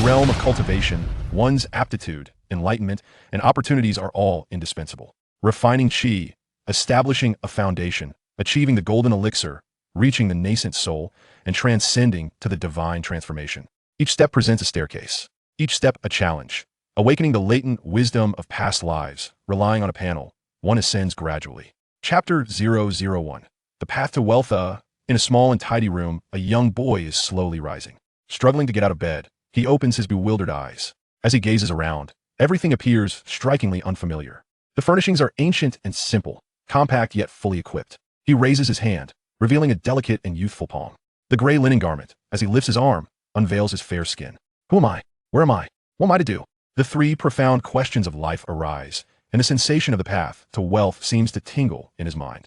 realm of cultivation, one's aptitude, enlightenment, and opportunities are all indispensable. Refining chi, establishing a foundation, achieving the Golden Elixir, reaching the Nascent Soul, and transcending to the divine transformation. Each step presents a staircase. Each step a challenge. Awakening the latent wisdom of past lives, relying on a panel, one ascends gradually. Chapter 001. The Path to Wealth. In a small and tidy room, a young boy is slowly rising. Struggling to get out of bed, he opens his bewildered eyes. As he gazes around, everything appears strikingly unfamiliar. The furnishings are ancient and simple, compact yet fully equipped. He raises his hand, revealing a delicate and youthful palm. The gray linen garment, as he lifts his arm, unveils his fair skin. Who am I? Where am I? What am I to do? The three profound questions of life arise, and the sensation of the path to wealth seems to tingle in his mind.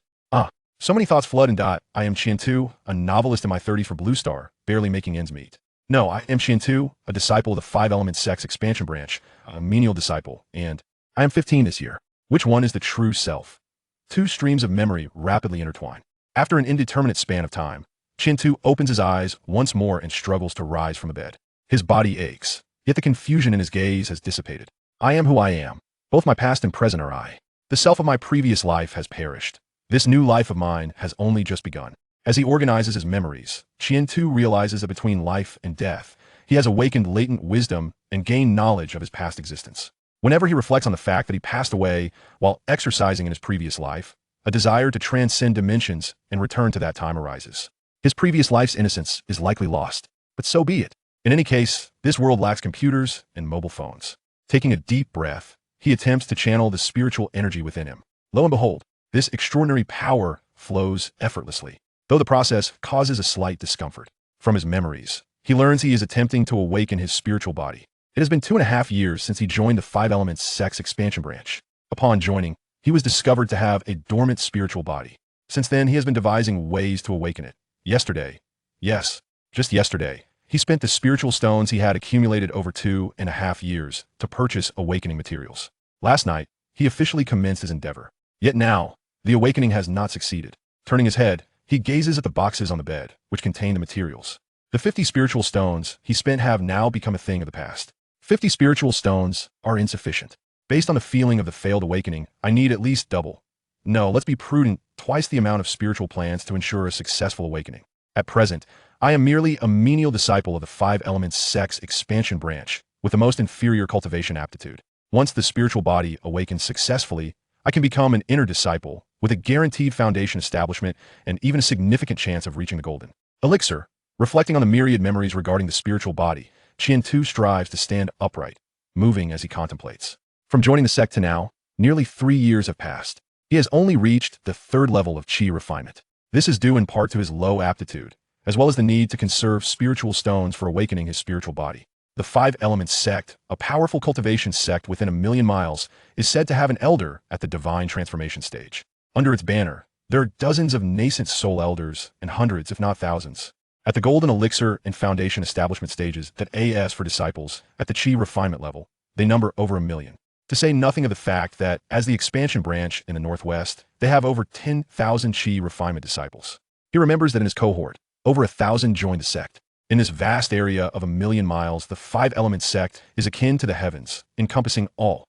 So many thoughts flood and I am Qian, a novelist in my 30s for Blue Star, barely making ends meet. No, I am Qian, a disciple of the 5-element sex expansion branch, a menial disciple, and I am 15 this year. Which one is the true self? Two streams of memory rapidly intertwine. After an indeterminate span of time, Qian opens his eyes once more and struggles to rise from the bed. His body aches, yet the confusion in his gaze has dissipated. I am who I am. Both my past and present are I. The self of my previous life has perished. This new life of mine has only just begun. As he organizes his memories, Qian realizes that between life and death, he has awakened latent wisdom and gained knowledge of his past existence. Whenever he reflects on the fact that he passed away while exercising in his previous life, a desire to transcend dimensions and return to that time arises. His previous life's innocence is likely lost, but so be it. In any case, this world lacks computers and mobile phones. Taking a deep breath, he attempts to channel the spiritual energy within him. Lo and behold, this extraordinary power flows effortlessly, though the process causes a slight discomfort. From his memories, he learns he is attempting to awaken his spiritual body. It has been 2.5 years since he joined the 5-element sex expansion branch. Upon joining, he was discovered to have a dormant spiritual body. Since then, he has been devising ways to awaken it. Yesterday, yes, just yesterday, he spent the spiritual stones he had accumulated over 2.5 years to purchase awakening materials. Last night, he officially commenced his endeavor. Yet now, the awakening has not succeeded. Turning his head, he gazes at the boxes on the bed, which contain the materials. The 50 spiritual stones he spent have now become a thing of the past. 50 spiritual stones are insufficient. Based on the feeling of the failed awakening, I need at least double. No, let's be prudent, twice the amount of spiritual plans to ensure a successful awakening. At present, I am merely a menial disciple of the 5-element sex expansion branch, with the most inferior cultivation aptitude. Once the spiritual body awakens successfully, I can become an inner disciple with a guaranteed foundation establishment and even a significant chance of reaching the Golden Elixir. Reflecting on the myriad memories regarding the spiritual body, Qian strives to stand upright, moving as he contemplates. From joining the sect to now, nearly 3 years have passed. He has only reached the 3rd level of chi refinement. This is due in part to his low aptitude, as well as the need to conserve spiritual stones for awakening his spiritual body. The 5-element sect, a powerful cultivation sect within 1,000,000 miles, is said to have an elder at the divine transformation stage. Under its banner, there are dozens of nascent soul elders and hundreds, if not thousands, at the Golden Elixir and foundation establishment stages that AS for disciples. At the chi refinement level, they number over 1,000,000. To say nothing of the fact that, as the expansion branch in the Northwest, they have over 10,000 chi refinement disciples. He remembers that in his cohort, over 1,000 joined the sect. In this vast area of 1,000,000 miles, the 5-element sect is akin to the heavens, encompassing all.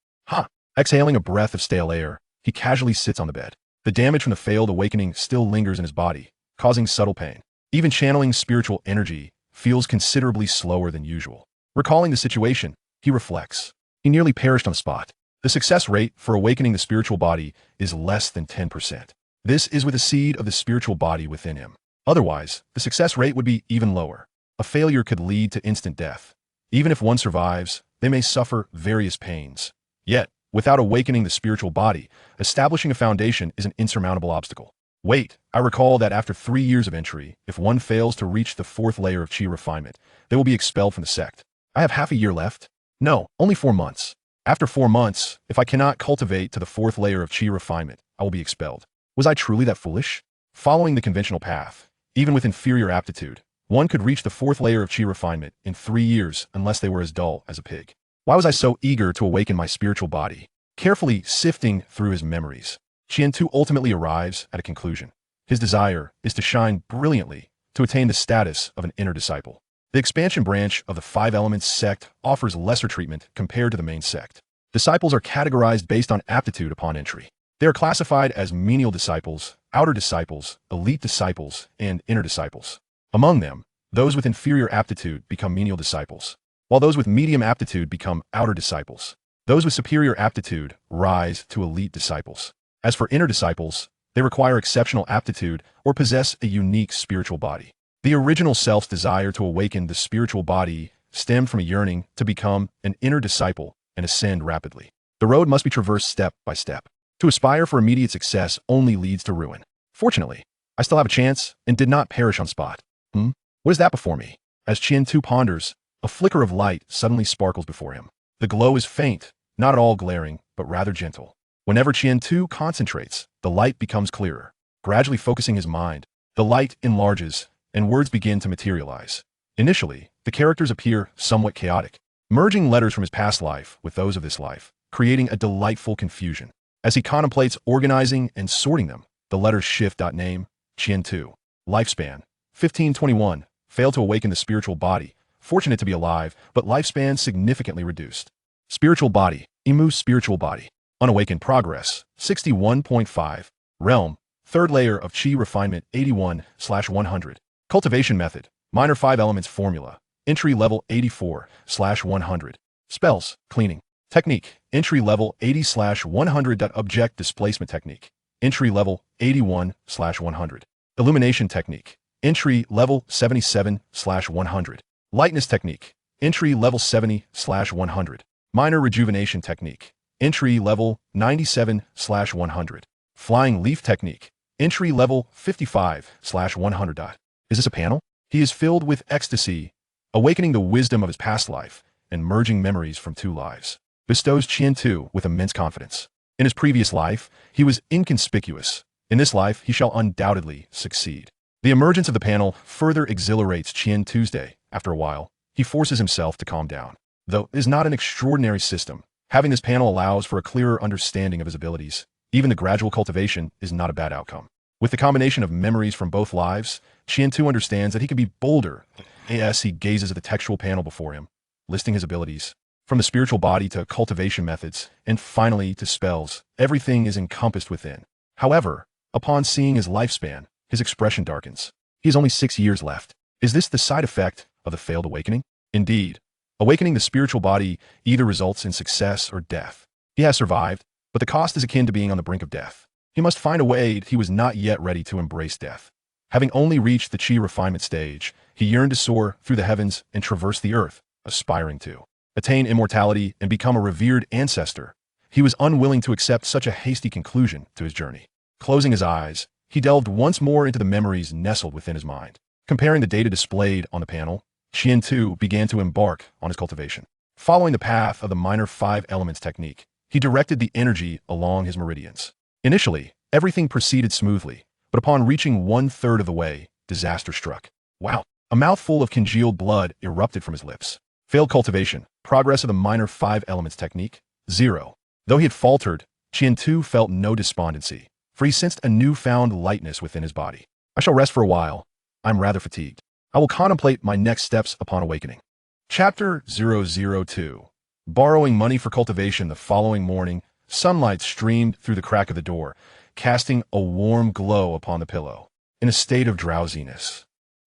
Exhaling a breath of stale air, he casually sits on the bed. The damage from the failed awakening still lingers in his body, causing subtle pain. Even channeling spiritual energy feels considerably slower than usual. Recalling the situation, he reflects. He nearly perished on the spot. The success rate for awakening the spiritual body is less than 10%. This is with the seed of the spiritual body within him. Otherwise, the success rate would be even lower. A failure could lead to instant death. Even if one survives, they may suffer various pains. Yet, without awakening the spiritual body, establishing a foundation is an insurmountable obstacle. Wait, I recall that after 3 years of entry, if one fails to reach the 4th layer of chi refinement, they will be expelled from the sect. I have half a year left? No, only 4 months. After 4 months, if I cannot cultivate to the 4th layer of chi refinement, I will be expelled. Was I truly that foolish? Following the conventional path, even with inferior aptitude, one could reach the 4th layer of chi refinement in 3 years unless they were as dull as a pig. Why was I so eager to awaken my spiritual body? Carefully sifting through his memories, Qian ultimately arrives at a conclusion. His desire is to shine brilliantly, to attain the status of an inner disciple. The expansion branch of the Five Elements sect offers lesser treatment compared to the main sect. Disciples are categorized based on aptitude upon entry. They are classified as menial disciples, outer disciples, elite disciples, and inner disciples. Among them, those with inferior aptitude become menial disciples, while those with medium aptitude become outer disciples. Those with superior aptitude rise to elite disciples. As for inner disciples, they require exceptional aptitude or possess a unique spiritual body. The original self's desire to awaken the spiritual body stemmed from a yearning to become an inner disciple and ascend rapidly. The road must be traversed step by step. To aspire for immediate success only leads to ruin. Fortunately, I still have a chance and did not perish on spot. What is that before me? As Qian-Tu ponders, a flicker of light suddenly sparkles before him. The glow is faint, not at all glaring, but rather gentle. Whenever Qian-Tu concentrates, the light becomes clearer. Gradually focusing his mind, the light enlarges, and words begin to materialize. Initially, the characters appear somewhat chaotic, merging letters from his past life with those of this life, creating a delightful confusion. As he contemplates organizing and sorting them, the letters shift. Name, Qian-Tu. Lifespan, 1521. Failed to awaken the spiritual body. Fortunate to be alive, but lifespan significantly reduced. Spiritual body, Imu's spiritual body. Unawakened progress, 61.5. Realm, third layer of Qi refinement, 81/100. Cultivation method, minor 5 elements formula. Entry level 84/100. Spells, cleaning. Technique, entry level 80/100. Object displacement technique. Entry level 81/100. Illumination technique. Entry level 77/100. Lightness technique. Entry level 70/100. Minor rejuvenation technique. Entry level 97/100. Flying leaf technique. Entry level 55/100. Is this a panel? He is filled with ecstasy, awakening the wisdom of his past life and merging memories from 2 lives. Bestows Qian-Tu with immense confidence. In his previous life, he was inconspicuous. In this life, he shall undoubtedly succeed. The emergence of the panel further exhilarates Qian-Tu's day. After a while, he forces himself to calm down. Though it is not an extraordinary system, having this panel allows for a clearer understanding of his abilities. Even the gradual cultivation is not a bad outcome. With the combination of memories from both lives, Qian-Tu understands that he can be bolder as he gazes at the textual panel before him, listing his abilities. From the spiritual body to cultivation methods, and finally to spells, everything is encompassed within. However, upon seeing his lifespan, his expression darkens. He has only 6 years left. Is this the side effect of the failed awakening? Indeed, awakening the spiritual body either results in success or death. He has survived, but the cost is akin to being on the brink of death. He must find a way. He was not yet ready to embrace death. Having only reached the Qi refinement stage, he yearned to soar through the heavens and traverse the earth, aspiring to attain immortality and become a revered ancestor. He was unwilling to accept such a hasty conclusion to his journey. Closing his eyes, he delved once more into the memories nestled within his mind. Comparing the data displayed on the panel, Qian-Tu began to embark on his cultivation. Following the path of the minor 5 elements technique, he directed the energy along his meridians. Initially, everything proceeded smoothly, but upon reaching 1/3 of the way, disaster struck. Wow! A mouthful of congealed blood erupted from his lips. Failed cultivation. Progress of the minor 5 elements technique, 0. Though he had faltered, Qian-Tu felt no despondency, for he sensed a newfound lightness within his body. I shall rest for a while. I'm rather fatigued. I will contemplate my next steps upon awakening. Chapter 002. Borrowing money for cultivation. The following morning, sunlight streamed through the crack of the door, casting a warm glow upon the pillow. In a state of drowsiness,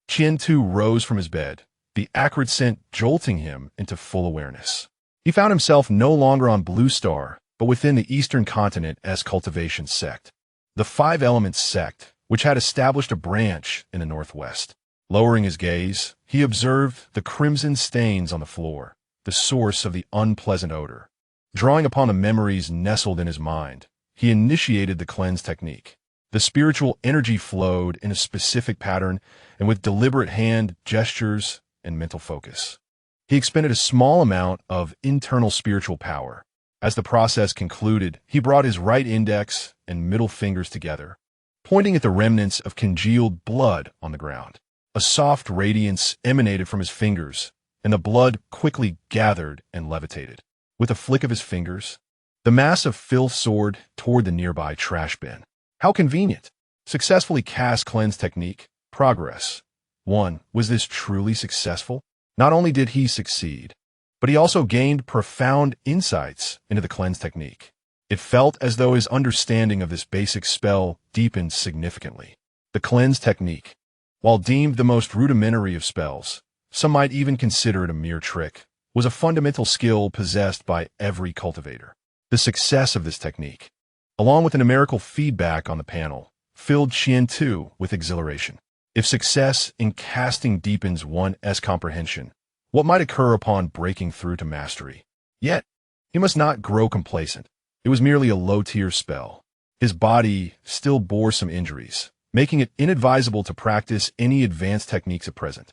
Qian-Tu rose from his bed, the acrid scent jolting him into full awareness. He found himself no longer on Blue Star, but within the Eastern continent as cultivation sect. The 5 Elements sect, which had established a branch in the northwest. Lowering his gaze, he observed the crimson stains on the floor, the source of the unpleasant odor. Drawing upon the memories nestled in his mind, he initiated the cleanse technique. The spiritual energy flowed in a specific pattern and with deliberate hand gestures and mental focus. He expended a small amount of internal spiritual power. As the process concluded, he brought his right index and middle fingers together, pointing at the remnants of congealed blood on the ground. A soft radiance emanated from his fingers, and the blood quickly gathered and levitated. With a flick of his fingers, the mass of filth soared toward the nearby trash bin. How convenient! Successfully cast cleanse technique. Progress. 1. Was this truly successful? Not only did he succeed, but he also gained profound insights into the cleanse technique. It felt as though his understanding of this basic spell deepened significantly. The cleanse technique, while deemed the most rudimentary of spells, some might even consider it a mere trick, was a fundamental skill possessed by every cultivator. The success of this technique, along with the numerical feedback on the panel, filled Qian-Tu with exhilaration. If success in casting deepens one's comprehension, what might occur upon breaking through to mastery? Yet, he must not grow complacent. It was merely a low-tier spell. His body still bore some injuries, making it inadvisable to practice any advanced techniques at present.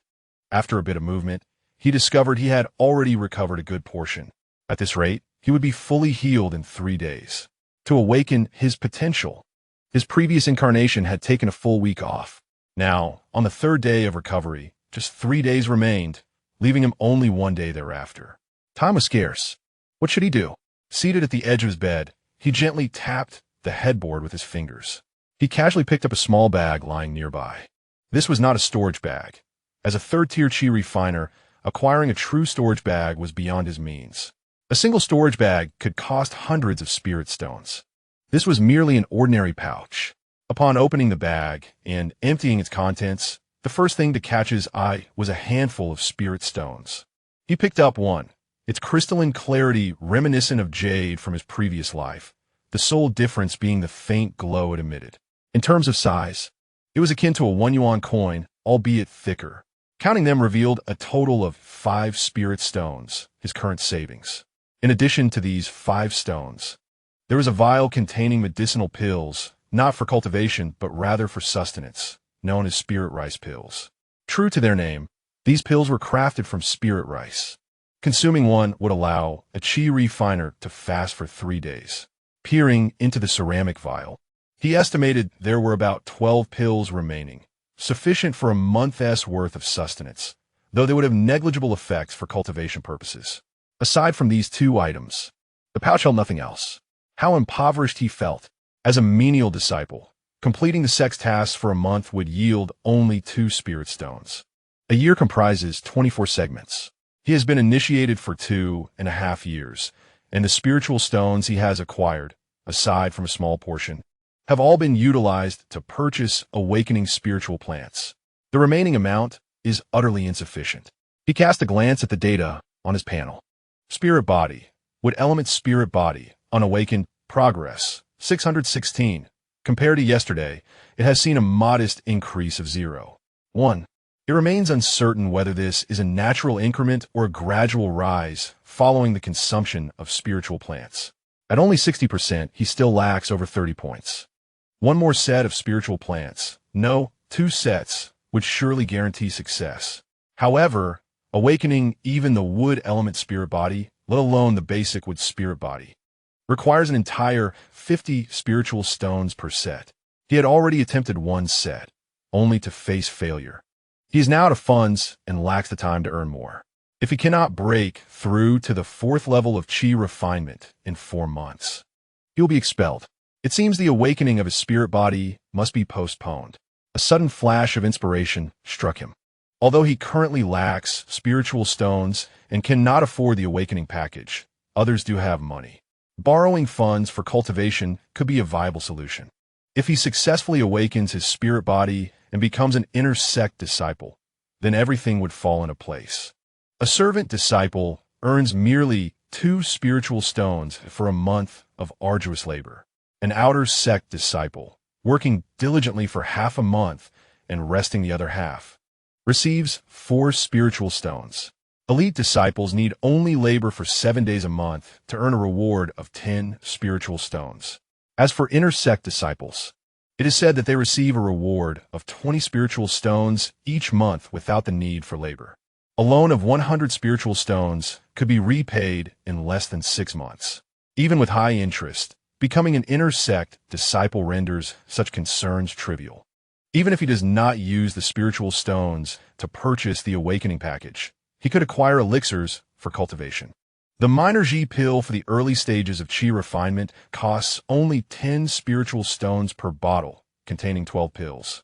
After a bit of movement, he discovered he had already recovered a good portion. At this rate, he would be fully healed in 3 days. To awaken his potential, his previous incarnation had taken a full week off. Now, on the 3rd day of recovery, just 3 days remained, leaving him only 1 day thereafter. Time was scarce. What should he do? Seated at the edge of his bed, he gently tapped the headboard with his fingers. He casually picked up a small bag lying nearby. This was not a storage bag. As a 3rd-tier Qi refiner, acquiring a true storage bag was beyond his means. A single storage bag could cost hundreds of spirit stones. This was merely an ordinary pouch. Upon opening the bag and emptying its contents, the first thing to catch his eye was a handful of spirit stones. He picked up one, its crystalline clarity reminiscent of jade from his previous life, the sole difference being the faint glow it emitted. In terms of size, it was akin to a 1 yuan coin, albeit thicker. Counting them revealed a total of 5 spirit stones, his current savings. In addition to these 5 stones, there was a vial containing medicinal pills, not for cultivation but rather for sustenance, known as spirit rice pills. True to their name, these pills were crafted from spirit rice. Consuming one would allow a Qi refiner to fast for 3 days. Peering into the ceramic vial, he estimated there were about 12 pills remaining, sufficient for a month's worth of sustenance, though they would have negligible effects for cultivation purposes. Aside from these 2 items, the pouch held nothing else. How impoverished he felt. As a menial disciple, completing the sex tasks for a month would yield only 2 spirit stones. A year comprises 24 segments. He has been initiated for 2.5 years, and the spiritual stones he has acquired, aside from a small portion, have all been utilized to purchase awakening spiritual plants. The remaining amount is utterly insufficient. He cast a glance at the data on his panel. Spirit body. Would element spirit body, unawakened, progress, 616. Compared to yesterday, it has seen a modest increase of 0.1. It remains uncertain whether this is a natural increment or a gradual rise following the consumption of spiritual plants. At only 60%, he still lacks over 30 points. 1 more set of spiritual plants, no, 2 sets, would surely guarantee success. However, awakening even the wood element spirit body, let alone the basic wood spirit body, requires an entire 50 spiritual stones per set. He had already attempted 1 set, only to face failure. He is now out of funds and lacks the time to earn more. If he cannot break through to the 4th level of Qi refinement in 4 months, he will be expelled. It seems the awakening of his spirit body must be postponed. A sudden flash of inspiration struck him. Although he currently lacks spiritual stones and cannot afford the awakening package, others do have money. Borrowing funds for cultivation could be a viable solution. If he successfully awakens his spirit body and becomes an inner sect disciple, then everything would fall into place. A servant disciple earns merely 2 spiritual stones for a month of arduous labor. An outer sect disciple, working diligently for half a month and resting the other half, receives 4 spiritual stones. Elite disciples need only labor for 7 days a month to earn a reward of 10 spiritual stones. As for inner sect disciples, it is said that they receive a reward of 20 spiritual stones each month without the need for labor. A loan of 100 spiritual stones could be repaid in less than 6 months. Even with high interest, becoming an inner sect disciple renders such concerns trivial. Even if he does not use the spiritual stones to purchase the awakening package, he could acquire elixirs for cultivation. The minor Ji pill for the early stages of Qi refinement costs only 10 spiritual stones per bottle, containing 12 pills.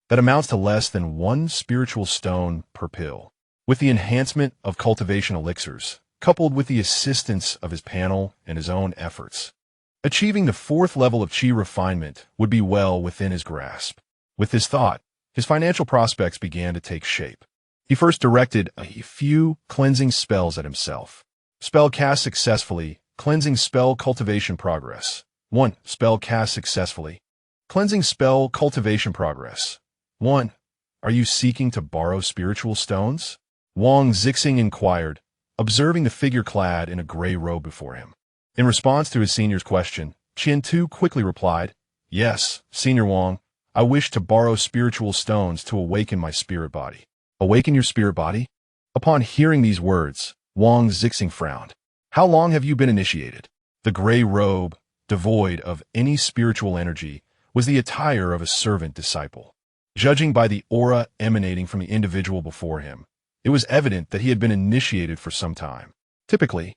That amounts to less than 1 spiritual stone per pill. With the enhancement of cultivation elixirs, coupled with the assistance of his panel and his own efforts, achieving the fourth level of chi refinement would be well within his grasp. With this thought, his financial prospects began to take shape. He first directed a few cleansing spells at himself. Spell cast successfully. Cleansing spell cultivation progress. 1. Spell cast successfully. Cleansing spell cultivation progress. 1. Are you seeking to borrow spiritual stones? Wang Zixing inquired, observing the figure clad in a gray robe before him. In response to his senior's question, Qian Tu quickly replied, Yes, Senior Wang, I wish to borrow spiritual stones to awaken my spirit body. Awaken your spirit body? Upon hearing these words, Wang Zixing frowned. How long have you been initiated? The gray robe, devoid of any spiritual energy, was the attire of a servant disciple. Judging by the aura emanating from the individual before him, it was evident that he had been initiated for some time. Typically,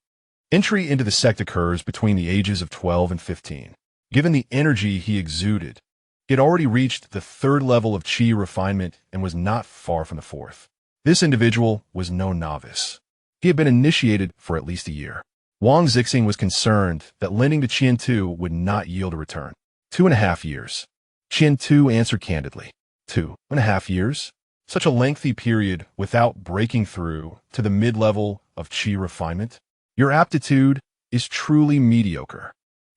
entry into the sect occurs between the ages of 12 and 15. Given the energy he exuded, he had already reached the third level of chi refinement and was not far from the fourth. This individual was no novice. He had been initiated for at least a year. Wang Zixing was concerned that lending to Qian Tu would not yield a return. 2.5 years. Qian Tu answered candidly. 2.5 years? Such a lengthy period without breaking through to the mid-level of chi refinement? Your aptitude is truly mediocre.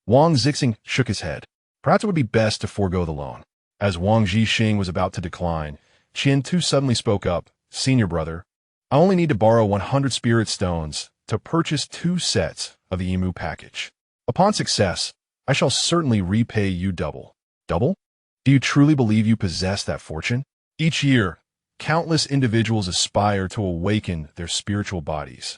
Wang Zixing shook his head. Perhaps it would be best to forego the loan. As Wang Zixing was about to decline, Qian Tu suddenly spoke up. Senior brother, I only need to borrow 100 spirit stones to purchase 2 sets of the Emu package. Upon success, I shall certainly repay you double. Double? Do you truly believe you possess that fortune? Each year, countless individuals aspire to awaken their spiritual bodies.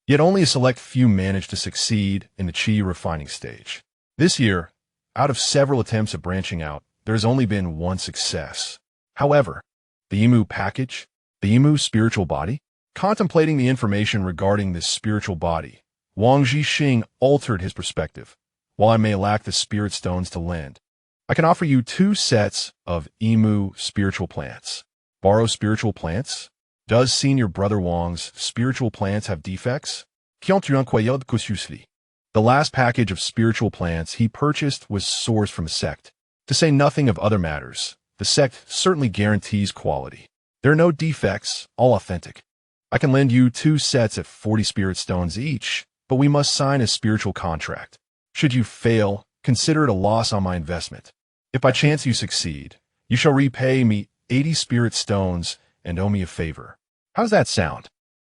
Yet only a select few manage to succeed in the chi refining stage. This year, out of several attempts at branching out, there has only been one success. However, the Emu package, the Emu spiritual body? Contemplating the information regarding this spiritual body, Wang Zixing altered his perspective. While I may lack the spirit stones to lend, I can offer you 2 sets of Emu spiritual plants. Borrow spiritual plants? Does Senior Brother Wang's spiritual plants have defects? The last package of spiritual plants he purchased was sourced from a sect. To say nothing of other matters, the sect certainly guarantees quality. There are no defects, all authentic. I can lend you 2 sets at 40 spirit stones each, but we must sign a spiritual contract. Should you fail, consider it a loss on my investment. If by chance you succeed, you shall repay me 80 spirit stones and owe me a favor. How does that sound?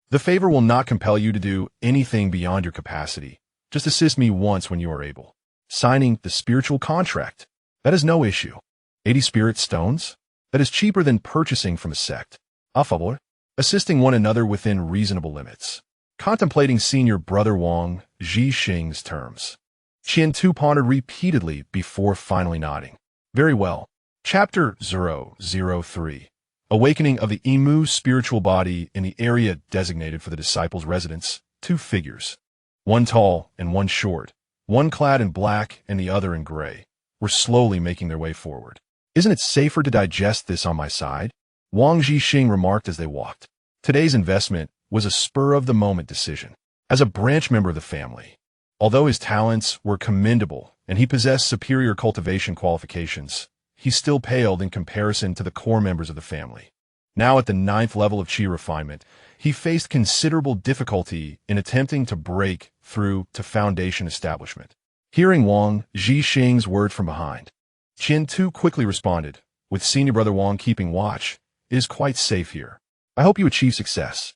The favor will not compel you to do anything beyond your capacity. Just assist me once when you are able. Signing the spiritual contract. That is no issue. 80 spirit stones? That is cheaper than purchasing from a sect. A favor? Assisting one another within reasonable limits. Contemplating Senior Brother Wang Zixing's terms, Qian Tu pondered repeatedly before finally nodding. Very well. Chapter 003. Awakening of the Emu spiritual body in the area designated for the disciples' residence. 2 figures, one tall and one short, one clad in black and the other in gray, were slowly making their way forward. Isn't it safer to digest this on my side? Wang Zixing remarked as they walked. Today's investment was a spur-of-the-moment decision. As a branch member of the family, although his talents were commendable and he possessed superior cultivation qualifications, he still paled in comparison to the core members of the family. Now at the 9th level of chi refinement, he faced considerable difficulty in attempting to break through to foundation establishment. Hearing Wang Zixing's word from behind, Qian Tu quickly responded, with Senior Brother Wang keeping watch, it is quite safe here. I hope you achieve success.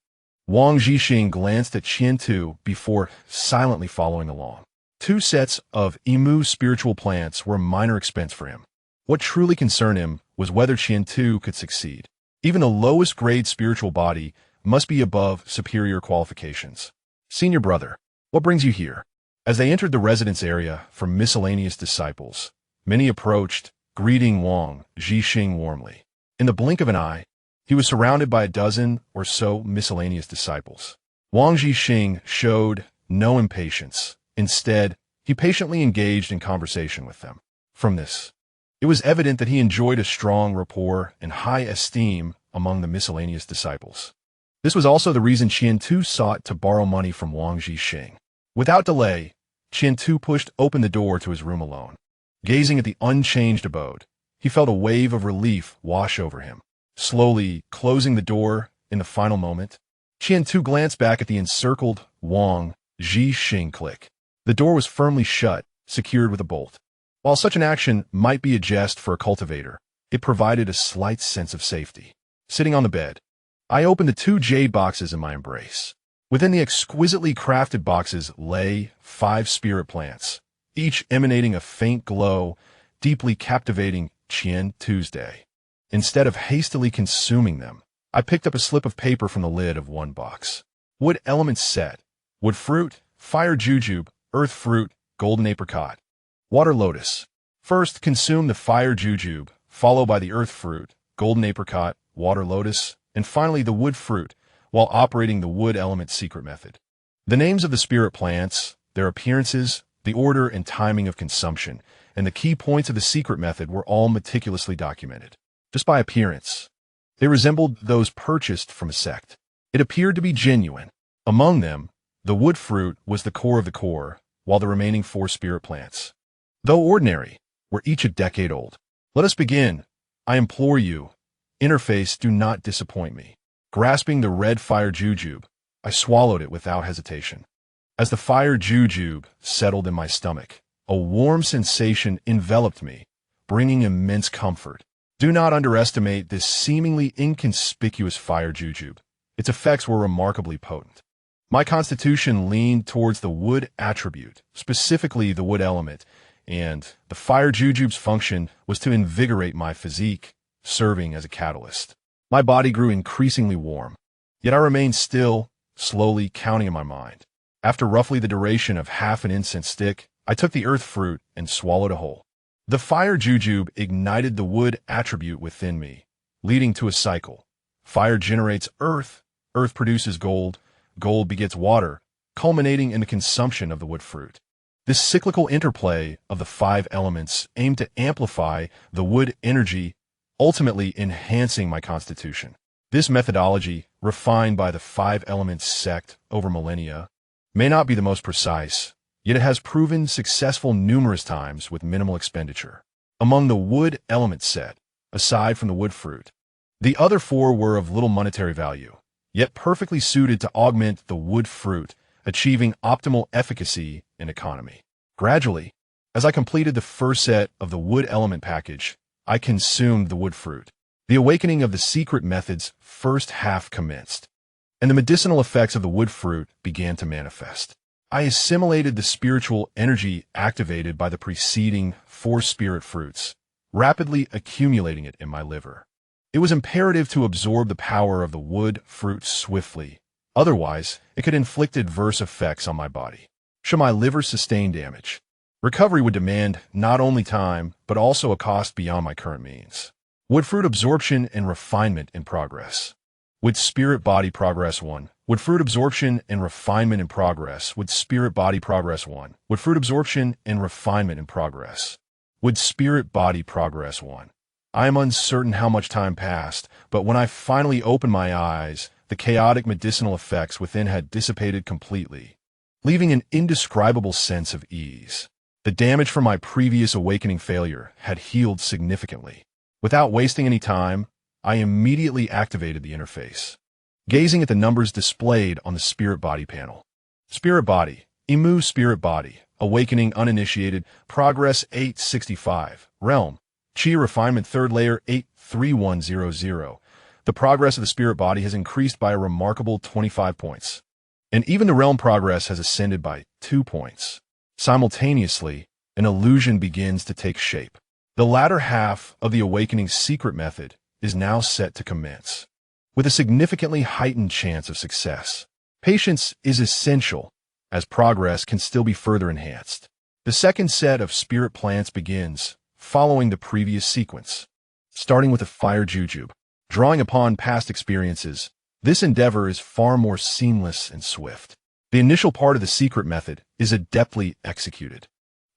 Wang Zixing glanced at Qian Tu before silently following along. 2 sets of Emu spiritual plants were a minor expense for him. What truly concerned him was whether Qian Tu could succeed. Even the lowest grade spiritual body must be above superior qualifications. Senior Brother, what brings you here? As they entered the residence area for miscellaneous disciples, many approached, greeting Wang Zixing warmly. In the blink of an eye, he was surrounded by a dozen or so miscellaneous disciples. Wang Zixing showed no impatience. Instead, he patiently engaged in conversation with them. From this, it was evident that he enjoyed a strong rapport and high esteem among the miscellaneous disciples. This was also the reason Qian-Tu sought to borrow money from Wang Zhixing. Without delay, Qian-Tu pushed open the door to his room alone. Gazing at the unchanged abode, he felt a wave of relief wash over him. Slowly closing the door in the final moment, Qian-Tu glanced back at the encircled Wang Zhixing clique. The door was firmly shut, secured with a bolt. While such an action might be a jest for a cultivator, it provided a slight sense of safety. Sitting on the bed, I opened the 2 jade boxes in my embrace. Within the exquisitely crafted boxes lay 5 spirit plants, each emanating a faint glow, deeply captivating Qian-Tu's day. Instead of hastily consuming them, I picked up a slip of paper from the lid of one box. Wood element set: wood fruit, fire jujube, earth fruit, golden apricot, water lotus. First, consume the fire jujube, followed by the earth fruit, golden apricot, water lotus, and finally the wood fruit, while operating the wood element secret method. The names of the spirit plants, their appearances, the order and timing of consumption, and the key points of the secret method were all meticulously documented. Just by appearance, they resembled those purchased from a sect. It appeared to be genuine. Among them, the wood fruit was the core of the core, while the remaining 4 spirit plants, though ordinary, were each a decade old. Let us begin. I implore you. Interface, do not disappoint me. Grasping the red fire jujube, I swallowed it without hesitation. As the fire jujube settled in my stomach, a warm sensation enveloped me, bringing immense comfort. Do not underestimate this seemingly inconspicuous fire jujube. Its effects were remarkably potent. My constitution leaned towards the wood attribute, specifically the wood element, and the fire jujube's function was to invigorate my physique, serving as a catalyst. My body grew increasingly warm, yet I remained still, slowly counting in my mind. After roughly the duration of half an incense stick, I took the earth fruit and swallowed a whole. The fire jujube ignited the wood attribute within me, leading to a cycle. Fire generates earth, earth produces gold, gold begets water, culminating in the consumption of the wood fruit. This cyclical interplay of the 5 elements aimed to amplify the wood energy, ultimately enhancing my constitution. This methodology, refined by the 5 elements sect over millennia, may not be the most precise, yet it has proven successful numerous times with minimal expenditure. Among the wood element set, aside from the wood fruit, the other 4 were of little monetary value, yet perfectly suited to augment the wood fruit, achieving optimal efficacy and economy. Gradually, as I completed the first set of the wood element package, I consumed the wood fruit. The awakening of the secret method's first half commenced, and the medicinal effects of the wood fruit began to manifest. I assimilated the spiritual energy activated by the preceding 4 spirit fruits, rapidly accumulating it in my liver. It was imperative to absorb the power of the wood fruit swiftly, otherwise it could inflict adverse effects on my body. Should my liver sustain damage, recovery would demand not only time, but also a cost beyond my current means. Wood fruit absorption and refinement in progress. Would spirit body progress 1. Wood fruit absorption and refinement in progress. Would spirit body progress 1. Wood fruit absorption and refinement in progress. Would spirit body progress 1. I am uncertain how much time passed, but when I finally opened my eyes, the chaotic medicinal effects within had dissipated completely, leaving an indescribable sense of ease. The damage from my previous awakening failure had healed significantly. Without wasting any time, I immediately activated the interface, gazing at the numbers displayed on the spirit body panel. Spirit body, Emu spirit body, awakening uninitiated, progress 865, realm, Chi refinement 3rd layer 83100. The progress of the spirit body has increased by a remarkable 25 points, and even the realm progress has ascended by 2 points. Simultaneously, an illusion begins to take shape. The latter half of the awakening secret method is now set to commence, with a significantly heightened chance of success. Patience is essential, as progress can still be further enhanced. The second set of spirit plants begins, following the previous sequence, starting with a fire jujube. Drawing upon past experiences, this endeavor is far more seamless and swift. The initial part of the secret method is adeptly executed.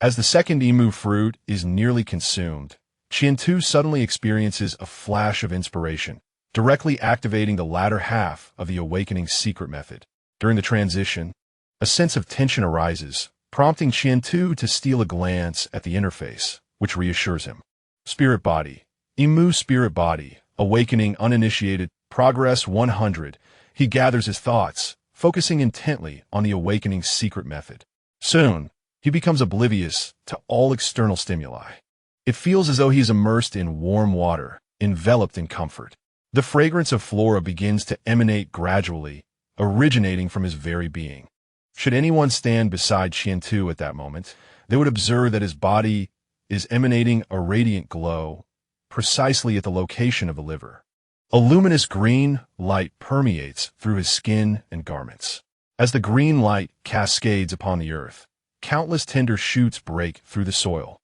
As the second emu fruit is nearly consumed, Qian-Tu suddenly experiences a flash of inspiration, directly activating the latter half of the Awakening's secret method. During the transition, a sense of tension arises, prompting Qian-Tu to steal a glance at the interface, which reassures him. Spirit body. Imu spirit body. Awakening uninitiated. Progress 100. He gathers his thoughts, focusing intently on the Awakening's secret method. Soon, he becomes oblivious to all external stimuli. It feels as though he is immersed in warm water, enveloped in comfort. The fragrance of flora begins to emanate gradually, originating from his very being. Should anyone stand beside Qian-Tu at that moment, they would observe that his body is emanating a radiant glow, precisely at the location of the liver. A luminous green light permeates through his skin and garments. As the green light cascades upon the earth, countless tender shoots break through the soil,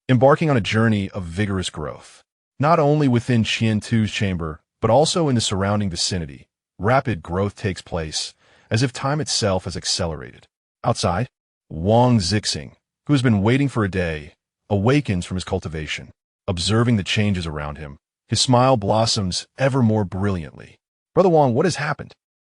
embarking on a journey of vigorous growth. Not only within Qian-Tu's chamber, but also in the surrounding vicinity, rapid growth takes place, as if time itself has accelerated. Outside, Wang Zixing, who has been waiting for a day, awakens from his cultivation. Observing the changes around him, his smile blossoms ever more brilliantly. Brother Wang, what has happened?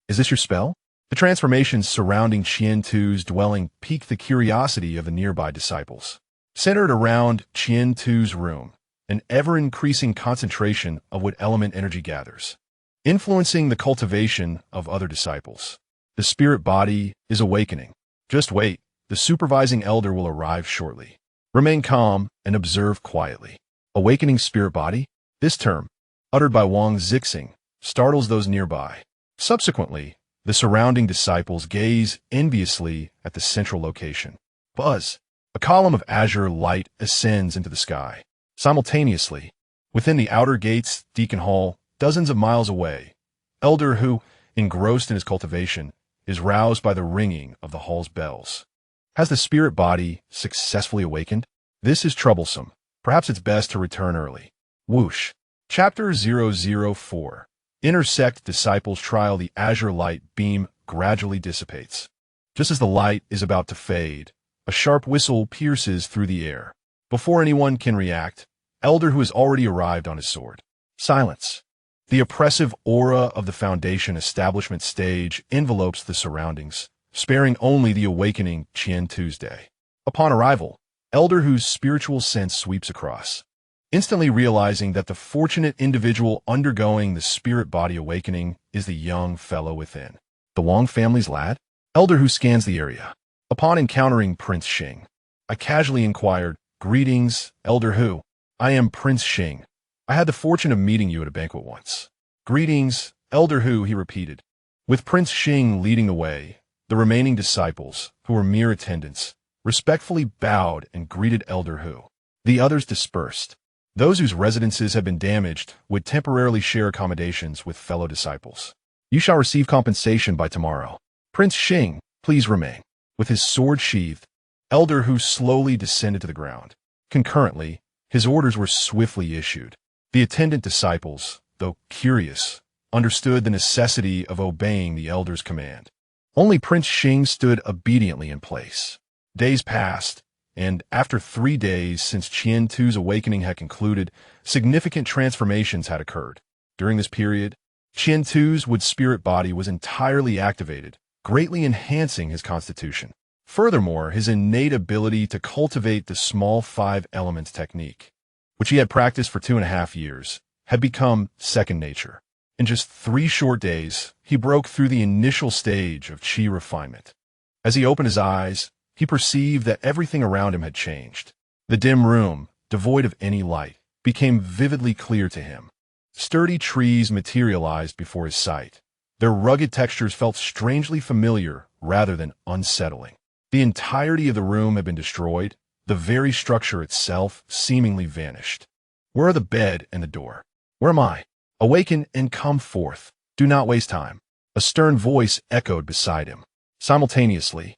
Is this your spell? The transformations surrounding Qian-Tu's dwelling piqued the curiosity of the nearby disciples. Centered around Qian-Tu's room, an ever-increasing concentration of what element energy gathers, influencing the cultivation of other disciples. The spirit body is awakening. Just wait, the supervising elder will arrive shortly. Remain calm and observe quietly. Awakening spirit body? This term, uttered by Wang Zixing, startles those nearby. Subsequently, the surrounding disciples gaze enviously at the central location. Buzz! A column of azure light ascends into the sky. Simultaneously, within the outer gates, Deacon Hall, dozens of miles away, Elder Hu, engrossed in his cultivation, is roused by the ringing of the hall's bells. Has the spirit body successfully awakened? This is troublesome. Perhaps it's best to return early. Whoosh. Chapter 004. Intersect disciples trial. The azure light beam gradually dissipates. Just as the light is about to fade, a sharp whistle pierces through the air. Before anyone can react, Elder Hu has already arrived on his sword. Silence. The oppressive aura of the Foundation establishment stage envelopes the surroundings, sparing only the awakening Qian-Tu's day. Upon arrival, Elder Hu's spiritual sense sweeps across, instantly realizing that the fortunate individual undergoing the spirit body awakening is the young fellow within. The Wang family's lad? Elder Hu scans the area. Upon encountering Prince Xing, I casually inquired, "Greetings, Elder Hu. I am Prince Xing. I had the fortune of meeting you at a banquet once." "Greetings, Elder Hu," he repeated. With Prince Xing leading the way, the remaining disciples, who were mere attendants, respectfully bowed and greeted Elder Hu. The others dispersed. Those whose residences had been damaged would temporarily share accommodations with fellow disciples. "You shall receive compensation by tomorrow. Prince Xing, please remain." With his sword sheathed, Elder Hu slowly descended to the ground. Concurrently, his orders were swiftly issued. The attendant disciples, though curious, understood the necessity of obeying the elder's command. Only Prince Xing stood obediently in place. Days passed, and after 3 days since Qian-Tu's awakening had concluded, significant transformations had occurred. During this period, Qian-Tu's wood spirit body was entirely activated, greatly enhancing his constitution. Furthermore, his innate ability to cultivate the small 5 elements technique, which he had practiced for 2.5 years, had become second nature. In just 3 short days, he broke through the initial stage of qi refinement. As he opened his eyes, he perceived that everything around him had changed. The dim room, devoid of any light, became vividly clear to him. Sturdy trees materialized before his sight. Their rugged textures felt strangely familiar rather than unsettling. The entirety of the room had been destroyed, the very structure itself seemingly vanished. "Where are the bed and the door? Where am I? Awaken and come forth. Do not waste time." A stern voice echoed beside him. Simultaneously,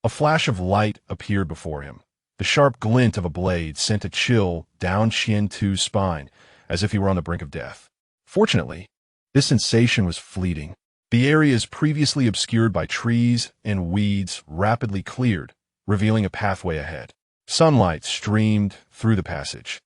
a flash of light appeared before him. The sharp glint of a blade sent a chill down Qian-Tu's spine, as if he were on the brink of death. Fortunately, this sensation was fleeting. The areas previously obscured by trees and weeds rapidly cleared, revealing a pathway ahead. Sunlight streamed through the passage.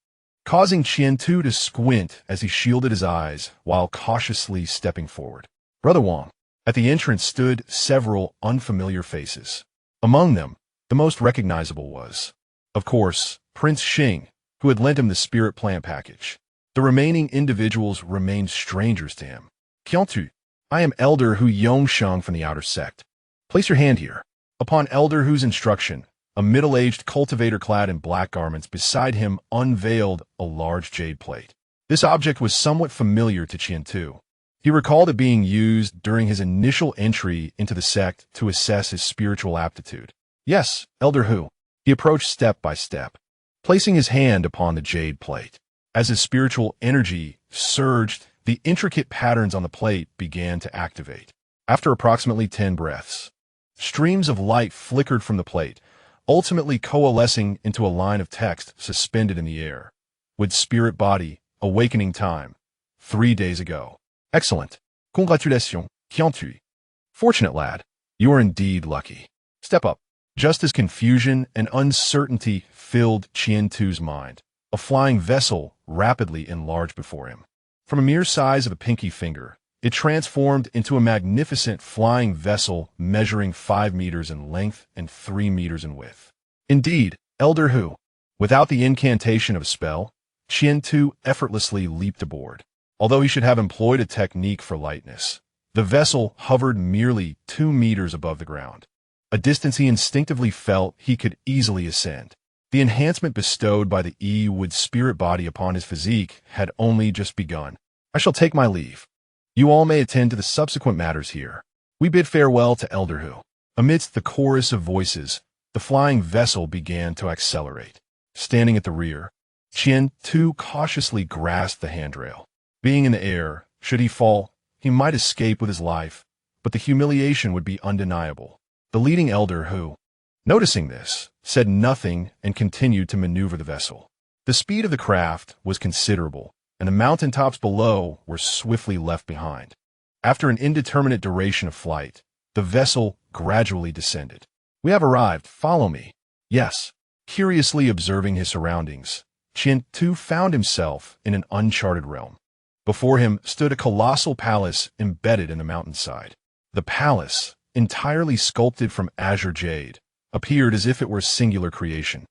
causing Qian-Tu to squint as he shielded his eyes while cautiously stepping forward. Brother Wang. At the entrance stood several unfamiliar faces. Among them, the most recognizable was, of course, Prince Xing, who had lent him the spirit plant package. The remaining individuals remained strangers to him. Qian-Tu, I am Elder Hu Yongsheng from the outer sect. Place your hand here. Upon Elder Hu's instruction, a middle-aged cultivator clad in black garments beside him unveiled a large jade plate. This object was somewhat familiar to Qian-Tu. He recalled it being used during his initial entry into the sect to assess his spiritual aptitude. Yes, Elder Hu. He approached step by step, placing his hand upon the jade plate. As his spiritual energy surged, the intricate patterns on the plate began to activate. After approximately 10 breaths, streams of light flickered from the plate, ultimately coalescing into a line of text suspended in the air. With spirit body, awakening time, 3 days ago. Excellent. Congratulations, Qian-Tu. Fortunate lad. You are indeed lucky. Step up. Just as confusion and uncertainty filled Qian-Tu's mind, a flying vessel rapidly enlarged before him. From a mere size of a pinky finger, it transformed into a magnificent flying vessel measuring 5 meters in length and 3 meters in width. Indeed, Elder Hu. Without the incantation of a spell, Qian-Tu effortlessly leaped aboard. Although he should have employed a technique for lightness, the vessel hovered merely 2 meters above the ground, a distance he instinctively felt he could easily ascend. The enhancement bestowed by the E-Wood spirit body upon his physique had only just begun. I shall take my leave. You all may attend to the subsequent matters here. We bid farewell to Elder Hu. Amidst the chorus of voices, the flying vessel began to accelerate. Standing at the rear, Qian-Tu cautiously grasped the handrail. Being in the air, should he fall, he might escape with his life, but the humiliation would be undeniable. The leading Elder Hu, noticing this, said nothing and continued to maneuver the vessel. The speed of the craft was considerable, and the mountaintops below were swiftly left behind. After an indeterminate duration of flight, the vessel gradually descended. We have arrived. Follow me. Yes. Curiously observing his surroundings, Qian-Tu found himself in an uncharted realm. Before him stood a colossal palace embedded in the mountainside. The palace, entirely sculpted from azure jade, appeared as if it were a singular creation,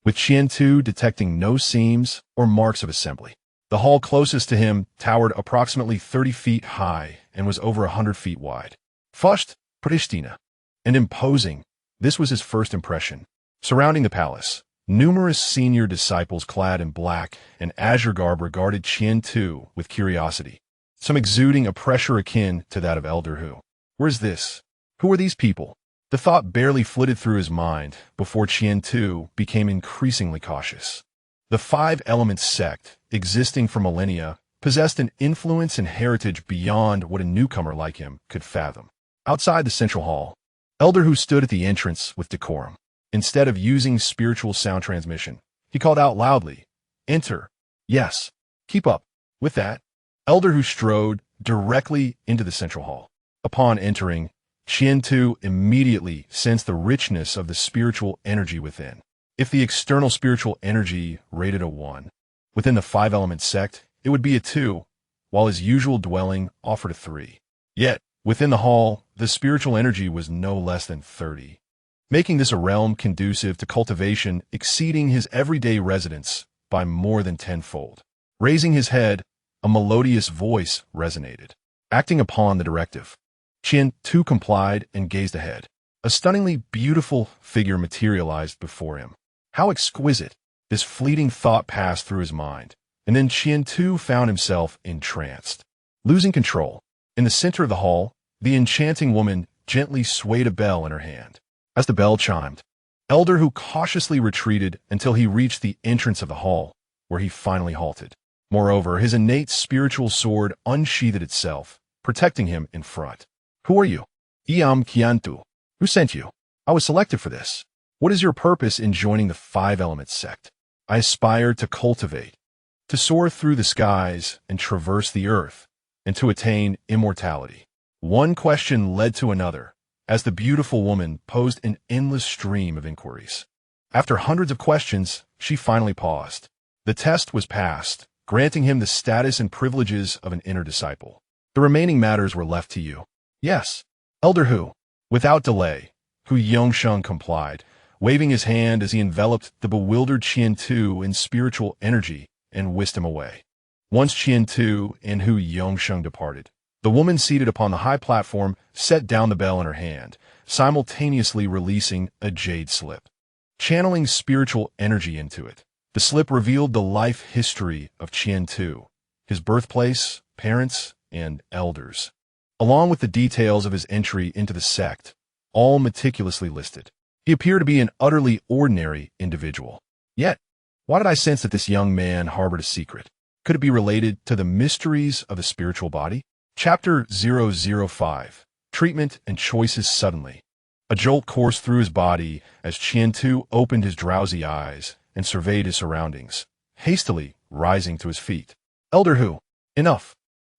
with Qian-Tu detecting no seams or marks of assembly. The hall closest to him towered approximately 30 feet high and was over 100 feet wide. Fushed, Pristina, and imposing, this was his first impression. Surrounding the palace, numerous senior disciples clad in black and azure garb regarded Qian-Tu with curiosity, some exuding a pressure akin to that of Elder Hu. Where's this? Who are these people? The thought barely flitted through his mind before Qian-Tu became increasingly cautious. The Five Elements sect, existing for millennia, possessed an influence and heritage beyond what a newcomer like him could fathom. Outside the central hall, Elder Hu stood at the entrance with decorum. Instead of using spiritual sound transmission, he called out loudly, "Enter." Yes, keep up. With that, Elder Hu strode directly into the central hall. Upon entering, Qian-Tu immediately sensed the richness of the spiritual energy within. If the external spiritual energy rated a 1, within the Five Elements sect, it would be a 2, while his usual dwelling offered a 3. Yet, within the hall, the spiritual energy was no less than 30. Making this a realm conducive to cultivation exceeding his everyday residence by more than tenfold. Raising his head, a melodious voice resonated. Acting upon the directive, Qian-Tu complied and gazed ahead. A stunningly beautiful figure materialized before him. How exquisite! This fleeting thought passed through his mind, and then Qian-Tu found himself entranced. Losing control, in the center of the hall, the enchanting woman gently swayed a bell in her hand. As the bell chimed, Elder Hu cautiously retreated until he reached the entrance of the hall, where he finally halted. Moreover, his innate spiritual sword unsheathed itself, protecting him in front. Who are you? I am Qian-Tu. Who sent you? I was selected for this. What is your purpose in joining the Five Elements sect? I aspire to cultivate, to soar through the skies and traverse the earth, and to attain immortality. One question led to another, as the beautiful woman posed an endless stream of inquiries. After hundreds of questions, she finally paused. The test was passed, granting him the status and privileges of an inner disciple. The remaining matters were left to you. Yes, Elder Hu. Without delay, Hu Yongsheng complied, waving his hand as he enveloped the bewildered Qian Tu in spiritual energy and whisked him away. Once Qian Tu and Hu Yongsheng departed, the woman seated upon the high platform set down the bell in her hand, simultaneously releasing a jade slip. Channeling spiritual energy into it, the slip revealed the life history of Qian Tu, his birthplace, parents, and elders, along with the details of his entry into the sect, all meticulously listed. He appeared to be an utterly ordinary individual. Yet, why did I sense that this young man harbored a secret? Could it be related to the mysteries of the spiritual body? Chapter 005. Treatment and Choices. Suddenly, a jolt coursed through his body as Qian Tu opened his drowsy eyes and surveyed his surroundings, hastily rising to his feet. Elder Hu, enough.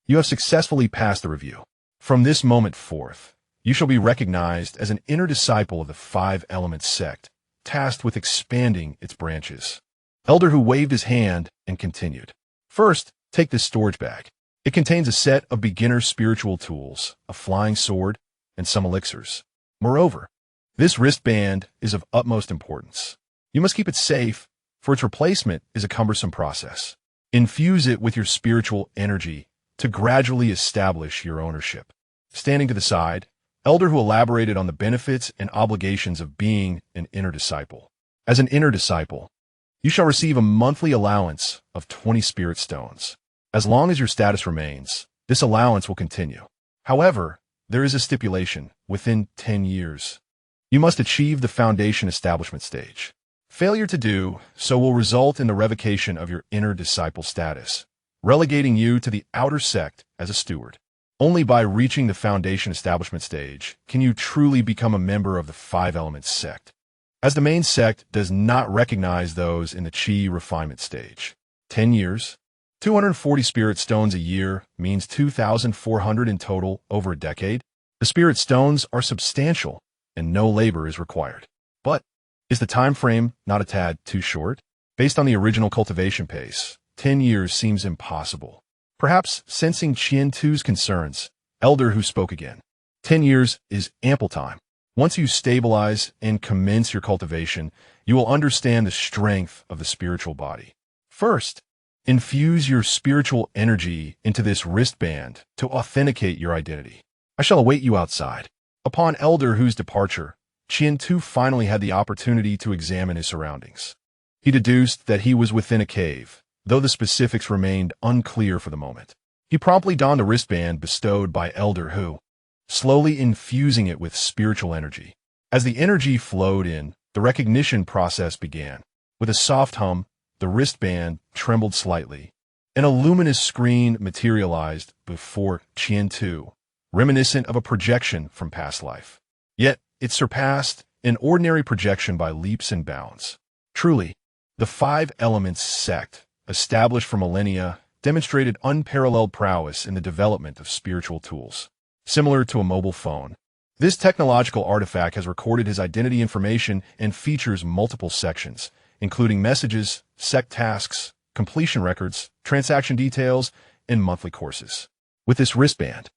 You have successfully passed the review. From this moment forth, you shall be recognized as an inner disciple of the Five Elements sect, tasked with expanding its branches. Elder Hu waved his hand and continued. First, take this storage bag. It contains a set of beginner spiritual tools, a flying sword, and some elixirs. Moreover, this wristband is of utmost importance. You must keep it safe, for its replacement is a cumbersome process. Infuse it with your spiritual energy to gradually establish your ownership. Standing to the side, Elder Hu elaborated on the benefits and obligations of being an inner disciple. As an inner disciple, you shall receive a monthly allowance of 20 spirit stones. As long as your status remains, this allowance will continue. However, there is a stipulation: within 10 years. You must achieve the foundation establishment stage. Failure to do so will result in the revocation of your inner disciple status, relegating you to the outer sect as a steward. Only by reaching the foundation establishment stage can you truly become a member of the Five Elements sect, as the main sect does not recognize those in the Qi refinement stage. 10 years, 240 spirit stones a year means 2,400 in total over a decade. The spirit stones are substantial, and no labor is required. But is the time frame not a tad too short? Based on the original cultivation pace, 10 years seems impossible. Perhaps sensing Qian Tu's concerns, Elder Hu spoke again. 10 years is ample time. Once you stabilize and commence your cultivation, you will understand the strength of the spiritual body. First, infuse your spiritual energy into this wristband to authenticate your identity. I shall await you outside. Upon Elder Hu's departure, Qian Tu finally had the opportunity to examine his surroundings. He deduced that he was within a cave, though the specifics remained unclear for the moment. He promptly donned the wristband bestowed by Elder Hu, slowly infusing it with spiritual energy. As the energy flowed in, the recognition process began. With a soft hum, the wristband trembled slightly, and a luminous screen materialized before Qian Tu, reminiscent of a projection from past life. Yet, it surpassed an ordinary projection by leaps and bounds. Truly, the Five Elements sect, established for millennia, demonstrated unparalleled prowess in the development of spiritual tools. Similar to a mobile phone, this technological artifact has recorded his identity information and features multiple sections, including messages, sect tasks, completion records, transaction details, and monthly courses. With this wristband,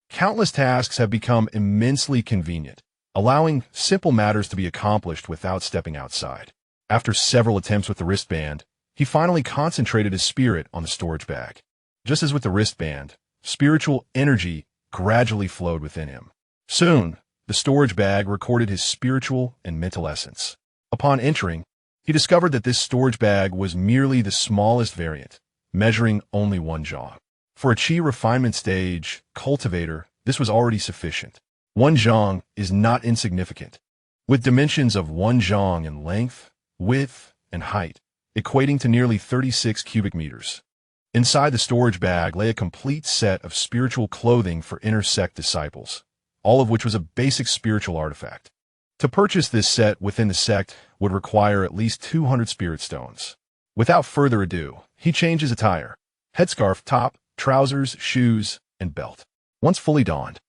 countless tasks have become immensely convenient, allowing simple matters to be accomplished without stepping outside. After several attempts with the wristband, he finally concentrated his spirit on the storage bag. Just as with the wristband, spiritual energy gradually flowed within him. Soon, the storage bag recorded his spiritual and mental essence. Upon entering, he discovered that this storage bag was merely the smallest variant, measuring only 1 zhang. For a Qi refinement stage cultivator, this was already sufficient. 1 zhang is not insignificant, with dimensions of 1 zhang in length, width, and height, equating to nearly 36 cubic meters. Inside the storage bag lay a complete set of spiritual clothing for inner sect disciples, all of which was a basic spiritual artifact. To purchase this set within the sect would require at least 200 spirit stones. Without further ado, he changed his attire: headscarf, top, trousers, shoes, and belt. Once fully donned,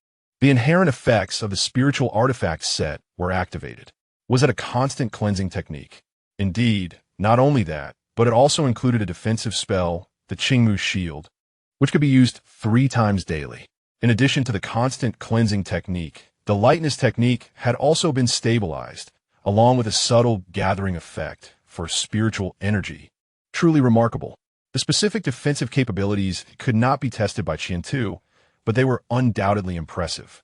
the inherent effects of the spiritual artifact set were activated. Was it a constant cleansing technique? Indeed, not only that, but it also included a defensive spell, the Qingmu Shield, which could be used 3 times daily. In addition to the constant cleansing technique, the lightness technique had also been stabilized, along with a subtle gathering effect for spiritual energy. Truly remarkable. The specific defensive capabilities could not be tested by Qian-Tu, but they were undoubtedly impressive.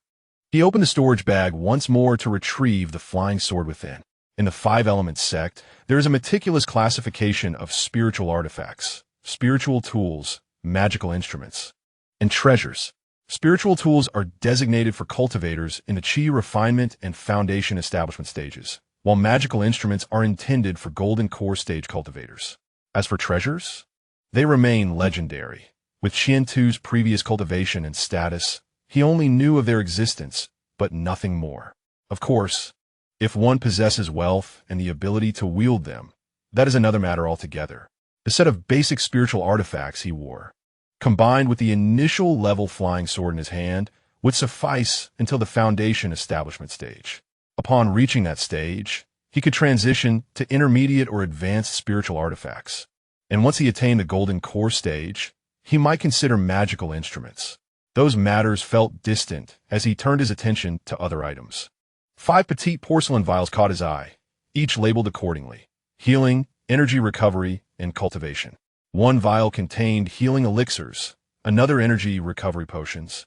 He opened the storage bag once more to retrieve the flying sword within. In the 5-element sect, there is a meticulous classification of spiritual artifacts, spiritual tools, magical instruments, and treasures. Spiritual tools are designated for cultivators in the Qi refinement and foundation establishment stages, while magical instruments are intended for golden core stage cultivators. As for treasures, they remain legendary. With Qian-Tu's previous cultivation and status, he only knew of their existence, but nothing more. Of course, if one possesses wealth and the ability to wield them, that is another matter altogether. The set of basic spiritual artifacts he wore, combined with the initial level flying sword in his hand, would suffice until the foundation establishment stage. Upon reaching that stage, he could transition to intermediate or advanced spiritual artifacts. And once he attained the golden core stage, he might consider magical instruments. Those matters felt distant as he turned his attention to other items. 5 petite porcelain vials caught his eye, each labeled accordingly: healing, energy recovery, and cultivation. 1 vial contained healing elixirs, another energy recovery potions,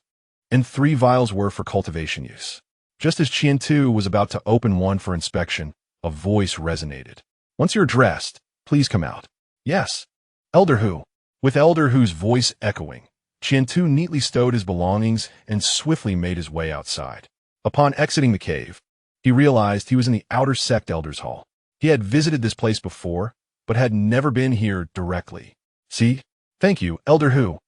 and 3 vials were for cultivation use. Just as Qian-Tu was about to open one for inspection, a voice resonated. "Once you're dressed, please come out." "Yes, Elder Hu." With Elder Hu's voice echoing, Qian-Tu neatly stowed his belongings and swiftly made his way outside. Upon exiting the cave, he realized he was in the outer sect Elder's Hall. He had visited this place before, but had never been here directly. "See? Thank you, Elder Hu."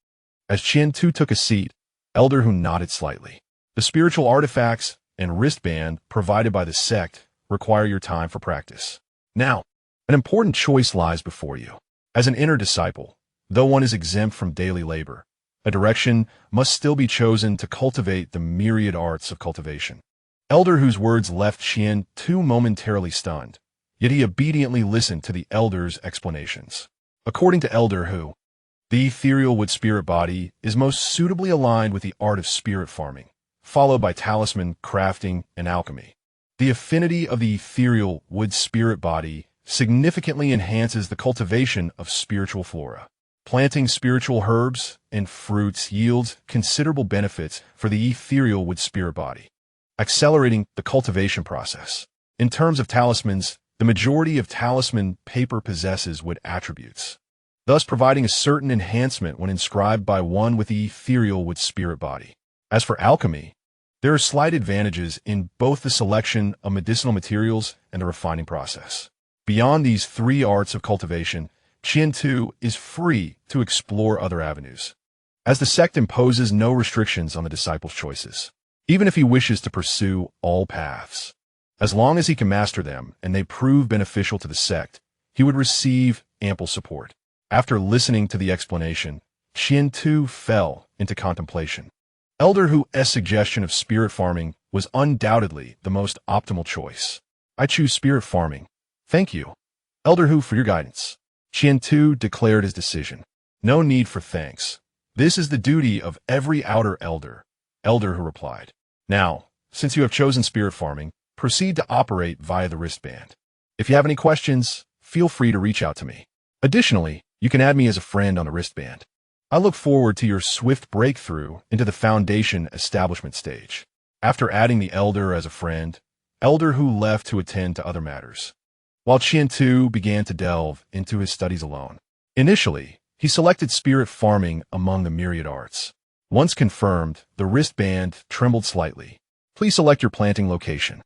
As Qian-Tu took a seat, Elder Hu nodded slightly. The spiritual artifacts and wristband provided by the sect require your time for practice. Now, an important choice lies before you. As an inner disciple, though one is exempt from daily labor, a direction must still be chosen to cultivate the myriad arts of cultivation. Elder Hu's words left Qian-Tu momentarily stunned, yet he obediently listened to the elder's explanations. According to Elder Hu, the ethereal wood spirit body is most suitably aligned with the art of spirit farming, followed by talisman crafting and alchemy. The affinity of the ethereal wood spirit body significantly enhances the cultivation of spiritual flora. Planting spiritual herbs and fruits yields considerable benefits for the ethereal wood spirit body, accelerating the cultivation process. In terms of talismans, the majority of talisman paper possesses wood attributes, thus providing a certain enhancement when inscribed by one with the ethereal wood spirit body. As for alchemy, there are slight advantages in both the selection of medicinal materials and the refining process. Beyond these 3 arts of cultivation, Qian-Tu is free to explore other avenues, as the sect imposes no restrictions on the disciple's choices, even if he wishes to pursue all paths. As long as he can master them and they prove beneficial to the sect, he would receive ample support. After listening to the explanation, Qian-Tu fell into contemplation. Elder Hu's suggestion of spirit farming was undoubtedly the most optimal choice. "I choose spirit farming. Thank you, Elder Hu, for your guidance." Qian-Tu declared his decision. "No need for thanks. This is the duty of every outer elder," Elder Hu replied. "Now, since you have chosen spirit farming, proceed to operate via the wristband. If you have any questions, feel free to reach out to me. Additionally, you can add me as a friend on the wristband. I look forward to your swift breakthrough into the foundation establishment stage." After adding the elder as a friend, Elder Hu left to attend to other matters, while Qian-Tu began to delve into his studies alone. Initially, he selected spirit farming among the myriad arts. Once confirmed, the wristband trembled slightly. "Please select your planting location."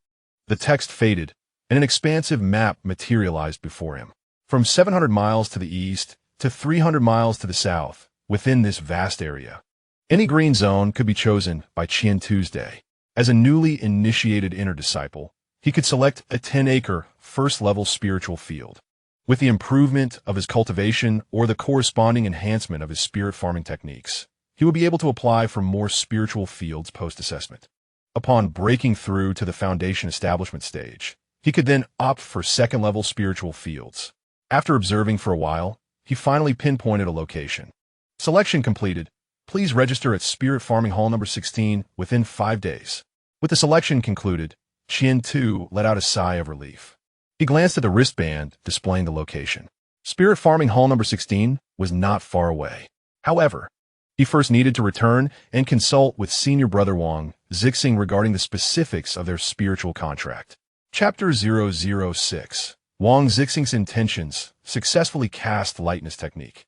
The text faded, and an expansive map materialized before him. From 700 miles to the east to 300 miles to the south, within this vast area, any green zone could be chosen by Qian-Tu's day. As a newly initiated inner disciple, he could select a 10-acre first-level spiritual field. With the improvement of his cultivation or the corresponding enhancement of his spirit farming techniques, he would be able to apply for more spiritual fields post-assessment. Upon breaking through to the foundation establishment stage, he could then opt for second-level spiritual fields. After observing for a while, he finally pinpointed a location. Selection completed. Please register at Spirit Farming Hall number 16 within 5 days. With the selection concluded, Qian Tu let out a sigh of relief. He glanced at the wristband displaying the location. Spirit Farming Hall number 16 was not far away. However, he first needed to return and consult with Senior Brother Wang Zixing regarding the specifics of their spiritual contract. Chapter 006. Wang Zixing's intentions successfully cast lightness technique.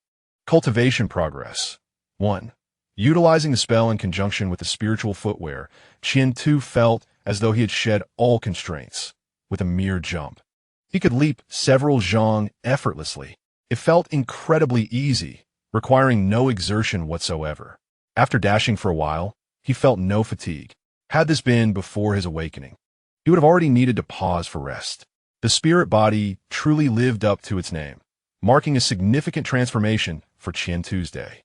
Cultivation progress. 1. Utilizing the spell in conjunction with the spiritual footwear, Qian Tu felt as though he had shed all constraints with a mere jump. He could leap several zhang effortlessly. It felt incredibly easy, requiring no exertion whatsoever. After dashing for a while, he felt no fatigue. Had this been before his awakening, he would have already needed to pause for rest. The spirit body truly lived up to its name, marking a significant transformation for Qian Tu's day.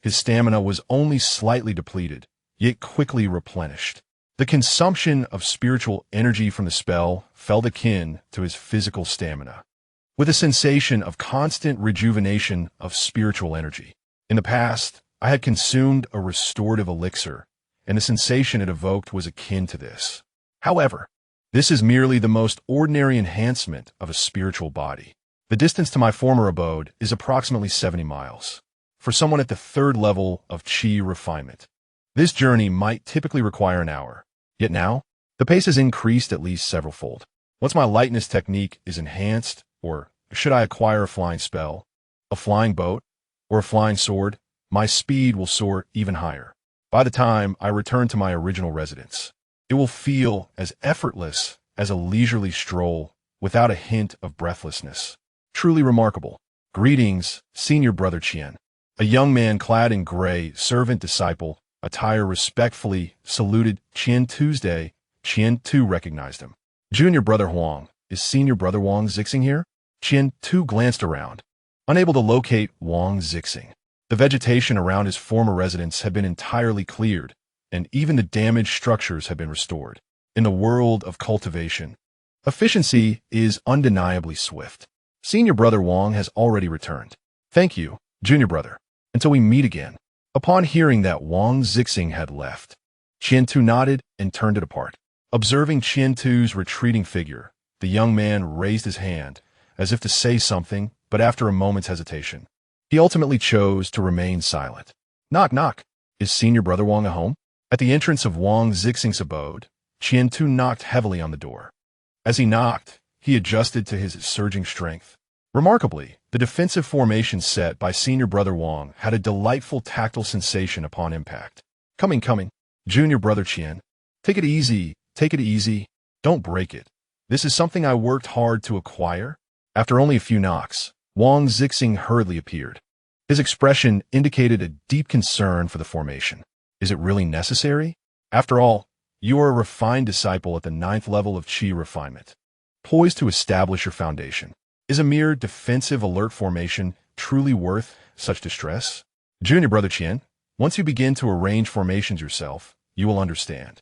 His stamina was only slightly depleted, yet quickly replenished. The consumption of spiritual energy from the spell felt akin to his physical stamina, with a sensation of constant rejuvenation of spiritual energy. In the past, I had consumed a restorative elixir, and the sensation it evoked was akin to this. However, this is merely the most ordinary enhancement of a spiritual body. The distance to my former abode is approximately 70 miles. For someone at the 3rd level of Qi refinement, this journey might typically require an hour. Yet now, the pace has increased at least several-fold. Once my lightness technique is enhanced, or should I acquire a flying spell, a flying boat, or a flying sword, my speed will soar even higher. By the time I return to my original residence, it will feel as effortless as a leisurely stroll without a hint of breathlessness. Truly remarkable. Greetings, Senior Brother Qian. A young man clad in gray, servant disciple, attire respectfully saluted Qian Tuesday. Qian Tu recognized him. Junior Brother Huang, is Senior Brother Wang Zixing here? Qian Tu glanced around, unable to locate Wang Zixing. The vegetation around his former residence had been entirely cleared, and even the damaged structures had been restored. In the world of cultivation, efficiency is undeniably swift. Senior Brother Wang has already returned. Thank you, Junior Brother. Until we meet again. Upon hearing that Wang Zixing had left, Qian Tu nodded and turned to depart. Observing Qian Tu's retreating figure, the young man raised his hand, as if to say something, but after a moment's hesitation, he ultimately chose to remain silent. Knock, knock. Is Senior Brother Wang at home? At the entrance of Wang Zixing's abode, Qian Tu knocked heavily on the door. As he knocked, he adjusted to his surging strength. Remarkably, the defensive formation set by Senior Brother Wang had a delightful tactile sensation upon impact. Coming. Junior Brother Qian. Take it easy. Don't break it. This is something I worked hard to acquire. After only a few knocks, Wang Zixing hurriedly appeared. His expression indicated a deep concern for the formation. Is it really necessary? After all, you are a refined disciple at the 9th level of Qi refinement, poised to establish your foundation. Is a mere defensive alert formation truly worth such distress? Junior Brother Qian, once you begin to arrange formations yourself, you will understand.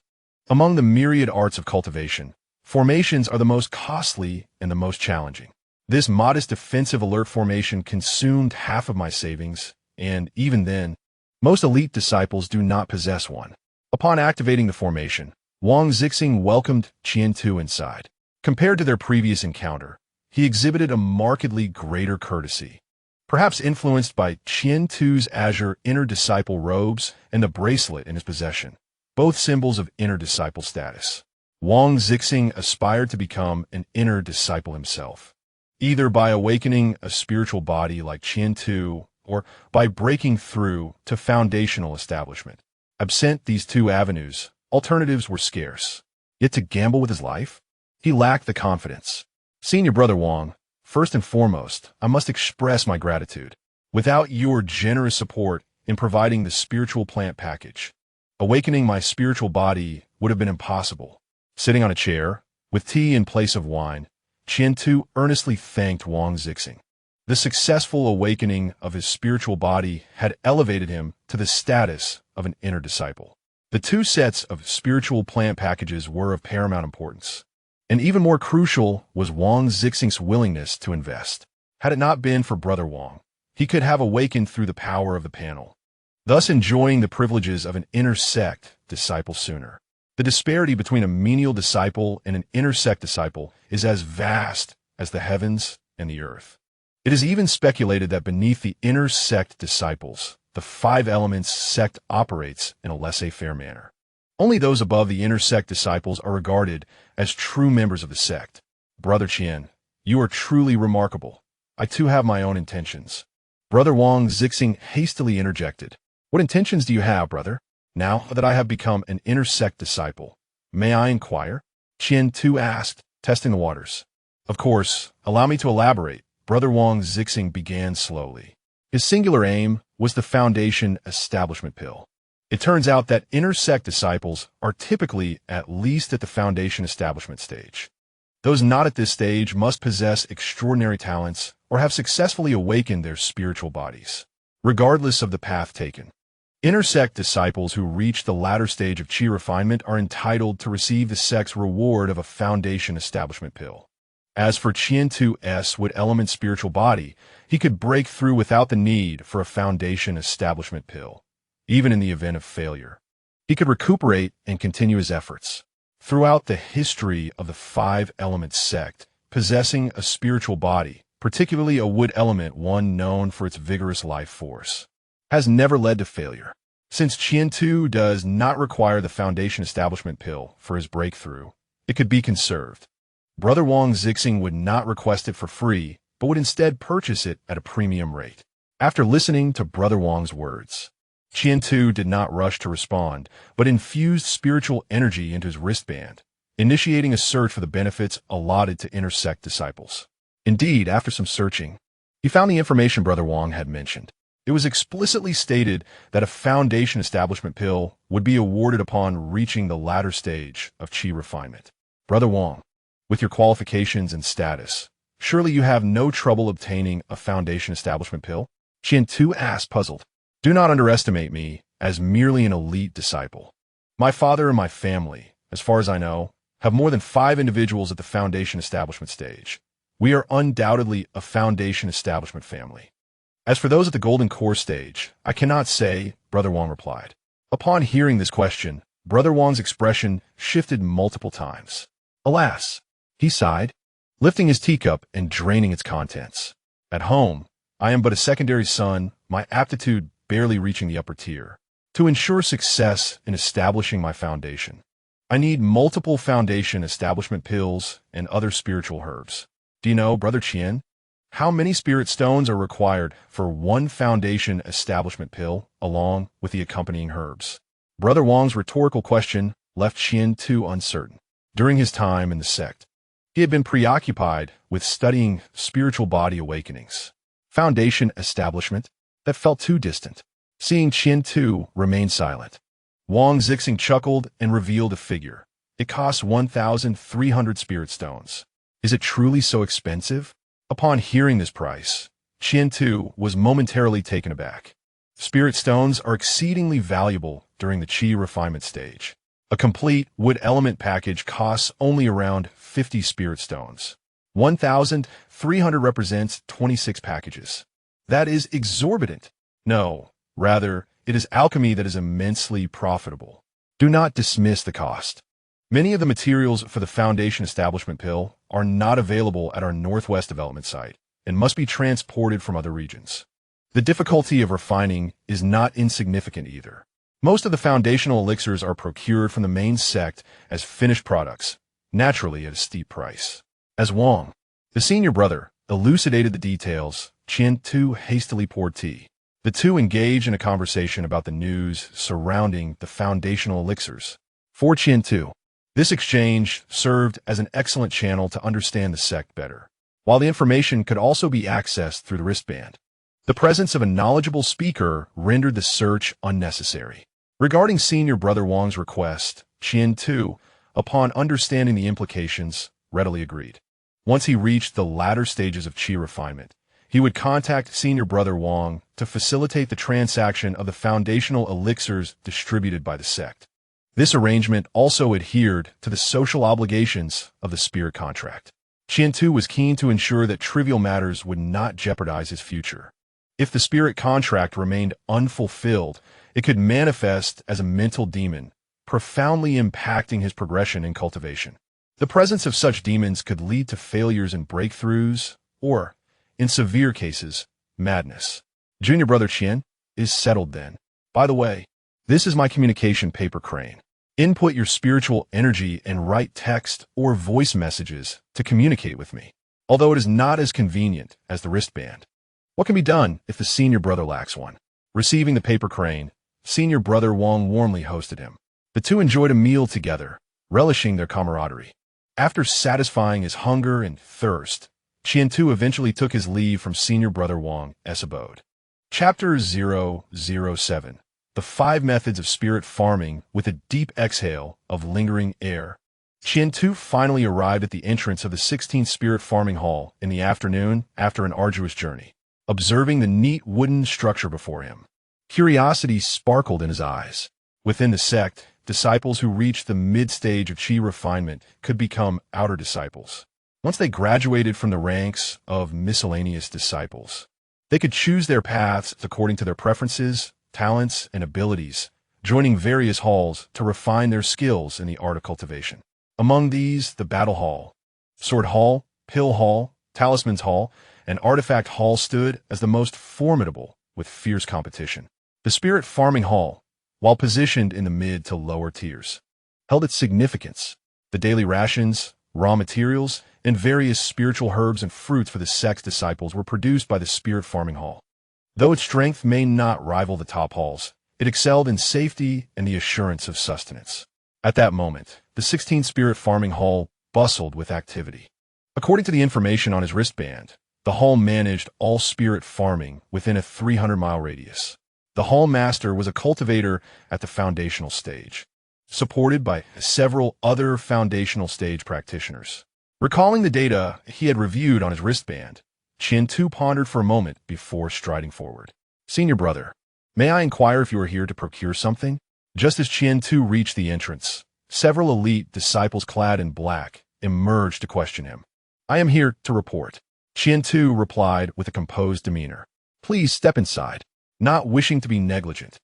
Among the myriad arts of cultivation, formations are the most costly and the most challenging. This modest defensive alert formation consumed half of my savings, and even then, most elite disciples do not possess one. Upon activating the formation, Wang Zixing welcomed Qian Tu inside. Compared to their previous encounter, he exhibited a markedly greater courtesy, perhaps influenced by Qian Tu's azure inner disciple robes and the bracelet in his possession, both symbols of inner disciple status. Wang Zixing aspired to become an inner disciple himself, either by awakening a spiritual body like Qian Tu or by breaking through to foundational establishment. Absent these two avenues, alternatives were scarce. Yet to gamble with his life? He lacked the confidence. Senior Brother Wang, first and foremost, I must express my gratitude. Without your generous support in providing the spiritual plant package, awakening my spiritual body would have been impossible. Sitting on a chair, with tea in place of wine, Qian Tu earnestly thanked Wang Zixing. The successful awakening of his spiritual body had elevated him to the status of an inner disciple. The two sets of spiritual plant packages were of paramount importance. And even more crucial was Wang Zixing's willingness to invest. Had it not been for Brother Wang, he could have awakened through the power of the panel, thus enjoying the privileges of an inner sect disciple sooner. The disparity between a menial disciple and an inner sect disciple is as vast as the heavens and the earth. It is even speculated that beneath the inner sect disciples, the five elements sect operates in a laissez-faire manner. Only those above the inner sect disciples are regarded as true members of the sect. Brother Qian, you are truly remarkable. I too have my own intentions. Brother Wang Zixing hastily interjected. What intentions do you have, brother? Now that I have become an inner sect disciple, may I inquire? Qian too asked, testing the waters. Of course, allow me to elaborate. Brother Wang Zixing began slowly. His singular aim was the foundation establishment pill. It turns out that inner sect disciples are typically at least at the foundation establishment stage. Those not at this stage must possess extraordinary talents or have successfully awakened their spiritual bodies, regardless of the path taken. Inner sect disciples who reach the latter stage of chi refinement are entitled to receive the sect's reward of a foundation establishment pill. As for Qian Tu's wood element spiritual body, he could break through without the need for a foundation establishment pill, even in the event of failure. He could recuperate and continue his efforts. Throughout the history of the five element sect, possessing a spiritual body, particularly a wood element one known for its vigorous life force, has never led to failure. Since Qian Tu does not require the foundation establishment pill for his breakthrough, it could be conserved. Brother Wang Zixing would not request it for free, but would instead purchase it at a premium rate. After listening to Brother Wang's words, Qian Tu did not rush to respond, but infused spiritual energy into his wristband, initiating a search for the benefits allotted to inner sect disciples. Indeed, after some searching, he found the information Brother Wang had mentioned. It was explicitly stated that a foundation establishment pill would be awarded upon reaching the latter stage of chi refinement. Brother Wang, with your qualifications and status, surely you have no trouble obtaining a foundation establishment pill? Qian Tu asked, puzzled. Do not underestimate me as merely an elite disciple. My father and my family, as far as I know, have more than 5 individuals at the foundation establishment stage. We are undoubtedly a foundation establishment family. As for those at the golden core stage, I cannot say, Brother Wang replied. Upon hearing this question, Brother Wang's expression shifted multiple times. Alas, he sighed, lifting his teacup and draining its contents. At home, I am but a secondary son, my aptitude barely reaching the upper tier. To ensure success in establishing my foundation, I need multiple foundation establishment pills and other spiritual herbs. Do you know, Brother Qian, how many spirit stones are required for one foundation establishment pill along with the accompanying herbs? Brother Wang's rhetorical question left Qian Tu uncertain. During his time in the sect, he had been preoccupied with studying spiritual body awakenings. Foundation establishment? That felt too distant. Seeing Qian Tu remain silent, Wang Zixing chuckled and revealed a figure. It costs 1,300 spirit stones. Is it truly so expensive? Upon hearing this price, Qian Tu was momentarily taken aback. Spirit stones are exceedingly valuable during the chi refinement stage. A complete wood element package costs only around 50 spirit stones. 1,300 represents 26 packages. That is exorbitant. No, rather, it is alchemy that is immensely profitable. Do not dismiss the cost. Many of the materials for the foundation establishment pill are not available at our Northwest development site and must be transported from other regions. The difficulty of refining is not insignificant either. Most of the foundational elixirs are procured from the main sect as finished products, naturally at a steep price. As Wang, the senior brother, elucidated the details, Qian Tu hastily poured tea. The two engaged in a conversation about the news surrounding the foundational elixirs. For Qian Tu, this exchange served as an excellent channel to understand the sect better, while the information could also be accessed through the wristband. The presence of a knowledgeable speaker rendered the search unnecessary. Regarding senior brother Wang's request, Qian Tu, upon understanding the implications, readily agreed. Once he reached the latter stages of chi refinement, he would contact senior brother Wang to facilitate the transaction of the foundational elixirs distributed by the sect. This arrangement also adhered to the social obligations of the spirit contract. Qian-Tu was keen to ensure that trivial matters would not jeopardize his future. If the spirit contract remained unfulfilled, it could manifest as a mental demon, profoundly impacting his progression in cultivation. The presence of such demons could lead to failures and breakthroughs, or, in severe cases, madness. Junior brother Qian is settled then. By the way, this is my communication paper crane. Input your spiritual energy and write text or voice messages to communicate with me, although it is not as convenient as the wristband. What can be done if the senior brother lacks one? Receiving the paper crane, senior brother Wang warmly hosted him. The two enjoyed a meal together, relishing their camaraderie. After satisfying his hunger and thirst, Qian-Tu eventually took his leave from senior brother Wang's abode. Chapter 007. The 5 Methods of Spirit Farming with a Deep Exhale of Lingering Air. Qian-Tu finally arrived at the entrance of the 16th Spirit Farming Hall in the afternoon after an arduous journey. Observing the neat wooden structure before him, curiosity sparkled in his eyes. Within the sect, disciples who reached the mid-stage of Qi refinement could become outer disciples. Once they graduated from the ranks of miscellaneous disciples, they could choose their paths according to their preferences, talents, and abilities, joining various halls to refine their skills in the art of cultivation. Among these, the Battle Hall, Sword Hall, Pill Hall, Talisman's Hall, and Artifact Hall stood as the most formidable with fierce competition. The Spirit Farming Hall, while positioned in the mid to lower tiers, held its significance. The daily rations, raw materials, and various spiritual herbs and fruits for the sect's disciples were produced by the Spirit Farming Hall. Though its strength may not rival the top halls, it excelled in safety and the assurance of sustenance. At that moment, the 16th Spirit Farming Hall bustled with activity. According to the information on his wristband, the hall managed all spirit farming within a 300-mile radius. The hall master was a cultivator at the foundational stage, supported by several other foundational stage practitioners. Recalling the data he had reviewed on his wristband, Qian-Tu pondered for a moment before striding forward. Senior brother, may I inquire if you are here to procure something? Just as Qian-Tu reached the entrance, several elite disciples clad in black emerged to question him. I am here to report. Qian-Tu replied with a composed demeanor. Please step inside. Not wishing to be negligent.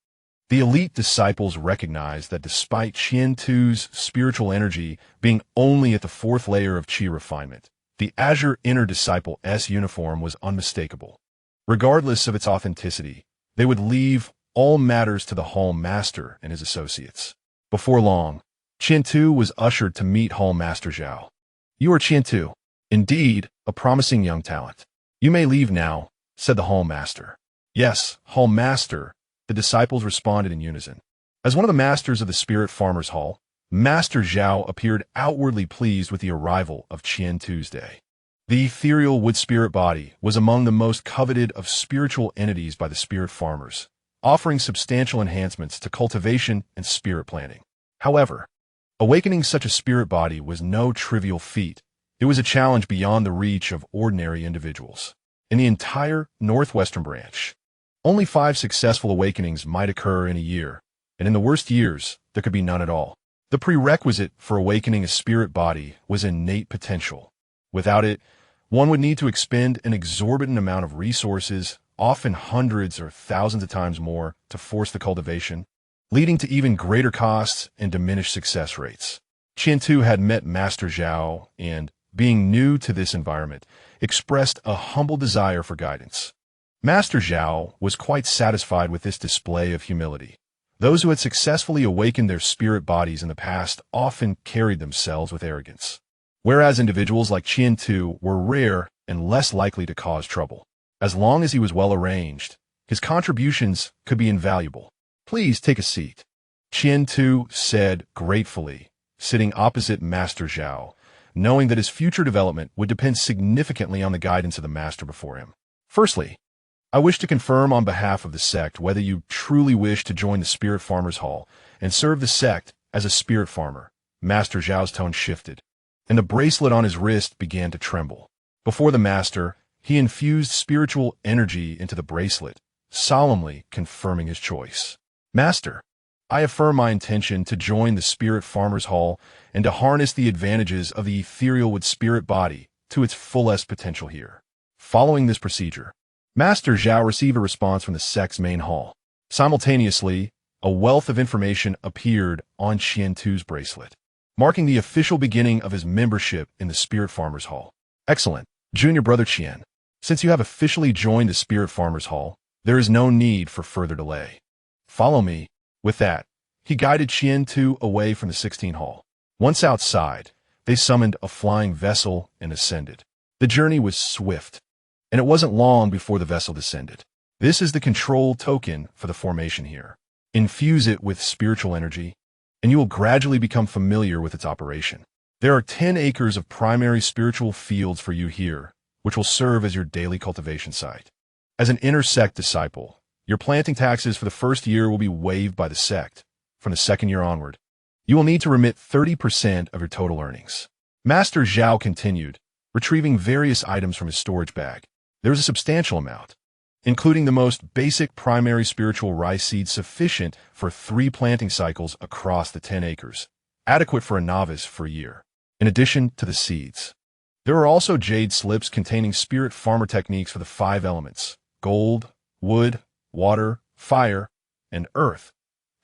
The elite disciples recognized that despite Qian-Tu's spiritual energy being only at the 4th layer of Qi refinement, the azure inner disciple-S uniform was unmistakable. Regardless of its authenticity, they would leave all matters to the hall master and his associates. Before long, Qian-Tu was ushered to meet Hall Master Zhao. You are Qian-Tu. Indeed, a promising young talent. You may leave now, said the Hall Master. Yes, Hall Master, the disciples responded in unison. As one of the masters of the Spirit Farmers Hall, Master Zhao appeared outwardly pleased with the arrival of Qian-Tu's day. The ethereal wood spirit body was among the most coveted of spiritual entities by the spirit farmers, offering substantial enhancements to cultivation and spirit planting. However, awakening such a spirit body was no trivial feat. It was a challenge beyond the reach of ordinary individuals. In the entire northwestern branch, only 5 successful awakenings might occur in a year, and in the worst years, there could be none at all. The prerequisite for awakening a spirit body was innate potential. Without it, one would need to expend an exorbitant amount of resources, often hundreds or thousands of times more, to force the cultivation, leading to even greater costs and diminished success rates. Qian-Tu had met Master Zhao and, being new to this environment, expressed a humble desire for guidance. Master Zhao was quite satisfied with this display of humility. Those who had successfully awakened their spirit bodies in the past often carried themselves with arrogance, whereas individuals like Qian-Tu were rare and less likely to cause trouble. As long as he was well arranged, his contributions could be invaluable. Please take a seat, Qian-Tu said gratefully, sitting opposite Master Zhao, knowing that his future development would depend significantly on the guidance of the master before him. Firstly, I wish to confirm on behalf of the sect whether you truly wish to join the Spirit Farmers Hall and serve the sect as a spirit farmer. Master Zhao's tone shifted, and the bracelet on his wrist began to tremble. Before the master, he infused spiritual energy into the bracelet, solemnly confirming his choice. Master, I affirm my intention to join the Spirit Farmers Hall and to harness the advantages of the ethereal wood spirit body to its fullest potential here. Following this procedure, Master Zhao received a response from the sect's main hall. Simultaneously, a wealth of information appeared on Qian-Tu's bracelet, marking the official beginning of his membership in the Spirit Farmers Hall. Excellent, Junior Brother Qian. Since you have officially joined the Spirit Farmers Hall, there is no need for further delay. Follow me. With that, he guided Qian-Tu away from the 16th hall. Once outside, they summoned a flying vessel and ascended. The journey was swift, and it wasn't long before the vessel descended. This is the control token for the formation here. Infuse it with spiritual energy, and you will gradually become familiar with its operation. There are 10 acres of primary spiritual fields for you here, which will serve as your daily cultivation site. As an inner sect disciple, your planting taxes for the first year will be waived by the sect. From the second year onward, you will need to remit 30% of your total earnings. Master Zhao continued, retrieving various items from his storage bag. There was a substantial amount, including the most basic primary spiritual rice seeds sufficient for 3 planting cycles across the 10 acres, adequate for a novice for a year. In addition to the seeds, there are also jade slips containing spirit farmer techniques for the 5 elements: gold, wood, water, fire, and earth,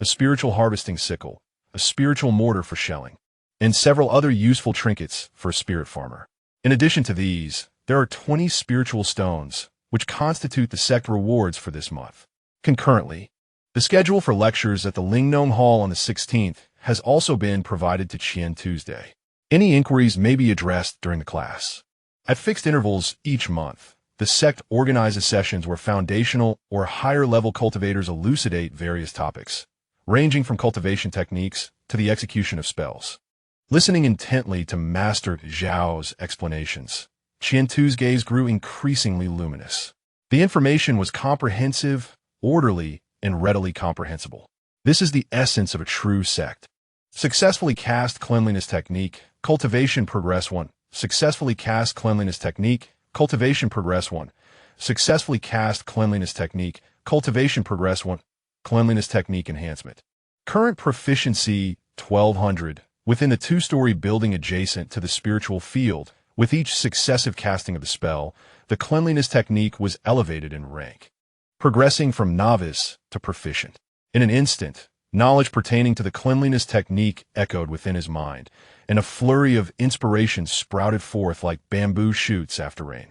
a spiritual harvesting sickle, a spiritual mortar for shelling, and several other useful trinkets for a spirit farmer. In addition to these, there are 20 spiritual stones, which constitute the sect rewards for this month. Concurrently, the schedule for lectures at the Lingnong Hall on the 16th has also been provided to Qian Tuesday. Any inquiries may be addressed during the class. At fixed intervals each month, the sect organizes sessions where foundational or higher-level cultivators elucidate various topics, ranging from cultivation techniques to the execution of spells. Listening intently to Master Zhao's explanations, Qian-Tu's gaze grew increasingly luminous. The information was comprehensive, orderly, and readily comprehensible. This is the essence of a true sect. Successfully cast cleanliness technique, cultivation progress 1. Successfully cast cleanliness technique, cultivation progress 1. Successfully cast cleanliness technique, cultivation progress 1. Cleanliness technique enhancement. Current proficiency 1200 within the 2-story building adjacent to the spiritual field. With each successive casting of the spell, the cleanliness technique was elevated in rank, progressing from novice to proficient. In an instant, knowledge pertaining to the cleanliness technique echoed within his mind, and a flurry of inspiration sprouted forth like bamboo shoots after rain.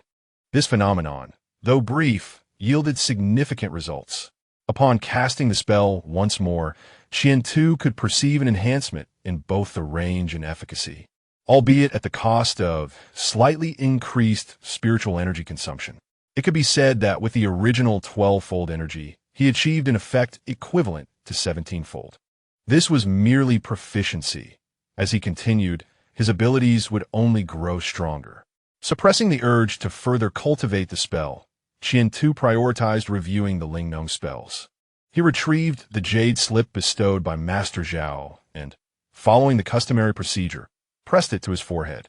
This phenomenon, though brief, yielded significant results. Upon casting the spell once more, Qian-Tu could perceive an enhancement in both the range and efficacy, albeit at the cost of slightly increased spiritual energy consumption. It could be said that with the original 12-fold energy, he achieved an effect equivalent to 17-fold. This was merely proficiency. As he continued, his abilities would only grow stronger. Suppressing the urge to further cultivate the spell, Qian-Tu prioritized reviewing the Lingnong spells. He retrieved the jade slip bestowed by Master Zhao and, following the customary procedure, pressed it to his forehead.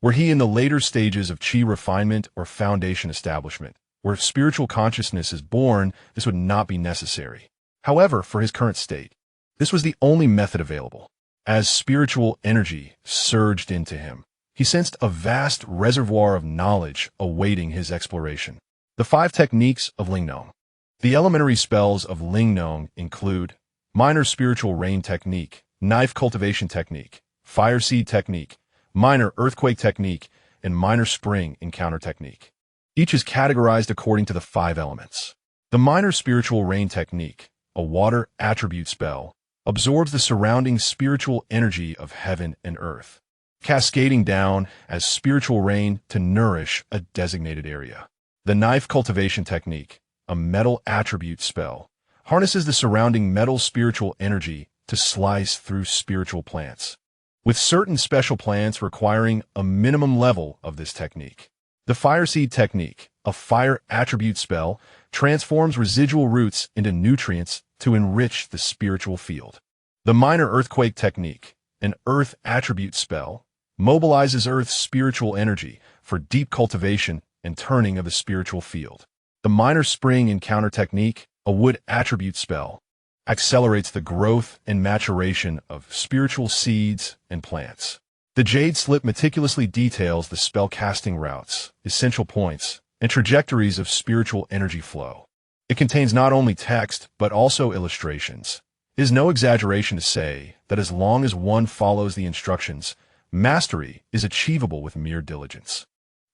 Were he in the later stages of chi refinement or foundation establishment, where spiritual consciousness is born, this would not be necessary. However, for his current state, this was the only method available. As spiritual energy surged into him, he sensed a vast reservoir of knowledge awaiting his exploration. The 5 techniques of Lingnong. The elementary spells of Lingnong include minor spiritual rain technique, knife cultivation technique, fire seed technique, minor earthquake technique, and minor spring encounter technique. Each is categorized according to the 5 elements. The minor spiritual rain technique, a water attribute spell, absorbs the surrounding spiritual energy of heaven and earth, cascading down as spiritual rain to nourish a designated area. The knife cultivation technique, a metal attribute spell, harnesses the surrounding metal spiritual energy to slice through spiritual plants, with certain special plants requiring a minimum level of this technique. The fire seed technique, a fire attribute spell, transforms residual roots into nutrients to enrich the spiritual field. The minor earthquake technique, an earth attribute spell, mobilizes Earth's spiritual energy for deep cultivation and turning of the spiritual field. The minor spring encounter technique, a wood attribute spell, accelerates the growth and maturation of spiritual seeds and plants. The jade slip meticulously details the spell-casting routes, essential points, and trajectories of spiritual energy flow. It contains not only text, but also illustrations. It is no exaggeration to say that as long as one follows the instructions, mastery is achievable with mere diligence.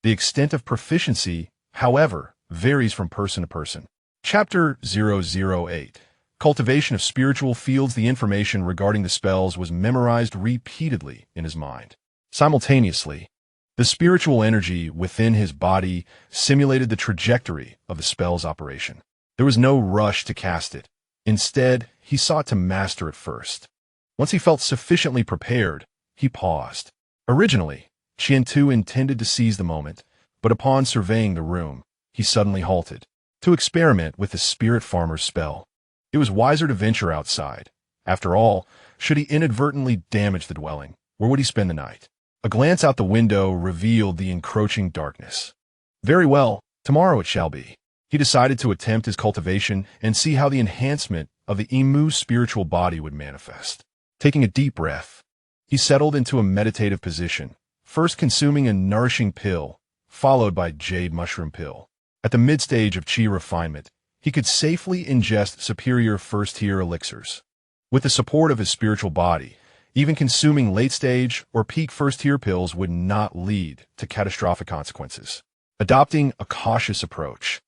The extent of proficiency, however, varies from person to person. Chapter 008. Cultivation of spiritual fields. The information regarding the spells was memorized repeatedly in his mind. Simultaneously, the spiritual energy within his body simulated the trajectory of the spell's operation. There was no rush to cast it. Instead, he sought to master it first. Once he felt sufficiently prepared, he paused. Originally, Qian-Tu intended to seize the moment, but upon surveying the room, he suddenly halted to experiment with the spirit farmer's spell. It was wiser to venture outside. After all, should he inadvertently damage the dwelling, where would he spend the night? A glance out the window revealed the encroaching darkness. Very well, tomorrow it shall be. He decided to attempt his cultivation and see how the enhancement of the Imu spiritual body would manifest. Taking a deep breath, he settled into a meditative position, first consuming a nourishing pill, followed by jade mushroom pill. At the mid-stage of Qi refinement, he could safely ingest superior first-tier elixirs. With the support of his spiritual body, even consuming late-stage or peak first-tier pills would not lead to catastrophic consequences. Adopting a cautious approach,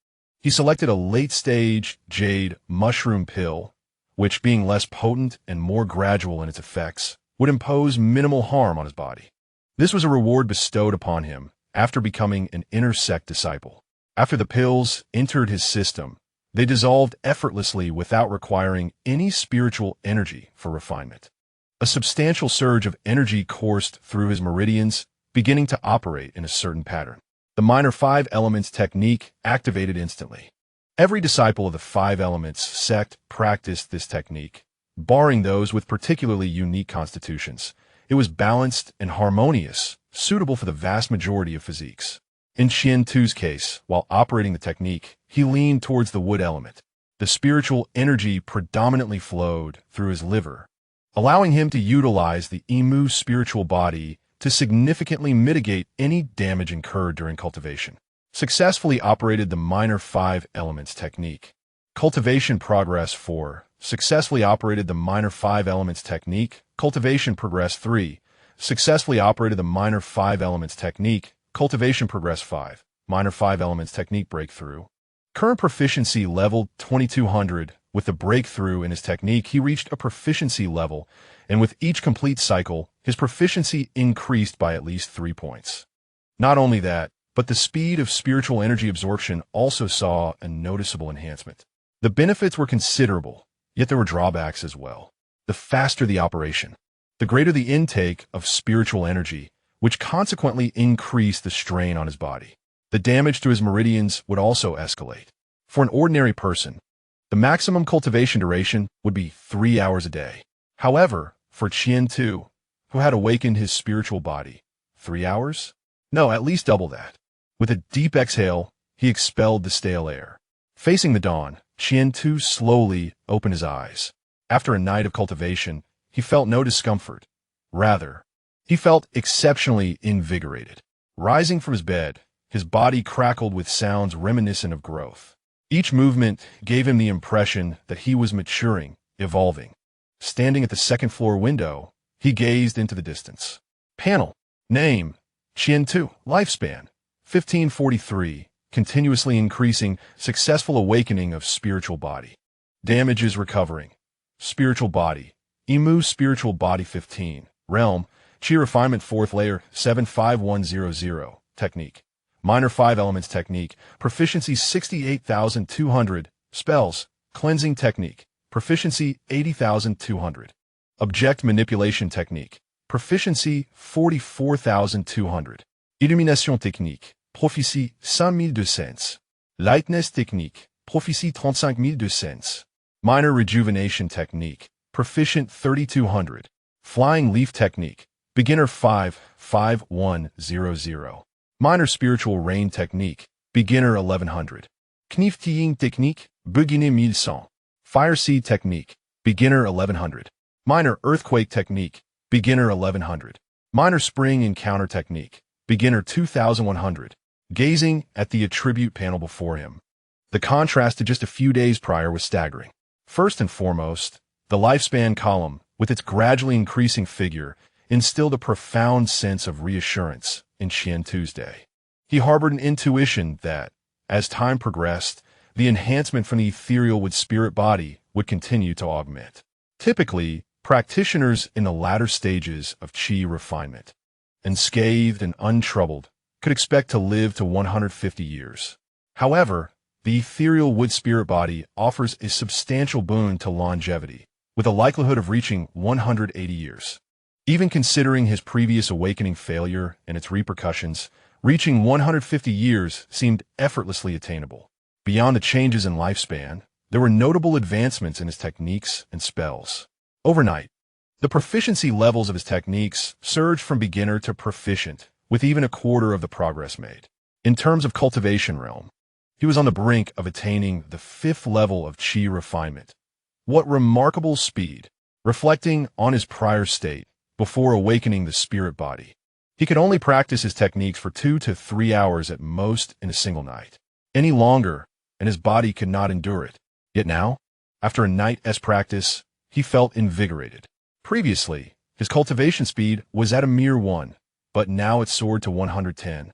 he selected a late-stage jade mushroom pill, which, being less potent and more gradual in its effects, would impose minimal harm on his body. This was a reward bestowed upon him after becoming an inner sect disciple. After the pills entered his system, they dissolved effortlessly without requiring any spiritual energy for refinement. A substantial surge of energy coursed through his meridians, beginning to operate in a certain pattern. The minor 5 elements technique activated instantly. Every disciple of the 5 elements sect practiced this technique, barring those with particularly unique constitutions. It was balanced and harmonious, suitable for the vast majority of physiques. In Qian-Tu's case, while operating the technique, he leaned towards the wood element. The spiritual energy predominantly flowed through his liver, allowing him to utilize the Imu spiritual body to significantly mitigate any damage incurred during cultivation. Successfully operated the minor 5 elements technique. Cultivation progress 4. Successfully operated the minor 5 elements technique. Cultivation progress 3. Successfully operated the minor 5 elements technique. Cultivation progress 5. Minor 5 elements technique breakthrough. Current proficiency level 2200. With the breakthrough in his technique, he reached a proficiency level, and with each complete cycle, his proficiency increased by at least 3 points. Not only that, but the speed of spiritual energy absorption also saw a noticeable enhancement. The benefits were considerable, yet there were drawbacks as well. The faster the operation, the greater the intake of spiritual energy, which consequently increased the strain on his body. The damage to his meridians would also escalate. For an ordinary person, the maximum cultivation duration would be 3 hours a day. However, for Qian-Tu, who had awakened his spiritual body, 3 hours? No, at least double that. With a deep exhale, he expelled the stale air. Facing the dawn, Qian-Tu slowly opened his eyes. After a night of cultivation, he felt no discomfort. Rather, he felt exceptionally invigorated. Rising from his bed, his body crackled with sounds reminiscent of growth. Each movement gave him the impression that he was maturing, evolving. Standing at the second-floor window, he gazed into the distance. Panel. Name. Qian-Tu. Lifespan. 1543. Continuously increasing. Successful awakening of spiritual body. Damage is recovering. Spiritual body. Imu spiritual body 15. Realm. Qi refinement 4th layer 75100. Technique. Minor 5 elements technique. Proficiency 68,200. Spells. Cleansing technique. Proficiency 80,200. Object manipulation technique. Proficiency 44,200. Illumination technique. Proficiency 5,200. Lightness technique. Proficiency 35,200. Minor rejuvenation technique. Proficient 3,200. Flying leaf technique. Beginner 55100. Minor spiritual rain technique. Beginner 1100. Kniftying technique. Beginner 1100. Fire seed technique. Beginner 1100. Minor earthquake technique. Beginner 1100. Minor Spring Encounter Technique, Beginner 2100, gazing at the attribute panel before him. The contrast to just a few days prior was staggering. First and foremost, the lifespan column, with its gradually increasing figure, instilled a profound sense of reassurance in Qian Tuesday. He harbored an intuition that, as time progressed, the enhancement from the ethereal wood spirit body would continue to augment. Typically, practitioners in the latter stages of qi refinement, unscathed and untroubled, could expect to live to 150 years. However, the ethereal wood spirit body offers a substantial boon to longevity, with a likelihood of reaching 180 years. Even considering his previous awakening failure and its repercussions, reaching 150 years seemed effortlessly attainable. Beyond the changes in lifespan, there were notable advancements in his techniques and spells. Overnight, the proficiency levels of his techniques surged from beginner to proficient, with even a quarter of the progress made. In terms of cultivation realm, he was on the brink of attaining the 5th level of qi refinement. What remarkable speed, reflecting on his prior state before awakening the spirit body. He could only practice his techniques for 2 to 3 hours at most in a single night. Any longer, and his body could not endure it. Yet now, after a night's practice, he felt invigorated. Previously, his cultivation speed was at a mere 1, but now it soared to 110.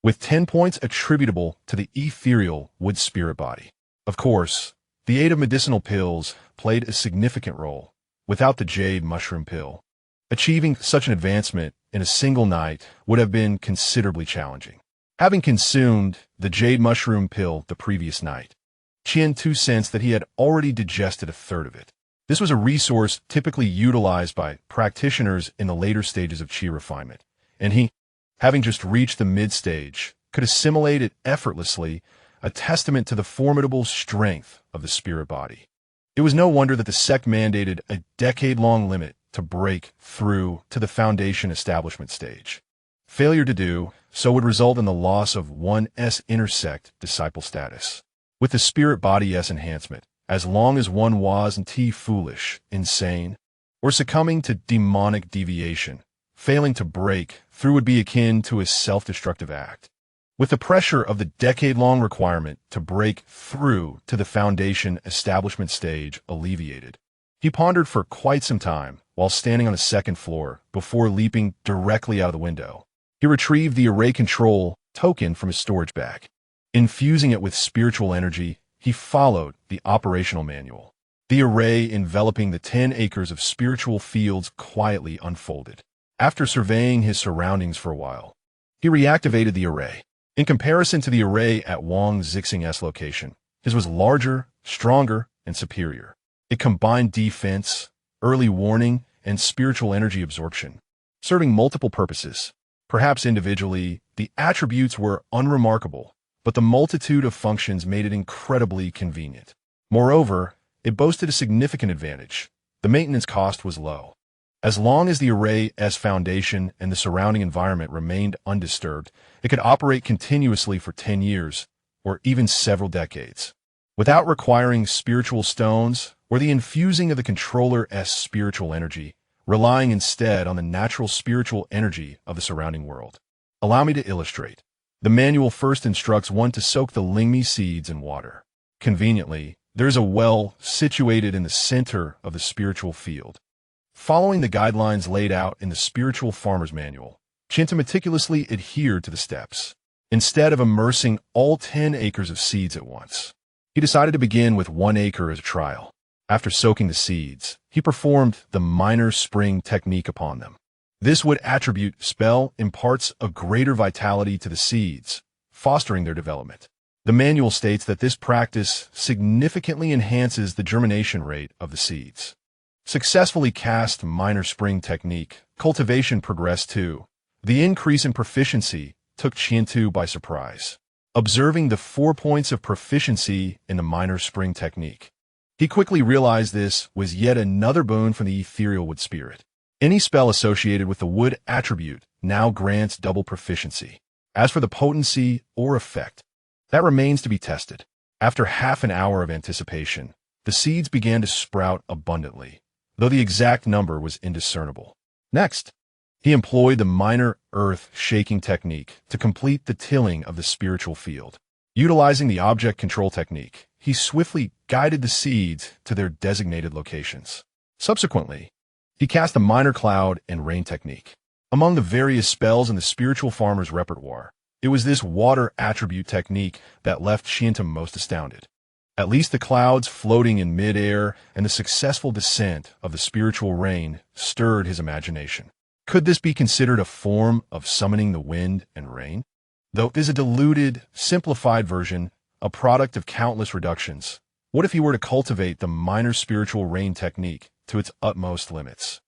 With 10 points attributable to the ethereal wood spirit body. Of course, the aid of medicinal pills played a significant role. Without the jade mushroom pill, achieving such an advancement in a single night would have been considerably challenging. Having consumed the jade mushroom pill the previous night, Qian Tu sensed that he had already digested a third of it. This was a resource typically utilized by practitioners in the later stages of qi refinement, and he, having just reached the mid-stage, could assimilate it effortlessly, a testament to the formidable strength of the spirit body. It was no wonder that the sect mandated a decade-long limit to break through to the foundation establishment stage. Failure to do so would result in the loss of one's intersect disciple status. With the spirit body's enhancement, as long as one wasn't foolish, insane, or succumbing to demonic deviation, failing to break through would be akin to a self-destructive act. With the pressure of the decade-long requirement to break through to the foundation establishment stage alleviated, he pondered for quite some time while standing on the second floor before leaping directly out of the window. He retrieved the array control token from his storage bag. Infusing it with spiritual energy, he followed the operational manual. The array enveloping the 10 acres of spiritual fields quietly unfolded. After surveying his surroundings for a while, he reactivated the array. In comparison to the array at Wang Zixing's location, his was larger, stronger, and superior. It combined defense, early warning, and spiritual energy absorption, serving multiple purposes. Perhaps individually, the attributes were unremarkable, but the multitude of functions made it incredibly convenient. Moreover, it boasted a significant advantage. The maintenance cost was low. As long as the array's foundation and the surrounding environment remained undisturbed, it could operate continuously for 10 years, or even several decades, without requiring spiritual stones or the infusing of the controller's spiritual energy, relying instead on the natural spiritual energy of the surrounding world. Allow me to illustrate. The manual first instructs one to soak the lingmi seeds in water. Conveniently, there is a well situated in the center of the spiritual field. Following the guidelines laid out in the Spiritual Farmer's Manual, Chinta meticulously adhered to the steps. Instead of immersing all 10 acres of seeds at once, he decided to begin with 1 acre as a trial. After soaking the seeds, he performed the minor spring technique upon them. This wood attribute spell imparts a greater vitality to the seeds, fostering their development. The manual states that this practice significantly enhances the germination rate of the seeds. Successfully cast minor spring technique, cultivation progressed too. The increase in proficiency took Qian by surprise. Observing the 4 points of proficiency in the minor spring technique, he quickly realized this was yet another boon from the ethereal wood spirit. Any spell associated with the wood attribute now grants double proficiency. As for the potency or effect, that remains to be tested. After half an hour of anticipation, the seeds began to sprout abundantly, though the exact number was indiscernible. Next, He employed the minor earth-shaking technique to complete the tilling of the spiritual field. Utilizing the object control technique, he swiftly guided the seeds to their designated locations. Subsequently, he cast the minor cloud and rain technique. Among the various spells in the spiritual farmer's repertoire, it was this water attribute technique that left Qiantu most astounded. At least the clouds floating in mid-air and the successful descent of the spiritual rain stirred his imagination. Could this be considered a form of summoning the wind and rain? Though it is a diluted, simplified version, a product of countless reductions, what if he were to cultivate the minor spiritual rain technique to its utmost limits?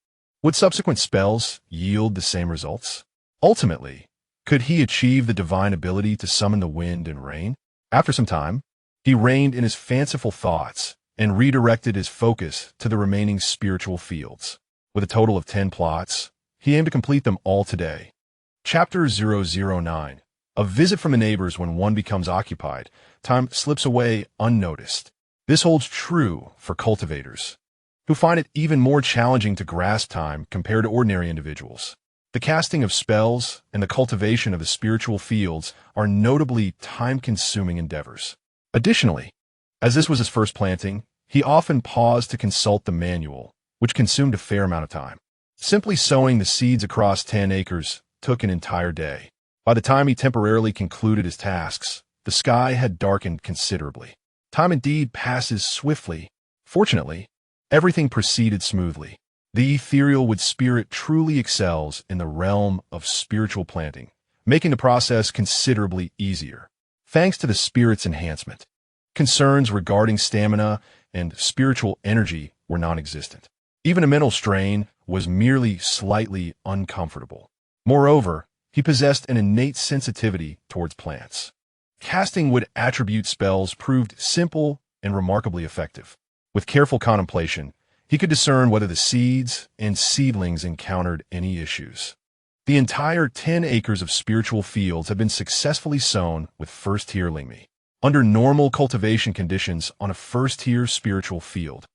Would subsequent spells yield the same results? Ultimately, could he achieve the divine ability to summon the wind and rain? After some time, he reined in his fanciful thoughts and redirected his focus to the remaining spiritual fields. With a total of 10 plots, he aimed to complete them all today. Chapter 009. A visit from the neighbors. When one becomes occupied, time slips away unnoticed. This holds true for cultivators, who find it even more challenging to grasp time compared to ordinary individuals. The casting of spells and the cultivation of the spiritual fields are notably time-consuming endeavors. Additionally, as this was his first planting, he often paused to consult the manual, which consumed a fair amount of time. Simply sowing the seeds across 10 acres took an entire day. By the time he temporarily concluded his tasks, the sky had darkened considerably. Time indeed passes swiftly. Fortunately, everything proceeded smoothly. The ethereal wood spirit truly excels in the realm of spiritual planting, making the process considerably easier. Thanks to the spirit's enhancement, concerns regarding stamina and spiritual energy were non-existent. Even a mental strain was merely slightly uncomfortable. Moreover, he possessed an innate sensitivity towards plants. Casting wood attribute spells proved simple and remarkably effective. With careful contemplation, he could discern whether the seeds and seedlings encountered any issues. The entire 10 acres of spiritual fields had been successfully sown with first-tier lingmi. Under normal cultivation conditions on a first-tier spiritual field,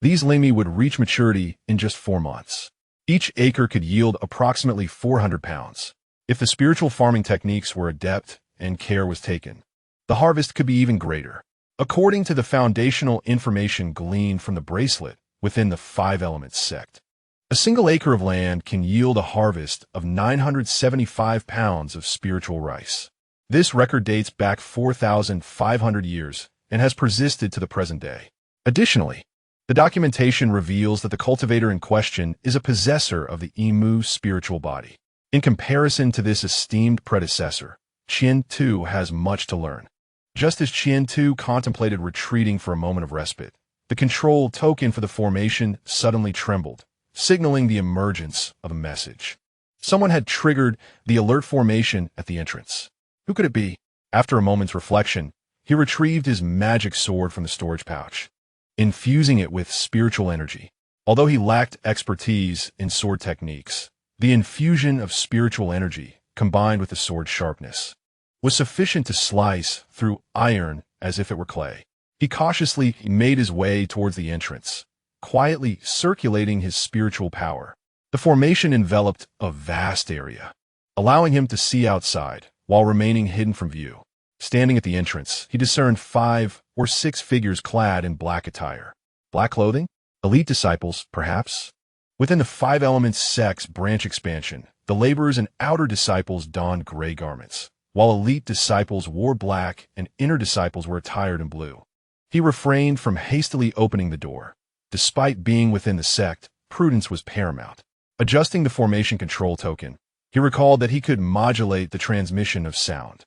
these lingmi would reach maturity in just 4 months. Each acre could yield approximately 400 pounds. If the spiritual farming techniques were adept and care was taken, the harvest could be even greater. According to the foundational information gleaned from the bracelet within the 5 Elements sect, a single acre of land can yield a harvest of 975 pounds of spiritual rice. This record dates back 4,500 years and has persisted to the present day. Additionally, the documentation reveals that the cultivator in question is a possessor of the Emu spiritual body. In comparison to this esteemed predecessor, Qiantu has much to learn. Just as Qiantu contemplated retreating for a moment of respite, the control token for the formation suddenly trembled, signaling the emergence of a message. Someone had triggered the alert formation at the entrance. Who could it be? After a moment's reflection, he retrieved his magic sword from the storage pouch, infusing it with spiritual energy. Although he lacked expertise in sword techniques, the infusion of spiritual energy, combined with the sword's sharpness, was sufficient to slice through iron as if it were clay. He cautiously made his way towards the entrance, quietly circulating his spiritual power. The formation enveloped a vast area, allowing him to see outside while remaining hidden from view. Standing at the entrance, he discerned 5 or 6 figures clad in black attire. Black clothing? Elite disciples, perhaps? Within the 5 Elements sect's branch expansion, the laborers and outer disciples donned gray garments, while elite disciples wore black and inner disciples were attired in blue. He refrained from hastily opening the door. Despite being within the sect, prudence was paramount. Adjusting the formation control token, he recalled that he could modulate the transmission of sound.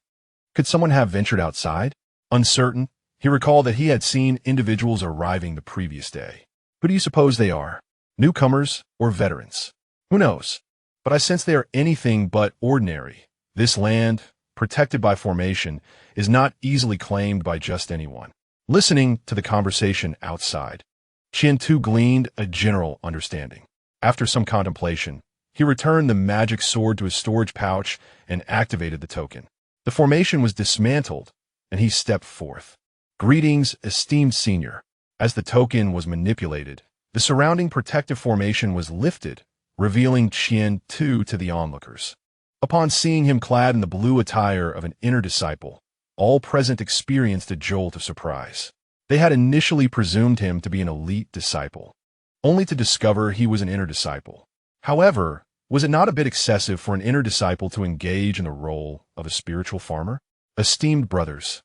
Could someone have ventured outside? Uncertain, he recalled that he had seen individuals arriving the previous day. Who do you suppose they are? Newcomers or veterans? Who knows? But I sense they are anything but ordinary. This land, protected by formation, is not easily claimed by just anyone. Listening to the conversation outside, Qiantu gleaned a general understanding. After some contemplation, he returned the magic sword to his storage pouch and activated the token. The formation was dismantled, and he stepped forth. Greetings, esteemed senior. As the token was manipulated, the surrounding protective formation was lifted, revealing Qian-Tu to the onlookers. Upon seeing him clad in the blue attire of an inner disciple, all present experienced a jolt of surprise. They had initially presumed him to be an elite disciple, only to discover he was an inner disciple. However, was it not a bit excessive for an inner disciple to engage in the role of a spiritual farmer? Esteemed brothers,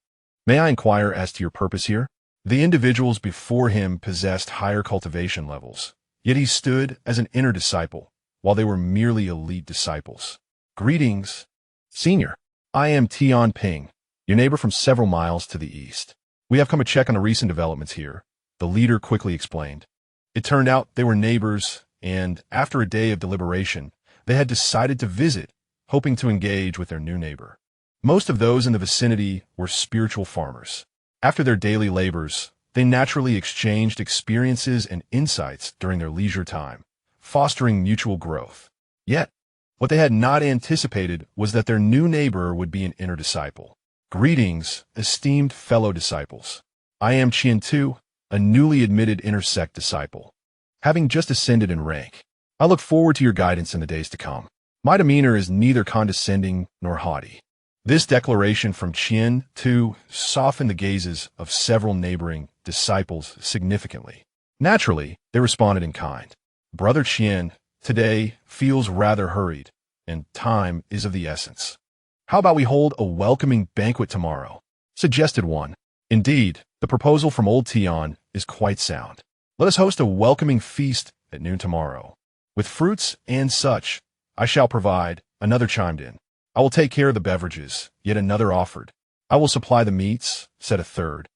may I inquire as to your purpose here? The individuals before him possessed higher cultivation levels, yet he stood as an inner disciple, while they were merely elite disciples. Greetings, Senior. I am Tian Ping, your neighbor from several miles to the east. We have come to check on the recent developments here, the leader quickly explained. It turned out they were neighbors, and after a day of deliberation, they had decided to visit, hoping to engage with their new neighbor. Most of those in the vicinity were spiritual farmers. After their daily labors, they naturally exchanged experiences and insights during their leisure time, fostering mutual growth. Yet, what they had not anticipated was that their new neighbor would be an inner disciple. Greetings, esteemed fellow disciples. I am Qian-Tu, a newly admitted inner sect disciple. Having just ascended in rank, I look forward to your guidance in the days to come. My demeanor is neither condescending nor haughty. This declaration from Qian-Tu softened the gazes of several neighboring disciples significantly. Naturally, they responded in kind. Brother Qian, today feels rather hurried, and time is of the essence. How about we hold a welcoming banquet tomorrow? Suggested one. Indeed, the proposal from old Tian is quite sound. Let us host a welcoming feast at noon tomorrow. With fruits and such, I shall provide, another chimed in. I will take care of the beverages, yet another offered. I will supply the meats, said a third.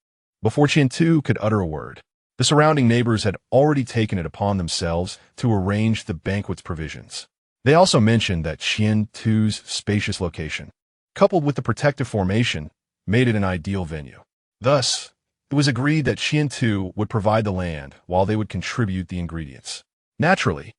Before Qian-Tu could utter a word, the surrounding neighbors had already taken it upon themselves to arrange the banquet's provisions. They also mentioned that Qian-Tu's spacious location, coupled with the protective formation, made it an ideal venue. Thus, it was agreed that Qian-Tu would provide the land while they would contribute the ingredients. Naturally,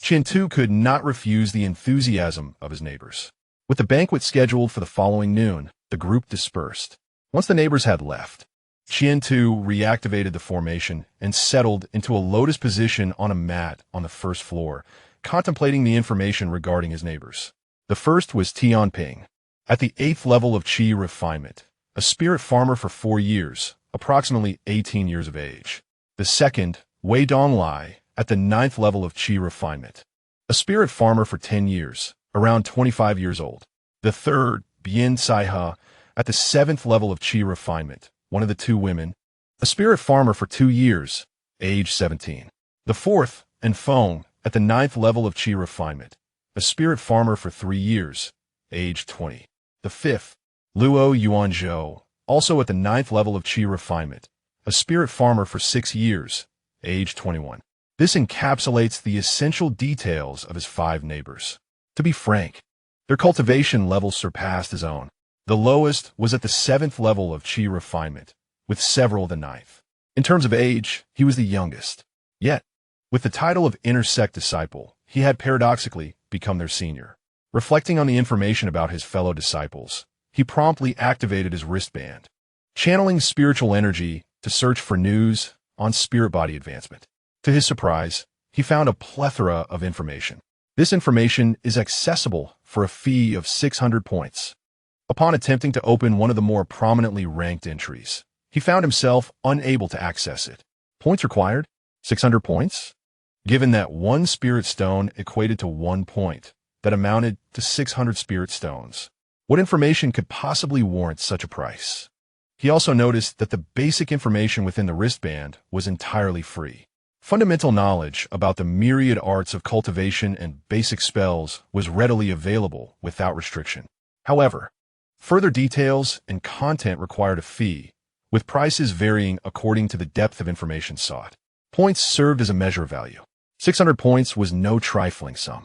Qian-Tu could not refuse the enthusiasm of his neighbors. With the banquet scheduled for the following noon, the group dispersed. Once the neighbors had left, Qian-Tu reactivated the formation and settled into a lotus position on a mat on the first floor, contemplating the information regarding his neighbors. The first was Tian Ping, at the 8th level of Qi Refinement, a spirit farmer for 4 years, approximately 18 years of age. The second, Wei Donglai, at the 9th level of Qi Refinement, a spirit farmer for 10 years, around 25 years old. The third, Bian Saiha, at the 7th level of Qi Refinement, one of the 2 women, a spirit farmer for 2 years, age 17. The fourth, Enfeng, at the 9th level of Qi Refinement, a spirit farmer for 3 years, age 20. The fifth, Luo Yuanzhou, also at the 9th level of Qi Refinement, a spirit farmer for 6 years, age 21. This encapsulates the essential details of his 5 neighbors. To be frank, their cultivation levels surpassed his own. The lowest was at the 7th level of Qi Refinement, with several at the 9th. In terms of age, he was the youngest. Yet, with the title of inner sect disciple, he had paradoxically become their senior. Reflecting on the information about his fellow disciples, he promptly activated his wristband, channeling spiritual energy to search for news on spirit body advancement. To his surprise, he found a plethora of information. This information is accessible for a fee of 600 points. Upon attempting to open one of the more prominently ranked entries, he found himself unable to access it. Points required? 600 points? Given that 1 spirit stone equated to 1 point, that amounted to 600 spirit stones. What information could possibly warrant such a price? He also noticed that the basic information within the wristband was entirely free. Fundamental knowledge about the myriad arts of cultivation and basic spells was readily available without restriction. However, further details and content required a fee, with prices varying according to the depth of information sought. Points served as a measure of value. 600 points was no trifling sum.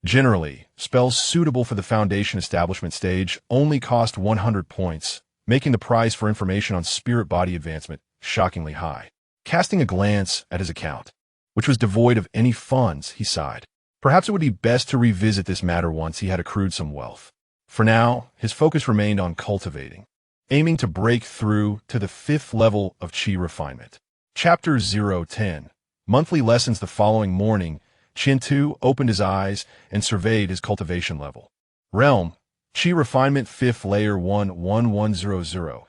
Generally, spells suitable for the foundation establishment stage only cost 100 points, making the price for information on spirit body advancement shockingly high. Casting a glance at his account, which was devoid of any funds, he sighed. Perhaps it would be best to revisit this matter once he had accrued some wealth. For now, his focus remained on cultivating, aiming to break through to the 5th level of Qi Refinement. Chapter 010. Monthly lessons. The following morning, Qian-Tu opened his eyes and surveyed his cultivation level. Realm, Qi Refinement 5th Layer 11100.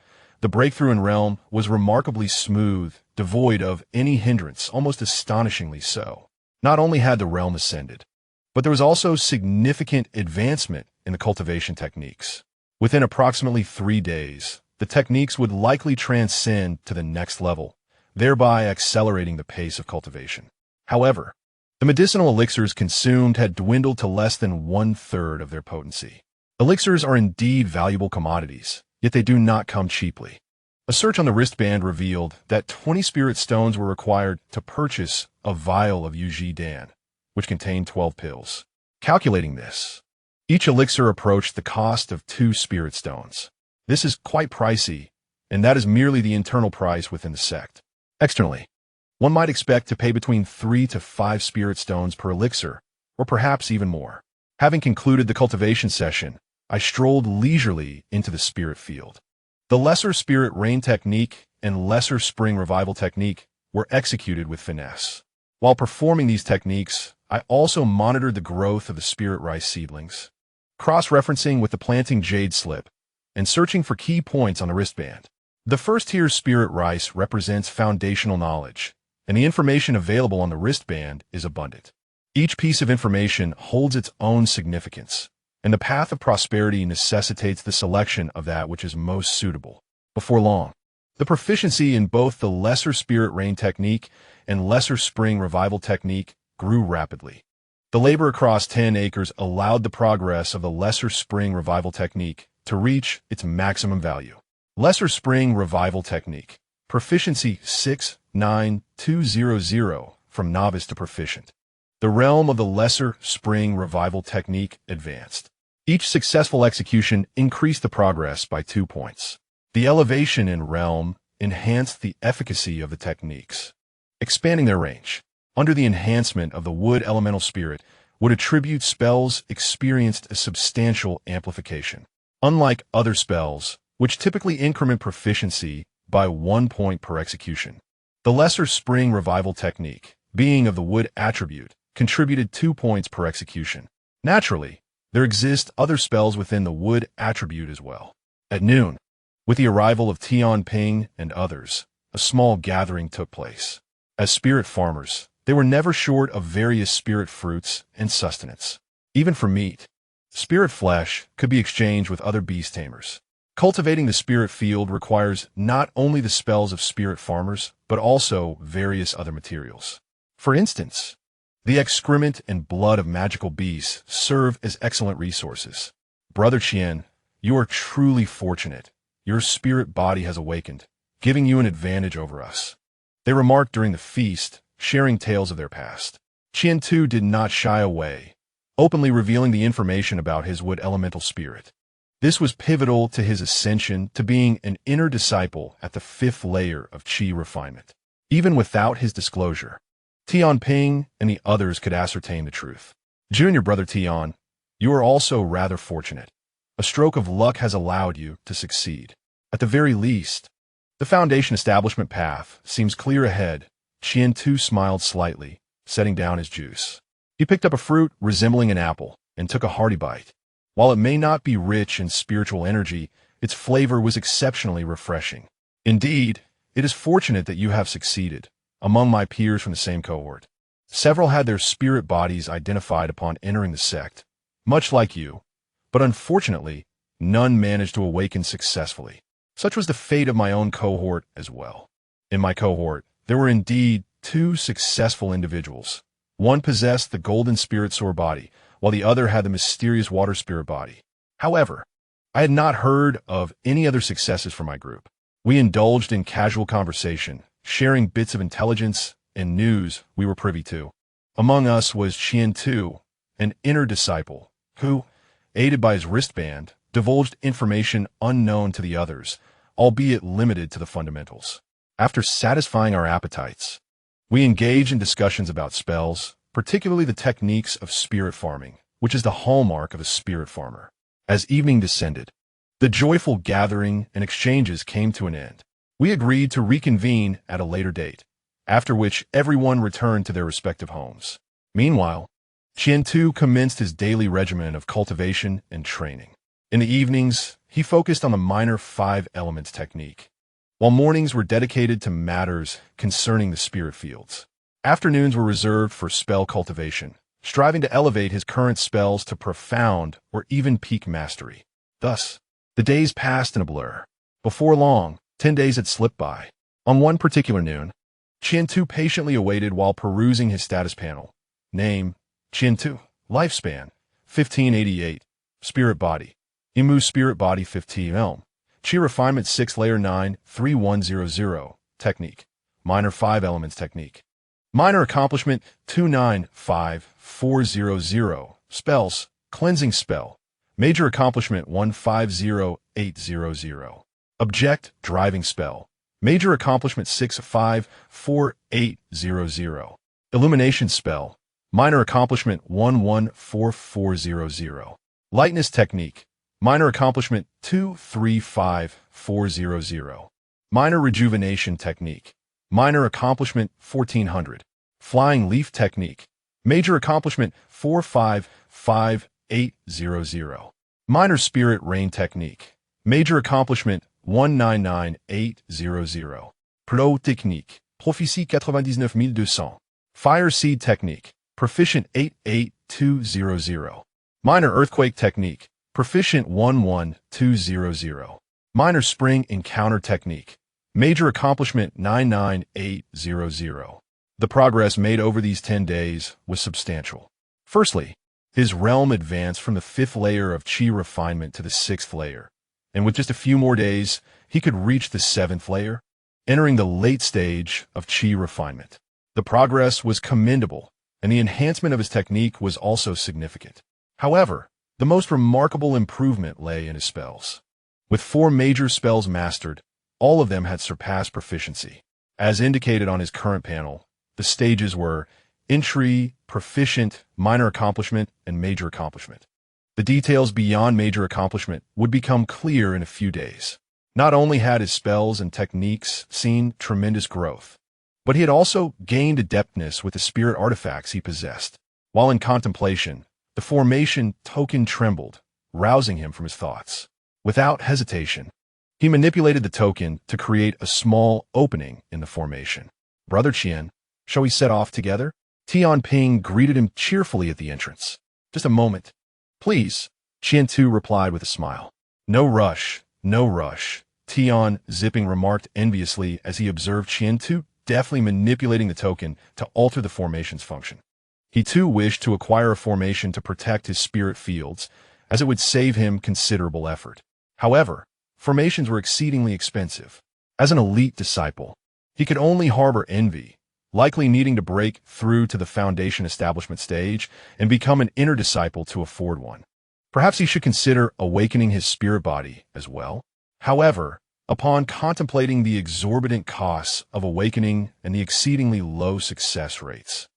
The breakthrough in Realm was remarkably smooth, devoid of any hindrance, almost astonishingly so. Not only had the Realm ascended, but there was also significant advancement in the cultivation techniques. Within approximately 3 days, the techniques would likely transcend to the next level, thereby accelerating the pace of cultivation. However, the medicinal elixirs consumed had dwindled to less than 1/3 of their potency. Elixirs are indeed valuable commodities, yet they do not come cheaply. A search on the wristband revealed that 20 spirit stones were required to purchase a vial of Yuji Dan, which contained 12 pills. Calculating this, each elixir approached the cost of 2 spirit stones. This is quite pricey, and that is merely the internal price within the sect. Externally, one might expect to pay between 3 to 5 spirit stones per elixir, or perhaps even more. Having concluded the cultivation session, I strolled leisurely into the spirit field. The Lesser Spirit Rain Technique and Lesser Spring Revival Technique were executed with finesse. While performing these techniques, I also monitored the growth of the spirit rice seedlings, cross-referencing with the planting jade slip, and searching for key points on the wristband. The first tier spirit rice represents foundational knowledge, and the information available on the wristband is abundant. Each piece of information holds its own significance, and the path of prosperity necessitates the selection of that which is most suitable. Before long, the proficiency in both the Lesser Spirit Rain Technique and Lesser Spring Revival Technique grew rapidly. The labor across 10 acres allowed the progress of the Lesser Spring Revival Technique to reach its maximum value. Lesser Spring Revival Technique, proficiency 69200 from novice to proficient. The realm of the Lesser Spring Revival Technique advanced. Each successful execution increased the progress by 2 points. The elevation in realm enhanced the efficacy of the techniques, expanding their range. Under the enhancement of the wood elemental spirit would attribute spells experienced a substantial amplification. Unlike other spells, which typically increment proficiency by 1 point per execution, the Lesser Spring Revival Technique, being of the wood attribute, contributed 2 points per execution. Naturally, there exist other spells within the wood attribute as well. At noon, with the arrival of Tian Ping and others, a small gathering took place. As spirit farmers, they were never short of various spirit fruits and sustenance. Even for meat, spirit flesh could be exchanged with other beast tamers. Cultivating the spirit field requires not only the spells of spirit farmers, but also various other materials. For instance, the excrement and blood of magical beasts serve as excellent resources. Brother Qian, you are truly fortunate. Your spirit body has awakened, giving you an advantage over us. They remarked during the feast, sharing tales of their past. Qian-Tu did not shy away, openly revealing the information about his wood elemental spirit. This was pivotal to his ascension to being an inner disciple at the 5th layer of Qi refinement. Even without his disclosure, Tian Ping and the others could ascertain the truth. Junior brother Tian, you are also rather fortunate. A stroke of luck has allowed you to succeed. At the very least, the foundation establishment path seems clear ahead. Qian-Tu smiled slightly, setting down his juice. He picked up a fruit resembling an apple and took a hearty bite. While it may not be rich in spiritual energy, its flavor was exceptionally refreshing. Indeed, it is fortunate that you have succeeded. Among my peers from the same cohort, several had their spirit bodies identified upon entering the sect, much like you, but unfortunately, none managed to awaken successfully. Such was the fate of my own cohort as well. In my cohort, there were indeed 2 successful individuals. One possessed the golden spirit soar body, while the other had the mysterious water spirit body. However, I had not heard of any other successes for my group. We indulged in casual conversation, sharing bits of intelligence and news we were privy to. Among us was Qian-Tu, an inner disciple, who, aided by his wristband, divulged information unknown to the others, albeit limited to the fundamentals. After satisfying our appetites, we engaged in discussions about spells, particularly the techniques of spirit farming, which is the hallmark of a spirit farmer. As evening descended, the joyful gathering and exchanges came to an end. We agreed to reconvene at a later date, after which everyone returned to their respective homes. Meanwhile, Qian-Tu commenced his daily regimen of cultivation and training. In the evenings, he focused on the minor 5 elements technique, while mornings were dedicated to matters concerning the spirit fields. Afternoons were reserved for spell cultivation, striving to elevate his current spells to profound or even peak mastery. Thus, the days passed in a blur. Before long, 10 days had slipped by. On one particular noon, Qian-Tu patiently awaited while perusing his status panel. Name, Qian-Tu. Lifespan, 1588. Spirit body, Imu spirit body 15 Elm. Qi refinement 6 layer 9, 3100. Technique, minor 5 elements technique. Minor accomplishment 295400. Spells, cleansing spell. Major accomplishment 150800. Object, driving spell. Major accomplishment 654800. Illumination spell. Minor accomplishment 114400. Lightness technique. Minor accomplishment 235400. Minor rejuvenation technique. Minor accomplishment 1400. Flying leaf technique. Major accomplishment 455800. Minor spirit rain technique. Major accomplishment 199800. Pro technique. Prophétie 99200. Fire seed technique. Proficient 88200. Minor earthquake technique. Proficient 11200. Minor spring encounter technique. Major accomplishment 99800. The progress made over these 10 days was substantial. Firstly, his realm advanced from the 5th layer of Qi refinement to the 6th layer, and with just a few more days, he could reach the 7th layer, entering the late stage of Qi refinement. The progress was commendable, and the enhancement of his technique was also significant. However, the most remarkable improvement lay in his spells. With 4 major spells mastered, all of them had surpassed proficiency. As indicated on his current panel, the stages were entry, proficient, minor accomplishment, and major accomplishment. The details beyond major accomplishment would become clear in a few days. Not only had his spells and techniques seen tremendous growth, but he had also gained adeptness with the spirit artifacts he possessed. While in contemplation, the formation token trembled, rousing him from his thoughts. Without hesitation, he manipulated the token to create a small opening in the formation. Brother Qian, shall we set off together? Tian Ping greeted him cheerfully at the entrance. Just a moment. Please, Qian-Tu replied with a smile. No rush, no rush, Tian Zipping remarked enviously as he observed Qian-Tu deftly manipulating the token to alter the formation's function. He too wished to acquire a formation to protect his spirit fields, as it would save him considerable effort. However, formations were exceedingly expensive. As an elite disciple, he could only harbor envy, likely needing to break through to the foundation establishment stage and become an inner disciple to afford one. Perhaps he should consider awakening his spirit body as well. However, upon contemplating the exorbitant costs of awakening and the exceedingly low success rates,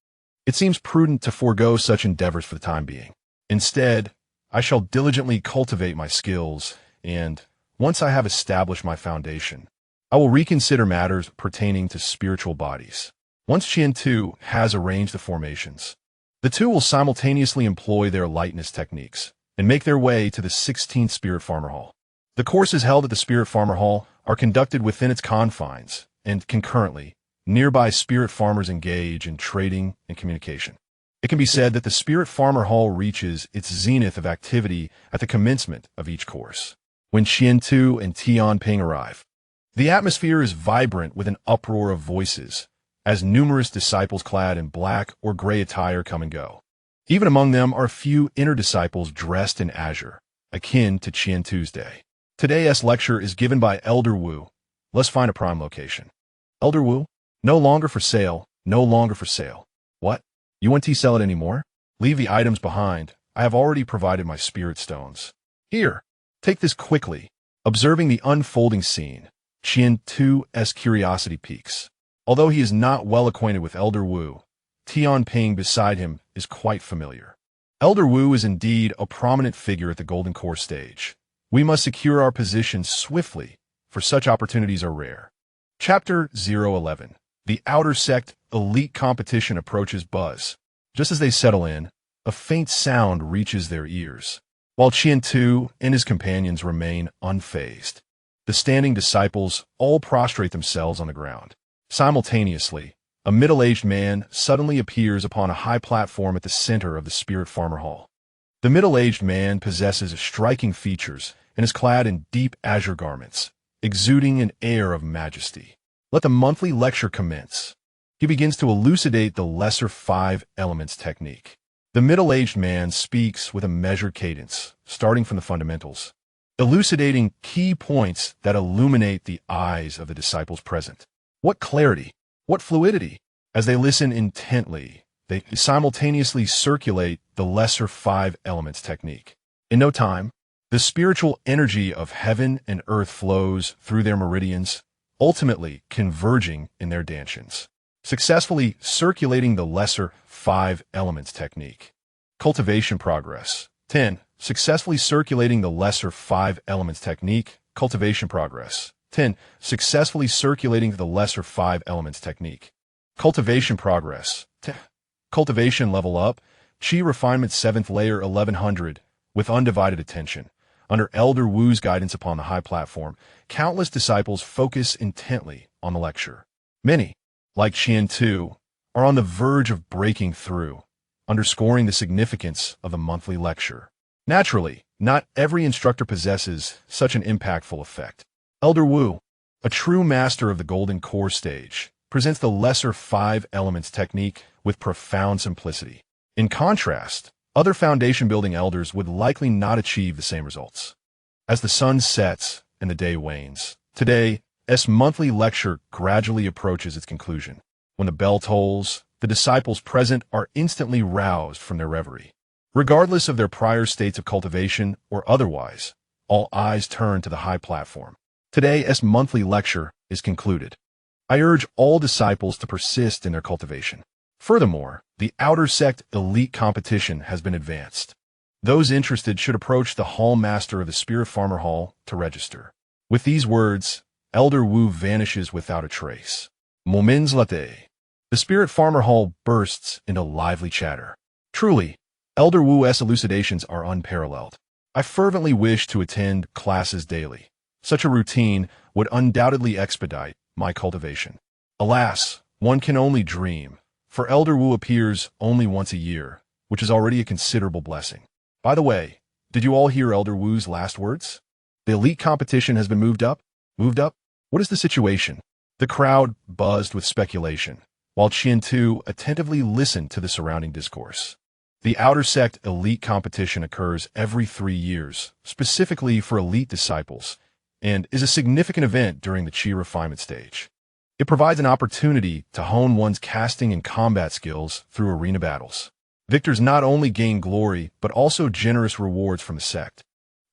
it seems prudent to forego such endeavors for the time being. Instead, I shall diligently cultivate my skills, and, once I have established my foundation, I will reconsider matters pertaining to spiritual bodies. Once Qian-Tu has arranged the formations, the two will simultaneously employ their lightness techniques and make their way to the 16th Spirit Farmer Hall. The courses held at the Spirit Farmer Hall are conducted within its confines, and concurrently, nearby spirit farmers engage in trading and communication. It can be said that the Spirit Farmer Hall reaches its zenith of activity at the commencement of each course. When Qian-Tu and Tian Ping arrive, the atmosphere is vibrant with an uproar of voices, as numerous disciples clad in black or gray attire come and go. Even among them are a few inner disciples dressed in azure, akin to Qian-Tu's day. Today's lecture is given by Elder Wu. Let's find a prime location. Elder Wu? No longer for sale, no longer for sale. What? You won't sell it anymore? Leave the items behind. I have already provided my spirit stones. Here, take this quickly. Observing the unfolding scene, Qian-Tu's curiosity peaks. Although he is not well acquainted with Elder Wu, Tian Ping beside him is quite familiar. Elder Wu is indeed a prominent figure at the Golden Core stage. We must secure our position swiftly, for such opportunities are rare. Chapter 011. The Outer Sect Elite Competition approaches Buzz. Just as they settle in, a faint sound reaches their ears, while Qian-Tu and his companions remain unfazed. The standing disciples all prostrate themselves on the ground. Simultaneously, a middle-aged man suddenly appears upon a high platform at the center of the Spirit Farmer Hall. The middle-aged man possesses striking features and is clad in deep azure garments, exuding an air of majesty. Let the monthly lecture commence. He begins to elucidate the lesser 5 elements technique. The middle-aged man speaks with a measured cadence, starting from the fundamentals, elucidating key points that illuminate the eyes of the disciples present. What clarity! What fluidity! As they listen intently, they simultaneously circulate the lesser 5 elements technique. In no time, the spiritual energy of heaven and earth flows through their meridians, ultimately converging in their dantians, successfully circulating the lesser 5 elements technique. Cultivation progress. 10. Successfully circulating the lesser 5 elements technique. Cultivation progress. 10. Successfully circulating the lesser 5 elements technique. Cultivation progress. 10. Cultivation level up. Qi refinement 7th layer 1100. With undivided attention. Under Elder Wu's guidance upon the high platform, countless disciples focus intently on the lecture. Many, like Qian-Tu, are on the verge of breaking through, underscoring the significance of the monthly lecture. Naturally, not every instructor possesses such an impactful effect. Elder Wu, a true master of the Golden Core stage, presents the lesser 5 elements technique with profound simplicity. In contrast, other foundation-building elders would likely not achieve the same results. As the sun sets and the day wanes, today's monthly lecture gradually approaches its conclusion. When the bell tolls, the disciples present are instantly roused from their reverie. Regardless of their prior states of cultivation or otherwise, all eyes turn to the high platform. Today's monthly lecture is concluded. I urge all disciples to persist in their cultivation. Furthermore, the outer sect elite competition has been advanced. Those interested should approach the hall master of the Spirit Farmer Hall to register. With these words, Elder Wu vanishes without a trace. Moments later, the Spirit Farmer Hall bursts into lively chatter. Truly, Elder Wu's elucidations are unparalleled. I fervently wish to attend classes daily. Such a routine would undoubtedly expedite my cultivation. Alas, one can only dream, for Elder Wu appears only once a year, which is already a considerable blessing. By the way, did you all hear Elder Wu's last words? The elite competition has been moved up? Moved up? What is the situation? The crowd buzzed with speculation, while Qian-Tu attentively listened to the surrounding discourse. The outer sect elite competition occurs every 3 years, specifically for elite disciples, and is a significant event during the Qi refinement stage. It provides an opportunity to hone one's casting and combat skills through arena battles. Victors not only gain glory, but also generous rewards from the sect.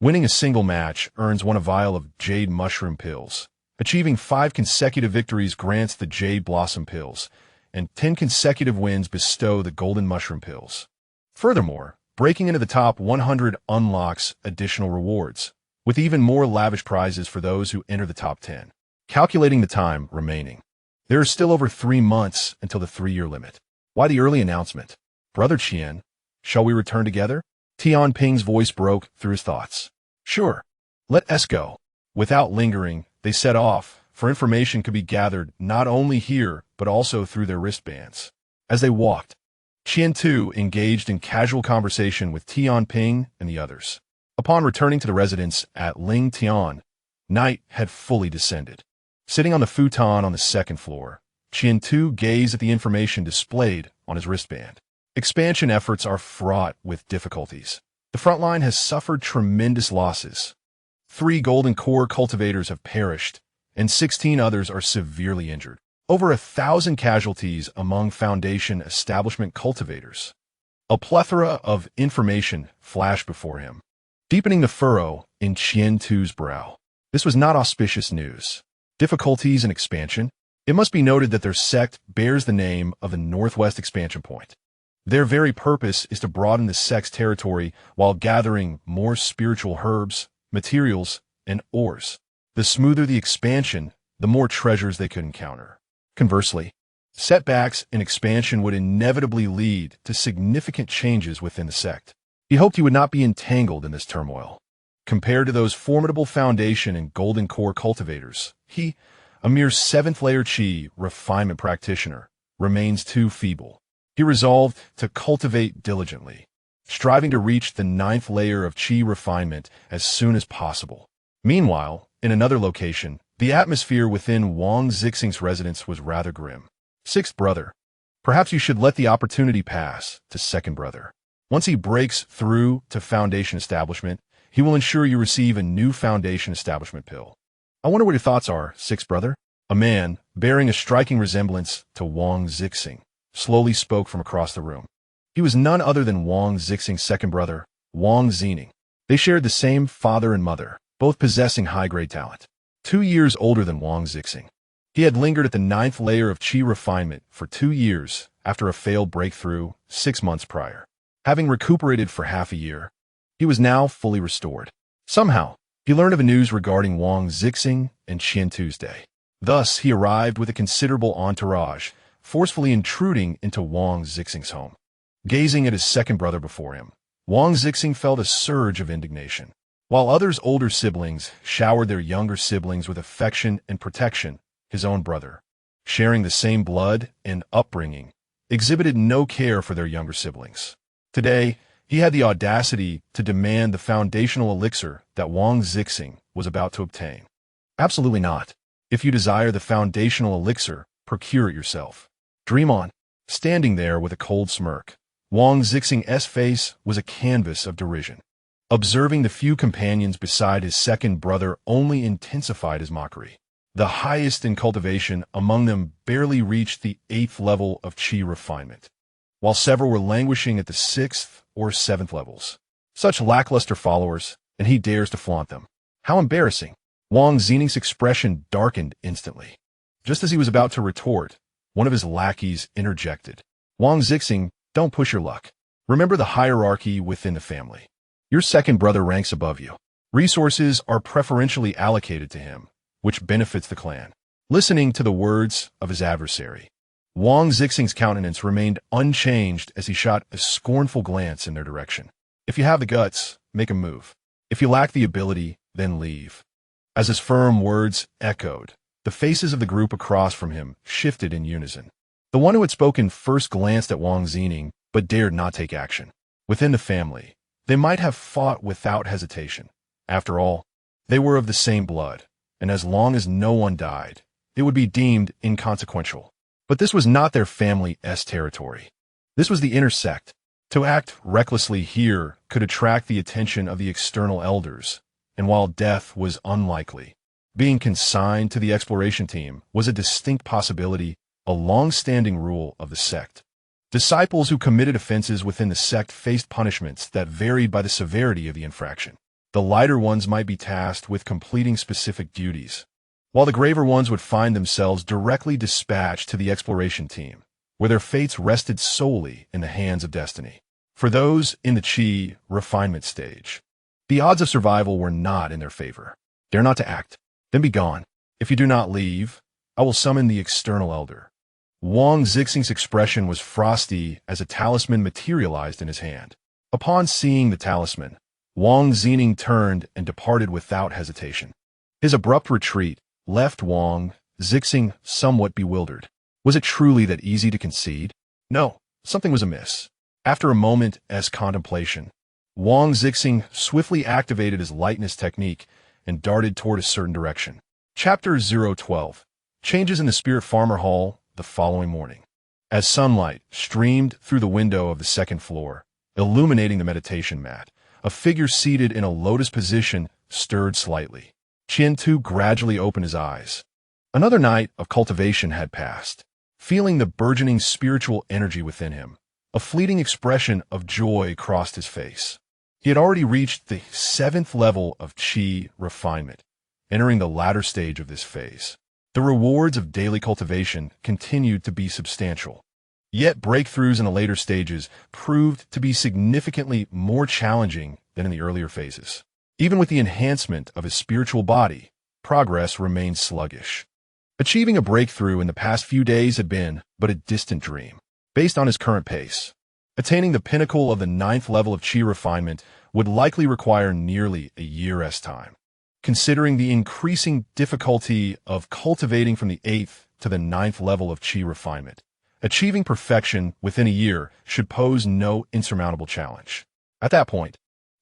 Winning a single match earns one a vial of Jade Mushroom Pills. Achieving 5 consecutive victories grants the Jade Blossom Pills, and 10 consecutive wins bestow the Golden Mushroom Pills. Furthermore, breaking into the top 100 unlocks additional rewards, with even more lavish prizes for those who enter the top 10. Calculating the time remaining. There is still over 3 months until the 3-year limit. Why the early announcement? Brother Qian, shall we return together? Tian Ping's voice broke through his thoughts. Sure. Let us go. Without lingering, they set off, for information could be gathered not only here, but also through their wristbands. As they walked, Qian-Tu engaged in casual conversation with Tian Ping and the others. Upon returning to the residence at Ling Tian, night had fully descended. Sitting on the futon on the 2nd floor, Qian-Tu gazed at the information displayed on his wristband. Expansion efforts are fraught with difficulties. The front line has suffered tremendous losses. 3 Golden Core cultivators have perished, and 16 others are severely injured. Over 1,000 casualties among Foundation establishment cultivators. A plethora of information flashed before him, deepening the furrow in Qian-Tu's brow. This was not auspicious news. Difficulties in expansion. It must be noted that their sect bears the name of the Northwest Expansion Point. Their very purpose is to broaden the sect's territory while gathering more spiritual herbs, materials, and ores. The smoother the expansion, the more treasures they could encounter. Conversely, Setbacks in expansion would inevitably lead to significant changes within the sect. He hoped he would not be entangled in this turmoil. Compared to those formidable foundation and golden core cultivators, he, a mere seventh-layer chi refinement practitioner, remains too feeble. He resolved to cultivate diligently, striving to reach the ninth layer of chi refinement as soon as possible. Meanwhile, in another location, the atmosphere within Wang Zixing's residence was rather grim. Sixth brother. Perhaps you should let the opportunity pass to second brother. Once he breaks through to foundation establishment, he will ensure you receive a new foundation establishment pill. I wonder what your thoughts are, sixth brother. A man, bearing a striking resemblance to Wang Zixing, slowly spoke from across the room. He was none other than Wang Zixing's second brother, Wang Zining. They shared the same father and mother, both possessing high-grade talent. 2 years older than Wang Zixing. He had lingered at the ninth layer of chi refinement for 2 years after a failed breakthrough 6 months prior. Having recuperated for half a year, he was now fully restored. Somehow, he learned of news regarding Wang Zixing and Qian Tuesday. Thus, he arrived with a considerable entourage, forcefully intruding into Wang Zixing's home. Gazing at his second brother before him, Wang Zixing felt a surge of indignation. While others' older siblings showered their younger siblings with affection and protection, his own brother, sharing the same blood and upbringing, exhibited no care for their younger siblings. Today, he had the audacity to demand the foundational elixir that Wang Zixing was about to obtain. Absolutely not. If you desire the foundational elixir, procure it yourself. Dream on. Standing there with a cold smirk, Wang Zixing's face was a canvas of derision. Observing the few companions beside his second brother only intensified his mockery. The highest in cultivation among them barely reached the 8th level of chi refinement, while several were languishing at the 6th or 7th levels. Such lackluster followers, and he dares to flaunt them. How embarrassing! Wang Zixing's expression darkened instantly. Just as he was about to retort, one of his lackeys interjected. Wang Zixing, don't push your luck. Remember the hierarchy within the family. Your second brother ranks above you. Resources are preferentially allocated to him, which benefits the clan. Listening to the words of his adversary, Wang Zixing's countenance remained unchanged as he shot a scornful glance in their direction. If you have the guts, make a move. If you lack the ability, then leave. As his firm words echoed, the faces of the group across from him shifted in unison. The one who had spoken first glanced at Wang Zining, but dared not take action. Within the family, they might have fought without hesitation. After all, they were of the same blood, and as long as no one died, it would be deemed inconsequential. But this was not their family's territory. This was the inner sect. To act recklessly here could attract the attention of the external elders, and while death was unlikely, being consigned to the exploration team was a distinct possibility, a long-standing rule of the sect. Disciples who committed offenses within the sect faced punishments that varied by the severity of the infraction. The lighter ones might be tasked with completing specific duties, while the graver ones would find themselves directly dispatched to the exploration team, where their fates rested solely in the hands of destiny. For those in the chi refinement stage, the odds of survival were not in their favor. Dare not to act, then be gone. If you do not leave, I will summon the external elder. Wang Zixing's expression was frosty as a talisman materialized in his hand. Upon seeing the talisman, Wang Zining turned and departed without hesitation. His abrupt retreat left Wang Zixing somewhat bewildered. Was it truly that easy to concede? No, something was amiss. After a moment's contemplation, Wang Zixing swiftly activated his lightness technique and darted toward a certain direction. Chapter 012. Changes in the Spirit Farmer Hall the following morning. As sunlight streamed through the window of the second floor, illuminating the meditation mat, a figure seated in a lotus position stirred slightly. Qian Tu gradually opened his eyes. Another night of cultivation had passed. Feeling the burgeoning spiritual energy within him, a fleeting expression of joy crossed his face. He had already reached the 7th level of chi refinement, entering the latter stage of this phase. The rewards of daily cultivation continued to be substantial. Yet breakthroughs in the later stages proved to be significantly more challenging than in the earlier phases. Even with the enhancement of his spiritual body, progress remained sluggish. Achieving a breakthrough in the past few days had been but a distant dream. Based on his current pace, attaining the pinnacle of the 9th level of chi refinement would likely require nearly a year's time. Considering the increasing difficulty of cultivating from the 8th to the 9th level of chi refinement, achieving perfection within a year should pose no insurmountable challenge. At that point,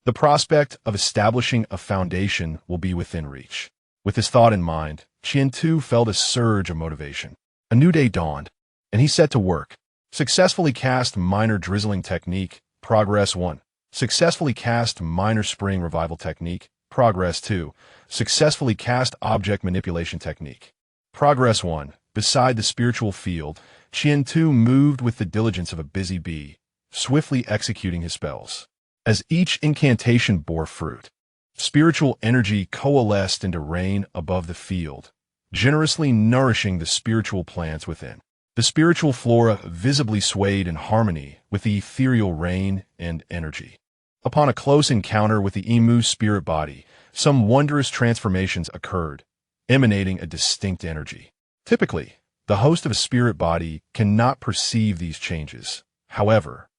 the prospect of establishing a foundation will be within reach. With this thought in mind, Qian-Tu felt a surge of motivation. A new day dawned, and he set to work. Successfully cast minor drizzling technique, progress 1. Successfully cast minor spring revival technique, progress 2. Successfully cast object manipulation technique. Progress 1. Beside the spiritual field, Qian-Tu moved with the diligence of a busy bee, swiftly executing his spells. As each incantation bore fruit, spiritual energy coalesced into rain above the field, generously nourishing the spiritual plants within. The spiritual flora visibly swayed in harmony with the ethereal rain and energy. Upon a close encounter with the Imu spirit body, some wondrous transformations occurred, emanating a distinct energy. Typically, the host of a spirit body cannot perceive these changes. However,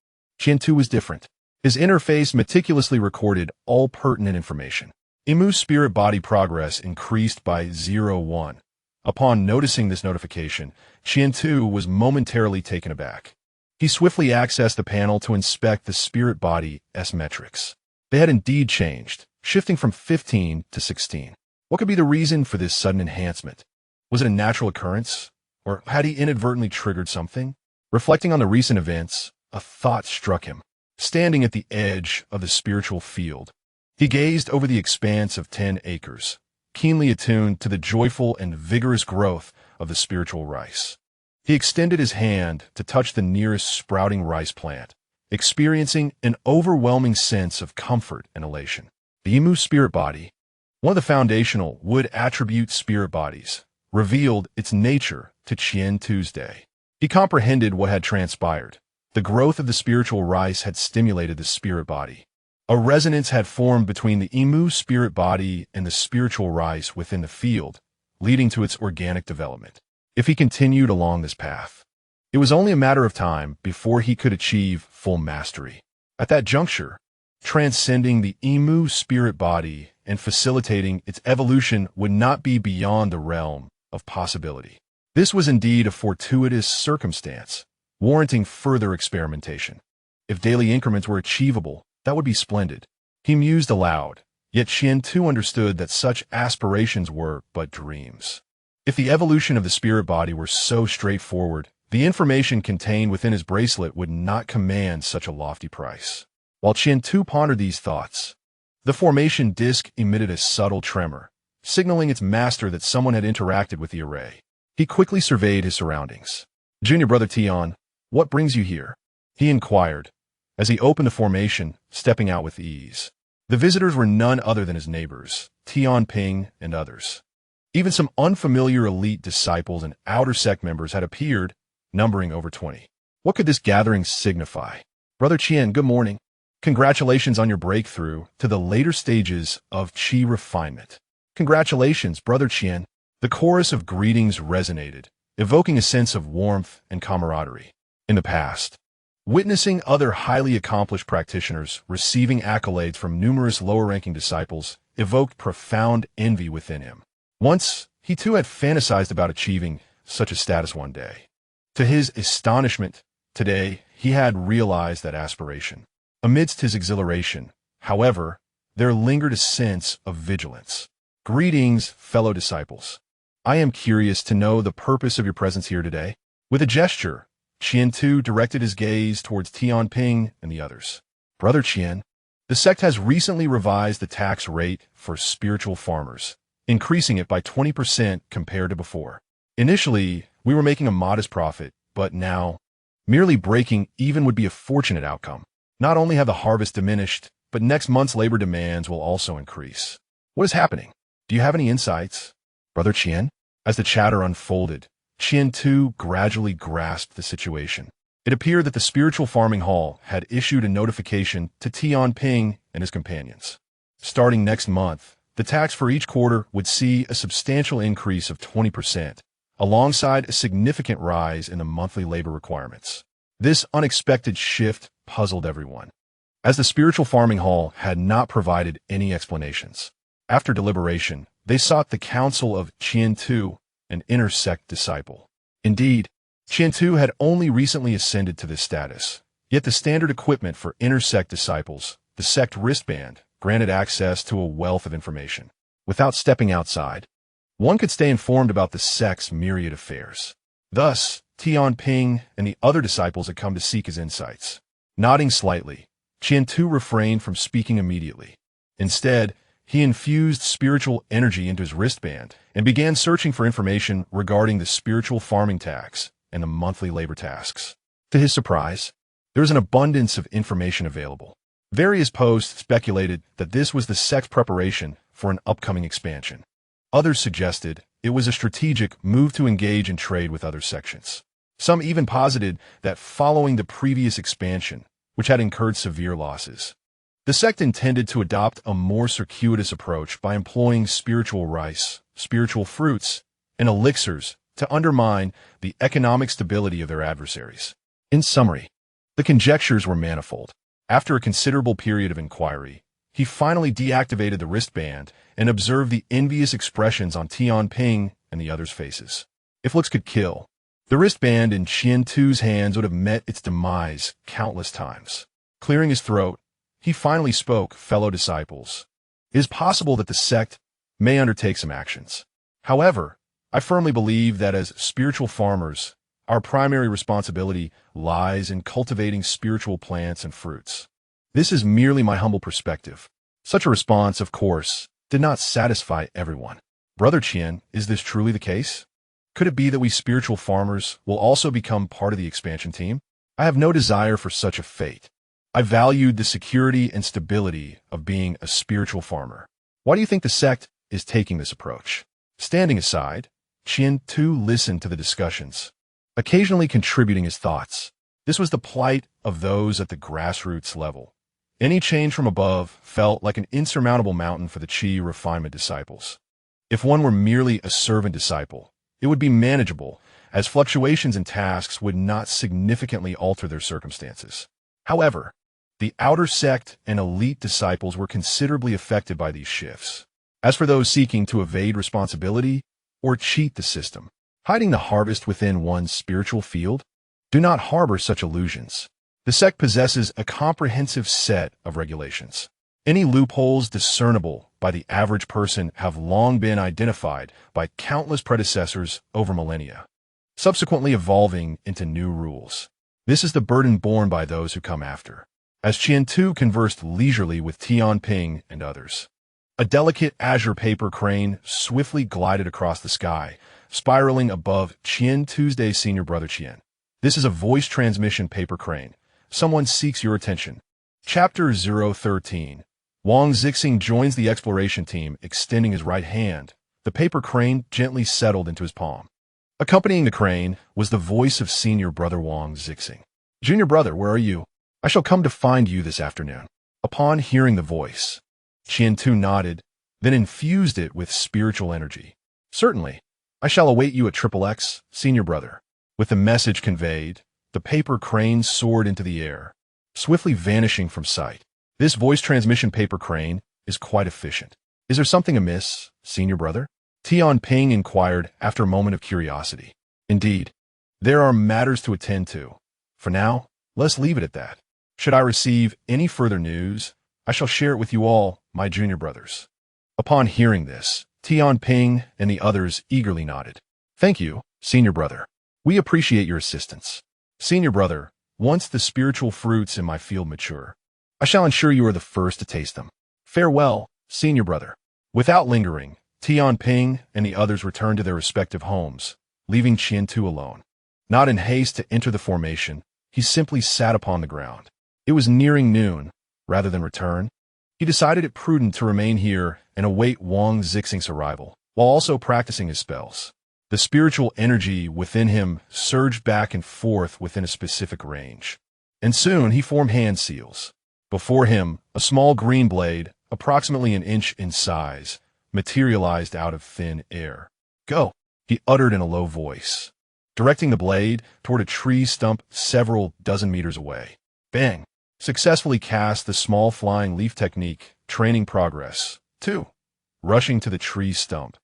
Qian-Tu was different. His interface meticulously recorded all pertinent information. Imu's spirit body progress increased by 0.1. Upon noticing this notification, Qian-Tu was momentarily taken aback. He swiftly accessed the panel to inspect the spirit body's metrics. They had indeed changed, shifting from 15 to 16. What could be the reason for this sudden enhancement? Was it a natural occurrence? Or had he inadvertently triggered something? Reflecting on the recent events, a thought struck him. Standing at the edge of the spiritual field, he gazed over the expanse of 10 acres, keenly attuned to the joyful and vigorous growth of the spiritual rice. He extended his hand to touch the nearest sprouting rice plant, experiencing an overwhelming sense of comfort and elation. The Imu spirit body, one of the foundational wood attribute spirit bodies, revealed its nature to Qian-Tu's day. He comprehended what had transpired. The growth of the spiritual rice had stimulated the spirit body. A resonance had formed between the Imu spirit body and the spiritual rice within the field, leading to its organic development. If he continued along this path, it was only a matter of time before he could achieve full mastery. At that juncture, transcending the Imu spirit body and facilitating its evolution would not be beyond the realm of possibility. This was indeed a fortuitous circumstance, warranting further experimentation. If daily increments were achievable, that would be splendid. He mused aloud, yet Qian-Tu understood that such aspirations were but dreams. If the evolution of the spirit body were so straightforward, the information contained within his bracelet would not command such a lofty price. While Qian-Tu pondered these thoughts, the formation disk emitted a subtle tremor, signaling its master that someone had interacted with the array. He quickly surveyed his surroundings. "Junior brother Tian, what brings you here?" he inquired, as he opened the formation, stepping out with ease. The visitors were none other than his neighbors, Tian Ping and others. Even some unfamiliar elite disciples and outer sect members had appeared, numbering over 20. What could this gathering signify? "Brother Qian, good morning. Congratulations on your breakthrough to the later stages of chi refinement." "Congratulations, Brother Qian." The chorus of greetings resonated, evoking a sense of warmth and camaraderie. In the past, witnessing other highly accomplished practitioners receiving accolades from numerous lower-ranking disciples evoked profound envy within him. Once, he too had fantasized about achieving such a status one day. To his astonishment, today, he had realized that aspiration. Amidst his exhilaration, however, there lingered a sense of vigilance. "Greetings, fellow disciples. I am curious to know the purpose of your presence here today." With a gesture, Qian-Tu directed his gaze towards Tian Ping and the others. "Brother Qian, the sect has recently revised the tax rate for spiritual farmers, increasing it by 20% compared to before. Initially, we were making a modest profit, but now, merely breaking even would be a fortunate outcome. Not only have the harvest diminished, but next month's labor demands will also increase. What is happening? Do you have any insights?" "Brother Qian?" As the chatter unfolded, Qian-Tu gradually grasped the situation. It appeared that the spiritual farming hall had issued a notification to Tian Ping and his companions. Starting next month, the tax for each quarter would see a substantial increase of 20%, alongside a significant rise in the monthly labor requirements. This unexpected shift puzzled everyone, as the spiritual farming hall had not provided any explanations. After deliberation, they sought the counsel of Qian Tu, an inner sect disciple. Indeed, Qian Tu had only recently ascended to this status, yet the standard equipment for inner sect disciples, the sect wristband, granted access to a wealth of information. Without stepping outside, one could stay informed about the sect's myriad affairs. Thus, Tianping and the other disciples had come to seek his insights. Nodding slightly, Qian Tu refrained from speaking immediately. Instead, he infused spiritual energy into his wristband and began searching for information regarding the spiritual farming tax and the monthly labor tasks. To his surprise, there was an abundance of information available. Various posts speculated that this was the sect's preparation for an upcoming expansion. Others suggested it was a strategic move to engage in trade with other sections. Some even posited that following the previous expansion, which had incurred severe losses, the sect intended to adopt a more circuitous approach by employing spiritual rice, spiritual fruits, and elixirs to undermine the economic stability of their adversaries. In summary, the conjectures were manifold. After a considerable period of inquiry, he finally deactivated the wristband and observed the envious expressions on Tianping and the others' faces. If looks could kill, the wristband in Qian Tu's hands would have met its demise countless times. Clearing his throat, he finally spoke, "Fellow disciples, it is possible that the sect may undertake some actions. However, I firmly believe that as spiritual farmers, our primary responsibility lies in cultivating spiritual plants and fruits. This is merely my humble perspective." Such a response, of course, did not satisfy everyone. Brother Qian, is this truly the case? Could it be that we spiritual farmers will also become part of the expansion team? I have no desire for such a fate. I valued the security and stability of being a spiritual farmer. Why do you think the sect is taking this approach? Standing aside, Qian Tu listened to the discussions, occasionally contributing his thoughts. This was the plight of those at the grassroots level. Any change from above felt like an insurmountable mountain for the Qi refinement disciples. If one were merely a servant disciple, it would be manageable, as fluctuations in tasks would not significantly alter their circumstances. However, the outer sect and elite disciples were considerably affected by these shifts. As for those seeking to evade responsibility or cheat the system, hiding the harvest within one's spiritual field, do not harbor such illusions. The sect possesses a comprehensive set of regulations. Any loopholes discernible by the average person have long been identified by countless predecessors over millennia, subsequently evolving into new rules. This is the burden borne by those who come after. As Qian Tu conversed leisurely with Tianping and others, a delicate azure paper crane swiftly glided across the sky, spiraling above Qian Tu's senior brother Qian. This is a voice transmission paper crane. Someone seeks your attention. Chapter 013. Wang Zixing joins the exploration team, extending his right hand. The paper crane gently settled into his palm. Accompanying the crane was the voice of senior brother Wang Zixing. "Junior brother, where are you? I shall come to find you this afternoon." Upon hearing the voice, Qian Tu nodded, then infused it with spiritual energy. "Certainly. I shall await you at XXX, senior brother." With the message conveyed, the paper crane soared into the air, swiftly vanishing from sight. This voice transmission paper crane is quite efficient. "Is there something amiss, senior brother?" Tianping inquired after a moment of curiosity. "Indeed, there are matters to attend to. For now, let's leave it at that. Should I receive any further news, I shall share it with you all, my junior brothers." Upon hearing this, Tianping and the others eagerly nodded. "Thank you, senior brother. We appreciate your assistance. Senior brother, once the spiritual fruits in my field mature, I shall ensure you are the first to taste them. Farewell, senior brother." Without lingering, Tianping and the others returned to their respective homes, leaving Qian Tu alone. Not in haste to enter the formation, he simply sat upon the ground. It was nearing noon. Rather than return, he decided it prudent to remain here and await Wang Zixing's arrival, while also practicing his spells. The spiritual energy within him surged back and forth within a specific range, and soon he formed hand seals. Before him, a small green blade, approximately an inch in size, materialized out of thin air. "Go," he uttered in a low voice, directing the blade toward a tree stump several dozen meters away. Bang! Successfully cast the small flying leaf technique, training progress. 2. Rushing to the tree stump,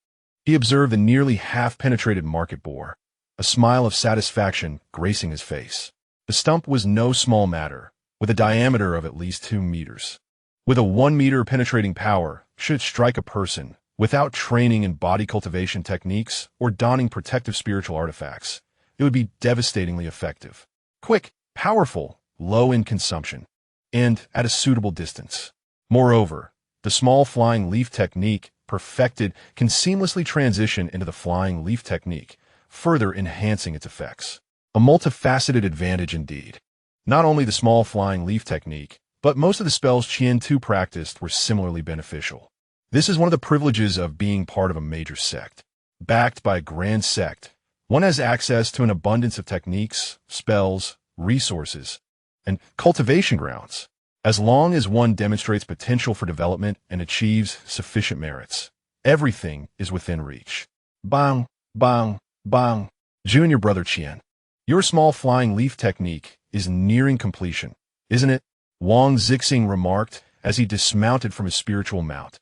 he observed the nearly half-penetrated market borer, a smile of satisfaction gracing his face. The stump was no small matter, with a diameter of at least 2 meters. With a 1-meter penetrating power, should it strike a person, without training in body cultivation techniques or donning protective spiritual artifacts, it would be devastatingly effective. Quick, powerful, low in consumption, and at a suitable distance. Moreover, the small flying leaf technique, perfected, can seamlessly transition into the flying leaf technique, further enhancing its effects. A multifaceted advantage indeed. Not only the small flying leaf technique, but most of the spells Qian-Tu practiced were similarly beneficial. This is one of the privileges of being part of a major sect. Backed by a grand sect, one has access to an abundance of techniques, spells, resources, and cultivation grounds, as long as one demonstrates potential for development and achieves sufficient merits. Everything is within reach. Bang, bang, bang. Junior brother Qian, your small flying leaf technique is nearing completion, isn't it? Wang Zixing remarked as he dismounted from his spiritual mount,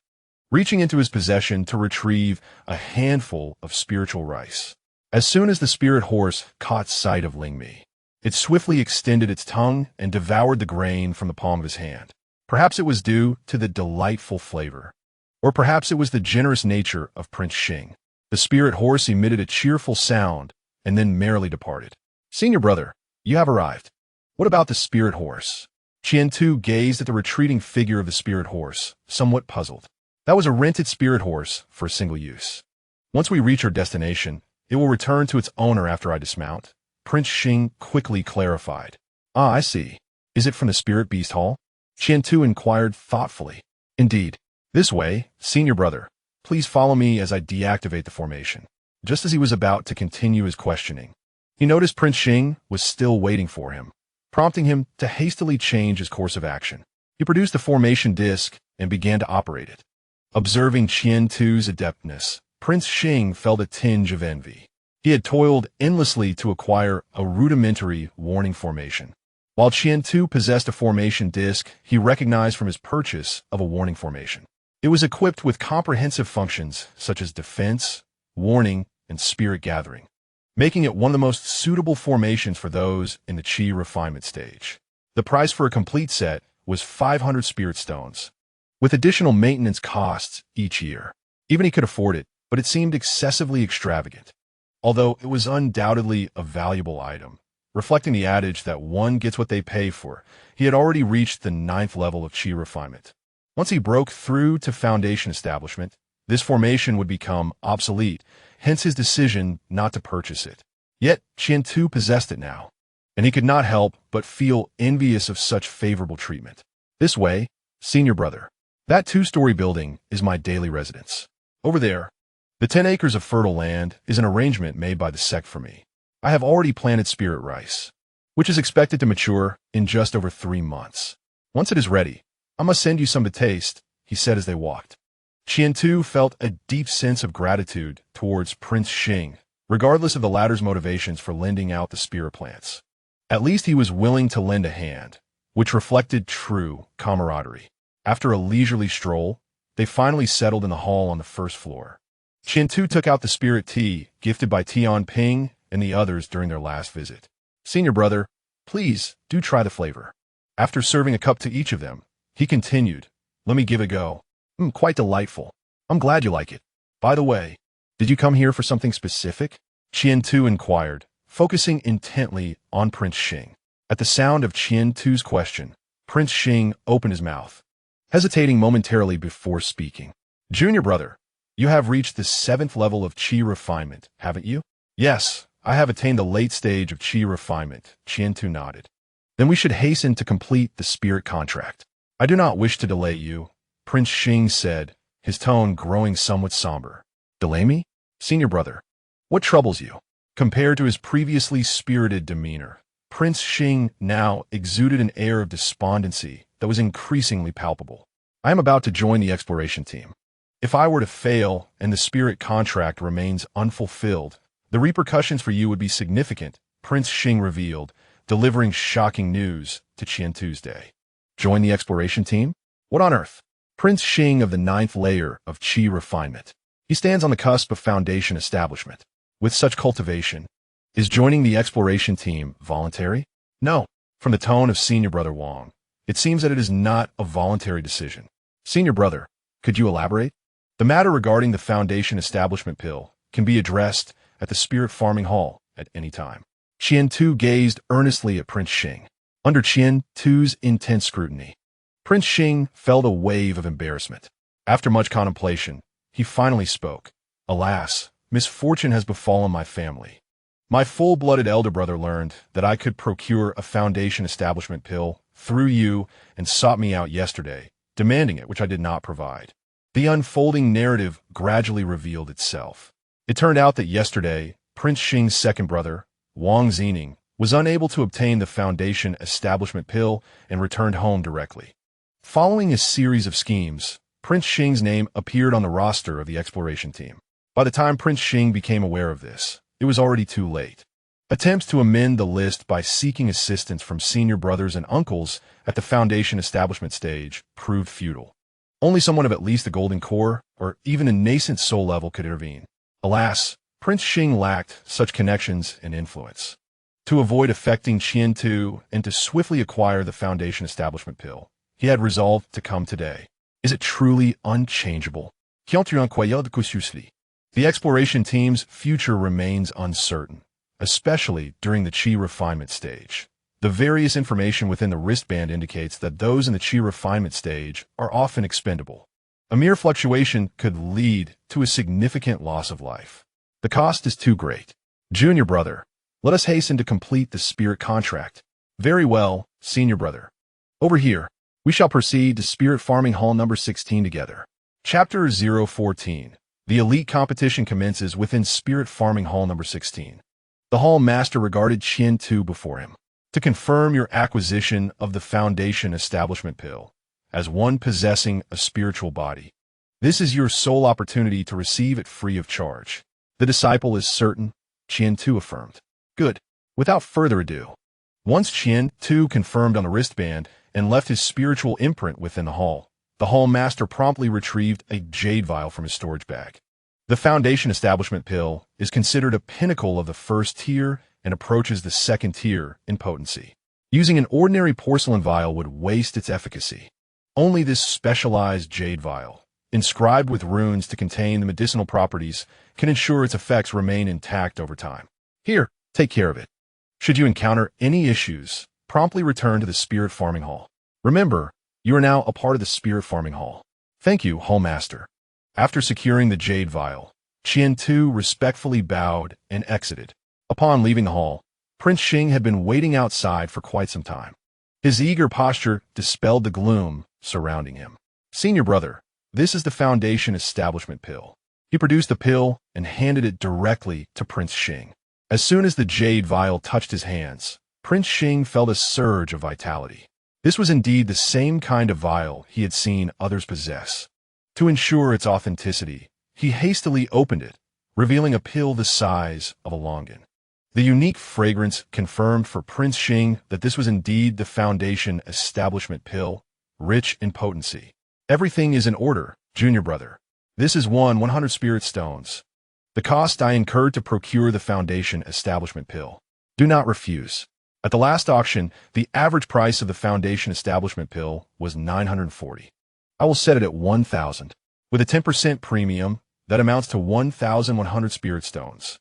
reaching into his possession to retrieve a handful of spiritual rice. As soon as the spirit horse caught sight of Ling Mi, it swiftly extended its tongue and devoured the grain from the palm of his hand. Perhaps it was due to the delightful flavor, or perhaps it was the generous nature of Prince Xing. The spirit horse emitted a cheerful sound and then merrily departed. Senior brother, you have arrived. What about the spirit horse? Qian-Tu gazed at the retreating figure of the spirit horse, somewhat puzzled. That was a rented spirit horse for single use. Once we reach our destination, it will return to its owner after I dismount. Prince Xing quickly clarified. Ah, I see. Is it from the spirit beast hall? Qian-Tu inquired thoughtfully. Indeed. This way, senior brother. Please follow me as I deactivate the formation. Just as he was about to continue his questioning, he noticed Prince Xing was still waiting for him, prompting him to hastily change his course of action. He produced the formation disc and began to operate it. Observing Qian-Tu's adeptness, Prince Xing felt a tinge of envy. He had toiled endlessly to acquire a rudimentary warning formation. While Qian-Tu possessed a formation disc, he recognized from his purchase of a warning formation. It was equipped with comprehensive functions such as defense, warning, and spirit gathering, making it one of the most suitable formations for those in the Qi refinement stage. The price for a complete set was 500 spirit stones, with additional maintenance costs each year. Even he could afford it, but it seemed excessively extravagant. Although it was undoubtedly a valuable item, reflecting the adage that one gets what they pay for, he had already reached the 9th level of Qi refinement. Once he broke through to foundation establishment, this formation would become obsolete, hence his decision not to purchase it. Yet, Qian-Tu possessed it now, and he could not help but feel envious of such favorable treatment. This way, senior brother, that 2-story building is my daily residence. Over there, the 10 acres of fertile land is an arrangement made by the sect for me. I have already planted spirit rice, which is expected to mature in just over 3 months. Once it is ready, I must send you some to taste, he said as they walked. Qian-Tu felt a deep sense of gratitude towards Prince Xing, regardless of the latter's motivations for lending out the spirit plants. At least he was willing to lend a hand, which reflected true camaraderie. After a leisurely stroll, they finally settled in the hall on the 1st floor. Qian-Tu took out the spirit tea gifted by Tian Ping and the others during their last visit. Senior brother, please do try the flavor. After serving a cup to each of them, he continued, let me give it a go. Quite delightful. I'm glad you like it. By the way, did you come here for something specific? Qian-Tu inquired, focusing intently on Prince Xing. At the sound of Qian-Tu's question, Prince Xing opened his mouth, hesitating momentarily before speaking. Junior brother, you have reached the 7th level of Qi refinement, haven't you? Yes, I have attained the late stage of Qi refinement, Qian-Tu nodded. Then we should hasten to complete the spirit contract. I do not wish to delay you, Prince Xing said, his tone growing somewhat somber. Delay me? Senior brother, what troubles you? Compared to his previously spirited demeanor, Prince Xing now exuded an air of despondency that was increasingly palpable. I am about to join the exploration team. If I were to fail and the spirit contract remains unfulfilled, the repercussions for you would be significant, Prince Xing revealed, delivering shocking news to Qian Tuesday. Join the exploration team? What on earth? Prince Xing of the 9th layer of Qi refinement. He stands on the cusp of foundation establishment. With such cultivation, is joining the exploration team voluntary? No. From the tone of Senior Brother Wang, it seems that it is not a voluntary decision. Senior Brother, could you elaborate? The matter regarding the foundation establishment pill can be addressed at the Spirit Farming Hall at any time. Qian Tu gazed earnestly at Prince Xing. Under Qian Tu's intense scrutiny, Prince Xing felt a wave of embarrassment. After much contemplation, he finally spoke. Alas, misfortune has befallen my family. My full-blooded elder brother learned that I could procure a foundation establishment pill through you and sought me out yesterday, demanding it, which I did not provide. The unfolding narrative gradually revealed itself. It turned out that yesterday, Prince Xing's second brother, Wang Zining, was unable to obtain the foundation establishment pill and returned home directly. Following a series of schemes, Prince Xing's name appeared on the roster of the exploration team. By the time Prince Xing became aware of this, it was already too late. Attempts to amend the list by seeking assistance from senior brothers and uncles at the foundation establishment stage proved futile. Only someone of at least a golden core, or even a nascent soul level, could intervene. Alas, Prince Xing lacked such connections and influence. To avoid affecting Qian Tu and to swiftly acquire the foundation establishment pill, he had resolved to come today. Is it truly unchangeable? The exploration team's future remains uncertain, especially during the Qi refinement stage. The various information within the wristband indicates that those in the Qi refinement stage are often expendable. A mere fluctuation could lead to a significant loss of life. The cost is too great. Junior brother, let us hasten to complete the spirit contract. Very well, senior brother. Over here, we shall proceed to Spirit Farming Hall number 16 together. Chapter 014. The elite competition commences within Spirit Farming Hall number 16. The hall master regarded Qian Tu before him. To confirm your acquisition of the foundation establishment pill, as one possessing a spiritual body, this is your sole opportunity to receive it free of charge. The disciple is certain, Qian Tu affirmed. Good. Without further ado. Once Qian Tu confirmed on the wristband and left his spiritual imprint within the hall master promptly retrieved a jade vial from his storage bag. The foundation establishment pill is considered a pinnacle of the first tier and approaches the second tier in potency. Using an ordinary porcelain vial would waste its efficacy. Only this specialized jade vial, inscribed with runes to contain the medicinal properties, can ensure its effects remain intact over time. Here, take care of it. Should you encounter any issues, promptly return to the Spirit Farming Hall. Remember, you are now a part of the Spirit Farming Hall. Thank you, Hall Master. After securing the jade vial, Qian Tu respectfully bowed and exited. Upon leaving the hall, Prince Xing had been waiting outside for quite some time. His eager posture dispelled the gloom surrounding him. Senior brother, this is the foundation establishment pill. He produced the pill and handed it directly to Prince Xing. As soon as the jade vial touched his hands, Prince Xing felt a surge of vitality. This was indeed the same kind of vial he had seen others possess. To ensure its authenticity, he hastily opened it, revealing a pill the size of a longan. The unique fragrance confirmed for Prince Xing that this was indeed the foundation establishment pill, rich in potency. Everything is in order, junior brother. This is 100 spirit stones. The cost I incurred to procure the foundation establishment pill. Do not refuse. At the last auction, the average price of the foundation establishment pill was 940. I will set it at 1,000. With a 10% premium, that amounts to 1,100 spirit stones.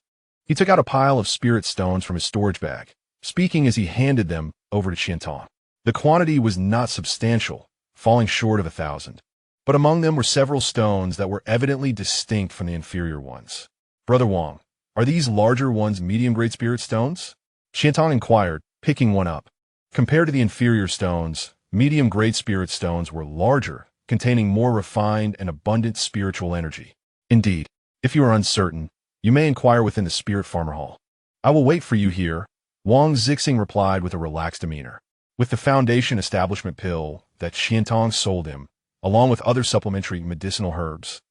He took out a pile of spirit stones from his storage bag, speaking as he handed them over to Qian. The quantity was not substantial, falling short of 1,000. But among them were several stones that were evidently distinct from the inferior ones. Brother Wang, are these larger ones medium-grade spirit stones? Qian inquired, picking one up. Compared to the inferior stones, medium-grade spirit stones were larger, containing more refined and abundant spiritual energy. Indeed, if you are uncertain, you may inquire within the Spirit Farmer Hall. I will wait for you here, Wang Zixing replied with a relaxed demeanor. With the foundation establishment pill that Qian sold him, along with other supplementary medicinal herbs,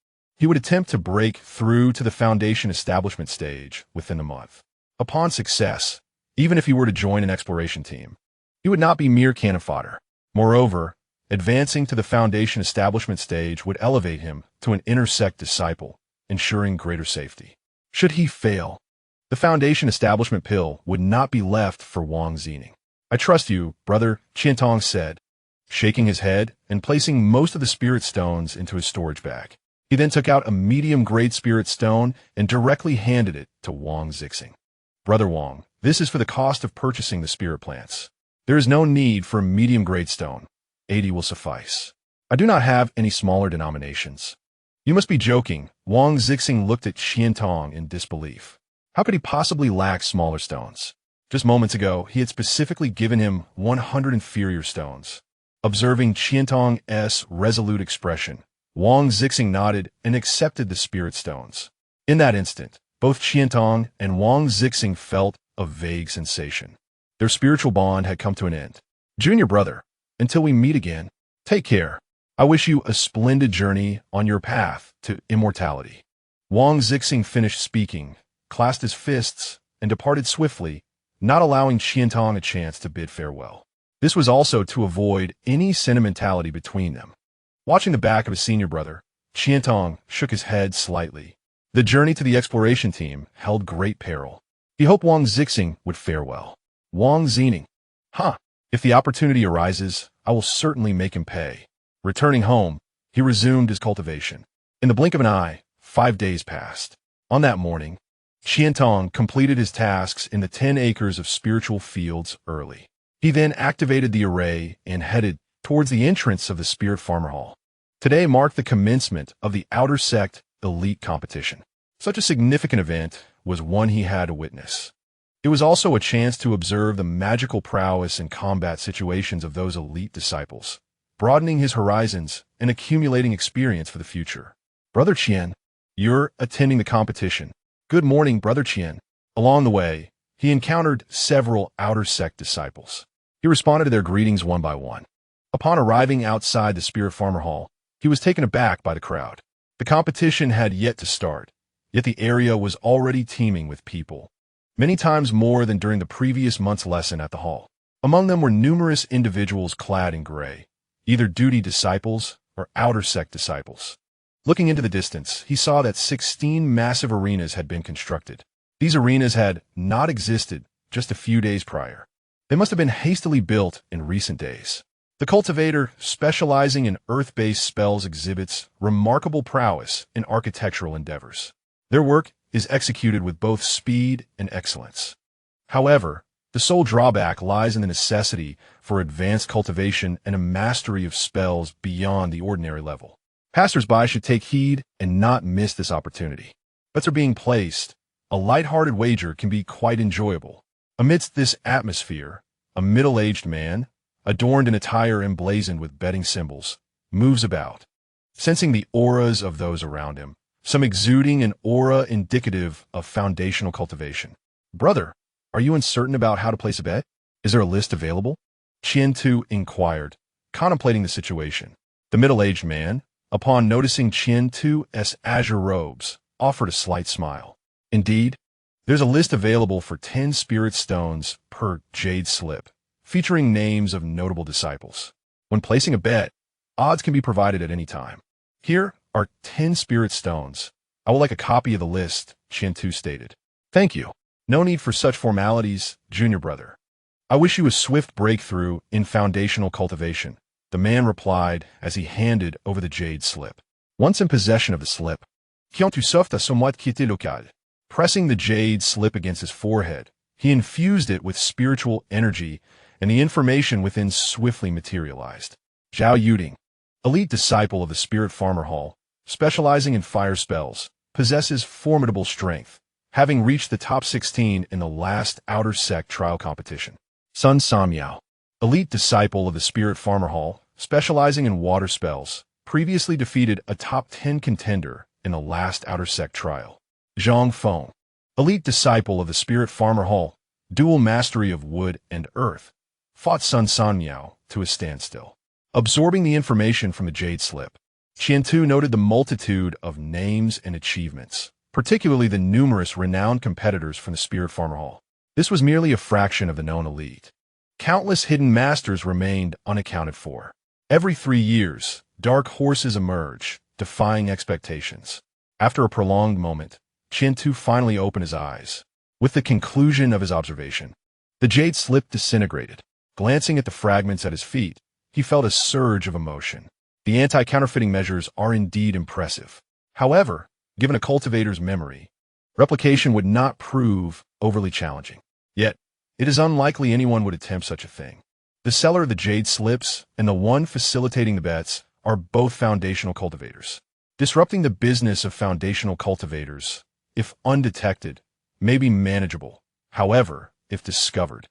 He would attempt to break through to the foundation establishment stage within a month. Upon success, even if he were to join an exploration team, he would not be mere cannon fodder. Moreover, advancing to the foundation establishment stage would elevate him to an intersect disciple, ensuring greater safety. Should he fail, the foundation establishment pill would not be left for Wang Zining. I trust you, brother, Qiantong said, shaking his head and placing most of the spirit stones into his storage bag. He then took out a medium-grade spirit stone and directly handed it to Wang Zixing. Brother Wang, this is for the cost of purchasing the spirit plants. There is no need for a medium-grade stone. 80 will suffice. I do not have any smaller denominations. You must be joking. Wang Zixing looked at Qiantong in disbelief. How could he possibly lack smaller stones? Just moments ago, he had specifically given him 100 inferior stones. Observing Qiantong's resolute expression, Wang Zixing nodded and accepted the spirit stones. In that instant, both Qiantong and Wang Zixing felt a vague sensation. Their spiritual bond had come to an end. Junior brother, until we meet again, take care. I wish you a splendid journey on your path to immortality. Wang Zixing finished speaking, clasped his fists, and departed swiftly, not allowing Qiantong a chance to bid farewell. This was also to avoid any sentimentality between them. Watching the back of his senior brother, Qiantong shook his head slightly. The journey to the exploration team held great peril. He hoped Wang Zixing would fare well. Wang Zining. If the opportunity arises, I will certainly make him pay. Returning home, he resumed his cultivation. In the blink of an eye, 5 days passed. On that morning, Qiantong completed his tasks in the 10 acres of spiritual fields early. He then activated the array and headed towards the entrance of the Spirit Farmer Hall. Today marked the commencement of the Outer Sect Elite Competition. Such a significant event was one he had to witness. It was also a chance to observe the magical prowess and combat situations of those elite disciples, broadening his horizons and accumulating experience for the future. Brother Qian, you're attending the competition. Good morning, Brother Qian. Along the way, he encountered several Outer Sect disciples. He responded to their greetings one by one. Upon arriving outside the Spirit Farmer Hall, he was taken aback by the crowd. The competition had yet to start, yet the area was already teeming with people, many times more than during the previous month's lesson at the hall. Among them were numerous individuals clad in gray, either duty disciples or Outer Sect disciples. Looking into the distance, he saw that 16 massive arenas had been constructed. These arenas had not existed just a few days prior. They must have been hastily built in recent days. The cultivator, specializing in earth-based spells, exhibits remarkable prowess in architectural endeavors. Their work is executed with both speed and excellence. However, the sole drawback lies in the necessity for advanced cultivation and a mastery of spells beyond the ordinary level. Passers-by should take heed and not miss this opportunity. Bets are being placed. A light-hearted wager can be quite enjoyable. Amidst this atmosphere, a middle-aged man, adorned in attire emblazoned with betting symbols, moves about, sensing the auras of those around him, some exuding an aura indicative of foundational cultivation. Brother, are you uncertain about how to place a bet? Is there a list available? Qian Tu inquired, contemplating the situation. The middle-aged man, upon noticing Qian Tu's azure robes, offered a slight smile. Indeed, there's a list available for 10 spirit stones per jade slip, featuring names of notable disciples. When placing a bet, odds can be provided at any time. Here are 10 spirit stones. I would like a copy of the list, Qian Tu stated. Thank you. No need for such formalities, junior brother. I wish you a swift breakthrough in foundational cultivation, the man replied as he handed over the jade slip. Once in possession of the slip, Qian Tu souffla somewhat quitté local. Pressing the jade slip against his forehead, he infused it with spiritual energy, and the information within swiftly materialized. Zhao Yuding, elite disciple of the Spirit Farmer Hall, specializing in fire spells, possesses formidable strength, having reached the top 16 in the last Outer Sect trial competition. Sun Samyao, elite disciple of the Spirit Farmer Hall, specializing in water spells, previously defeated a top 10 contender in the last Outer Sect trial. Zhang Feng, elite disciple of the Spirit Farmer Hall, dual mastery of wood and earth, fought Sun Sanmiao to a standstill. Absorbing the information from the jade slip, Qiantu noted the multitude of names and achievements, particularly the numerous renowned competitors from the Spirit Farmer Hall. This was merely a fraction of the known elite. Countless hidden masters remained unaccounted for. Every 3 years, dark horses emerge, defying expectations. After a prolonged moment, Qiantu finally opened his eyes. With the conclusion of his observation, the jade slip disintegrated. Glancing at the fragments at his feet, he felt a surge of emotion. The anti-counterfeiting measures are indeed impressive. However, given a cultivator's memory, replication would not prove overly challenging. Yet, it is unlikely anyone would attempt such a thing. The seller of the jade slips and the one facilitating the bets are both foundational cultivators. Disrupting the business of foundational cultivators, if undetected, may be manageable. However, if discovered,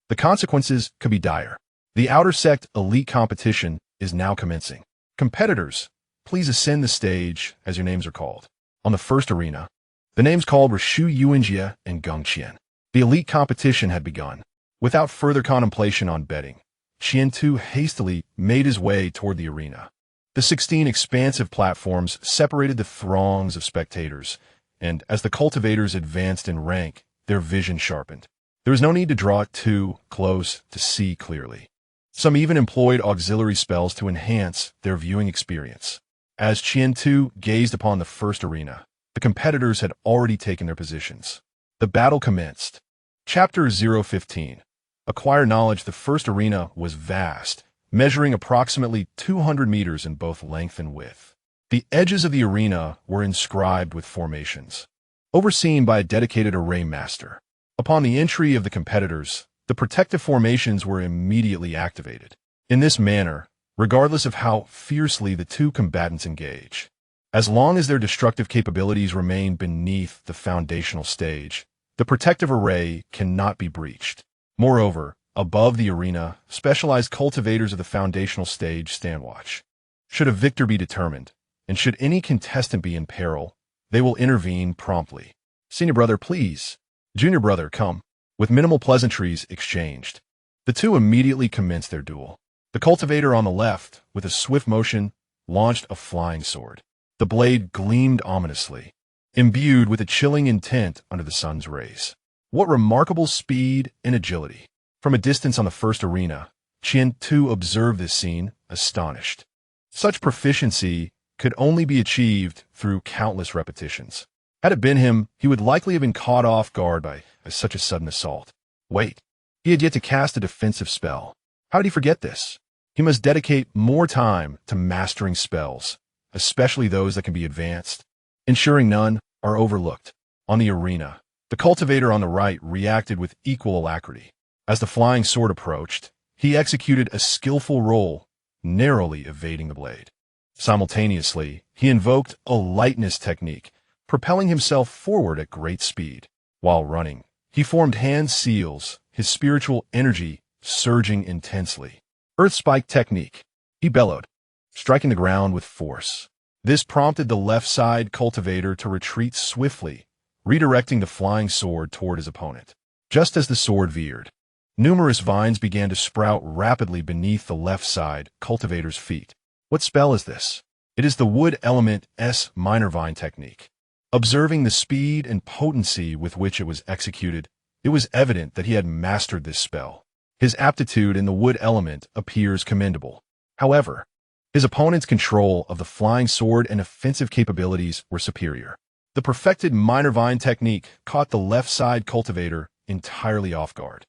the consequences could be dire. The outer sect elite competition is now commencing. Competitors, please ascend the stage as your names are called. On the first arena, the names called were Shu Yuanjie and Geng Qian. The elite competition had begun. Without further contemplation on betting, Qiantu hastily made his way toward the arena. The 16 expansive platforms separated the throngs of spectators, and as the cultivators advanced in rank, their vision sharpened. There was no need to draw it too close to see clearly. Some even employed auxiliary spells to enhance their viewing experience. As Qiantu gazed upon the first arena, the competitors had already taken their positions. The battle commenced. Chapter 015. Acquire knowledge. The first arena was vast, measuring approximately 200 meters in both length and width. The edges of the arena were inscribed with formations, overseen by a dedicated array master. Upon the entry of the competitors, the protective formations were immediately activated. In this manner, regardless of how fiercely the two combatants engage, as long as their destructive capabilities remain beneath the foundational stage, the protective array cannot be breached. Moreover, above the arena, specialized cultivators of the foundational stage stand watch. Should a victor be determined, and should any contestant be in peril, they will intervene promptly. Senior brother, please. Junior brother, come. With minimal pleasantries exchanged, the two immediately commenced their duel. The cultivator on the left, with a swift motion, launched a flying sword. The blade gleamed ominously, imbued with a chilling intent under the sun's rays. What remarkable speed and agility! From a distance on the first arena, Qiantu observed this scene, astonished. Such proficiency could only be achieved through countless repetitions. Had it been him, he would likely have been caught off guard by such a sudden assault. Wait, he had yet to cast a defensive spell. How did he forget this? He must dedicate more time to mastering spells, especially those that can be advanced, ensuring none are overlooked. On the arena, the cultivator on the right reacted with equal alacrity. As the flying sword approached, he executed a skillful roll, narrowly evading the blade. Simultaneously, he invoked a lightness technique, propelling himself forward at great speed. While running, he formed hand seals, his spiritual energy surging intensely. Earth spike technique, he bellowed, striking the ground with force. This prompted the left side cultivator to retreat swiftly, redirecting the flying sword toward his opponent. Just as the sword veered, numerous vines began to sprout rapidly beneath the left side cultivator's feet. What spell is this? It is the wood element S minor vine technique. Observing the speed and potency with which it was executed, it was evident that he had mastered this spell. His aptitude in the wood element appears commendable. However, his opponent's control of the flying sword and offensive capabilities were superior. The perfected minor vine technique caught the left side cultivator entirely off guard.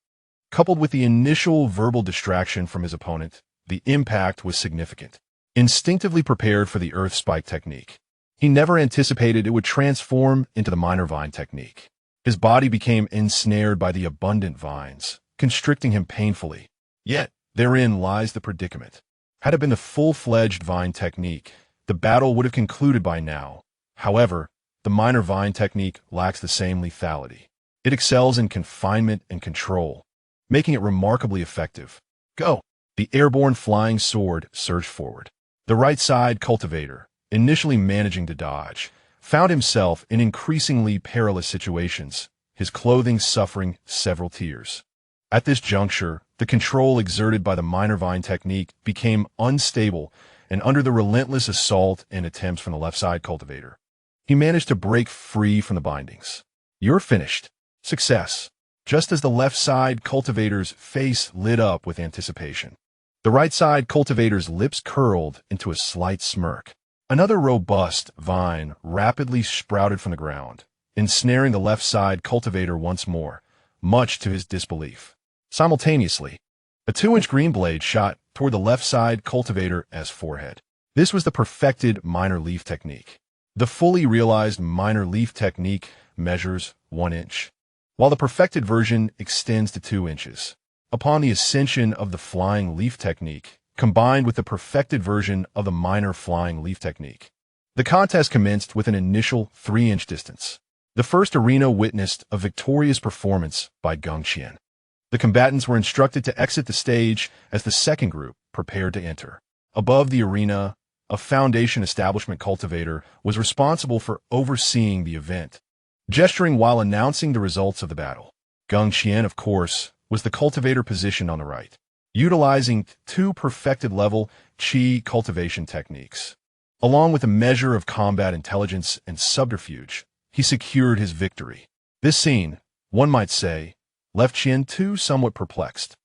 Coupled with the initial verbal distraction from his opponent, the impact was significant. Instinctively prepared for the earth spike technique, he never anticipated it would transform into the minor vine technique. His body became ensnared by the abundant vines, constricting him painfully. Yet, therein lies the predicament. Had it been the full-fledged vine technique, the battle would have concluded by now. However, the minor vine technique lacks the same lethality. It excels in confinement and control, making it remarkably effective. Go! The airborne flying sword surged forward. The right side cultivator, initially managing to dodge, found himself in increasingly perilous situations, his clothing suffering several tears. At this juncture, the control exerted by the minor vine technique became unstable and under the relentless assault and attempts from the left side cultivator, he managed to break free from the bindings. You're finished. Success. Just as the left side cultivator's face lit up with anticipation, the right side cultivator's lips curled into a slight smirk. Another robust vine rapidly sprouted from the ground, ensnaring the left side cultivator once more, much to his disbelief. Simultaneously, a 2-inch green blade shot toward the left side cultivator as forehead. This was the perfected minor leaf technique. The fully realized minor leaf technique measures 1 inch, while the perfected version extends to 2 inches. Upon the ascension of the flying leaf technique, combined with the perfected version of the minor flying leaf technique, the contest commenced with an initial 3-inch distance. The first arena witnessed a victorious performance by Gongqian. The combatants were instructed to exit the stage as the second group prepared to enter. Above the arena, a foundation establishment cultivator was responsible for overseeing the event, gesturing while announcing the results of the battle. Gongqian, of course, was the cultivator positioned on the right, utilizing 2 perfected level qi cultivation techniques. Along with a measure of combat intelligence and subterfuge, he secured his victory. This scene, one might say, left Qian-Tu somewhat perplexed.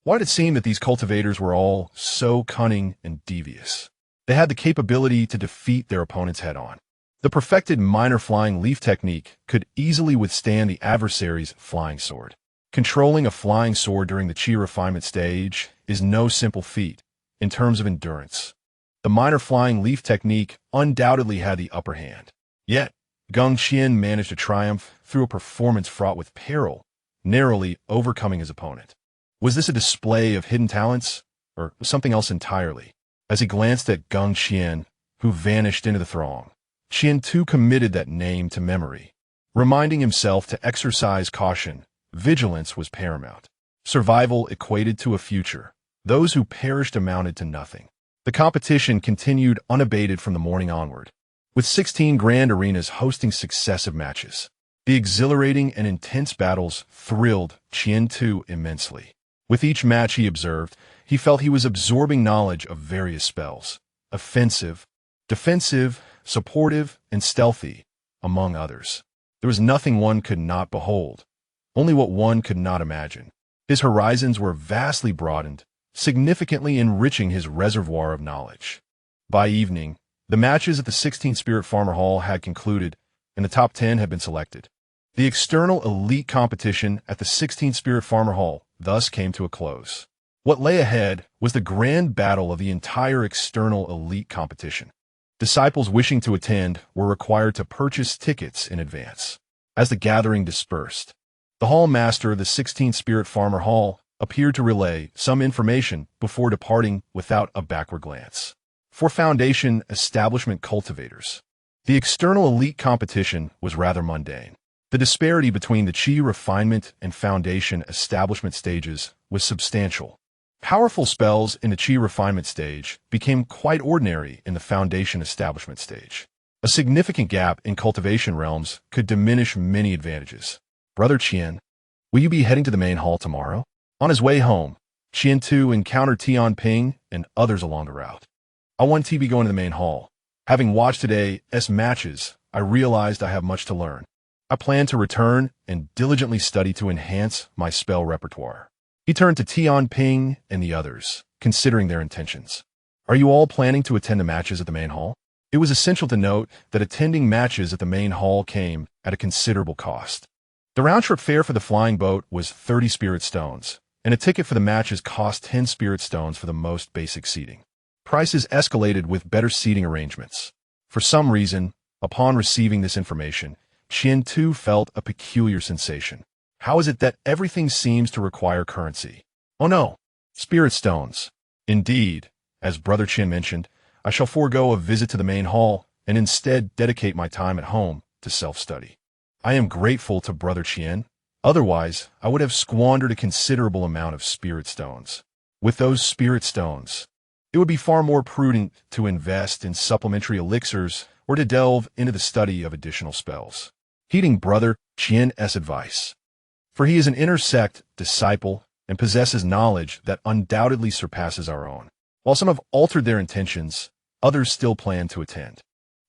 Why did it seem that these cultivators were all so cunning and devious? They had the capability to defeat their opponents head-on. The perfected minor flying leaf technique could easily withstand the adversary's flying sword. Controlling a flying sword during the qi refinement stage is no simple feat in terms of endurance. The minor flying leaf technique undoubtedly had the upper hand. Yet, Gongqian managed to triumph through a performance fraught with peril, narrowly overcoming his opponent. Was this a display of hidden talents, or something else entirely? As he glanced at Gongqian, who vanished into the throng, Qian-Tu committed that name to memory. Reminding himself to exercise caution, vigilance was paramount. Survival equated to a future. Those who perished amounted to nothing. The competition continued unabated from the morning onward, with 16 grand arenas hosting successive matches. The exhilarating and intense battles thrilled Qian-Tu immensely. With each match he observed, he felt he was absorbing knowledge of various spells, offensive, defensive, supportive, and stealthy, among others. There was nothing one could not behold, only what one could not imagine. His horizons were vastly broadened, significantly enriching his reservoir of knowledge. By evening, the matches at the 16th Spirit Farmer Hall had concluded, and the top 10 had been selected. The external elite competition at the 16th Spirit Farmer Hall thus came to a close. What lay ahead was the grand battle of the entire external elite competition. Disciples wishing to attend were required to purchase tickets in advance. As the gathering dispersed, the hall master of the 16th Spirit Farmer Hall appeared to relay some information before departing without a backward glance. For foundation establishment cultivators, the external elite competition was rather mundane. The disparity between the qi refinement and foundation establishment stages was substantial. Powerful spells in the qi refinement stage became quite ordinary in the foundation establishment stage. A significant gap in cultivation realms could diminish many advantages. Brother Qian, will you be heading to the main hall tomorrow? On his way home, Qian-Tu encountered Tianping and others along the route. I want to be going to the main hall. Having watched today's matches, I realized I have much to learn. I plan to return and diligently study to enhance my spell repertoire. He turned to Tianping and the others, considering their intentions. Are you all planning to attend the matches at the main hall? It was essential to note that attending matches at the main hall came at a considerable cost. The round-trip fare for the flying boat was 30 spirit stones, and a ticket for the matches cost 10 spirit stones for the most basic seating. Prices escalated with better seating arrangements. For some reason, upon receiving this information, Qian-Tu felt a peculiar sensation. How is it that everything seems to require currency? Oh no, spirit stones. Indeed, as Brother Qian mentioned, I shall forego a visit to the main hall and instead dedicate my time at home to self-study. I am grateful to Brother Qian. Otherwise, I would have squandered a considerable amount of spirit stones. With those spirit stones, it would be far more prudent to invest in supplementary elixirs or to delve into the study of additional spells. Heeding Brother Qian's advice, for he is an inner sect disciple and possesses knowledge that undoubtedly surpasses our own. While some have altered their intentions, others still plan to attend.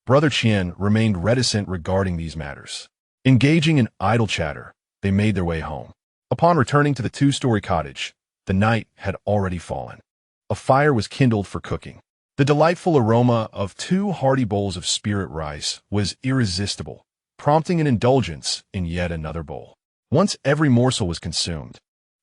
Brother Qian remained reticent regarding these matters. Engaging in idle chatter, they made their way home. Upon returning to the two-story cottage, the night had already fallen. A fire was kindled for cooking. The delightful aroma of 2 hearty bowls of spirit rice was irresistible, prompting an indulgence in yet another bowl. Once every morsel was consumed,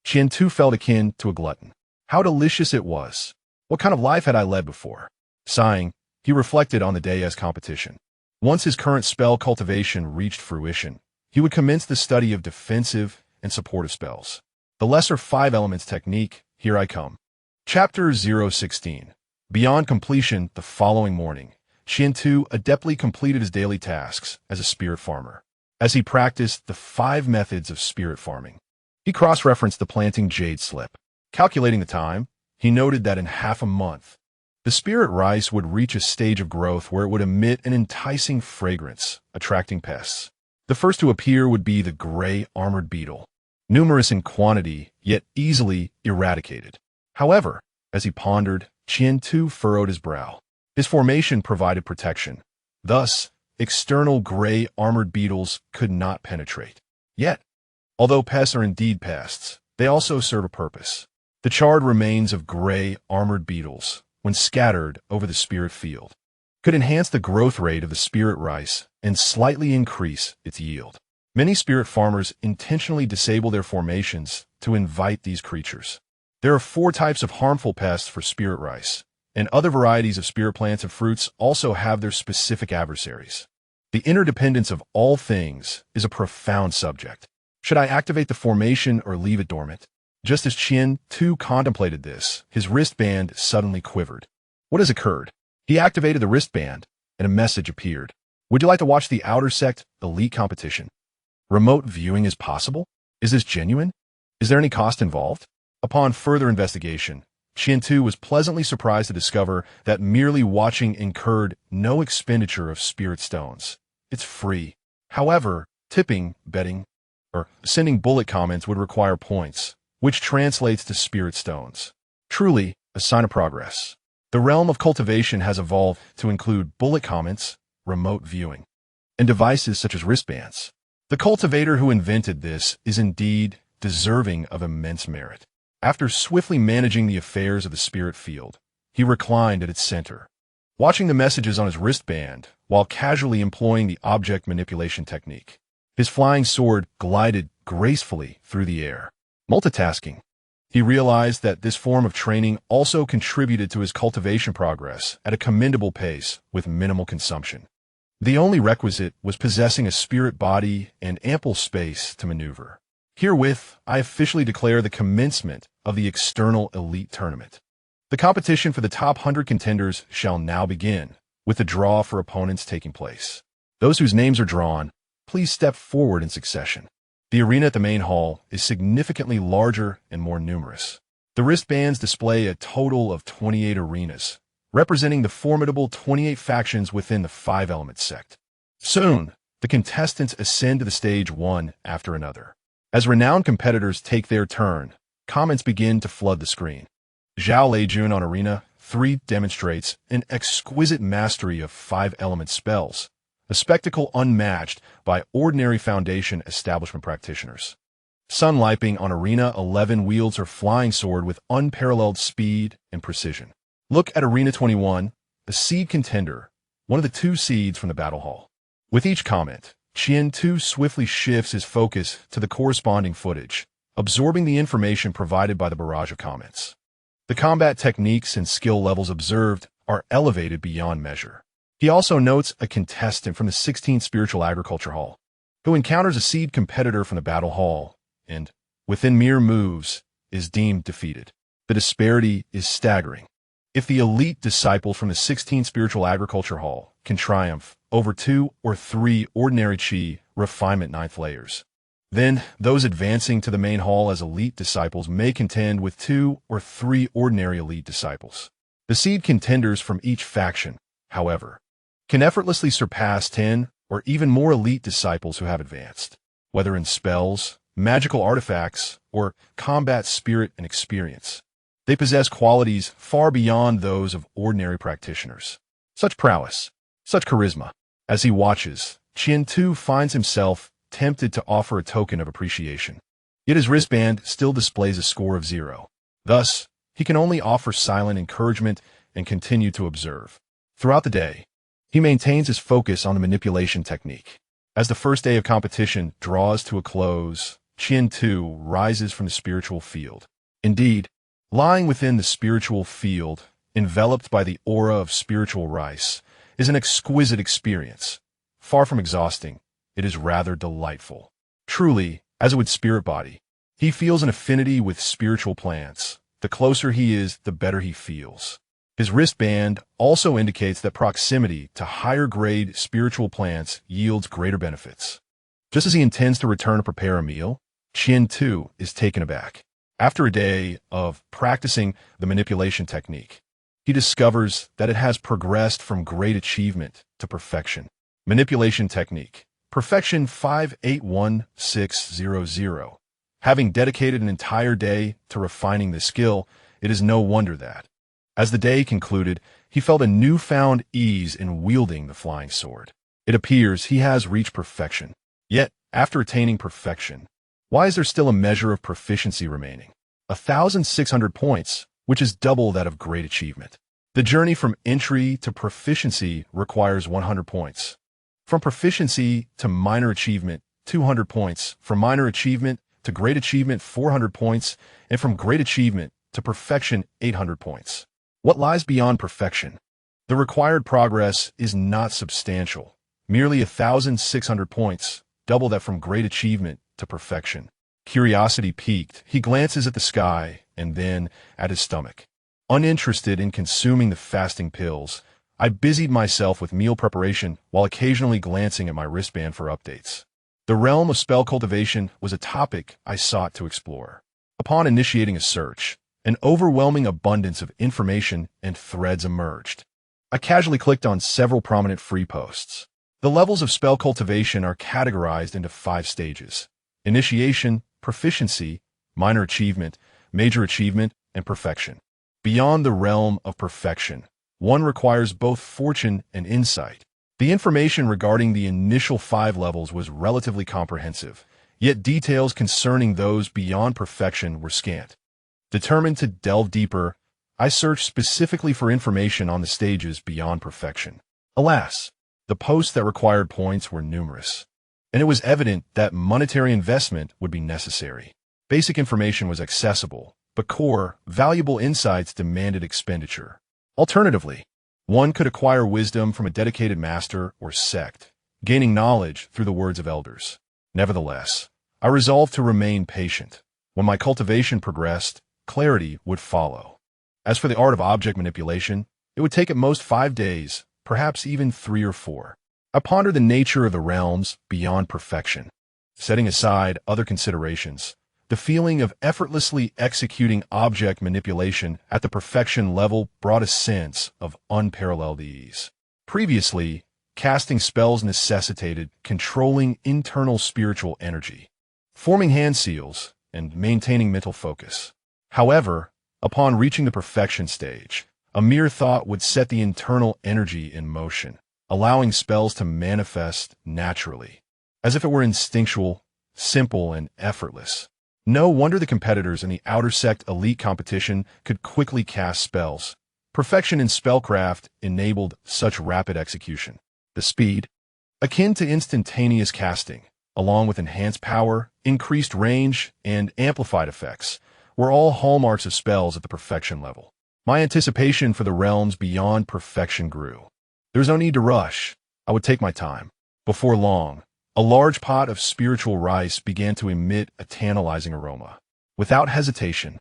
Qian too felt akin to a glutton. How delicious it was! What kind of life had I led before? Sighing, he reflected on the day's competition. Once his current spell cultivation reached fruition, he would commence the study of defensive and supportive spells. The lesser 5 elements technique, here I come. Chapter 016. Beyond completion, the following morning, Qian Tu adeptly completed his daily tasks as a spirit farmer. As he practiced the 5 methods of spirit farming, he cross-referenced the planting jade slip. Calculating the time, he noted that in half a month, the spirit rice would reach a stage of growth where it would emit an enticing fragrance, attracting pests. The first to appear would be the gray armored beetle, numerous in quantity, yet easily eradicated. However, as he pondered, Qian Tu furrowed his brow. His formation provided protection. Thus, external gray armored beetles could not penetrate. Yet, although pests are indeed pests, they also serve a purpose. The charred remains of gray armored beetles, when scattered over the spirit field, could enhance the growth rate of the spirit rice and slightly increase its yield. Many spirit farmers intentionally disable their formations to invite these creatures. There are 4 types of harmful pests for spirit rice, and other varieties of spirit plants and fruits also have their specific adversaries. The interdependence of all things is a profound subject. Should I activate the formation or leave it dormant? Just as Qian Tu contemplated this, his wristband suddenly quivered. What has occurred? He activated the wristband, and a message appeared. Would you like to watch the Outer Sect Elite competition? Remote viewing is possible? Is this genuine? Is there any cost involved? Upon further investigation, Qian Tu was pleasantly surprised to discover that merely watching incurred no expenditure of spirit stones. It's free. However, tipping, betting, or sending bullet comments would require points, which translates to spirit stones. Truly, a sign of progress. The realm of cultivation has evolved to include bullet comments, remote viewing, and devices such as wristbands. The cultivator who invented this is indeed deserving of immense merit. After swiftly managing the affairs of the spirit field, he reclined at its center, watching the messages on his wristband while casually employing the object manipulation technique. His flying sword glided gracefully through the air. Multitasking. He realized that this form of training also contributed to his cultivation progress at a commendable pace with minimal consumption. The only requisite was possessing a spirit body and ample space to maneuver. Herewith, I officially declare the commencement of the External Elite Tournament. The competition for the top 100 contenders shall now begin, with the draw for opponents taking place. Those whose names are drawn, please step forward in succession. The arena at the main hall is significantly larger and more numerous. The wristbands display a total of 28 arenas, representing the formidable 28 factions within the 5-element sect. Soon, the contestants ascend to the stage one after another. As renowned competitors take their turn, comments begin to flood the screen. Zhao Leijun on Arena 3 demonstrates an exquisite mastery of 5-element spells, a spectacle unmatched by ordinary Foundation establishment practitioners. Sun Liping on Arena 11 wields her flying sword with unparalleled speed and precision. Look at Arena 21, a seed contender, one of the 2 seeds from the battle hall. With each comment, Qian Tu swiftly shifts his focus to the corresponding footage, absorbing the information provided by the barrage of comments. The combat techniques and skill levels observed are elevated beyond measure. He also notes a contestant from the 16th Spiritual Agriculture Hall, who encounters a seed competitor from the battle hall, and, within mere moves, is deemed defeated. The disparity is staggering. If the elite disciples from the 16th Spiritual Agriculture Hall can triumph over 2 or 3 ordinary Qi refinement 9th layers, then those advancing to the main hall as elite disciples may contend with 2 or 3 ordinary elite disciples. The seed contenders from each faction, however, can effortlessly surpass 10 or even more elite disciples who have advanced, whether in spells, magical artifacts, or combat spirit and experience. They possess qualities far beyond those of ordinary practitioners. Such prowess, such charisma. As he watches, Qian Tu finds himself tempted to offer a token of appreciation. Yet his wristband still displays a score of 0. Thus, he can only offer silent encouragement and continue to observe. Throughout the day, he maintains his focus on the manipulation technique. As the first day of competition draws to a close, Qian Tu rises from the spiritual field. Indeed, lying within the spiritual field, enveloped by the aura of spiritual rice, is an exquisite experience. Far from exhausting, it is rather delightful. Truly, as with spirit body, he feels an affinity with spiritual plants. The closer he is, the better he feels. His wristband also indicates that proximity to higher-grade spiritual plants yields greater benefits. Just as he intends to return to prepare a meal, Qian Tu is taken aback. After a day of practicing the manipulation technique, he discovers that it has progressed from great achievement to perfection. Manipulation technique, perfection 581600. Having dedicated an entire day to refining the skill, it is no wonder that, as the day concluded, he felt a newfound ease in wielding the flying sword. It appears he has reached perfection. Yet, after attaining perfection, why is there still a measure of proficiency remaining? 1,600 points, which is double that of great achievement. The journey from entry to proficiency requires 100 points. From proficiency to minor achievement, 200 points. From minor achievement to great achievement, 400 points. And from great achievement to perfection, 800 points. What lies beyond perfection? The required progress is not substantial, merely 1,600 points, double that from great achievement to perfection. Curiosity piqued, he glances at the sky and then at his stomach. Uninterested in consuming the fasting pills, I busied myself with meal preparation while occasionally glancing at my wristband for updates. The realm of spell cultivation was a topic I sought to explore. Upon initiating a search, an overwhelming abundance of information and threads emerged. I casually clicked on several prominent free posts. The levels of spell cultivation are categorized into 5 stages: initiation, proficiency, minor achievement, major achievement, and perfection. Beyond the realm of perfection, one requires both fortune and insight. The information regarding the initial 5 levels was relatively comprehensive, yet details concerning those beyond perfection were scant. Determined to delve deeper, I searched specifically for information on the stages beyond perfection. Alas, the posts that required points were numerous, and it was evident that monetary investment would be necessary. Basic information was accessible, but core, valuable insights demanded expenditure. Alternatively, one could acquire wisdom from a dedicated master or sect, gaining knowledge through the words of elders. Nevertheless, I resolved to remain patient. When my cultivation progressed, clarity would follow. As for the art of object manipulation, it would take at most 5 days, perhaps even 3 or 4. I pondered the nature of the realms beyond perfection. Setting aside other considerations, the feeling of effortlessly executing object manipulation at the perfection level brought a sense of unparalleled ease. Previously, casting spells necessitated controlling internal spiritual energy, forming hand seals, and maintaining mental focus. However, upon reaching the perfection stage, a mere thought would set the internal energy in motion, allowing spells to manifest naturally, as if it were instinctual, simple, and effortless. No wonder the competitors in the outer sect elite competition could quickly cast spells. Perfection in spellcraft enabled such rapid execution. The speed, akin to instantaneous casting, along with enhanced power, increased range, and amplified effects, were all hallmarks of spells at the perfection level. My anticipation for the realms beyond perfection grew. There was no need to rush. I would take my time. Before long, a large pot of spiritual rice began to emit a tantalizing aroma. Without hesitation,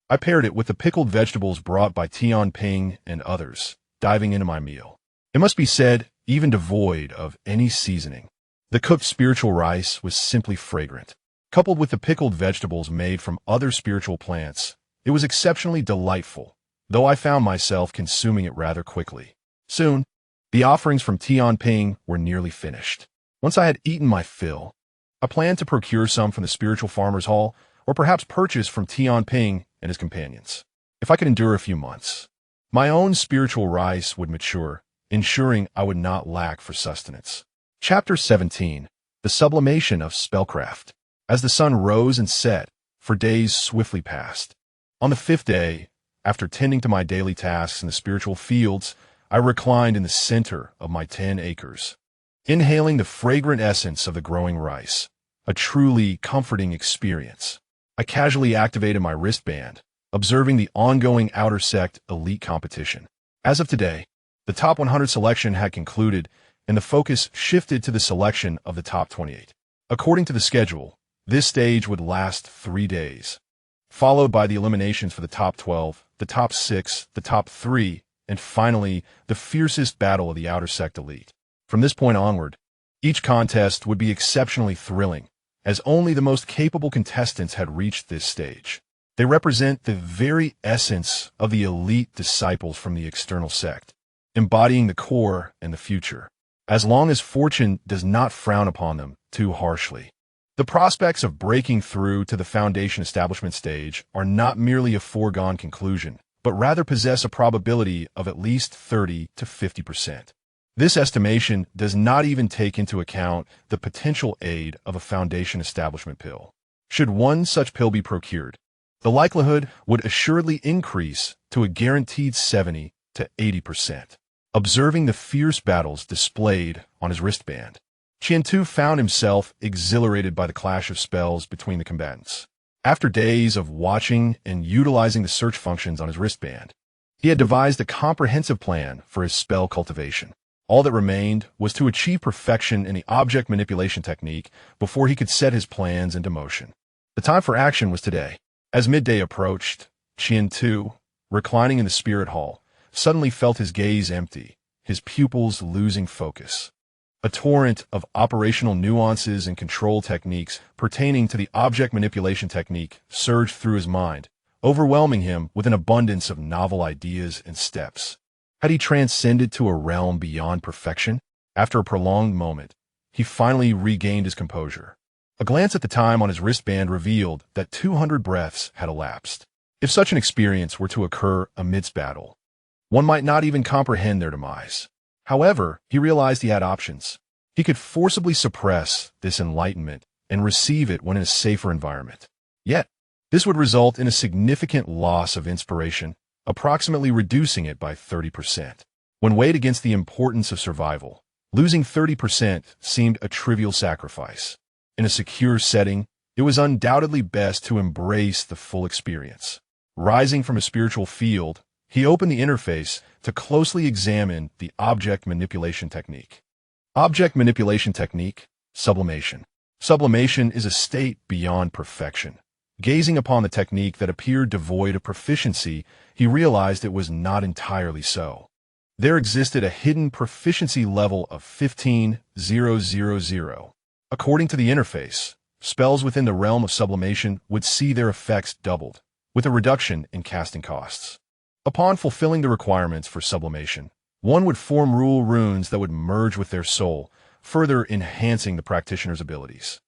I paired it with the pickled vegetables brought by Tian Ping and others, diving into my meal. It must be said, even devoid of any seasoning, the cooked spiritual rice was simply fragrant. Coupled with the pickled vegetables made from other spiritual plants, it was exceptionally delightful, though I found myself consuming it rather quickly. Soon, the offerings from Tian Ping were nearly finished. Once I had eaten my fill, I planned to procure some from the spiritual farmer's hall, or perhaps purchase from Tian Ping and his companions. if I could endure a few months. My own spiritual rice would mature, ensuring I would not lack for sustenance. Chapter 17. The Sublimation of Spellcraft. As the sun rose and set, for days swiftly passed. On the 5th day, after tending to my daily tasks in the spiritual fields, I reclined in the center of my 10 acres, inhaling the fragrant essence of the growing rice, a truly comforting experience. I casually activated my wristband, observing the ongoing outer sect elite competition. As of today, the top 100 selection had concluded, and the focus shifted to the selection of the top 28. According to the schedule, this stage would last 3 days, followed by the eliminations for the top 12, the top 6, the top 3, and finally, the fiercest battle of the outer sect elite. From this point onward, each contest would be exceptionally thrilling, as only the most capable contestants had reached this stage. They represent the very essence of the elite disciples from the external sect, embodying the core and the future, as long as fortune does not frown upon them too harshly. The prospects of breaking through to the foundation establishment stage are not merely a foregone conclusion, but rather possess a probability of at least 30 to 50%. This estimation does not even take into account the potential aid of a foundation establishment pill. Should one such pill be procured, the likelihood would assuredly increase to a guaranteed 70 to 80%. Observing the fierce battles displayed on his wristband, Qiantu found himself exhilarated by the clash of spells between the combatants. After days of watching and utilizing the search functions on his wristband, he had devised a comprehensive plan for his spell cultivation. All that remained was to achieve perfection in the object manipulation technique before he could set his plans into motion. The time for action was today. As midday approached, Qiantu, reclining in the spirit hall, suddenly felt his gaze empty, his pupils losing focus. A torrent of operational nuances and control techniques pertaining to the object manipulation technique surged through his mind, overwhelming him with an abundance of novel ideas and steps. Had he transcended to a realm beyond perfection? After a prolonged moment, he finally regained his composure. A glance at the time on his wristband revealed that 200 breaths had elapsed. If such an experience were to occur amidst battle, one might not even comprehend their demise. However, he realized he had options. He could forcibly suppress this enlightenment and receive it when in a safer environment. Yet, this would result in a significant loss of inspiration, approximately reducing it by 30%. When weighed against the importance of survival, losing 30% seemed a trivial sacrifice. In a secure setting, it was undoubtedly best to embrace the full experience. Rising from a spiritual field, he opened the interface to closely examine the object manipulation technique. Object manipulation technique, sublimation. Sublimation is a state beyond perfection. Gazing upon the technique that appeared devoid of proficiency, he realized it was not entirely so. There existed a hidden proficiency level of 15,000. According to the interface, spells within the realm of sublimation would see their effects doubled, with a reduction in casting costs. Upon fulfilling the requirements for sublimation, one would form rule runes that would merge with their soul, further enhancing the practitioner's abilities.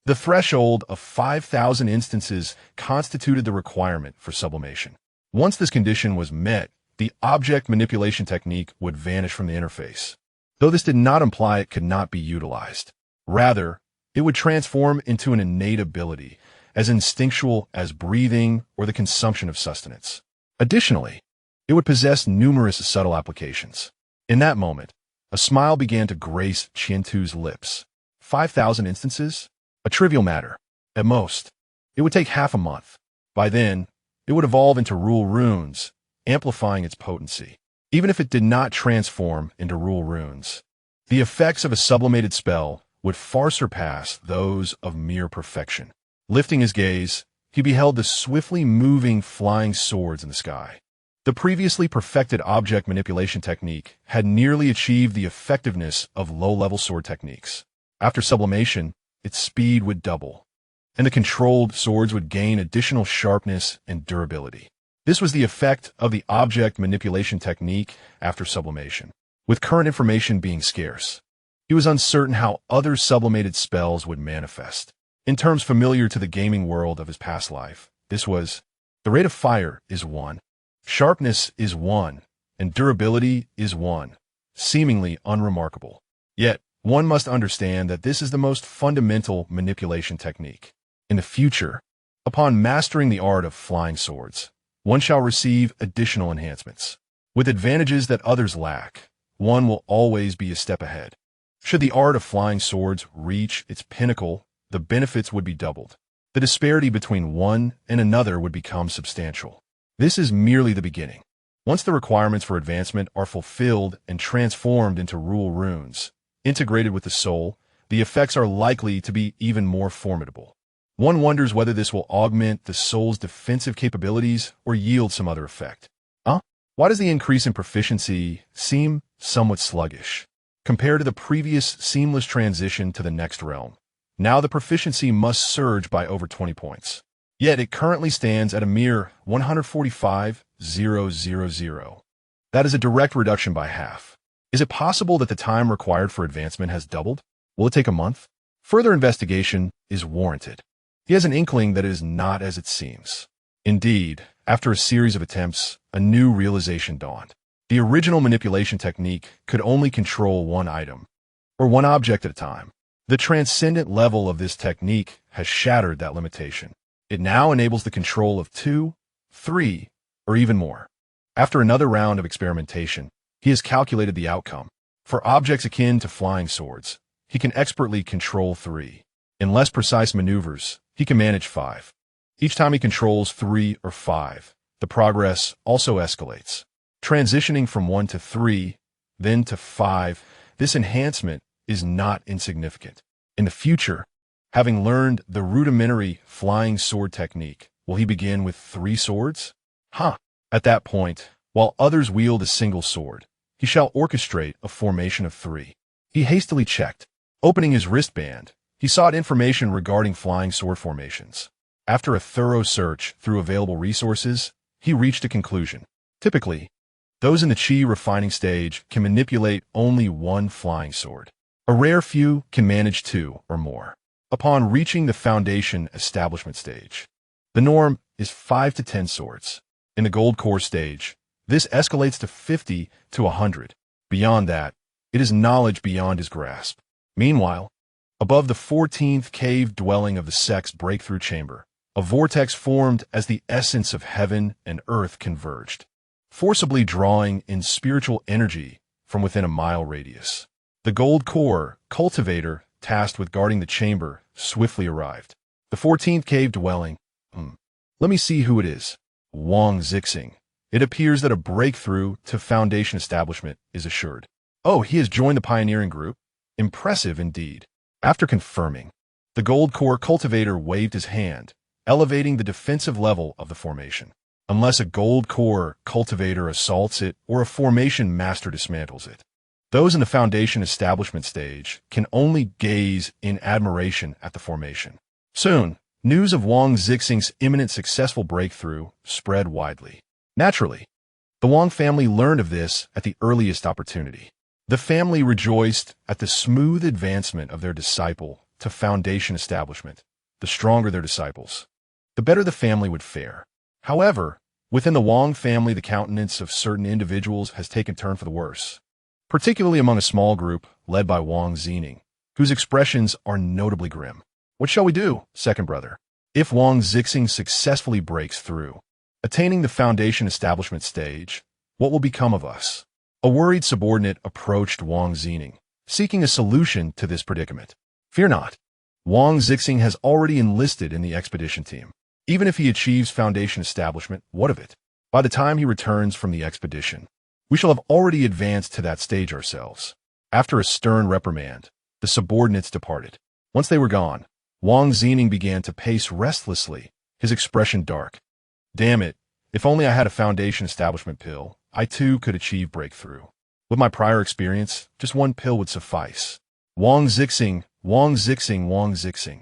The threshold of 5,000 instances constituted the requirement for sublimation. Once this condition was met, the object manipulation technique would vanish from the interface, though this did not imply it could not be utilized. Rather, it would transform into an innate ability, as instinctual as breathing or the consumption of sustenance. Additionally, it would possess numerous subtle applications. In that moment, a smile began to grace Qiantu's lips. 5,000 instances? A trivial matter. At most, it would take half a month. By then, it would evolve into rule runes, amplifying its potency. Even if it did not transform into rule runes, the effects of a sublimated spell would far surpass those of mere perfection. Lifting his gaze, he beheld the swiftly moving flying swords in the sky. The previously perfected object manipulation technique had nearly achieved the effectiveness of low-level sword techniques. After sublimation, its speed would double, and the controlled swords would gain additional sharpness and durability. This was the effect of the object manipulation technique after sublimation. With current information being scarce, he was uncertain how other sublimated spells would manifest. In terms familiar to the gaming world of his past life, this was, the rate of fire is 1. Sharpness is one, and durability is one, seemingly unremarkable. Yet, one must understand that this is the most fundamental manipulation technique. In the future, upon mastering the art of flying swords, one shall receive additional enhancements. With advantages that others lack, one will always be a step ahead. Should the art of flying swords reach its pinnacle, the benefits would be doubled. The disparity between one and another would become substantial. This is merely the beginning. Once the requirements for advancement are fulfilled and transformed into rule runes, integrated with the soul, the effects are likely to be even more formidable. One wonders whether this will augment the soul's defensive capabilities or yield some other effect. Why does the increase in proficiency seem somewhat sluggish? Compared to the previous seamless transition to the next realm, now the proficiency must surge by over 20 points. Yet it currently stands at a mere 145,000. That is a direct reduction by half. Is it possible that the time required for advancement has doubled? Will it take a month? Further investigation is warranted. He has an inkling that it is not as it seems. Indeed, after a series of attempts, a new realization dawned. The original manipulation technique could only control one item, or one object at a time. The transcendent level of this technique has shattered that limitation. It now enables the control of 2, 3, or even more. After another round of experimentation, he has calculated the outcome. For objects akin to flying swords, he can expertly control 3. In less precise maneuvers, he can manage 5. Each time he controls 3 or 5, the progress also escalates. Transitioning from 1 to 3, then to 5, this enhancement is not insignificant. In the future, having learned the rudimentary flying sword technique, will he begin with 3 swords? At that point, while others wield a single sword, he shall orchestrate a formation of 3. He hastily checked. Opening his wristband, he sought information regarding flying sword formations. After a thorough search through available resources, he reached a conclusion. Typically, those in the chi refining stage can manipulate only 1 flying sword. A rare few can manage 2 or more. Upon reaching the foundation establishment stage, the norm is 5 to 10 swords. In the gold core stage, this escalates to 50 to 100. Beyond that, it is knowledge beyond his grasp. Meanwhile, above the 14th cave dwelling of the sect's breakthrough chamber, a vortex formed as the essence of heaven and earth converged, forcibly drawing in spiritual energy from within a mile radius. The gold core cultivator tasked with guarding the chamber swiftly arrived. The 14th cave dwelling. Let me see who it is. Wang Zixing. It appears that a breakthrough to foundation establishment is assured. Oh, he has joined the pioneering group? Impressive indeed. After confirming, the gold core cultivator waved his hand, elevating the defensive level of the formation. Unless a gold core cultivator assaults it or a formation master dismantles it, those in the foundation establishment stage can only gaze in admiration at the formation. Soon, news of Wang Zixing's imminent successful breakthrough spread widely. Naturally, the Wang family learned of this at the earliest opportunity. The family rejoiced at the smooth advancement of their disciple to foundation establishment. The stronger their disciples, the better the family would fare. However, within the Wang family, the countenance of certain individuals has taken turn for the worse, particularly among a small group led by Wang Zixing, whose expressions are notably grim. What shall we do, second brother? If Wang Zixing successfully breaks through, attaining the foundation establishment stage, what will become of us? A worried subordinate approached Wang Zixing, seeking a solution to this predicament. Fear not. Wang Zixing has already enlisted in the expedition team. Even if he achieves foundation establishment, what of it? By the time he returns from the expedition, we shall have already advanced to that stage ourselves. After a stern reprimand, the subordinates departed. Once they were gone, Wang Zixing began to pace restlessly, his expression dark. Damn it, if only I had a foundation establishment pill, I too could achieve breakthrough. With my prior experience, just 1 pill would suffice. Wang Zixing, Wang Zixing, Wang Zixing.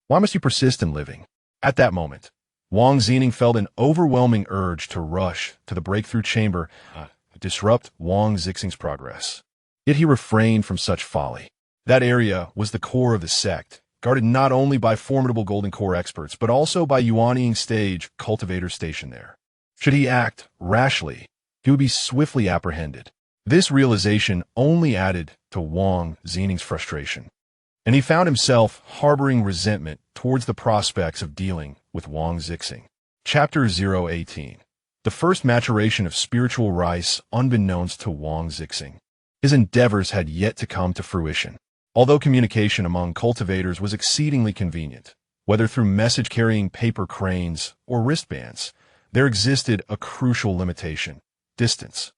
Why must you persist in living? At that moment, Wang Zixing felt an overwhelming urge to rush to the breakthrough chamber, disrupt Wang Zixing's progress. Yet he refrained from such folly. That area was the core of the sect, guarded not only by formidable Golden Core experts, but also by Yuanying stage cultivators stationed there. Should he act rashly, he would be swiftly apprehended. This realization only added to Wang Xining's frustration, and he found himself harboring resentment towards the prospects of dealing with Wang Xixing. Chapter 018. The first maturation of spiritual rice unbeknownst to Wang Xixing. His endeavors had yet to come to fruition. Although communication among cultivators was exceedingly convenient, whether through message-carrying paper cranes or wristbands, there existed a crucial limitation: distance.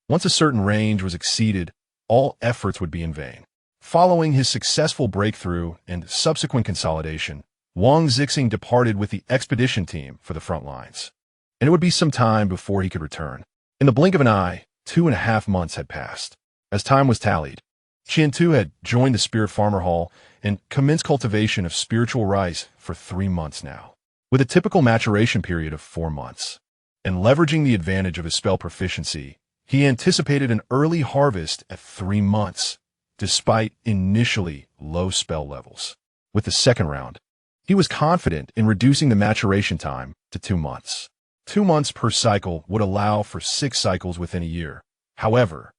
Once a certain range was exceeded, all efforts would be in vain. Following his successful breakthrough and subsequent consolidation, Wang Xixing departed with the expedition team for the front lines, and it would be some time before he could return. In the blink of an eye, 2.5 months had passed. As time was tallied, Qiantu had joined the Spirit Farmer Hall and commenced cultivation of spiritual rice for 3 months now, with a typical maturation period of 4 months. And leveraging the advantage of his spell proficiency, he anticipated an early harvest at 3 months, despite initially low spell levels. With the second round, he was confident in reducing the maturation time to 2 months. 2 months per cycle would allow for 6 cycles within a year. However,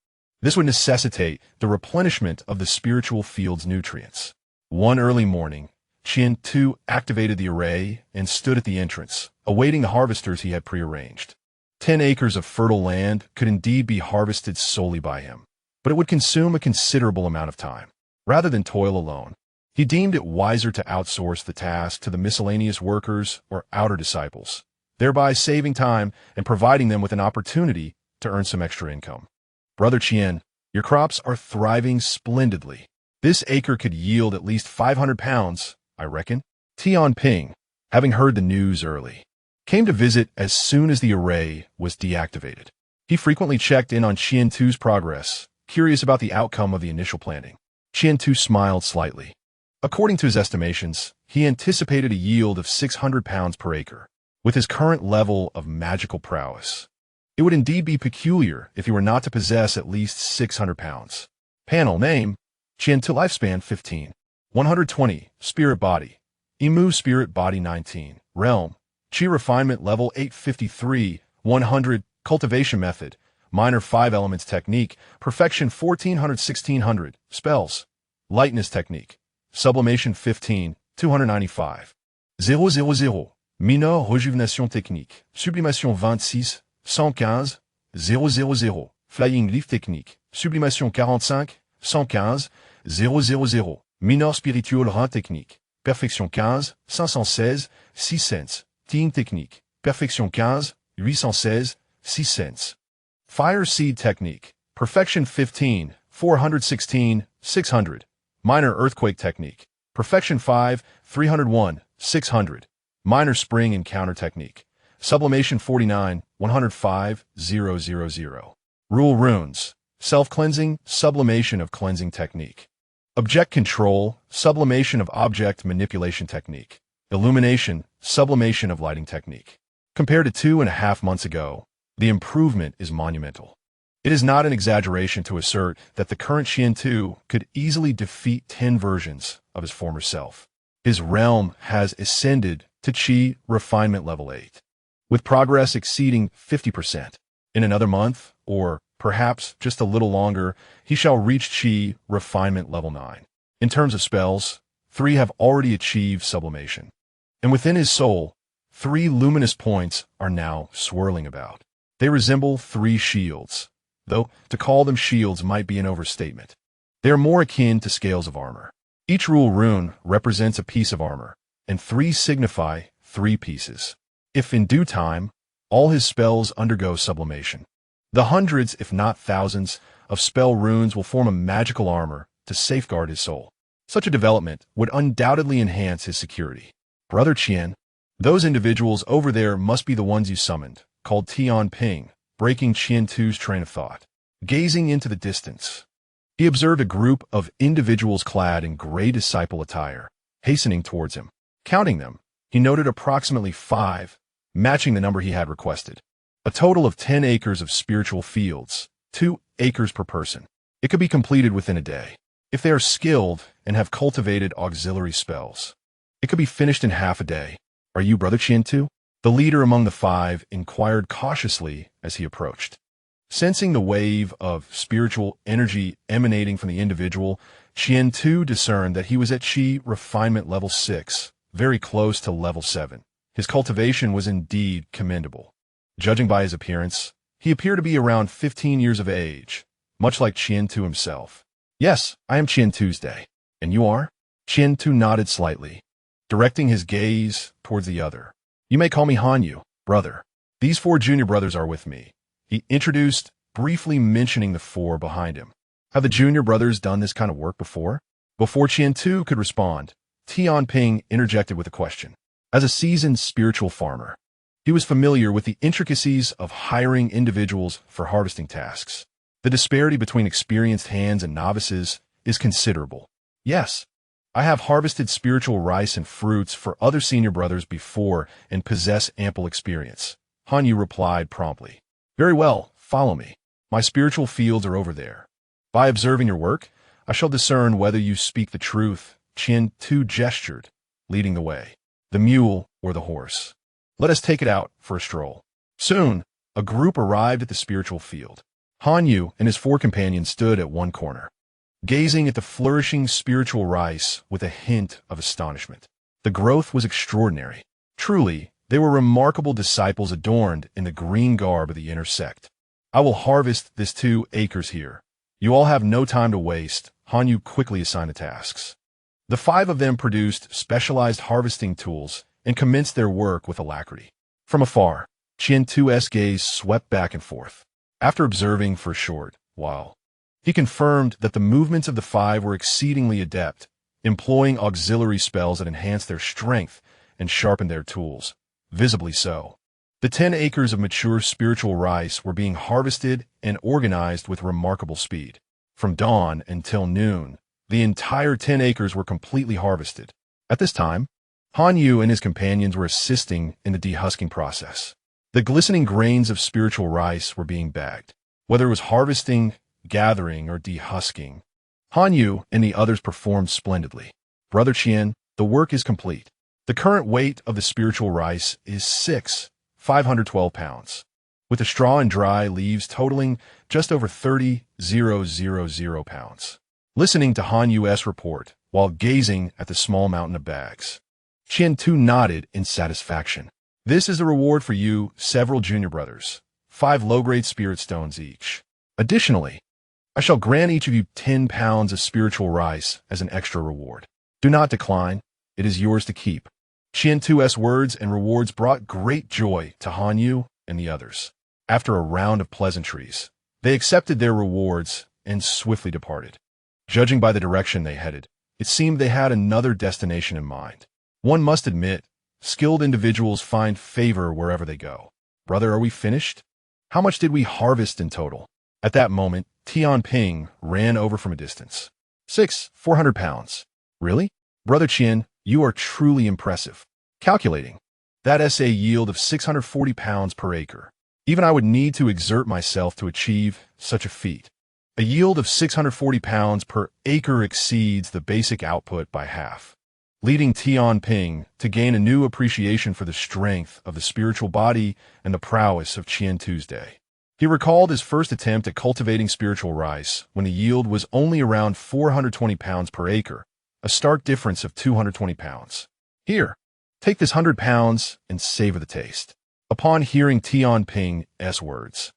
this would necessitate the replenishment of the spiritual field's nutrients. One early morning, Qiantu activated the array and stood at the entrance, awaiting the harvesters he had prearranged. 10 acres of fertile land could indeed be harvested solely by him, but it would consume a considerable amount of time. Rather than toil alone, he deemed it wiser to outsource the task to the miscellaneous workers or outer disciples, thereby saving time and providing them with an opportunity to earn some extra income. Brother Qian, your crops are thriving splendidly. This acre could yield at least 500 pounds, I reckon. Tian Ping, having heard the news early, came to visit as soon as the array was deactivated. He frequently checked in on Qiantu's progress, curious about the outcome of the initial planting. Qiantu smiled slightly. According to his estimations, he anticipated a yield of 600 pounds per acre. With his current level of magical prowess, it would indeed be peculiar if he were not to possess at least 600 pounds. Panel name: Qiantu lifespan 15. 120, spirit body. Emu spirit body 19. Realm: Qi refinement level 853. 100, cultivation method: minor 5 elements technique, perfection 1400-1600, spells: lightness technique, sublimation 15, 295. 000, minor rejuvenation technique, sublimation 26, 115, 000, flying leaf technique, sublimation 45, 115, 000, minor spiritual rein technique, perfection 15, 516, 600, teeing technique, perfection 15, 816, 600. Fire seed technique, perfection 15, 416, 600. Minor earthquake technique, perfection 5, 301, 600. Minor spring encounter technique, sublimation 49, 105, 000. Rule runes, self-cleansing, sublimation of cleansing technique. Object control, sublimation of object manipulation technique. Illumination, sublimation of lighting technique. Compared to 2.5 months ago, the improvement is monumental. It is not an exaggeration to assert that the current Qiantu could easily defeat 10 versions of his former self. His realm has ascended to Qi refinement level 8, with progress exceeding 50%. In another month, or perhaps just a little longer, he shall reach Qi refinement level 9. In terms of spells, 3 have already achieved sublimation, and within his soul, 3 luminous points are now swirling about. They resemble 3 shields, though to call them shields might be an overstatement. They are more akin to scales of armor. Each rule rune represents a piece of armor, and 3 signify 3 pieces. If in due time, all his spells undergo sublimation, the hundreds, if not thousands, of spell runes will form a magical armor to safeguard his soul. Such a development would undoubtedly enhance his security. Brother Qian, those individuals over there must be the ones you summoned, called Tian Ping, breaking Qiantu's train of thought. Gazing into the distance, he observed a group of individuals clad in gray disciple attire, hastening towards him. Counting them, he noted approximately 5, matching the number he had requested. A total of 10 acres of spiritual fields, 2 acres per person. It could be completed within a day. If they are skilled and have cultivated auxiliary spells, it could be finished in half a day. Are you Brother Qiantu? The leader among the five inquired cautiously as he approached. Sensing the wave of spiritual energy emanating from the individual, Qian Tu discerned that he was at Qi refinement level 6, very close to level 7. His cultivation was indeed commendable. Judging by his appearance, he appeared to be around 15 years of age, much like Qian Tu himself. Yes, I am Qian Tuesday. And you are? Qian Tu nodded slightly, directing his gaze towards the other. You may call me Hanyu, brother. These 4 junior brothers are with me. He introduced, briefly mentioning the 4 behind him. Have the junior brothers done this kind of work before? Before Qian Tu could respond, Tianping interjected with a question. As a seasoned spiritual farmer, he was familiar with the intricacies of hiring individuals for harvesting tasks. The disparity between experienced hands and novices is considerable. Yes, I have harvested spiritual rice and fruits for other senior brothers before and possess ample experience. Hanyu replied promptly. Very well, follow me. My spiritual fields are over there. By observing your work, I shall discern whether you speak the truth. Qian Tu gestured, leading the way. The mule or the horse. Let us take it out for a stroll. Soon, a group arrived at the spiritual field. Hanyu and his 4 companions stood at one corner, gazing at the flourishing spiritual rice with a hint of astonishment. The growth was extraordinary. Truly, they were remarkable disciples adorned in the green garb of the inner sect. I will harvest this 2 acres here. You all have no time to waste. Hanyu quickly assigned the tasks. The 5 of them produced specialized harvesting tools and commenced their work with alacrity. From afar, Qian Tu's gaze swept back and forth. After observing for a short while, he confirmed that the movements of the 5 were exceedingly adept, employing auxiliary spells that enhanced their strength and sharpened their tools, visibly so. The 10 acres of mature spiritual rice were being harvested and organized with remarkable speed. From dawn until noon, the entire 10 acres were completely harvested. At this time, Hanyu and his companions were assisting in the dehusking process. The glistening grains of spiritual rice were being bagged. Whether it was harvesting, gathering, or dehusking, Hanyu and the others performed splendidly. Brother Qian, the work is complete. The current weight of the spiritual rice is 512 pounds, with the straw and dry leaves totaling just over 30,000 pounds. Listening to Hanyu's report while gazing at the small mountain of bags, Qian Tu nodded in satisfaction. This is the reward for you, several junior brothers, 5 low-grade spirit stones each. Additionally, I shall grant each of you 10 pounds of spiritual rice as an extra reward. Do not decline. It is yours to keep. Qian Tu's words and rewards brought great joy to Hanyu and the others. After a round of pleasantries, they accepted their rewards and swiftly departed. Judging by the direction they headed, it seemed they had another destination in mind. One must admit, skilled individuals find favor wherever they go. Brother, are we finished? How much did we harvest in total? At that moment, Tianping ran over from a distance. 400 pounds. Really? Brother Qian, you are truly impressive. Calculating. That SA yield of 640 pounds per acre. Even I would need to exert myself to achieve such a feat. A yield of 640 pounds per acre exceeds the basic output by half, leading Tianping to gain a new appreciation for the strength of the spiritual body and the prowess of Qian Tuesday. He recalled his first attempt at cultivating spiritual rice when the yield was only around 420 pounds per acre, a stark difference of 220 pounds. Here, take this 100 pounds and savor the taste. Upon hearing Tianping's words,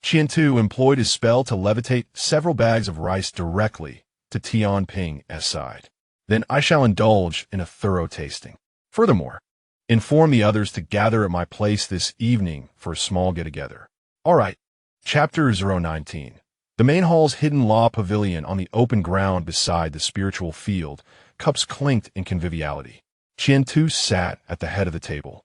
Qian Tu employed his spell to levitate several bags of rice directly to Tianping's side. Then I shall indulge in a thorough tasting. Furthermore, inform the others to gather at my place this evening for a small get-together. All right. Chapter 019. The main hall's hidden law pavilion on the open ground beside the spiritual field, cups clinked in conviviality. Qian Tu sat at the head of the table,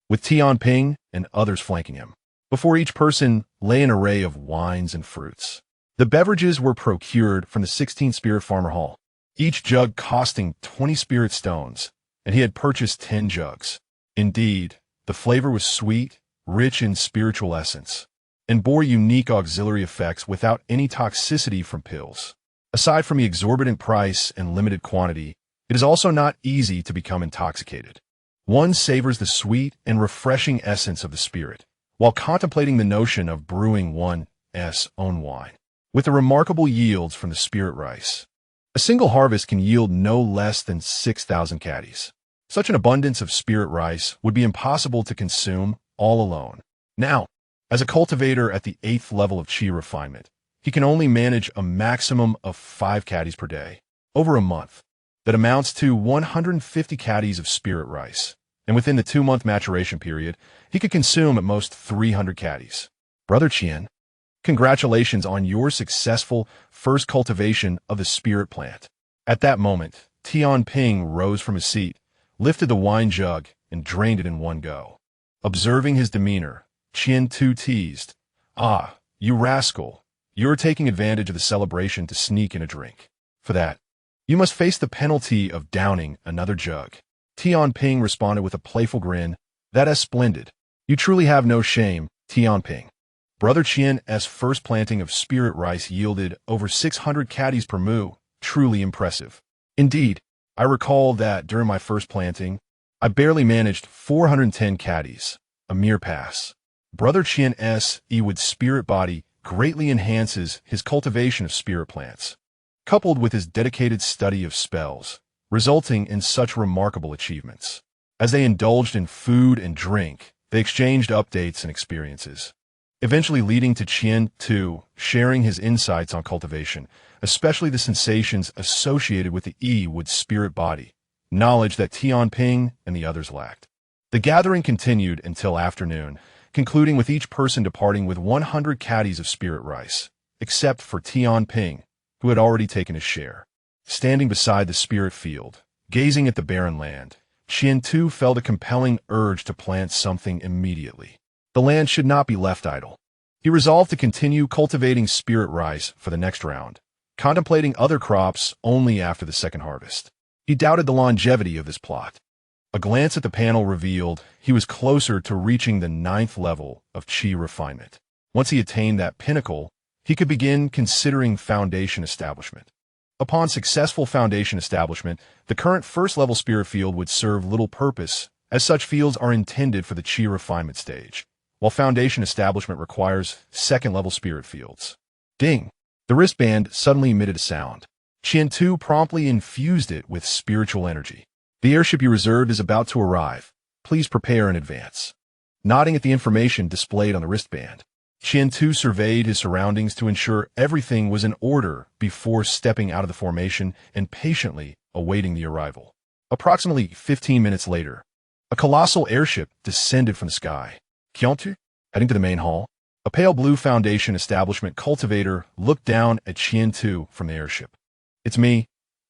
with Tianping and others flanking him. Before each person lay an array of wines and fruits. The beverages were procured from the 16th Spirit Farmer Hall, each jug costing 20 spirit stones, and he had purchased 10 jugs. Indeed, the flavor was sweet, rich in spiritual essence, and bore unique auxiliary effects without any toxicity from pills. Aside from the exorbitant price and limited quantity, it is also not easy to become intoxicated. One savors the sweet and refreshing essence of the spirit, while contemplating the notion of brewing one's own wine, with the remarkable yields from the spirit rice. A single harvest can yield no less than 6,000 caddies. Such an abundance of spirit rice would be impossible to consume all alone. Now, as a cultivator at the 8th level of chi refinement, he can only manage a maximum of 5 caddies per day, over a month. That amounts to 150 caddies of spirit rice, and within the 2-month maturation period, he could consume at most 300 caddies. Brother Qian, congratulations on your successful first cultivation of the spirit plant. At that moment, Tian Ping rose from his seat, lifted the wine jug, and drained it in one go. Observing his demeanor, Qian Tu teased, "Ah, you rascal, you're taking advantage of the celebration to sneak in a drink. For that, you must face the penalty of downing another jug." Tian Ping responded with a playful grin, "That is splendid. You truly have no shame, Tian Ping." Brother Qian's first planting of spirit rice yielded over 600 caddies per mu, truly impressive. Indeed, I recall that during my first planting, I barely managed 410 caddies, a mere pass. Brother Qian's Ewood spirit body greatly enhances his cultivation of spirit plants, coupled with his dedicated study of spells, resulting in such remarkable achievements. As they indulged in food and drink, they exchanged updates and experiences, eventually leading to Qian Tu sharing his insights on cultivation, especially the sensations associated with the Ewood spirit body, knowledge that Tian Ping and the others lacked. The gathering continued until afternoon, concluding with each person departing with 100 caddies of spirit rice, except for Tian Ping, who had already taken his share. Standing beside the spirit field, gazing at the barren land, Qian Tu felt a compelling urge to plant something immediately. The land should not be left idle. He resolved to continue cultivating spirit rice for the next round, contemplating other crops only after the second harvest. He doubted the longevity of this plot. A glance at the panel revealed he was closer to reaching the 9th level of chi refinement. Once he attained that pinnacle, he could begin considering foundation establishment. Upon successful foundation establishment, the current first-level spirit field would serve little purpose, as such fields are intended for the chi refinement stage, while foundation establishment requires second-level spirit fields. Ding! The wristband suddenly emitted a sound. Qian Tu promptly infused it with spiritual energy. "The airship you reserved is about to arrive. Please prepare in advance." Nodding at the information displayed on the wristband, Qian Tu surveyed his surroundings to ensure everything was in order before stepping out of the formation and patiently awaiting the arrival. Approximately 15 minutes later, a colossal airship descended from the sky. Qian, heading to the main hall, a pale blue foundation establishment cultivator looked down at Qian Tu from the airship. "It's me.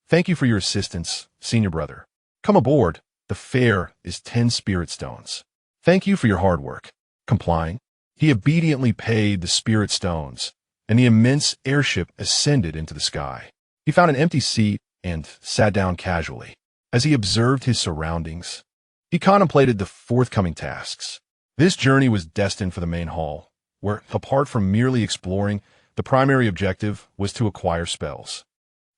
Thank you for your assistance, senior brother. Come aboard. The fare is 10 spirit stones. Thank you for your hard work." Complying, he obediently paid the spirit stones, and the immense airship ascended into the sky. He found an empty seat and sat down casually. As he observed his surroundings, he contemplated the forthcoming tasks. This journey was destined for the main hall, where, apart from merely exploring, the primary objective was to acquire spells.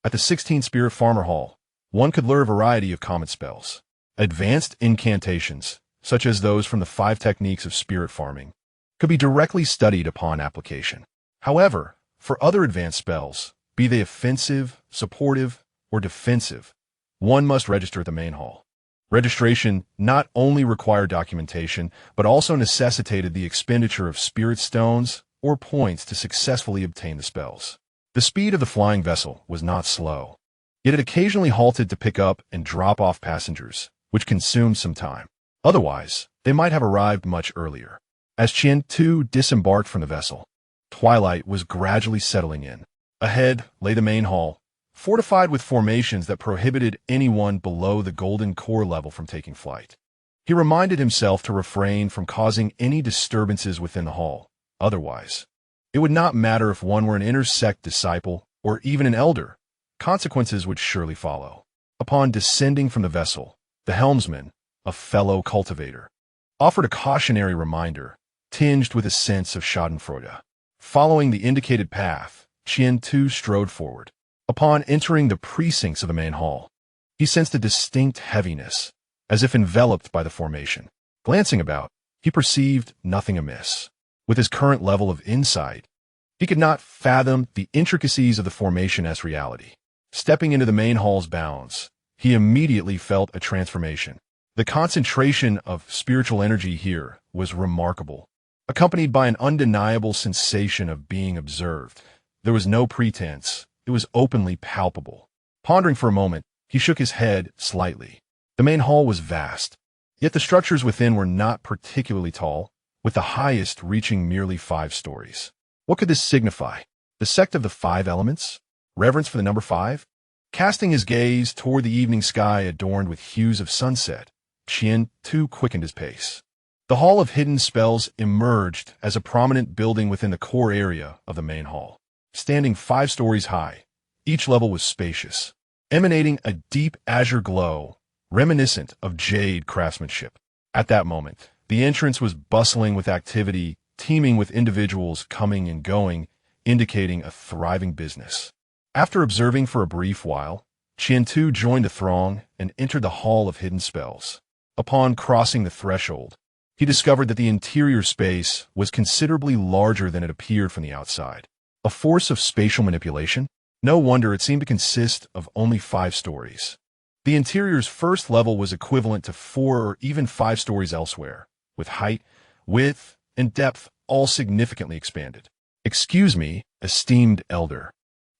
At the 16th Spirit Farmer Hall, one could learn a variety of common spells. Advanced incantations, such as those from the 5 techniques of spirit farming, could be directly studied upon application. However, for other advanced spells, be they offensive, supportive, or defensive, one must register at the main hall. Registration not only required documentation, but also necessitated the expenditure of spirit stones or points to successfully obtain the spells. The speed of the flying vessel was not slow, yet it occasionally halted to pick up and drop off passengers, which consumed some time. Otherwise, they might have arrived much earlier. As Qian Tu disembarked from the vessel, twilight was gradually settling in. Ahead lay the main hall, fortified with formations that prohibited anyone below the golden core level from taking flight. He reminded himself to refrain from causing any disturbances within the hall. Otherwise, it would not matter if one were an inner sect disciple or even an elder. Consequences would surely follow. Upon descending from the vessel, the helmsman, a fellow cultivator, offered a cautionary reminder, tinged with a sense of schadenfreude. Following the indicated path, Qian Tu strode forward. Upon entering the precincts of the main hall, he sensed a distinct heaviness, as if enveloped by the formation. Glancing about, he perceived nothing amiss. With his current level of insight, he could not fathom the intricacies of the formation as reality. Stepping into the main hall's bounds, he immediately felt a transformation. The concentration of spiritual energy here was remarkable, accompanied by an undeniable sensation of being observed. There was no pretense. It was openly palpable. Pondering for a moment, he shook his head slightly. The main hall was vast, yet the structures within were not particularly tall, with the highest reaching merely 5 stories. What could this signify? The sect of the 5 elements? Reverence for the number 5? Casting his gaze toward the evening sky adorned with hues of sunset, Qian too quickened his pace. The Hall of Hidden Spells emerged as a prominent building within the core area of the main hall. Standing 5 stories high, each level was spacious, emanating a deep azure glow, reminiscent of jade craftsmanship. At that moment, the entrance was bustling with activity, teeming with individuals coming and going, indicating a thriving business. After observing for a brief while, Qian Tu joined the throng and entered the Hall of Hidden Spells. Upon crossing the threshold, he discovered that the interior space was considerably larger than it appeared from the outside. A force of spatial manipulation? No wonder it seemed to consist of only 5 stories. The interior's first level was equivalent to 4 or even 5 stories elsewhere, with height, width, and depth all significantly expanded. Excuse me, esteemed elder.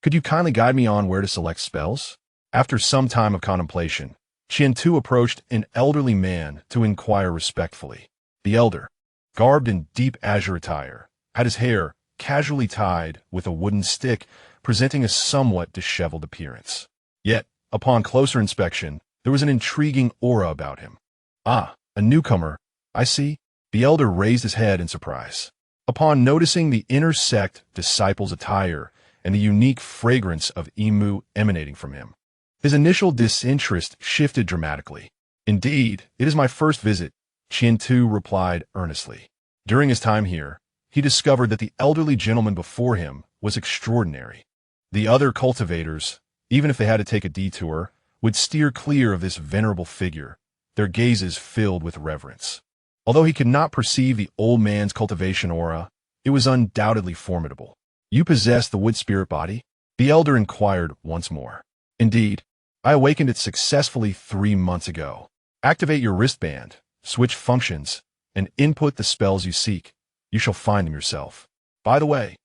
Could you kindly guide me on where to select spells? After some time of contemplation, Qian Tu approached an elderly man to inquire respectfully. The elder, garbed in deep azure attire, had his hair casually tied with a wooden stick, presenting a somewhat disheveled appearance. Yet, upon closer inspection, there was an intriguing aura about him. Ah, a newcomer, I see. The elder raised his head in surprise. Upon noticing the inner sect disciple's attire and the unique fragrance of Imu emanating from him, his initial disinterest shifted dramatically. Indeed, it is my first visit, Qian Tu replied earnestly. During his time here, he discovered that the elderly gentleman before him was extraordinary. The other cultivators, even if they had to take a detour, would steer clear of this venerable figure, their gazes filled with reverence. Although he could not perceive the old man's cultivation aura, it was undoubtedly formidable. You possess the wood spirit body? The elder inquired once more. Indeed, I awakened it successfully 3 months ago. Activate your wristband, switch functions, and input the spells you seek. You shall find them yourself. By the way,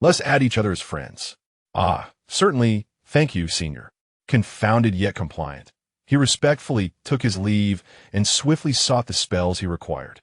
let's add each other as friends. Ah, certainly, thank you, senior. Confounded yet compliant, he respectfully took his leave and swiftly sought the spells he required.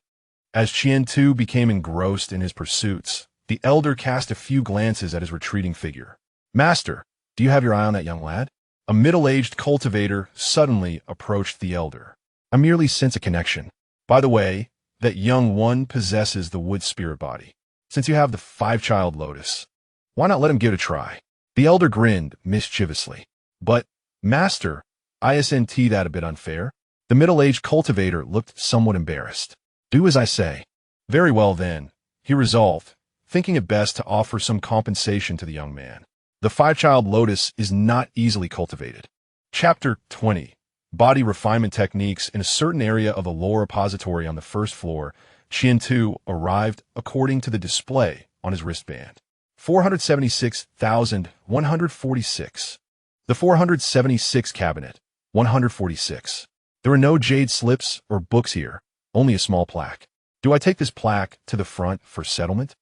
As Qian Tu became engrossed in his pursuits, the elder cast a few glances at his retreating figure. Master, do you have your eye on that young lad? A middle-aged cultivator suddenly approached the elder. I merely sense a connection. By the way, that young one possesses the wood spirit body. Since you have the 5-child lotus, why not let him give it a try? The elder grinned mischievously. But, Master, isn't that a bit unfair? The middle-aged cultivator looked somewhat embarrassed. Do as I say. Very well then, he resolved, thinking it best to offer some compensation to the young man. The 5-child lotus is not easily cultivated. Chapter 20. Body refinement techniques. In a certain area of the lore repository on the first floor, Qian Tu arrived according to the display on his wristband. 476,146. The 476 cabinet. 146. There are no jade slips or books here, only a small plaque. Do I take this plaque to the front for settlement?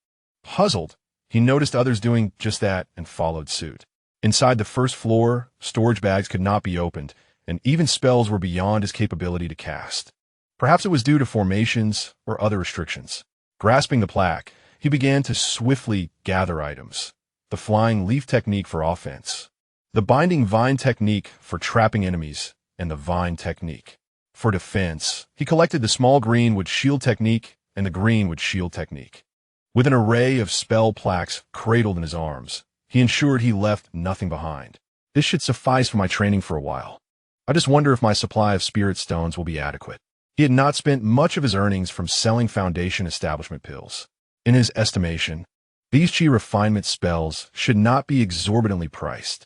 Puzzled, he noticed others doing just that and followed suit. Inside the first floor, storage bags could not be opened, and even spells were beyond his capability to cast. Perhaps it was due to formations or other restrictions. Grasping the plaque, he began to swiftly gather items. The flying leaf technique for offense, the binding vine technique for trapping enemies, and the vine technique for defense. He collected the small green wood shield technique and the green wood shield technique. With an array of spell plaques cradled in his arms, he ensured he left nothing behind. This should suffice for my training for a while. I just wonder if my supply of spirit stones will be adequate. He had not spent much of his earnings from selling foundation establishment pills. In his estimation, these chi refinement spells should not be exorbitantly priced.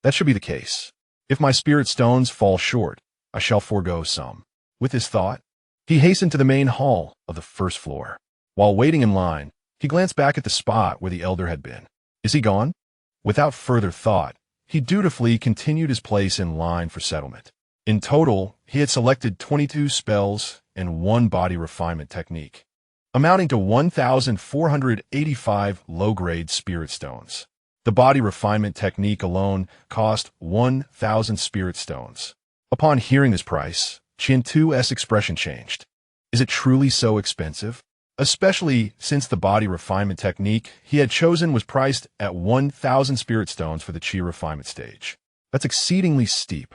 That should be the case. If my spirit stones fall short, I shall forego some. With this thought, he hastened to the main hall of the first floor. While waiting in line, he glanced back at the spot where the elder had been. Is he gone? Without further thought, he dutifully continued his place in line for settlement. In total, he had selected 22 spells and 1 body refinement technique, amounting to 1,485 low-grade spirit stones. The body refinement technique alone cost 1,000 spirit stones. Upon hearing this price, Qian Tu's expression changed. Is it truly so expensive? Especially since the body refinement technique he had chosen was priced at 1,000 spirit stones for the Qi refinement stage. That's exceedingly steep.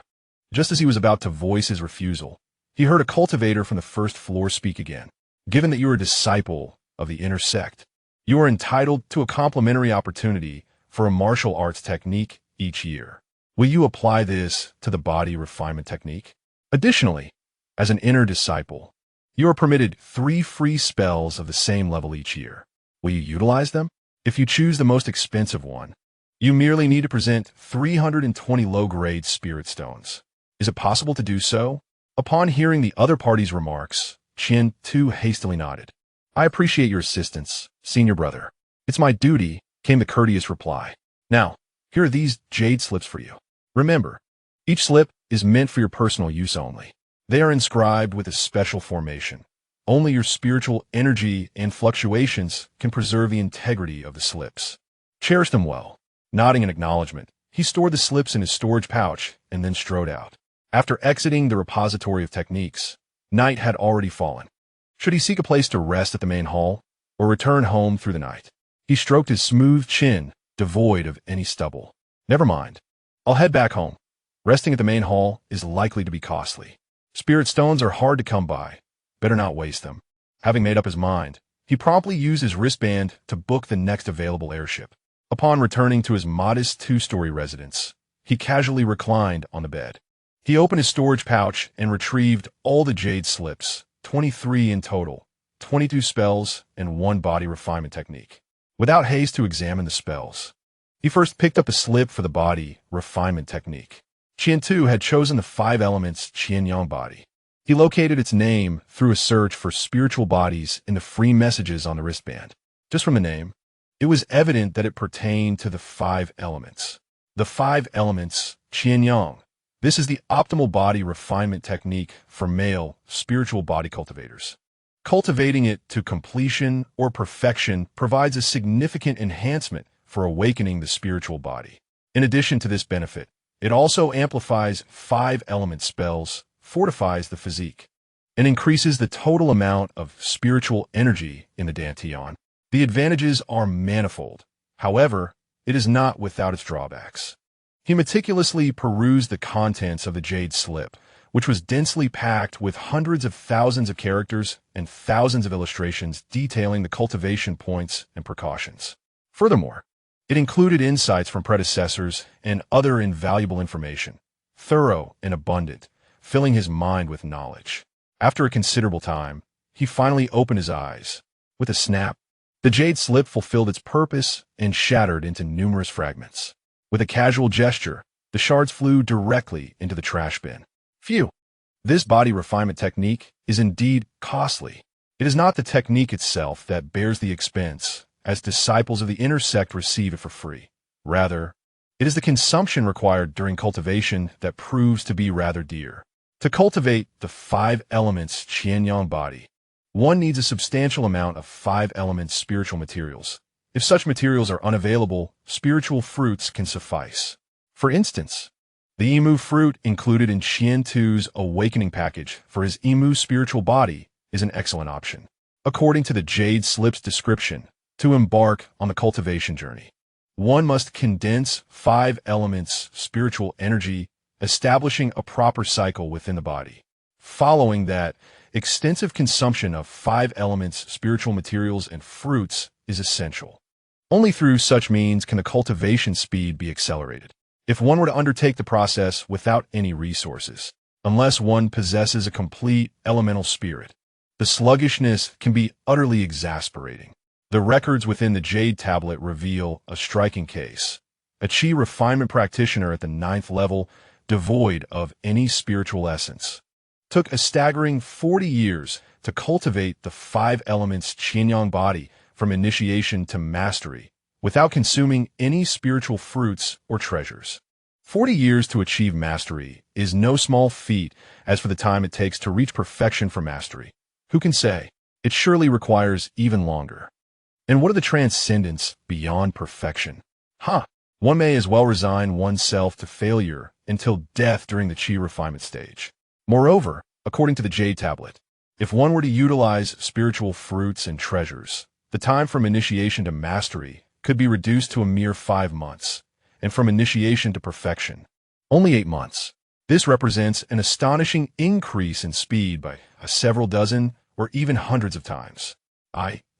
Just as he was about to voice his refusal, he heard a cultivator from the first floor speak again. Given that you are a disciple of the inner sect, you are entitled to a complimentary opportunity for a martial arts technique each year. Will you apply this to the body refinement technique? Additionally, as an inner disciple, you are permitted 3 free spells of the same level each year. Will you utilize them? If you choose the most expensive one, you merely need to present 320 low-grade spirit stones. Is it possible to do so? Upon hearing the other party's remarks, Qian Tu hastily nodded. I appreciate your assistance, senior brother. It's my duty, came the courteous reply. Now, here are these jade slips for you. Remember, each slip is meant for your personal use only. They are inscribed with a special formation. Only your spiritual energy and fluctuations can preserve the integrity of the slips. Cherish them well. Nodding in acknowledgement, he stored the slips in his storage pouch and then strode out. After exiting the repository of techniques, night had already fallen. Should he seek a place to rest at the main hall or return home through the night? He stroked his smooth chin, devoid of any stubble. Never mind. I'll head back home. Resting at the main hall is likely to be costly. Spirit stones are hard to come by. Better not waste them. Having made up his mind, he promptly used his wristband to book the next available airship. Upon returning to his modest 2-story residence, he casually reclined on the bed. He opened his storage pouch and retrieved all the jade slips, 23 in total, 22 spells, and 1 body refinement technique. Without haste to examine the spells, he first picked up a slip for the body refinement technique. Qian Tu had chosen the 5 elements Qian-Yang body. He located its name through a search for spiritual bodies in the free messages on the wristband. Just from the name, it was evident that it pertained to the 5 elements. The 5 elements Qian-Yang. This is the optimal body refinement technique for male spiritual body cultivators. Cultivating it to completion or perfection provides a significant enhancement for awakening the spiritual body. In addition to this benefit, it also amplifies 5-element spells, fortifies the physique, and increases the total amount of spiritual energy in the Dantian. The advantages are manifold. However, it is not without its drawbacks. He meticulously perused the contents of the jade slip, which was densely packed with hundreds of thousands of characters and thousands of illustrations detailing the cultivation points and precautions. Furthermore, it included insights from predecessors and other invaluable information, thorough and abundant, filling his mind with knowledge. After a considerable time, he finally opened his eyes. With a snap, the jade slip fulfilled its purpose and shattered into numerous fragments. With a casual gesture, the shards flew directly into the trash bin. Phew! This body refinement technique is indeed costly. It is not the technique itself that bears the expense, as disciples of the inner sect receive it for free. Rather, it is the consumption required during cultivation that proves to be rather dear. To cultivate the 5 elements Qian-Yang body, one needs a substantial amount of 5-element spiritual materials. If such materials are unavailable, spiritual fruits can suffice. For instance, the emu fruit included in Qian Tu's awakening package for his emu spiritual body is an excellent option. According to the jade slip's description, to embark on the cultivation journey, one must condense 5 elements spiritual energy, establishing a proper cycle within the body. Following that, extensive consumption of 5 elements spiritual materials and fruits is essential. Only through such means can the cultivation speed be accelerated. If one were to undertake the process without any resources, unless one possesses a complete elemental spirit, the sluggishness can be utterly exasperating. The records within the Jade Tablet reveal a striking case. A Qi refinement practitioner at the 9th level devoid of any spiritual essence. Took a staggering 40 years to cultivate the 5 elements Qianyang body from initiation to mastery, without consuming any spiritual fruits or treasures. 40 years to achieve mastery is no small feat as for the time it takes to reach perfection for mastery. Who can say? It surely requires even longer. And what are the transcendents beyond perfection? One may as well resign oneself to failure until death during the Qi refinement stage. Moreover, according to the Jade Tablet, if one were to utilize spiritual fruits and treasures, the time from initiation to mastery could be reduced to a mere 5 months, and from initiation to perfection, only 8 months. This represents an astonishing increase in speed by several dozen or even hundreds of times.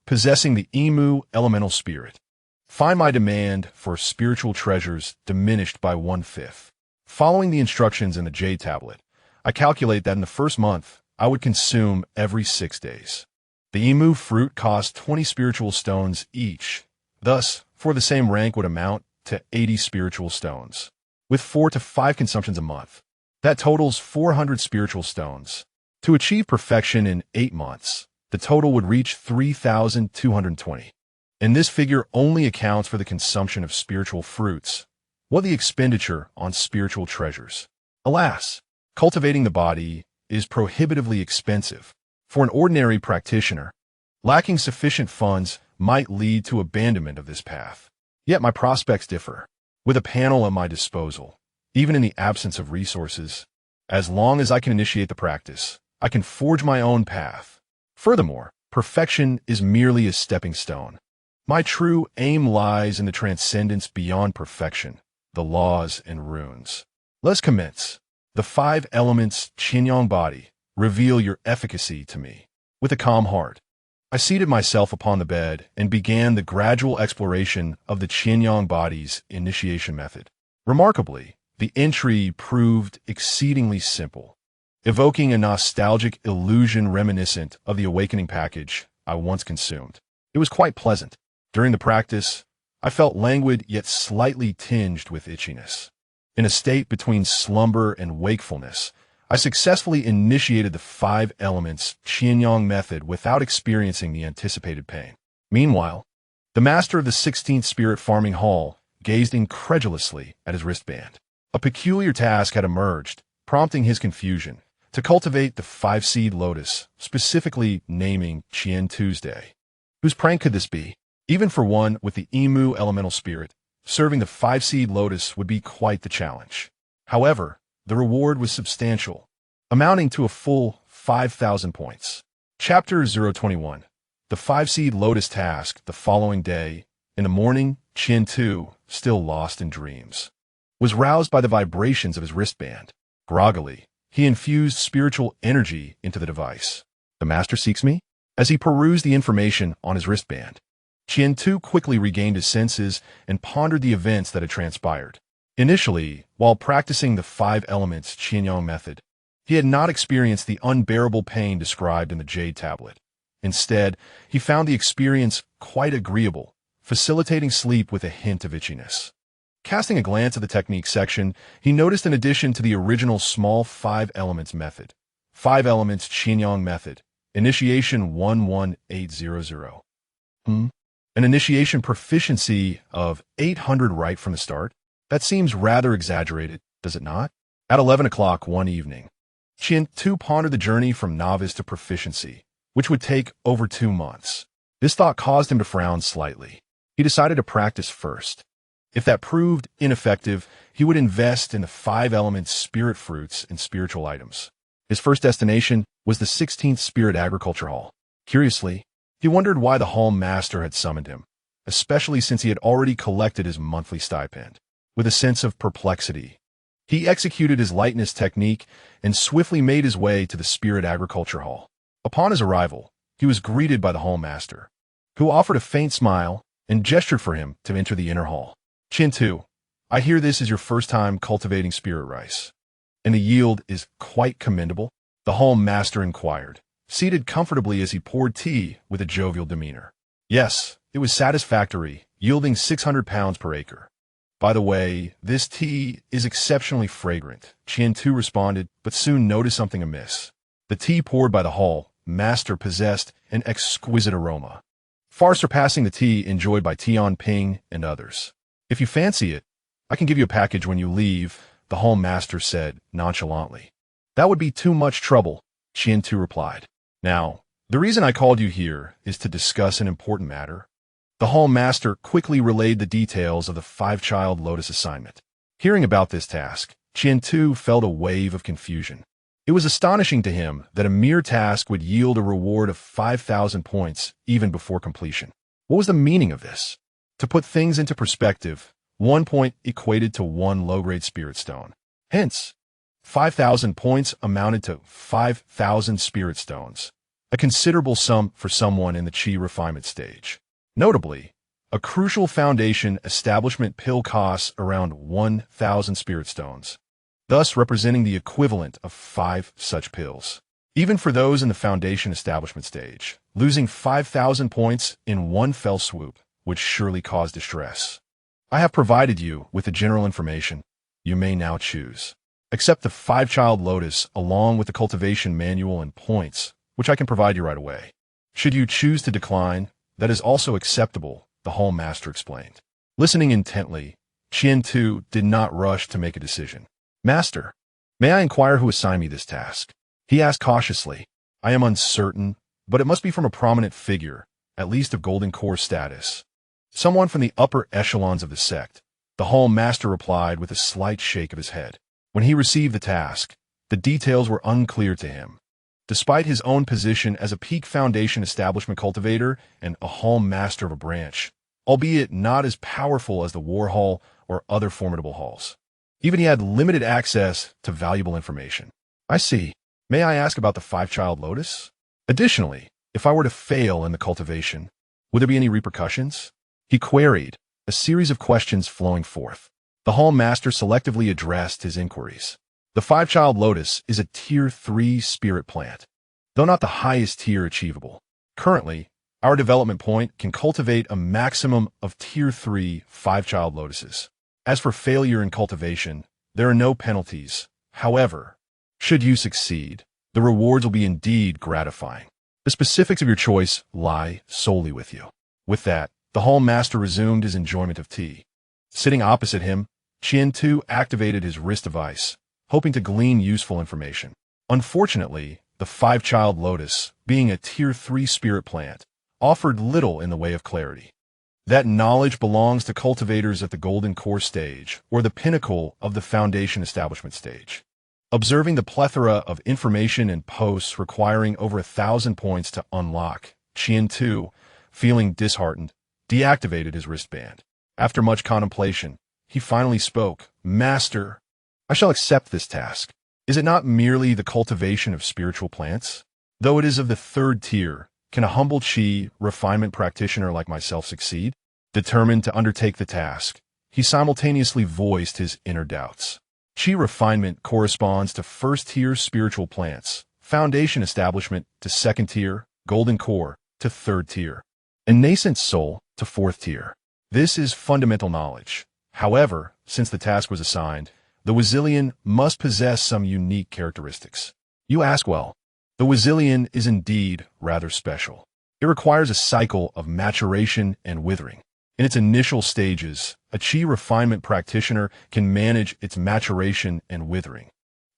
Possessing the Emu elemental spirit, find my demand for spiritual treasures diminished by 1/5. Following the instructions in the Jade Tablet, I calculate that in the first month, I would consume every 6 days. The Emu fruit cost 20 spiritual stones each, thus, for the same rank would amount to 80 spiritual stones, with 4 to 5 consumptions a month. That totals 400 spiritual stones. To achieve perfection in 8 months, the total would reach 3,220. And this figure only accounts for the consumption of spiritual fruits, while the expenditure on spiritual treasures. Alas, cultivating the body is prohibitively expensive. For an ordinary practitioner, lacking sufficient funds might lead to abandonment of this path. Yet my prospects differ. With a panel at my disposal, even in the absence of resources, as long as I can initiate the practice, I can forge my own path. Furthermore, perfection is merely a stepping stone. My true aim lies in the transcendence beyond perfection, the laws and runes. Let's commence. The 5 elements Qianyang body reveal your efficacy to me. With a calm heart, I seated myself upon the bed and began the gradual exploration of the Qianyang body's initiation method. Remarkably, the entry proved exceedingly simple, evoking a nostalgic illusion reminiscent of the Awakening package I once consumed. It was quite pleasant. During the practice, I felt languid yet slightly tinged with itchiness. In a state between slumber and wakefulness, I successfully initiated the 5 elements Qianyang method without experiencing the anticipated pain. Meanwhile, the master of the 16th Spirit Farming Hall gazed incredulously at his wristband. A peculiar task had emerged, prompting his confusion, to cultivate the 5-seed lotus, specifically naming Qian Tuesday. Whose prank could this be? Even for one with the Emu elemental spirit, serving the 5-seed lotus would be quite the challenge. However, the reward was substantial, amounting to a full 5,000 points. Chapter 021. The 5-seed lotus task the following day. In the morning, Qian Tu, still lost in dreams, was roused by the vibrations of his wristband. Groggily, he infused spiritual energy into the device. The master seeks me? As he perused the information on his wristband, Qian Tu quickly regained his senses and pondered the events that had transpired. Initially, while practicing the 5 elements Qianyang method, he had not experienced the unbearable pain described in the Jade Tablet. Instead, he found the experience quite agreeable, facilitating sleep with a hint of itchiness. Casting a glance at the technique section, he noticed an addition to the original small 5 elements method. 5 elements Qianyang method. Initiation 11800. An initiation proficiency of 800 right from the start? That seems rather exaggerated, does it not? At 11 o'clock one evening, Qian Tu pondered the journey from novice to proficiency, which would take over 2 months. This thought caused him to frown slightly. He decided to practice first. If that proved ineffective, he would invest in the 5 elements spirit fruits and spiritual items. His first destination was the 16th Spirit Agriculture Hall. Curiously, he wondered why the hall master had summoned him, especially since he had already collected his monthly stipend. With a sense of perplexity, he executed his lightness technique and swiftly made his way to the Spirit Agriculture Hall. Upon his arrival, he was greeted by the hall master, who offered a faint smile and gestured for him to enter the inner hall. Qian Tu, I hear this is your first time cultivating spirit rice, and the yield is quite commendable, the hall master inquired, seated comfortably as he poured tea with a jovial demeanor. Yes, it was satisfactory, yielding 600 pounds per acre. By the way, this tea is exceptionally fragrant, Qian-Tu responded, but soon noticed something amiss. The tea poured by the hall master possessed an exquisite aroma, far surpassing the tea enjoyed by Tian Ping and others. If you fancy it, I can give you a package when you leave, the hall master said nonchalantly. That would be too much trouble, Qian-Tu replied. Now, the reason I called you here is to discuss an important matter. The hall master quickly relayed the details of the five-child lotus assignment. Hearing about this task, Qian-Tu felt a wave of confusion. It was astonishing to him that a mere task would yield a reward of 5,000 points even before completion. What was the meaning of this? To put things into perspective, 1 point equated to 1 low-grade spirit stone. Hence, 5,000 points amounted to 5,000 spirit stones, a considerable sum for someone in the Qi refinement stage. Notably, a crucial foundation establishment pill costs around 1,000 spirit stones, thus representing the equivalent of 5 such pills. Even for those in the foundation establishment stage, losing 5,000 points in one fell swoop would surely cause distress. I have provided you with the general information. You may now choose. Accept the 5-child lotus along with the cultivation manual and points, which I can provide you right away. Should you choose to decline, that is also acceptable, the hall master explained. Listening intently, Qian-Tu did not rush to make a decision. Master, may I inquire who assigned me this task? He asked cautiously. I am uncertain, but it must be from a prominent figure, at least of golden core status. Someone from the upper echelons of the sect, the hall master replied with a slight shake of his head. When he received the task, the details were unclear to him. Despite his own position as a peak foundation establishment cultivator and a hall master of a branch, albeit not as powerful as the war hall or other formidable halls. Even he had limited access to valuable information. I see. May I ask about the 5-child lotus? Additionally, if I were to fail in the cultivation, would there be any repercussions? He queried, a series of questions flowing forth. The hall master selectively addressed his inquiries. The 5-child lotus is a Tier 3 spirit plant, though not the highest tier achievable. Currently, our development point can cultivate a maximum of Tier 3 5-child lotuses. As for failure in cultivation, there are no penalties. However, should you succeed, the rewards will be indeed gratifying. The specifics of your choice lie solely with you. With that, the hall master resumed his enjoyment of tea. Sitting opposite him, Qian-Tu activated his wrist device, hoping to glean useful information. Unfortunately, the 5-child lotus, being a Tier 3 spirit plant, offered little in the way of clarity. That knowledge belongs to cultivators at the golden core stage or the pinnacle of the foundation establishment stage. Observing the plethora of information and posts requiring over 1,000 points to unlock, Qian-Tu, feeling disheartened, deactivated his wristband. After much contemplation, he finally spoke. Master, I shall accept this task. Is it not merely the cultivation of spiritual plants? Though it is of the 3rd tier, can a humble Qi refinement practitioner like myself succeed? Determined to undertake the task, he simultaneously voiced his inner doubts. Qi refinement corresponds to 1st tier spiritual plants, foundation establishment to 2nd tier, golden core to 3rd tier, and nascent soul to 4th tier. This is fundamental knowledge. However, since the task was assigned, the Wazilian must possess some unique characteristics. You ask well. The Wazilian is indeed rather special. It requires a cycle of maturation and withering. In its initial stages, a Qi refinement practitioner can manage its maturation and withering.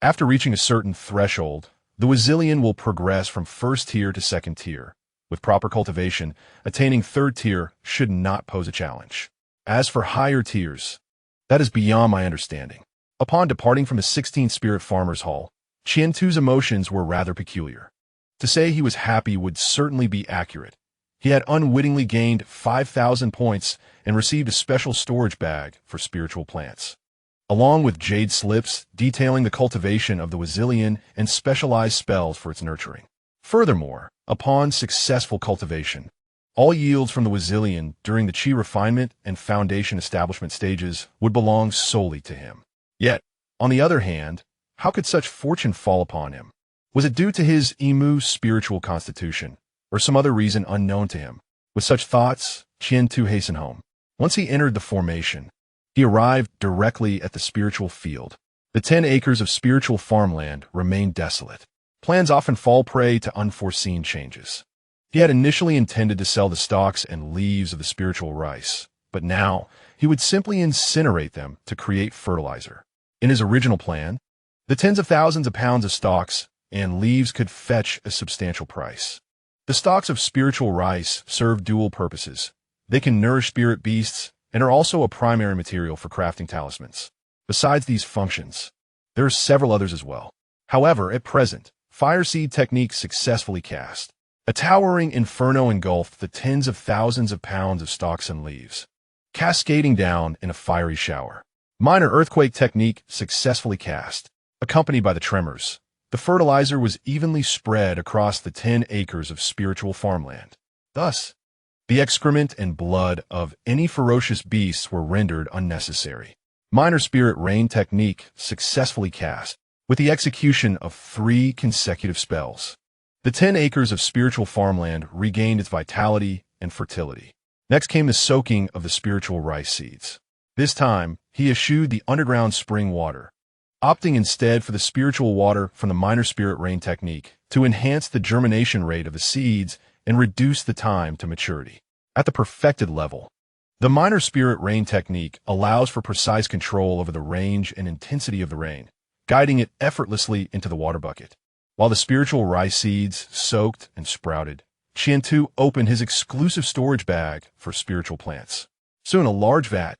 After reaching a certain threshold, the Wazilian will progress from 1st tier to 2nd tier. With proper cultivation, attaining 3rd tier should not pose a challenge. As for higher tiers, that is beyond my understanding. Upon departing from the 16th Spirit Farmers Hall, Qian-Tu's emotions were rather peculiar. To say he was happy would certainly be accurate. He had unwittingly gained 5,000 points and received a special storage bag for spiritual plants, along with jade slips detailing the cultivation of the Wazilian and specialized spells for its nurturing. Furthermore, upon successful cultivation, all yields from the Wazilian during the Qi refinement and foundation establishment stages would belong solely to him. Yet, on the other hand, how could such fortune fall upon him? Was it due to his emu spiritual constitution, or some other reason unknown to him? With such thoughts, Qian-Tu hastened home. Once he entered the formation, He arrived directly at the spiritual field. The 10 acres of spiritual farmland remained desolate. Plans often fall prey to unforeseen changes. He had initially intended to sell the stalks and leaves of the spiritual rice, but now he would simply incinerate them to create fertilizer. In his original plan, the tens of thousands of pounds of stalks and leaves could fetch a substantial price. The stalks of spiritual rice serve dual purposes. They can nourish spirit beasts and are also a primary material for crafting talismans. Besides these functions, there are several others as well. However, at present, fire seed technique successfully cast. A towering inferno engulfed the tens of thousands of pounds of stalks and leaves, cascading down in a fiery shower. Minor earthquake technique successfully cast. Accompanied by the tremors, the fertilizer was evenly spread across the 10 acres of spiritual farmland. Thus, the excrement and blood of any ferocious beasts were rendered unnecessary. Minor spirit rain technique successfully cast, with the execution of 3 consecutive spells. The 10 acres of spiritual farmland regained its vitality and fertility. Next came the soaking of the spiritual rice seeds. This time, he eschewed the underground spring water, opting instead for the spiritual water from the minor spirit rain technique to enhance the germination rate of the seeds and reduce the time to maturity. At the perfected level, the minor spirit rain technique allows for precise control over the range and intensity of the rain, guiding it effortlessly into the water bucket. While the spiritual rice seeds soaked and sprouted, Qiantu opened his exclusive storage bag for spiritual plants. Soon a large vat,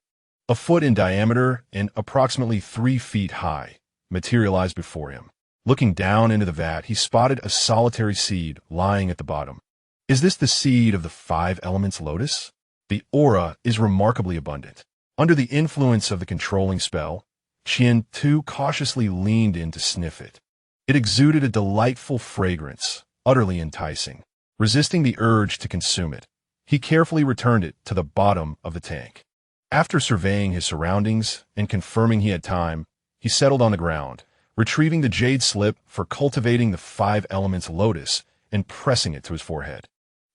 a foot in diameter and approximately 3 feet high, materialized before him. Looking down into the vat, he spotted a solitary seed lying at the bottom. Is this the seed of the 5 elements lotus? The aura is remarkably abundant. Under the influence of the controlling spell, Qiantu cautiously leaned in to sniff it. It exuded a delightful fragrance, utterly enticing. Resisting the urge to consume it, he carefully returned it to the bottom of the tank. After surveying his surroundings and confirming he had time, he settled on the ground, retrieving the jade slip for cultivating the 5 elements lotus and pressing it to his forehead.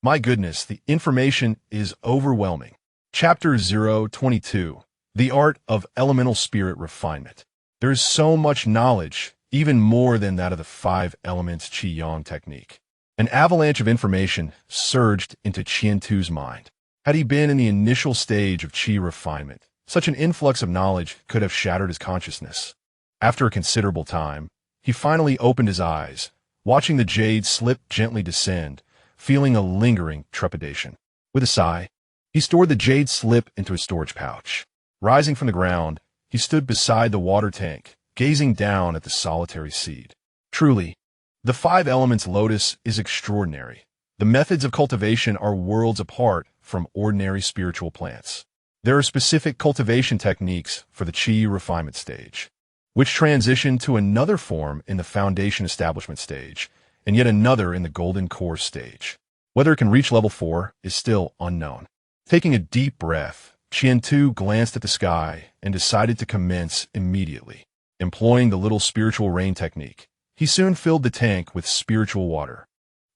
My goodness, the information is overwhelming. Chapter 022, The Art of Elemental Spirit Refinement. There is so much knowledge, even more than that of the 5 elements Qi-Yang technique. An avalanche of information surged into Qiantu's mind. Had he been in the initial stage of Qi refinement, such an influx of knowledge could have shattered his consciousness. After a considerable time, he finally opened his eyes, watching the jade slip gently descend, feeling a lingering trepidation. With a sigh, he stored the jade slip into his storage pouch. Rising from the ground, he stood beside the water tank, gazing down at the solitary seed. Truly, the 5 elements lotus is extraordinary. The methods of cultivation are worlds apart from ordinary spiritual plants. There are specific cultivation techniques for the Qi refinement stage, which transition to another form in the foundation establishment stage, and yet another in the golden core stage. Whether it can reach level 4 is still unknown. Taking a deep breath, Qiantu glanced at the sky and decided to commence immediately. Employing the little spiritual rain technique, he soon filled the tank with spiritual water.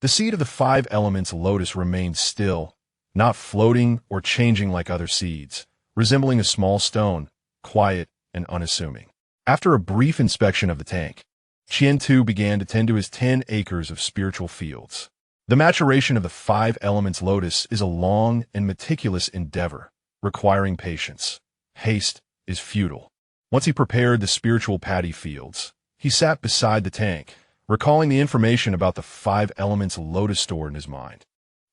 The seed of the 5 elements lotus remained still, not floating or changing like other seeds, resembling a small stone, quiet and unassuming. After a brief inspection of the tank, Qiantu began to tend to his 10 acres of spiritual fields. The maturation of the 5 elements lotus is a long and meticulous endeavor, requiring patience. Haste is futile. Once he prepared the spiritual paddy fields, he sat beside the tank, recalling the information about the 5 elements lotus stored in his mind.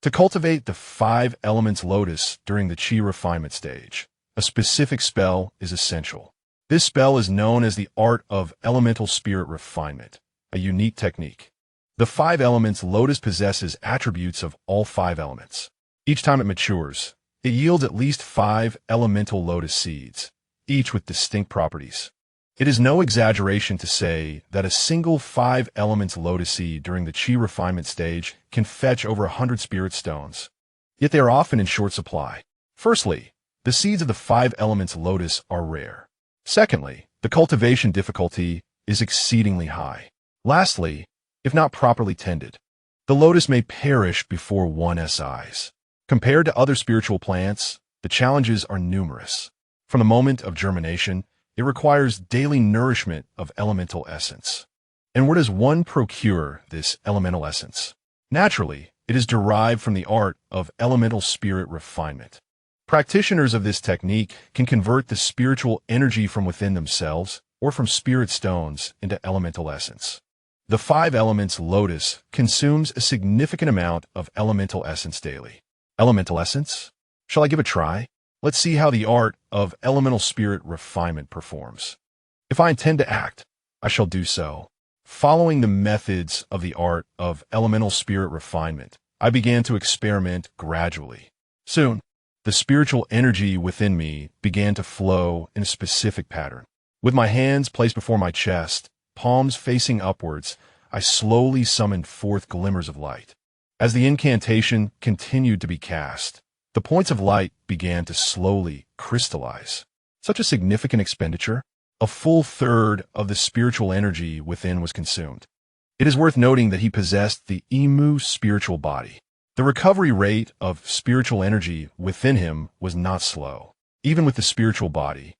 To cultivate the 5 elements lotus during the Qi refinement stage, a specific spell is essential. This spell is known as the art of elemental spirit refinement, a unique technique. The 5 elements lotus possesses attributes of all 5 elements. Each time it matures, it yields at least 5 elemental lotus seeds, each with distinct properties. It is no exaggeration to say that a single 5 elements lotus seed during the Qi refinement stage can fetch over 100 spirit stones. Yet they are often in short supply. Firstly, the seeds of the 5 elements lotus are rare. Secondly, the cultivation difficulty is exceedingly high. Lastly, if not properly tended, the lotus may perish before one's eyes. Compared to other spiritual plants, the challenges are numerous. From the moment of germination, it requires daily nourishment of elemental essence. And where does one procure this elemental essence? Naturally, it is derived from the art of elemental spirit refinement. Practitioners of this technique can convert the spiritual energy from within themselves or from spirit stones into elemental essence. The 5 elements lotus consumes a significant amount of elemental essence daily. Elemental essence? Shall I give a try? Let's see how the art of elemental spirit refinement performs. If I intend to act, I shall do so. Following the methods of the art of elemental spirit refinement, I began to experiment gradually. Soon, the spiritual energy within me began to flow in a specific pattern. With my hands placed before my chest, palms facing upwards, I slowly summoned forth glimmers of light. As the incantation continued to be cast, the points of light began to slowly crystallize. Such a significant expenditure? A full third of the spiritual energy within was consumed. It is worth noting that he possessed the Emu spiritual body. The recovery rate of spiritual energy within him was not slow. Even with the spiritual body,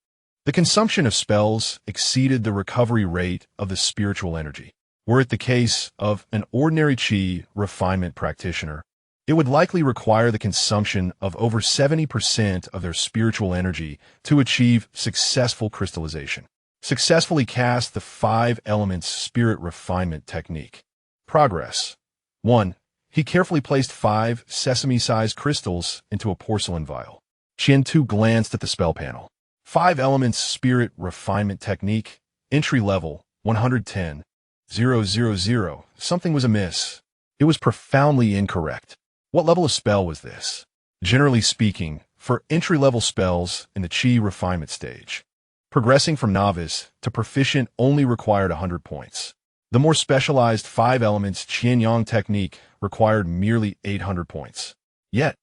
the consumption of spells exceeded the recovery rate of the spiritual energy. Were it the case of an ordinary chi refinement practitioner, it would likely require the consumption of over 70% of their spiritual energy to achieve successful crystallization. Successfully cast the 5 elements spirit refinement technique. Progress. 1. He carefully placed 5 sesame-sized crystals into a porcelain vial. Qian-Tu glanced at the spell panel. 5 elements spirit refinement technique. Entry level 110. 000. Something was amiss. It was profoundly incorrect. What level of spell was this? Generally speaking, for entry-level spells in the Qi refinement stage, progressing from novice to proficient only required 100 points. The more specialized 5 elements Qianyang technique required merely 800 points. Yet,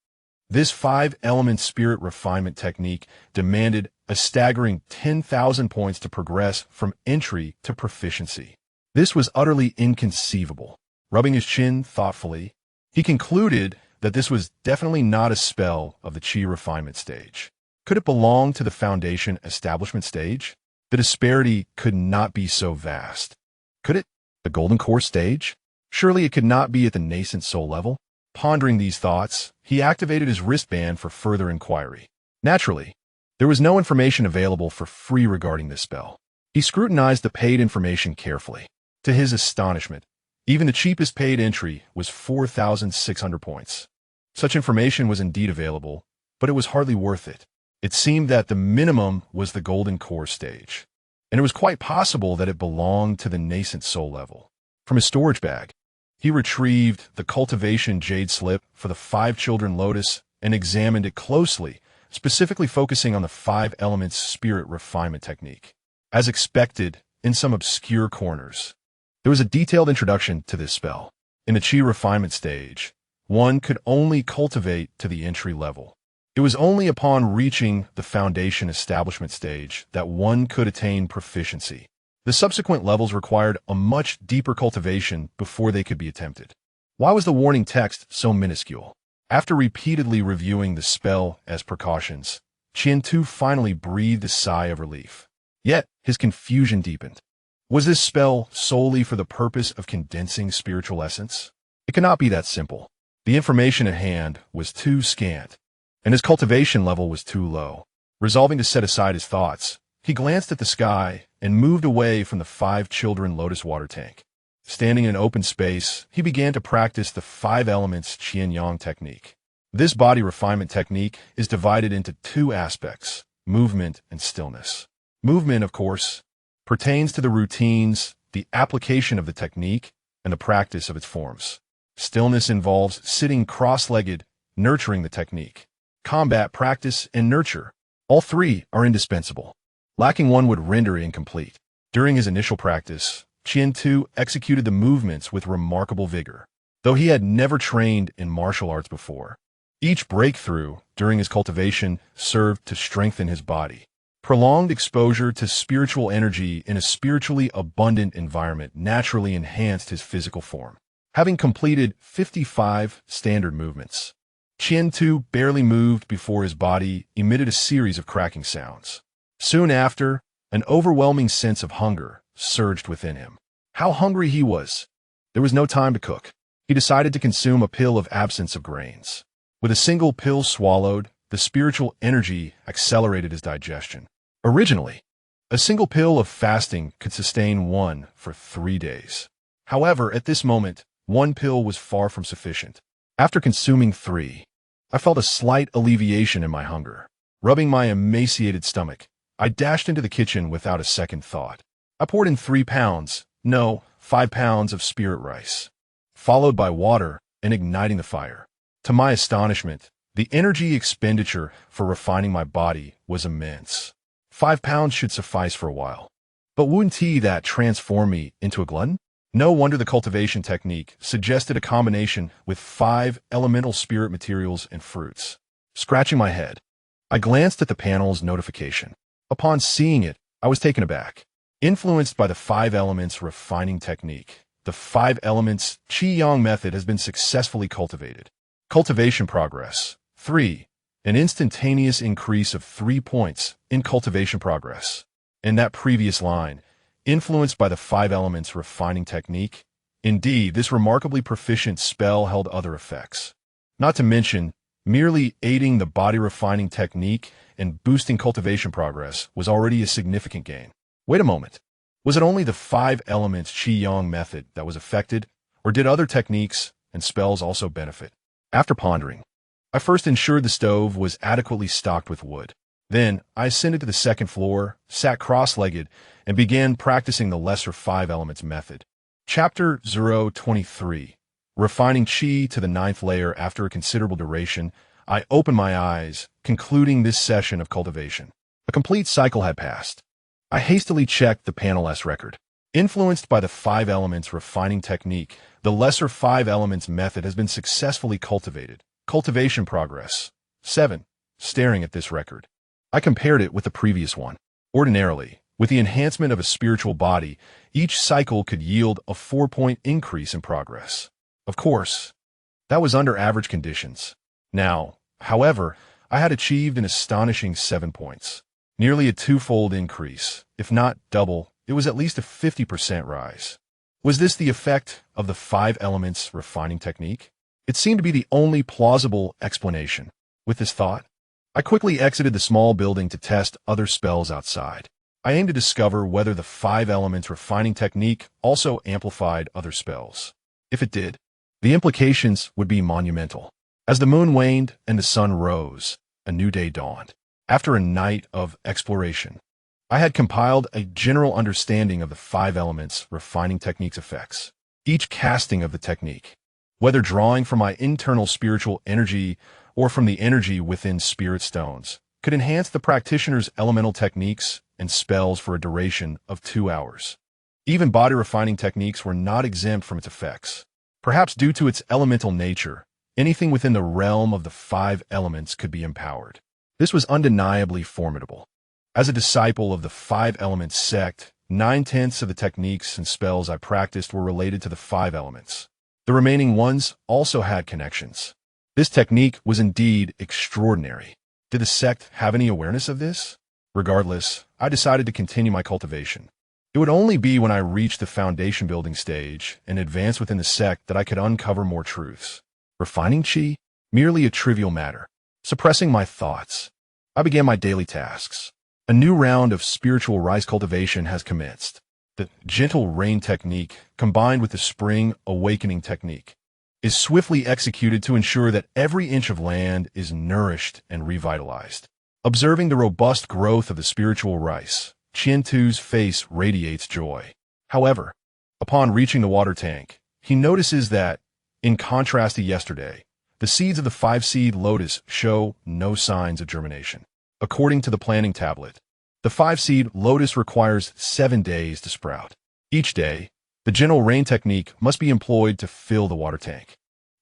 this 5 element spirit refinement technique demanded a staggering 10,000 points to progress from entry to proficiency. This was utterly inconceivable. Rubbing his chin thoughtfully, he concluded that this was definitely not a spell of the Qi refinement stage. Could it belong to the foundation establishment stage? The disparity could not be so vast. Could it? The golden core stage? Surely it could not be at the nascent soul level? Pondering these thoughts, he activated his wristband for further inquiry. Naturally, there was no information available for free regarding this spell. He scrutinized the paid information carefully. To his astonishment, even the cheapest paid entry was 4,600 points. Such information was indeed available, but it was hardly worth it. It seemed that the minimum was the golden core stage, and it was quite possible that it belonged to the nascent soul level. From his storage bag, he retrieved the cultivation jade slip for the 5 children lotus and examined it closely, specifically focusing on the 5 elements spirit refinement technique. As expected, in some obscure corners, there was a detailed introduction to this spell. In the Qi refinement stage, one could only cultivate to the entry level. It was only upon reaching the foundation establishment stage that one could attain proficiency. The subsequent levels required a much deeper cultivation before they could be attempted. Why was the warning text so minuscule? After repeatedly reviewing the spell as precautions, Qian-Tu finally breathed a sigh of relief. Yet, his confusion deepened. Was this spell solely for the purpose of condensing spiritual essence? It cannot be that simple. The information at hand was too scant, and his cultivation level was too low. Resolving to set aside his thoughts, he glanced at the sky and moved away from the 5 children lotus water tank. Standing in an open space, he began to practice the 5 elements Qianyang technique. This body refinement technique is divided into 2 aspects, movement and stillness. Movement, of course, pertains to the routines, the application of the technique, and the practice of its forms. Stillness involves sitting cross-legged, nurturing the technique. Combat, practice, and nurture. All 3 are indispensable. Lacking one would render it incomplete. During his initial practice, Qian-Tu executed the movements with remarkable vigor, though he had never trained in martial arts before. Each breakthrough during his cultivation served to strengthen his body. Prolonged exposure to spiritual energy in a spiritually abundant environment naturally enhanced his physical form. Having completed 55 standard movements, Qian-Tu barely moved before his body emitted a series of cracking sounds. Soon after, an overwhelming sense of hunger surged within him. How hungry he was! There was no time to cook. He decided to consume a pill of absence of grains. With a single pill swallowed, the spiritual energy accelerated his digestion. Originally, a single pill of fasting could sustain one for 3 days. However, at this moment, one pill was far from sufficient. After consuming 3, I felt a slight alleviation in my hunger. Rubbing my emaciated stomach, I dashed into the kitchen without a second thought. I poured in 3 pounds, no, 5 pounds of spirit rice, followed by water and igniting the fire. To my astonishment, the energy expenditure for refining my body was immense. 5 pounds should suffice for a while. But wouldn't that transform me into a glutton? No wonder the cultivation technique suggested a combination with 5 elemental spirit materials and fruits. Scratching my head, I glanced at the panel's notification. Upon seeing it, I was taken aback. Influenced by the 5 elements refining technique, the 5 elements Qi-Yang method has been successfully cultivated. Cultivation progress. 3. An instantaneous increase of 3 points in cultivation progress. In that previous line, influenced by the 5 elements refining technique, indeed, this remarkably proficient spell held other effects. Not to mention, merely aiding the body refining technique and boosting cultivation progress was already a significant gain. Wait a moment. Was it only the 5 elements Qi-Yang method that was affected, or did other techniques and spells also benefit? After pondering, I first ensured the stove was adequately stocked with wood. Then, I ascended to the second floor, sat cross-legged, and began practicing the lesser 5 elements method. Chapter 023. Refining Qi to the 9th layer. After a considerable duration, I opened my eyes, concluding this session of cultivation. A complete cycle had passed. I hastily checked the panel S record. Influenced by the 5 elements refining technique, the lesser 5 elements method has been successfully cultivated. Cultivation progress. 7. Staring at this record, I compared it with the previous one. Ordinarily, with the enhancement of a spiritual body, each cycle could yield a 4-point increase in progress. Of course, that was under average conditions. Now, however, I had achieved an astonishing 7 points. Nearly a 2-fold increase. If not double, it was at least a 50% rise. Was this the effect of the 5 elements refining technique? It seemed to be the only plausible explanation. With this thought, I quickly exited the small building to test other spells outside. I aimed to discover whether the 5 elements refining technique also amplified other spells. If it did, the implications would be monumental. As the moon waned and the sun rose, a new day dawned. After a night of exploration, I had compiled a general understanding of the 5 elements refining technique's effects. Each casting of the technique, whether drawing from my internal spiritual energy or from the energy within spirit stones, could enhance the practitioner's elemental techniques and spells for a duration of 2 hours. Even body refining techniques were not exempt from its effects. Perhaps due to its elemental nature, anything within the realm of the 5 elements could be empowered. This was undeniably formidable. As a disciple of the 5 elements sect, 9/10 of the techniques and spells I practiced were related to the 5 elements. The remaining ones also had connections. This technique was indeed extraordinary. Did the sect have any awareness of this? Regardless, I decided to continue my cultivation. It would only be when I reached the foundation building stage and advanced within the sect that I could uncover more truths. Refining Qi? Merely a trivial matter. Suppressing my thoughts, I began my daily tasks. A new round of spiritual rice cultivation has commenced. The gentle rain technique, combined with the spring awakening technique, is swiftly executed to ensure that every inch of land is nourished and revitalized. Observing the robust growth of the spiritual rice, Qian-Tu's face radiates joy. However, upon reaching the water tank, he notices that, in contrast to yesterday, the seeds of the 5-seed lotus show no signs of germination. According to the planting tablet, the 5-seed lotus requires 7 days to sprout. Each day, the gentle rain technique must be employed to fill the water tank.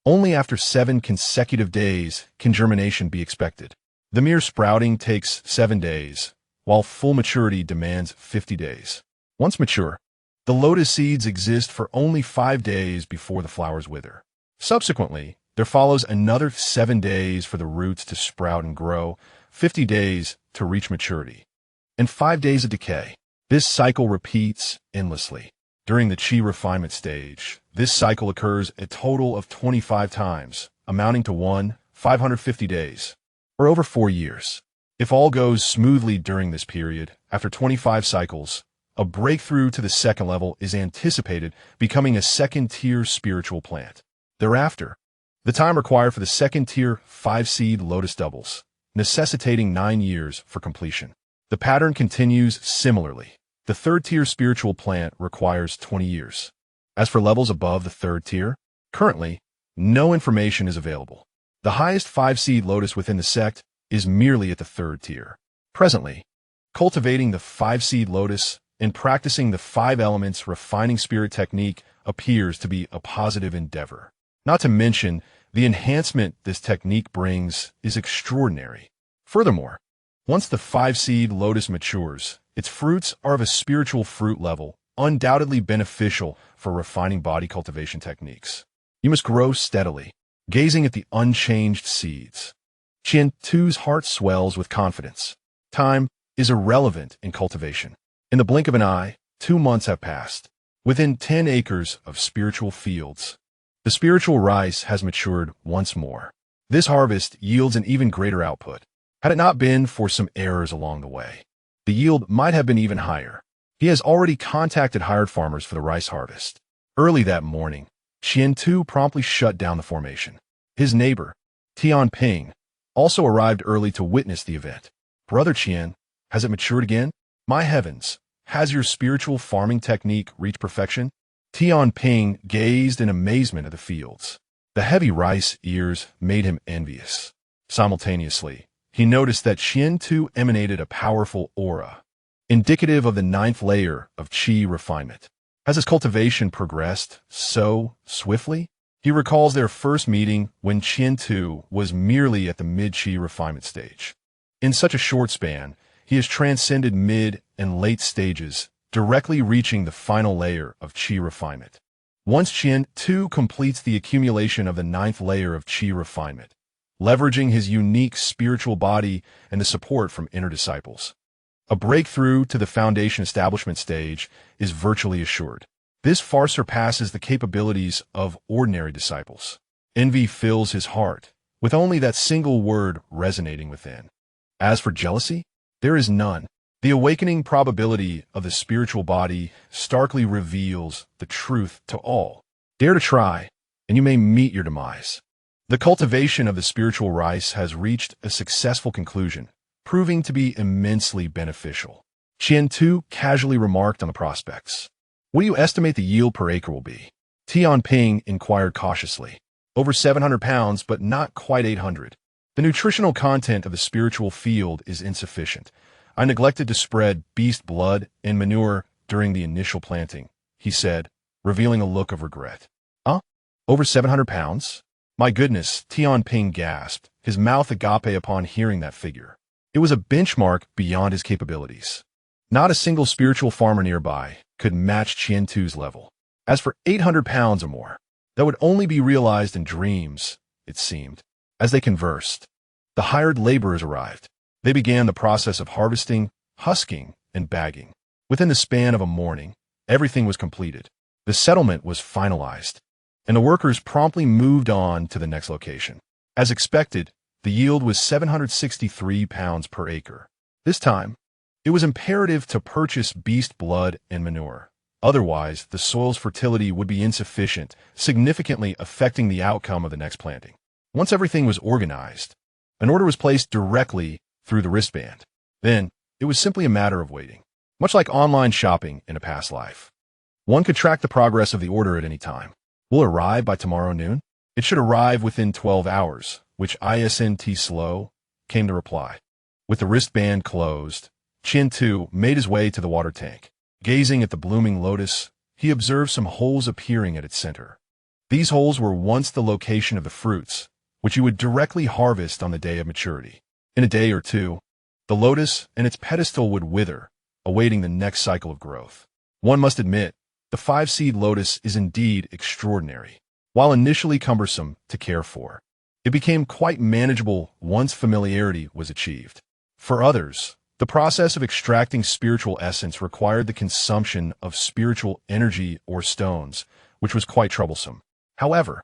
Only after 7 consecutive days can germination be expected. The mere sprouting takes 7 days, while full maturity demands 50 days. Once mature, the lotus seeds exist for only 5 days before the flowers wither. Subsequently, There follows another 7 days for the roots to sprout and grow, 50 days to reach maturity, and 5 days of decay. This cycle repeats endlessly. During the Qi refinement stage, this cycle occurs a total of 25 times, amounting to 550 days, or over 4 years. If all goes smoothly during this period, after 25 cycles, a breakthrough to the second level is anticipated, becoming a second-tier spiritual plant. Thereafter, the time required for the second-tier 5-seed lotus doubles, necessitating 9 years for completion. The pattern continues similarly. The third-tier spiritual plant requires 20 years. As for levels above the third tier, currently, no information is available. The highest 5-seed lotus within the sect is merely at the third tier. Presently, cultivating the 5-seed lotus and practicing the 5 elements refining spirit technique appears to be a positive endeavor. Not to mention, the enhancement this technique brings is extraordinary. Furthermore, once the 5-seed lotus matures, its fruits are of a spiritual fruit level, undoubtedly beneficial for refining body cultivation techniques. You must grow steadily, gazing at the unchanged seeds. Qian-Tu's heart swells with confidence. Time is irrelevant in cultivation. In the blink of an eye, 2 months have passed. Within 10 acres of spiritual fields, the spiritual rice has matured once more. This harvest yields an even greater output. Had it not been for some errors along the way, the yield might have been even higher. He has already contacted hired farmers for the rice harvest. Early that morning, Qian-Tu promptly shut down the formation. His neighbor, Tianping, also arrived early to witness the event. Brother Qian, has it matured again? My heavens, has your spiritual farming technique reached perfection? Tianping gazed in amazement at the fields. The heavy rice ears made him envious. Simultaneously, he noticed that Qian-Tu emanated a powerful aura, indicative of the 9th layer of Qi refinement. As his cultivation progressed so swiftly, he recalls their first meeting when Qian-Tu was merely at the mid-Qi refinement stage. In such a short span, he has transcended mid and late stages, directly reaching the final layer of Qi refinement. Once Qian-Tu completes the accumulation of the 9th layer of Qi refinement, leveraging his unique spiritual body and the support from inner disciples, a breakthrough to the foundation establishment stage is virtually assured. This far surpasses the capabilities of ordinary disciples. Envy fills his heart, with only that single word resonating within. As for jealousy, there is none. The awakening probability of the spiritual body starkly reveals the truth to all. Dare to try, and you may meet your demise. The cultivation of the spiritual rice has reached a successful conclusion, proving to be immensely beneficial. Qian-Tu casually remarked on the prospects. What do you estimate the yield per acre will be? Tianping inquired cautiously. Over 700 pounds, but not quite 800. The nutritional content of the spiritual field is insufficient. I neglected to spread beast blood and manure during the initial planting, he said, revealing a look of regret. Huh? Over 700 pounds? My goodness, Tianping gasped, his mouth agape upon hearing that figure. It was a benchmark beyond his capabilities. Not a single spiritual farmer nearby could match Qian-Tu's level. As for 800 pounds or more, that would only be realized in dreams, it seemed. As they conversed, the hired laborers arrived. They began the process of harvesting, husking, and bagging. Within the span of a morning, everything was completed. The settlement was finalized, and the workers promptly moved on to the next location. As expected, the yield was 763 pounds per acre. This time, it was imperative to purchase beast blood and manure. Otherwise, the soil's fertility would be insufficient, significantly affecting the outcome of the next planting. Once everything was organized, an order was placed directly through the wristband. Then, it was simply a matter of waiting. Much like online shopping in a past life. One could track the progress of the order at any time. Will it arrive by tomorrow noon? It should arrive within 12 hours, which isn't slow, came the reply. With the wristband closed, Qian-Tu made his way to the water tank. Gazing at the blooming lotus, he observed some holes appearing at its center. These holes were once the location of the fruits, which he would directly harvest on the day of maturity. In a day or two, the lotus and its pedestal would wither, awaiting the next cycle of growth. One must admit, the 5-seed lotus is indeed extraordinary. While initially cumbersome to care for, it became quite manageable once familiarity was achieved. For others, the process of extracting spiritual essence required the consumption of spiritual energy or stones, which was quite troublesome. However,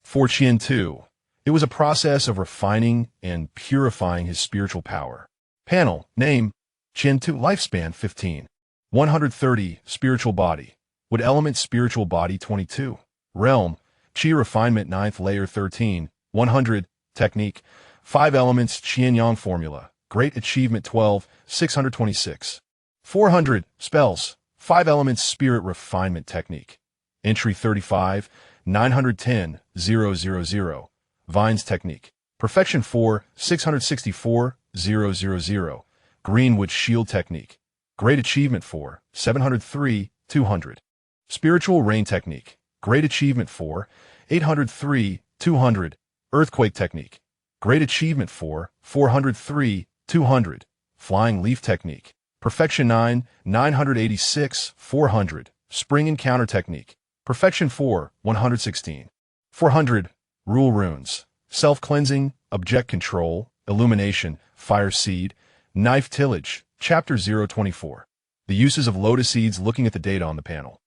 for Qian Tu, it was a process of refining and purifying his spiritual power. Panel, name, Qian Tu, lifespan 15. 130, spiritual body. Wood element, spiritual body 22. Realm, Qi refinement 9th layer 13. 100, technique. 5 elements, Qian Yang formula. Great achievement 12, 626. 400, spells. 5 elements, spirit refinement technique. Entry 35, 910, 000. Vines technique. Perfection 4, 664, 000. Greenwood shield technique. Great achievement 4, 703, 200. Spiritual rain technique. Great achievement 4, 803, 200. Earthquake technique. Great achievement 4, 403, 200. Flying leaf technique. Perfection 9, 986, 400. Spring encounter technique. Perfection 4, 116. 400. Rule runes. Self-cleansing, object control, illumination, fire seed, knife tillage, chapter 024. The uses of lotus seeds, looking at the data on the panel.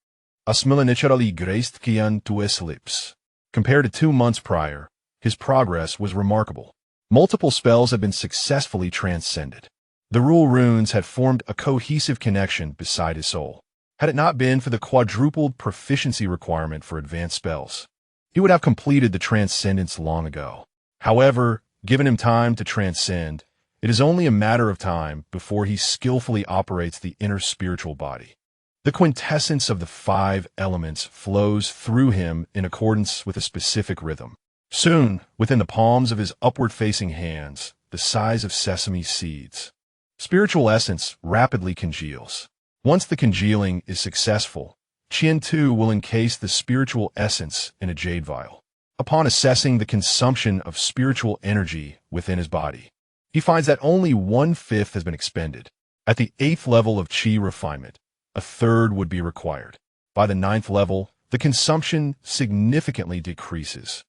Asmilanichali graced Qian Tu's lips. Compared to 2 months prior, his progress was remarkable. Multiple spells had been successfully transcended. The rule runes had formed a cohesive connection beside his soul. Had it not been for the quadrupled proficiency requirement for advanced spells, he would have completed the transcendence long ago. However, given him time to transcend, it is only a matter of time before he skillfully operates the inner spiritual body. The quintessence of the 5 elements flows through him in accordance with a specific rhythm. Soon, within the palms of his upward-facing hands, the size of sesame seeds, spiritual essence rapidly congeals. Once the congealing is successful, Qian Tu will encase the spiritual essence in a jade vial. Upon assessing the consumption of spiritual energy within his body, he finds that only 1/5 has been expended. At the 8th level of Qi refinement, a third would be required. By the 9th level, the consumption significantly decreases.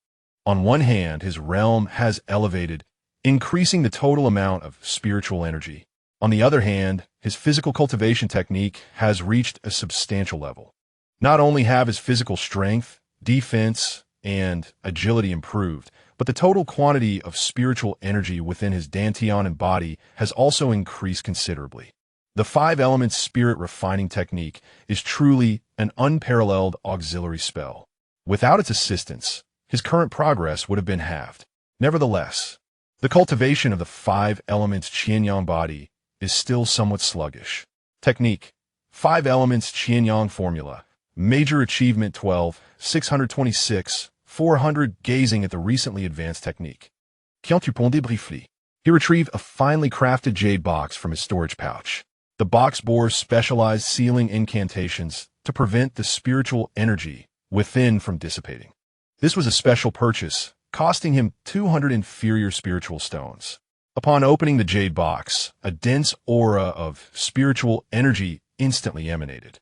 On one hand, his realm has elevated, increasing the total amount of spiritual energy. On the other hand, his physical cultivation technique has reached a substantial level. Not only have his physical strength, defense, and agility improved, but the total quantity of spiritual energy within his dantian and body has also increased considerably. The 5 elements spirit refining technique is truly an unparalleled auxiliary spell. Without its assistance, his current progress would have been halved. Nevertheless, the cultivation of the 5 elements Qianyang body is still somewhat sluggish. Technique: 5 elements Qianyang formula. Major achievement 12, 626, 400. Gazing at the recently advanced technique. Quand tu pondais briefly. He retrieved a finely crafted jade box from his storage pouch. The box bore specialized sealing incantations to prevent the spiritual energy within from dissipating. This was a special purchase, costing him 200 inferior spiritual stones. Upon opening the jade box, a dense aura of spiritual energy instantly emanated.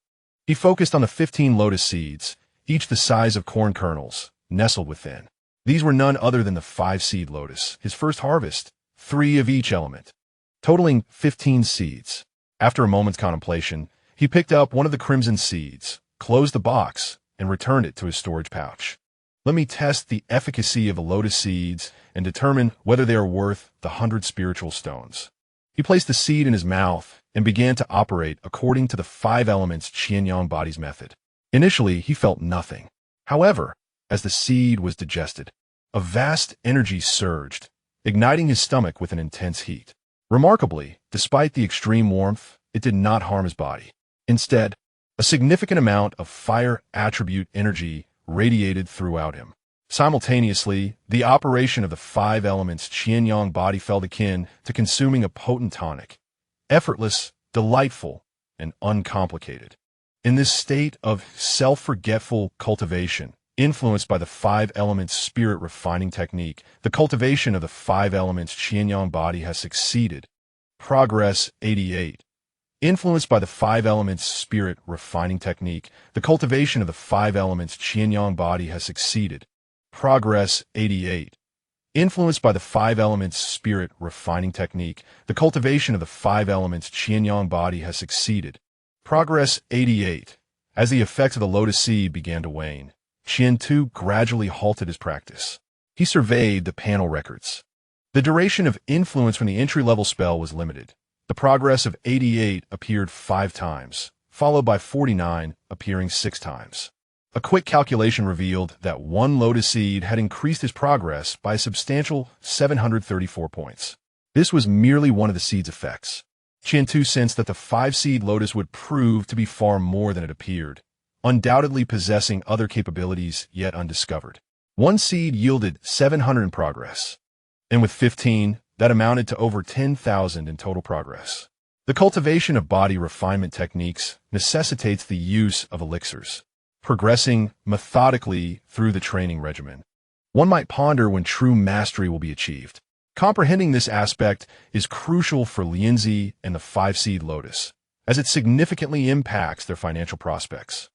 He focused on the 15 lotus seeds, each the size of corn kernels, nestled within. These were none other than the 5-seed lotus, his first harvest, 3 of each element, totaling 15 seeds. After a moment's contemplation, he picked up one of the crimson seeds, closed the box, and returned it to his storage pouch. Let me test the efficacy of the lotus seeds and determine whether they are worth the 100 spiritual stones. He placed the seed in his mouth and began to operate according to the 5 elements Qianyang body's method. Initially, he felt nothing. However, as the seed was digested, a vast energy surged, igniting his stomach with an intense heat. Remarkably, despite the extreme warmth, it did not harm his body. Instead, a significant amount of fire attribute energy radiated throughout him. Simultaneously, the operation of the 5 elements Qianyang body felt akin to consuming a potent tonic, effortless, delightful, and uncomplicated. In this state of self-forgetful cultivation, influenced by the 5 elements spirit refining technique, the cultivation of the 5 elements Qianyang body has succeeded. Progress 88. Influenced by the 5 elements spirit refining technique, the cultivation of the 5 elements Qianyang body has succeeded. Progress 88. Influenced by the five elements spirit refining technique, the cultivation of the five elements yin-yang body has succeeded. Progress 88. As the effects of the lotus seed began to wane, Qian Tu gradually halted his practice. He surveyed the panel records. The duration of influence from the entry-level spell was limited. The progress of 88 appeared 5 times, followed by 49 appearing 6 times. A quick calculation revealed that one lotus seed had increased his progress by a substantial 734 points. This was merely one of the seed's effects. Qian Tu sensed that the 5-seed lotus would prove to be far more than it appeared, undoubtedly possessing other capabilities yet undiscovered. One seed yielded 700 in progress, and with 15, that amounted to over 10,000 in total progress. The cultivation of body refinement techniques necessitates the use of elixirs, progressing methodically through the training regimen. One might ponder when true mastery will be achieved. Comprehending this aspect is crucial for Lianzi and the 5-seed lotus, as it significantly impacts their financial prospects.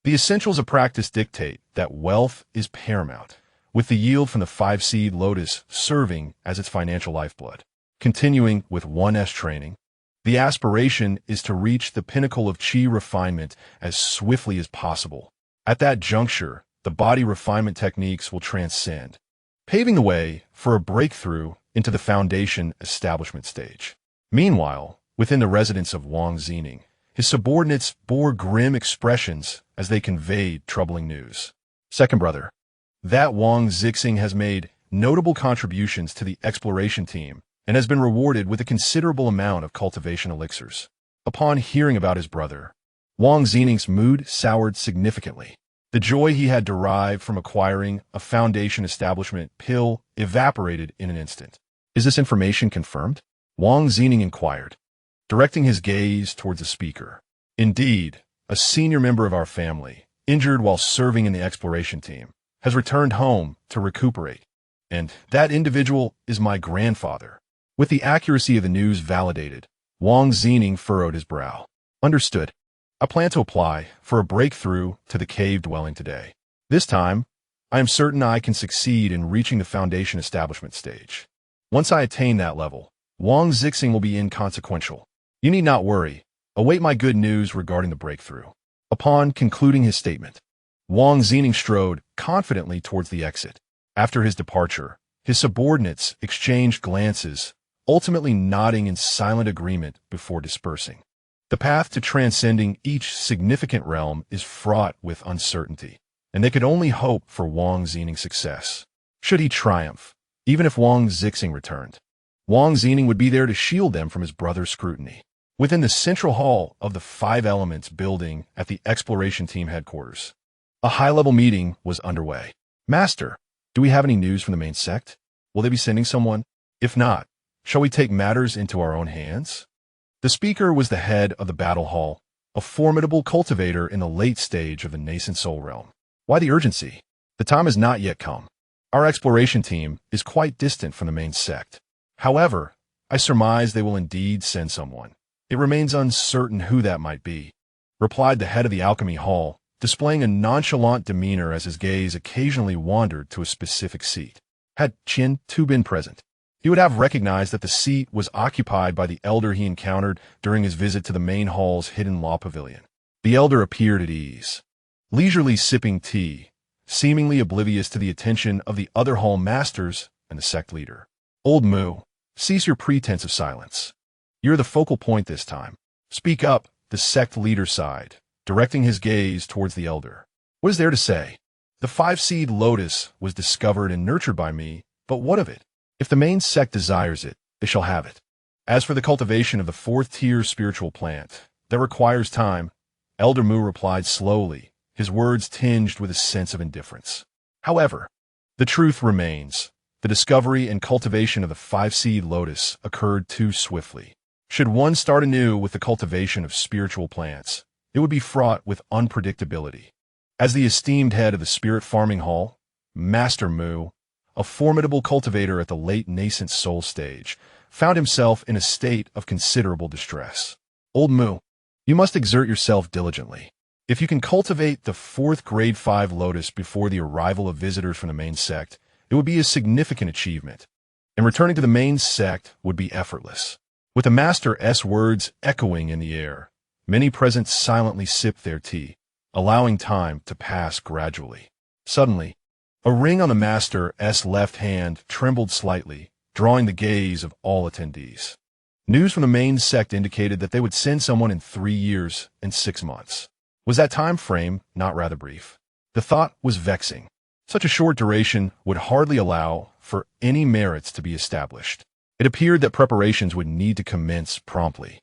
The essentials of practice dictate that wealth is paramount, with the yield from the 5-seed lotus serving as its financial lifeblood. Continuing with 1S training, the aspiration is to reach the pinnacle of qi refinement as swiftly as possible. At that juncture, the body refinement techniques will transcend, paving the way for a breakthrough into the foundation establishment stage. Meanwhile, within the residence of Wang Xing, his subordinates bore grim expressions as they conveyed troubling news. Second brother, that Wang Xing has made notable contributions to the exploration team and has been rewarded with a considerable amount of cultivation elixirs. Upon hearing about his brother, Wang Xing's mood soured significantly. The joy he had derived from acquiring a foundation establishment pill evaporated in an instant. Is this information confirmed? Wang Xing inquired, directing his gaze towards the speaker. Indeed, a senior member of our family, injured while serving in the exploration team, has returned home to recuperate. And that individual is my grandfather. With the accuracy of the news validated, Wang Xing furrowed his brow. Understood. I plan to apply for a breakthrough to the cave dwelling today. This time, I am certain I can succeed in reaching the foundation establishment stage. Once I attain that level, Wang Xing will be inconsequential. You need not worry. Await my good news regarding the breakthrough. Upon concluding his statement, Wang Xing strode confidently towards the exit. After his departure, his subordinates exchanged glances, ultimately nodding in silent agreement before dispersing. The path to transcending each significant realm is fraught with uncertainty, and they could only hope for Wang Xing's success. Should he triumph, even if Wang Xing returned, Wang Xing would be there to shield them from his brother's scrutiny. Within the central hall of the 5 Elements building at the exploration team headquarters, a high-level meeting was underway. Master, do we have any news from the main sect? Will they be sending someone? If not, shall we take matters into our own hands? The speaker was the head of the battle hall, a formidable cultivator in the late stage of the Nascent Soul realm. Why the urgency? The time has not yet come. Our exploration team is quite distant from the main sect. However, I surmise they will indeed send someone. It remains uncertain who that might be, replied the head of the alchemy hall, displaying a nonchalant demeanor as his gaze occasionally wandered to a specific seat. Had Qian Tu been present, he would have recognized that the seat was occupied by the elder he encountered during his visit to the main hall's hidden law pavilion. The elder appeared at ease, leisurely sipping tea, seemingly oblivious to the attention of the other hall masters and the sect leader. Old Mu, cease your pretense of silence. You're the focal point this time. Speak up, the sect leader sighed, directing his gaze towards the elder. What is there to say? The 5-seed lotus was discovered and nurtured by me, but what of it? If the main sect desires it, they shall have it. As for the cultivation of the 4th-tier spiritual plant, that requires time, Elder Mu replied slowly, his words tinged with a sense of indifference. However, the truth remains. The discovery and cultivation of the 5-seed lotus occurred too swiftly. Should one start anew with the cultivation of spiritual plants, it would be fraught with unpredictability. As the esteemed head of the Spirit Farming Hall, Master Mu, a formidable cultivator at the late Nascent Soul stage, found himself in a state of considerable distress. Old Mu, you must exert yourself diligently. If you can cultivate the 4th grade 5 lotus before the arrival of visitors from the main sect, it would be a significant achievement, and returning to the main sect would be effortless. With the Master's words echoing in the air, many present silently sipped their tea, allowing time to pass gradually. Suddenly, a ring on the Master's left hand trembled slightly, drawing the gaze of all attendees. News from the main sect indicated that they would send someone in 3 years and 6 months. Was that time frame not rather brief? The thought was vexing. Such a short duration would hardly allow for any merits to be established. It appeared that preparations would need to commence promptly.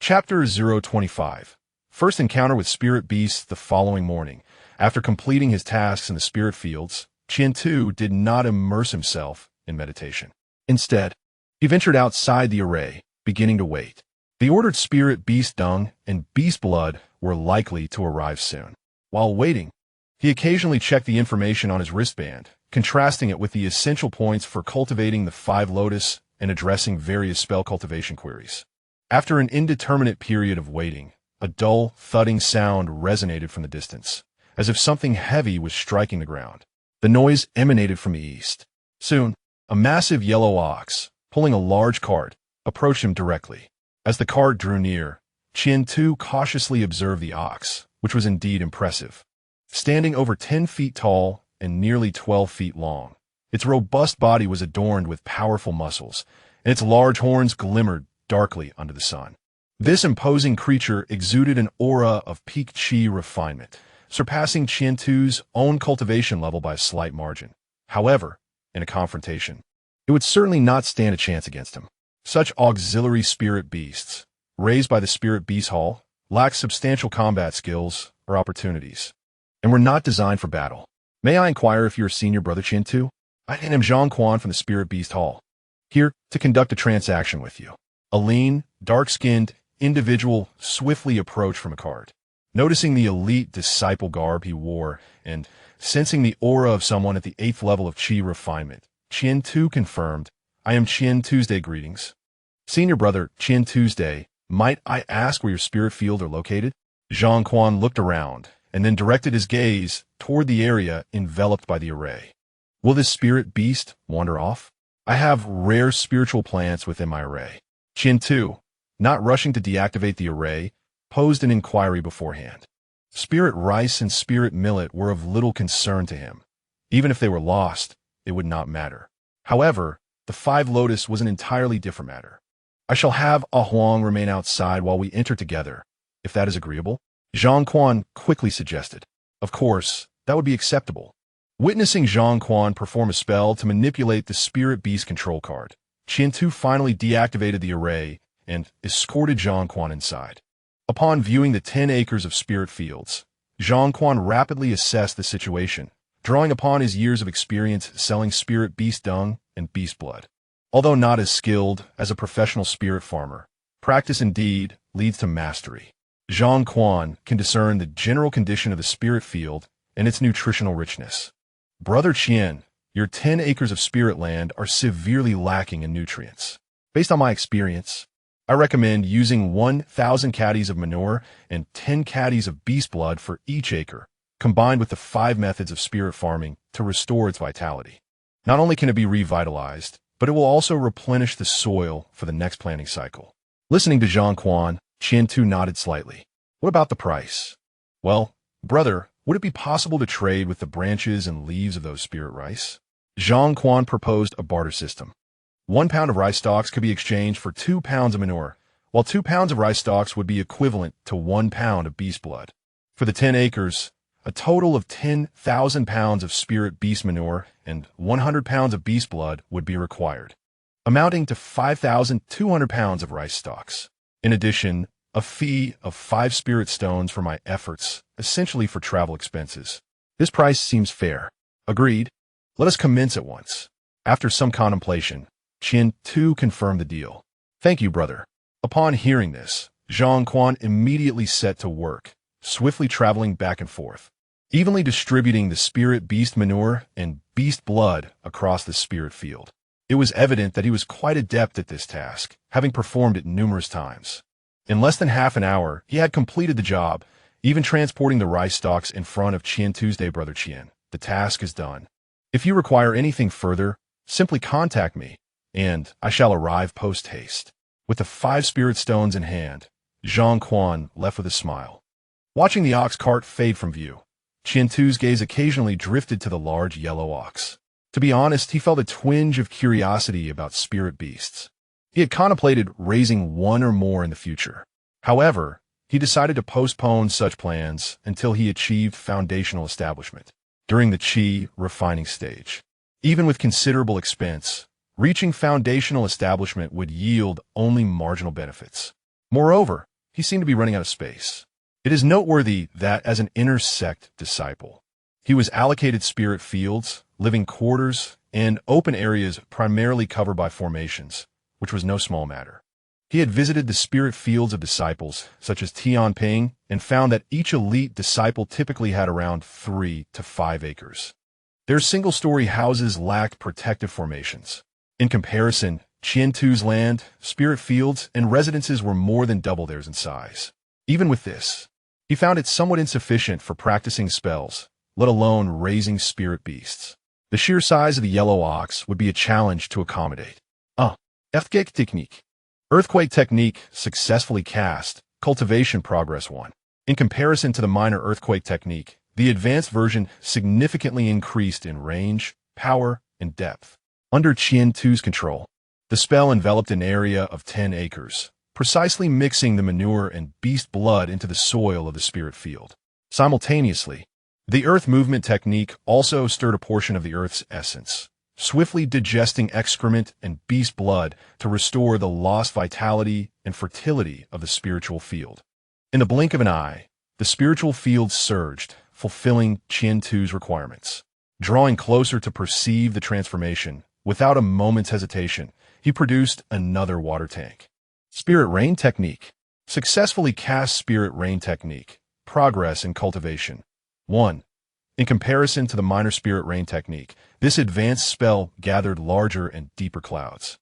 Chapter 025. First encounter with spirit beasts the following morning. After completing his tasks in the spirit fields, Qian-Tu did not immerse himself in meditation. Instead, he ventured outside the array, beginning to wait. The ordered spirit beast dung and beast blood were likely to arrive soon. While waiting, he occasionally checked the information on his wristband, contrasting it with the essential points for cultivating the 5 lotus and addressing various spell cultivation queries. After an indeterminate period of waiting, a dull, thudding sound resonated from the distance, as if something heavy was striking the ground. The noise emanated from the east. Soon, a massive yellow ox, pulling a large cart, approached him directly. As the cart drew near, Qian-Tu cautiously observed the ox, which was indeed impressive. Standing over 10 feet tall and nearly 12 feet long, its robust body was adorned with powerful muscles, and its large horns glimmered darkly under the sun. This imposing creature exuded an aura of peak chi refinement, surpassing Qian-Tu's own cultivation level by a slight margin. However, in a confrontation, it would certainly not stand a chance against him. Such auxiliary spirit beasts, raised by the Spirit Beast Hall, lacked substantial combat skills or opportunities, and were not designed for battle. May I inquire if you're senior brother Qian-Tu? I am Zhang Quan from the Spirit Beast Hall, here to conduct a transaction with you. A lean, dark-skinned individual swiftly approached from a cart. Noticing the elite disciple garb he wore and sensing the aura of someone at the 8th level of chi refinement, Qian-Tu confirmed, I am Qian Tuesday, greetings. Senior brother Qian Tuesday, might I ask where your spirit field are located? Zhang Quan looked around and then directed his gaze toward the area enveloped by the array. Will this spirit beast wander off? I have rare spiritual plants within my array. Qian-Tu, not rushing to deactivate the array, posed an inquiry beforehand. Spirit rice and spirit millet were of little concern to him. Even if they were lost, it would not matter. However, the 5 lotus was an entirely different matter. I shall have Ah Huang remain outside while we enter together, if that is agreeable. Zhang Quan quickly suggested. Of course, that would be acceptable. Witnessing Zhang Quan perform a spell to manipulate the spirit beast control card, Qian-Tu finally deactivated the array and escorted Zhang Quan inside. Upon viewing the 10 acres of spirit fields, Zhang Quan rapidly assessed the situation, drawing upon his years of experience selling spirit beast dung and beast blood. Although not as skilled as a professional spirit farmer, practice indeed leads to mastery. Zhang Quan can discern the general condition of the spirit field and its nutritional richness. Brother Qian, your 10 acres of spirit land are severely lacking in nutrients. Based on my experience, I recommend using 1,000 caddies of manure and 10 caddies of beast blood for each acre, combined with the 5 methods of spirit farming to restore its vitality. Not only can it be revitalized, but it will also replenish the soil for the next planting cycle. Listening to Zhang Quan, Qian-Tu nodded slightly. What about the price? Well, brother, would it be possible to trade with the branches and leaves of those spirit rice? Zhang Quan proposed a barter system. 1 pound of rice stalks could be exchanged for 2 pounds of manure, while 2 pounds of rice stalks would be equivalent to 1 pound of beast blood. For the 10 acres, a total of 10,000 pounds of spirit beast manure and 100 pounds of beast blood would be required, amounting to 5,200 pounds of rice stalks. In addition, a fee of 5 spirit stones for my efforts, essentially for travel expenses. This price seems fair. Agreed. Let us commence at once. After some contemplation, Qian-Tu confirmed the deal. Thank you, brother. Upon hearing this, Zhang Quan immediately set to work, swiftly traveling back and forth, evenly distributing the spirit beast manure and beast blood across the spirit field. It was evident that he was quite adept at this task, having performed it numerous times. In less than half an hour, he had completed the job, even transporting the rice stalks in front of Qian Tuesday, Brother Qian. The task is done. If you require anything further, simply contact me, and I shall arrive post-haste. With the 5 spirit stones in hand, Zhang Quan left with a smile. Watching the ox cart fade from view, Qian Tu's gaze occasionally drifted to the large yellow ox. To be honest, he felt a twinge of curiosity about spirit beasts. He had contemplated raising one or more in the future. However, he decided to postpone such plans until he achieved foundational establishment. During the qi refining stage, even with considerable expense, reaching foundational establishment would yield only marginal benefits. Moreover, he seemed to be running out of space. It is noteworthy that as an inner sect disciple, he was allocated spirit fields, living quarters, and open areas primarily covered by formations, which was no small matter. He had visited the spirit fields of disciples, such as Tianping, and found that each elite disciple typically had around 3 to 5 acres. Their single-story houses lacked protective formations. In comparison, Qian Tu's land, spirit fields, and residences were more than double theirs in size. Even with this, he found it somewhat insufficient for practicing spells, let alone raising spirit beasts. The sheer size of the yellow ox would be a challenge to accommodate. Earthquake technique. Earthquake technique successfully cast, cultivation progress 1. In comparison to the minor earthquake technique, the advanced version significantly increased in range, power, and depth. Under Qian Tu's control, the spell enveloped an area of 10 acres, precisely mixing the manure and beast blood into the soil of the spirit field. Simultaneously, the earth movement technique also stirred a portion of the earth's essence, swiftly digesting excrement and beast blood to restore the lost vitality and fertility of the spiritual field. In the blink of an eye, the spiritual field surged, fulfilling Qian Tu's requirements. Drawing closer to perceive the transformation, without a moment's hesitation, he produced another water tank. Spirit rain technique. Successfully cast spirit rain technique. Progress in cultivation. 1. In comparison to the minor spirit rain technique, this advanced spell gathered larger and deeper clouds,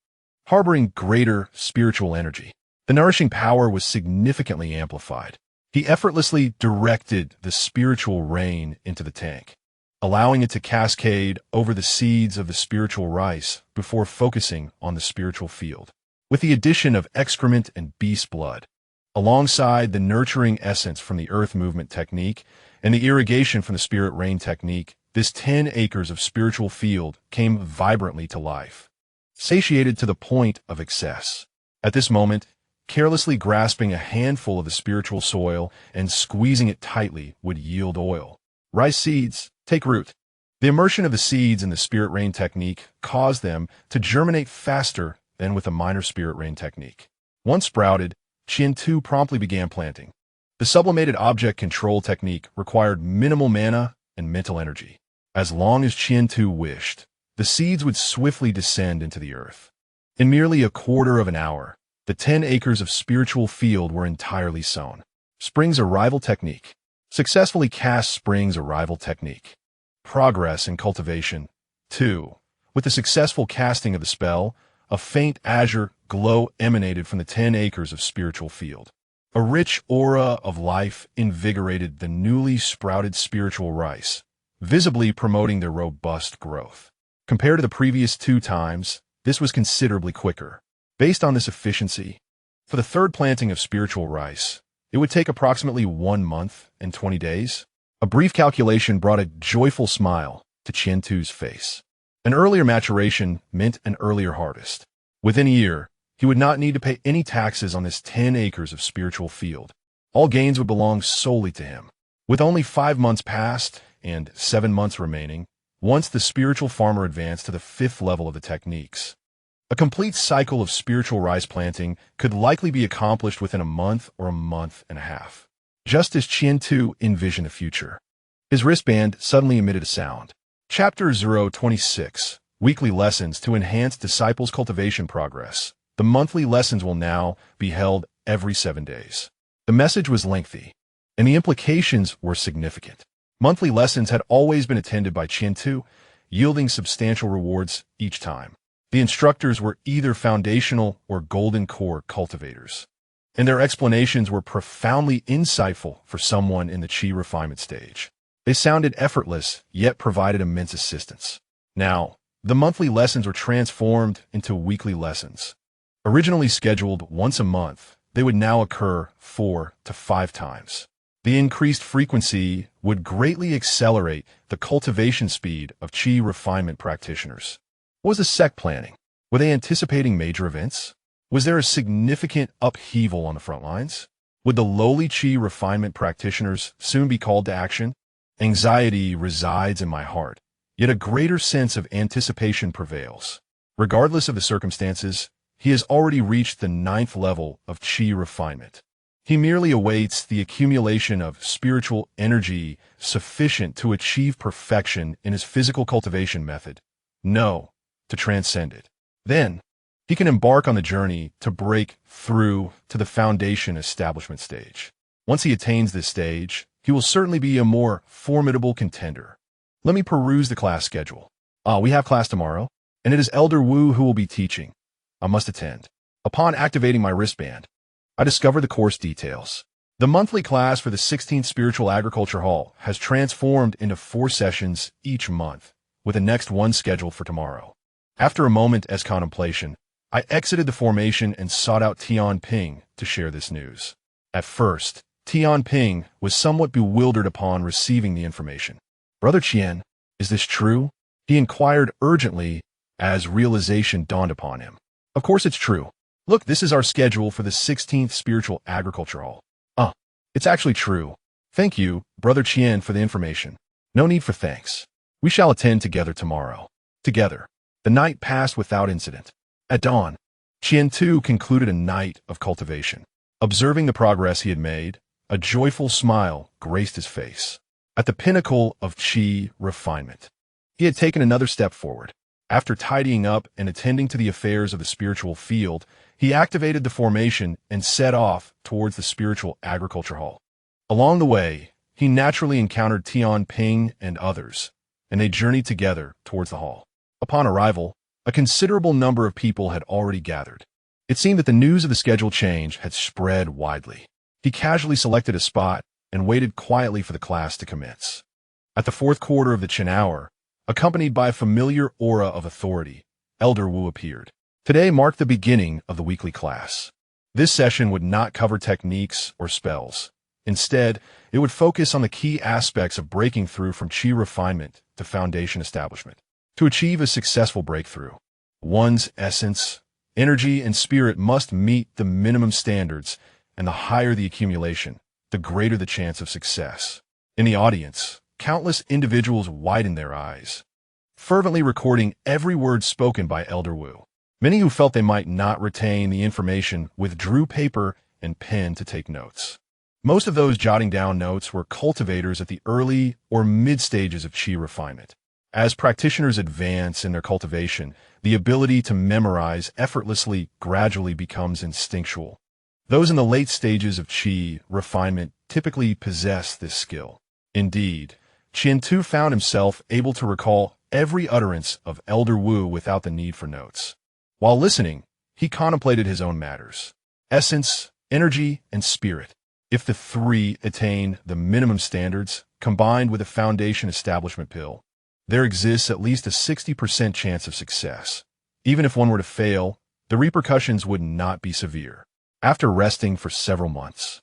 harboring greater spiritual energy. The nourishing power was significantly amplified. He effortlessly directed the spiritual rain into the tank, allowing it to cascade over the seeds of the spiritual rice before focusing on the spiritual field. With the addition of excrement and beast blood, alongside the nurturing essence from the earth movement technique and the irrigation from the spirit rain technique, this 10 acres of spiritual field came vibrantly to life, satiated to the point of excess. At this moment, carelessly grasping a handful of the spiritual soil and squeezing it tightly would yield oil. Rice seeds take root. The immersion of the seeds in the spirit rain technique caused them to germinate faster than with a minor spirit rain technique. Once sprouted, Qian Tu promptly began planting. The sublimated object control technique required minimal mana and mental energy. As long as Qian Tu wished, the seeds would swiftly descend into the earth. In merely a quarter of an hour, the 10 acres of spiritual field were entirely sown. Spring's arrival technique. Successfully cast Spring's arrival technique. Progress in cultivation. 2. With the successful casting of the spell, a faint azure glow emanated from the 10 acres of spiritual field. A rich aura of life invigorated the newly sprouted spiritual rice, visibly promoting their robust growth. Compared to the previous 2 times, this was considerably quicker. Based on this efficiency, for the third planting of spiritual rice, it would take approximately 1 month and 20 days. A brief calculation brought a joyful smile to Qian Tu's face. An earlier maturation meant an earlier harvest. Within a year, he would not need to pay any taxes on this 10 acres of spiritual field. All gains would belong solely to him. With only 5 months past and 7 months remaining, once the spiritual farmer advanced to the 5th level of the techniques, a complete cycle of spiritual rice planting could likely be accomplished within a month or a month and a half. Just as Qian Tu envisioned the future, his wristband suddenly emitted a sound. Chapter 026, Weekly Lessons to Enhance Disciples' Cultivation Progress. The monthly lessons will now be held every 7 days. The message was lengthy, and the implications were significant. Monthly lessons had always been attended by Qian Tu, yielding substantial rewards each time. The instructors were either foundational or golden core cultivators. and their explanations were profoundly insightful for someone in the Qi refinement stage. They sounded effortless, yet provided immense assistance. Now, the monthly lessons were transformed into weekly lessons. Originally scheduled once a month, they would now occur 4 to 5 times. The increased frequency would greatly accelerate the cultivation speed of Qi refinement practitioners. What was the sect planning? Were they anticipating major events? Was there a significant upheaval on the front lines? Would the lowly Qi refinement practitioners soon be called to action? Anxiety resides in my heart, yet a greater sense of anticipation prevails. Regardless of the circumstances, he has already reached the 9th level of Qi refinement. He merely awaits the accumulation of spiritual energy sufficient to achieve perfection in his physical cultivation method. No, to transcend it. Then, he can embark on the journey to break through to the foundation establishment stage. Once he attains this stage, he will certainly be a more formidable contender. Let me peruse the class schedule. We have class tomorrow, and it is Elder Wu who will be teaching. I must attend. Upon activating my wristband, I discover the course details. The monthly class for the 16th Spiritual Agriculture Hall has transformed into 4 sessions each month, with the next one scheduled for tomorrow. After a moment as contemplation, I exited the formation and sought out Tian Ping to share this news. At first, Tian Ping was somewhat bewildered upon receiving the information. "Brother Qian, is this true?" he inquired urgently as realization dawned upon him. "Of course it's true. Look, this is our schedule for the 16th Spiritual Agriculture Hall." It's actually true. Thank you, Brother Qian, for the information. No need for thanks. We shall attend together tomorrow. Together. The night passed without incident. At dawn, Qian too concluded a night of cultivation. Observing the progress he had made, a joyful smile graced his face. At the pinnacle of Qi refinement, he had taken another step forward. After tidying up and attending to the affairs of the spiritual field, he activated the formation and set off towards the Spiritual Agriculture Hall. Along the way, he naturally encountered Tian Ping and others, and they journeyed together towards the hall. Upon arrival, a considerable number of people had already gathered. It seemed that the news of the schedule change had spread widely. He casually selected a spot and waited quietly for the class to commence. At the 4th quarter of the Qin hour, accompanied by a familiar aura of authority, Elder Wu appeared. Today marked the beginning of the weekly class. This session would not cover techniques or spells. Instead, it would focus on the key aspects of breaking through from Qi refinement to foundation establishment. To achieve a successful breakthrough, one's essence, energy, and spirit must meet the minimum standards, and the higher the accumulation, the greater the chance of success. In the audience, countless individuals widened their eyes, fervently recording every word spoken by Elder Wu. Many who felt they might not retain the information withdrew paper and pen to take notes. Most of those jotting down notes were cultivators at the early or mid stages of Qi refinement. As practitioners advance in their cultivation, the ability to memorize effortlessly gradually becomes instinctual. Those in the late stages of Qi refinement typically possess this skill. Indeed, Qian too found himself able to recall every utterance of Elder Wu without the need for notes. While listening, he contemplated his own matters. Essence, energy, and spirit. If the 3 attain the minimum standards, combined with a foundation establishment pill, there exists at least a 60% chance of success. Even if one were to fail, the repercussions would not be severe. After resting for several months,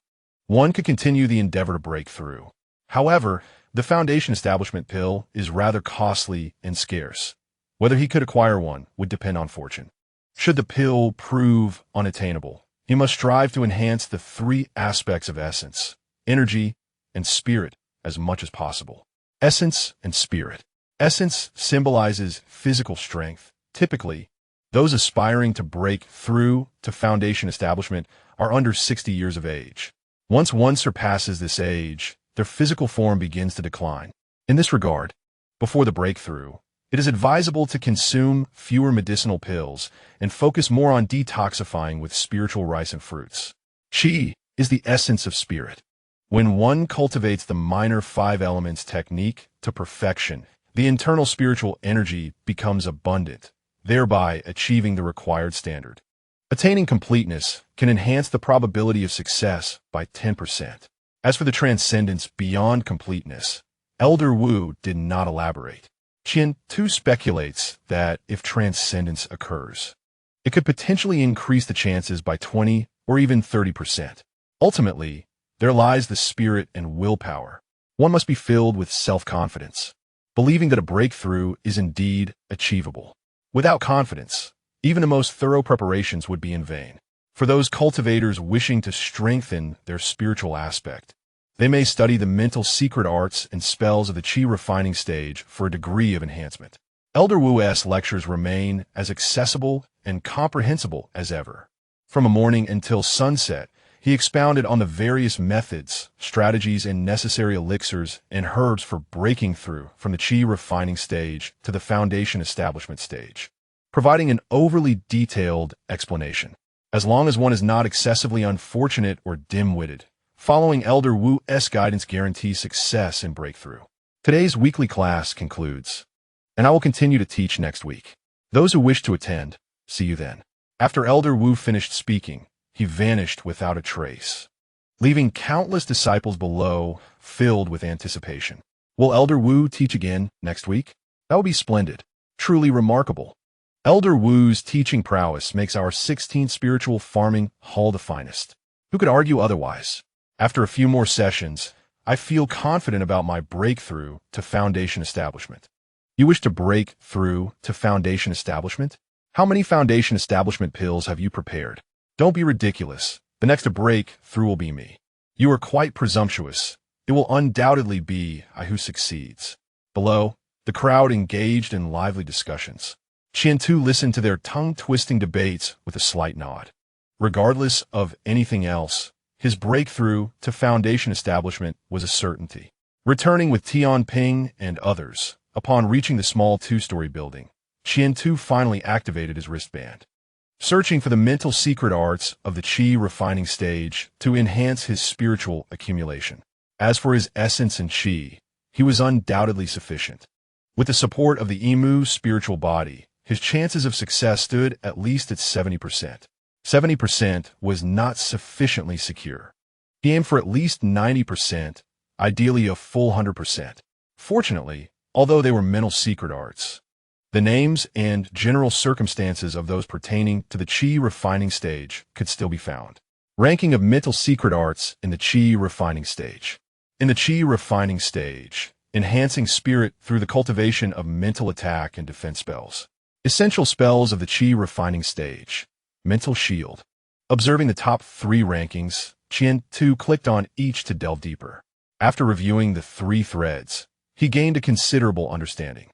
one could continue the endeavor to break through. However, the foundation establishment pill is rather costly and scarce. Whether he could acquire one would depend on fortune. Should the pill prove unattainable, he must strive to enhance the 3 aspects of essence, energy, and spirit as much as possible. Essence and spirit. Essence symbolizes physical strength. Typically, those aspiring to break through to foundation establishment are under 60 years of age. Once one surpasses this age, their physical form begins to decline. In this regard, before the breakthrough, it is advisable to consume fewer medicinal pills and focus more on detoxifying with spiritual rice and fruits. Qi is the essence of spirit. When one cultivates the minor 5 elements technique to perfection, the internal spiritual energy becomes abundant, thereby achieving the required standard. Attaining completeness can enhance the probability of success by 10%. As for the transcendence beyond completeness, Elder Wu did not elaborate. Qian too speculates that if transcendence occurs, it could potentially increase the chances by 20 or even 30%. Ultimately, there lies the spirit and willpower. One must be filled with self-confidence, believing that a breakthrough is indeed achievable. Without confidence, even the most thorough preparations would be in vain. For those cultivators wishing to strengthen their spiritual aspect, they may study the mental secret arts and spells of the Qi refining stage for a degree of enhancement. Elder Wu's lectures remain as accessible and comprehensible as ever. From morning until sunset, he expounded on the various methods, strategies, and necessary elixirs and herbs for breaking through from the Qi refining stage to the foundation establishment stage, providing an overly detailed explanation. As long as one is not excessively unfortunate or dim-witted, following Elder Wu's guidance guarantees success and breakthrough. Today's weekly class concludes, and I will continue to teach next week. Those who wish to attend, see you then. After Elder Wu finished speaking, he vanished without a trace, leaving countless disciples below filled with anticipation. Will Elder Wu teach again next week? That would be splendid, truly remarkable. Elder Wu's teaching prowess makes our 16th Spiritual Farming Hall the finest. Who could argue otherwise? After a few more sessions, I feel confident about my breakthrough to foundation establishment. You wish to break through to foundation establishment? How many foundation establishment pills have you prepared? Don't be ridiculous. The next to break through will be me. You are quite presumptuous. It will undoubtedly be I who succeeds. Below, the crowd engaged in lively discussions. Qian Tu listened to their tongue-twisting debates with a slight nod. Regardless of anything else, his breakthrough to foundation establishment was a certainty. Returning with Tian Ping and others, upon reaching the small two-story building, Qian Tu finally activated his wristband, searching for the mental secret arts of the Qi refining stage to enhance his spiritual accumulation. As for his essence and Qi, he was undoubtedly sufficient. With the support of the Imu's spiritual body, his chances of success stood at least at 70%. 70% was not sufficiently secure. He aimed for at least 90%, ideally a full 100%. Fortunately, although they were mental secret arts, the names and general circumstances of those pertaining to the Qi refining stage could still be found. Ranking of mental secret arts in the Qi refining stage. In the Qi refining stage, enhancing spirit through the cultivation of mental attack and defense spells. Essential spells of the Qi refining stage. Mental shield. Observing the top 3 rankings, Qian Tu clicked on each to delve deeper. After reviewing the 3 threads, he gained a considerable understanding.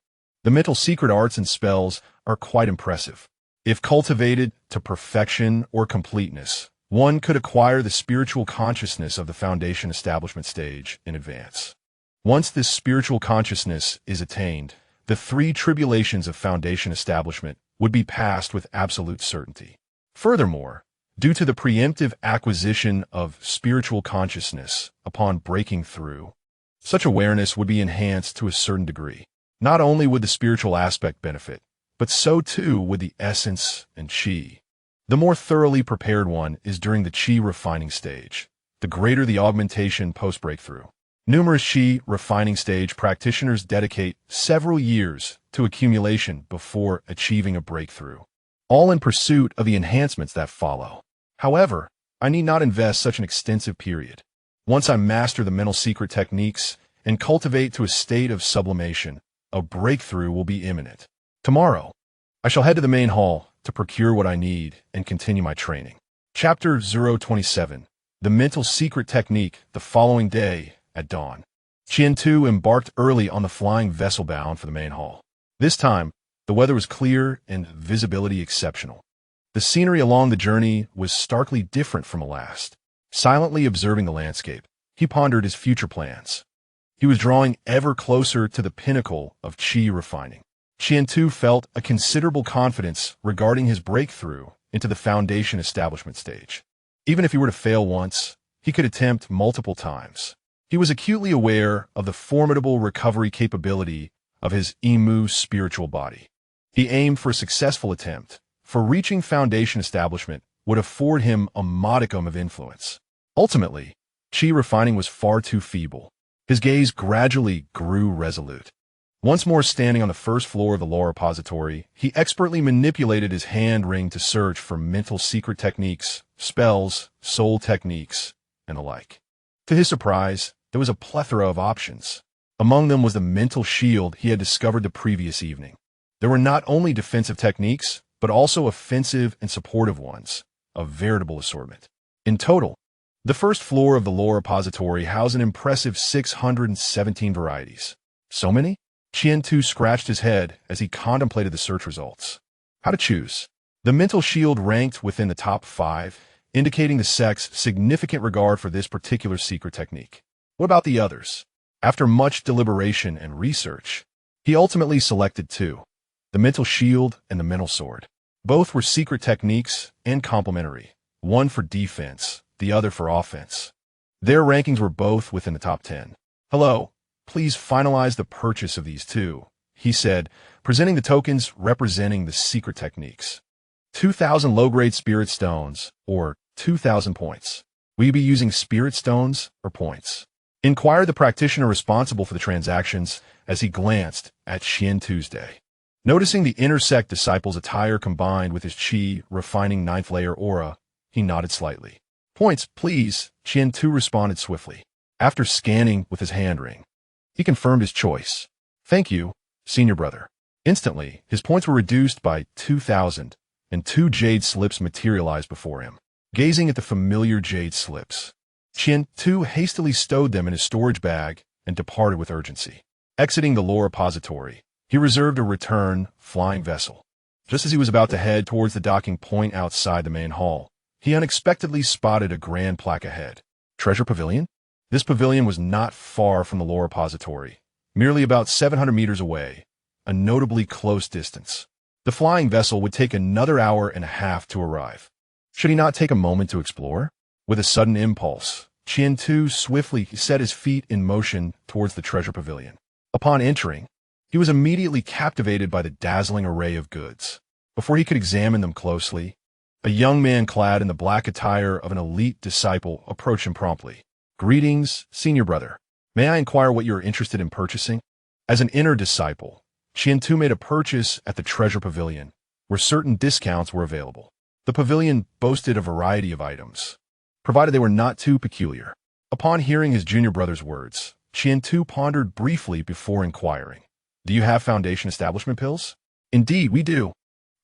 The mental secret arts and spells are quite impressive. If cultivated to perfection or completeness, one could acquire the spiritual consciousness of the foundation establishment stage in advance. Once this spiritual consciousness is attained, the 3 tribulations of foundation establishment would be passed with absolute certainty. Furthermore, due to the preemptive acquisition of spiritual consciousness upon breaking through, such awareness would be enhanced to a certain degree. Not only would the spiritual aspect benefit, but so too would the essence and Qi. The more thoroughly prepared one is during the Qi refining stage, the greater the augmentation post-breakthrough. Numerous Qi refining stage practitioners dedicate several years to accumulation before achieving a breakthrough, all in pursuit of the enhancements that follow. However, I need not invest such an extensive period. Once I master the mental secret techniques and cultivate to a state of sublimation, a breakthrough will be imminent. Tomorrow, I shall head to the main hall to procure what I need and continue my training. Chapter 027. The Mental Secret Technique. The following day, at dawn, Qian Tu embarked early on the flying vessel bound for the main hall. This time, the weather was clear and visibility exceptional. The scenery along the journey was starkly different from the last. Silently observing the landscape, he pondered his future plans. He was drawing ever closer to the pinnacle of Qi refining. Qian Tu felt a considerable confidence regarding his breakthrough into the foundation establishment stage. Even if he were to fail once, he could attempt multiple times. He was acutely aware of the formidable recovery capability of his Imu spiritual body. He aimed for a successful attempt, for reaching foundation establishment would afford him a modicum of influence. Ultimately, Chi refining was far too feeble. His gaze gradually grew resolute. Once more standing on the first floor of the law repository, he expertly manipulated his hand ring to search for mental secret techniques, spells, soul techniques, and the like. To his surprise, there was a plethora of options. Among them was the mental shield he had discovered the previous evening. There were not only defensive techniques, but also offensive and supportive ones, a veritable assortment. In total, the first floor of the law repository housed an impressive 617 varieties. So many? Qian-Tu scratched his head as he contemplated the search results. How to choose? The mental shield ranked within the top 5, indicating the sect's significant regard for this particular secret technique. What about the others? After much deliberation and research, he ultimately selected 2, the mental shield and the mental sword. Both were secret techniques and complementary, one for defense, the other for offense. Their rankings were both within the top 10. Hello, please finalize the purchase of these 2, he said, presenting the tokens representing the secret techniques. 2,000 low-grade spirit stones, or 2,000 points. Will you be using spirit stones or points? Inquired the practitioner responsible for the transactions as he glanced at Qian Tuesday. Noticing the inner sect disciple's attire combined with his Qi refining 9th layer aura, he nodded slightly. Points, please, Qian Tu responded swiftly. After scanning with his hand ring, he confirmed his choice. Thank you, senior brother. Instantly, his points were reduced by 2,000, and 2 jade slips materialized before him. Gazing at the familiar jade slips, Qian Tu hastily stowed them in his storage bag and departed with urgency. Exiting the law repository, he reserved a return flying vessel. Just as he was about to head towards the docking point outside the main hall, he unexpectedly spotted a grand plaque ahead. Treasure Pavilion? This pavilion was not far from the law repository, merely about 700 meters away, a notably close distance. The flying vessel would take another hour and a half to arrive. Should he not take a moment to explore? With a sudden impulse, Qian Tu swiftly set his feet in motion towards the treasure pavilion. Upon entering, he was immediately captivated by the dazzling array of goods. Before he could examine them closely, a young man clad in the black attire of an elite disciple approached him promptly. Greetings, senior brother. May I inquire what you are interested in purchasing? As an inner disciple, Qian Tu made a purchase at the treasure pavilion, where certain discounts were available. The pavilion boasted a variety of items, provided they were not too peculiar. Upon hearing his junior brother's words, Qian Tu pondered briefly before inquiring. Do you have foundation establishment pills? Indeed, we do.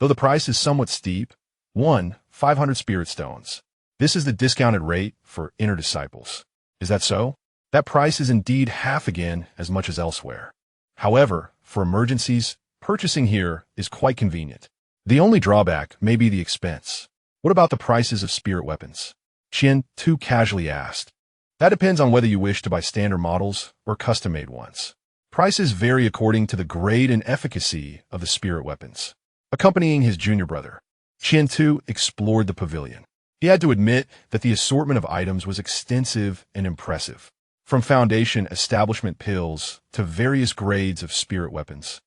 Though the price is somewhat steep, 500 spirit stones. This is the discounted rate for inner disciples. Is that so? That price is indeed half again as much as elsewhere. However, for emergencies, purchasing here is quite convenient. The only drawback may be the expense. What about the prices of spirit weapons? Qian Tu casually asked. That depends on whether you wish to buy standard models or custom-made ones. Prices vary according to the grade and efficacy of the spirit weapons. Accompanying his junior brother, Qian Tu explored the pavilion. He had to admit that the assortment of items was extensive and impressive, from foundation establishment pills to various grades of spirit weapons,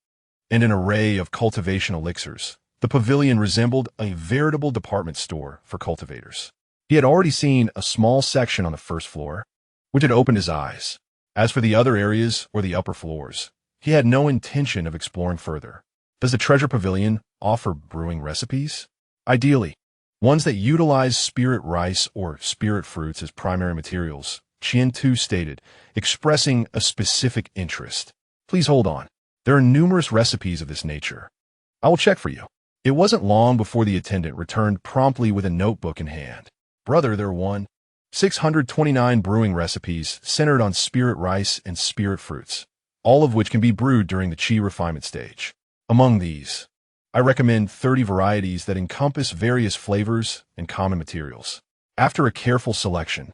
and an array of cultivation elixirs. The pavilion resembled a veritable department store for cultivators. He had already seen a small section on the first floor, which had opened his eyes. As for the other areas or the upper floors, he had no intention of exploring further. Does the treasure pavilion offer brewing recipes? Ideally, ones that utilize spirit rice or spirit fruits as primary materials, Qian Tu stated, expressing a specific interest. Please hold on. There are numerous recipes of this nature. I will check for you. It wasn't long before the attendant returned promptly with a notebook in hand. Brother, there were 629 brewing recipes centered on spirit rice and spirit fruits, all of which can be brewed during the Qi refinement stage. Among these, I recommend 30 varieties that encompass various flavors and common materials. After a careful selection,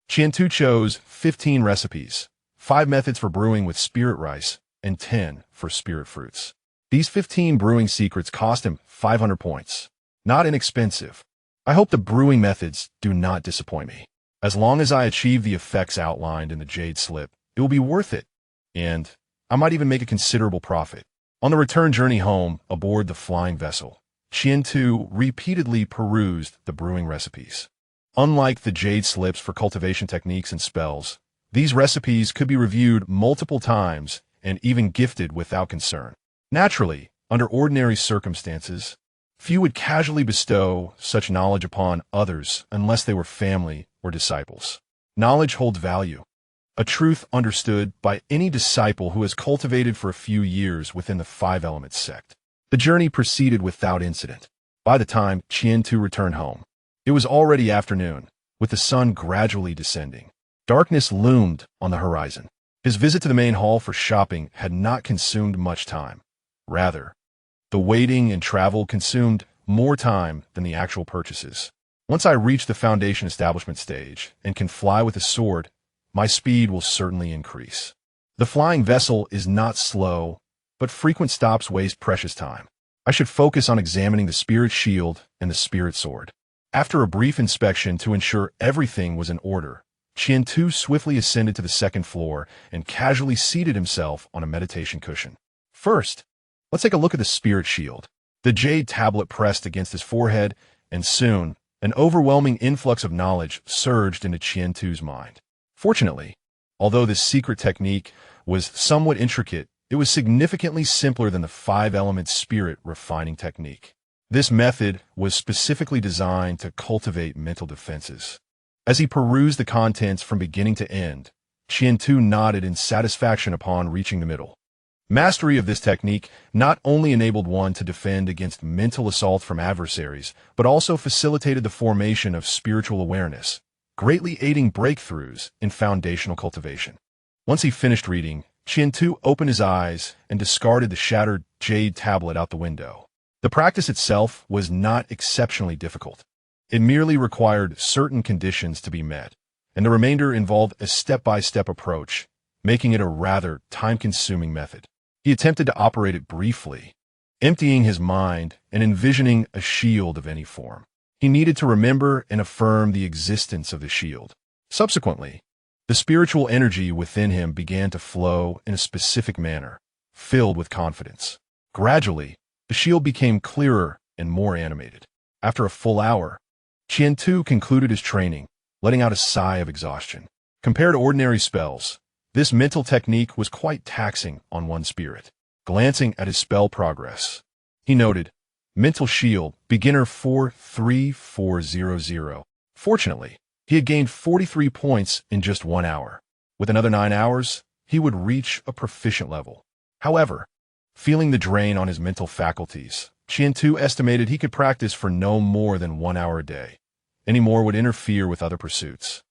Qian Tu chose 15 recipes, 5 methods for brewing with spirit rice, and 10 for spirit fruits. These 15 brewing secrets cost him 500 points. Not inexpensive. I hope the brewing methods do not disappoint me. As long as I achieve the effects outlined in the jade slip, it will be worth it, and I might even make a considerable profit. On the return journey home aboard the flying vessel, Qian-Tu repeatedly perused the brewing recipes. Unlike the jade slips for cultivation techniques and spells, these recipes could be reviewed multiple times and even gifted without concern. Naturally, under ordinary circumstances, few would casually bestow such knowledge upon others unless they were family or disciples. Knowledge holds value, a truth understood by any disciple who has cultivated for a few years within the Five Elements sect. The journey proceeded without incident. By the time Qian-Tu returned home, it was already afternoon, with the sun gradually descending. Darkness loomed on the horizon. His visit to the main hall for shopping had not consumed much time. Rather, the waiting and travel consumed more time than the actual purchases. Once I reach the foundation establishment stage and can fly with a sword, my speed will certainly increase. The flying vessel is not slow, but frequent stops waste precious time. I should focus on examining the spirit shield and the spirit sword. After a brief inspection to ensure everything was in order, Qian-Tu swiftly ascended to the second floor and casually seated himself on a meditation cushion. First, let's take a look at the spirit shield. The jade tablet pressed against his forehead, and soon, an overwhelming influx of knowledge surged into Qian-Tu's mind. Fortunately, although this secret technique was somewhat intricate, it was significantly simpler than the five-element spirit refining technique. This method was specifically designed to cultivate mental defenses. As he perused the contents from beginning to end, Qian-Tu nodded in satisfaction upon reaching the middle. Mastery of this technique not only enabled one to defend against mental assault from adversaries, but also facilitated the formation of spiritual awareness, greatly aiding breakthroughs in foundational cultivation. Once he finished reading, Qian-Tu opened his eyes and discarded the shattered jade tablet out the window. The practice itself was not exceptionally difficult. It merely required certain conditions to be met, and the remainder involved a step-by-step approach, making it a rather time-consuming method. He attempted to operate it briefly, emptying his mind and envisioning a shield of any form. He needed to remember and affirm the existence of the shield. Subsequently, the spiritual energy within him began to flow in a specific manner, filled with confidence. Gradually, the shield became clearer and more animated. After a full hour, Qian-Tu concluded his training, letting out a sigh of exhaustion. Compared to ordinary spells, this mental technique was quite taxing on one's spirit. Glancing at his spell progress, he noted, Mental Shield, Beginner 43400. Fortunately, he had gained 43 points in just 1 hour. With another 9 hours, he would reach a proficient level. However, feeling the drain on his mental faculties, Qian-Tu estimated he could practice for no more than 1 hour a day. Any more would interfere with other pursuits.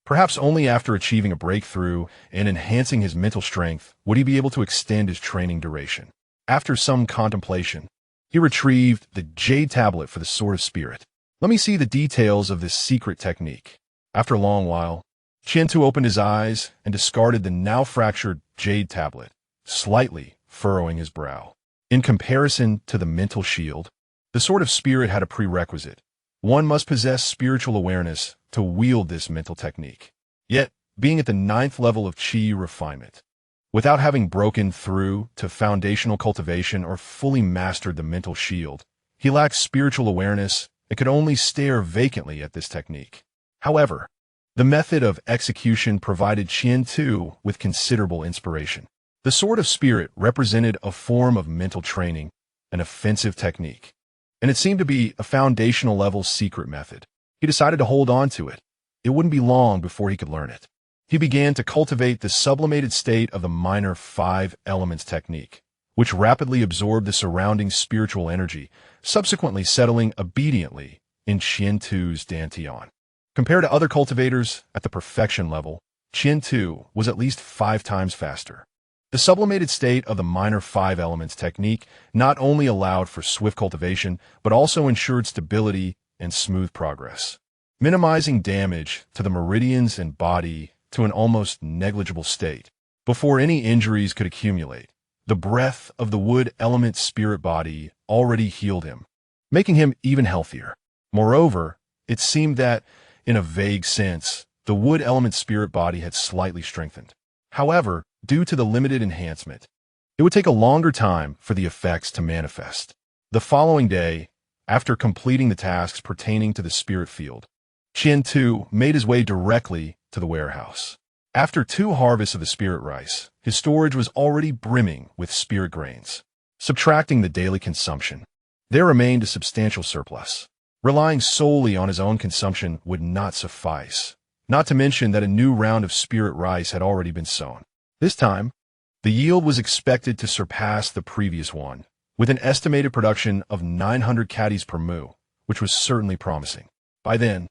Perhaps only after achieving a breakthrough and enhancing his mental strength would he be able to extend his training duration. After some contemplation, he retrieved the jade tablet for the Sword of Spirit. Let me see the details of this secret technique. After a long while, Qian-Tu opened his eyes and discarded the now fractured jade tablet, slightly furrowing his brow. In comparison to the mental shield, the Sword of Spirit had a prerequisite. One must possess spiritual awareness to wield this mental technique. Yet, being at the 9th level of Qi refinement, without having broken through to foundational cultivation or fully mastered the mental shield, he lacked spiritual awareness and could only stare vacantly at this technique. However, the method of execution provided Qian-Tu with considerable inspiration. The Sword of Spirit represented a form of mental training, an offensive technique, and it seemed to be a foundational level secret method. He decided to hold on to it. It wouldn't be long before he could learn it. He began to cultivate the sublimated state of the minor 5 elements technique, which rapidly absorbed the surrounding spiritual energy, subsequently settling obediently in Qian-Tu's dantian. Compared to other cultivators at the perfection level, Qian-Tu was at least 5 times faster. The sublimated state of the minor 5 elements technique not only allowed for swift cultivation, but also ensured stability and smooth progress, minimizing damage to the meridians and body to an almost negligible state. Before any injuries could accumulate, the breath of the wood element spirit body already healed him, making him even healthier. Moreover, it seemed that, in a vague sense, the wood element spirit body had slightly strengthened. However, due to the limited enhancement, it would take a longer time for the effects to manifest. The following day, After completing the tasks pertaining to the spirit field, Qian-Tu made his way directly to the warehouse. After 2 harvests of the spirit rice, his storage was already brimming with spirit grains. Subtracting the daily consumption, there remained a substantial surplus. Relying solely on his own consumption would not suffice, not to mention that a new round of spirit rice had already been sown. This time, the yield was expected to surpass the previous one, with an estimated production of 900 caddies per mu, which was certainly promising. By then,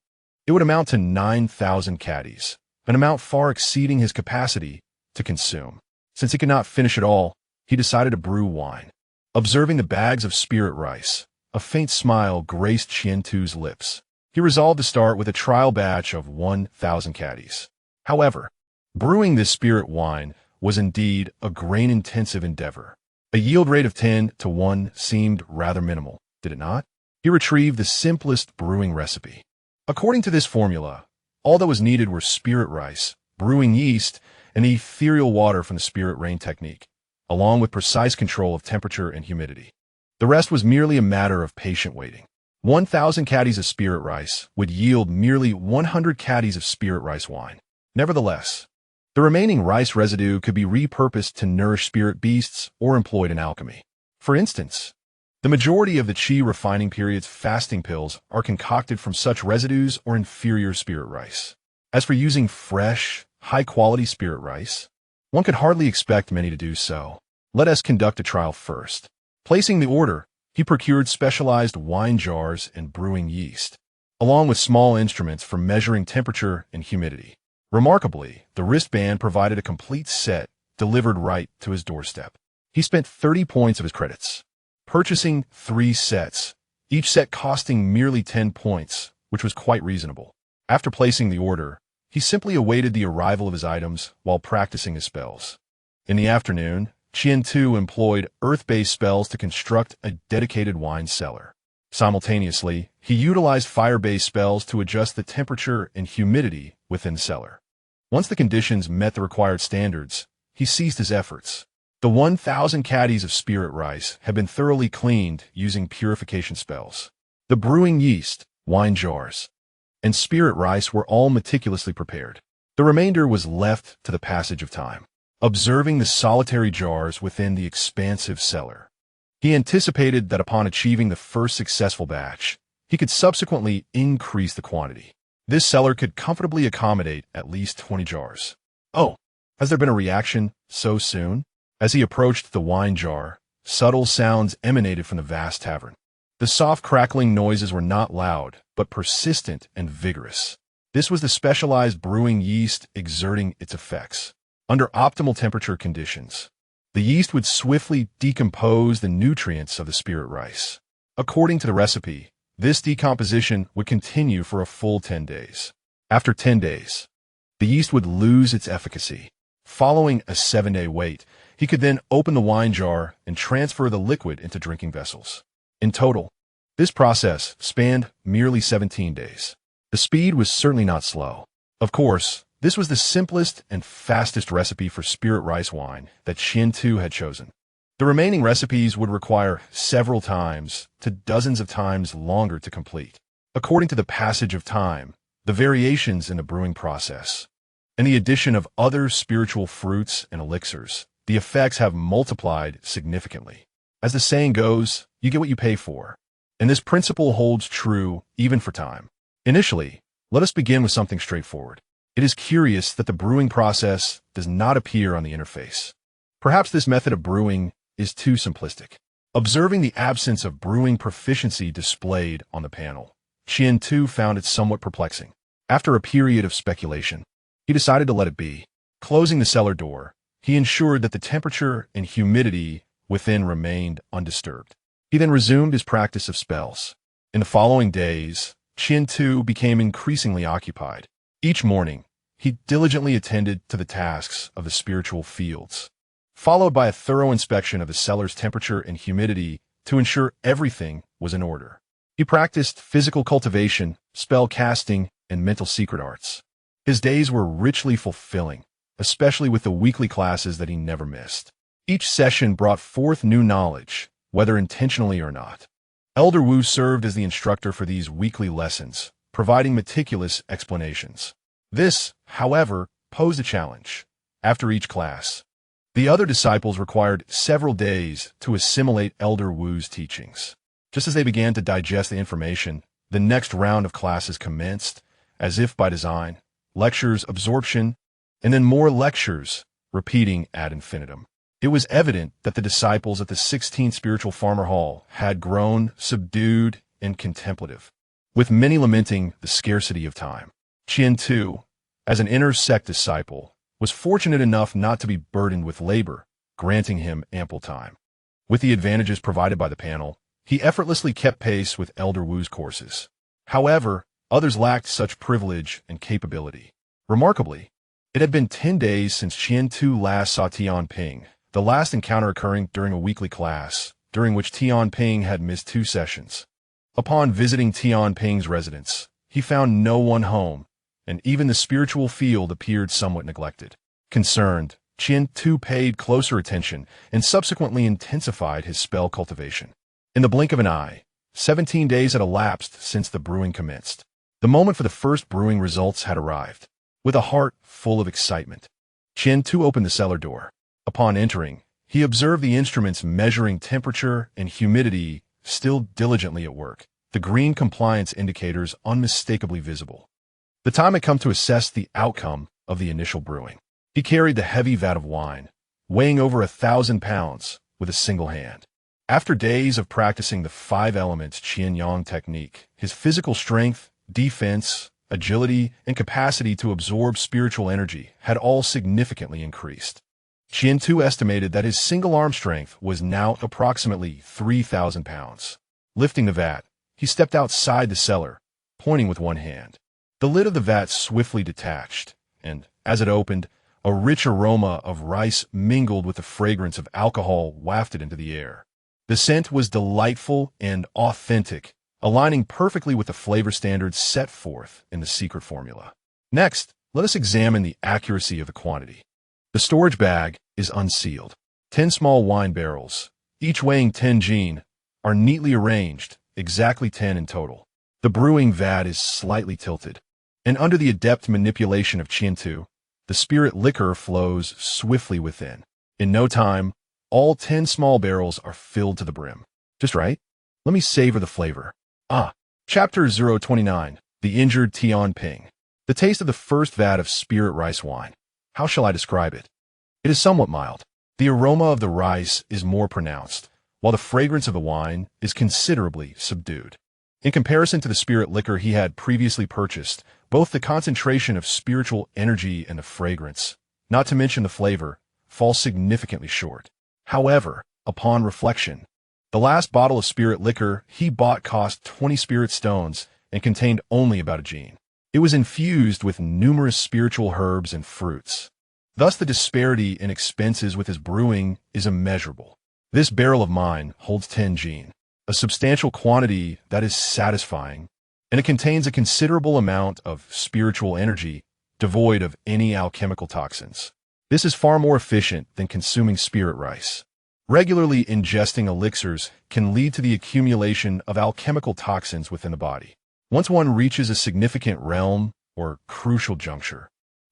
it would amount to 9,000 caddies, an amount far exceeding his capacity to consume. Since he could not finish it all, he decided to brew wine. Observing the bags of spirit rice, a faint smile graced Qian-Tu's lips. He resolved to start with a trial batch of 1,000 caddies. However, brewing this spirit wine was indeed a grain-intensive endeavor. A yield rate of 10 to 1 seemed rather minimal, did it not? He retrieved the simplest brewing recipe. According to this formula, all that was needed were spirit rice, brewing yeast, and the ethereal water from the spirit rain technique, along with precise control of temperature and humidity. The rest was merely a matter of patient waiting. 1,000 caddies of spirit rice would yield merely 100 caddies of spirit rice wine. Nevertheless, the remaining rice residue could be repurposed to nourish spirit beasts or employed in alchemy. For instance, the majority of the Qi refining period's fasting pills are concocted from such residues or inferior spirit rice. As for using fresh, high-quality spirit rice, one could hardly expect many to do so. Let us conduct a trial first. Placing the order, he procured specialized wine jars and brewing yeast, along with small instruments for measuring temperature and humidity. Remarkably, the wristband provided a complete set delivered right to his doorstep. He spent 30 points of his credits, purchasing 3 sets, each set costing merely 10 points, which was quite reasonable. After placing the order, he simply awaited the arrival of his items while practicing his spells. In the afternoon, Qian-Tu employed earth-based spells to construct a dedicated wine cellar. Simultaneously, he utilized fire-based spells to adjust the temperature and humidity within the cellar. Once the conditions met the required standards, he ceased his efforts. The 1,000 caddies of spirit rice had been thoroughly cleaned using purification spells. The brewing yeast, wine jars, and spirit rice were all meticulously prepared. The remainder was left to the passage of time. Observing the solitary jars within the expansive cellar, he anticipated that upon achieving the first successful batch, he could subsequently increase the quantity. This cellar could comfortably accommodate at least 20 jars. Oh, has there been a reaction so soon? As he approached the wine jar, subtle sounds emanated from the vast tavern. The soft crackling noises were not loud, but persistent and vigorous. This was the specialized brewing yeast exerting its effects. Under optimal temperature conditions, the yeast would swiftly decompose the nutrients of the spirit rice. According to the recipe, this decomposition would continue for a full 10 days. After 10 days, the yeast would lose its efficacy. Following a 7-day wait, he could then open the wine jar and transfer the liquid into drinking vessels. In total, this process spanned merely 17 days. The speed was certainly not slow. Of course, this was the simplest and fastest recipe for spirit rice wine that Qian-Tu had chosen. The remaining recipes would require several times to dozens of times longer to complete. According to the passage of time, the variations in the brewing process, and the addition of other spiritual fruits and elixirs, the effects have multiplied significantly. As the saying goes, you get what you pay for. And this principle holds true even for time. Initially, let us begin with something straightforward. It is curious that the brewing process does not appear on the interface. Perhaps this method of brewing is too simplistic. Observing the absence of brewing proficiency displayed on the panel, Qian-Tu found it somewhat perplexing. After a period of speculation, he decided to let it be. Closing the cellar door, he ensured that the temperature and humidity within remained undisturbed. He then resumed his practice of spells. In the following days, Qian-Tu became increasingly occupied. Each morning, he diligently attended to the tasks of the spiritual fields, followed by a thorough inspection of the cellar's temperature and humidity to ensure everything was in order. He practiced physical cultivation, spell casting, and mental secret arts. His days were richly fulfilling, especially with the weekly classes that he never missed. Each session brought forth new knowledge, whether intentionally or not. Elder Wu served as the instructor for these weekly lessons, providing meticulous explanations. This, however, posed a challenge. After each class, the other disciples required several days to assimilate Elder Wu's teachings. Just as they began to digest the information, the next round of classes commenced, as if by design, lectures, absorption, and then more lectures, repeating ad infinitum. It was evident that the disciples at the 16th Spiritual Farmer Hall had grown subdued and contemplative, with many lamenting the scarcity of time. Qian Tu, as an inner sect disciple, was fortunate enough not to be burdened with labor, granting him ample time. With the advantages provided by the panel, he effortlessly kept pace with Elder Wu's courses. However, others lacked such privilege and capability. Remarkably, it had been 10 days since Qian Tu last saw Tian Ping, the last encounter occurring during a weekly class, during which Tian Ping had missed 2 sessions. Upon visiting Tian Ping's residence, he found no one home, and even the spiritual field appeared somewhat neglected. Concerned, Qian Tu paid closer attention and subsequently intensified his spell cultivation. In the blink of an eye, 17 days had elapsed since the brewing commenced. The moment for the first brewing results had arrived. With a heart full of excitement, Qian Tu opened the cellar door. Upon entering, he observed the instruments measuring temperature and humidity still diligently at work, the green compliance indicators unmistakably visible. The time had come to assess the outcome of the initial brewing. He carried the heavy vat of wine, weighing over 1,000 pounds, with a single hand. After days of practicing the 5 elements Qian-Yang technique, his physical strength, defense, agility, and capacity to absorb spiritual energy had all significantly increased. Qian Tu estimated that his single arm strength was now approximately 3,000 pounds. Lifting the vat, he stepped outside the cellar, pointing with one hand. The lid of the vat swiftly detached, and, as it opened, a rich aroma of rice mingled with the fragrance of alcohol wafted into the air. The scent was delightful and authentic, aligning perfectly with the flavor standards set forth in the secret formula. Next, let us examine the accuracy of the quantity. The storage bag is unsealed. 10 small wine barrels, each weighing 10 jin, are neatly arranged, exactly 10 in total. The brewing vat is slightly tilted, and under the adept manipulation of Qian Tu, the spirit liquor flows swiftly within. In no time, all 10 small barrels are filled to the brim. Just right? Let me savor the flavor. Chapter 029, The Injured Tian Ping. The taste of the first vat of spirit rice wine. How shall I describe it? It is somewhat mild. The aroma of the rice is more pronounced, while the fragrance of the wine is considerably subdued. In comparison to the spirit liquor he had previously purchased, both the concentration of spiritual energy and the fragrance, not to mention the flavor, fall significantly short. However, upon reflection, the last bottle of spirit liquor he bought cost 20 spirit stones and contained only about a jin. It was infused with numerous spiritual herbs and fruits. Thus the disparity in expenses with his brewing is immeasurable. This barrel of mine holds 10 jin, a substantial quantity that is satisfying, and it contains a considerable amount of spiritual energy devoid of any alchemical toxins. This is far more efficient than consuming spirit rice. Regularly ingesting elixirs can lead to the accumulation of alchemical toxins within the body. Once one reaches a significant realm or crucial juncture,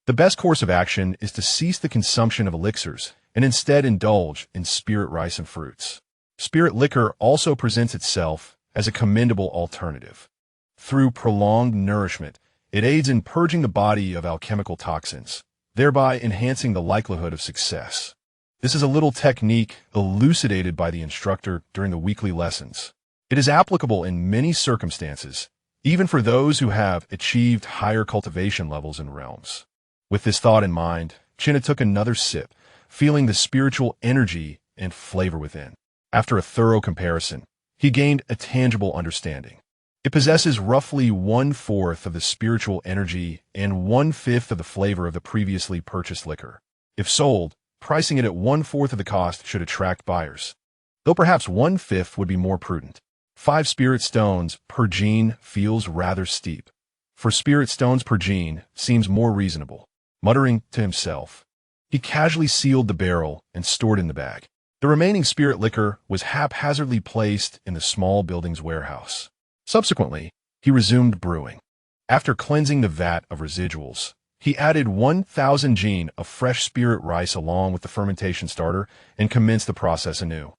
the best course of action is to cease the consumption of elixirs and instead indulge in spirit rice and fruits. Spirit liquor also presents itself as a commendable alternative. Through prolonged nourishment, it aids in purging the body of alchemical toxins, thereby enhancing the likelihood of success. This is a little technique elucidated by the instructor during the weekly lessons. It is applicable in many circumstances, even for those who have achieved higher cultivation levels and realms. With this thought in mind, Qian took another sip, feeling the spiritual energy and flavor within. After a thorough comparison, he gained a tangible understanding. It possesses roughly 1/4 of the spiritual energy and 1/5 of the flavor of the previously purchased liquor. If sold, pricing it at 1/4 of the cost should attract buyers, though perhaps 1/5 would be more prudent. 5 spirit stones per jin feels rather steep. For spirit stones per jin seems more reasonable. Muttering to himself, he casually sealed the barrel and stored it in the bag. The remaining spirit liquor was haphazardly placed in the small building's warehouse. Subsequently, he resumed brewing. After cleansing the vat of residuals, he added 1,000 jin of fresh spirit rice along with the fermentation starter and commenced the process anew.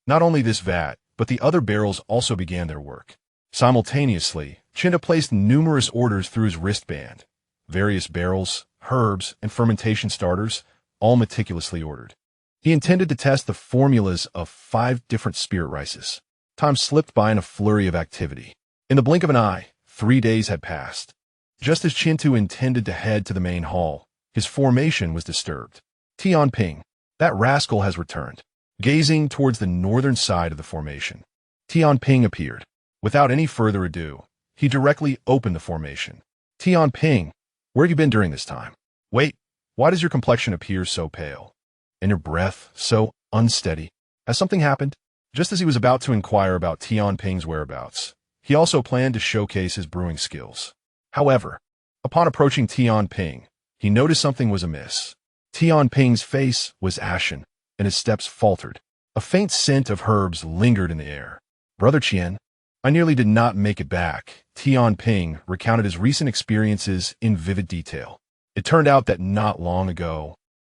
Not only this vat, but the other barrels also began their work. Simultaneously, Chinda placed numerous orders through his wristband. Various barrels, herbs, and fermentation starters, all meticulously ordered. He intended to test the formulas of 5 different spirit rices. Time slipped by in a flurry of activity. In the blink of an eye, 3 days had passed. Just as Chintu intended to head to the main hall, his formation was disturbed. Tian Ping, that rascal has returned. Gazing towards the northern side of the formation, Tian Ping appeared. Without any further ado, he directly opened the formation. Tian Ping, where have you been during this time? Wait, why does your complexion appear so pale? And your breath so unsteady? Has something happened? Just as he was about to inquire about Tian Ping's whereabouts, he also planned to showcase his brewing skills. However, upon approaching Tian Ping, he noticed something was amiss. Tian Ping's face was ashen, and his steps faltered. A faint scent of herbs lingered in the air. Brother Qian, I nearly did not make it back. Tian Ping recounted his recent experiences in vivid detail. It turned out that not long ago,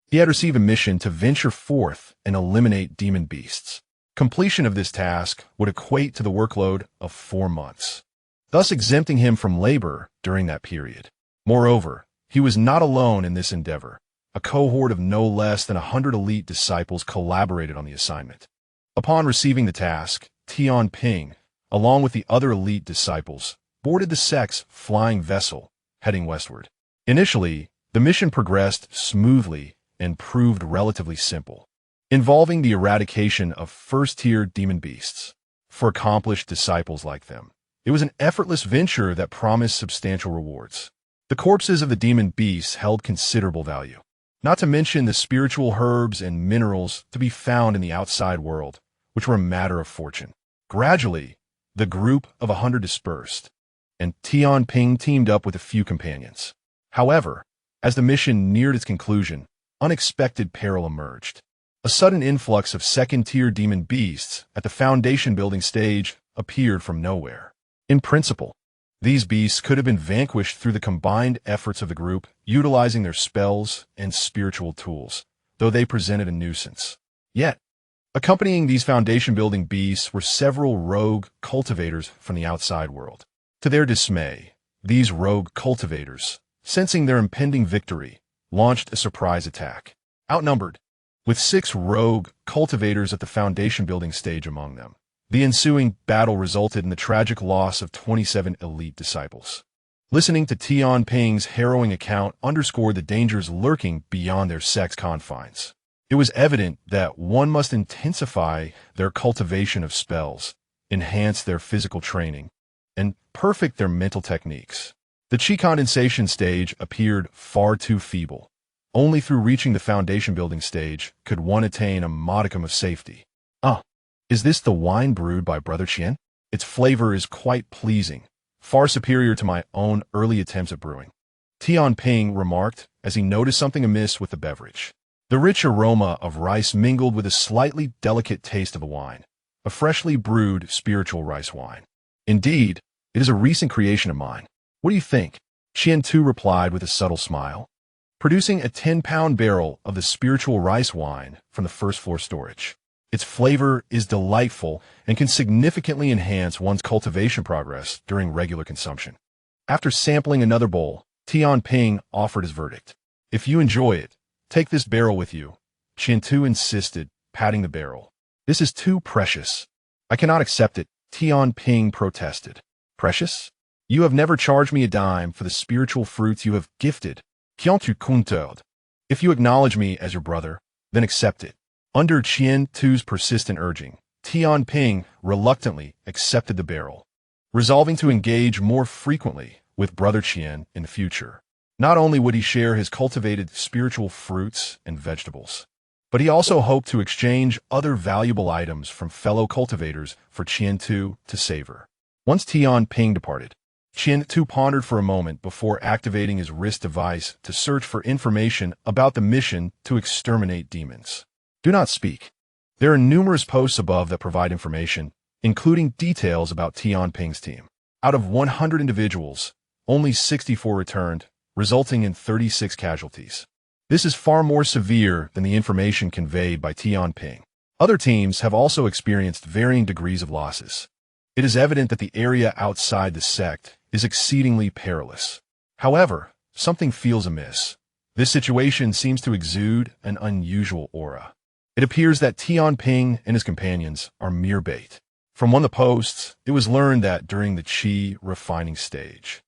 he had received a mission to venture forth and eliminate demon beasts. Completion of this task would equate to the workload of 4 months, thus exempting him from labor during that period. Moreover, he was not alone in this endeavor. A cohort of no less than 100 elite disciples collaborated on the assignment. Upon receiving the task, Tian Ping, along with the other elite disciples, boarded the sect's flying vessel, heading westward. Initially, the mission progressed smoothly and proved relatively simple, involving the eradication of first-tier demon beasts. For accomplished disciples like them, it was an effortless venture that promised substantial rewards. The corpses of the demon beasts held considerable value, not to mention the spiritual herbs and minerals to be found in the outside world, which were a matter of fortune. Gradually, the group of 100 dispersed, and Tian Ping teamed up with a few companions. However, as the mission neared its conclusion, unexpected peril emerged. A sudden influx of second-tier demon beasts at the foundation building stage appeared from nowhere. In principle, these beasts could have been vanquished through the combined efforts of the group, utilizing their spells and spiritual tools, though they presented a nuisance. Yet, accompanying these foundation-building beasts were several rogue cultivators from the outside world. To their dismay, these rogue cultivators, sensing their impending victory, launched a surprise attack. Outnumbered, with 6 rogue cultivators at the foundation-building stage among them, the ensuing battle resulted in the tragic loss of 27 elite disciples. Listening to Tian Ping's harrowing account underscored the dangers lurking beyond their sect's confines. It was evident that one must intensify their cultivation of spells, enhance their physical training, and perfect their mental techniques. The chi condensation stage appeared far too feeble. Only through reaching the foundation building stage could one attain a modicum of safety. Is this the wine brewed by Brother Qian? Its flavor is quite pleasing, far superior to my own early attempts at brewing. Tian Ping remarked as he noticed something amiss with the beverage. The rich aroma of rice mingled with a slightly delicate taste of the wine, a freshly brewed spiritual rice wine. Indeed, it is a recent creation of mine. What do you think? Qian Tu replied with a subtle smile, producing a 10-pound barrel of the spiritual rice wine from the first floor storage. Its flavor is delightful and can significantly enhance one's cultivation progress during regular consumption. After sampling another bowl, Tian Ping offered his verdict. If you enjoy it, take this barrel with you. Qian Tu insisted, patting the barrel. This is too precious. I cannot accept it, Tian Ping protested. Precious? You have never charged me a dime for the spiritual fruits you have gifted. Qian Tu kuntoed. If you acknowledge me as your brother, then accept it. Under Qian Tu's persistent urging, Tian Ping reluctantly accepted the barrel, resolving to engage more frequently with Brother Qian in the future. Not only would he share his cultivated spiritual fruits and vegetables, but he also hoped to exchange other valuable items from fellow cultivators for Qian Tu to savor. Once Tian Ping departed, Qian Tu pondered for a moment before activating his wrist device to search for information about the mission to exterminate demons. Do not speak. There are numerous posts above that provide information, including details about Tian Ping's team. Out of 100 individuals, only 64 returned, resulting in 36 casualties. This is far more severe than the information conveyed by Tian Ping. Other teams have also experienced varying degrees of losses. It is evident that the area outside the sect is exceedingly perilous. However, something feels amiss. This situation seems to exude an unusual aura. It appears that Tian Ping and his companions are mere bait. From one of the posts, it was learned that during the Qi refining stage,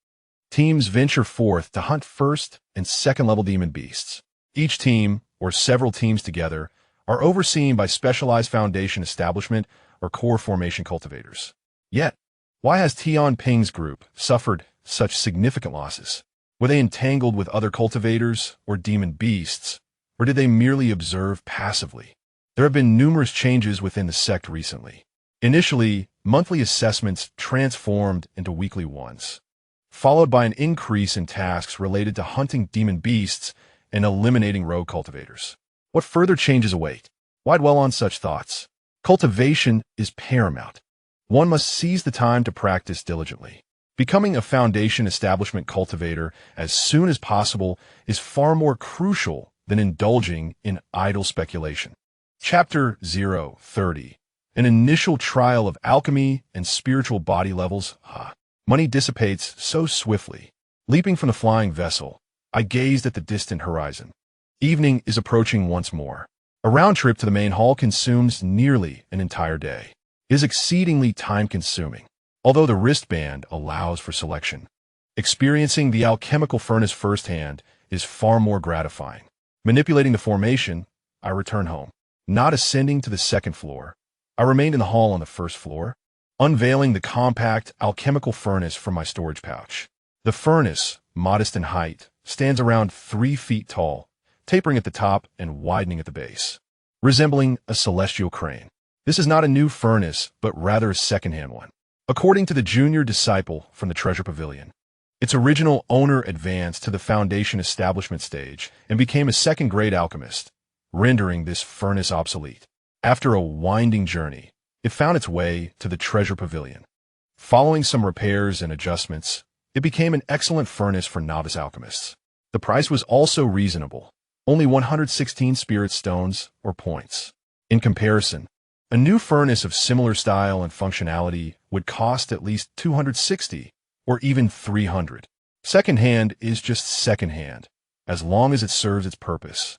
teams venture forth to hunt first and second level demon beasts. Each team, or several teams together, are overseen by specialized foundation establishment or core formation cultivators. Yet, why has Tian Ping's group suffered such significant losses? Were they entangled with other cultivators or demon beasts, or did they merely observe passively? There have been numerous changes within the sect recently. Initially, monthly assessments transformed into weekly ones, followed by an increase in tasks related to hunting demon beasts and eliminating rogue cultivators. What further changes await? Why dwell on such thoughts? Cultivation is paramount. One must seize the time to practice diligently. Becoming a foundation establishment cultivator as soon as possible is far more crucial than indulging in idle speculation. Chapter 030. An initial trial of alchemy and spiritual body levels. Money dissipates so swiftly. Leaping from the flying vessel, I gazed at the distant horizon. Evening is approaching once more. A round trip to the main hall consumes nearly an entire day. It is exceedingly time-consuming, although the wristband allows for selection. Experiencing the alchemical furnace firsthand is far more gratifying. Manipulating the formation, I return home. Not ascending to the second floor, I remained in the hall on the first floor, unveiling the compact alchemical furnace from my storage pouch. The furnace, modest in height, stands around 3 feet tall, tapering at the top and widening at the base, resembling a celestial crane. This is not a new furnace, but rather a second-hand one. According to the junior disciple from the Treasure Pavilion, its original owner advanced to the foundation establishment stage and became a second-grade alchemist, rendering this furnace obsolete. After a winding journey, it found its way to the Treasure Pavilion. Following some repairs and adjustments, it became an excellent furnace for novice alchemists. The price was also reasonable, only 116 spirit stones or points. In comparison, a new furnace of similar style and functionality would cost at least 260 or even 300. Second-hand is just second-hand, as long as it serves its purpose.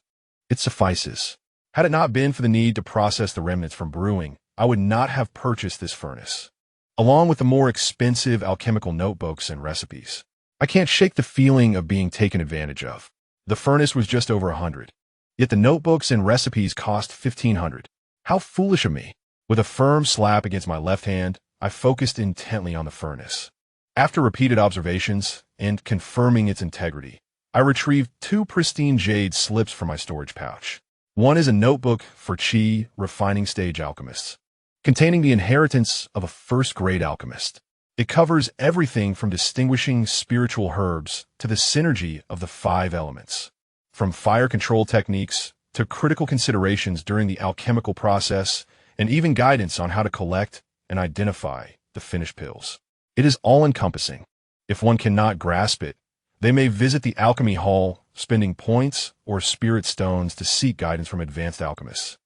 It suffices. Had it not been for the need to process the remnants from brewing, I would not have purchased this furnace, along with the more expensive alchemical notebooks and recipes. I can't shake the feeling of being taken advantage of. The furnace was just over 100, yet the notebooks and recipes cost 1,500. How foolish of me. With a firm slap against my left hand, I focused intently on the furnace. After repeated observations and confirming its integrity, I retrieved 2 pristine jade slips from my storage pouch. One is a notebook for Qi refining stage alchemists, containing the inheritance of a first-grade alchemist. It covers everything from distinguishing spiritual herbs to the synergy of the 5 elements, from fire control techniques to critical considerations during the alchemical process, and even guidance on how to collect and identify the finished pills. It is all-encompassing. If one cannot grasp it, they may visit the alchemy hall, spending points or spirit stones to seek guidance from advanced alchemists.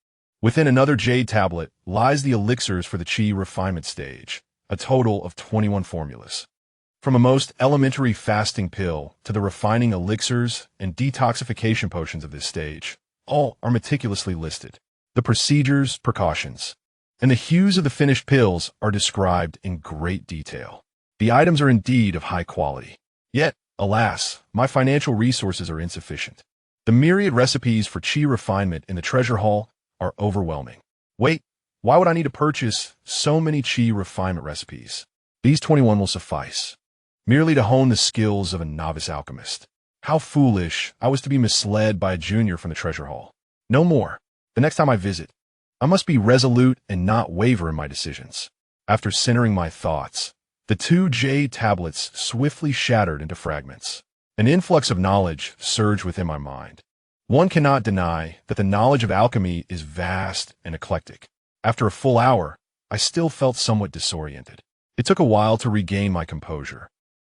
Within another jade tablet lies the elixirs for the Qi refinement stage, a total of 21 formulas. From a most elementary fasting pill to the refining elixirs and detoxification potions of this stage, all are meticulously listed. The procedures, precautions, and the hues of the finished pills are described in great detail. The items are indeed of high quality. Yet, alas, my financial resources are insufficient. The myriad recipes for Qi refinement in the treasure hall are overwhelming. Wait, why would I need to purchase so many Qi refinement recipes? These 21 will suffice, merely to hone the skills of a novice alchemist. How foolish I was to be misled by a junior from the treasure hall. No more. The next time I visit, I must be resolute and not waver in my decisions. After centering my thoughts, the 2 jade tablets swiftly shattered into fragments. An influx of knowledge surged within my mind. One cannot deny that the knowledge of alchemy is vast and eclectic. After a full hour, I still felt somewhat disoriented. It took a while to regain my composure.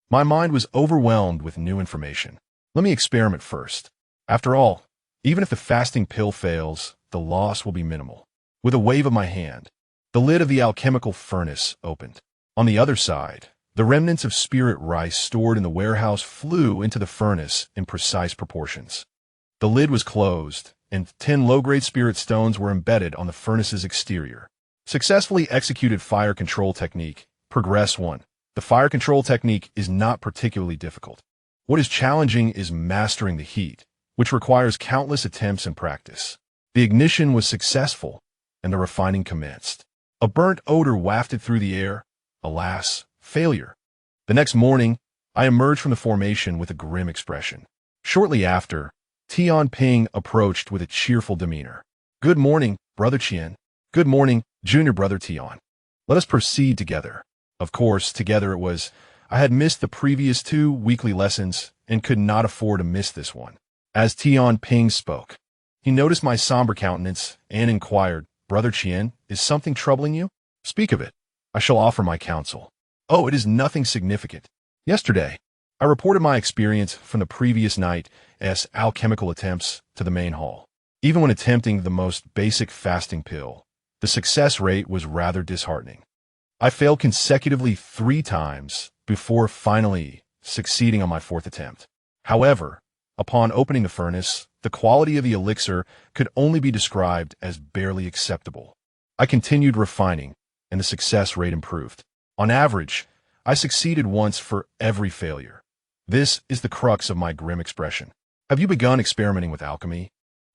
My mind was overwhelmed with new information. Let me experiment first. After all, even if the fasting pill fails, the loss will be minimal. With a wave of my hand, the lid of the alchemical furnace opened. On the other side, the remnants of spirit rice stored in the warehouse flew into the furnace in precise proportions. The lid was closed, and 10 low-grade spirit stones were embedded on the furnace's exterior. Successfully executed fire control technique. Progress 1. The fire control technique is not particularly difficult. What is challenging is mastering the heat, which requires countless attempts and practice. The ignition was successful, and the refining commenced. A burnt odor wafted through the air. Alas, failure. The next morning, I emerged from the formation with a grim expression. Shortly after, Tian Ping approached with a cheerful demeanor. "Good morning, Brother Qian." "Good morning, Junior Brother Tian. Let us proceed together." Of course, together it was. I had missed the previous 2 weekly lessons and could not afford to miss this one. As Tian Ping spoke, he noticed my somber countenance and inquired, "Brother Qian, is something troubling you? Speak of it. I shall offer my counsel." "Oh, it is nothing significant. Yesterday, I reported my experience from the previous night's alchemical attempts to the main hall. Even when attempting the most basic fasting pill, the success rate was rather disheartening. I failed consecutively 3 times before finally succeeding on my 4th attempt. However, upon opening the furnace, the quality of the elixir could only be described as barely acceptable. I continued refining, and the success rate improved. On average, I succeeded once for every failure. This is the crux of my grim expression. Have you begun experimenting with alchemy,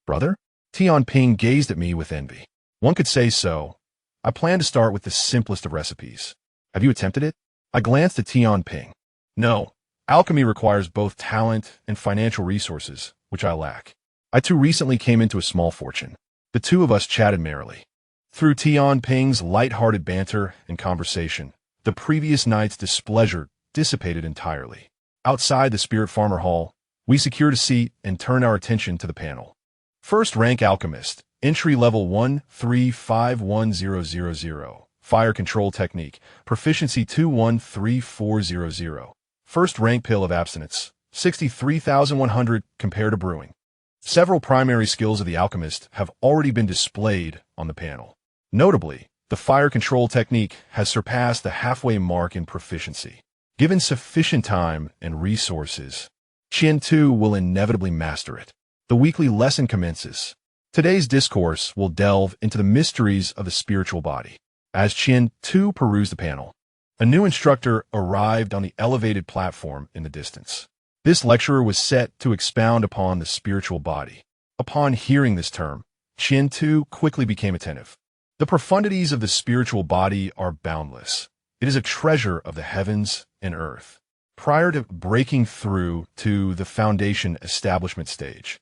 brother?" Tian Ping gazed at me with envy. "One could say so. I plan to start with the simplest of recipes. Have you attempted it?" I glanced at Tian Ping. "No. Alchemy requires both talent and financial resources, which I lack. I too recently came into a small fortune." The 2 of us chatted merrily. Through Tian Ping's light-hearted banter and conversation, the previous night's displeasure dissipated entirely. Outside the Spirit Farmer Hall, we secured a seat and turned our attention to the panel. First rank alchemist, entry level 1351000, fire control technique, proficiency 213400. First rank pill of abstinence, 63,100 compared to brewing. Several primary skills of the alchemist have already been displayed on the panel. Notably, the fire control technique has surpassed the halfway mark in proficiency. Given sufficient time and resources, Qian too will inevitably master it. The weekly lesson commences. Today's discourse will delve into the mysteries of the spiritual body. As Qian too perused the panel, a new instructor arrived on the elevated platform in the distance. This lecturer was set to expound upon the spiritual body. Upon hearing this term, Qian too quickly became attentive. The profundities of the spiritual body are boundless. It is a treasure of the heavens and earth. Prior to breaking through to the foundation establishment stage,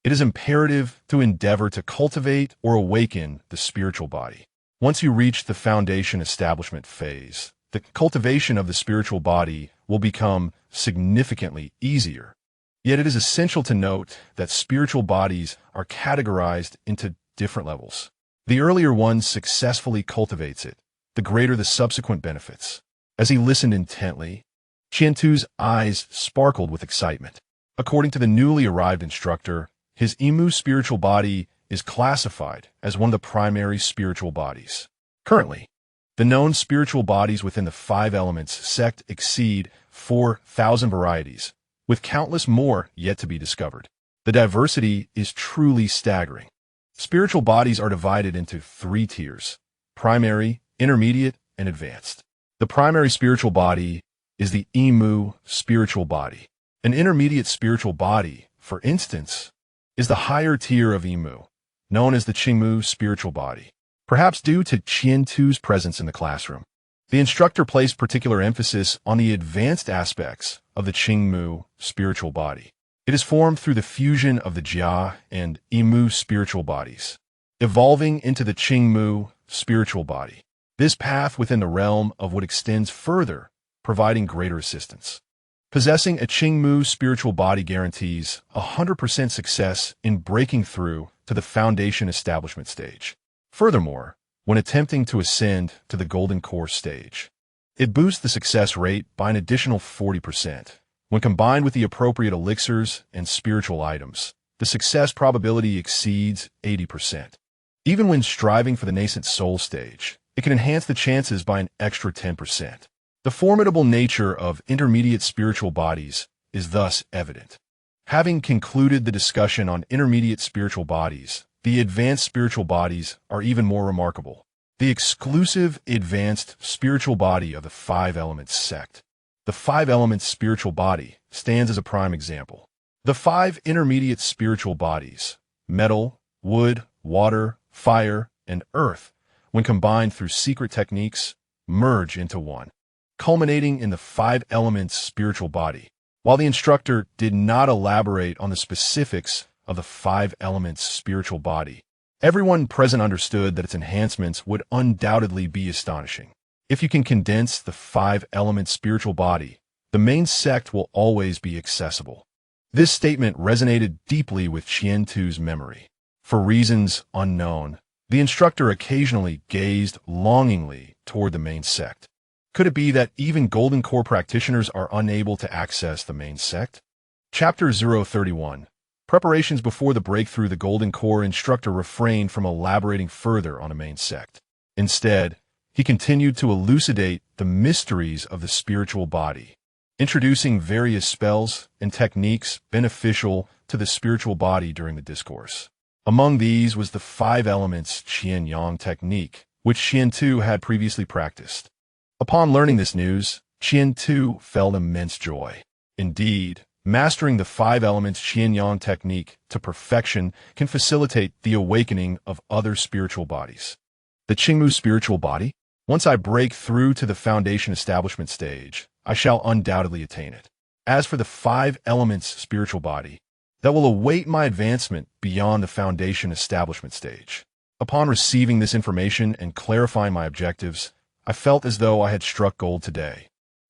it is imperative to endeavor to cultivate or awaken the spiritual body. Once you reach the foundation establishment phase, the cultivation of the spiritual body will become significantly easier. Yet it is essential to note that spiritual bodies are categorized into different levels. The earlier one successfully cultivates it, the greater the subsequent benefits. As he listened intently, Qian tu's eyes sparkled with excitement. According to the newly arrived instructor, his Imu spiritual body is classified as one of the primary spiritual bodies. Currently, the known spiritual bodies within the 5 elements sect exceed 4,000 varieties, with countless more yet to be discovered. The diversity is truly staggering. Spiritual bodies are divided into 3 tiers: primary, intermediate, and advanced. The primary spiritual body is the Imu spiritual body. An intermediate spiritual body, for instance, is the higher tier of Imu, known as the Qingmu spiritual body. Perhaps due to Qian tu's presence in the classroom, the instructor placed particular emphasis on the advanced aspects of the Qingmu spiritual body. It is formed through the fusion of the Jia and Imu spiritual bodies, evolving into the Qingmu spiritual body. This path within the realm of what extends further, providing greater assistance. Possessing a Qingmu spiritual body guarantees 100% success in breaking through to the foundation establishment stage. Furthermore, when attempting to ascend to the golden core stage, it boosts the success rate by an additional 40%. When combined with the appropriate elixirs and spiritual items, the success probability exceeds 80%. Even when striving for the nascent soul stage, it can enhance the chances by an extra 10%. The formidable nature of intermediate spiritual bodies is thus evident. Having concluded the discussion on intermediate spiritual bodies, the advanced spiritual bodies are even more remarkable. The exclusive advanced spiritual body of the Five Elements sect. The Five Elements spiritual body stands as a prime example. The five intermediate spiritual bodies, metal, wood, water, fire, and earth, when combined through secret techniques, merge into one, culminating in the Five Elements spiritual body. While the instructor did not elaborate on the specifics of the Five Elements spiritual body, everyone present understood that its enhancements would undoubtedly be astonishing. If you can condense the Five Elements spiritual body, the main sect will always be accessible. This statement resonated deeply with Qian-Tu's memory. For reasons unknown, the instructor occasionally gazed longingly toward the main sect. Could it be that even Golden Core practitioners are unable to access the main sect? Chapter 031. Preparations before the breakthrough. The Golden Core instructor refrained from elaborating further on a main sect. Instead, he continued to elucidate the mysteries of the spiritual body, introducing various spells and techniques beneficial to the spiritual body during the discourse. Among these was the Five Elements Qian-Yang technique, which Qian-Tu had previously practiced. Upon learning this news, Qian-Tu felt immense joy. Indeed, mastering the Five Elements Qian-Yang technique to perfection can facilitate the awakening of other spiritual bodies. The Qingmu spiritual body? Once I break through to the foundation establishment stage, I shall undoubtedly attain it. As for the Five Elements spiritual body, that will await my advancement beyond the foundation establishment stage. Upon receiving this information and clarifying my objectives, I felt as though I had struck gold today.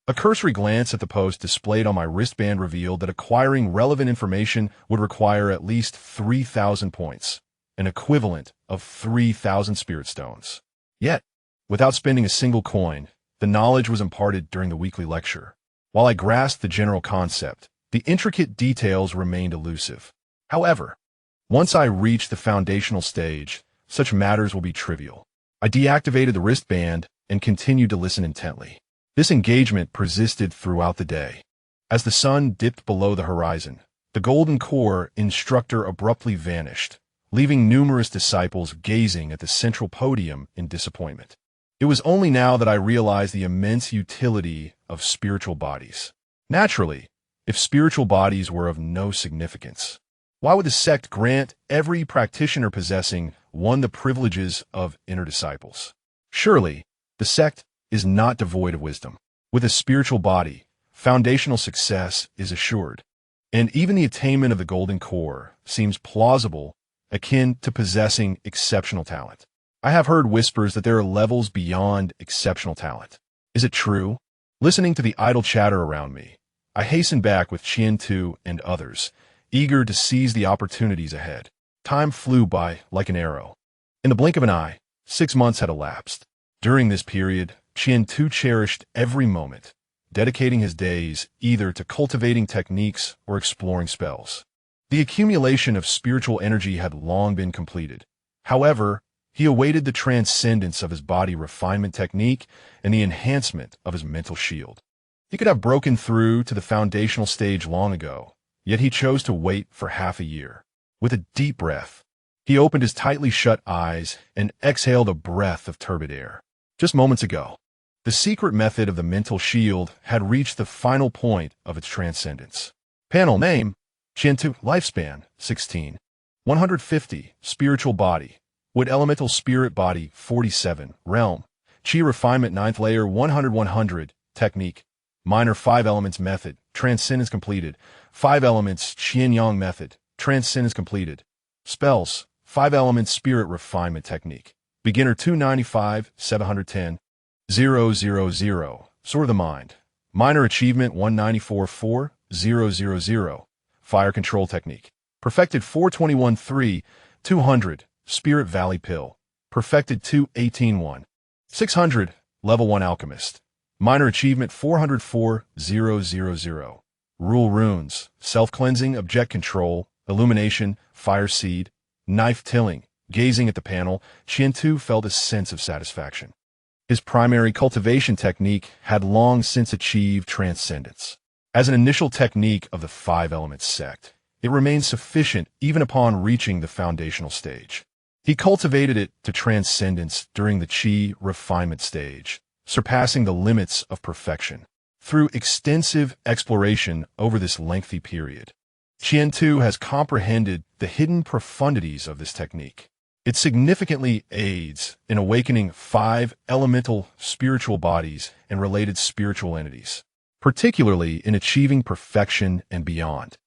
A cursory glance at the post displayed on my wristband revealed that acquiring relevant information would require at least 3,000 points, an equivalent of 3,000 spirit stones. Yet, without spending a single coin, the knowledge was imparted during the weekly lecture. While I grasped the general concept, the intricate details remained elusive. However, once I reached the foundational stage, such matters will be trivial. I deactivated the wristband and continued to listen intently. This engagement persisted throughout the day. As the sun dipped below the horizon, the Golden Core instructor abruptly vanished, leaving numerous disciples gazing at the central podium in disappointment. It was only now that I realized the immense utility of spiritual bodies. Naturally, if spiritual bodies were of no significance, why would the sect grant every practitioner possessing one the privileges of inner disciples? Surely, the sect is not devoid of wisdom. With a spiritual body, foundational success is assured, and even the attainment of the Golden Core seems plausible, akin to possessing exceptional talent. I have heard whispers that there are levels beyond exceptional talent. Is it true? Listening to the idle chatter around me, I hastened back with Qian-Tu and others, eager to seize the opportunities ahead. Time flew by like an arrow. In the blink of an eye, 6 months had elapsed. During this period, Qian-Tu cherished every moment, dedicating his days either to cultivating techniques or exploring spells. The accumulation of spiritual energy had long been completed. However, he awaited the transcendence of his body refinement technique and the enhancement of his mental shield. He could have broken through to the foundational stage long ago, yet he chose to wait for half a year. With a deep breath, he opened his tightly shut eyes and exhaled a breath of turbid air. Just moments ago, the secret method of the mental shield had reached the final point of its transcendence. Panel name: Qian-Tu. Lifespan: 16. 150. Spiritual body: Wood elemental spirit body. 47. Realm: Qi refinement 9th layer. 100. Technique: Minor 5 elements method. Transcendence completed. 5 elements Qian-Yang method. Transcendence completed. Spells: 5 elements spirit refinement technique. Beginner 295, 710. 000. Sword of the mind. Minor achievement 194.4.000. Fire control technique. Perfected 421.3.200. Spirit Valley pill. Perfected 218.1. 600. Level 1 alchemist. Minor achievement 404.000. Rule runes. Self-cleansing, object control, illumination, fire seed, knife tilling. Gazing at the panel, Qian-Tu felt a sense of satisfaction. His primary cultivation technique had long since achieved transcendence. As an initial technique of the Five Elements sect, it remained sufficient even upon reaching the foundational stage. He cultivated it to transcendence during the Qi refinement stage, surpassing the limits of perfection. Through extensive exploration over this lengthy period, Qian-Tu has comprehended the hidden profundities of this technique. It significantly aids in awakening 5 elemental spiritual bodies and related spiritual entities, particularly in achieving perfection and beyond.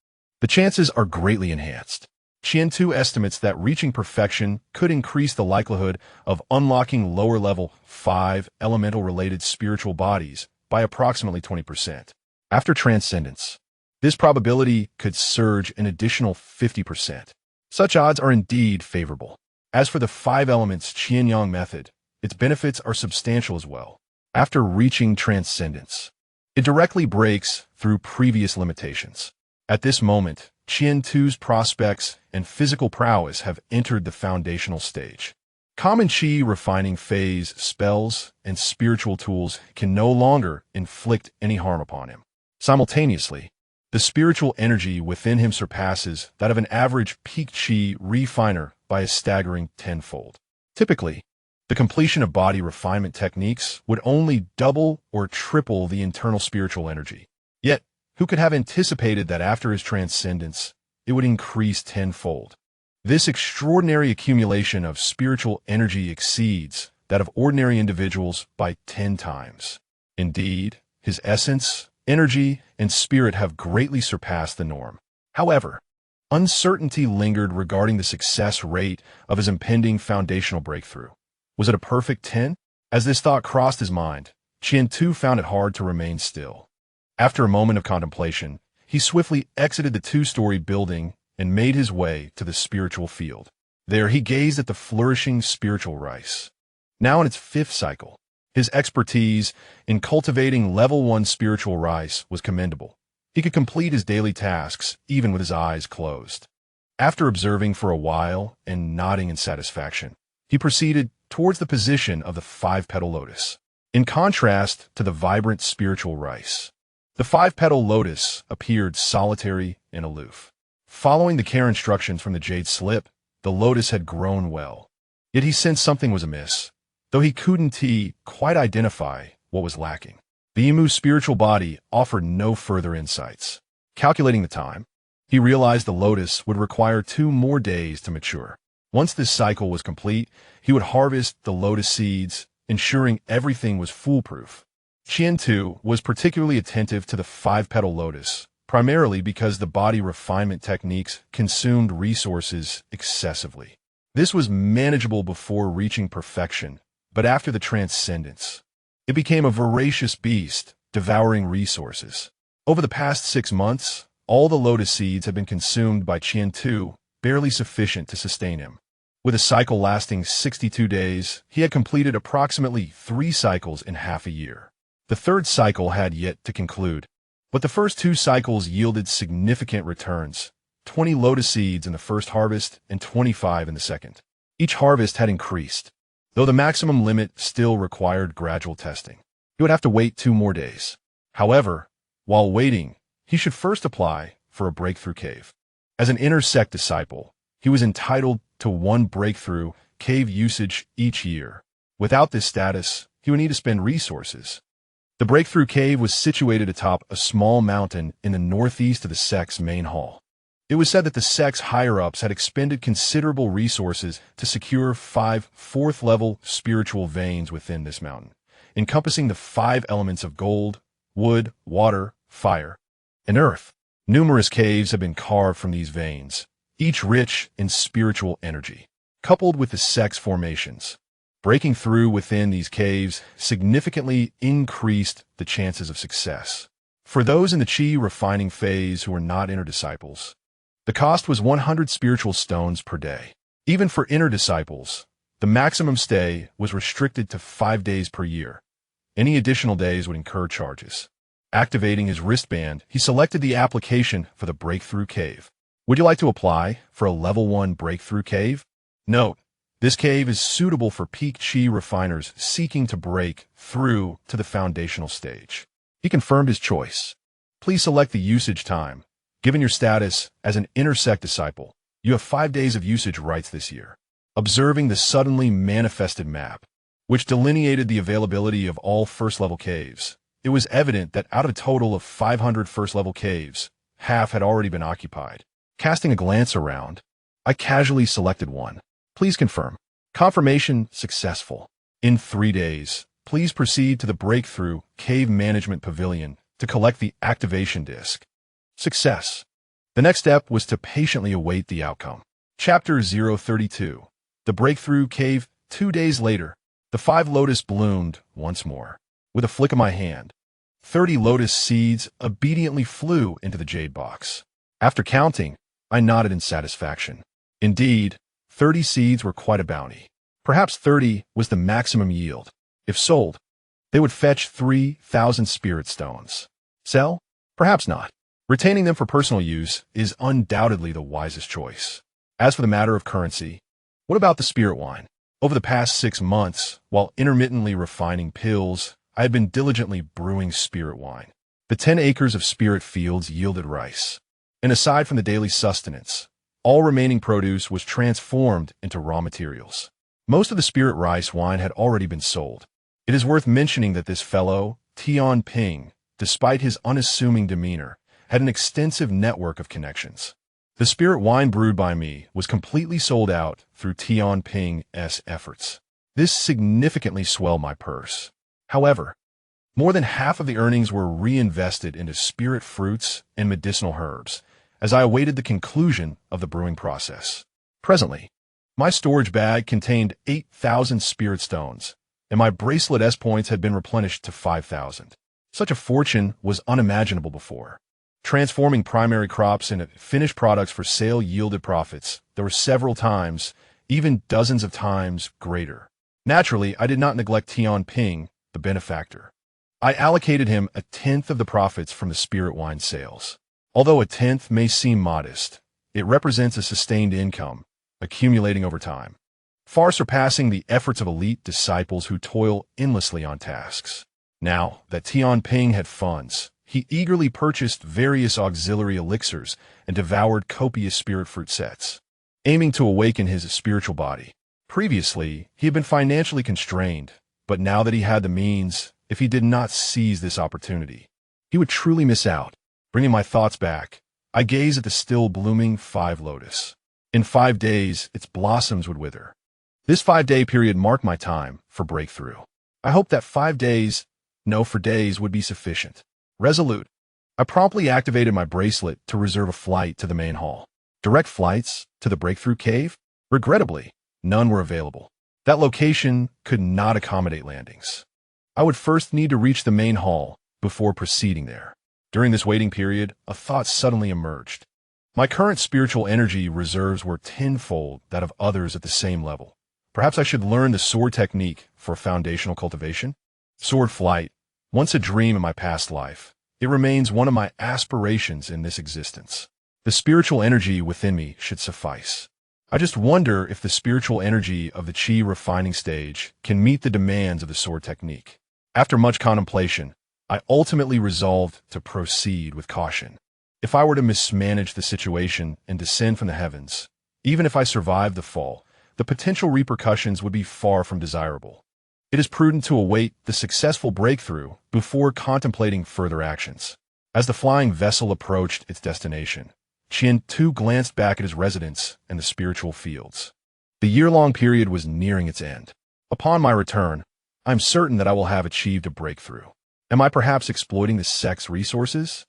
The chances are greatly enhanced. Qian-Tu estimates that reaching perfection could increase the likelihood of unlocking lower-level 5 elemental-related spiritual bodies by approximately 20%. After transcendence, this probability could surge an additional 50%. Such odds are indeed favorable. As for the 5 elements Qian-Yang method, its benefits are substantial as well. After reaching transcendence, it directly breaks through previous limitations. At this moment, Qian-Tu's prospects and physical prowess have entered the foundational stage. Common Qi refining phase spells and spiritual tools can no longer inflict any harm upon him. Simultaneously, the spiritual energy within him surpasses that of an average peak Qi refiner by a staggering tenfold. Typically, the completion of body refinement techniques would only double or triple the internal spiritual energy. Yet, who could have anticipated that after his transcendence, it would increase tenfold? This extraordinary accumulation of spiritual energy exceeds that of ordinary individuals by 10 times. Indeed, his essence, energy, and spirit have greatly surpassed the norm. However, uncertainty lingered regarding the success rate of his impending foundational breakthrough. Was it a perfect 10? As this thought crossed his mind, Qian-Tu found it hard to remain still. After a moment of contemplation, he swiftly exited the 2-story building and made his way to the spiritual field. There he gazed at the flourishing spiritual rice. Now in its 5th cycle, his expertise in cultivating level 1 spiritual rice was commendable. He could complete his daily tasks even with his eyes closed. After observing for a while and nodding in satisfaction, he proceeded towards the position of the 5-petal lotus. In contrast to the vibrant spiritual rice, the 5-petal lotus appeared solitary and aloof. Following the care instructions from the jade slip, the lotus had grown well. Yet he sensed something was amiss, though he couldn't quite identify what was lacking. The emu's spiritual body offered no further insights. Calculating the time, he realized the lotus would require 2 more days to mature. Once this cycle was complete, he would harvest the lotus seeds, ensuring everything was foolproof. Qian-Tu was particularly attentive to the 5-petal lotus, primarily because the body refinement techniques consumed resources excessively. This was manageable before reaching perfection, but after the transcendence, it became a voracious beast, devouring resources. Over the past 6 months, all the lotus seeds had been consumed by Qian-Tu, barely sufficient to sustain him. With a cycle lasting 62 days, he had completed approximately 3 cycles in half a year. The 3rd cycle had yet to conclude, but the first 2 cycles yielded significant returns, 20 lotus seeds in the first harvest and 25 in the second. Each harvest had increased, though the maximum limit still required gradual testing. He would have to wait 2 more days. However, while waiting, he should first apply for a breakthrough cave. As an inner sect disciple, he was entitled to 1 breakthrough cave usage each year. Without this status, he would need to spend resources. The breakthrough cave was situated atop a small mountain in the northeast of the sect's main hall. It was said that the sect's higher-ups had expended considerable resources to secure 5 4th-level spiritual veins within this mountain, encompassing the 5 elements of gold, wood, water, fire, and earth. Numerous caves have been carved from these veins, each rich in spiritual energy. Coupled with the sect's formations, Breaking through within these caves significantly increased the chances of success. For those in the chi refining phase who are not inner disciples, the cost was 100 spiritual stones per day. Even for inner disciples, the maximum stay was restricted to 5 days per year. Any additional days would incur charges. Activating his wristband, he selected the application for the Breakthrough Cave. Would you like to apply for a Level 1 Breakthrough Cave? Note, this cave is suitable for peak chi refiners seeking to break through to the foundational stage. He confirmed his choice. Please select the usage time. Given your status as an intersect disciple, you have 5 days of usage rights this year. Observing the suddenly manifested map, which delineated the availability of all first-level caves, it was evident that out of a total of 500 first-level caves, half had already been occupied. Casting a glance around, I casually selected one. Please confirm. Confirmation successful. In 3 days, please proceed to the Breakthrough Cave Management Pavilion to collect the activation disc. Success. The next step was to patiently await the outcome. Chapter 032. The Breakthrough Cave. 2 days later, the 5 lotus bloomed once more. With a flick of my hand, 30 lotus seeds obediently flew into the jade box. After counting, I nodded in satisfaction. Indeed, 30 seeds were quite a bounty. Perhaps 30 was the maximum yield. If sold, they would fetch 3,000 spirit stones. Sell? Perhaps not. Retaining them for personal use is undoubtedly the wisest choice. As for the matter of currency, what about the spirit wine? Over the past 6 months, while intermittently refining pills, I had been diligently brewing spirit wine. The 10 acres of spirit fields yielded rice. And aside from the daily sustenance, all remaining produce was transformed into raw materials. Most of the spirit rice wine had already been sold. It is worth mentioning that this fellow, Tian Ping, despite his unassuming demeanor, had an extensive network of connections. The spirit wine brewed by me was completely sold out through Tian Ping's efforts. This significantly swelled my purse. However, more than half of the earnings were reinvested into spirit fruits and medicinal herbs, as I awaited the conclusion of the brewing process. Presently, my storage bag contained 8,000 spirit stones, and my bracelet S points had been replenished to 5,000. Such a fortune was unimaginable before. Transforming primary crops into finished products for sale yielded profits that were several times, even dozens of times, greater. Naturally, I did not neglect Tian Ping, the benefactor. I allocated him a tenth of the profits from the spirit wine sales. Although a tenth may seem modest, it represents a sustained income, accumulating over time, far surpassing the efforts of elite disciples who toil endlessly on tasks. Now that Tian Ping had funds, he eagerly purchased various auxiliary elixirs and devoured copious spirit fruit sets, aiming to awaken his spiritual body. Previously, he had been financially constrained, but now that he had the means, if he did not seize this opportunity, he would truly miss out. Bringing my thoughts back, I gazed at the still blooming 5 lotus. In 5 days, its blossoms would wither. This 5-day period marked my time for breakthrough. I hoped that 5 days, no, for days, would be sufficient. Resolute, I promptly activated my bracelet to reserve a flight to the main hall. Direct flights to the Breakthrough Cave? Regrettably, none were available. That location could not accommodate landings. I would first need to reach the main hall before proceeding there. During this waiting period, a thought suddenly emerged. My current spiritual energy reserves were tenfold that of others at the same level. Perhaps I should learn the sword technique for foundational cultivation? Sword flight, once a dream in my past life, it remains one of my aspirations in this existence. The spiritual energy within me should suffice. I just wonder if the spiritual energy of the chi refining stage can meet the demands of the sword technique. After much contemplation, I ultimately resolved to proceed with caution. If I were to mismanage the situation and descend from the heavens, even if I survived the fall, the potential repercussions would be far from desirable. It is prudent to await the successful breakthrough before contemplating further actions. As the flying vessel approached its destination, Qian too glanced back at his residence and the spiritual fields. The year-long period was nearing its end. Upon my return, I am certain that I will have achieved a breakthrough. Am I perhaps exploiting the sect's resources?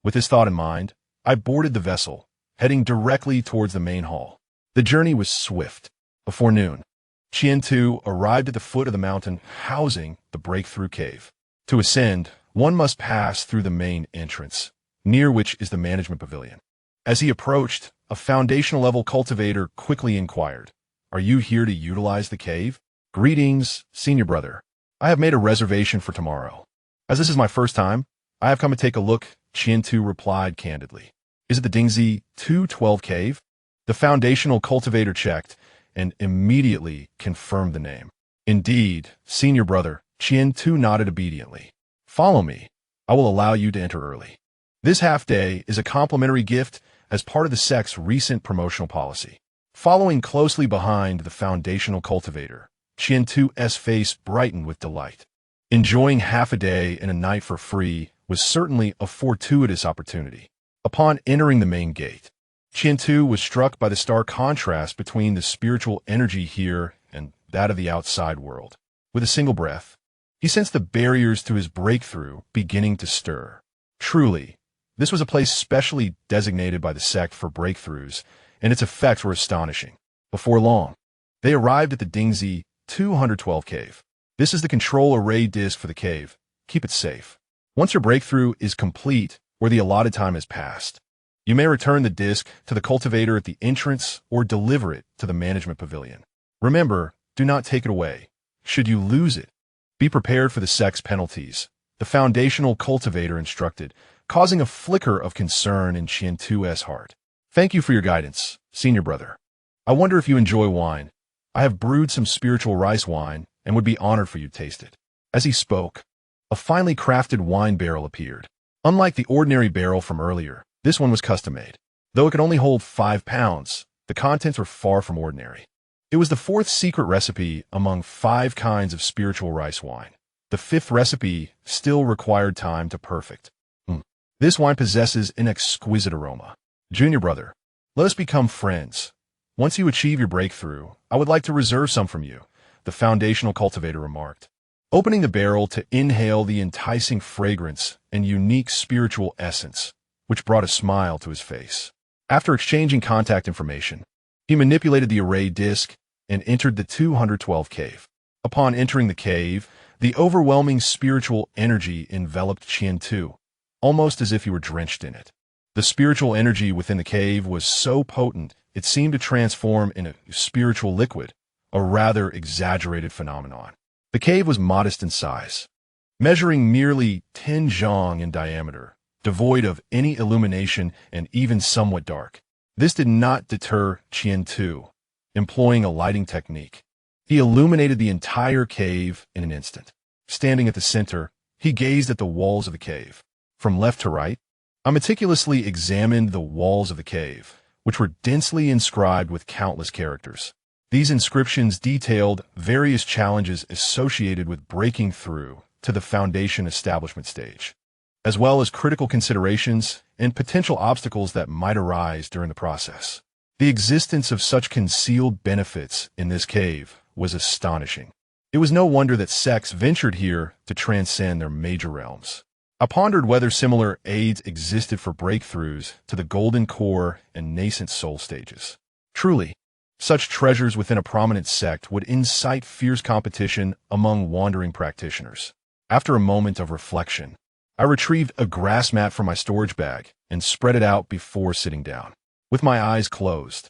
With this thought in mind, I boarded the vessel, heading directly towards the main hall. The journey was swift. Before noon, Qian-Tu arrived at the foot of the mountain housing the breakthrough cave. To ascend, one must pass through the main entrance, near which is the management pavilion. As he approached, a foundational-level cultivator quickly inquired, "Are you here to utilize the cave?" "Greetings, senior brother. I have made a reservation for tomorrow. As this is my first time, I have come to take a look," Qian-Tu replied candidly. "Is it the Dingzi 212 cave?" The foundational cultivator checked and immediately confirmed the name. "Indeed, senior brother," Qian-Tu nodded obediently. "Follow me. I will allow you to enter early. This half-day is a complimentary gift as part of the sect's recent promotional policy." Following closely behind the foundational cultivator, Qian-Tu's face brightened with delight. Enjoying half a day and a night for free was certainly a fortuitous opportunity. Upon entering the main gate, Qian-Tu was struck by the stark contrast between the spiritual energy here and that of the outside world. With a single breath, he sensed the barriers to his breakthrough beginning to stir. Truly, this was a place specially designated by the sect for breakthroughs, and its effects were astonishing. Before long, they arrived at the Dingzi 212 cave. This is the control array disk for the cave. Keep it safe. Once your breakthrough is complete or the allotted time has passed, you may return the disk to the cultivator at the entrance or deliver it to the management pavilion. Remember, do not take it away. Should you lose it, be prepared for the sect's penalties, the foundational cultivator instructed, causing a flicker of concern in Qian-Tu's heart. "Thank you for your guidance, senior brother. I wonder if you enjoy wine. I have brewed some spiritual rice wine and would be honored for you to taste it." As he spoke, a finely crafted wine barrel appeared. Unlike the ordinary barrel from earlier, this one was custom-made. Though it could only hold 5 pounds, the contents were far from ordinary. It was the 4th secret recipe among 5 kinds of spiritual rice wine. The 5th recipe still required time to perfect. This wine possesses an exquisite aroma. "Junior brother, let us become friends. Once you achieve your breakthrough, I would like to reserve some from you," the foundational cultivator remarked, opening the barrel to inhale the enticing fragrance and unique spiritual essence, which brought a smile to his face. After exchanging contact information, he manipulated the array disk and entered the 212 cave. Upon entering the cave, the overwhelming spiritual energy enveloped Qian-Tu, almost as if he were drenched in it. The spiritual energy within the cave was so potent it seemed to transform in a spiritual liquid, a rather exaggerated phenomenon. The cave was modest in size, measuring merely 10 zhang in diameter, devoid of any illumination and even somewhat dark. This did not deter Qian-Tu, employing a lighting technique. He illuminated the entire cave in an instant. Standing at the center, he gazed at the walls of the cave. From left to right, I meticulously examined the walls of the cave, which were densely inscribed with countless characters. These inscriptions detailed various challenges associated with breaking through to the foundation establishment stage, as well as critical considerations and potential obstacles that might arise during the process. The existence of such concealed benefits in this cave was astonishing. It was no wonder that sects ventured here to transcend their major realms. I pondered whether similar aids existed for breakthroughs to the Golden Core and Nascent Soul stages. Truly, such treasures within a prominent sect would incite fierce competition among wandering practitioners. After a moment of reflection, I retrieved a grass mat from my storage bag and spread it out before sitting down. With my eyes closed,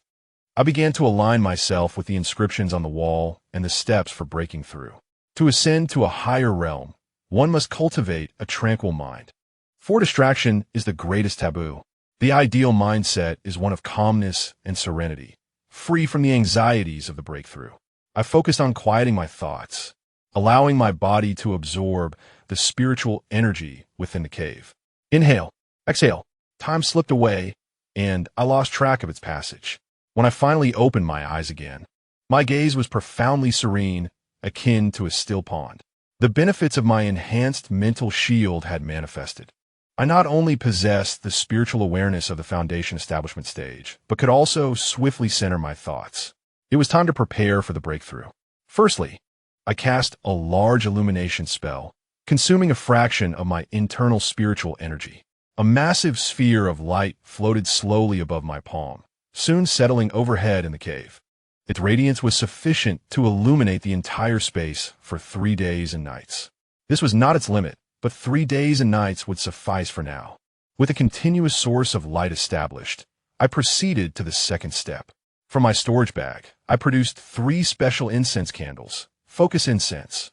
I began to align myself with the inscriptions on the wall and the steps for breaking through. To ascend to a higher realm, one must cultivate a tranquil mind. For distraction is the greatest taboo. The ideal mindset is one of calmness and serenity, free from the anxieties of the breakthrough. I focused on quieting my thoughts, allowing my body to absorb the spiritual energy within the cave. Inhale, exhale. Time slipped away, and I lost track of its passage. When I finally opened my eyes again, my gaze was profoundly serene, akin to a still pond. The benefits of my enhanced mental shield had manifested. I not only possessed the spiritual awareness of the foundation establishment stage, but could also swiftly center my thoughts. It was time to prepare for the breakthrough. Firstly, I cast a large illumination spell, consuming a fraction of my internal spiritual energy. A massive sphere of light floated slowly above my palm, soon settling overhead in the cave. Its radiance was sufficient to illuminate the entire space for 3 days and nights. This was not its limit, but 3 days and nights would suffice for now. With a continuous source of light established, I proceeded to the second step. From my storage bag, I produced 3 special incense candles, focus incense.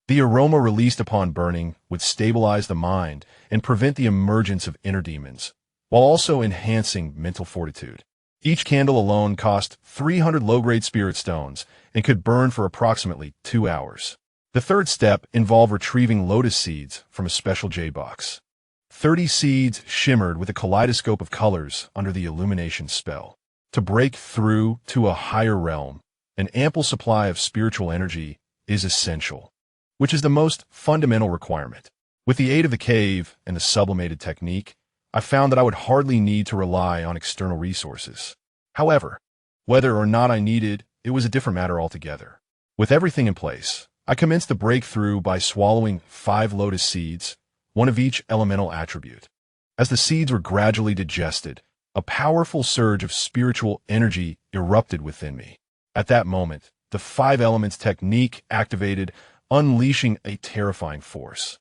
The aroma released upon burning would stabilize the mind and prevent the emergence of inner demons, while also enhancing mental fortitude. Each candle alone cost 300 low-grade spirit stones and could burn for approximately 2 hours. The third step involved retrieving lotus seeds from a special jade box. 30 seeds shimmered with a kaleidoscope of colors under the illumination spell. To break through to a higher realm, an ample supply of spiritual energy is essential, which is the most fundamental requirement. With the aid of the cave and the sublimated technique, I found that I would hardly need to rely on external resources. However, whether or not I needed, it was a different matter altogether. With everything in place, I commenced the breakthrough by swallowing 5 lotus seeds, one of each elemental attribute. As the seeds were gradually digested, a powerful surge of spiritual energy erupted within me. At that moment, the 5 elements technique activated, unleashing a terrifying force.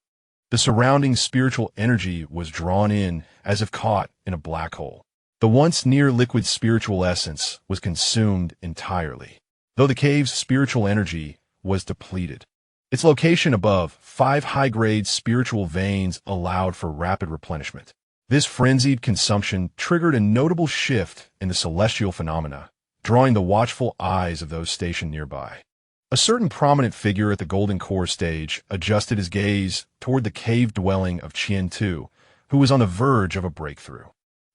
The surrounding spiritual energy was drawn in as if caught in a black hole. The once near liquid spiritual essence was consumed entirely, though the cave's spiritual energy was depleted. Its location above 5 high-grade spiritual veins allowed for rapid replenishment. This frenzied consumption triggered a notable shift in the celestial phenomena, drawing the watchful eyes of those stationed nearby. A certain prominent figure at the Golden Core stage adjusted his gaze toward the cave dwelling of Qian-Tu, who was on the verge of a breakthrough.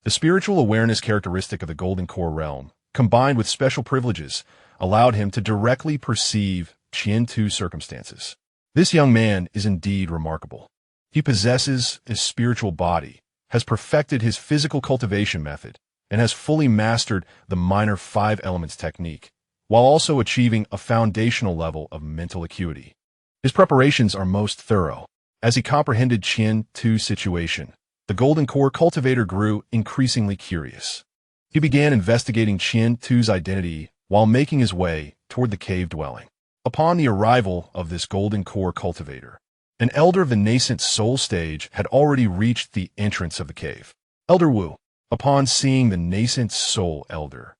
The spiritual awareness characteristic of the Golden Core realm, combined with special privileges, allowed him to directly perceive Qian-Tu's circumstances. This young man is indeed remarkable. He possesses a spiritual body, has perfected his physical cultivation method, and has fully mastered the minor 5 elements technique, while also achieving a foundational level of mental acuity. His preparations are most thorough. As he comprehended Qian-Tu's situation, the Golden Core cultivator grew increasingly curious. He began investigating Qian-Tu's identity while making his way toward the cave dwelling. Upon the arrival of this Golden Core cultivator, an elder of the Nascent Soul stage had already reached the entrance of the cave. Elder Wu. Upon seeing the Nascent Soul elder,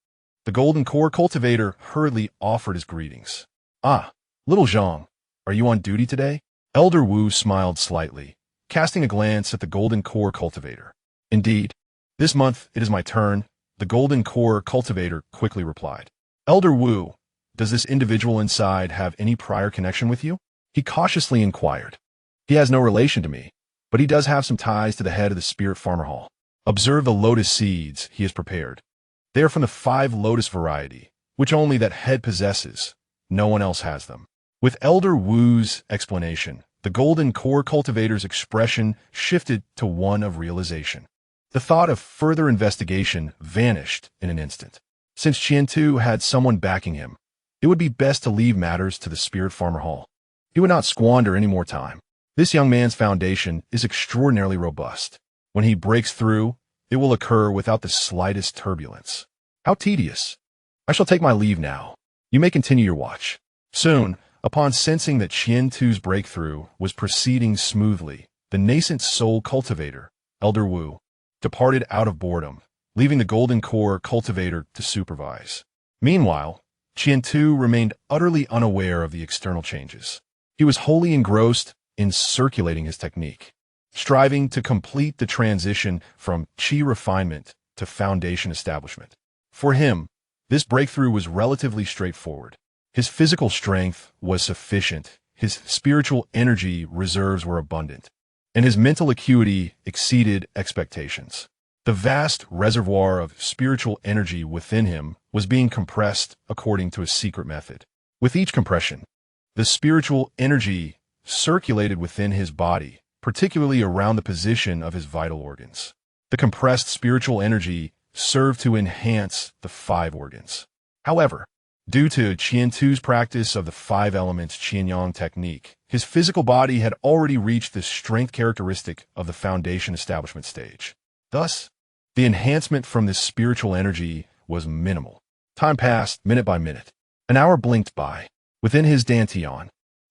the Golden Core cultivator hurriedly offered his greetings. "Ah, little Zhang, are you on duty today?" Elder Wu smiled slightly, casting a glance at the Golden Core cultivator. "Indeed. This month it is my turn," the Golden Core cultivator quickly replied. "Elder Wu, does this individual inside have any prior connection with you?" he cautiously inquired. "He has no relation to me, but he does have some ties to the head of the Spirit Farmer Hall. Observe the lotus seeds he has prepared. They are from the 5 lotus variety, which only that head possesses. No one else has them." With Elder Wu's explanation, the Golden Core cultivator's expression shifted to one of realization. The thought of further investigation vanished in an instant. Since Qian-Tu had someone backing him, it would be best to leave matters to the Spirit Farmer Hall. He would not squander any more time. This young man's foundation is extraordinarily robust. When he breaks through, it will occur without the slightest turbulence. How tedious. I shall take my leave now. You may continue your watch. Soon, upon sensing that Qian-Tu's breakthrough was proceeding smoothly, the Nascent Soul cultivator, Elder Wu, departed out of boredom, leaving the Golden Core cultivator to supervise. Meanwhile, Qian-Tu remained utterly unaware of the external changes. He was wholly engrossed in circulating his technique, striving to complete the transition from chi refinement to foundation establishment. For him, this breakthrough was relatively straightforward. His physical strength was sufficient, his spiritual energy reserves were abundant, and his mental acuity exceeded expectations. The vast reservoir of spiritual energy within him was being compressed according to a secret method. With each compression, the spiritual energy circulated within his body, particularly around the position of his vital organs. The compressed spiritual energy served to enhance the 5 organs. However, due to Qian-Tu's practice of the 5 elements Qianyang technique, his physical body had already reached the strength characteristic of the foundation establishment stage. Thus, the enhancement from this spiritual energy was minimal. Time passed minute by minute. An hour blinked by. Within his dantian,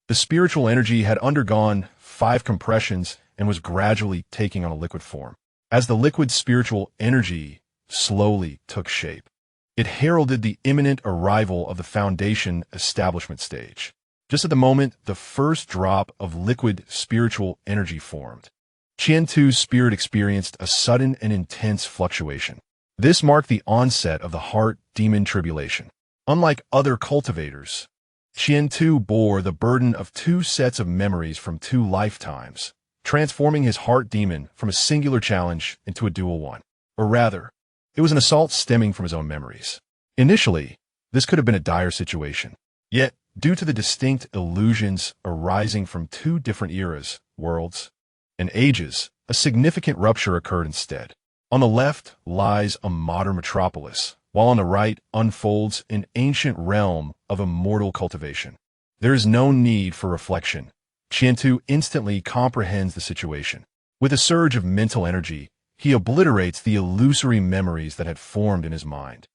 the spiritual energy had undergone 5 compressions and was gradually taking on a liquid form. As the liquid spiritual energy slowly took shape, it heralded the imminent arrival of the foundation establishment stage. Just at the moment the first drop of liquid spiritual energy formed, Qian-Tu's spirit experienced a sudden and intense fluctuation. This marked the onset of the heart demon tribulation. Unlike other cultivators, Qian-Tu bore the burden of 2 sets of memories from 2 lifetimes, transforming his heart demon from a singular challenge into a dual one. Or rather, it was an assault stemming from his own memories. Initially, this could have been a dire situation. Yet, due to the distinct illusions arising from 2 different eras, worlds, and ages, a significant rupture occurred instead. On the left lies a modern metropolis, while on the right unfolds an ancient realm of immortal cultivation. There is no need for reflection. Qian-Tu instantly comprehends the situation. With a surge of mental energy, he obliterates the illusory memories that had formed in his mind.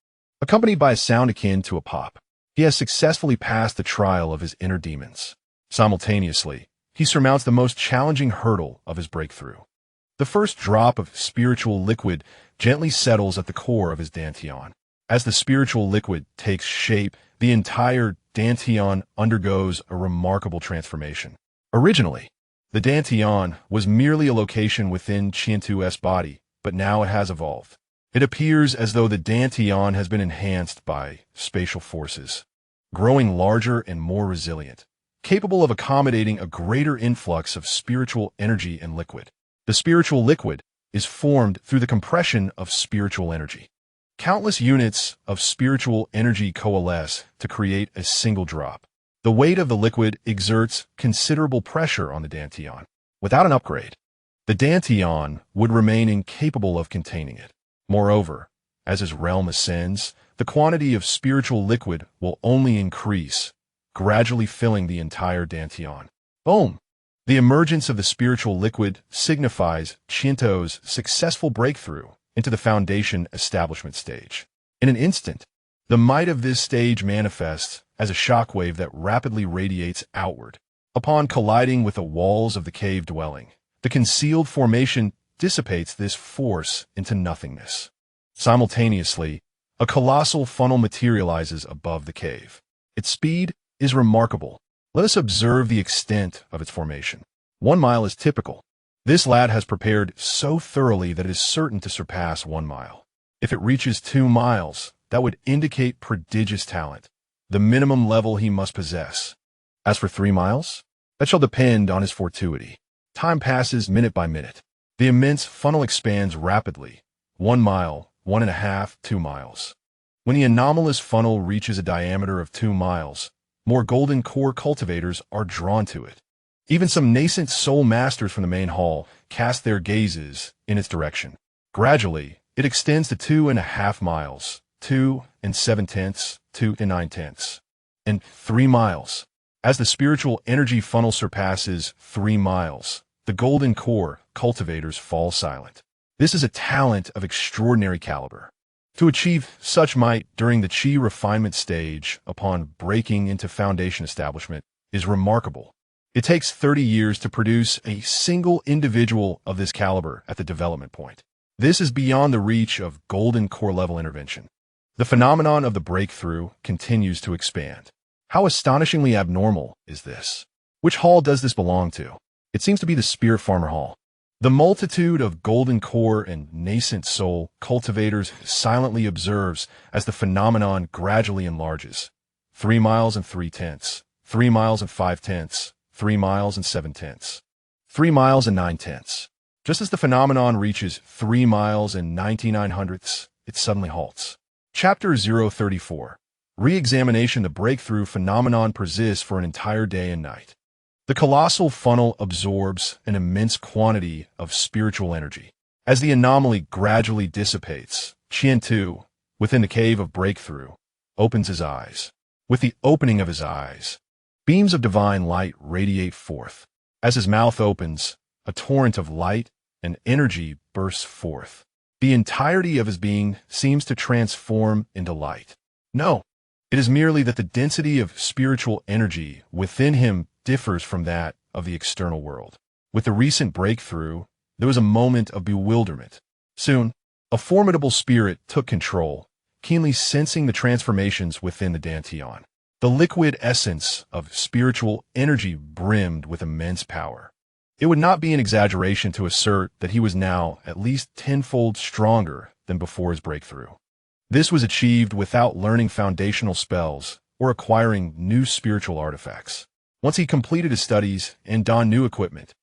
Accompanied by a sound akin to a pop, he has successfully passed the trial of his inner demons. Simultaneously, he surmounts the most challenging hurdle of his breakthrough. The first drop of spiritual liquid gently settles at the core of his dantian. As the spiritual liquid takes shape, the entire dantian undergoes a remarkable transformation. Originally, the dantian was merely a location within Qian-Tu's body, but now it has evolved. It appears as though the dantian has been enhanced by spatial forces, growing larger and more resilient, capable of accommodating a greater influx of spiritual energy and liquid. The spiritual liquid is formed through the compression of spiritual energy. Countless units of spiritual energy coalesce to create a single drop. The weight of the liquid exerts considerable pressure on the dantian. Without an upgrade, the dantian would remain incapable of containing it. Moreover, as his realm ascends, the quantity of spiritual liquid will only increase, gradually filling the entire dantian. Boom! The emergence of the spiritual liquid signifies Qian-Tu's successful breakthrough into the foundation establishment stage. In an instant, the might of this stage manifests as a shockwave that rapidly radiates outward. Upon colliding with the walls of the cave dwelling, the concealed formation dissipates this force into nothingness. Simultaneously, a colossal funnel materializes above the cave. Its speed is remarkable. Let us observe the extent of its formation. 1 mile is typical. This lad has prepared so thoroughly that it is certain to surpass 1 mile. If it reaches 2 miles, that would indicate prodigious talent, the minimum level he must possess. As for 3 miles, that shall depend on his fortuity. Time passes minute by minute. The immense funnel expands rapidly. 1 mile, 1.5, 2 miles. When the anomalous funnel reaches a diameter of 2 miles, more golden core cultivators are drawn to it. Even some nascent soul masters from the main hall cast their gazes in its direction. Gradually, it extends to 2.5 miles, 2 7/10, 2 9/10, and 3 miles. As the spiritual energy funnel surpasses 3 miles, the golden core cultivators fall silent. This is a talent of extraordinary caliber. To achieve such might during the chi refinement stage upon breaking into foundation establishment is remarkable. It takes 30 years to produce a single individual of this caliber at the development point. This is beyond the reach of golden core level intervention. The phenomenon of the breakthrough continues to expand. How astonishingly abnormal is this? Which hall does this belong to? It seems to be the Spirit Farmer Hall. The multitude of golden core and nascent soul cultivators silently observes as the phenomenon gradually enlarges. 3 miles and 3/10, 3 miles and 5/10, 3 miles and 7/10, 3 miles and 9/10. Just as the phenomenon reaches 3 miles and 99/100, it suddenly halts. Chapter 034. Re-examination. The breakthrough phenomenon persists for an entire day and night. The colossal funnel absorbs an immense quantity of spiritual energy. As the anomaly gradually dissipates, Qian-Tu, within the cave of breakthrough, opens his eyes. With the opening of his eyes, beams of divine light radiate forth. As his mouth opens, a torrent of light and energy bursts forth. The entirety of his being seems to transform into light. No, It is merely that the density of spiritual energy within him differs from that of the external world. With the recent breakthrough, there was a moment of bewilderment. Soon, a formidable spirit took control, keenly sensing the transformations within the Dantian. The liquid essence of spiritual energy brimmed with immense power. It would not be an exaggeration to assert that he was now at least tenfold stronger than before his breakthrough. This was achieved without learning foundational spells or acquiring new spiritual artifacts. Once he completed his studies and donned new equipment,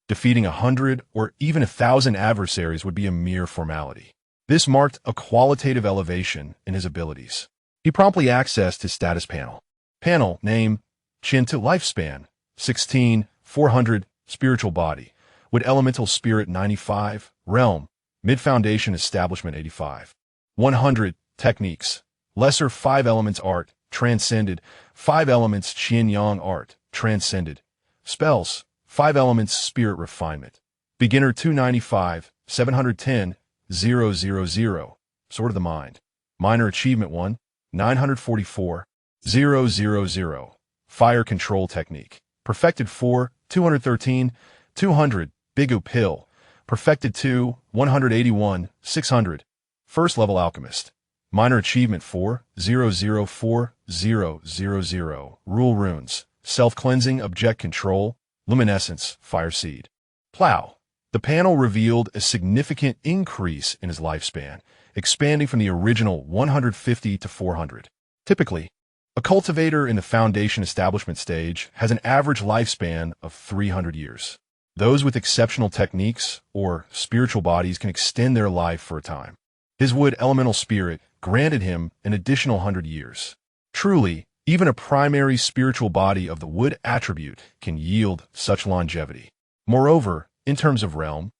defeating 100 or even 1,000 adversaries would be a mere formality. This marked a qualitative elevation in his abilities. He promptly accessed his status panel. Panel name, Chin to lifespan, 16,400, spiritual body, with elemental spirit 95, realm, mid-foundation establishment 85. 100, techniques, lesser 5 elements art, transcended, 5 elements Qian Yang art, transcended, spells, 5 elements spirit refinement, beginner 295, 710, 000, sword of the mind, minor achievement 1, 944, 000, fire control technique, perfected 4, 213, 200, Bigu pill, perfected 2, 181, 600, first level alchemist, minor achievement 4, 004, 000, rule runes, self-cleansing object control, luminescence, fire seed, plow. The panel revealed a significant increase in his lifespan, expanding from the original 150 to 400. Typically, a cultivator in the foundation establishment stage has an average lifespan of 300 years. Those with exceptional techniques or spiritual bodies can extend their life for a time. His wood elemental spirit granted him an additional 100 years. Truly, even a primary spiritual body of the wood attribute can yield such longevity. Moreover, in terms of realm,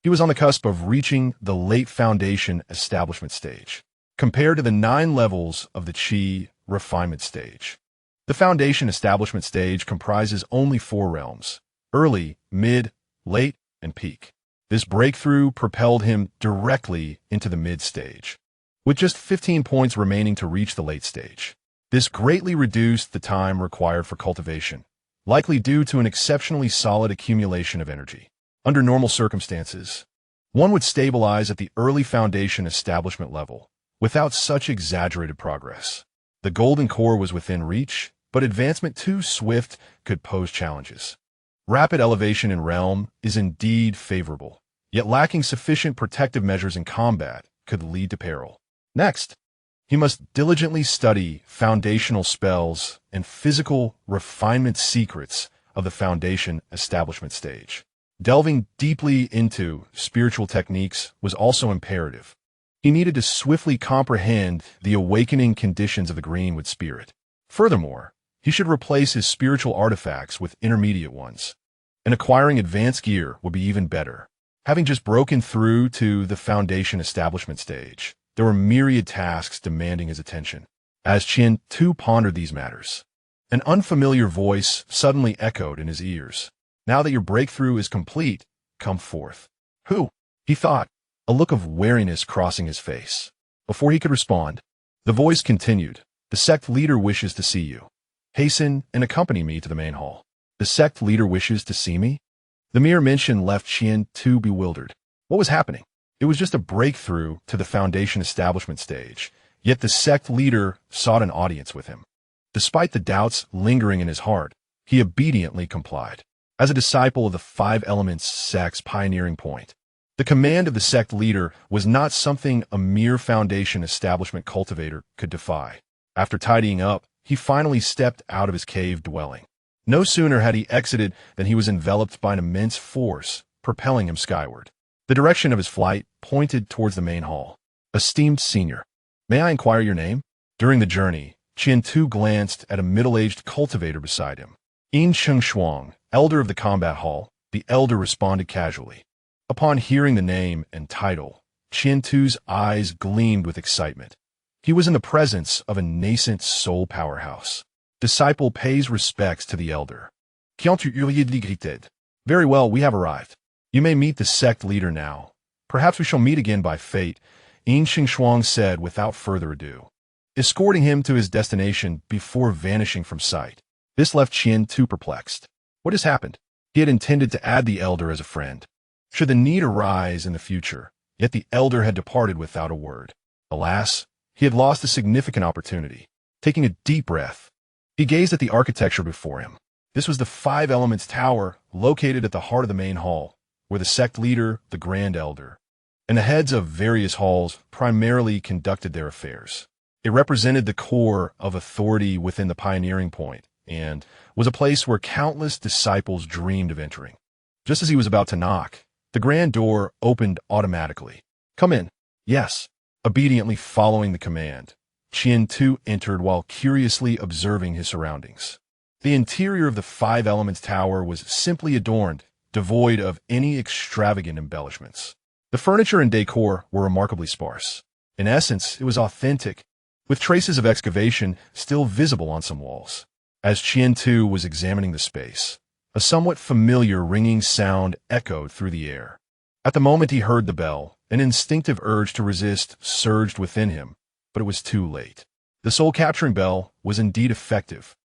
he was on the cusp of reaching the late foundation establishment stage. Compared to the 9 levels of the Qi refinement stage, the foundation establishment stage comprises only 4 realms: early, mid, late, and peak. This breakthrough propelled him directly into the mid stage, with just 15 points remaining to reach the late stage. This greatly reduced the time required for cultivation, likely due to an exceptionally solid accumulation of energy. Under normal circumstances, one would stabilize at the early foundation establishment level without such exaggerated progress. The golden core was within reach, but advancement too swift could pose challenges. Rapid elevation in realm is indeed favorable, yet lacking sufficient protective measures in combat could lead to peril. Next, he must diligently study foundational spells and physical refinement secrets of the foundation establishment stage. Delving deeply into spiritual techniques was also imperative. He needed to swiftly comprehend the awakening conditions of the greenwood spirit. Furthermore, he should replace his spiritual artifacts with intermediate ones. And acquiring advanced gear would be even better. Having just broken through to the foundation establishment stage, there were myriad tasks demanding his attention. As Qin too pondered these matters, an unfamiliar voice suddenly echoed in his ears. Now that your breakthrough is complete, come forth. Who? He thought, a look of wariness crossing his face. Before he could respond, the voice continued, the sect leader wishes to see you. Hasten and accompany me to the main hall. The sect leader wishes to see me? The mere mention left Qian too bewildered. What was happening? It was just a breakthrough to the foundation establishment stage, yet the sect leader sought an audience with him. Despite the doubts lingering in his heart, he obediently complied. As a disciple of the 5 Elements sect's pioneering point, the command of the sect leader was not something a mere foundation establishment cultivator could defy. After tidying up, he finally stepped out of his cave dwelling. No sooner had he exited than he was enveloped by an immense force, propelling him skyward. The direction of his flight pointed towards the main hall. Esteemed senior, may I inquire your name? During the journey, Qian Tu glanced at a middle-aged cultivator beside him. Yin Cheng Shuang, elder of the combat hall, the elder responded casually. Upon hearing the name and title, Qian Tu's eyes gleamed with excitement. He was in the presence of a nascent soul powerhouse. Disciple pays respects to the elder. Very well, we have arrived. You may meet the sect leader now. Perhaps we shall meet again by fate, Yin Shuang said without further ado. escorting him to his destination before vanishing from sight. This left Qian too perplexed. What has happened? He had intended to add the elder as a friend, should the need arise in the future, yet the elder had departed without a word. Alas, he had lost a significant opportunity. Taking a deep breath, he gazed at the architecture before him. This was the Five Elements Tower, located at the heart of the main hall, where the sect leader, the Grand Elder, and the heads of various halls primarily conducted their affairs. It represented the core of authority within the pioneering point, and was a place where countless disciples dreamed of entering. Just as he was about to knock, the grand door opened automatically. "Come in." "Yes." Obediently following the command, Qian too entered while curiously observing his surroundings. The interior of the Five Elements Tower was simply adorned, devoid of any extravagant embellishments. The furniture and decor were remarkably sparse. In essence, it was authentic, with traces of excavation still visible on some walls. As Qian too was examining the space, a somewhat familiar ringing sound echoed through the air. At the moment he heard the bell, an instinctive urge to resist surged within him, but it was too late. The soul-capturing bell was indeed effective.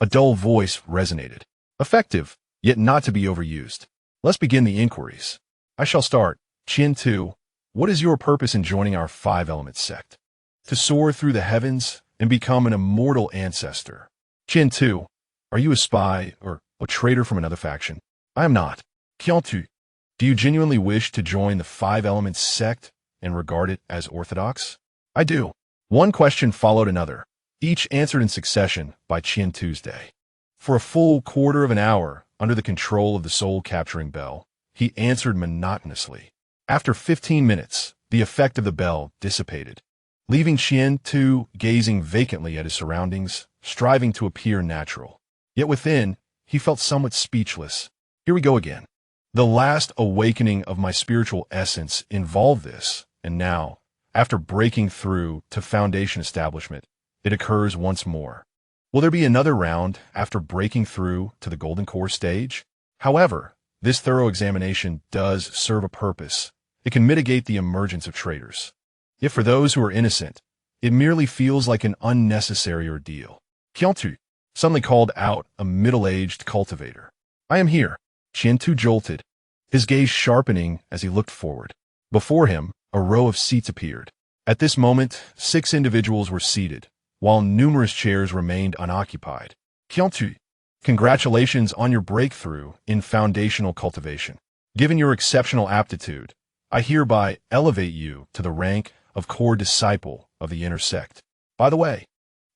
A dull voice resonated. Effective, yet not to be overused. "Let's begin the inquiries. I shall start. Qian too, what is your purpose in joining our Five Elements sect?" "To soar through the heavens and become an immortal ancestor." "Qian too, are you a spy or a traitor from another faction?" "I am not." "Qian too, do you genuinely wish to join the Five Elements sect and regard it as orthodox?" "I do." One question followed another, each answered in succession by Qian Tuesday. For a full quarter of an hour, under the control of the soul-capturing bell, he answered monotonously. After 15 minutes, the effect of the bell dissipated, leaving Qian too gazing vacantly at his surroundings, striving to appear natural. Yet within, he felt somewhat speechless. Here we go again. The last awakening of my spiritual essence involved this, and now, after breaking through to foundation establishment, it occurs once more. Will there be another round after breaking through to the golden core stage? However, this thorough examination does serve a purpose. It can mitigate the emergence of traitors. Yet for those who are innocent, it merely feels like an unnecessary ordeal. "Qian tu," suddenly called out a middle-aged cultivator. "I am here." Qian too jolted, his gaze sharpening as he looked forward. Before him, a row of seats appeared. At this moment, 6 individuals were seated, while numerous chairs remained unoccupied. "Qian tu, congratulations on your breakthrough in foundational cultivation. Given your exceptional aptitude, I hereby elevate you to the rank of core disciple of the inner sect. By the way,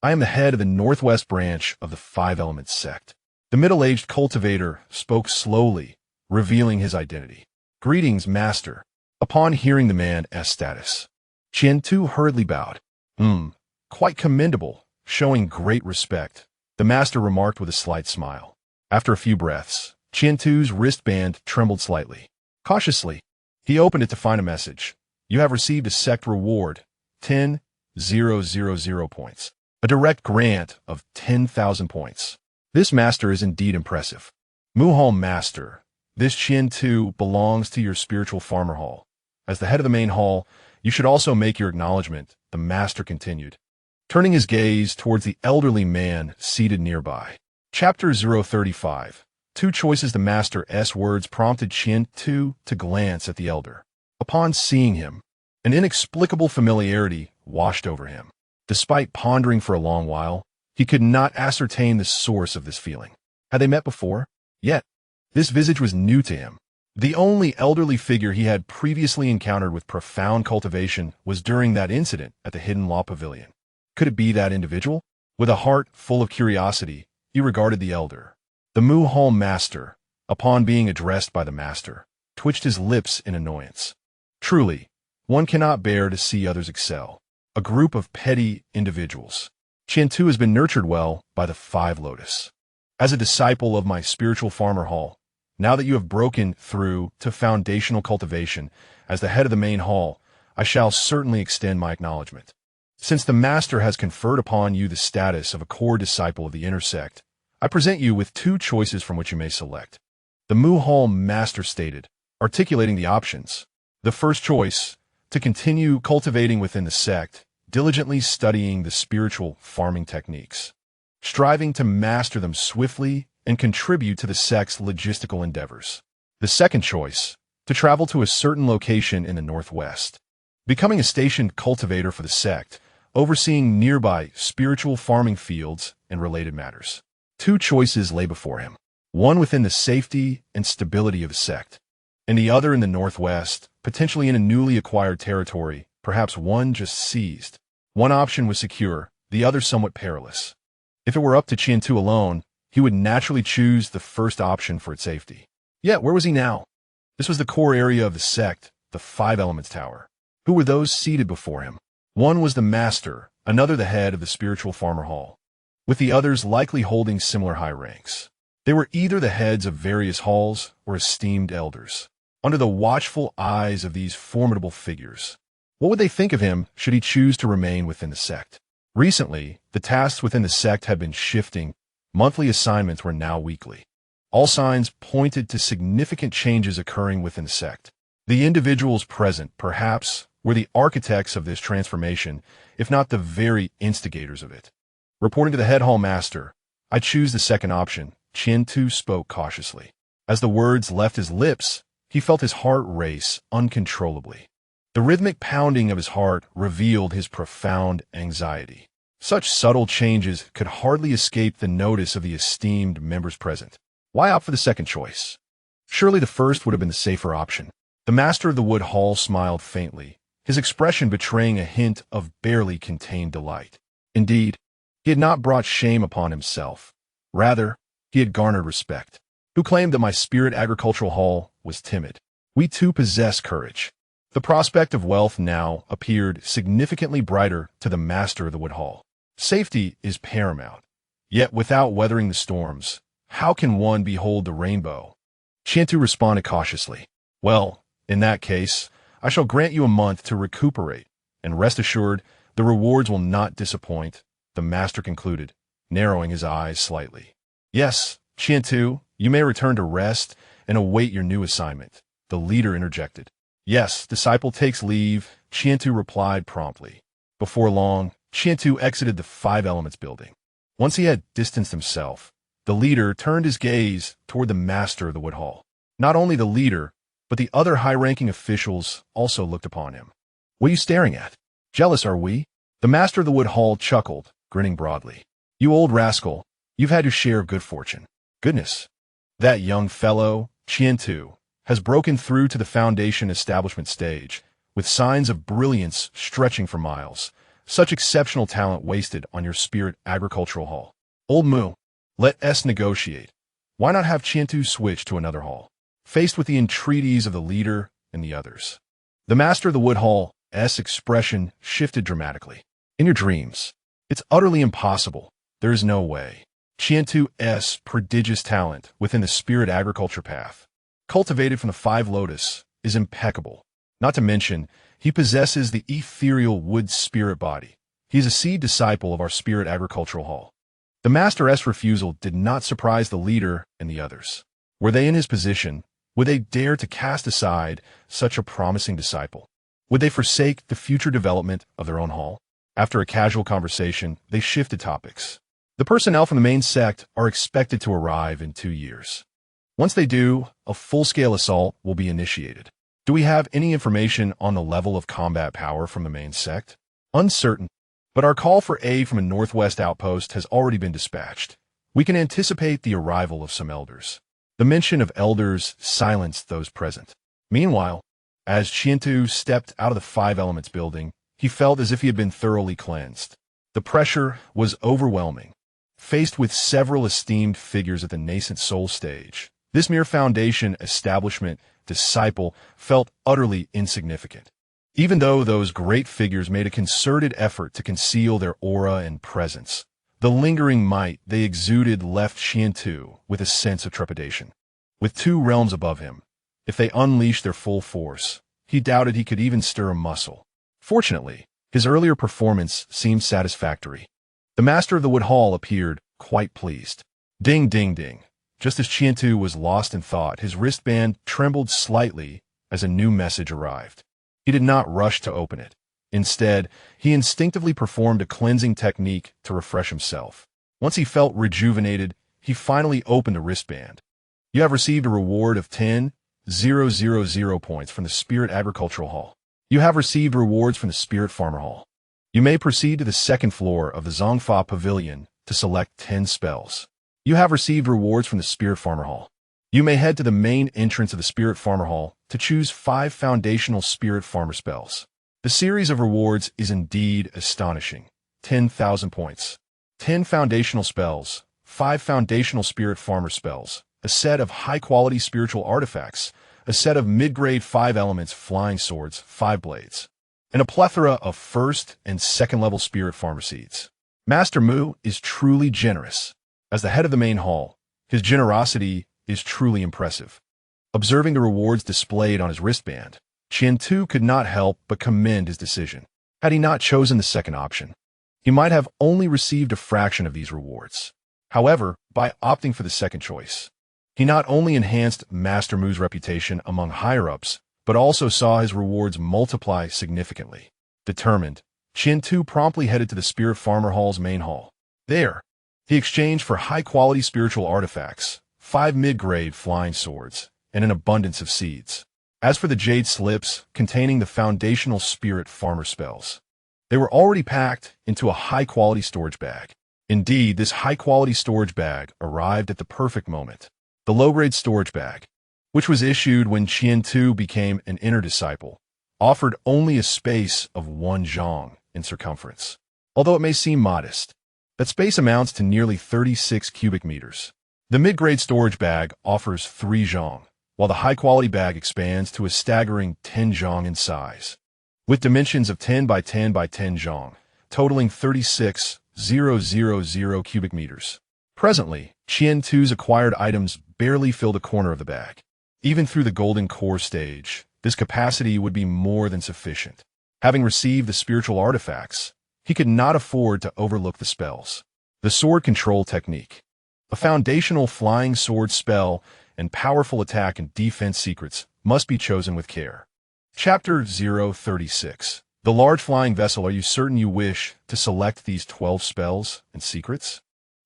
I am the head of the Northwest branch of the Five Elements sect." The middle-aged cultivator spoke slowly, revealing his identity. "Greetings, Master." Upon hearing the man's status, Qian too hurriedly bowed. Quite commendable, showing great respect," the Master remarked with a slight smile. After a few breaths, Qian too's wristband trembled slightly. Cautiously, he opened it to find a message. "You have received a sect reward, 10,000 points. A direct grant of 10,000 points. This Master is indeed impressive." "Muhall Master, this Qian too belongs to your spiritual farmer hall. As the head of the main hall, you should also make your acknowledgement," the Master continued, turning his gaze towards the elderly man seated nearby. Chapter 035. 2 choices. The Master's words prompted Qian too to glance at the elder. Upon seeing him, an inexplicable familiarity washed over him. Despite pondering for a long while, he could not ascertain the source of this feeling. Had they met before? Yet, this visage was new to him. The only elderly figure he had previously encountered with profound cultivation was during that incident at the Hidden Law Pavilion. Could it be that individual? With a heart full of curiosity, he regarded the elder. The Muhall Master, upon being addressed by the Master, twitched his lips in annoyance. Truly, one cannot bear to see others excel. A group of petty individuals. Qian too has been nurtured well by the 5 Lotus. As a disciple of my spiritual farmer hall, now that you have broken through to foundational cultivation as the head of the main hall, I shall certainly extend my acknowledgement. Since the Master has conferred upon you the status of a core disciple of the inner sect, I present you with 2 choices from which you may select. The Muhall Master stated, articulating the options. The first choice, to continue cultivating within the sect, diligently studying the spiritual farming techniques, striving to master them swiftly and contribute to the sect's logistical endeavors. The second choice, to travel to a certain location in the northwest, becoming a stationed cultivator for the sect, overseeing nearby spiritual farming fields and related matters. Two choices lay before him, one within the safety and stability of the sect, and the other in the northwest, potentially in a newly acquired territory, perhaps one just seized. One option was secure, the other somewhat perilous. If it were up to Qiantu alone, he would naturally choose the first option for its safety. Yet, where was he now? This was the core area of the sect, the Five Elements Tower. Who were those seated before him? One was the master, another the head of the spiritual farmer hall, with the others likely holding similar high ranks. They were either the heads of various halls or esteemed elders. Under the watchful eyes of these formidable figures, what would they think of him should he choose to remain within the sect? Recently, the tasks within the sect had been shifting. Monthly assignments were now weekly. All signs pointed to significant changes occurring within the sect. The individuals present, perhaps, were the architects of this transformation, if not the very instigators of it. Reporting to the head hall master, "I choose the second option," Qiantu spoke cautiously. As the words left his lips, he felt his heart race uncontrollably. The rhythmic pounding of his heart revealed his profound anxiety. Such subtle changes could hardly escape the notice of the esteemed members present. Why opt for the second choice? Surely the first would have been the safer option. The master of the wood hall smiled faintly, his expression betraying a hint of barely contained delight. Indeed, he had not brought shame upon himself. Rather, he had garnered respect. Who claimed that my spirit agricultural hall was timid? We too possess courage. The prospect of wealth now appeared significantly brighter to the master of the wood hall. Safety is paramount. Yet without weathering the storms, how can one behold the rainbow? Qiantu responded cautiously. Well, in that case, I shall grant you a month to recuperate, and rest assured, the rewards will not disappoint, the master concluded, narrowing his eyes slightly. Yes, Qiantu, you may return to rest and await your new assignment, the leader interjected. Yes, disciple takes leave, Qiantu replied promptly. Before long, Qiantu exited the Five Elements building. Once he had distanced himself, the leader turned his gaze toward the master of the wood hall. Not only the leader, but the other high-ranking officials also looked upon him. What are you staring at? Jealous, are we? The master of the wood hall chuckled, grinning broadly. You old rascal, you've had your share of good fortune. Goodness, that young fellow, Qiantu, has broken through to the foundation establishment stage, with signs of brilliance stretching for miles. Such exceptional talent wasted on your spirit agricultural hall. Old Mu, let us negotiate. Why not have Qiantu switch to another hall? Faced with the entreaties of the leader and the others, the master of the wood hall's expression shifted dramatically. In your dreams, it's utterly impossible. There is no way. Qiantu's prodigious talent within the spirit agriculture path, cultivated from the Five Lotus, is impeccable. Not to mention, he possesses the ethereal wood spirit body. He is a seed disciple of our spirit agricultural hall. The master's refusal did not surprise the leader and the others. Were they in his position, would they dare to cast aside such a promising disciple? Would they forsake the future development of their own hall? After a casual conversation, they shifted topics. The personnel from the main sect are expected to arrive in 2 years. Once they do, a full-scale assault will be initiated. Do we have any information on the level of combat power from the main sect? Uncertain, but our call for aid from a northwest outpost has already been dispatched. We can anticipate the arrival of some elders. The mention of elders silenced those present. Meanwhile, as Qiantu stepped out of the Five Elements building, he felt as if he had been thoroughly cleansed. The pressure was overwhelming. Faced with several esteemed figures at the Nascent Soul stage, this mere foundation establishment disciple felt utterly insignificant. Even though those great figures made a concerted effort to conceal their aura and presence, the lingering might they exuded left Qiantu with a sense of trepidation. With 2 realms above him, if they unleashed their full force, he doubted he could even stir a muscle. Fortunately, his earlier performance seemed satisfactory. The master of the wood hall appeared quite pleased. Ding, ding, ding. Just as Qiantu was lost in thought, his wristband trembled slightly as a new message arrived. He did not rush to open it. Instead, he instinctively performed a cleansing technique to refresh himself. Once he felt rejuvenated, he finally opened a wristband. You have received a reward of 10,000 points from the Spirit Agricultural Hall. You have received rewards from the Spirit Farmer Hall. You may proceed to the second floor of the Zongfa Pavilion to select 10 spells. You have received rewards from the Spirit Farmer Hall. You may head to the main entrance of the Spirit Farmer Hall to choose 5 foundational Spirit Farmer spells. The series of rewards is indeed astonishing. 10,000 points. 10 foundational spells, 5 foundational Spirit Farmer spells, a set of high-quality spiritual artifacts, a set of mid-grade 5 elements flying swords, 5 blades, and a plethora of first and second-level Spirit Farmer seeds. Master Mu is truly generous. As the head of the main hall, his generosity is truly impressive. Observing the rewards displayed on his wristband, Qian-Tu could not help but commend his decision. Had he not chosen the second option, he might have only received a fraction of these rewards. However, by opting for the second choice, he not only enhanced Master Mu's reputation among higher-ups, but also saw his rewards multiply significantly. Determined, Qian-Tu promptly headed to the Spirit Farmer Hall's main hall. There, he exchanged for high-quality spiritual artifacts, 5 mid-grade flying swords, and an abundance of seeds. As for the jade slips containing the foundational Spirit Farmer spells, they were already packed into a high-quality storage bag. Indeed, this high-quality storage bag arrived at the perfect moment. The low-grade storage bag, which was issued when Qian-Tu became an inner disciple, offered only a space of 1 zhang in circumference. Although it may seem modest, that space amounts to nearly 36 cubic meters. The mid-grade storage bag offers 3 zhang, while the high-quality bag expands to a staggering 10 zhang in size, with dimensions of 10 by 10 by 10 zhang, totaling 36,000 cubic meters. Presently, Qian-Tu's acquired items barely fill the corner of the bag. Even through the golden core stage, this capacity would be more than sufficient. Having received the spiritual artifacts, he could not afford to overlook the spells. The sword control technique, a foundational flying sword spell, and powerful attack and defense secrets must be chosen with care. Chapter 036. The large flying vessel. Are you certain you wish to select these 12 spells and secrets?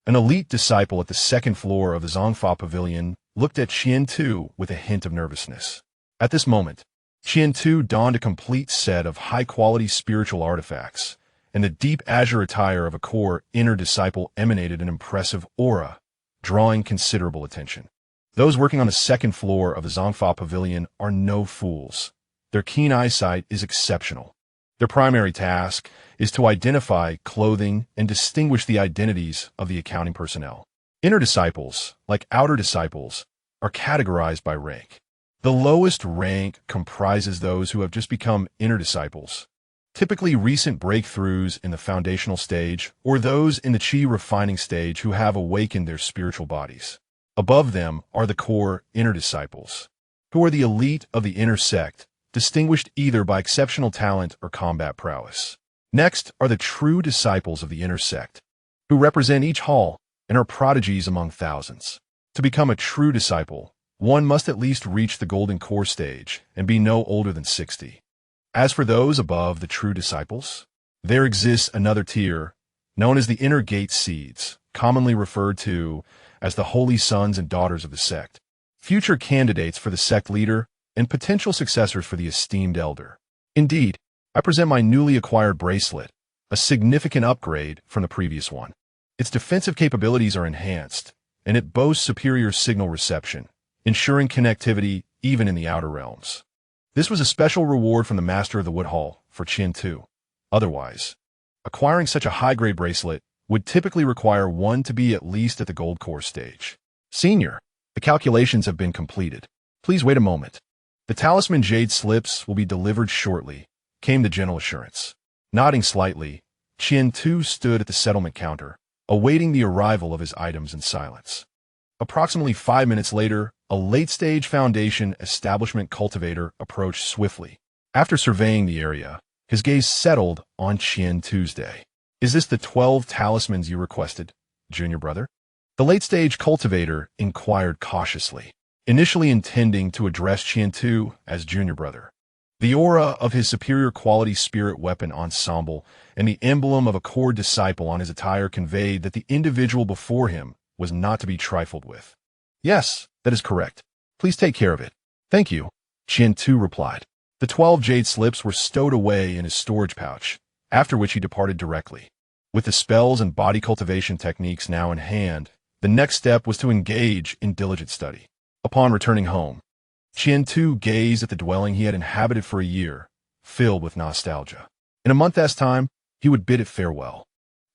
An elite disciple at the second floor of the Zongfa Pavilion looked at Qian-Tu with a hint of nervousness. At this moment, Qian-Tu donned a complete set of high-quality spiritual artifacts, and the deep azure attire of a core inner disciple emanated an impressive aura, drawing considerable attention. Those working on the second floor of the Zongfa Pavilion are no fools. Their keen eyesight is exceptional. Their primary task is to identify clothing and distinguish the identities of the accounting personnel. Inner disciples, like outer disciples, are categorized by rank. The lowest rank comprises those who have just become inner disciples, typically recent breakthroughs in the foundational stage, or those in the Qi refining stage who have awakened their spiritual bodies. Above them are the core inner disciples, who are the elite of the inner sect, distinguished either by exceptional talent or combat prowess. Next are the true disciples of the inner sect, who represent each hall and are prodigies among thousands. To become a true disciple, one must at least reach the golden core stage and be no older than 60. As for those above the true disciples, there exists another tier, known as the inner gate seeds, commonly referred to as the holy sons and daughters of the sect, future candidates for the sect leader and potential successors for the esteemed elder. Indeed, I present my newly acquired bracelet, a significant upgrade from the previous one. Its defensive capabilities are enhanced, and it boasts superior signal reception, ensuring connectivity even in the outer realms. This was a special reward from the Master of the Wood Hall for Qian-Tu. Otherwise, acquiring such a high-grade bracelet would typically require one to be at least at the gold core stage. Senior, the calculations have been completed. Please wait a moment. The talisman jade slips will be delivered shortly, came the gentle assurance. Nodding slightly, Qian-Tu stood at the settlement counter, awaiting the arrival of his items in silence. Approximately 5 minutes later, a late-stage Foundation establishment cultivator approached swiftly. After surveying the area, his gaze settled on Qian-Tu's day. Is this the 12 talismans you requested, junior brother? The late-stage cultivator inquired cautiously, initially intending to address Qian-Tu as junior brother. The aura of his superior quality spirit weapon ensemble and the emblem of a core disciple on his attire conveyed that the individual before him was not to be trifled with. Yes, that is correct. Please take care of it. Thank you, Qian Tu replied. The 12 jade slips were stowed away in his storage pouch, after which he departed directly. With the spells and body cultivation techniques now in hand, the next step was to engage in diligent study. Upon returning home, Qian Tu gazed at the dwelling he had inhabited for a year, filled with nostalgia. In a month's time, he would bid it farewell.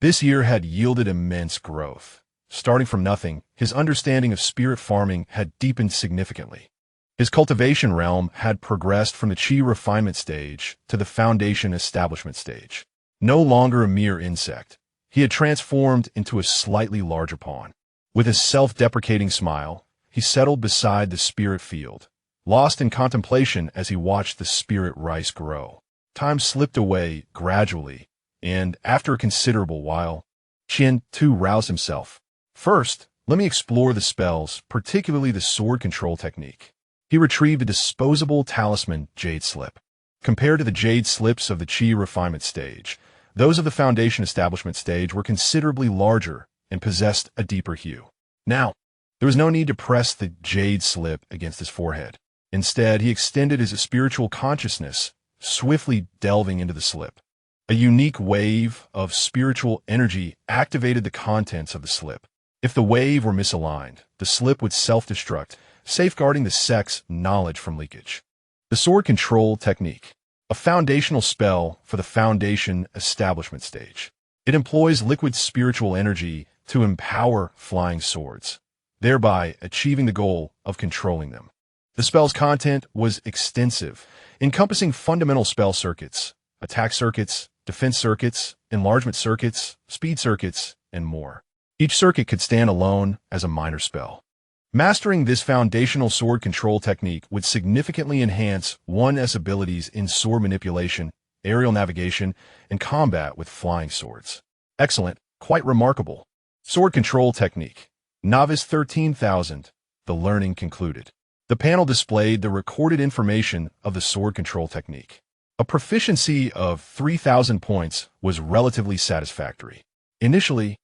This year had yielded immense growth. Starting from nothing, his understanding of spirit farming had deepened significantly. His cultivation realm had progressed from the Qi refinement stage to the foundation establishment stage. No longer a mere insect, he had transformed into a slightly larger pawn. With his self-deprecating smile, he settled beside the spirit field, lost in contemplation as he watched the spirit rice grow. Time slipped away gradually, and after a considerable while, Qian Tu roused himself. First, let me explore the spells, particularly the sword control technique. He retrieved a disposable talisman jade slip. Compared to the jade slips of the Qi refinement stage, those of the foundation establishment stage were considerably larger and possessed a deeper hue. Now, there was no need to press the jade slip against his forehead. Instead, he extended his spiritual consciousness, swiftly delving into the slip. A unique wave of spiritual energy activated the contents of the slip. If the wave were misaligned, the slip would self-destruct, safeguarding the sect's knowledge from leakage. The sword control technique, a foundational spell for the foundation establishment stage. It employs liquid spiritual energy to empower flying swords, thereby achieving the goal of controlling them. The spell's content was extensive, encompassing fundamental spell circuits, attack circuits, defense circuits, enlargement circuits, speed circuits, and more. Each circuit could stand alone as a minor spell. Mastering this foundational sword control technique would significantly enhance one's abilities in sword manipulation, aerial navigation, and combat with flying swords. Excellent, quite remarkable. Sword control technique. Novice 13,000. The learning concluded. The panel displayed the recorded information of the sword control technique. A proficiency of 3,000 points was relatively satisfactory. Initially,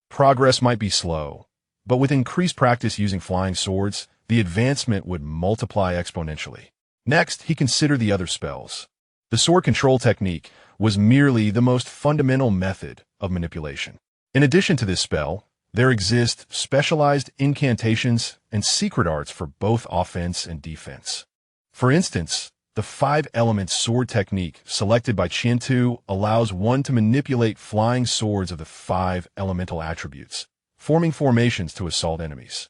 progress might be slow, but with increased practice using flying swords, the advancement would multiply exponentially. Next, he considered the other spells. The sword control technique was merely the most fundamental method of manipulation. In addition to this spell, there exist specialized incantations and secret arts for both offense and defense. For instance, the 5-element sword technique selected by Qian Tu allows one to manipulate flying swords of the 5 elemental attributes, forming formations to assault enemies.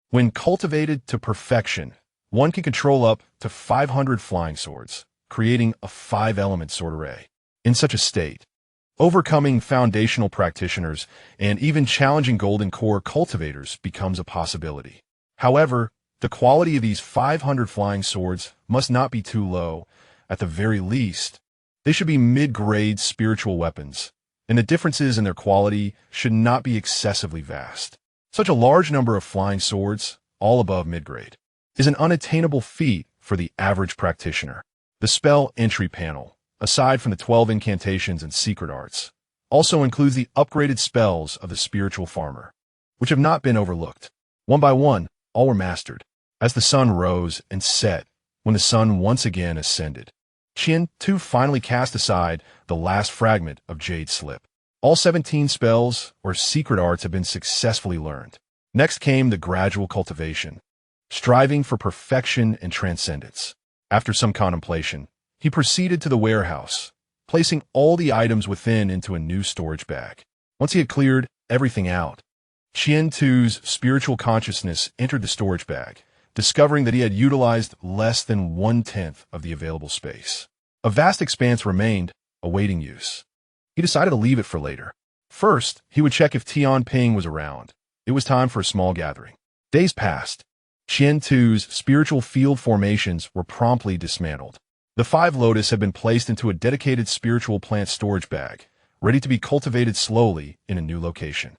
When cultivated to perfection, one can control up to 500 flying swords, creating a 5-element sword array. In such a state, overcoming foundational practitioners and even challenging golden core cultivators becomes a possibility. However, the quality of these 500 flying swords must not be too low. At the very least, they should be mid-grade spiritual weapons, and the differences in their quality should not be excessively vast. Such a large number of flying swords, all above mid-grade, is an unattainable feat for the average practitioner. The spell entry panel, aside from the 12 incantations and secret arts, also includes the upgraded spells of the spiritual farmer, which have not been overlooked. One by one, all were mastered. As the sun rose and set, when the sun once again ascended, Qian Tu finally cast aside the last fragment of jade slip. All 17 spells or secret arts have been successfully learned. Next came the gradual cultivation, striving for perfection and transcendence. After some contemplation, he proceeded to the warehouse, placing all the items within into a new storage bag. Once he had cleared everything out, Qian Tu's spiritual consciousness entered the storage bag, discovering that he had utilized less than 1/10 of the available space. A vast expanse remained, awaiting use. He decided to leave it for later. First, he would check if Tian Ping was around. It was time for a small gathering. Days passed. Qian Tu's spiritual field formations were promptly dismantled. The 5 lotus had been placed into a dedicated spiritual plant storage bag, ready to be cultivated slowly in a new location.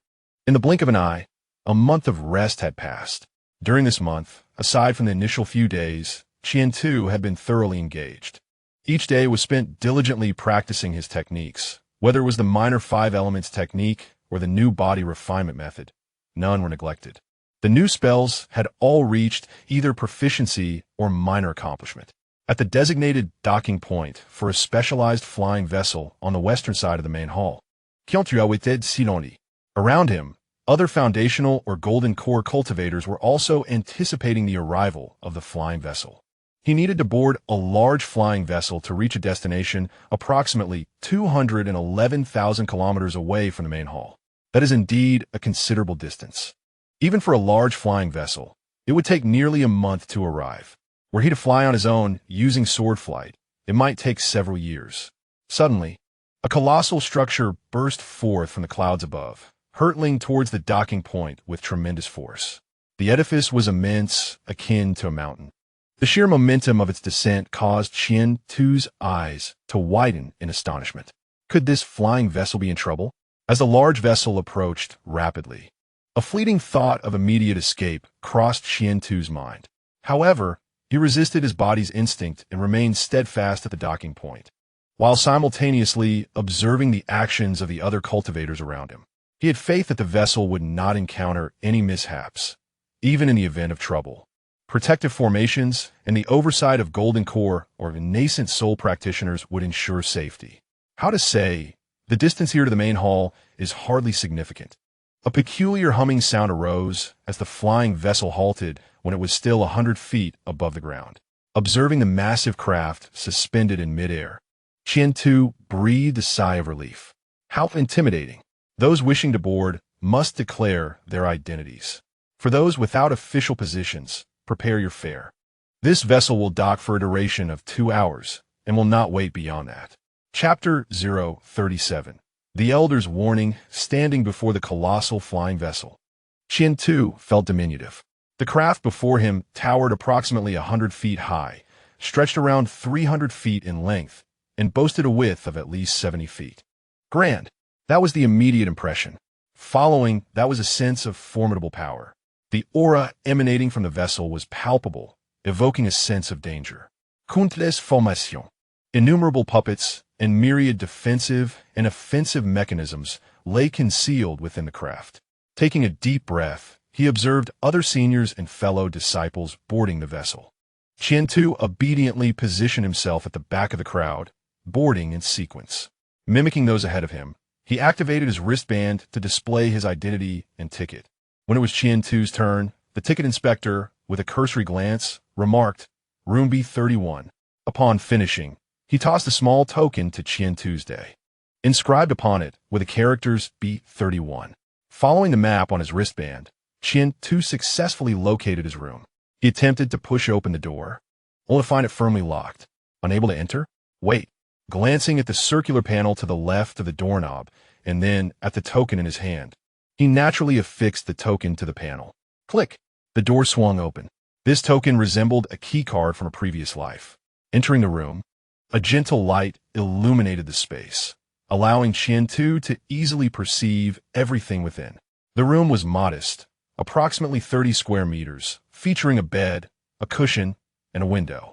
In the blink of an eye, a month of rest had passed. During this month, aside from the initial few days, Qian Tu had been thoroughly engaged. Each day was spent diligently practicing his techniques. Whether it was the minor 5 elements technique or the new body refinement method, none were neglected. The new spells had all reached either proficiency or minor accomplishment. At the designated docking point for a specialized flying vessel on the western side of the main hall, around him, other foundational or golden core cultivators were also anticipating the arrival of the flying vessel. He needed to board a large flying vessel to reach a destination approximately 211,000 kilometers away from the main hall. That is indeed a considerable distance. Even for a large flying vessel, it would take nearly a month to arrive. Were he to fly on his own using sword flight, it might take several years. Suddenly, a colossal structure burst forth from the clouds above, hurtling towards the docking point with tremendous force. The edifice was immense, akin to a mountain. The sheer momentum of its descent caused Qian Tu's eyes to widen in astonishment. Could this flying vessel be in trouble? As the large vessel approached rapidly, a fleeting thought of immediate escape crossed Qian Tu's mind. However, he resisted his body's instinct and remained steadfast at the docking point, while simultaneously observing the actions of the other cultivators around him. He had faith that the vessel would not encounter any mishaps, even in the event of trouble. Protective formations and the oversight of Golden Core or Nascent Soul practitioners would ensure safety. How to say, the distance here to the main hall is hardly significant. A peculiar humming sound arose as the flying vessel halted when it was still 100 feet above the ground. Observing the massive craft suspended in midair, Qian Tu breathed a sigh of relief. How intimidating. Those wishing to board must declare their identities. For those without official positions, prepare your fare. This vessel will dock for a duration of 2 hours and will not wait beyond that. Chapter 037. The Elder's Warning, standing before the colossal flying vessel. Qian Tu felt diminutive. The craft before him towered approximately 100 feet high, stretched around 300 feet in length, and boasted a width of at least 70 feet. Grand. That was the immediate impression. Following, that was a sense of formidable power. The aura emanating from the vessel was palpable, evoking a sense of danger. Countless formations. Innumerable puppets and myriad defensive and offensive mechanisms lay concealed within the craft. Taking a deep breath, he observed other seniors and fellow disciples boarding the vessel. Qian Tu obediently positioned himself at the back of the crowd, boarding in sequence. Mimicking those ahead of him, he activated his wristband to display his identity and ticket. When it was Qian Tu's turn, the ticket inspector, with a cursory glance, remarked, "Room B31. Upon finishing, he tossed a small token to Qian Tu's day. Inscribed upon it were the characters B31. Following the map on his wristband, Qian Tu successfully located his room. He attempted to push open the door, only to find it firmly locked. Unable to enter? Wait. Glancing at the circular panel to the left of the doorknob, and then at the token in his hand, he naturally affixed the token to the panel. Click. The door swung open. This token resembled a key card from a previous life. Entering the room, a gentle light illuminated the space, allowing Qian Tu to easily perceive everything within. The room was modest, approximately 30 square meters, featuring a bed, a cushion, and a window.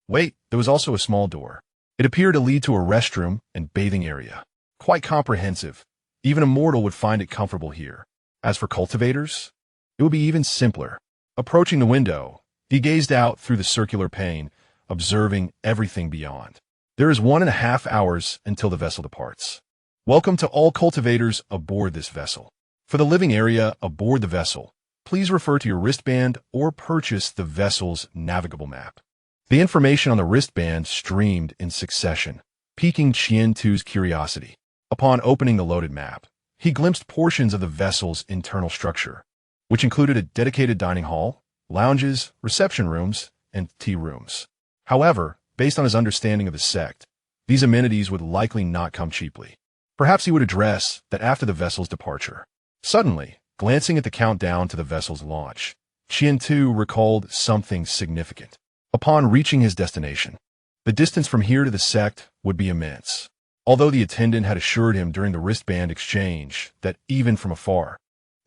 Wait, there was also a small door. It appeared to lead to a restroom and bathing area. Quite comprehensive. Even a mortal would find it comfortable here. As for cultivators, it would be even simpler. Approaching the window, he gazed out through the circular pane, observing everything beyond. There is 1.5 hours until the vessel departs. Welcome to all cultivators aboard this vessel. For the living area aboard the vessel, please refer to your wristband or purchase the vessel's navigable map. The information on the wristband streamed in succession, piquing Qian Tu's curiosity. Upon opening the loaded map, he glimpsed portions of the vessel's internal structure, which included a dedicated dining hall, lounges, reception rooms, and tea rooms. However, based on his understanding of the sect, these amenities would likely not come cheaply. Perhaps he would address that after the vessel's departure. Suddenly, glancing at the countdown to the vessel's launch, Qian Tu recalled something significant. Upon reaching his destination, the distance from here to the sect would be immense. Although the attendant had assured him during the wristband exchange that even from afar,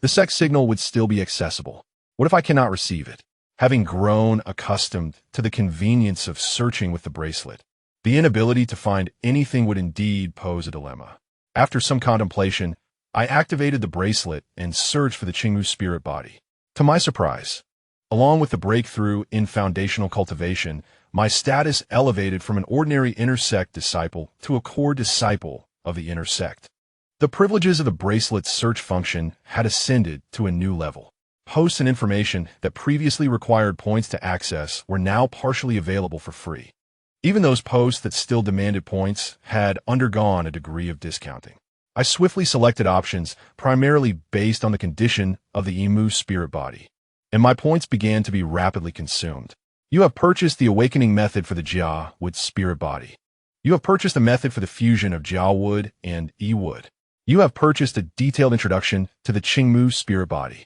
the sect signal would still be accessible. What if I cannot receive it? Having grown accustomed to the convenience of searching with the bracelet, The inability to find anything would indeed pose a dilemma. After some contemplation, I activated the bracelet and searched for the Qingmu spirit body. To my surprise, along with the breakthrough in foundational cultivation, my status elevated from an ordinary inner sect disciple to a core disciple of the inner sect. The privileges of the bracelet's search function had ascended to a new level. Posts and information that previously required points to access were now partially available for free. Even those posts that still demanded points had undergone a degree of discounting. I swiftly selected options primarily based on the condition of the Qingmu spirit body, and my points began to be rapidly consumed. You have purchased the Awakening method for the Jia Wood spirit body. You have purchased a method for the fusion of Jia Wood and E Wood. You have purchased a detailed introduction to the Qingmu spirit body.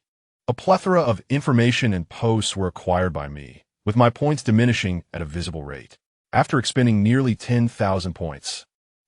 A plethora of information and posts were acquired by me, with my points diminishing at a visible rate. After expending nearly 10,000 points,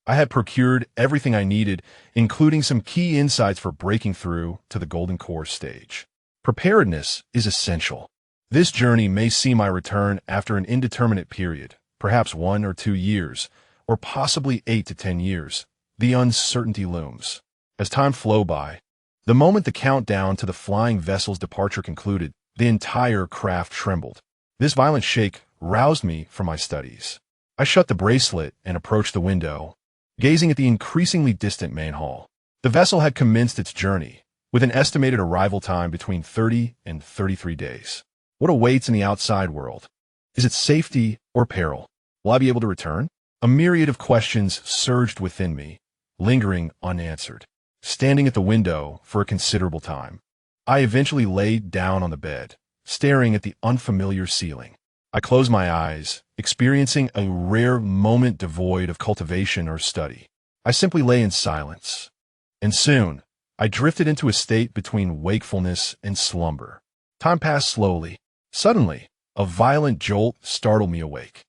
I had procured everything I needed, including some key insights for breaking through to the Golden Core stage. Preparedness is essential. This journey may see my return after an indeterminate period, perhaps 1 or 2 years, or possibly 8 to 10 years. The uncertainty looms. As time flew by, the moment the countdown to the flying vessel's departure concluded, the entire craft trembled. This violent shake roused me from my studies. I shut the bracelet and approached the window, gazing at the increasingly distant main hall. The vessel had commenced its journey, with an estimated arrival time between 30 and 33 days. What awaits in the outside world? Is it safety or peril? Will I be able to return? A myriad of questions surged within me, lingering unanswered. Standing at the window for a considerable time, I eventually laid down on the bed, staring at the unfamiliar ceiling. I closed my eyes, experiencing a rare moment devoid of cultivation or study. I simply lay in silence, and soon I drifted into a state between wakefulness and slumber. Time passed slowly. Suddenly, a violent jolt startled me awake.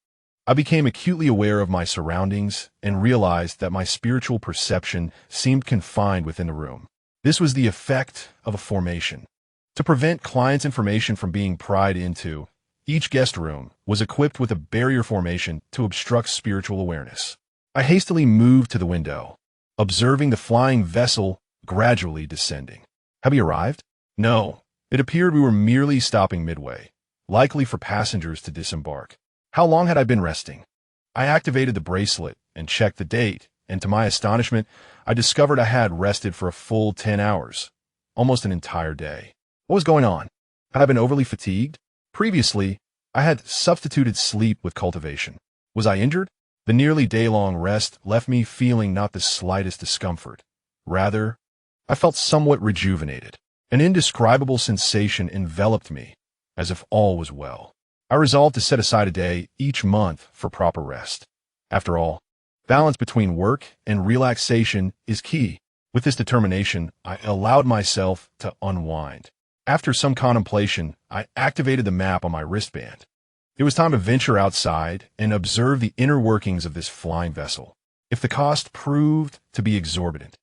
I became acutely aware of my surroundings and realized that my spiritual perception seemed confined within the room. This was the effect of a formation. To prevent clients' information from being pried into, each guest room was equipped with a barrier formation to obstruct spiritual awareness. I hastily moved to the window, observing the flying vessel gradually descending. Have we arrived? No. It appeared we were merely stopping midway, likely for passengers to disembark. How long had I been resting? I activated the bracelet and checked the date, and to my astonishment, I discovered I had rested for a full 10 hours, almost an entire day. What was going on? Had I been overly fatigued? Previously, I had substituted sleep with cultivation. Was I injured? The nearly day-long rest left me feeling not the slightest discomfort. Rather, I felt somewhat rejuvenated. An indescribable sensation enveloped me, as if all was well. I resolved to set aside a day each month for proper rest. After all, balance between work and relaxation is key. With this determination, I allowed myself to unwind. After some contemplation, I activated the map on my wristband. It was time to venture outside and observe the inner workings of this flying vessel. If the cost proved to be exorbitant,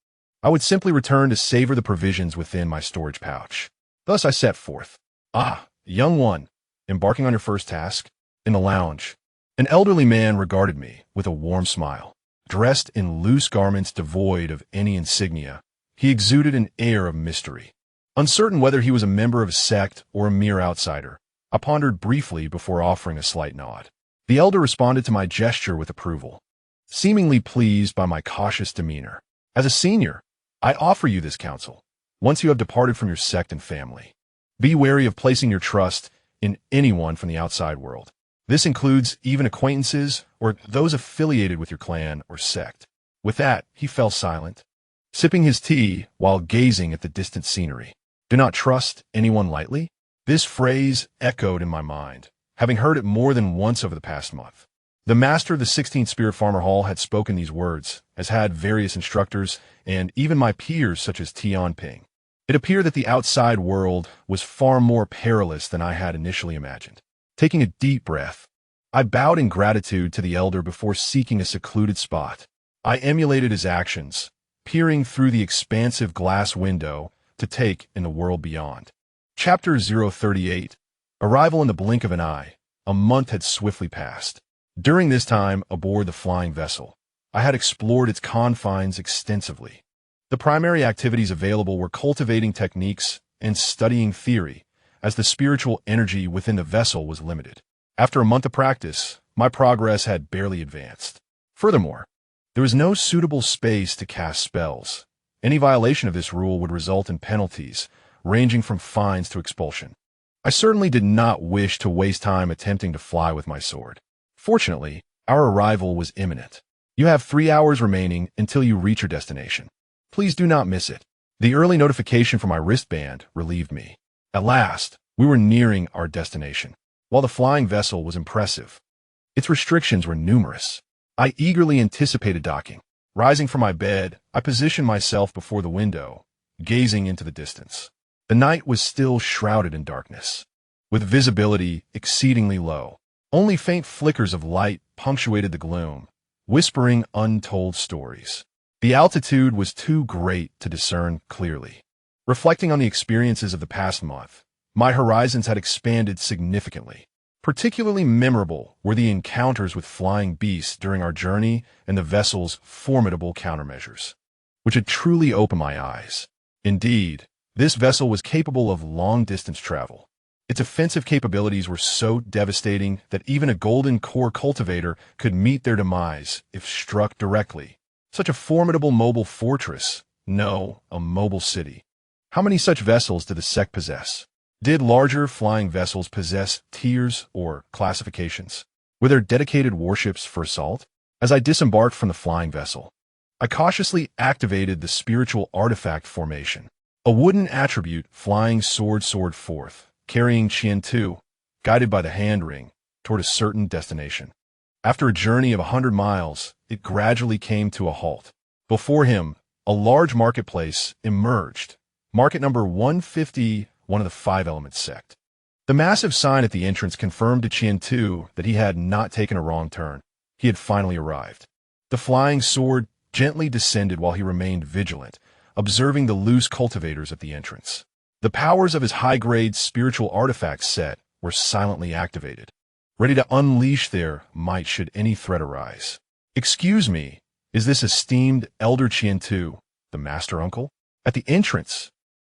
I would simply return to savor the provisions within my storage pouch. Thus I set forth. Ah, young one, embarking on your first task? In the lounge, an elderly man regarded me with a warm smile. Dressed in loose garments devoid of any insignia, he exuded an air of mystery. Uncertain whether he was a member of a sect or a mere outsider, I pondered briefly before offering a slight nod. The elder responded to my gesture with approval, seemingly pleased by my cautious demeanor. As a senior, I offer you this counsel. Once you have departed from your sect and family, be wary of placing your trust in anyone from the outside world. This includes even acquaintances or those affiliated with your clan or sect. With that, he fell silent, sipping his tea while gazing at the distant scenery. Do not trust anyone lightly? This phrase echoed in my mind, having heard it more than once over the past month. The master of the 16th Spirit Farmer Hall had spoken these words, as had various instructors and even my peers such as Tian Ping. It appeared that the outside world was far more perilous than I had initially imagined. Taking a deep breath, I bowed in gratitude to the elder before seeking a secluded spot. I emulated his actions, peering through the expansive glass window to take in the world beyond. Chapter 038. Arrival in the blink of an eye. A month had swiftly passed. During this time aboard the flying vessel, I had explored its confines extensively. The primary activities available were cultivating techniques and studying theory, as the spiritual energy within the vessel was limited. After a month of practice, my progress had barely advanced. Furthermore, there was no suitable space to cast spells. Any violation of this rule would result in penalties, ranging from fines to expulsion. I certainly did not wish to waste time attempting to fly with my sword. Fortunately, our arrival was imminent. You have 3 hours remaining until you reach your destination. Please do not miss it. The early notification from my wristband relieved me. At last, we were nearing our destination. While the flying vessel was impressive, its restrictions were numerous. I eagerly anticipated docking. Rising from my bed, I positioned myself before the window, gazing into the distance. The night was still shrouded in darkness, with visibility exceedingly low. Only faint flickers of light punctuated the gloom, whispering untold stories. The altitude was too great to discern clearly. Reflecting on the experiences of the past month, my horizons had expanded significantly. Particularly memorable were the encounters with flying beasts during our journey and the vessel's formidable countermeasures, which had truly opened my eyes. Indeed, this vessel was capable of long-distance travel. Its offensive capabilities were so devastating that even a golden core cultivator could meet their demise if struck directly. Such a formidable mobile fortress, no, a mobile city. How many such vessels did the sect possess? Did larger flying vessels possess tiers or classifications? Were there dedicated warships for assault? As I disembarked from the flying vessel, I cautiously activated the spiritual artifact formation. A wooden attribute flying sword forth, carrying Qian-Tu, guided by the hand ring, toward a certain destination. After a journey of 100 miles, it gradually came to a halt. Before him, a large marketplace emerged. Market number 150, one of the Five Elements sect. The massive sign at the entrance confirmed to Qian-Tu that he had not taken a wrong turn. He had finally arrived. The flying sword gently descended while he remained vigilant, observing the loose cultivators at the entrance. The powers of his high-grade spiritual artifacts set were silently activated, ready to unleash their might should any threat arise. "Excuse me, is this esteemed Elder Qian-Tu, the master uncle?" At the entrance,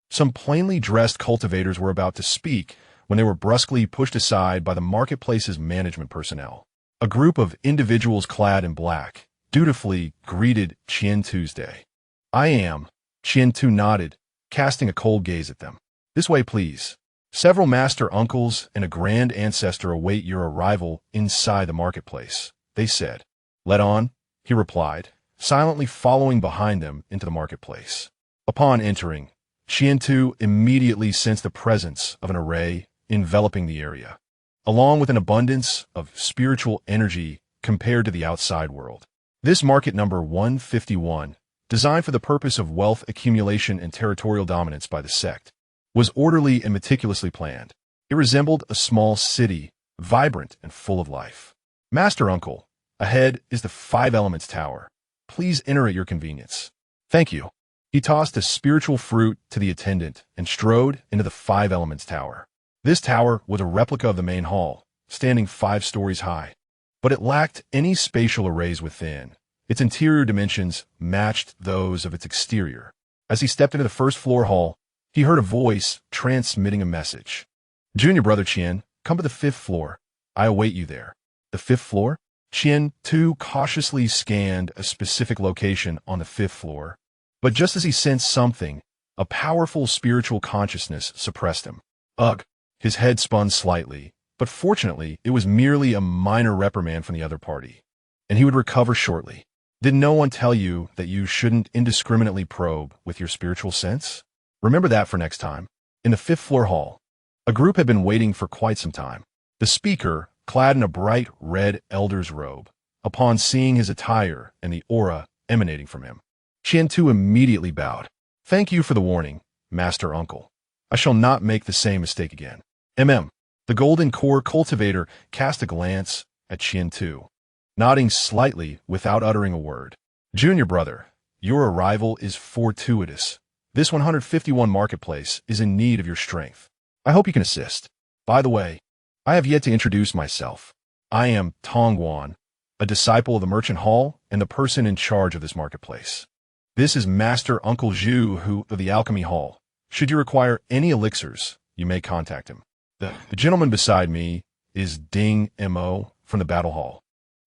some plainly dressed cultivators were about to speak when they were brusquely pushed aside by the marketplace's management personnel. A group of individuals clad in black dutifully greeted Qian-Tu's day. "I am." Qian-Tu nodded, casting a cold gaze at them. "This way, please. Several master uncles and a grand ancestor await your arrival inside the marketplace," they said. "Let on," he replied, silently following behind them into the marketplace. Upon entering, Qian-Tu immediately sensed the presence of an array enveloping the area, along with an abundance of spiritual energy compared to the outside world. This market number 151, designed for the purpose of wealth accumulation and territorial dominance by the sect, was orderly and meticulously planned. It resembled a small city, vibrant and full of life. "Master Uncle, ahead is the Five Elements Tower. Please enter at your convenience." "Thank you." He tossed a spiritual fruit to the attendant and strode into the Five Elements Tower. This tower was a replica of the main hall, standing 5 stories high, but it lacked any spatial arrays within. Its interior dimensions matched those of its exterior. As he stepped into the first floor hall, he heard a voice transmitting a message. "Junior brother Qian, come to the 5th floor. I await you there." The 5th floor? Qian-Tu cautiously scanned a specific location on the 5th floor, but just as he sensed something, a powerful spiritual consciousness suppressed him. Ugh! His head spun slightly, but fortunately it was merely a minor reprimand from the other party, and he would recover shortly. Did no one tell you that you shouldn't indiscriminately probe with your spiritual sense? Remember that for next time. In the 5th floor hall, a group had been waiting for quite some time. The speaker, clad in a bright red elder's robe, upon seeing his attire and the aura emanating from him, Qian-Tu immediately bowed. "Thank you for the warning, Master Uncle. I shall not make the same mistake again." The Golden Core cultivator cast a glance at Qian-Tu, nodding slightly without uttering a word. "Junior brother, your arrival is fortuitous. This 151 marketplace is in need of your strength. I hope you can assist. By the way, I have yet to introduce myself. I am Tongguan, a disciple of the Merchant Hall and the person in charge of this marketplace. This is Master Uncle Zhu who of the Alchemy Hall. Should you require any elixirs, you may contact him. The gentleman beside me is Ding Mo from the Battle Hall,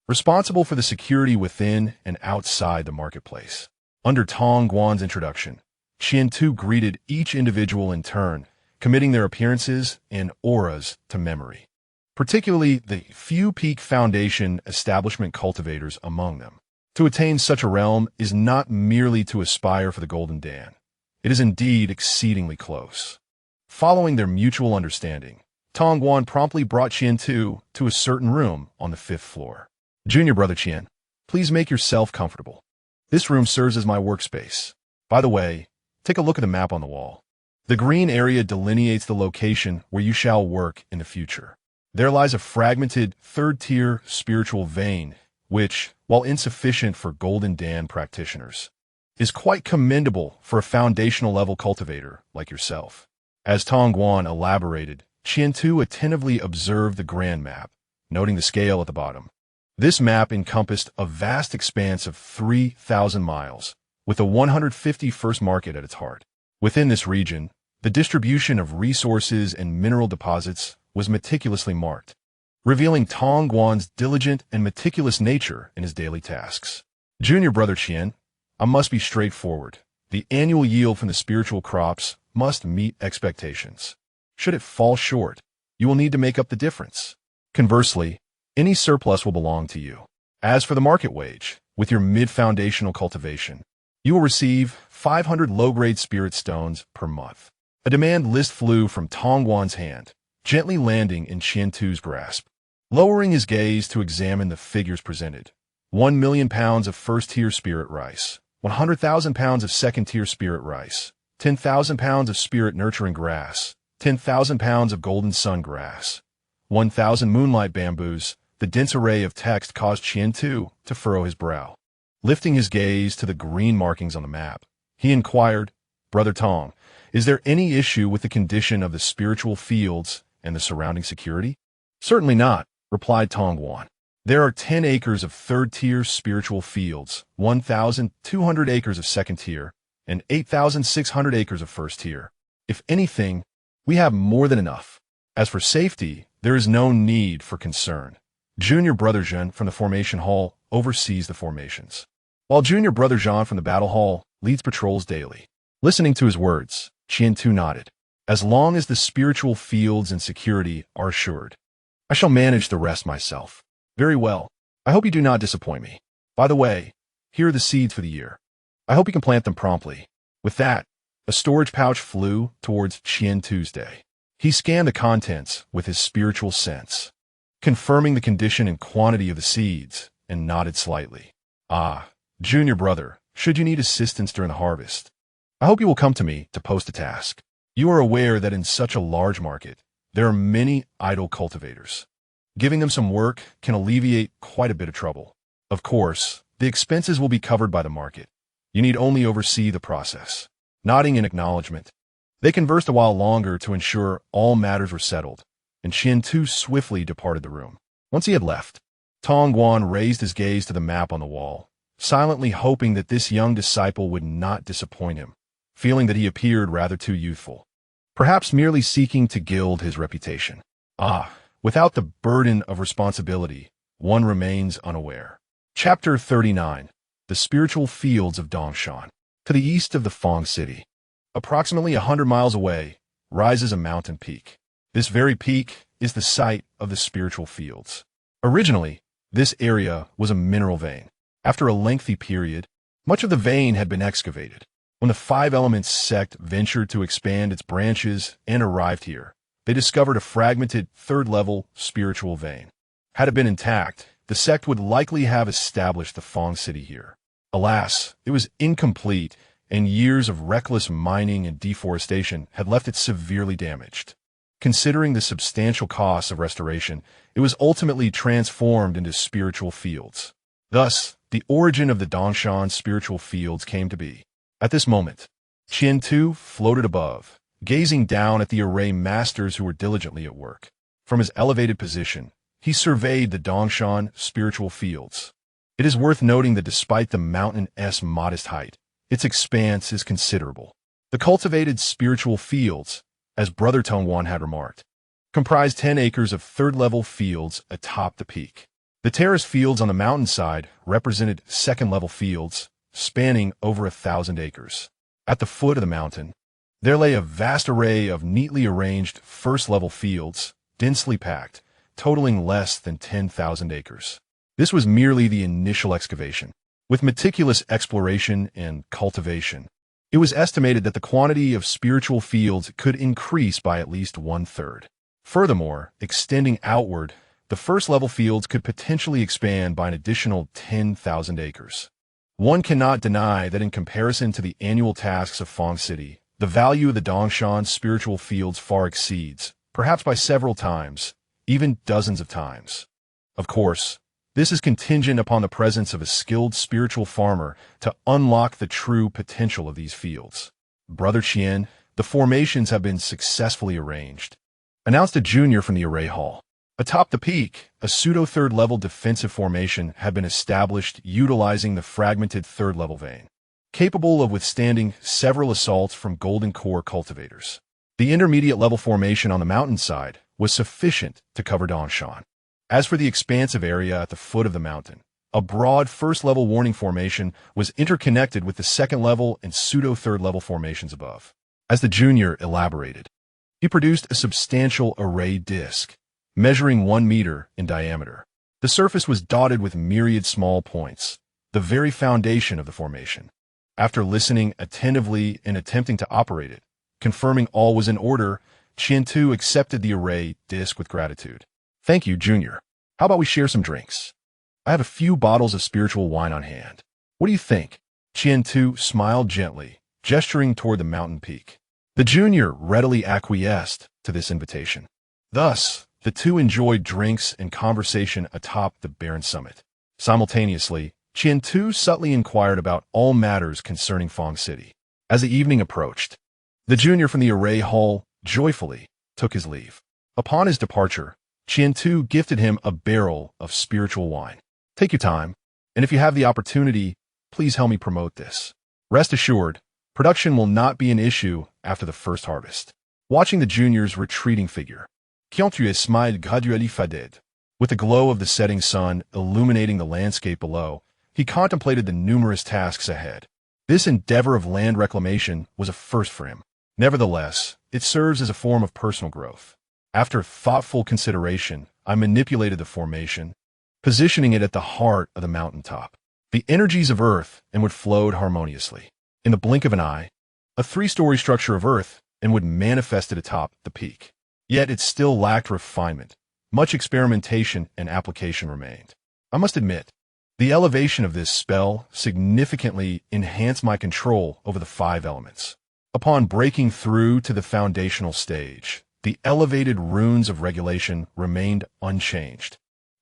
responsible for the security within and outside the marketplace. Under Tongguan's introduction, Qian-Tu greeted each individual in turn, committing their appearances and auras to memory, particularly the few peak foundation establishment cultivators among them. To attain such a realm is not merely to aspire for the Golden Dan. It is indeed exceedingly close. Following their mutual understanding, Tongguan promptly brought Qian-Tu to a certain room on the 5th floor. Junior Brother Qian, please make yourself comfortable. This room serves as my workspace. By the way, take a look at the map on the wall. The green area delineates the location where you shall work in the future. There lies a fragmented third-tier spiritual vein, which, while insufficient for Golden Dan practitioners, is quite commendable for a foundational-level cultivator like yourself. As Tongguan elaborated, Qian-Tu attentively observed the grand map, noting the scale at the bottom. This map encompassed a vast expanse of 3,000 miles, with a 151st market at its heart. Within this region, the distribution of resources and mineral deposits was meticulously marked, revealing Tongguan's diligent and meticulous nature in his daily tasks. Junior Brother Qian, I must be straightforward. The annual yield from the spiritual crops must meet expectations. Should it fall short, you will need to make up the difference. Conversely, any surplus will belong to you. As for the market wage, with your mid-foundational cultivation, you will receive 500 low-grade spirit stones per month. A demand list flew from Tongguan's hand, gently landing in Qian-Tu's grasp. Lowering his gaze to examine the figures presented, 1 million pounds of first-tier spirit rice, 100,000 pounds of second-tier spirit rice, 10,000 pounds of spirit-nurturing grass, 10,000 pounds of golden sun grass, 1,000 moonlight bamboos. The dense array of text caused Qian-Tu to furrow his brow. Lifting his gaze to the green markings on the map, he inquired, Brother Tong, is there any issue with the condition of the spiritual fields and the surrounding security? Certainly not, replied Tongguan. There are 10 acres of third-tier spiritual fields, 1,200 acres of second-tier, and 8,600 acres of first-tier. If anything, we have more than enough. As for safety, there is no need for concern. Junior Brother Zhen from the Formation Hall oversees the formations, while Junior Brother Zhan from the Battle Hall leads patrols daily. Listening to his words, Qian-Tu nodded. As long as the spiritual fields and security are assured, I shall manage the rest myself. Very well. I hope you do not disappoint me. By the way, here are the seeds for the year. I hope you can plant them promptly. With that, a storage pouch flew towards Qian-Tu's day. He scanned the contents with his spiritual sense, confirming the condition and quantity of the seeds, and nodded slightly. Ah, Junior Brother, should you need assistance during the harvest, I hope you will come to me to post a task. You are aware that in such a large market, there are many idle cultivators. Giving them some work can alleviate quite a bit of trouble. Of course, the expenses will be covered by the market. You need only oversee the process. Nodding in acknowledgement, they conversed a while longer to ensure all matters were settled, and Qian-Tu swiftly departed the room. Once he had left, Tongguan raised his gaze to the map on the wall, silently hoping that this young disciple would not disappoint him, feeling that he appeared rather too youthful, perhaps merely seeking to gild his reputation. Without the burden of responsibility, one remains unaware. Chapter 39. The Spiritual Fields of Dongshan. To the east of the Fong City, approximately 100 miles away, rises a mountain peak. This very peak is the site of the spiritual fields. Originally, this area was a mineral vein. After a lengthy period, much of the vein had been excavated. When the Five Elements sect ventured to expand its branches and arrived here, they discovered a fragmented third-level spiritual vein. Had it been intact, the sect would likely have established the Fong City here. Alas, it was incomplete, and years of reckless mining and deforestation had left it severely damaged. Considering the substantial costs of restoration, it was ultimately transformed into spiritual fields. Thus, the origin of the Dongshan spiritual fields came to be. At this moment, Qian-Tu floated above, gazing down at the array masters who were diligently at work. From his elevated position, he surveyed the Dongshan spiritual fields. It is worth noting that despite the mountain's modest height, its expanse is considerable. The cultivated spiritual fields, as Brother Tongwan had remarked, comprised 10 acres of third-level fields atop the peak. The terrace fields on the mountainside represented second-level fields, spanning over 1,000 acres. At the foot of the mountain, there lay a vast array of neatly arranged first-level fields, densely packed, totaling less than 10,000 acres. This was merely the initial excavation. With meticulous exploration and cultivation, it was estimated that the quantity of spiritual fields could increase by at least 1/3. Furthermore, extending outward, the first-level fields could potentially expand by an additional 10,000 acres. One cannot deny that in comparison to the annual tasks of Fong City, the value of the Dongshan spiritual fields far exceeds, perhaps by several times, even dozens of times. Of course, this is contingent upon the presence of a skilled spiritual farmer to unlock the true potential of these fields. Brother Chien, the formations have been successfully arranged, announced a junior from the array hall. Atop the peak, a pseudo-third-level defensive formation had been established utilizing the fragmented third-level vein, capable of withstanding several assaults from golden core cultivators. The intermediate-level formation on the mountainside was sufficient to cover Dongshan. As for the expansive area at the foot of the mountain, a broad first-level warning formation was interconnected with the second-level and pseudo-third-level formations above. As the junior elaborated, he produced a substantial array disc, measuring 1 meter in diameter. The surface was dotted with myriad small points, the very foundation of the formation. After listening attentively and attempting to operate it, confirming all was in order, Chien-Tu accepted the array disc with gratitude. "Thank you, Junior. How about we share some drinks? I have a few bottles of spiritual wine on hand. What do you think?" Chien-Tu smiled gently, gesturing toward the mountain peak. The junior readily acquiesced to this invitation. Thus, the two enjoyed drinks and conversation atop the barren summit. Simultaneously, Chien-Tu subtly inquired about all matters concerning Fong City. As the evening approached, the junior from the array hall joyfully took his leave. Upon his departure, Chien-Tu gifted him a barrel of spiritual wine. "Take your time, and if you have the opportunity, please help me promote this. Rest assured, production will not be an issue after the first harvest." Watching the junior's retreating figure, Chien-Tu smiled gradually faded. With the glow of the setting sun illuminating the landscape below, he contemplated the numerous tasks ahead. This endeavor of land reclamation was a first for him. Nevertheless, it serves as a form of personal growth. After thoughtful consideration, I manipulated the formation, positioning it at the heart of the mountaintop. The energies of earth and wood flowed harmoniously. In the blink of an eye, a 3-story structure of earth and wood manifested atop the peak. Yet it still lacked refinement. Much experimentation and application remained. I must admit, the elevation of this spell significantly enhanced my control over the 5 elements. Upon breaking through to the foundational stage, the elevated runes of regulation remained unchanged,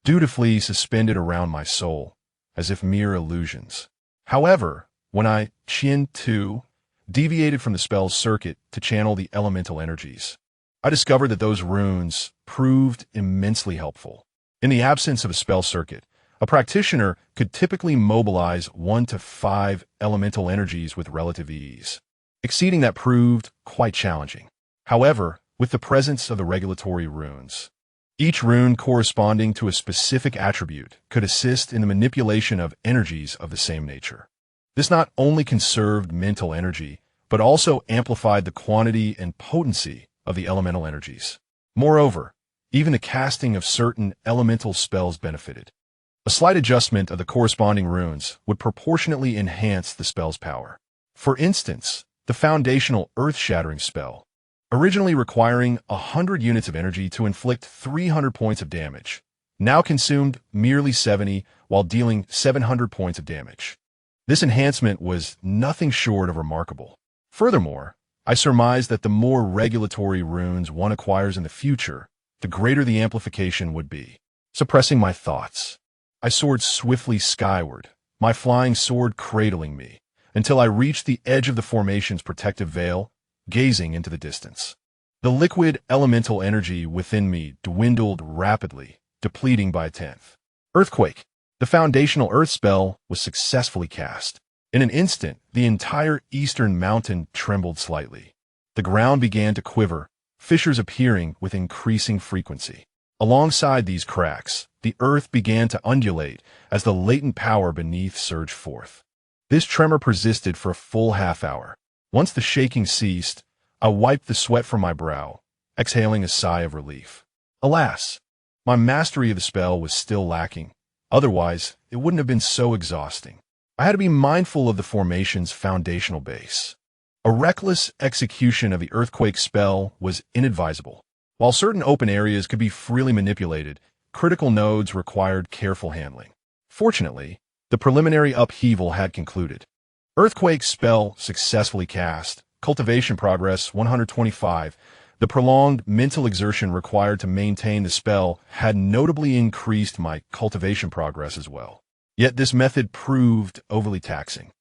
dutifully suspended around my soul, as if mere illusions. However, when I, Chien-Tu, deviated from the spell's circuit to channel the elemental energies, I discovered that those runes proved immensely helpful. In the absence of a spell circuit, a practitioner could typically mobilize 1 to 5 elemental energies with relative ease. Exceeding that proved quite challenging. However, with the presence of the regulatory runes, each rune corresponding to a specific attribute could assist in the manipulation of energies of the same nature. This not only conserved mental energy, but also amplified the quantity and potency of the elemental energies. Moreover, even the casting of certain elemental spells benefited. A slight adjustment of the corresponding runes would proportionately enhance the spell's power. For instance, the foundational earth-shattering spell, originally requiring 100 units of energy to inflict 300 points of damage, now consumed merely 70 while dealing 700 points of damage. This enhancement was nothing short of remarkable. Furthermore, I surmised that the more regulatory runes one acquires in the future, the greater the amplification would be. Suppressing my thoughts, I soared swiftly skyward, my flying sword cradling me, until I reached the edge of the formation's protective veil, gazing into the distance. The liquid elemental energy within me dwindled rapidly depleting by a tenth. Earthquake. The foundational earth spell was successfully cast. In an instant, the entire eastern mountain trembled slightly. The ground began to quiver, fissures appearing with increasing frequency. Alongside these cracks, the earth began to undulate as the latent power beneath surged forth. This tremor persisted for a full half-hour. Once the shaking ceased, I wiped the sweat from my brow, exhaling a sigh of relief. Alas, my mastery of the spell was still lacking. Otherwise, it wouldn't have been so exhausting. I had to be mindful of the formation's foundational base. A reckless execution of the earthquake spell was inadvisable. While certain open areas could be freely manipulated, critical nodes required careful handling. Fortunately, the preliminary upheaval had concluded. Earthquake spell successfully cast. Cultivation progress 125. The prolonged mental exertion required to maintain the spell had notably increased my cultivation progress as well. Yet this method proved overly taxing.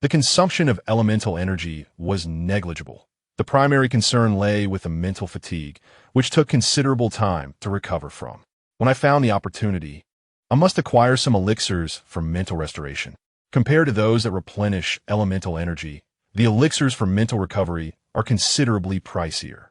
The consumption of elemental energy was negligible. The primary concern lay with the mental fatigue, which took considerable time to recover from. When I found the opportunity, I must acquire some elixirs for mental restoration. Compared to those that replenish elemental energy, the elixirs for mental recovery are considerably pricier.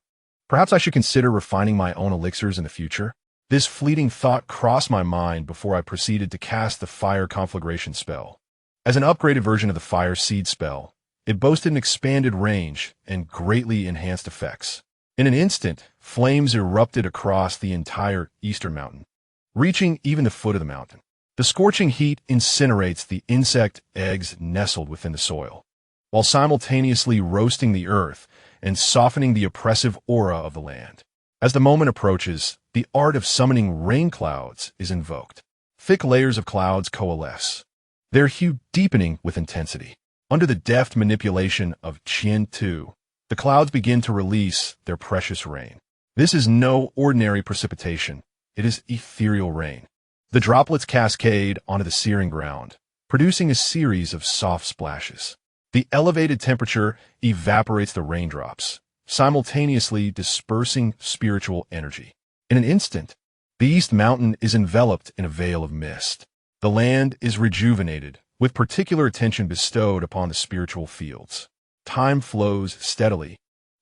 Perhaps I should consider refining my own elixirs in the future. This fleeting thought crossed my mind before I proceeded to cast the Fire Conflagration spell. As an upgraded version of the Fire Seed spell, it boasted an expanded range and greatly enhanced effects. In an instant, flames erupted across the entire eastern mountain, reaching even the foot of the mountain. The scorching heat incinerates the insect eggs nestled within the soil, while simultaneously roasting the earth and softening the oppressive aura of the land. As the moment approaches, the art of summoning rain clouds is invoked. Thick layers of clouds coalesce, their hue deepening with intensity. Under the deft manipulation of Qian-Tu, the clouds begin to release their precious rain. This is no ordinary precipitation. It is ethereal rain. The droplets cascade onto the searing ground, producing a series of soft splashes. The elevated temperature evaporates the raindrops, simultaneously dispersing spiritual energy. In an instant, the East Mountain is enveloped in a veil of mist. The land is rejuvenated, with particular attention bestowed upon the spiritual fields. Time flows steadily,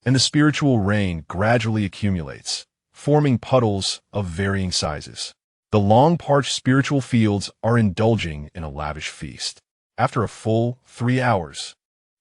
and the spiritual rain gradually accumulates, forming puddles of varying sizes. The long-parched spiritual fields are indulging in a lavish feast. After a full 3 hours,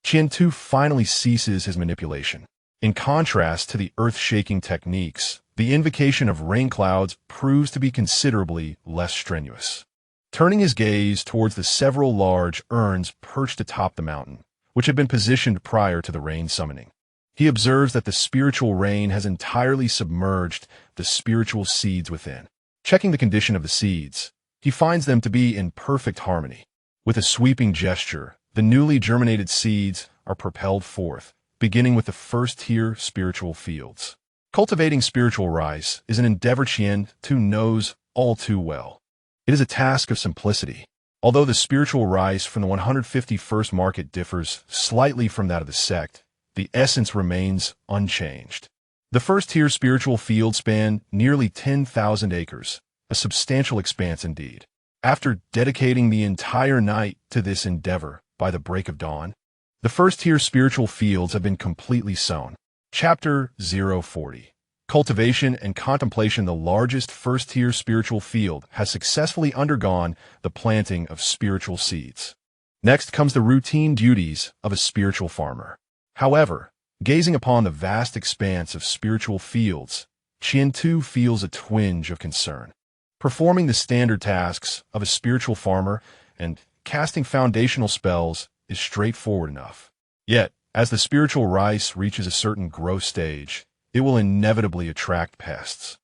Qian-Tu finally ceases his manipulation. In contrast to the earth-shaking techniques, the invocation of rain clouds proves to be considerably less strenuous. Turning his gaze towards the several large urns perched atop the mountain, which had been positioned prior to the rain summoning, he observes that the spiritual rain has entirely submerged the spiritual seeds within. Checking the condition of the seeds, he finds them to be in perfect harmony. With a sweeping gesture, the newly germinated seeds are propelled forth, beginning with the first-tier spiritual fields. Cultivating spiritual rice is an endeavor Qian-Tu knows all too well. It is a task of simplicity. Although the spiritual rice from the 151st market differs slightly from that of the sect, the essence remains unchanged. The first-tier spiritual fields span nearly 10,000 acres, a substantial expanse indeed. After dedicating the entire night to this endeavor by the break of dawn, the first-tier spiritual fields have been completely sown. Chapter 040. Cultivation and Contemplation. The largest first-tier spiritual field has successfully undergone the planting of spiritual seeds. Next comes the routine duties of a spiritual farmer. However, gazing upon the vast expanse of spiritual fields, Qian-Tu feels a twinge of concern. Performing the standard tasks of a spiritual farmer and casting foundational spells is straightforward enough. Yet, as the spiritual rice reaches a certain growth stage, it will inevitably attract pests.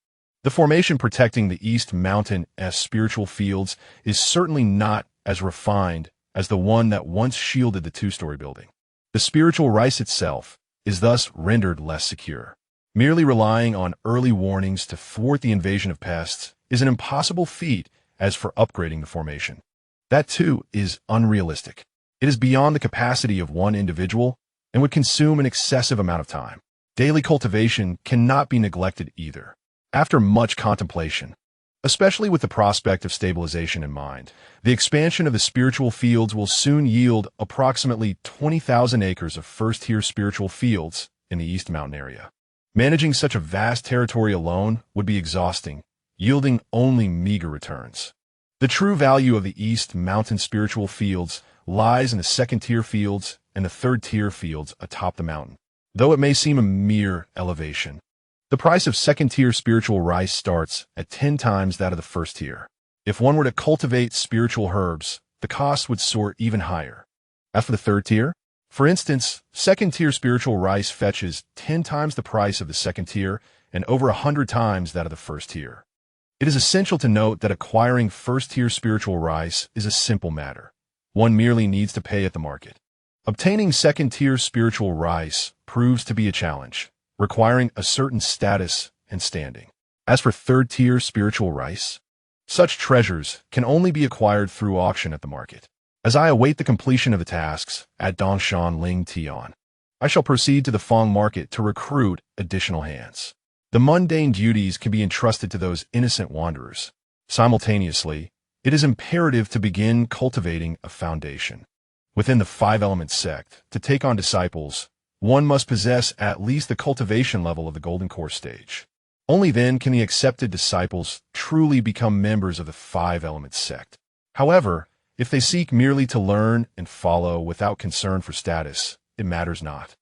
The formation protecting the East Mountain as spiritual fields is certainly not as refined as the one that once shielded the two-story building. The spiritual rice itself is thus rendered less secure. Merely relying on early warnings to thwart the invasion of pests is an impossible feat as for upgrading the formation. That too is unrealistic. It is beyond the capacity of one individual and would consume an excessive amount of time. Daily cultivation cannot be neglected either. After much contemplation, Especially with the prospect of stabilization in mind, the expansion of the spiritual fields will soon yield approximately 20,000 acres of first-tier spiritual fields in the East Mountain area. Managing such a vast territory alone would be exhausting, yielding only meager returns. The true value of the East Mountain spiritual fields lies in the second-tier fields and the third-tier fields atop the mountain, though it may seem a mere elevation. The price of second-tier spiritual rice starts at 10 times that of the first tier. If one were to cultivate spiritual herbs, the cost would soar even higher. As for the third tier, for instance, second-tier spiritual rice fetches 10 times the price of the second tier and over 100 times that of the first tier. It is essential to note that acquiring first-tier spiritual rice is a simple matter. One merely needs to pay at the market. Obtaining second-tier spiritual rice proves to be a challenge, requiring a certain status and standing. As for third-tier spiritual rice, such treasures can only be acquired through auction at the market. As I await the completion of the tasks at Dongshan Ling Tian, I shall proceed to the Fong market to recruit additional hands. The mundane duties can be entrusted to those innocent wanderers. Simultaneously, it is imperative to begin cultivating a foundation. Within the five-element sect, to take on disciples, one must possess at least the cultivation level of the Golden Core stage. Only then can the accepted disciples truly become members of the five-element sect. However, if they seek merely to learn and follow without concern for status, it matters not.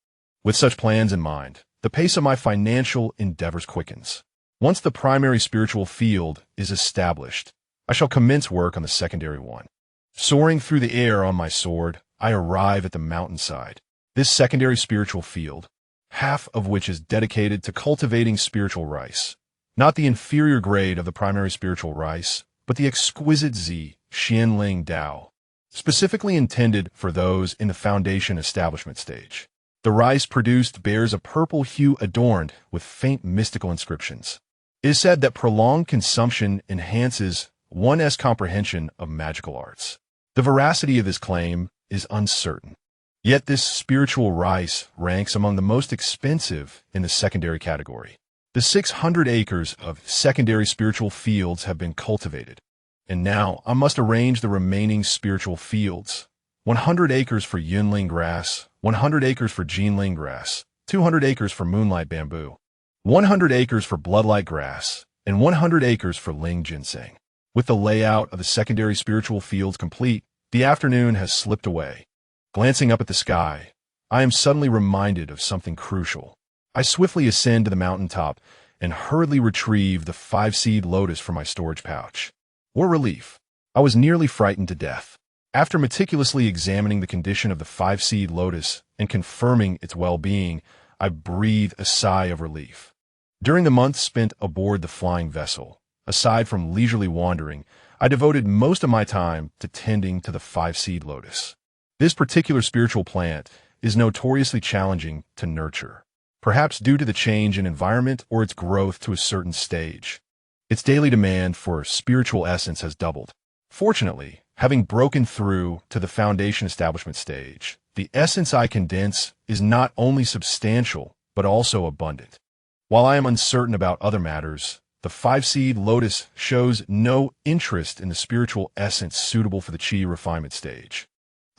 With such plans in mind, the pace of my financial endeavors quickens. Once the primary spiritual field is established, I shall commence work on the secondary one. Soaring through the air on my sword, I arrive at the mountainside. This secondary spiritual field, half of which is dedicated to cultivating spiritual rice, not the inferior grade of the primary spiritual rice, but the exquisite Xianling Dao, specifically intended for those in the foundation establishment stage. The rice produced bears a purple hue adorned with faint mystical inscriptions. It is said that prolonged consumption enhances one's comprehension of magical arts. The veracity of this claim is uncertain. Yet this spiritual rice ranks among the most expensive in the secondary category. The 600 acres of secondary spiritual fields have been cultivated, and now I must arrange the remaining spiritual fields. 100 acres for Yunling grass, 100 acres for Jinling grass, 200 acres for moonlight bamboo, 100 acres for bloodlight grass, and 100 acres for Ling ginseng. With the layout of the secondary spiritual fields complete, the afternoon has slipped away. Glancing up at the sky, I am suddenly reminded of something crucial. I swiftly ascend to the mountaintop and hurriedly retrieve the 5-seed lotus from my storage pouch. What relief! I was nearly frightened to death. After meticulously examining the condition of the 5-seed lotus and confirming its well-being, I breathe a sigh of relief. During the months spent aboard the flying vessel, aside from leisurely wandering, I devoted most of my time to tending to the 5-seed lotus. This particular spiritual plant is notoriously challenging to nurture, perhaps due to the change in environment or its growth to a certain stage. Its daily demand for spiritual essence has doubled. Fortunately, having broken through to the foundation establishment stage, the essence I condense is not only substantial, but also abundant. While I am uncertain about other matters, the 5-seed lotus shows no interest in the spiritual essence suitable for the chi refinement stage.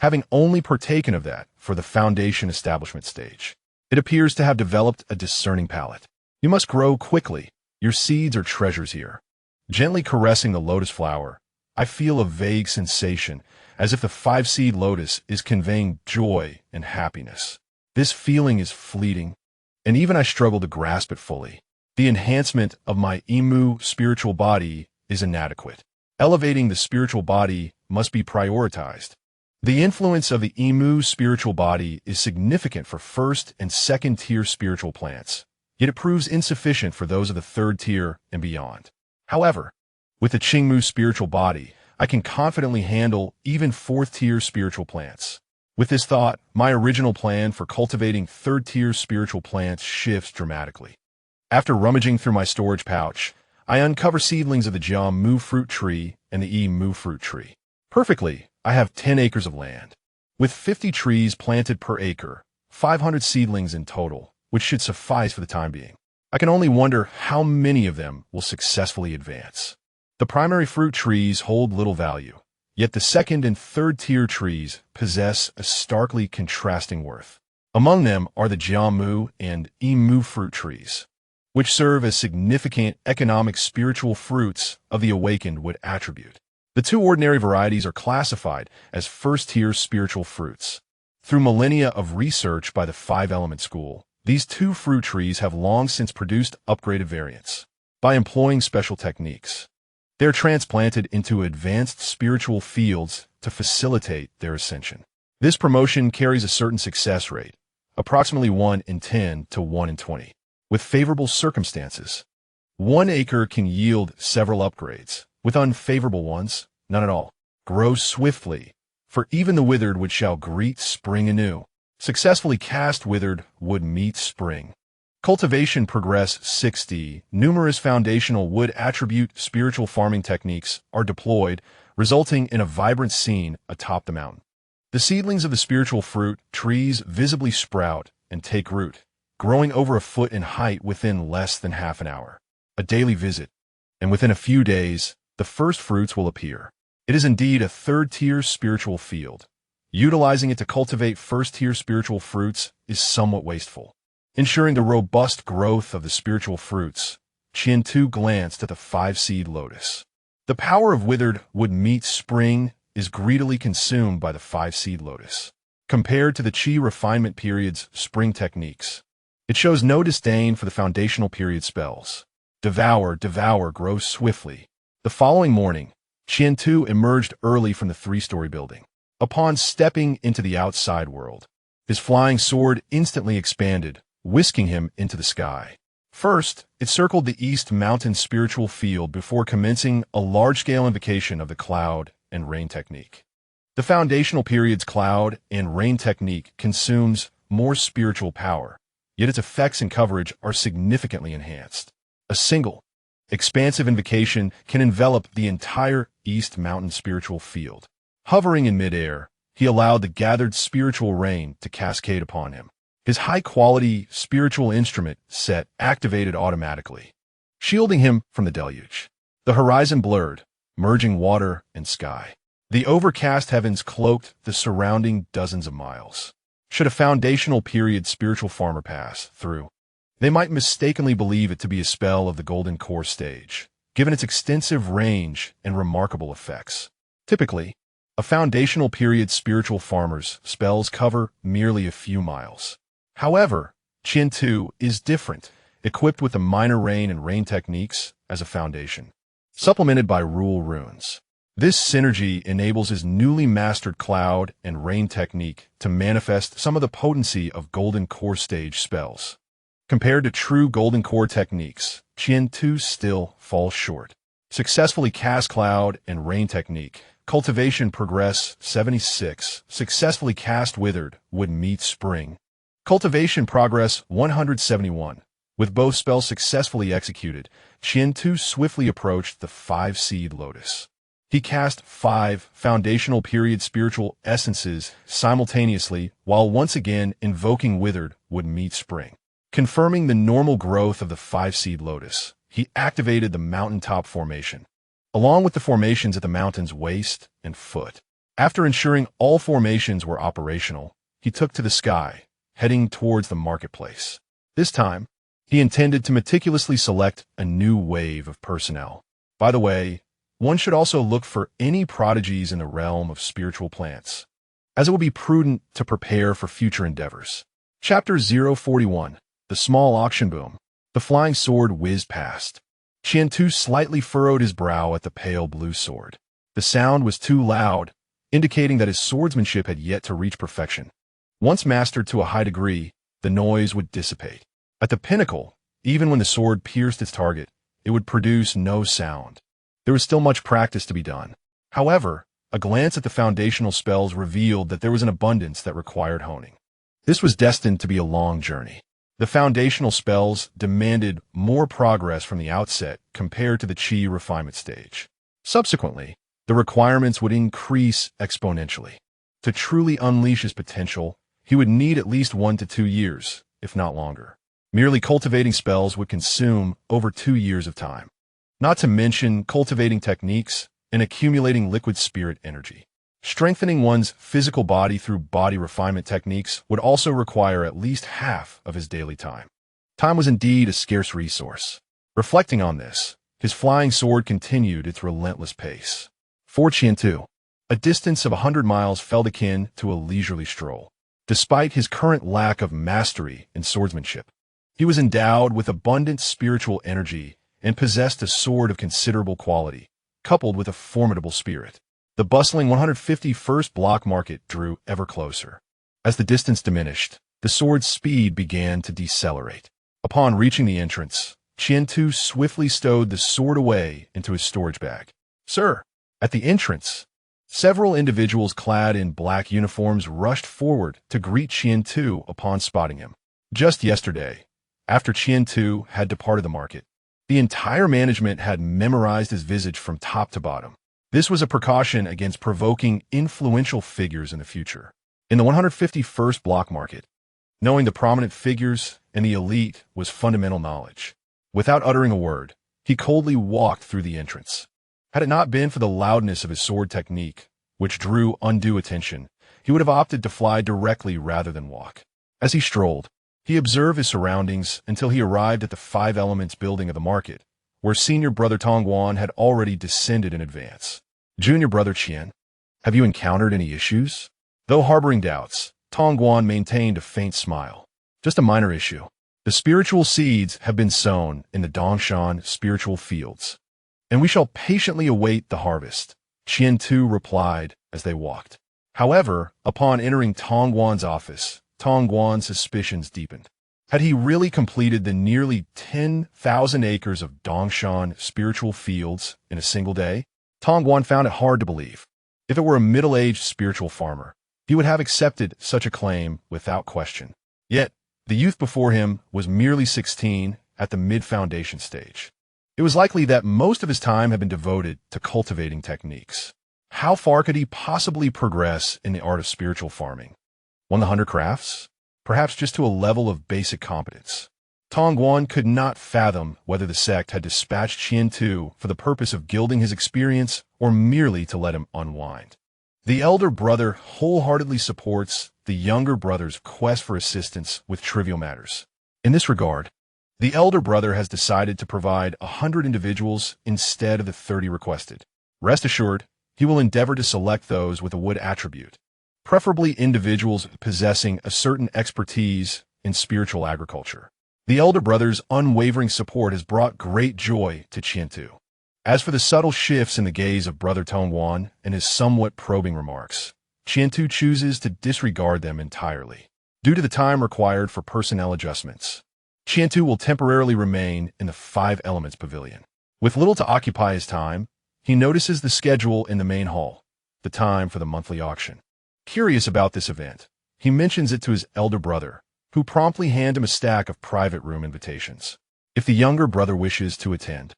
Having only partaken of that for the foundation establishment stage, it appears to have developed a discerning palate. You must grow quickly. Your seeds are treasures here. Gently caressing the lotus flower, I feel a vague sensation, as if the 5-seed lotus is conveying joy and happiness. This feeling is fleeting, and even I struggle to grasp it fully. The enhancement of my Imu spiritual body is inadequate. Elevating the spiritual body must be prioritized. The influence of the Imu spiritual body is significant for first and second tier spiritual plants, yet it proves insufficient for those of the third tier and beyond. However, with the Qingmu spiritual body, I can confidently handle even fourth-tier spiritual plants. With this thought, my original plan for cultivating third-tier spiritual plants shifts dramatically. After rummaging through my storage pouch, I uncover seedlings of the Jia Mu fruit tree and the Yi Mu fruit tree. Perfectly, I have 10 acres of land. With 50 trees planted per acre, 500 seedlings in total, which should suffice for the time being. I can only wonder how many of them will successfully advance. The primary fruit trees hold little value, yet the second and third tier trees possess a starkly contrasting worth. Among them are the Jiamu and Imu fruit trees, which serve as significant economic spiritual fruits of the awakened wood attribute. The two ordinary varieties are classified as first-tier spiritual fruits. Through millennia of research by the Five-Element School, these two fruit trees have long since produced upgraded variants. By employing special techniques, they're transplanted into advanced spiritual fields to facilitate their ascension. This promotion carries a certain success rate, approximately 1 in 10 to 1 in 20. With favorable circumstances, 1 acre can yield several upgrades. With unfavorable ones, none at all. Grow swiftly, for even the withered wood shall greet spring anew. Successfully cast withered would meet spring. Cultivation progress 60. Numerous foundational wood attribute spiritual farming techniques are deployed, resulting in a vibrant scene atop the mountain. The seedlings of the spiritual fruit trees visibly sprout and take root, growing over a foot in height within less than half an hour. A daily visit, and within a few days, the first fruits will appear. It is indeed a third-tier spiritual field. Utilizing it to cultivate first-tier spiritual fruits is somewhat wasteful. Ensuring the robust growth of the spiritual fruits, Qian-Tu glanced at the 5-seed lotus. The power of withered would meet spring is greedily consumed by the 5-seed lotus. Compared to the Qi refinement period's spring techniques, it shows no disdain for the foundational period spells. Devour, grow swiftly. The following morning, Qian-Tu emerged early from the 3-story building. Upon stepping into the outside world, his flying sword instantly expanded, whisking him into the sky. First, it circled the East Mountain spiritual field before commencing a large-scale invocation of the cloud and rain technique. The foundational period's cloud and rain technique consumes more spiritual power, yet its effects and coverage are significantly enhanced. A single, expansive invocation can envelop the entire East Mountain spiritual field. Hovering in midair, he allowed the gathered spiritual rain to cascade upon him. His high-quality spiritual instrument set activated automatically, shielding him from the deluge. The horizon blurred, merging water and sky. The overcast heavens cloaked the surrounding dozens of miles. Should a foundational period spiritual farmer pass through, they might mistakenly believe it to be a spell of the Golden Core stage, given its extensive range and remarkable effects. Typically, a foundational period spiritual farmer's spells cover merely a few miles. However, Qian-Tu is different, equipped with the minor rain and rain techniques as a foundation, supplemented by rule runes. This synergy enables his newly mastered cloud and rain technique to manifest some of the potency of Golden Core stage spells. Compared to true Golden Core techniques, Qian-Tu still falls short. Successfully cast cloud and rain technique. Cultivation progress 76. Successfully cast withered would meet spring. Cultivation progress 171. With both spells successfully executed, Qian-Tu swiftly approached the 5-seed lotus. He cast 5 foundational period spiritual essences simultaneously while once again invoking withered would meet spring. Confirming the normal growth of the 5-seed lotus, he activated the mountaintop formation, along with the formations at the mountain's waist and foot. After ensuring all formations were operational, he took to the sky, heading towards the marketplace. This time, he intended to meticulously select a new wave of personnel. By the way, one should also look for any prodigies in the realm of spiritual plants, as it will be prudent to prepare for future endeavors. Chapter 041. The Small Auction Boom. The flying sword whizzed past. Qian-Tu slightly furrowed his brow at the pale blue sword. The sound was too loud, indicating that his swordsmanship had yet to reach perfection. Once mastered to a high degree, the noise would dissipate. At the pinnacle, even when the sword pierced its target, it would produce no sound. There was still much practice to be done. However, a glance at the foundational spells revealed that there was an abundance that required honing. This was destined to be a long journey. The foundational spells demanded more progress from the outset compared to the Qi refinement stage. Subsequently, the requirements would increase exponentially. To truly unleash his potential, he would need at least 1 to 2 years, if not longer. Merely cultivating spells would consume over 2 years of time. not to mention cultivating techniques and accumulating liquid spirit energy. Strengthening one's physical body through body refinement techniques would also require at least half of his daily time. Time was indeed a scarce resource. Reflecting on this, his flying sword continued its relentless pace. For Qiantu, a distance of 100 miles felt akin to a leisurely stroll. Despite his current lack of mastery in swordsmanship, he was endowed with abundant spiritual energy and possessed a sword of considerable quality, coupled with a formidable spirit. The bustling 151st block market drew ever closer. As the distance diminished, the sword's speed began to decelerate. Upon reaching the entrance, Qiantu swiftly stowed the sword away into his storage bag. "Sir!" At the entrance, several individuals clad in black uniforms rushed forward to greet Qiantu upon spotting him. Just yesterday, after Qiantu had departed the market, the entire management had memorized his visage from top to bottom. This was a precaution against provoking influential figures in the future. In the 151st block market, knowing the prominent figures and the elite was fundamental knowledge. Without uttering a word, he coldly walked through the entrance. Had it not been for the loudness of his sword technique, which drew undue attention, he would have opted to fly directly rather than walk. As he strolled, he observed his surroundings until he arrived at the Five Elements building of the market, where senior brother Tongguan had already descended in advance. "Junior brother Qian, have you encountered any issues?" Though harboring doubts, Tongguan maintained a faint smile. "Just a minor issue. The spiritual seeds have been sown in the Dongshan spiritual fields, and we shall patiently await the harvest," Qiantu replied as they walked. However, upon entering Tongguan's office, Tongguan's suspicions deepened. Had he really completed the nearly 10,000 acres of Dongshan spiritual fields in a single day? Tongguan found it hard to believe. If it were a middle-aged spiritual farmer, he would have accepted such a claim without question. Yet, the youth before him was merely 16 at the mid-foundation stage. It was likely that most of his time had been devoted to cultivating techniques. How far could he possibly progress in the art of spiritual farming? 100 crafts? Perhaps just to a level of basic competence. Tongguan could not fathom whether the sect had dispatched Qiantu for the purpose of gilding his experience or merely to let him unwind. The elder brother wholeheartedly supports the younger brother's quest for assistance with trivial matters. In this regard, the elder brother has decided to provide 100 individuals instead of the 30 requested. Rest assured, he will endeavor to select those with a wood attribute, preferably individuals possessing a certain expertise in spiritual agriculture. The elder brother's unwavering support has brought great joy to Qiantu. As for the subtle shifts in the gaze of brother Tongguan and his somewhat probing remarks, Qiantu chooses to disregard them entirely. Due to the time required for personnel adjustments, Qiantu will temporarily remain in the Five Elements Pavilion. With little to occupy his time, he notices the schedule in the main hall, the time for the monthly auction. Curious about this event, he mentions it to his elder brother, who promptly hands him a stack of private room invitations. If the younger brother wishes to attend,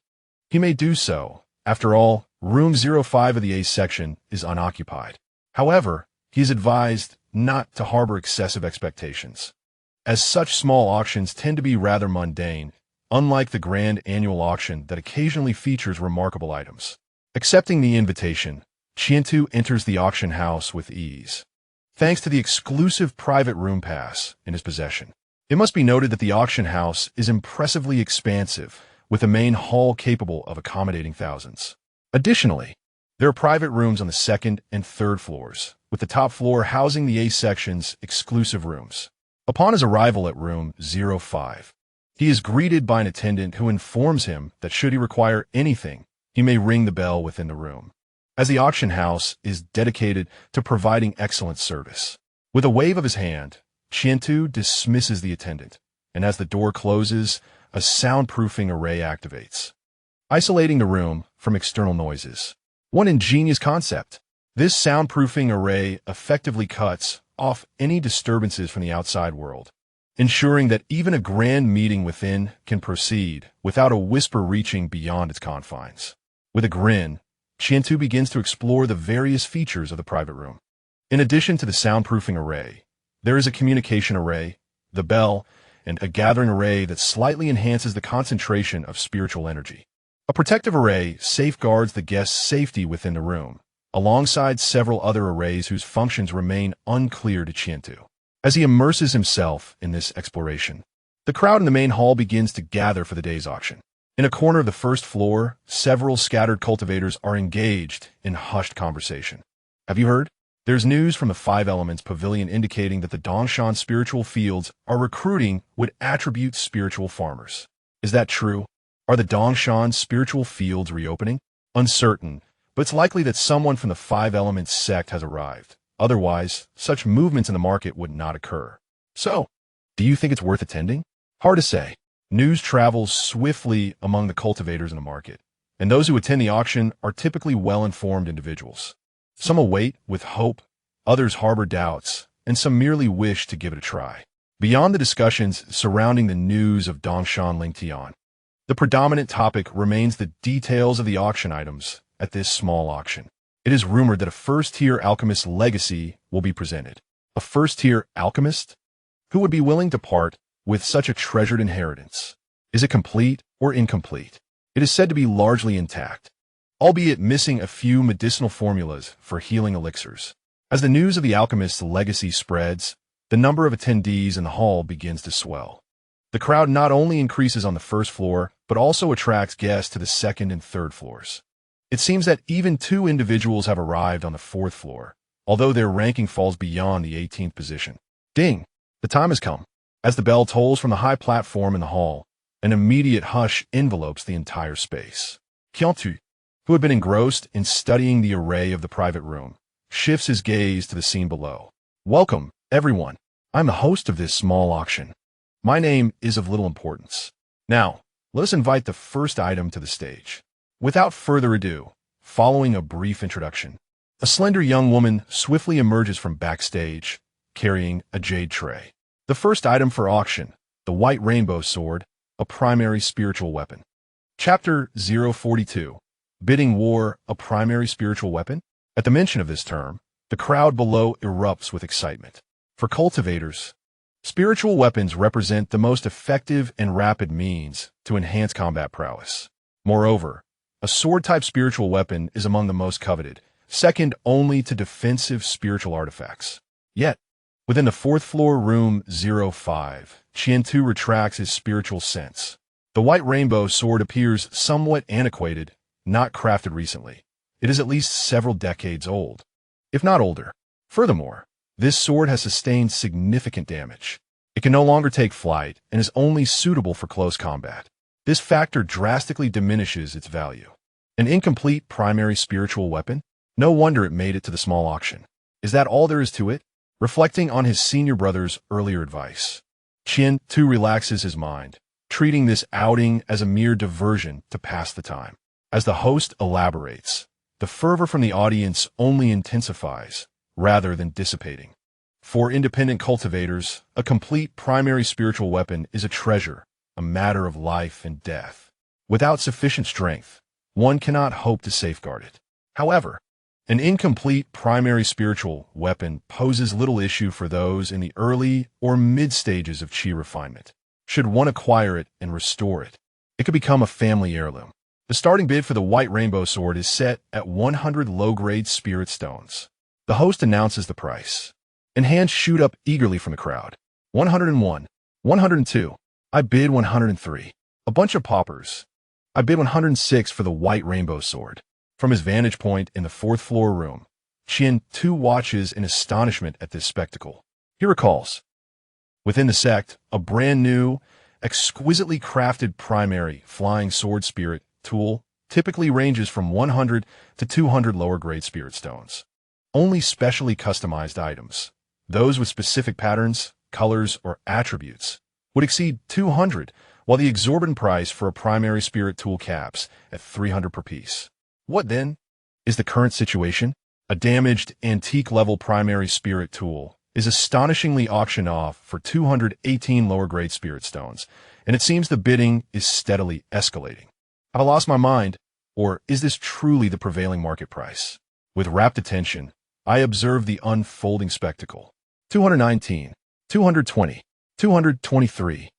he may do so. After all, room 05 of the A section is unoccupied. However, he is advised not to harbor excessive expectations, as such small auctions tend to be rather mundane, unlike the grand annual auction that occasionally features remarkable items. Accepting the invitation, Qiantu enters the auction house with ease, thanks to the exclusive private room pass in his possession. It must be noted that the auction house is impressively expansive, with a main hall capable of accommodating thousands. Additionally, there are private rooms on the second and third floors, with the top floor housing the A section's exclusive rooms. Upon his arrival at room 05, he is greeted by an attendant who informs him that should he require anything, he may ring the bell within the room, as the auction house is dedicated to providing excellent service. With a wave of his hand, Qiantu dismisses the attendant, and as the door closes, a soundproofing array activates, isolating the room from external noises. One ingenious concept. This soundproofing array effectively cuts off any disturbances from the outside world, ensuring that even a grand meeting within can proceed without a whisper reaching beyond its confines. With a grin, Qiantu begins to explore the various features of the private room. In addition to the soundproofing array, there is a communication array, the bell, and a gathering array that slightly enhances the concentration of spiritual energy. A protective array safeguards the guest's safety within the room, alongside several other arrays whose functions remain unclear to Qiantu. As he immerses himself in this exploration, the crowd in the main hall begins to gather for the day's auction. In a corner of the first floor, several scattered cultivators are engaged in hushed conversation. Have you heard? There's news from the Five Elements Pavilion indicating that the Dongshan spiritual fields are recruiting with attribute spiritual farmers. Is that true? Are the Dongshan spiritual fields reopening? Uncertain, but it's likely that someone from the Five Elements sect has arrived. Otherwise, such movements in the market would not occur. So, do you think it's worth attending? Hard to say. News travels swiftly among the cultivators in the market, and those who attend the auction are typically well-informed individuals. Some await with hope, others harbor doubts, and some merely wish to give it a try. Beyond the discussions surrounding the news of Dongshan Lingtian, the predominant topic remains the details of the auction items at this small auction. It is rumored that a first-tier alchemist legacy will be presented. A first-tier alchemist? Who would be willing to part with such a treasured inheritance? Is it complete or incomplete? It is said to be largely intact, albeit missing a few medicinal formulas for healing elixirs. As the news of the alchemist's legacy spreads, the number of attendees in the hall begins to swell. The crowd not only increases on the first floor, but also attracts guests to the second and third floors. It seems that even two individuals have arrived on the fourth floor, although their ranking falls beyond the 18th position. Ding! The time has come. As the bell tolls from the high platform in the hall, an immediate hush envelopes the entire space. Qiantu, who had been engrossed in studying the array of the private room, shifts his gaze to the scene below. Welcome, everyone. I'm the host of this small auction. My name is of little importance. Now, let us invite the first item to the stage. Without further ado, following a brief introduction, a slender young woman swiftly emerges from backstage, carrying a jade tray. The first item for auction, the White Rainbow Sword, a primary spiritual weapon. Chapter 042, Bidding War, a primary spiritual weapon? At the mention of this term, the crowd below erupts with excitement. For cultivators, spiritual weapons represent the most effective and rapid means to enhance combat prowess. Moreover, a sword-type spiritual weapon is among the most coveted, second only to defensive spiritual artifacts. Yet, within the fourth floor room 05, Qiantu retracts his spiritual sense. The White Rainbow Sword appears somewhat antiquated, not crafted recently. It is at least several decades old, if not older. Furthermore, this sword has sustained significant damage. It can no longer take flight and is only suitable for close combat. This factor drastically diminishes its value. An incomplete primary spiritual weapon? No wonder it made it to the small auction. Is that all there is to it? Reflecting on his senior brother's earlier advice, Qiantu relaxes his mind, treating this outing as a mere diversion to pass the time. As the host elaborates, the fervor from the audience only intensifies, rather than dissipating. For independent cultivators, a complete primary spiritual weapon is a treasure, a matter of life and death. Without sufficient strength, one cannot hope to safeguard it. However, an incomplete primary spiritual weapon poses little issue for those in the early or mid stages of chi refinement. Should one acquire it and restore it, it could become a family heirloom. The starting bid for the White Rainbow Sword is set at 100 low-grade spirit stones. The host announces the price, and hands shoot up eagerly from the crowd. 101, 102. I bid 103. A bunch of paupers. I bid 106 for the White Rainbow Sword. From his vantage point in the fourth floor room, Qiantu watches in astonishment at this spectacle. He recalls, within the sect, a brand new, exquisitely crafted primary flying sword spirit tool typically ranges from 100 to 200 lower grade spirit stones. Only specially customized items, those with specific patterns, colors, or attributes, would exceed 200, while the exorbitant price for a primary spirit tool caps at 300 per piece. What then is the current situation? A damaged, antique-level primary spirit tool is astonishingly auctioned off for 218 lower-grade spirit stones, and it seems the bidding is steadily escalating. Have I lost my mind, or is this truly the prevailing market price? With rapt attention, I observe the unfolding spectacle. 219, 220, 223.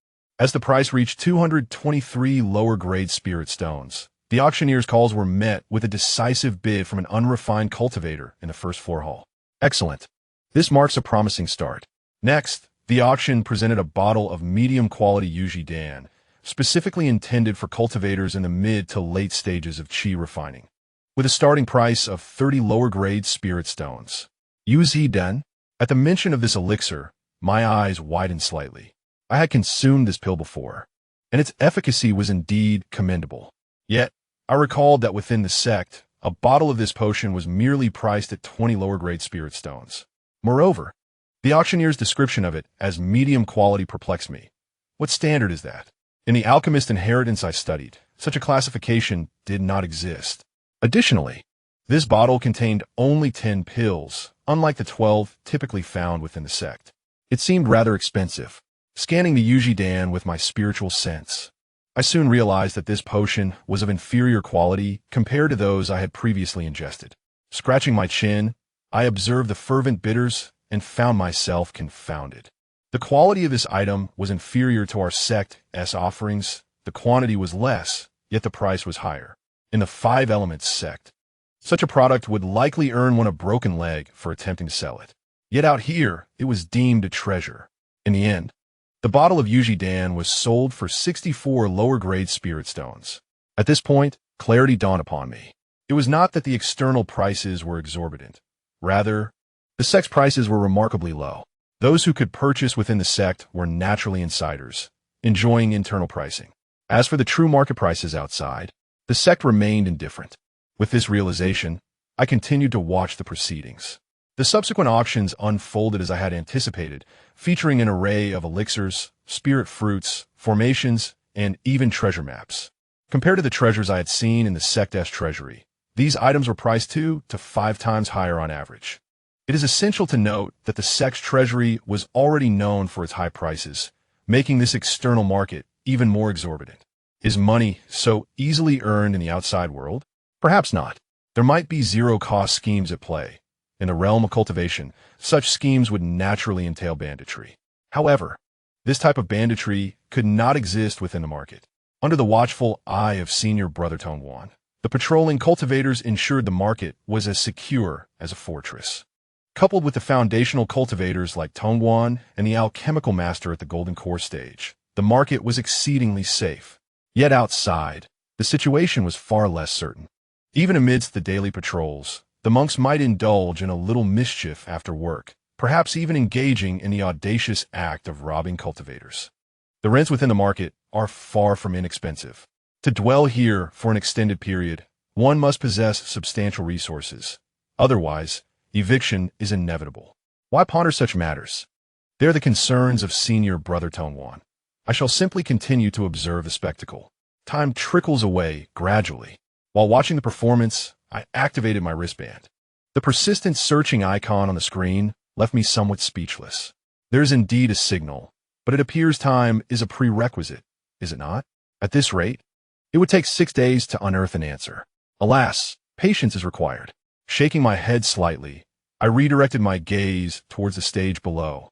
As the price reached 223 lower-grade spirit stones, The auctioneer's calls were met with a decisive bid from an unrefined cultivator in the first floor hall. Excellent. This marks a promising start. Next, the auction presented a bottle of medium-quality Yuji Dan, specifically intended for cultivators in the mid to late stages of qi refining, with a starting price of 30 lower-grade spirit stones. Yuji Dan? At the mention of this elixir, my eyes widened slightly. I had consumed this pill before, and its efficacy was indeed commendable. Yet, I recalled that within the sect, a bottle of this potion was merely priced at 20 lower-grade spirit stones. Moreover, the auctioneer's description of it as medium quality perplexed me. What standard is that? In the alchemist inheritance I studied, such a classification did not exist. Additionally, this bottle contained only 10 pills, unlike the 12 typically found within the sect. It seemed rather expensive. Scanning the Yuji Dan with my spiritual sense, I soon realized that this potion was of inferior quality compared to those I had previously ingested. Scratching my chin, I observed the fervent bitters and found myself confounded. The quality of this item was inferior to our sect's offerings, the quantity was less, yet the price was higher. In the Five Elements sect, such a product would likely earn one a broken leg for attempting to sell it. Yet out here, it was deemed a treasure. In the end, the bottle of Yuji Dan was sold for 64 lower-grade spirit stones. At this point, clarity dawned upon me. It was not that the external prices were exorbitant. Rather, the sect's prices were remarkably low. Those who could purchase within the sect were naturally insiders, enjoying internal pricing. As for the true market prices outside, the sect remained indifferent. With this realization, I continued to watch the proceedings. The subsequent auctions unfolded as I had anticipated, featuring an array of elixirs, spirit fruits, formations, and even treasure maps. Compared to the treasures I had seen in the sect's treasury, these items were priced 2 to 5 times higher on average. It is essential to note that the sect's treasury was already known for its high prices, making this external market even more exorbitant. Is money so easily earned in the outside world? Perhaps not. There might be zero-cost schemes at play. In the realm of cultivation, such schemes would naturally entail banditry. However, this type of banditry could not exist within the market. Under the watchful eye of senior brother Tongwan, the patrolling cultivators ensured the market was as secure as a fortress. Coupled with the foundational cultivators like Tongwan and the alchemical master at the Golden Core stage, the market was exceedingly safe. Yet outside, the situation was far less certain. Even amidst the daily patrols, the monks might indulge in a little mischief after work, perhaps even engaging in the audacious act of robbing cultivators. The rents within the market are far from inexpensive. To dwell here for an extended period, one must possess substantial resources. Otherwise, eviction is inevitable. Why ponder such matters? They are the concerns of senior brother Tongwan. I shall simply continue to observe the spectacle. Time trickles away gradually. While watching the performance, I activated my wristband. The persistent searching icon on the screen left me somewhat speechless. There is indeed a signal, but it appears time is a prerequisite, is it not? At this rate, it would take 6 days to unearth an answer. Alas, patience is required. Shaking my head slightly, I redirected my gaze towards the stage below.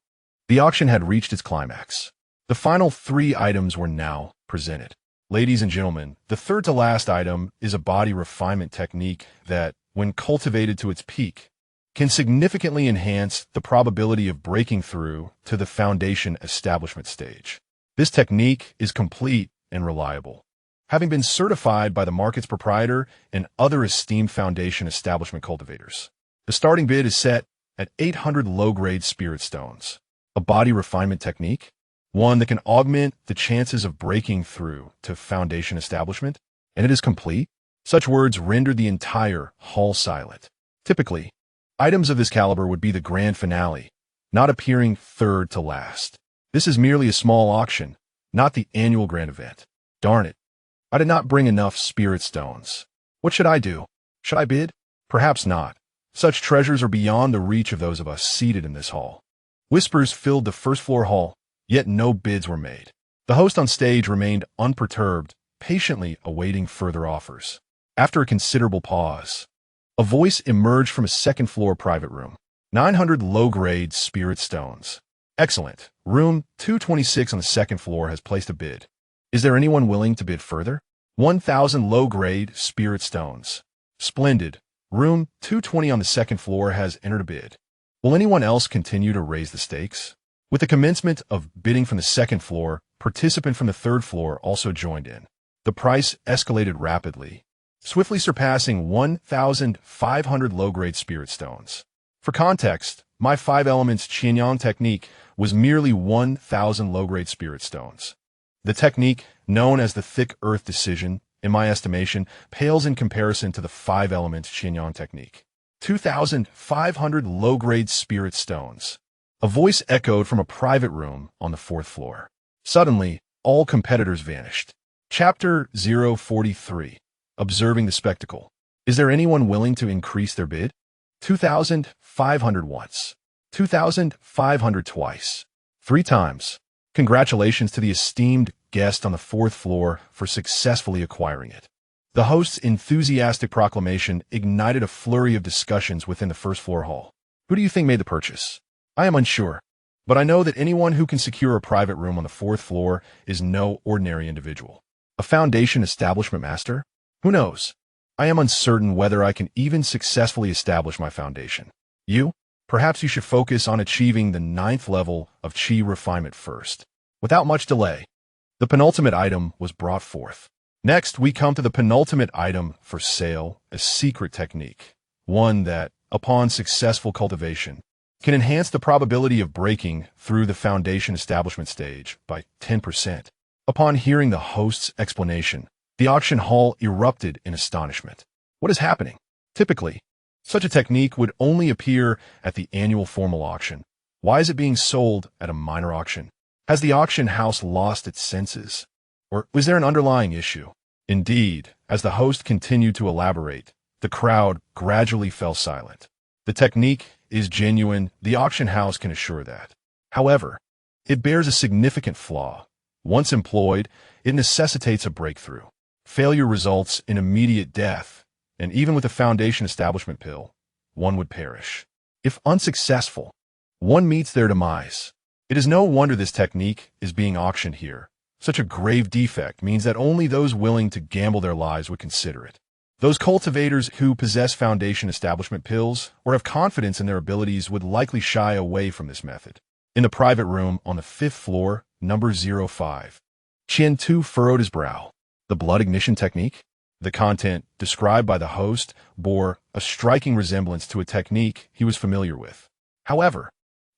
The auction had reached its climax. The final 3 items were now presented. Ladies and gentlemen, the third to last item is a body refinement technique that, when cultivated to its peak, can significantly enhance the probability of breaking through to the foundation establishment stage. This technique is complete and reliable, having been certified by the market's proprietor and other esteemed foundation establishment cultivators. The starting bid is set at 800 low-grade spirit stones. A body refinement technique? One that can augment the chances of breaking through to foundation establishment, and it is complete? Such words rendered the entire hall silent. Typically, items of this caliber would be the grand finale, not appearing third to last. This is merely a small auction, not the annual grand event. Darn it. I did not bring enough spirit stones. What should I do? Should I bid? Perhaps not. Such treasures are beyond the reach of those of us seated in this hall. Whispers filled the first floor hall, yet no bids were made. The host on stage remained unperturbed, patiently awaiting further offers. After a considerable pause, a voice emerged from a second-floor private room. 900 low-grade spirit stones. Excellent. Room 226 on the second floor has placed a bid. Is there anyone willing to bid further? 1,000 low-grade spirit stones. Splendid. Room 220 on the second floor has entered a bid. Will anyone else continue to raise the stakes? With the commencement of bidding from the second floor, participant from the third floor also joined in. The price escalated rapidly, swiftly surpassing 1,500 low-grade spirit stones. For context, my 5 elements Qianyang technique was merely 1,000 low-grade spirit stones. The technique, known as the thick earth decision, in my estimation, pales in comparison to the 5 elements Qianyang technique. 2,500 low-grade spirit stones. A voice echoed from a private room on the 4th floor. Suddenly, all competitors vanished. Chapter 043. Observing the spectacle. Is there anyone willing to increase their bid? 2,500 once. 2,500 twice. 3 times. Congratulations to the esteemed guest on the 4th floor for successfully acquiring it. The host's enthusiastic proclamation ignited a flurry of discussions within the 1st floor hall. Who do you think made the purchase? I am unsure, but I know that anyone who can secure a private room on the 4th floor is no ordinary individual. A foundation establishment master? Who knows? I am uncertain whether I can even successfully establish my foundation. You? Perhaps you should focus on achieving the 9th level of Qi refinement first. Without much delay, the penultimate item was brought forth. Next, we come to the penultimate item for sale, a secret technique. One that, upon successful cultivation, can enhance the probability of breaking through the foundation establishment stage by 10%. Upon hearing the host's explanation, the auction hall erupted in astonishment. What is happening? Typically, such a technique would only appear at the annual formal auction. Why is it being sold at a minor auction? Has the auction house lost its senses? Or was there an underlying issue? Indeed, as the host continued to elaborate, the crowd gradually fell silent. The technique is genuine, the auction house can assure that. However, it bears a significant flaw. Once employed, it necessitates a breakthrough. Failure results in immediate death, and even with a foundation establishment pill, one would perish. If unsuccessful, one meets their demise. It is no wonder this technique is being auctioned here. Such a grave defect means that only those willing to gamble their lives would consider it. Those cultivators who possess foundation establishment pills or have confidence in their abilities would likely shy away from this method. In the private room on the 5th floor, number 05, Qian-Tu furrowed his brow. The blood ignition technique? The content, described by the host, bore a striking resemblance to a technique he was familiar with. However,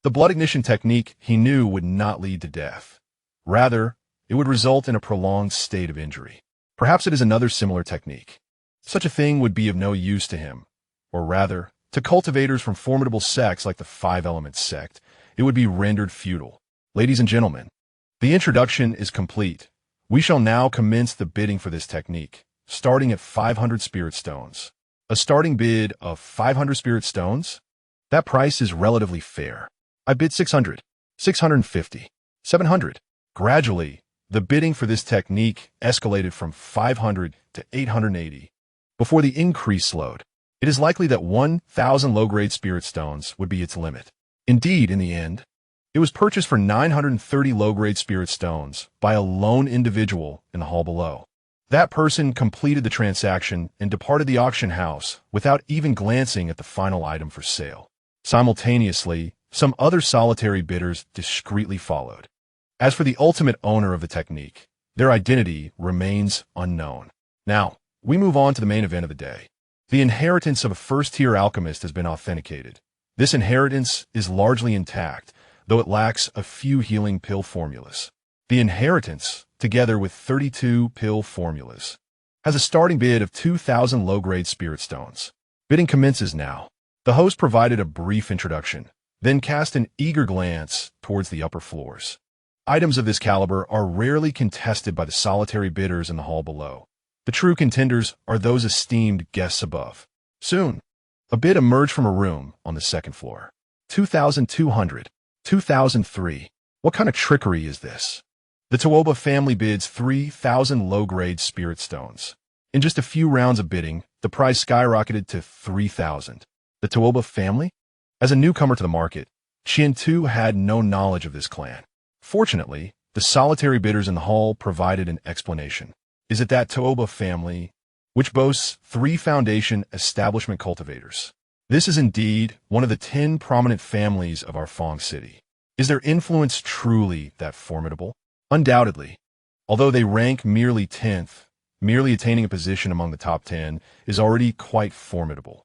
the blood ignition technique he knew would not lead to death. Rather, it would result in a prolonged state of injury. Perhaps it is another similar technique. Such a thing would be of no use to him, or rather, to cultivators from formidable sects like the 5-element sect, it would be rendered futile. Ladies and gentlemen, the introduction is complete. We shall now commence the bidding for this technique, starting at 500 spirit stones. A starting bid of 500 spirit stones? That price is relatively fair. I bid 600, 650, 700. Gradually, the bidding for this technique escalated from 500 to 880. Before the increase slowed, it is likely that 1,000 low-grade spirit stones would be its limit. Indeed, in the end, it was purchased for 930 low-grade spirit stones by a lone individual in the hall below. That person completed the transaction and departed the auction house without even glancing at the final item for sale. Simultaneously, some other solitary bidders discreetly followed. As for the ultimate owner of the technique, their identity remains unknown. Now, we move on to the main event of the day. The inheritance of a first-tier alchemist has been authenticated. This inheritance is largely intact, though it lacks a few healing pill formulas. The inheritance, together with 32 pill formulas, has a starting bid of 2,000 low-grade spirit stones. Bidding commences now. The host provided a brief introduction, then cast an eager glance towards the upper floors. Items of this caliber are rarely contested by the solitary bidders in the hall below. The true contenders are those esteemed guests above. Soon, a bid emerged from a room on the 2nd floor. 2,200, 2,003. What kind of trickery is this? The Tuoba family bids 3,000 low-grade spirit stones. In just a few rounds of bidding, the price skyrocketed to 3,000. The Tuoba family? As a newcomer to the market, Qian-Tu had no knowledge of this clan. Fortunately, the solitary bidders in the hall provided an explanation. Is it that Toba family, which boasts 3 foundation establishment cultivators? This is indeed one of the 10 prominent families of our Fong city. Is their influence truly that formidable? Undoubtedly. Although they rank merely 10th, merely attaining a position among the top 10 is already quite formidable.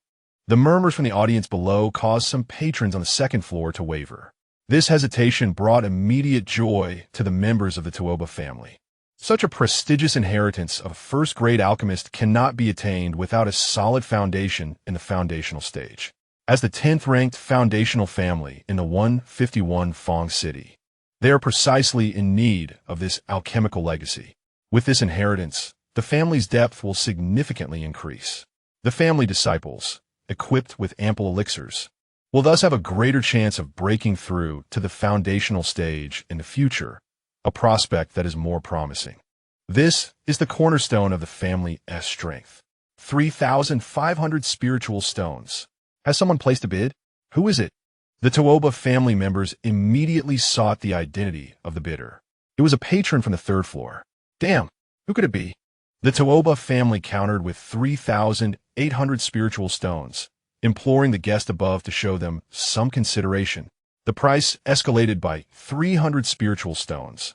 The murmurs from the audience below caused some patrons on the second floor to waver. This hesitation brought immediate joy to the members of the Toba family. Such a prestigious inheritance of a first-grade alchemist cannot be attained without a solid foundation in the foundational stage. As the 10th-ranked foundational family in the 151 Fong city, they are precisely in need of this alchemical legacy. With this inheritance, the family's depth will significantly increase. The family disciples, equipped with ample elixirs, will thus have a greater chance of breaking through to the foundational stage in the future, a prospect that is more promising. This is the cornerstone of the family's strength. 3,500 spiritual stones. Has someone placed a bid? Who is it? The Toba family members immediately sought the identity of the bidder. It was a patron from the 3rd floor. Damn, who could it be? The Toba family countered with 3,800 spiritual stones, imploring the guest above to show them some consideration. The price escalated by 300 spiritual stones.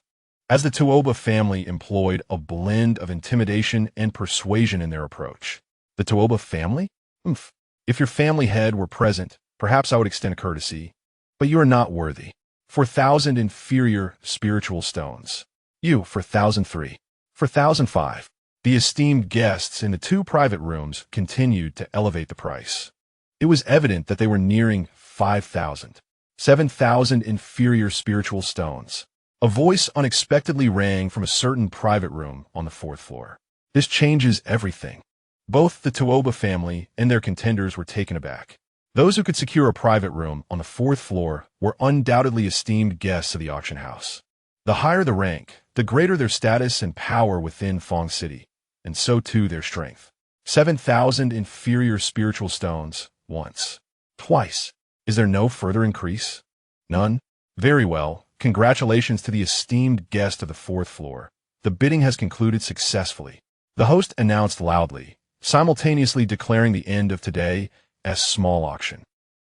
As the Toba family employed a blend of intimidation and persuasion in their approach. The Toba family? If your family head were present, perhaps I would extend a courtesy, but you are not worthy. 4,000 inferior spiritual stones. You for 1,003. For 1,005. The esteemed guests in the 2 private rooms continued to elevate the price. It was evident that they were nearing 5,000. 7,000 inferior spiritual stones. A voice unexpectedly rang from a certain private room on the 4th floor. This changes everything. Both the Toba family and their contenders were taken aback. Those who could secure a private room on the 4th floor were undoubtedly esteemed guests of the auction house. The higher the rank, the greater their status and power within Fong City, and so too their strength. 7,000 inferior spiritual stones, once. Twice. Is there no further increase? None? Very well. Congratulations to the esteemed guest of the 4th floor. The bidding has concluded successfully. The host announced loudly, simultaneously declaring the end of today as small auction.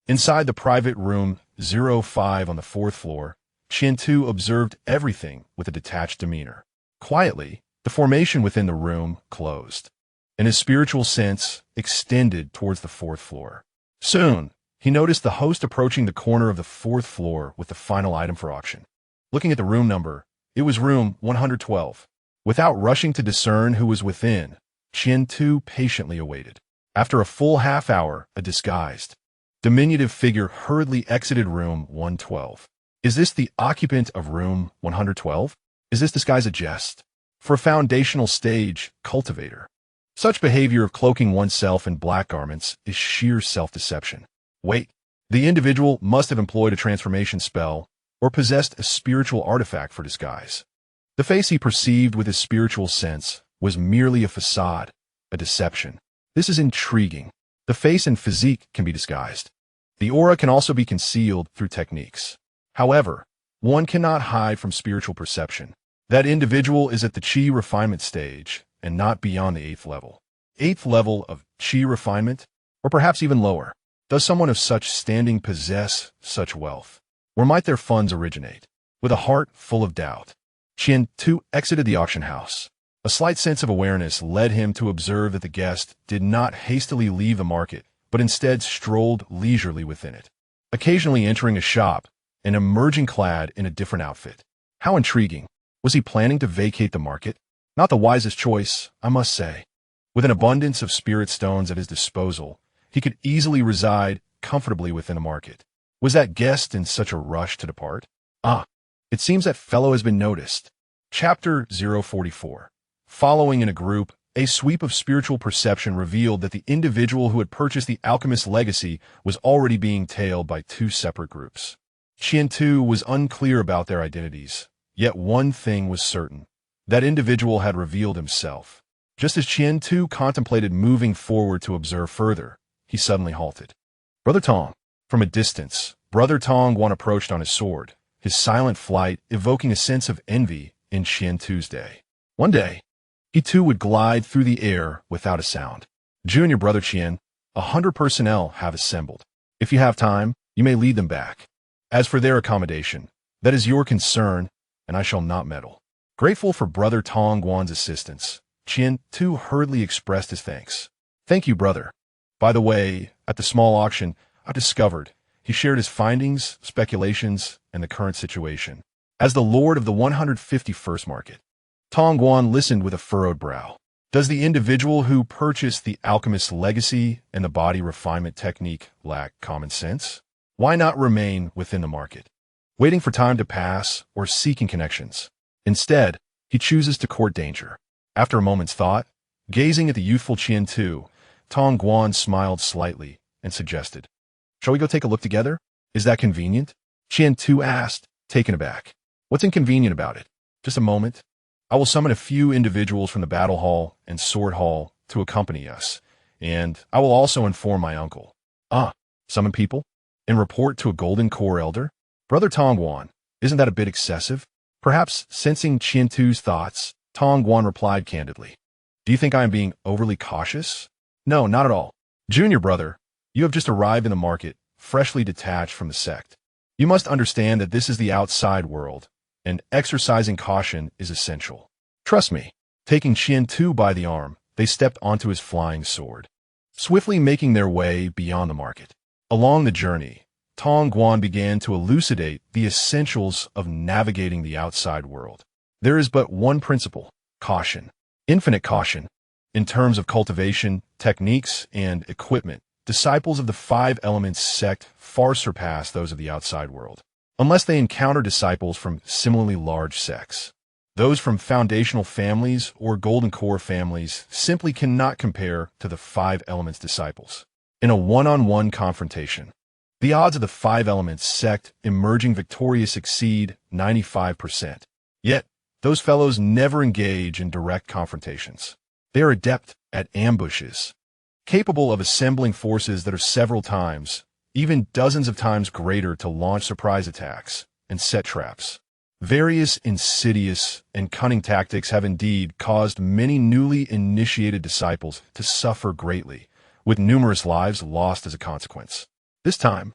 Inside the private room 05 on the 4th floor, Qian-Tu observed everything with a detached demeanor. Quietly, the formation within the room closed, and his spiritual sense extended towards the 4th floor. Soon, he noticed the host approaching the corner of the 4th floor with the final item for auction. Looking at the room number, it was room 112. Without rushing to discern who was within, Qian-Tu patiently awaited. After a full half hour, a disguised, diminutive figure hurriedly exited room 112. Is this the occupant of room 112? Is this disguise a jest? For a foundational stage cultivator, such behavior of cloaking oneself in black garments is sheer self-deception. Wait, the individual must have employed a transformation spell or possessed a spiritual artifact for disguise. The face he perceived with his spiritual sense was merely a facade, a deception. This is intriguing. The face and physique can be disguised. The aura can also be concealed through techniques. However, one cannot hide from spiritual perception. That individual is at the Qi refinement stage and not beyond the 8th level. 8th level of Qi refinement, or perhaps even lower. Does someone of such standing possess such wealth? Where might their funds originate? With a heart full of doubt, Qian-Tu exited the auction house. A slight sense of awareness led him to observe that the guest did not hastily leave the market, but instead strolled leisurely within it, occasionally entering a shop and emerging clad in a different outfit. How intriguing. Was he planning to vacate the market? Not the wisest choice, I must say. With an abundance of spirit stones at his disposal, he could easily reside comfortably within the market. Was that guest in such a rush to depart? It seems that fellow has been noticed. Chapter 044. Following in a group, a sweep of spiritual perception revealed that the individual who had purchased the alchemist's legacy was already being tailed by 2 separate groups. Qian-Tu was unclear about their identities, yet one thing was certain. That individual had revealed himself. Just as Qian-Tu contemplated moving forward to observe further, he suddenly halted. Brother Tong. From a distance, Brother Tong approached on his sword, his silent flight evoking a sense of envy in Qian-Tu's day. One day, He too would glide through the air without a sound. Junior brother Qian, 100 personnel have assembled. If you have time, you may lead them back. As for their accommodation, that is your concern, and I shall not meddle. Grateful for brother Tong Guan's assistance, Qian too hurriedly expressed his thanks. Thank you, brother. By the way, at the small auction, I discovered he shared his findings, speculations, and the current situation. As the lord of the 151st market, Tong Guan listened with a furrowed brow. Does the individual who purchased the alchemist's legacy and the body refinement technique lack common sense? Why not remain within the market, waiting for time to pass or seeking connections? Instead, he chooses to court danger. After a moment's thought, gazing at the youthful Qian Tu, Tong Guan smiled slightly and suggested, "Shall we go take a look together? Is that convenient?" Qian Tu asked, taken aback. "What's inconvenient about it?" "Just a moment. I will summon a few individuals from the battle hall and sword hall to accompany us, and I will also inform my uncle." "Ah, summon people? And report to a golden core elder?" "Brother Tong Guan, isn't that a bit excessive?" Perhaps sensing Qian Tu's thoughts, Tong Guan replied candidly, "Do you think I am being overly cautious?" "No, not at all. Junior brother, you have just arrived in the market, freshly detached from the sect. You must understand that this is the outside world, and exercising caution is essential. Trust me." Taking Qian Tu by the arm, they stepped onto his flying sword, swiftly making their way beyond the market. Along the journey, Tong Guan began to elucidate the essentials of navigating the outside world. There is but one principle: caution. Infinite caution. In terms of cultivation, techniques, and equipment, disciples of the Five Elements sect far surpass those of the outside world, unless they encounter disciples from similarly large sects. Those from foundational families or golden core families simply cannot compare to the Five Elements disciples. In a one-on-one confrontation, the odds of the Five Elements sect emerging victorious exceed 95%. Yet, those fellows never engage in direct confrontations. They are adept at ambushes, capable of assembling forces that are several times, even dozens of times greater to launch surprise attacks and set traps. Various insidious and cunning tactics have indeed caused many newly initiated disciples to suffer greatly, with numerous lives lost as a consequence. This time,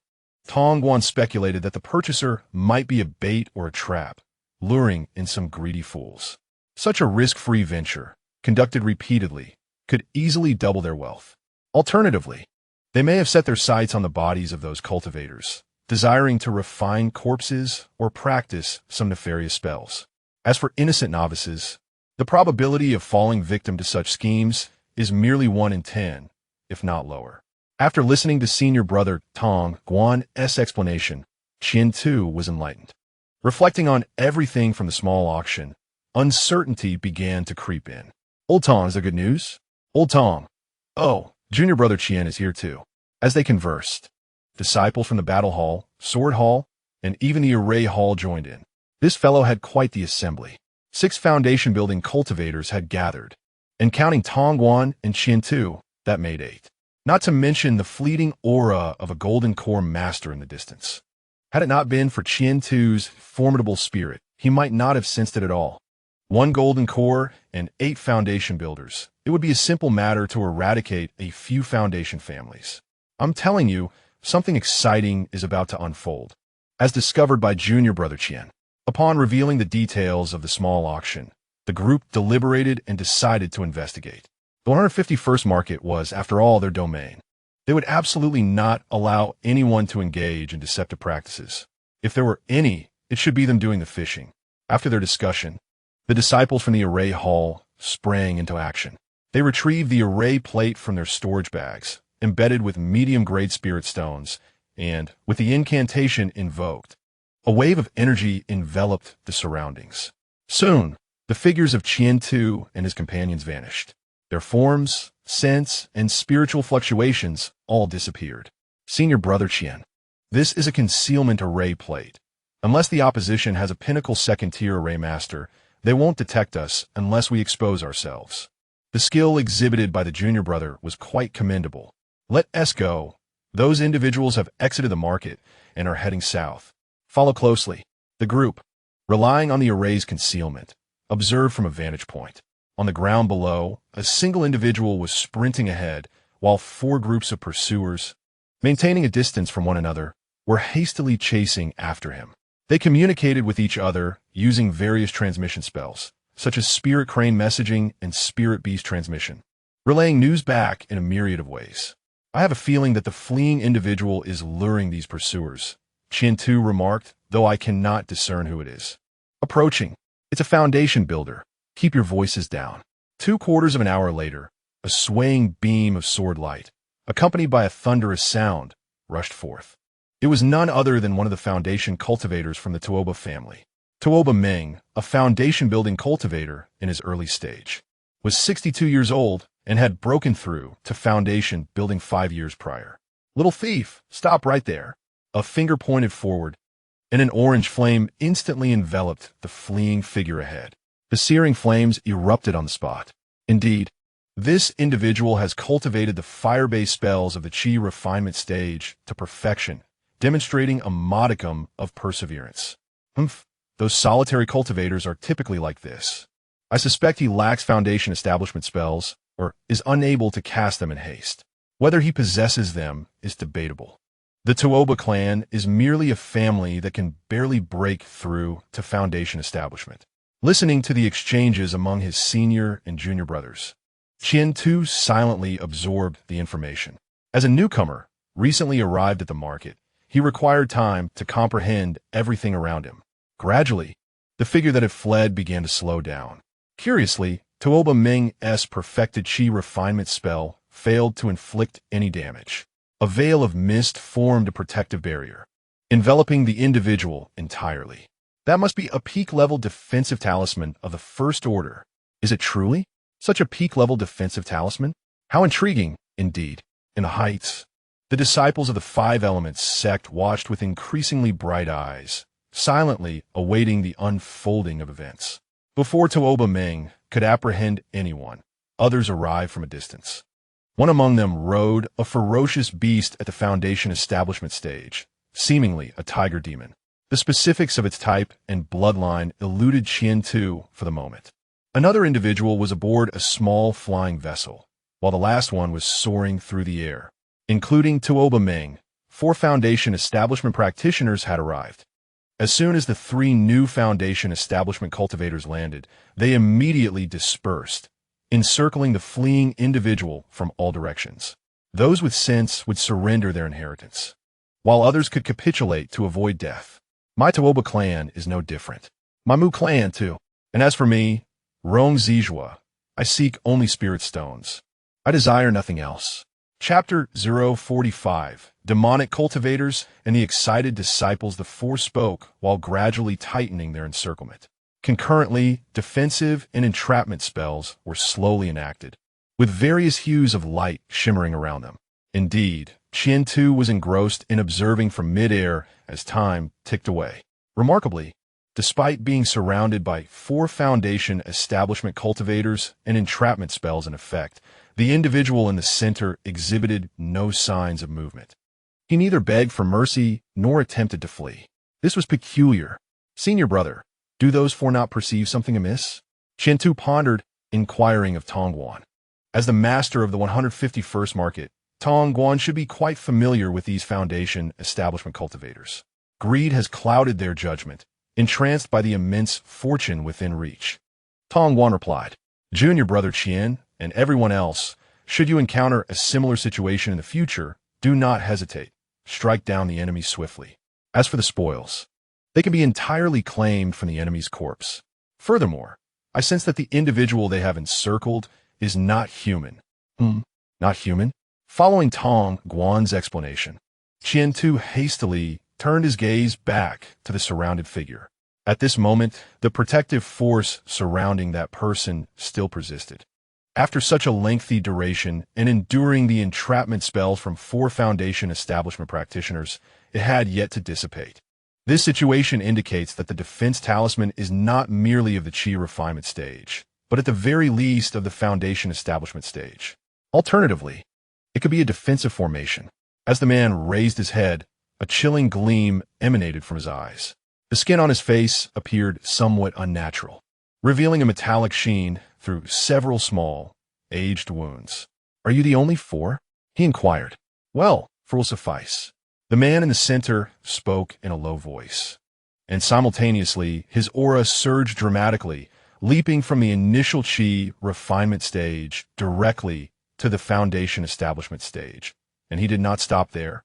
Tong Guan speculated that the purchaser might be a bait or a trap, luring in some greedy fools. Such a risk-free venture, conducted repeatedly, could easily double their wealth. Alternatively, they may have set their sights on the bodies of those cultivators, desiring to refine corpses or practice some nefarious spells. As for innocent novices, the probability of falling victim to such schemes is merely 1 in 10, if not lower. After listening to senior brother Tong Guan's explanation, Qian Tu was enlightened. Reflecting on everything from the small auction, uncertainty began to creep in. "Old Tong, is there good news?" "Old Tong. Oh, junior brother Qian is here too." As they conversed, disciples from the battle hall, sword hall, and even the array hall joined in. This fellow had quite the assembly. 6 foundation-building cultivators had gathered, and counting Tong Guan and Qian Tu, that made 8. Not to mention the fleeting aura of a golden core master in the distance. Had it not been for Qian Tu's formidable spirit, he might not have sensed it at all. 1 golden core and 8 foundation builders. It would be a simple matter to eradicate a few foundation families. I'm telling you, something exciting is about to unfold, as discovered by junior brother Qian. Upon revealing the details of the small auction, the group deliberated and decided to investigate. The 151st market was, after all, their domain. They would absolutely not allow anyone to engage in deceptive practices. If there were any, it should be them doing the fishing. After their discussion, the disciples from the array hall sprang into action. They retrieved the array plate from their storage bags, embedded with medium-grade spirit stones, and, with the incantation invoked, a wave of energy enveloped the surroundings. Soon, the figures of Qian Tu and his companions vanished. Their forms, sense, and spiritual fluctuations all disappeared. Senior brother Qian. This is a concealment array plate. Unless the opposition has a pinnacle second-tier array master, they won't detect us unless we expose ourselves. The skill exhibited by the junior brother was quite commendable. Let us go. Those individuals have exited the market and are heading south. Follow closely. The group, relying on the array's concealment, observed from a vantage point. On the ground below, a single individual was sprinting ahead, while four groups of pursuers, maintaining a distance from one another, were hastily chasing after him. They communicated with each other using various transmission spells, such as Spirit Crane messaging and Spirit Beast transmission, relaying news back in a myriad of ways. I have a feeling that the fleeing individual is luring these pursuers, Qian-Tu remarked, though I cannot discern who it is. Approaching. It's a foundation builder. Keep your voices down. 2/4 of an hour later, a swaying beam of sword light, accompanied by a thunderous sound, rushed forth. It was none other than one of the foundation cultivators from the Tuoba family. Tuoba Ming, a foundation-building cultivator in his early stage, was 62 years old and had broken through to foundation building 5 years prior. Little thief, stop right there. A finger pointed forward, and an orange flame instantly enveloped the fleeing figure ahead. The searing flames erupted on the spot. Indeed, this individual has cultivated the fire-based spells of the Qi refinement stage to perfection, demonstrating a modicum of perseverance. Those solitary cultivators are typically like this. I suspect he lacks foundation establishment spells, or is unable to cast them in haste. Whether he possesses them is debatable. The Tuoba clan is merely a family that can barely break through to foundation establishment. Listening to the exchanges among his senior and junior brothers, Qian-Tu silently absorbed the information. As a newcomer, recently arrived at the market, he required time to comprehend everything around him. Gradually, the figure that had fled began to slow down. Curiously, Tuoba Ming's perfected Qi refinement spell failed to inflict any damage. A veil of mist formed a protective barrier, enveloping the individual entirely. That must be a peak-level defensive talisman of the First Order. Is it truly such a peak-level defensive talisman? How intriguing, indeed. In the heights, the disciples of the Five Elements sect watched with increasingly bright eyes, silently awaiting the unfolding of events. Before Tuoba Ming could apprehend anyone, others arrived from a distance. One among them rode a ferocious beast at the foundation establishment stage, seemingly a tiger demon. The specifics of its type and bloodline eluded Qian-Tu for the moment. Another individual was aboard a small flying vessel, while the last one was soaring through the air. Including Tuoba Ming, 4 foundation establishment practitioners had arrived. As soon as the 3 new foundation establishment cultivators landed, they immediately dispersed, encircling the fleeing individual from all directions. Those with sense would surrender their inheritance, while others could capitulate to avoid death. My Tuoba clan is no different. My Mu clan, too. And as for me, Rong Zijua, I seek only spirit stones. I desire nothing else. Chapter 045. Demonic Cultivators and the Excited Disciples. The 4 spoke while gradually tightening their encirclement. Concurrently, defensive and entrapment spells were slowly enacted, with various hues of light shimmering around them. Indeed, Qian-Tu was engrossed in observing from mid-air as time ticked away. Remarkably, despite being surrounded by 4 foundation establishment cultivators and entrapment spells in effect, the individual in the center exhibited no signs of movement. He neither begged for mercy nor attempted to flee. This was peculiar. Senior brother, do those 4 not perceive something amiss? Qian-Tu pondered, inquiring of Tongguan. As the master of the 151st market, Tongguan should be quite familiar with these foundation establishment cultivators. Greed has clouded their judgment, entranced by the immense fortune within reach. Tongguan replied, Junior brother Qian, and everyone else, should you encounter a similar situation in the future, do not hesitate. Strike down the enemy swiftly. As for the spoils, they can be entirely claimed from the enemy's corpse. Furthermore, I sense that the individual they have encircled is not human. Not human? Following Tong Guan's explanation, Qian-Tu hastily turned his gaze back to the surrounded figure. At this moment, the protective force surrounding that person still persisted. After such a lengthy duration and enduring the entrapment spells from 4 foundation establishment practitioners, it had yet to dissipate. This situation indicates that the defense talisman is not merely of the Qi refinement stage, but at the very least of the foundation establishment stage. Alternatively, it could be a defensive formation. As the man raised his head, a chilling gleam emanated from his eyes. The skin on his face appeared somewhat unnatural. revealing a metallic sheen through several small, aged wounds. "Are you the only four?" he inquired. "Well, four will suffice." The man in the center spoke in a low voice, and simultaneously his aura surged dramatically, leaping from the initial chi refinement stage directly to the foundation establishment stage. And he did not stop there.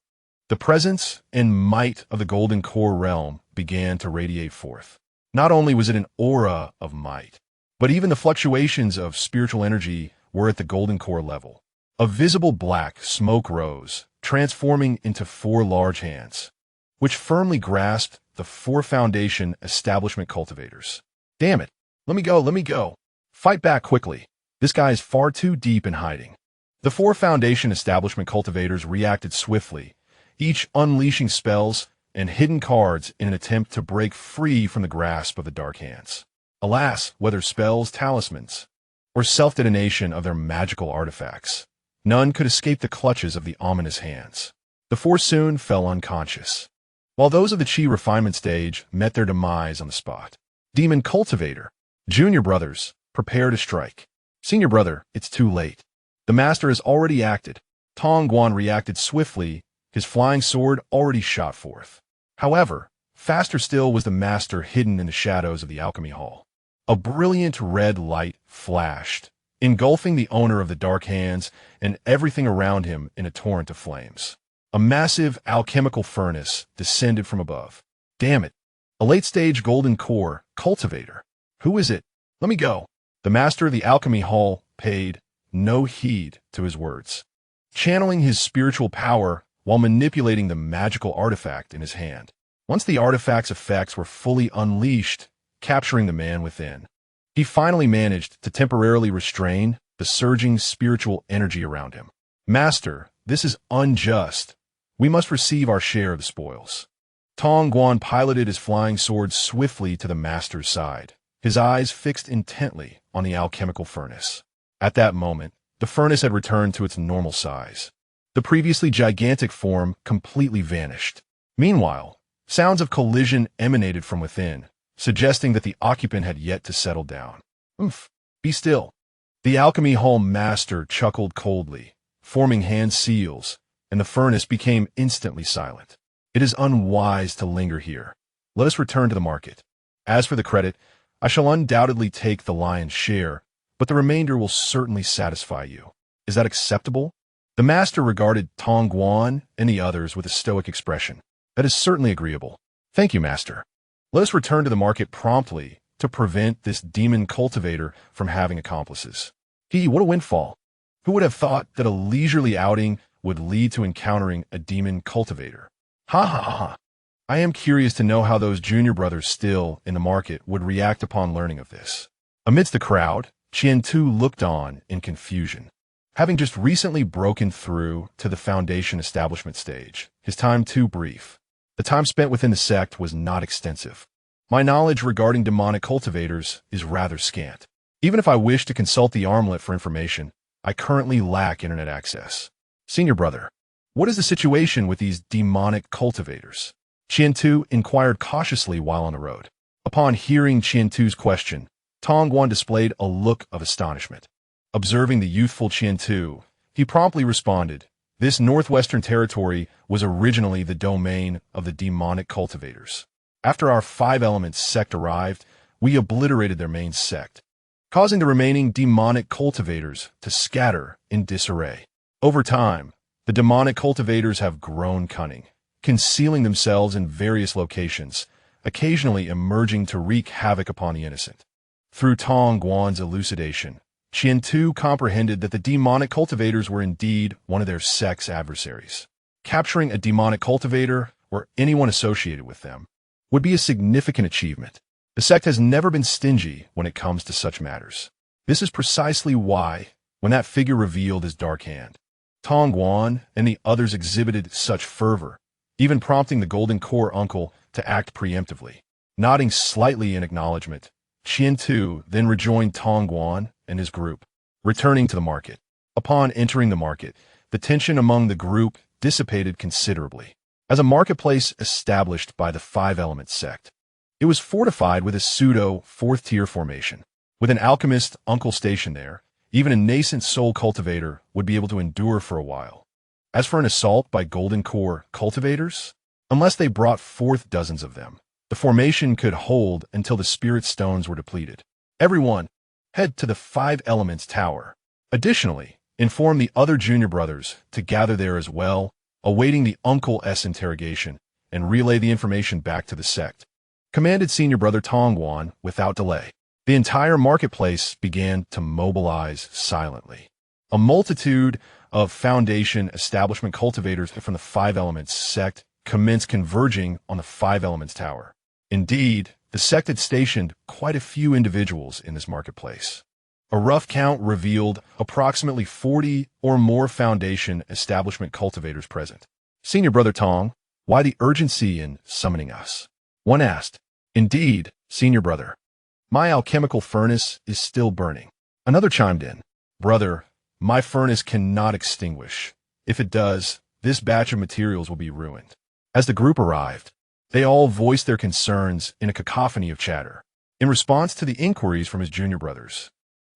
The presence and might of the golden core realm began to radiate forth. Not only was it an aura of might, but even the fluctuations of spiritual energy were at the golden core level. A visible black smoke rose, transforming into four large hands, which firmly grasped the four foundation establishment cultivators. "Damn it! Let me go, let me go! Fight back quickly! This guy is far too deep in hiding." The four foundation establishment cultivators reacted swiftly, each unleashing spells and hidden cards in an attempt to break free from the grasp of the dark hands. Alas, whether spells, talismans, or self-detonation of their magical artifacts, none could escape the clutches of the ominous hands. The four soon fell unconscious, while those of the chi refinement stage met their demise on the spot. Demon Cultivator, Junior Brothers, prepare to strike. Senior Brother, it's too late. The master has already acted. Tong Guan reacted swiftly, his flying sword already shot forth. However, faster still was the master hidden in the shadows of the alchemy hall. A brilliant red light flashed, engulfing the owner of the dark hands and everything around him in a torrent of flames. A massive alchemical furnace descended from above. "Damn it! A late-stage golden core cultivator. Who is it? Let me go." The master of the alchemy hall paid no heed to his words, channeling his spiritual power while manipulating the magical artifact in his hand. Once the artifact's effects were fully unleashed, capturing the man within, he finally managed to temporarily restrain the surging spiritual energy around him. "Master, this is unjust. We must receive our share of the spoils." Tong Guan piloted his flying sword swiftly to the master's side, his eyes fixed intently on the alchemical furnace. At that moment, the furnace had returned to its normal size. The previously gigantic form completely vanished. Meanwhile, sounds of collision emanated from within, suggesting that the occupant had yet to settle down. "Oomph, be still." The alchemy hall master chuckled coldly, forming hand seals, and the furnace became instantly silent. "It is unwise to linger here. Let us return to the market. As for the credit, I shall undoubtedly take the lion's share, but the remainder will certainly satisfy you. Is that acceptable?" The master regarded Tong Guan and the others with a stoic expression. "That is certainly agreeable. Thank you, master. Let us return to the market promptly to prevent this demon cultivator from having accomplices." What a windfall. Who would have thought that a leisurely outing would lead to encountering a demon cultivator? Ha ha ha. I am curious to know how those junior brothers still in the market would react upon learning of this. Amidst the crowd, Qian Tu looked on in confusion. Having just recently broken through to the foundation establishment stage, his time too brief. The time spent within the sect was not extensive. My knowledge regarding demonic cultivators is rather scant. Even if I wish to consult the armlet for information, I currently lack internet access. Senior Brother, what is the situation with these demonic cultivators? Qian Tu inquired cautiously while on the road. Upon hearing Qian Tu's question, Tong Guan displayed a look of astonishment. Observing the youthful Qian Tu, he promptly responded, "This northwestern territory was originally the domain of the demonic cultivators. After our five elements sect arrived, we obliterated their main sect, causing the remaining demonic cultivators to scatter in disarray. Over time, the demonic cultivators have grown cunning, concealing themselves in various locations, occasionally emerging to wreak havoc upon the innocent." Through Tong Guan's elucidation, Qian Tu comprehended that the demonic cultivators were indeed one of their sect's adversaries. Capturing a demonic cultivator, or anyone associated with them, would be a significant achievement. The sect has never been stingy when it comes to such matters. This is precisely why, when that figure revealed his dark hand, Tong Guan and the others exhibited such fervor, even prompting the Golden Core uncle to act preemptively. Nodding slightly in acknowledgement, Qian Tu then rejoined Tong Guan and his group, returning to the market. Upon entering the market, the tension among the group dissipated considerably. As a marketplace established by the Five Elements sect, It was fortified with a pseudo fourth-tier formation. With an alchemist uncle stationed there, even a nascent soul cultivator would be able to endure for a while. As for an assault by golden core cultivators, unless they brought forth dozens of them, the formation could hold until the spirit stones were depleted. Everyone, head to the Five Elements Tower. Additionally, inform the other junior brothers to gather there as well, awaiting the Uncle-S interrogation, and relay the information back to the sect. Commanded senior brother Tongguan without delay. The entire marketplace began to mobilize silently. A multitude of Foundation establishment cultivators from the Five Elements sect commenced converging on the Five Elements Tower. Indeed, the sect had stationed quite a few individuals in this marketplace. A rough count revealed approximately 40 or more Foundation establishment cultivators present. Senior Brother Tong, why the urgency in summoning us? One asked. Indeed, Senior Brother. My alchemical furnace is still burning. Another chimed in. Brother, my furnace cannot extinguish. If it does, this batch of materials will be ruined. As the group arrived, they all voiced their concerns in a cacophony of chatter. In response to the inquiries from his junior brothers,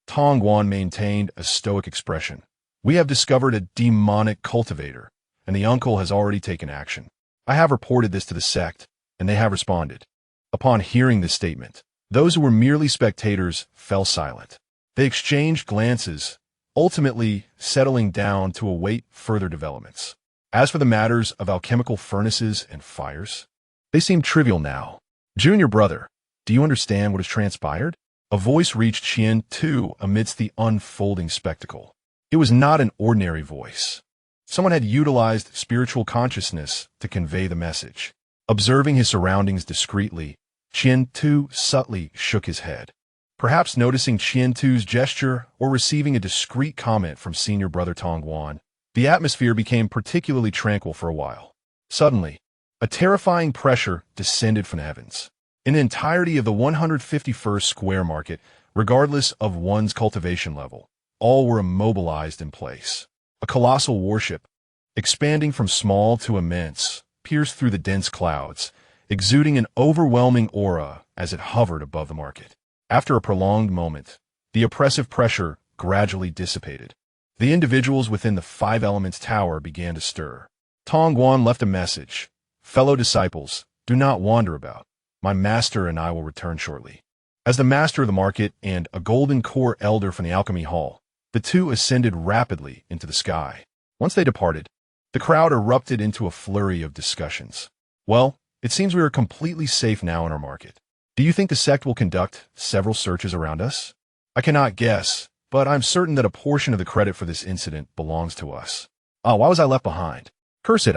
Tongguan maintained a stoic expression. We have discovered a demonic cultivator, and the uncle has already taken action. I have reported this to the sect, and they have responded. Upon hearing this statement, those who were merely spectators fell silent. They exchanged glances, ultimately settling down to await further developments. As for the matters of alchemical furnaces and fires, they seem trivial now. Junior brother, do you understand what has transpired? A voice reached Qian Tu amidst the unfolding spectacle. It was not an ordinary voice. Someone had utilized spiritual consciousness to convey the message. Observing his surroundings discreetly, Qian Tu subtly shook his head. Perhaps noticing Qian Tu's gesture or receiving a discreet comment from senior brother Tongguan, the atmosphere became particularly tranquil for a while. Suddenly, a terrifying pressure descended from the heavens. In the entirety of the 151st square market, regardless of one's cultivation level, all were immobilized in place. A colossal warship, expanding from small to immense, pierced through the dense clouds, exuding an overwhelming aura as it hovered above the market. After a prolonged moment, the oppressive pressure gradually dissipated. The individuals within the Five Elements Tower began to stir. Tongguan left a message. Fellow disciples, do not wander about. My master and I will return shortly. As the master of the market and a golden core elder from the alchemy hall, the two ascended rapidly into the sky. Once they departed, the crowd erupted into a flurry of discussions. Well, it seems we are completely safe now in our market. Do you think the sect will conduct several searches around us? I cannot guess, but I'm certain that a portion of the credit for this incident belongs to us. Why was I left behind? Curse it,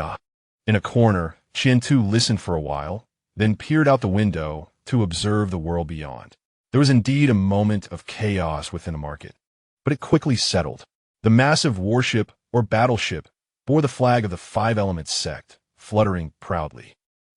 In a corner, Qian Tu listened for a while, then peered out the window to observe the world beyond. There was indeed a moment of chaos within the market, but it quickly settled. The massive warship or battleship bore the flag of the Five Elements sect, fluttering proudly.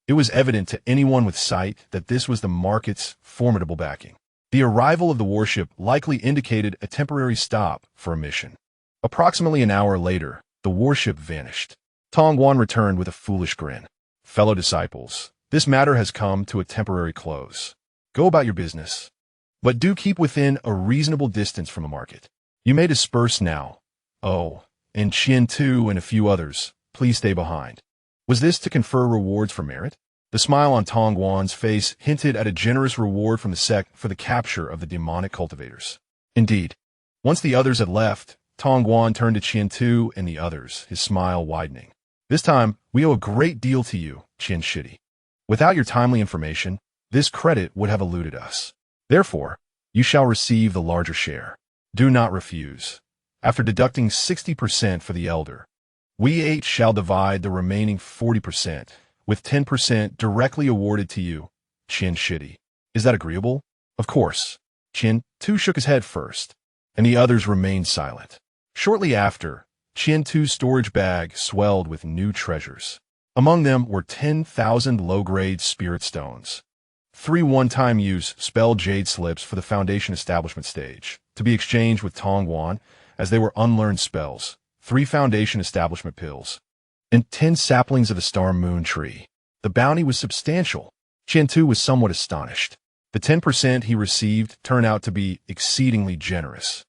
It was evident to anyone with sight that this was the market's formidable backing. The arrival of the warship likely indicated a temporary stop for a mission. Approximately an hour later, the warship vanished. Tongguan returned with a foolish grin. Fellow disciples, this matter has come to a temporary close. Go about your business, but do keep within a reasonable distance from the market. You may disperse now. Oh, and Qian Tu and a few others, please stay behind. Was this to confer rewards for merit? The smile on Tongguan's face hinted at a generous reward from the sect for the capture of the demonic cultivators. Indeed, once the others had left, Tongguan turned to Qian Tu and the others, his smile widening. This time, we owe a great deal to you, Qian Shidi. Without your timely information, this credit would have eluded us. Therefore, you shall receive the larger share. Do not refuse. After deducting 60% for the elder, we 8 shall divide the remaining 40%, with 10% directly awarded to you, Qian Shidi. Is that agreeable? Of course. Qian Tu shook his head first, and the others remained silent. Shortly after, Qian Tu's storage bag swelled with new treasures. Among them were 10,000 low-grade spirit stones, 3 one-time use spell jade slips for the Foundation establishment stage, to be exchanged with Tongguan as they were unlearned spells, 3 Foundation establishment pills, and 10 saplings of the Star Moon tree. The bounty was substantial, Qian was somewhat astonished. The 10% he received turned out to be exceedingly generous.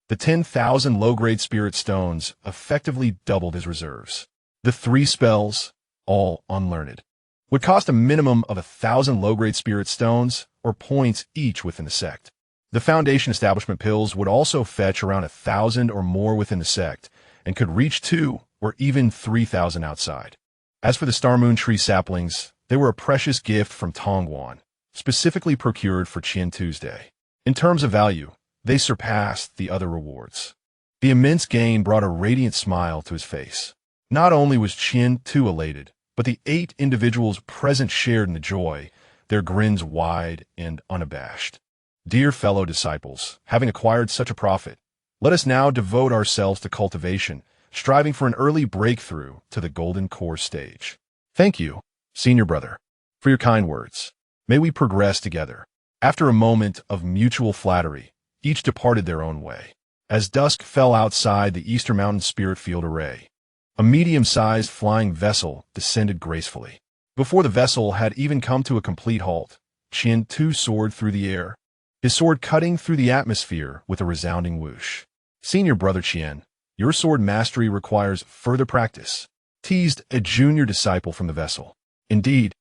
The 10,000 low-grade spirit stones effectively doubled his reserves. The 3 spells, all unlearned, would cost a minimum of 1,000 low-grade spirit stones or points each within the sect. The Foundation Establishment pills would also fetch around 1,000 or more within the sect and could reach 2 or even 3,000 outside. As for the Star Moon Tree saplings, they were a precious gift from Tongguan, specifically procured for Qian Tuesday. In terms of value, they surpassed the other rewards. The immense gain brought a radiant smile to his face. Not only was Qian elated, but the 8 individuals present shared in the joy, their grins wide and unabashed. Dear fellow disciples, having acquired such a profit, let us now devote ourselves to cultivation, striving for an early breakthrough to the golden core stage. Thank you, senior brother, for your kind words. May we progress together. After a moment of mutual flattery, each departed their own way. As dusk fell outside the Eastern Mountain Spirit Field Array, a medium-sized flying vessel descended gracefully. Before the vessel had even come to a complete halt, Qian soared through the air, his sword cutting through the atmosphere with a resounding whoosh. Senior brother Qian, your sword mastery requires further practice, teased a junior disciple from the vessel. Indeed,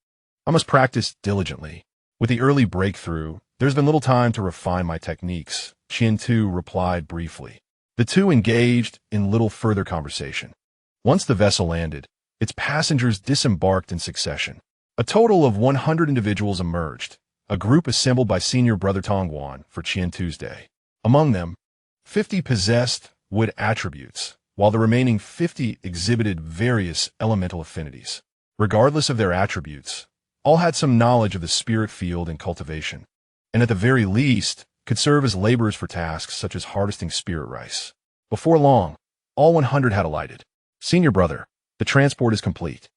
I must practice diligently. With the early breakthrough, there's been little time to refine my techniques, Qian replied briefly. The two engaged in little further conversation. Once the vessel landed, its passengers disembarked in succession. A total of 100 individuals emerged, a group assembled by senior brother Tongguan for Qian Tuesday. Among them, 50 possessed wood attributes, while the remaining 50 exhibited various elemental affinities. Regardless of their attributes, all had some knowledge of the spirit field and cultivation, and at the very least, could serve as laborers for tasks such as harvesting spirit rice. Before long, all 100 had alighted. Senior brother, the transport is complete.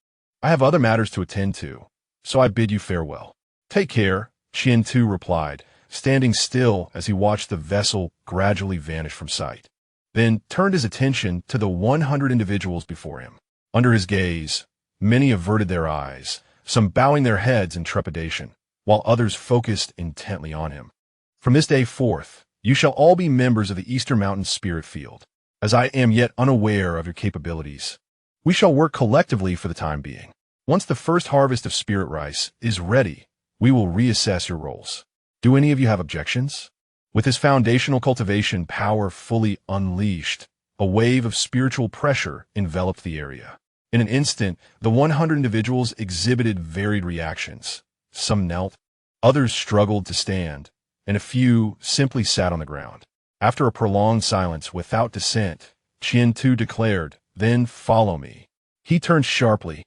I have other matters to attend to, so I bid you farewell. Take care, Qian replied, standing still as he watched the vessel gradually vanish from sight. Then turned his attention to the 100 individuals before him. Under his gaze, many averted their eyes, some bowing their heads in trepidation, while others focused intently on him. From this day forth, you shall all be members of the Eastern Mountain Spirit Field. As I am yet unaware of your capabilities, we shall work collectively for the time being. Once the first harvest of spirit rice is ready, we will reassess your roles. Do any of you have objections? With his foundational cultivation power fully unleashed, a wave of spiritual pressure enveloped the area. In an instant, the 100 individuals exhibited varied reactions. Some knelt, others struggled to stand, and a few simply sat on the ground. After a prolonged silence without dissent, Qian declared, "Then follow me." He turned sharply,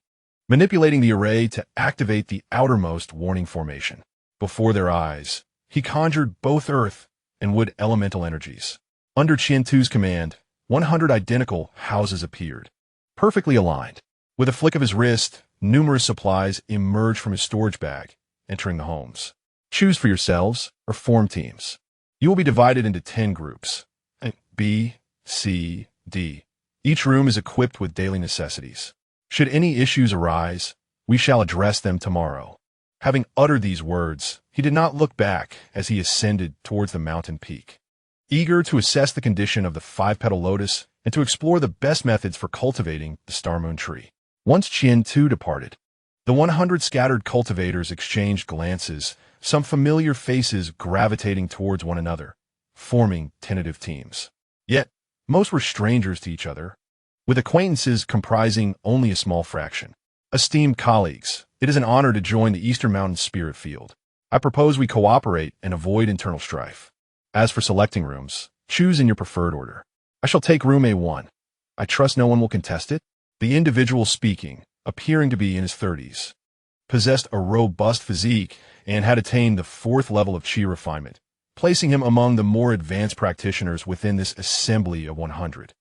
manipulating the array to activate the outermost warning formation. Before their eyes, he conjured both earth and wood elemental energies. Under Qian command, 100 identical houses appeared, perfectly aligned. With a flick of his wrist, numerous supplies emerged from his storage bag, entering the homes. Choose for yourselves or form teams. You will be divided into 10 groups, B, C, D. Each room is equipped with daily necessities. Should any issues arise, we shall address them tomorrow. Having uttered these words, he did not look back as he ascended towards the mountain peak. Eager to assess the condition of the 5-petal lotus and to explore the best methods for cultivating the Star Moon Tree. Once Qian departed, the 100 scattered cultivators exchanged glances, some familiar faces gravitating towards one another, forming tentative teams. Yet, most were strangers to each other, with acquaintances comprising only a small fraction. Esteemed colleagues, it is an honor to join the Eastern Mountain Spirit Field. I propose we cooperate and avoid internal strife. As for selecting rooms, choose in your preferred order. I shall take room A1. I trust no one will contest it. The individual speaking, appearing to be in his 30s, possessed a robust physique and had attained the 4th level of Qi refinement, placing him among the more advanced practitioners within this assembly of 100.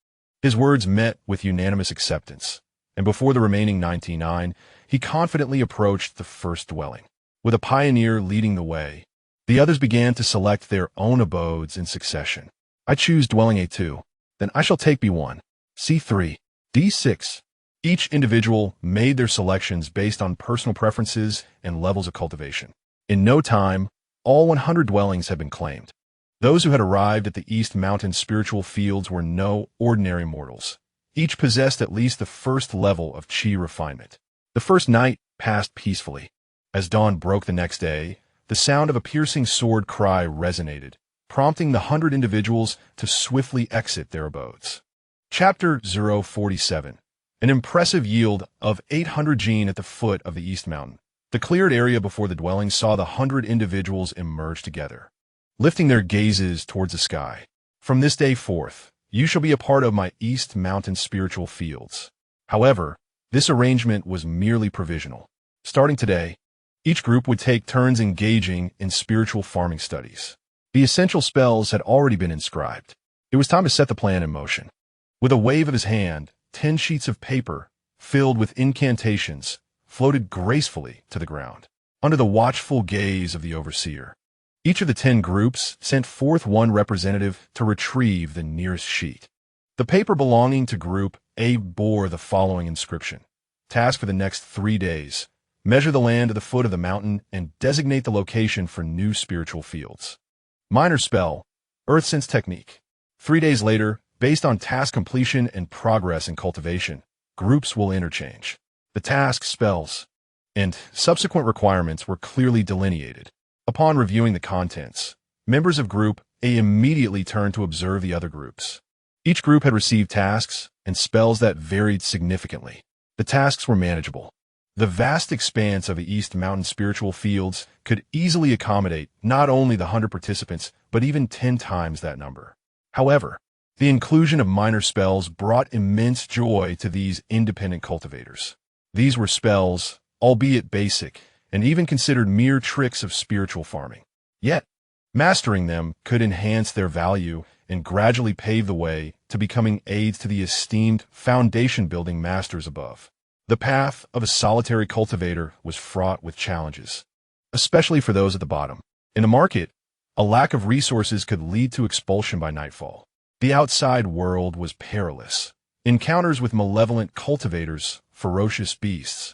His words met with unanimous acceptance, and before the remaining 99, he confidently approached the first dwelling. With a pioneer leading the way, the others began to select their own abodes in succession. I choose dwelling A2, then I shall take B1, C3, D6, Each individual made their selections based on personal preferences and levels of cultivation. In no time, all 100 dwellings had been claimed. Those who had arrived at the East Mountain spiritual fields were no ordinary mortals. Each possessed at least the first level of chi refinement. The first night passed peacefully. As dawn broke the next day, the sound of a piercing sword cry resonated, prompting the 100 individuals to swiftly exit their abodes. Chapter 047. An impressive yield of 800 gene at the foot of the East Mountain. The cleared area before the dwelling saw the 100 individuals emerge together, lifting their gazes towards the sky. From this day forth, you shall be a part of my East Mountain spiritual fields. However, this arrangement was merely provisional. Starting today, each group would take turns engaging in spiritual farming studies. The essential spells had already been inscribed. It was time to set the plan in motion. With a wave of his hand, 10 sheets of paper, filled with incantations, floated gracefully to the ground, under the watchful gaze of the overseer. Each of the 10 groups sent forth one representative to retrieve the nearest sheet. The paper belonging to Group A bore the following inscription. Task for the next 3 days. Measure the land at the foot of the mountain and designate the location for new spiritual fields. Minor spell, Earth Sense technique. 3 days later, based on task completion and progress in cultivation, groups will interchange. The task, spells, and subsequent requirements were clearly delineated. Upon reviewing the contents, members of Group A immediately turned to observe the other groups. Each group had received tasks and spells that varied significantly. The tasks were manageable. The vast expanse of the East Mountain spiritual fields could easily accommodate not only the 100 participants, but even 10 times that number. However, the inclusion of minor spells brought immense joy to these independent cultivators. These were spells, albeit basic, and even considered mere tricks of spiritual farming. Yet, mastering them could enhance their value and gradually pave the way to becoming aids to the esteemed foundation-building masters above. The path of a solitary cultivator was fraught with challenges, especially for those at the bottom. In the market, a lack of resources could lead to expulsion by nightfall. The outside world was perilous. Encounters with malevolent cultivators, ferocious beasts,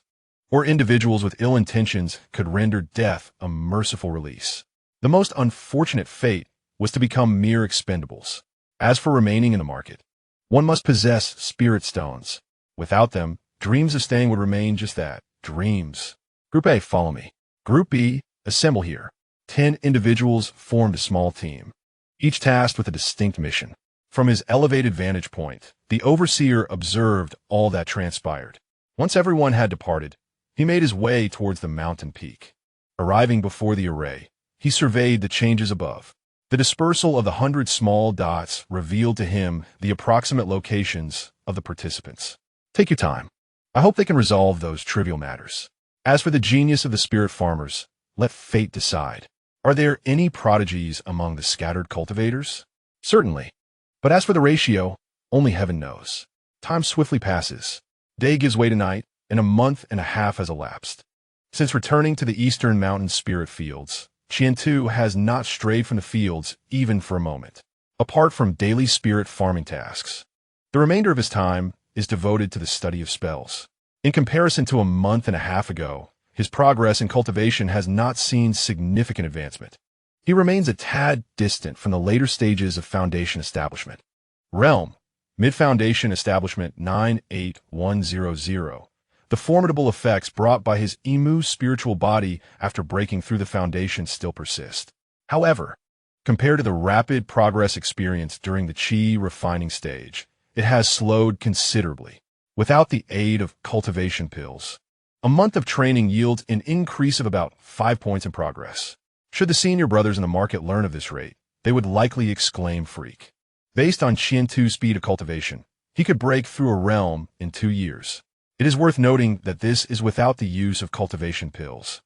or individuals with ill intentions could render death a merciful release. The most unfortunate fate was to become mere expendables. As for remaining in the market, one must possess spirit stones. Without them, dreams of staying would remain just that, dreams. Group A, follow me. Group B, assemble here. 10 individuals formed a small team, each tasked with a distinct mission. From his elevated vantage point, the overseer observed all that transpired. Once everyone had departed, he made his way towards the mountain peak. Arriving before the array, he surveyed the changes above. The dispersal of the 100 small dots revealed to him the approximate locations of the participants. Take your time. I hope they can resolve those trivial matters. As for the genius of the spirit farmers, let fate decide. Are there any prodigies among the scattered cultivators? Certainly. But as for the ratio, only heaven knows. Time swiftly passes. Day gives way to night, and a month and a half has elapsed. Since returning to the Eastern Mountain spirit fields, Qiantu has not strayed from the fields even for a moment. Apart from daily spirit farming tasks, the remainder of his time is devoted to the study of spells. In comparison to a month and a half ago, his progress in cultivation has not seen significant advancement. He remains a tad distant from the later stages of foundation establishment. Realm, Mid-Foundation Establishment 98100. The formidable effects brought by his emu spiritual body after breaking through the foundation still persist. However, compared to the rapid progress experienced during the chi refining stage, it has slowed considerably. Without the aid of cultivation pills, a month of training yields an increase of about 5 points in progress. Should the senior brothers in the market learn of this rate, they would likely exclaim freak. Based on Qiantu's speed of cultivation, he could break through a realm in 2 years. It is worth noting that this is without the use of cultivation pills.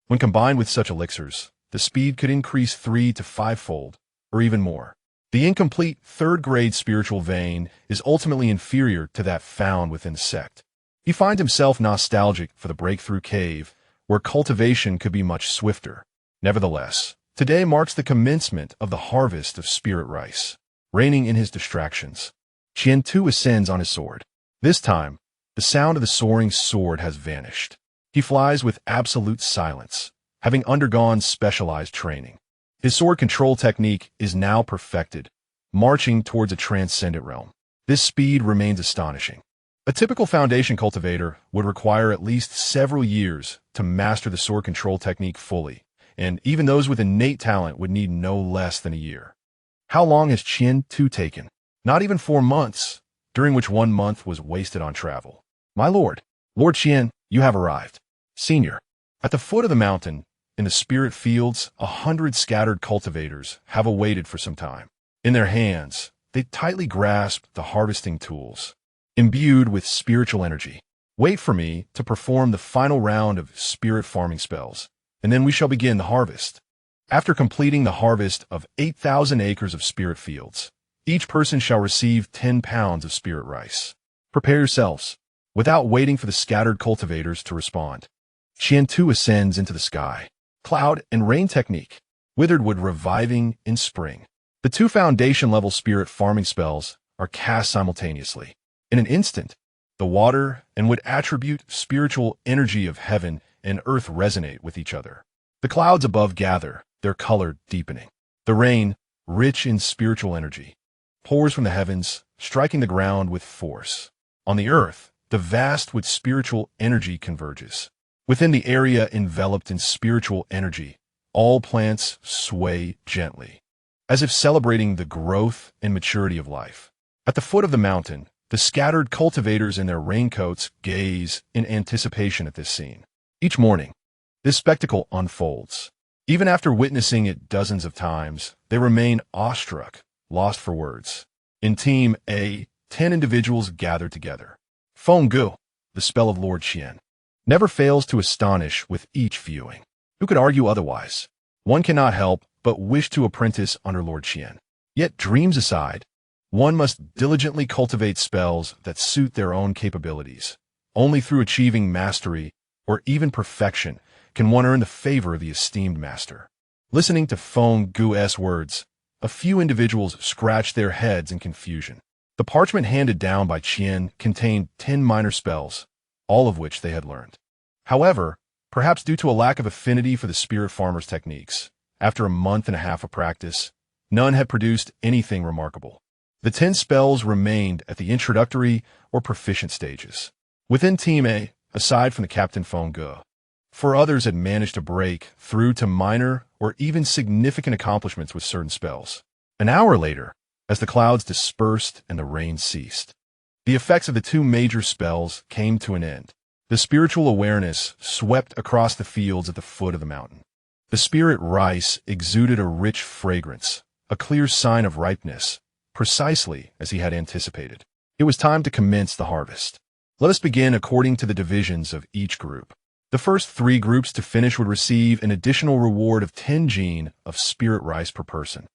When combined with such elixirs, the speed could increase 3 to 5-fold, or even more. The incomplete third-grade spiritual vein is ultimately inferior to that found within the sect. He finds himself nostalgic for the breakthrough cave, where cultivation could be much swifter. Nevertheless, today marks the commencement of the harvest of spirit rice. Reigning in his distractions, Qiantu ascends on his sword. This time, The sound of the soaring sword has vanished. He flies with absolute silence, having undergone specialized training. His sword control technique is now perfected, marching towards a transcendent realm. This speed remains astonishing. A typical foundation cultivator would require at least several years to master the sword control technique fully, and even those with innate talent would need no less than a year. How long has Qian Tu taken? Not even 4 months, during which 1 month was wasted on travel. My lord, Lord Qian, you have arrived. Senior. At the foot of the mountain, in the spirit fields, 100 scattered cultivators have awaited for some time. In their hands, they tightly grasp the harvesting tools, imbued with spiritual energy. Wait for me to perform the final round of spirit farming spells, and then we shall begin the harvest. After completing the harvest of 8,000 acres of spirit fields, each person shall receive 10 pounds of spirit rice. Prepare yourselves. Without waiting for the scattered cultivators to respond, Qian Tu ascends into the sky. Cloud and rain technique. Withered wood reviving in spring. The 2 foundation-level spirit farming spells are cast simultaneously. In an instant, the water and wood attribute spiritual energy of heaven and earth resonate with each other. The clouds above gather, their color deepening. The rain, rich in spiritual energy, pours from the heavens, striking the ground with force. On the earth, the vast with spiritual energy converges. Within the area enveloped in spiritual energy, all plants sway gently, as if celebrating the growth and maturity of life. At the foot of the mountain, the scattered cultivators in their raincoats gaze in anticipation at this scene. Each morning, this spectacle unfolds. Even after witnessing it dozens of times, they remain awestruck, lost for words. In Team A, 10 individuals gather together. Feng Gu, the spell of Lord Qian, never fails to astonish with each viewing. Who could argue otherwise? One cannot help but wish to apprentice under Lord Qian. Yet, dreams aside, one must diligently cultivate spells that suit their own capabilities. Only through achieving mastery, or even perfection, can one earn the favor of the esteemed master. Listening to Feng Gu's words, a few individuals scratch their heads in confusion. The parchment handed down by Qian contained 10 minor spells, all of which they had learned. However, perhaps due to a lack of affinity for the spirit farmer's techniques, after a month and a half of practice, none had produced anything remarkable. The 10 spells remained at the introductory or proficient stages. Within Team A, aside from the Captain Feng Gu, 4 others had managed to break through to minor or even significant accomplishments with certain spells. An hour later, as the clouds dispersed and the rain ceased, the effects of the 2 major spells came to an end. The spiritual awareness swept across the fields at the foot of the mountain. The spirit rice exuded a rich fragrance, a clear sign of ripeness, precisely as he had anticipated. It was time to commence the harvest. Let us begin according to the divisions of each group. The first 3 groups to finish would receive an additional reward of 10 gene of spirit rice per person.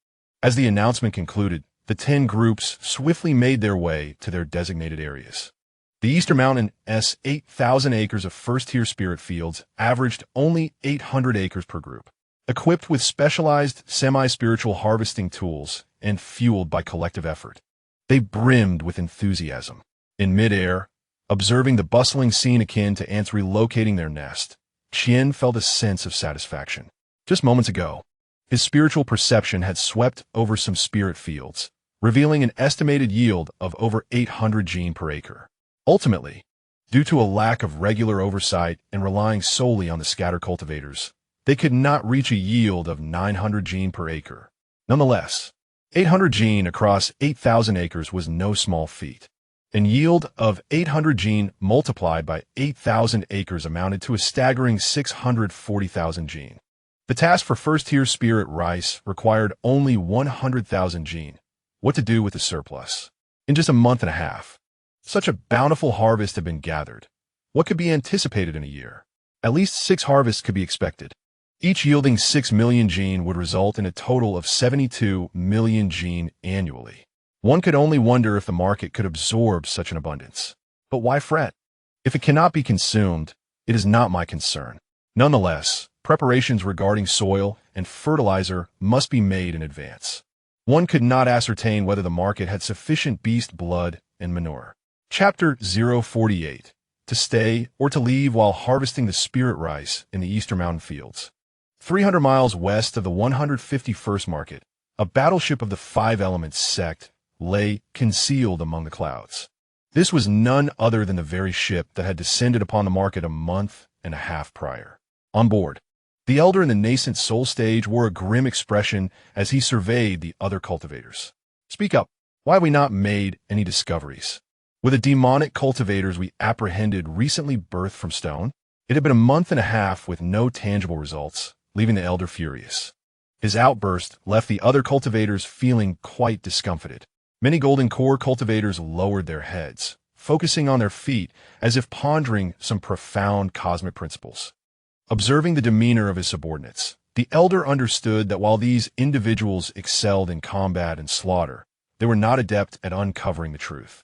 As the announcement concluded, the 10 groups swiftly made their way to their designated areas. The Eastern Mountain's 8,000 acres of first-tier spirit fields averaged only 800 acres per group. Equipped with specialized semi-spiritual harvesting tools and fueled by collective effort, they brimmed with enthusiasm. In midair, observing the bustling scene akin to ants relocating their nest, Qian felt a sense of satisfaction. Just moments ago, his spiritual perception had swept over some spirit fields, revealing an estimated yield of over 800 gene per acre. Ultimately, due to a lack of regular oversight and relying solely on the scattered cultivators, they could not reach a yield of 900 gene per acre. Nonetheless, 800 gene across 8,000 acres was no small feat. An yield of 800 gene multiplied by 8,000 acres amounted to a staggering 640,000 gene. The task for first-tier spirit rice required only 100,000 gene. What to do with the surplus? In just a month and a half, such a bountiful harvest had been gathered. What could be anticipated in a year? At least 6 harvests could be expected. Each yielding 6 million gene would result in a total of 72 million gene annually. One could only wonder if the market could absorb such an abundance. But why fret? If it cannot be consumed, it is not my concern. Nonetheless, preparations regarding soil and fertilizer must be made in advance. One could not ascertain whether the market had sufficient beast blood and manure. Chapter 048. To stay or to leave while harvesting the spirit rice in the Eastern Mountain Fields. 300 miles west of the 151st Market, a battleship of the Five Elements sect lay concealed among the clouds. This was none other than the very ship that had descended upon the market a month and a half prior. On board, the elder in the Nascent Soul stage wore a grim expression as he surveyed the other cultivators. Speak up. Why have we not made any discoveries? Were the demonic cultivators we apprehended recently birthed from stone? It had been a month and a half with no tangible results, leaving the elder furious. His outburst left the other cultivators feeling quite discomfited. Many golden core cultivators lowered their heads, focusing on their feet as if pondering some profound cosmic principles. Observing the demeanor of his subordinates, the elder understood that while these individuals excelled in combat and slaughter, they were not adept at uncovering the truth.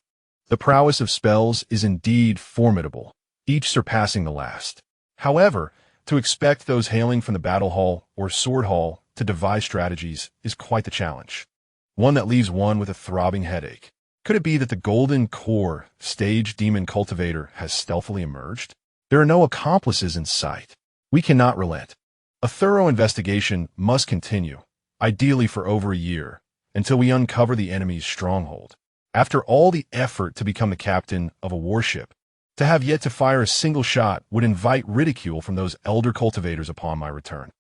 The prowess of spells is indeed formidable, each surpassing the last. However, to expect those hailing from the battle hall or sword hall to devise strategies is quite the challenge. One that leaves one with a throbbing headache. Could it be that the Golden Core stage demon cultivator has stealthily emerged? There are no accomplices in sight. We cannot relent. A thorough investigation must continue, ideally for over a year, until we uncover the enemy's stronghold. After all the effort to become the captain of a warship, to have yet to fire a single shot would invite ridicule from those elder cultivators upon my return.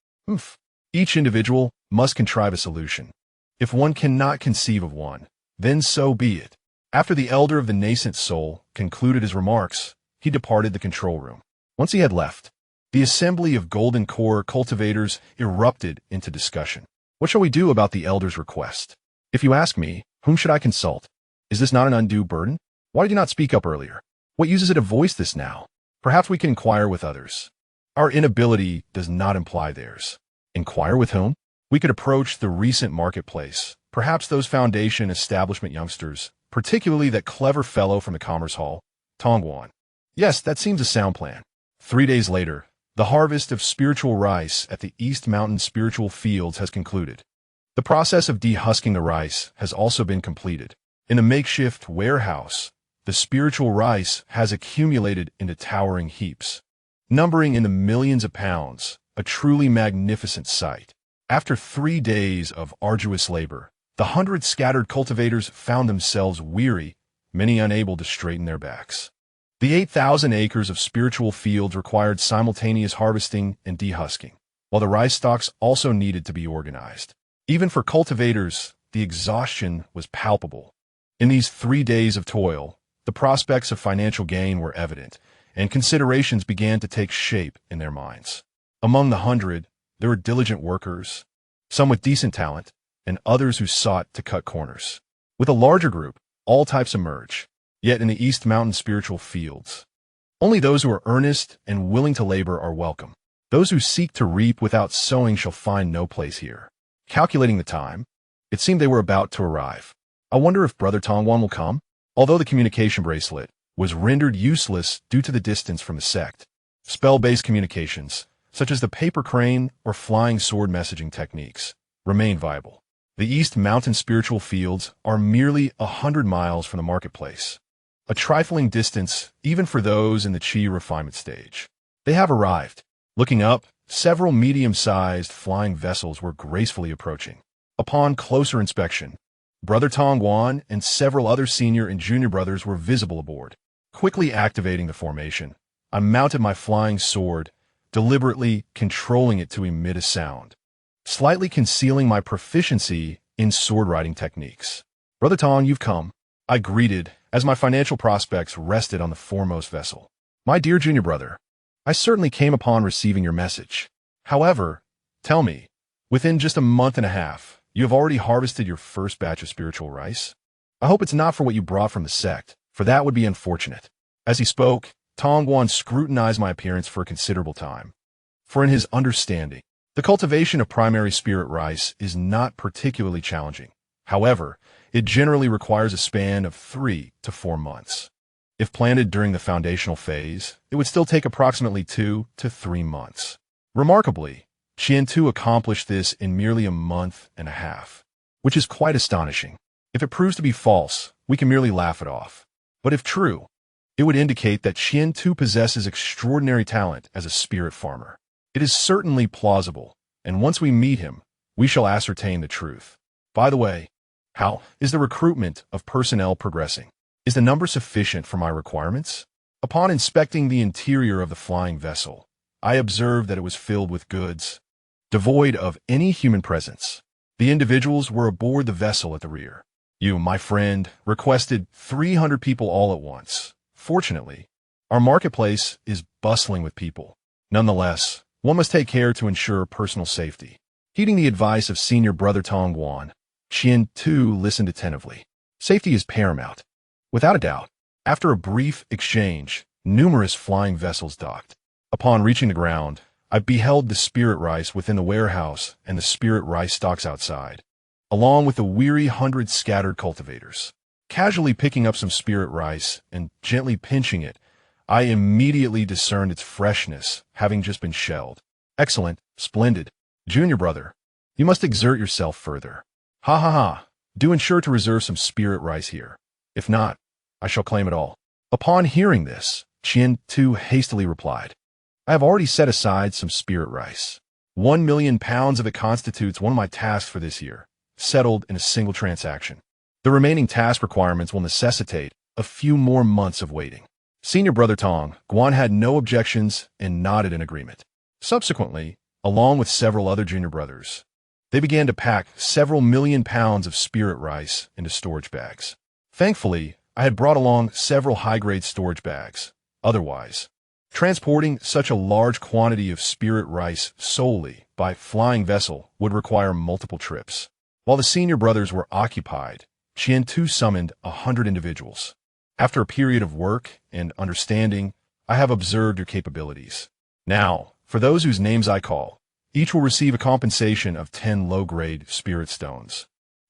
Each individual must contrive a solution. If one cannot conceive of one, then so be it. After the elder of the Nascent Soul concluded his remarks, he departed the control room. Once he had left, the assembly of Golden Core cultivators erupted into discussion. What shall we do about the elder's request? If you ask me, whom should I consult? Is this not an undue burden? Why did you not speak up earlier? What use is it to voice this now? Perhaps we can inquire with others. Our inability does not imply theirs. Inquire with whom? We could approach the recent marketplace, perhaps those foundation establishment youngsters, particularly that clever fellow from the Commerce Hall, Tongwan. Yes, that seems a sound plan. 3 days later, the harvest of spiritual rice at the East Mountain Spiritual Fields has concluded. The process of dehusking the rice has also been completed. In a makeshift warehouse, the spiritual rice has accumulated into towering heaps, numbering in the millions of pounds, a truly magnificent sight. After 3 days of arduous labor, the 100 scattered cultivators found themselves weary, many unable to straighten their backs. The 8,000 acres of spiritual fields required simultaneous harvesting and dehusking, while the rice stalks also needed to be organized. Even for cultivators, the exhaustion was palpable. In these 3 days of toil, the prospects of financial gain were evident, and considerations began to take shape in their minds. Among the 100, there were diligent workers, some with decent talent, and others who sought to cut corners. With a larger group, all types emerge, yet in the East Mountain Spiritual Fields, only those who are earnest and willing to labor are welcome. Those who seek to reap without sowing shall find no place here. Calculating the time, it seemed they were about to arrive. I wonder if Brother Tongwan will come? Although the communication bracelet was rendered useless due to the distance from the sect, spell-based communications, such as the paper crane or flying sword messaging techniques, remain viable. The East Mountain Spiritual Fields are merely 100 miles from the marketplace, a trifling distance even for those in the chi refinement stage. They have arrived. Looking up, several medium-sized flying vessels were gracefully approaching. Upon closer inspection, Brother Tongwan and several other senior and junior brothers were visible aboard. Quickly activating the formation, I mounted my flying sword, deliberately controlling it to emit a sound, slightly concealing my proficiency in sword riding techniques. Brother Tong, you've come, I greeted as my financial prospects rested on the foremost vessel. My dear junior brother, I certainly came upon receiving your message. However, tell me, within just a month and a half, you have already harvested your first batch of spiritual rice? I hope it's not for what you brought from the sect, for that would be unfortunate. As he spoke, Tongwan scrutinized my appearance for a considerable time. For in his understanding, the cultivation of primary spirit rice is not particularly challenging. However, it generally requires a span of 3 to 4 months. If planted during the foundational phase, it would still take approximately 2 to 3 months. Remarkably, Qian-Tu accomplished this in merely a month and a half, which is quite astonishing. If it proves to be false, we can merely laugh it off. But if true, it would indicate that Qian Tu possesses extraordinary talent as a spirit farmer. It is certainly plausible, and once we meet him, we shall ascertain the truth. By the way, how is the recruitment of personnel progressing? Is the number sufficient for my requirements? Upon inspecting the interior of the flying vessel, I observed that it was filled with goods, devoid of any human presence. The individuals were aboard the vessel at the rear. You, my friend, requested 300 people all at once. Fortunately, our marketplace is bustling with people. Nonetheless, one must take care to ensure personal safety. Heeding the advice of senior brother Tong Guan, Qian Tu listened attentively. Safety is paramount. Without a doubt, after a brief exchange, numerous flying vessels docked. Upon reaching the ground, I beheld the spirit rice within the warehouse and the spirit rice stocks outside, along with the weary 100 scattered cultivators. Casually picking up some spirit rice and gently pinching it, I immediately discerned its freshness, having just been shelled. Excellent, splendid. Junior brother, you must exert yourself further. Ha ha ha. Do ensure to reserve some spirit rice here. If not, I shall claim it all. Upon hearing this, Qian Tu hastily replied, I have already set aside some spirit rice. 1 million pounds of it constitutes one of my tasks for this year, settled in a single transaction. The remaining task requirements will necessitate a few more months of waiting. Senior brother Tong Guan had no objections and nodded in agreement. Subsequently, along with several other junior brothers, they began to pack several million pounds of spirit rice into storage bags. Thankfully, I had brought along several high-grade storage bags. Otherwise, transporting such a large quantity of spirit rice solely by flying vessel would require multiple trips. While the senior brothers were occupied, Qian Tu summoned 100 individuals. After a period of work and understanding, I have observed your capabilities. Now, for those whose names I call, each will receive a compensation of 10 low-grade spirit stones.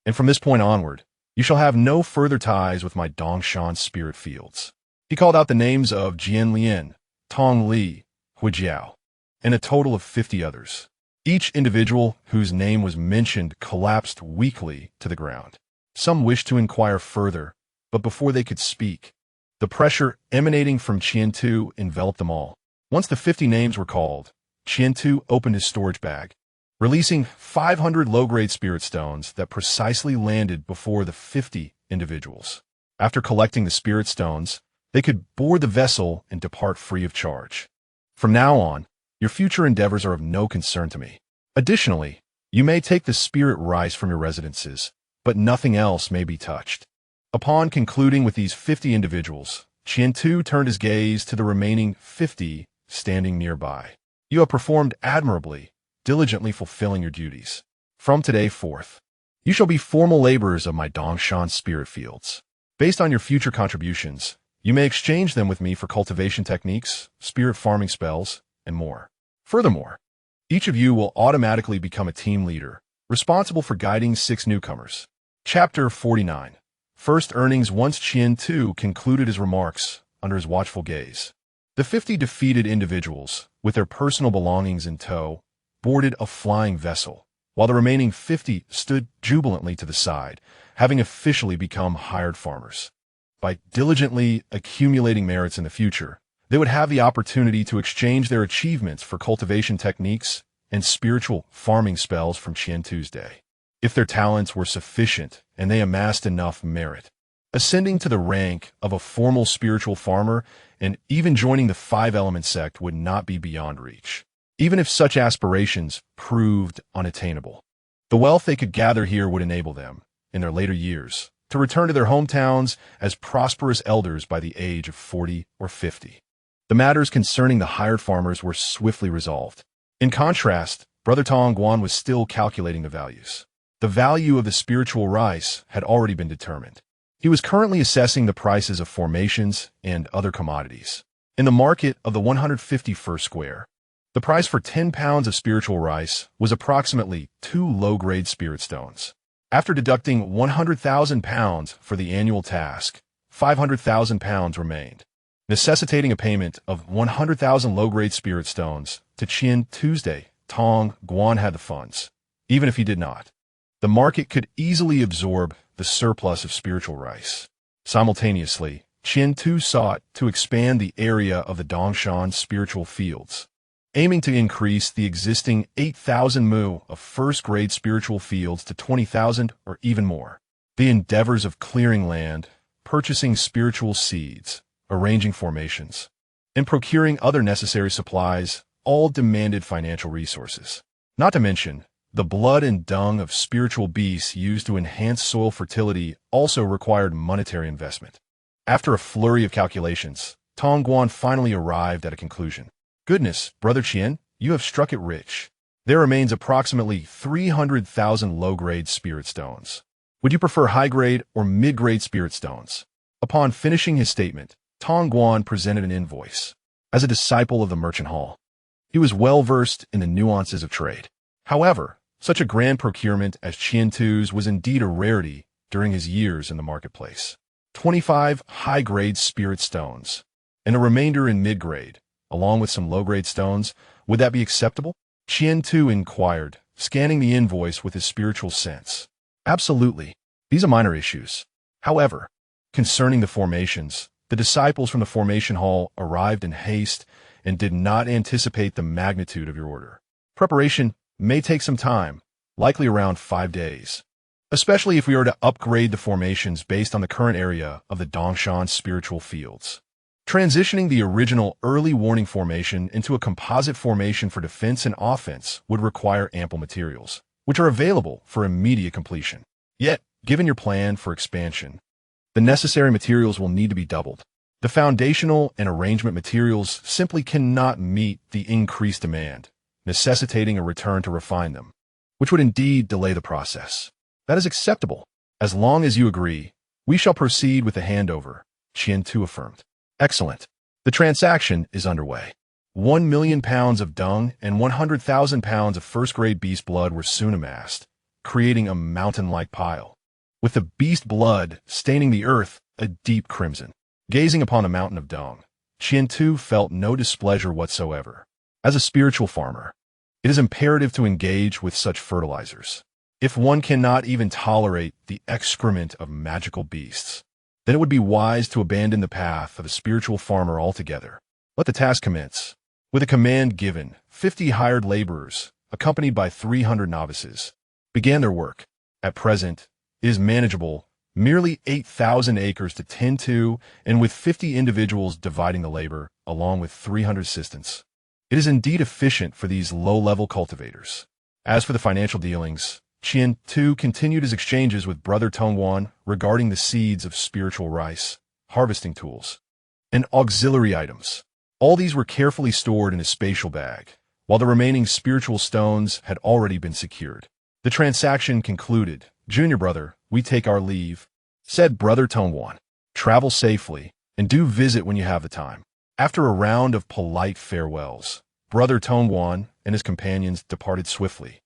And from this point onward, you shall have no further ties with my Dongshan spirit fields. He called out the names of Jian Lian, Tong Li, Hui Jiao, and a total of 50 others. Each individual whose name was mentioned collapsed weakly to the ground. Some wished to inquire further, but before they could speak, the pressure emanating from Qian Tu enveloped them all. Once the 50 names were called, Qian Tu opened his storage bag, releasing 500 low-grade spirit stones that precisely landed before the 50 individuals. After collecting the spirit stones, they could board the vessel and depart free of charge. From now on, your future endeavors are of no concern to me. Additionally, you may take the spirit rice from your residences, but nothing else may be touched. Upon concluding with these 50 individuals, Qian Tu turned his gaze to the remaining 50 standing nearby. You have performed admirably, diligently fulfilling your duties. From today forth, you shall be formal laborers of my Dongshan spirit fields. Based on your future contributions, you may exchange them with me for cultivation techniques, spirit farming spells, and more. Furthermore, each of you will automatically become a team leader, responsible for guiding 6 newcomers. Chapter 49. First earnings. Once Qian Tu concluded his remarks under his watchful gaze, the 50 defeated individuals, with their personal belongings in tow, boarded a flying vessel, while the remaining 50 stood jubilantly to the side, having officially become hired farmers. By diligently accumulating merits in the future, they would have the opportunity to exchange their achievements for cultivation techniques and spiritual farming spells from Qian Tu's day. If their talents were sufficient and they amassed enough merit, ascending to the rank of a formal spiritual farmer and even joining the 5-element sect would not be beyond reach, even if such aspirations proved unattainable. The wealth they could gather here would enable them, in their later years, to return to their hometowns as prosperous elders by the age of 40 or 50. The matters concerning the hired farmers were swiftly resolved. In contrast, Brother Tong Guan was still calculating the values. The value of the spiritual rice had already been determined. He was currently assessing the prices of formations and other commodities. In the market of the 151st square, the price for 10 pounds of spiritual rice was approximately 2 low-grade spirit stones. After deducting 100,000 pounds for the annual task, 500,000 pounds remained, necessitating a payment of 100,000 low-grade spirit stones to Qian Tuesday. Tong Guan had the funds, even if he did not. The market could easily absorb the surplus of spiritual rice. Simultaneously, Qian-Tu sought to expand the area of the Dongshan spiritual fields, aiming to increase the existing 8,000 mu of first-grade spiritual fields to 20,000 or even more. The endeavors of clearing land, purchasing spiritual seeds, arranging formations, and procuring other necessary supplies all demanded financial resources. Not to mention, the blood and dung of spiritual beasts used to enhance soil fertility also required monetary investment. After a flurry of calculations, Tongguan finally arrived at a conclusion. Goodness, Brother Qian, you have struck it rich. There remains approximately 300,000 low-grade spirit stones. Would you prefer high-grade or mid-grade spirit stones? Upon finishing his statement, Tongguan presented an invoice. As a disciple of the merchant hall, he was well-versed in the nuances of trade. However, such a grand procurement as Qian-Tu's was indeed a rarity during his years in the marketplace. 25 high-grade spirit stones, and a remainder in mid-grade, along with some low-grade stones. Would that be acceptable? Qian-Tu inquired, scanning the invoice with his spiritual sense. Absolutely. These are minor issues. However, concerning the formations, the disciples from the formation hall arrived in haste and did not anticipate the magnitude of your order. Preparation may take some time, likely around 5 days, especially if we are to upgrade the formations based on the current area of the Dongshan spiritual fields. Transitioning the original early warning formation into a composite formation for defense and offense would require ample materials, which are available for immediate completion. Yet, given your plan for expansion, the necessary materials will need to be doubled. The foundational and arrangement materials simply cannot meet the increased demand, necessitating a return to refine them, which would indeed delay the process. That is acceptable. As long as you agree, we shall proceed with the handover, Qian-Tu affirmed. Excellent. The transaction is underway. 1 million pounds of dung and 100,000 pounds of first-grade beast blood were soon amassed, creating a mountain-like pile, with the beast blood staining the earth a deep crimson. Gazing upon the mountain of dung, Qian-Tu felt no displeasure whatsoever. As a spiritual farmer, it is imperative to engage with such fertilizers. If one cannot even tolerate the excrement of magical beasts, then it would be wise to abandon the path of a spiritual farmer altogether. Let the task commence. With a command given, 50 hired laborers, accompanied by 300 novices, began their work. At present, it is manageable, merely 8,000 acres to tend to, and with 50 individuals dividing the labor, along with 300 assistants. It is indeed efficient for these low-level cultivators. As for the financial dealings, Qian-Tu continued his exchanges with Brother Tongguan regarding the seeds of spiritual rice, harvesting tools, and auxiliary items. All these were carefully stored in a spatial bag, while the remaining spiritual stones had already been secured. The transaction concluded. Junior brother, we take our leave, said Brother Tongguan. Travel safely, and do visit when you have the time. After a round of polite farewells, Brother Tongguan and his companions departed swiftly,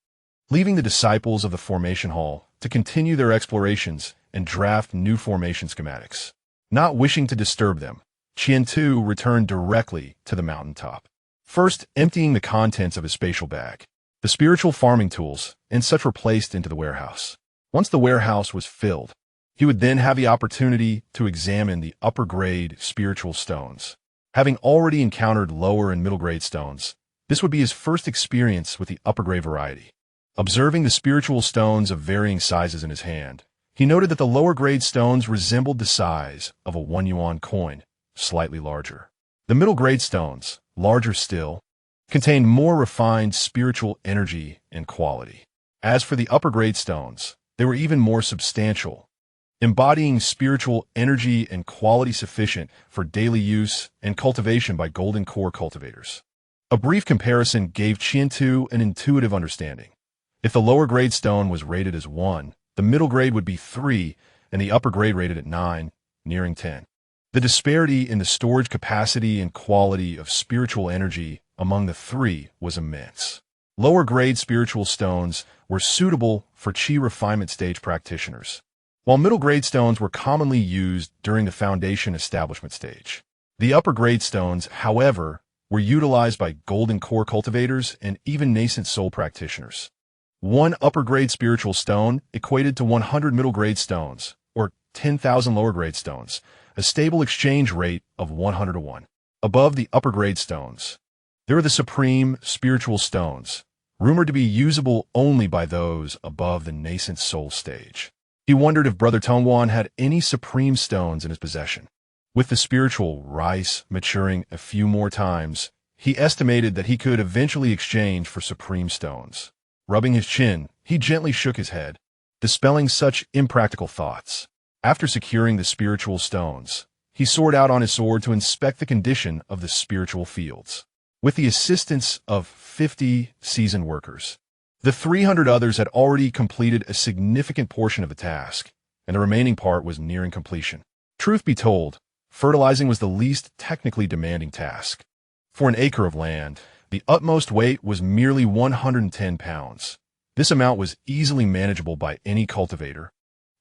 leaving the disciples of the formation hall to continue their explorations and draft new formation schematics. Not wishing to disturb them, Qian-Tu returned directly to the mountaintop, first emptying the contents of his spatial bag. The spiritual farming tools and such were placed into the warehouse. Once the warehouse was filled, he would then have the opportunity to examine the upper-grade spiritual stones. Having already encountered lower and middle-grade stones, this would be his first experience with the upper-grade variety. Observing the spiritual stones of varying sizes in his hand, he noted that the lower-grade stones resembled the size of a 1 yuan coin, slightly larger. The middle-grade stones, larger still, contained more refined spiritual energy and quality. As for the upper-grade stones, they were even more substantial, embodying spiritual energy and quality sufficient for daily use and cultivation by golden core cultivators. A brief comparison gave Qian-Tu an intuitive understanding. If the lower grade stone was rated as 1, the middle grade would be 3, and the upper grade rated at 9, nearing 10. The disparity in the storage capacity and quality of spiritual energy among the three was immense. Lower grade spiritual stones were suitable for chi refinement stage practitioners, while middle grade stones were commonly used during the foundation establishment stage. The upper grade stones, however, were utilized by golden core cultivators and even nascent soul practitioners. One upper grade spiritual stone equated to 100 middle grade stones, or 10,000 lower grade stones, a stable exchange rate of 100 to 1. Above the upper grade stones, there are the supreme spiritual stones, rumored to be usable only by those above the Nascent Soul stage. He wondered if Brother Tongwan had any supreme stones in his possession. With the spiritual rice maturing a few more times, he estimated that he could eventually exchange for supreme stones. Rubbing his chin, he gently shook his head, dispelling such impractical thoughts. After securing the spiritual stones, he soared out on his sword to inspect the condition of the spiritual fields. With the assistance of 50 seasoned workers, the 300 others had already completed a significant portion of the task, and the remaining part was nearing completion. Truth be told, fertilizing was the least technically demanding task. For an acre of land, the utmost weight was merely 110 pounds. This amount was easily manageable by any cultivator,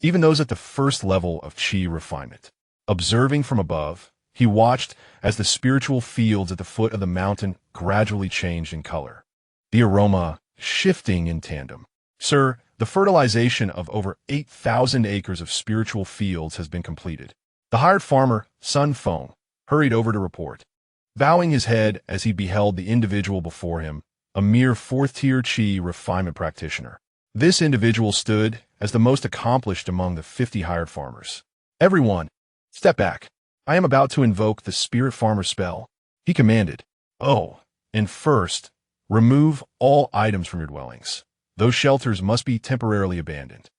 even those at the first level of chi refinement. Observing from above, he watched as the spiritual fields at the foot of the mountain gradually changed in color, the aroma shifting in tandem. Sir, the fertilization of over 8,000 acres of spiritual fields has been completed. The hired farmer, Sun Feng, hurried over to report, bowing his head as he beheld the individual before him, a mere fourth-tier chi refinement practitioner. This individual stood as the most accomplished among the 50 hired farmers. Everyone, step back. I am about to invoke the spirit farmer spell, he commanded. Oh, and first, remove all items from your dwellings. Those shelters must be temporarily abandoned.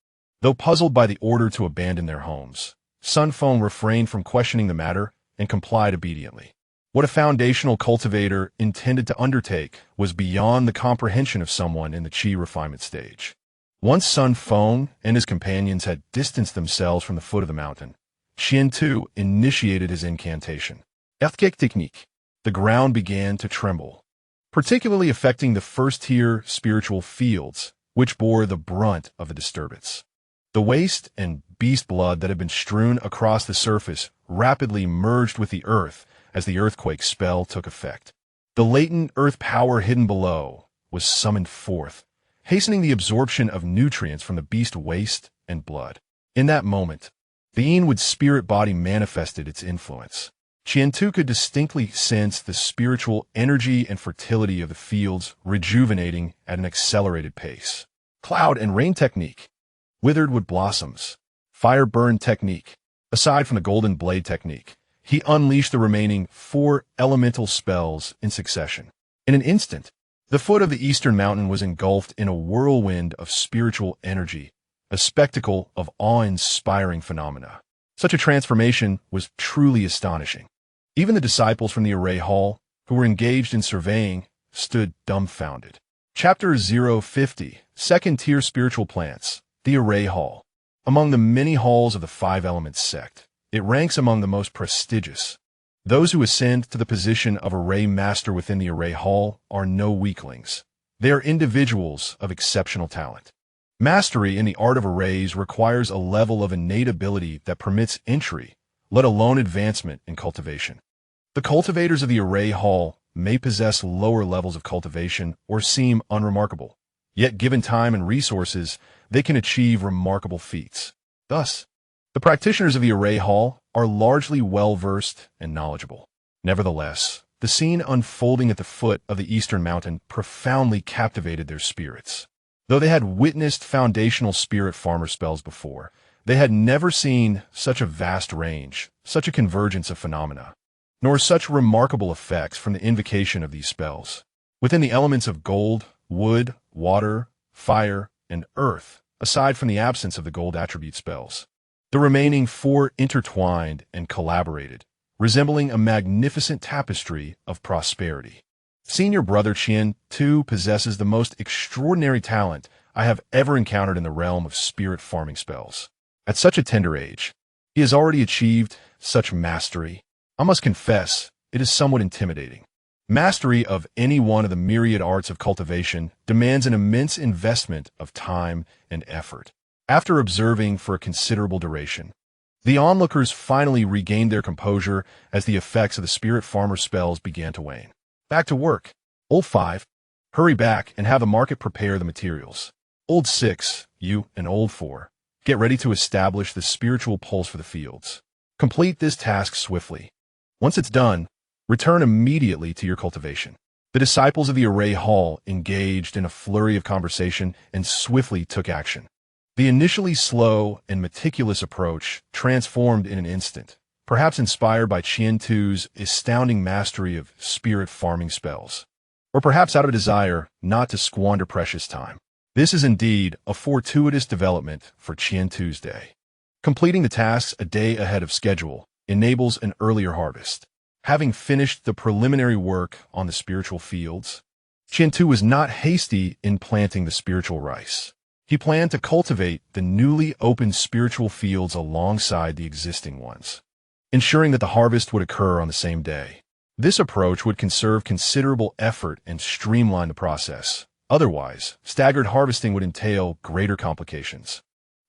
Though puzzled by the order to abandon their homes, Sun Feng refrained from questioning the matter and complied obediently. What a foundational cultivator intended to undertake was beyond the comprehension of someone in the chi refinement stage. Once Sun Feng and his companions had distanced themselves from the foot of the mountain, Qian too initiated his incantation. Earthquake technique. The ground began to tremble, particularly affecting the first-tier spiritual fields, which bore the brunt of the disturbance. The waste and beast blood that had been strewn across the surface rapidly merged with the earth as the earthquake spell took effect. The latent earth power hidden below was summoned forth, hastening the absorption of nutrients from the beast waste and blood. In that moment, the Enwood spirit body manifested its influence. Qiantu could distinctly sense the spiritual energy and fertility of the fields rejuvenating at an accelerated pace. Cloud and rain technique. Withered wood blossoms. Fire burn technique. Aside from the golden blade technique, he unleashed the remaining 4 elemental spells in succession. In an instant, the foot of the eastern mountain was engulfed in a whirlwind of spiritual energy, a spectacle of awe-inspiring phenomena. Such a transformation was truly astonishing. Even the disciples from the array hall, who were engaged in surveying, stood dumbfounded. Chapter 050, Second-Tier Spiritual Plants, the Array Hall. Among the many halls of the Five Elements sect, it ranks among the most prestigious. Those who ascend to the position of array master within the array hall are no weaklings. They are individuals of exceptional talent. Mastery in the art of arrays requires a level of innate ability that permits entry, let alone advancement in cultivation. The cultivators of the array hall may possess lower levels of cultivation or seem unremarkable, yet given time and resources, they can achieve remarkable feats. Thus, the practitioners of the array hall are largely well-versed and knowledgeable. Nevertheless, the scene unfolding at the foot of the eastern mountain profoundly captivated their spirits. Though they had witnessed foundational spirit farmer spells before, they had never seen such a vast range, such a convergence of phenomena, nor such remarkable effects from the invocation of these spells. Within the elements of gold, wood, water, fire, and earth, aside from the absence of the gold attribute spells, the remaining 4 intertwined and collaborated, resembling a magnificent tapestry of prosperity. Senior Brother Qian, too, possesses the most extraordinary talent I have ever encountered in the realm of spirit farming spells. At such a tender age, he has already achieved such mastery. I must confess, it is somewhat intimidating. Mastery of any one of the myriad arts of cultivation demands an immense investment of time and effort. After observing for a considerable duration, the onlookers finally regained their composure as the effects of the spirit farmer spells began to wane. Back to work. Old 5, hurry back and have the market prepare the materials. Old 6, you and Old 4, get ready to establish the spiritual pulse for the fields. Complete this task swiftly. Once it's done, return immediately to your cultivation. The disciples of the array hall engaged in a flurry of conversation and swiftly took action. The initially slow and meticulous approach transformed in an instant, perhaps inspired by Qian-Tu's astounding mastery of spirit farming spells, or perhaps out of a desire not to squander precious time. This is indeed a fortuitous development for Qian-Tu's day. Completing the tasks a day ahead of schedule enables an earlier harvest. Having finished the preliminary work on the spiritual fields, Qian-Tu was not hasty in planting the spiritual rice. He planned to cultivate the newly opened spiritual fields alongside the existing ones, ensuring that the harvest would occur on the same day. This approach would conserve considerable effort and streamline the process. Otherwise, staggered harvesting would entail greater complications.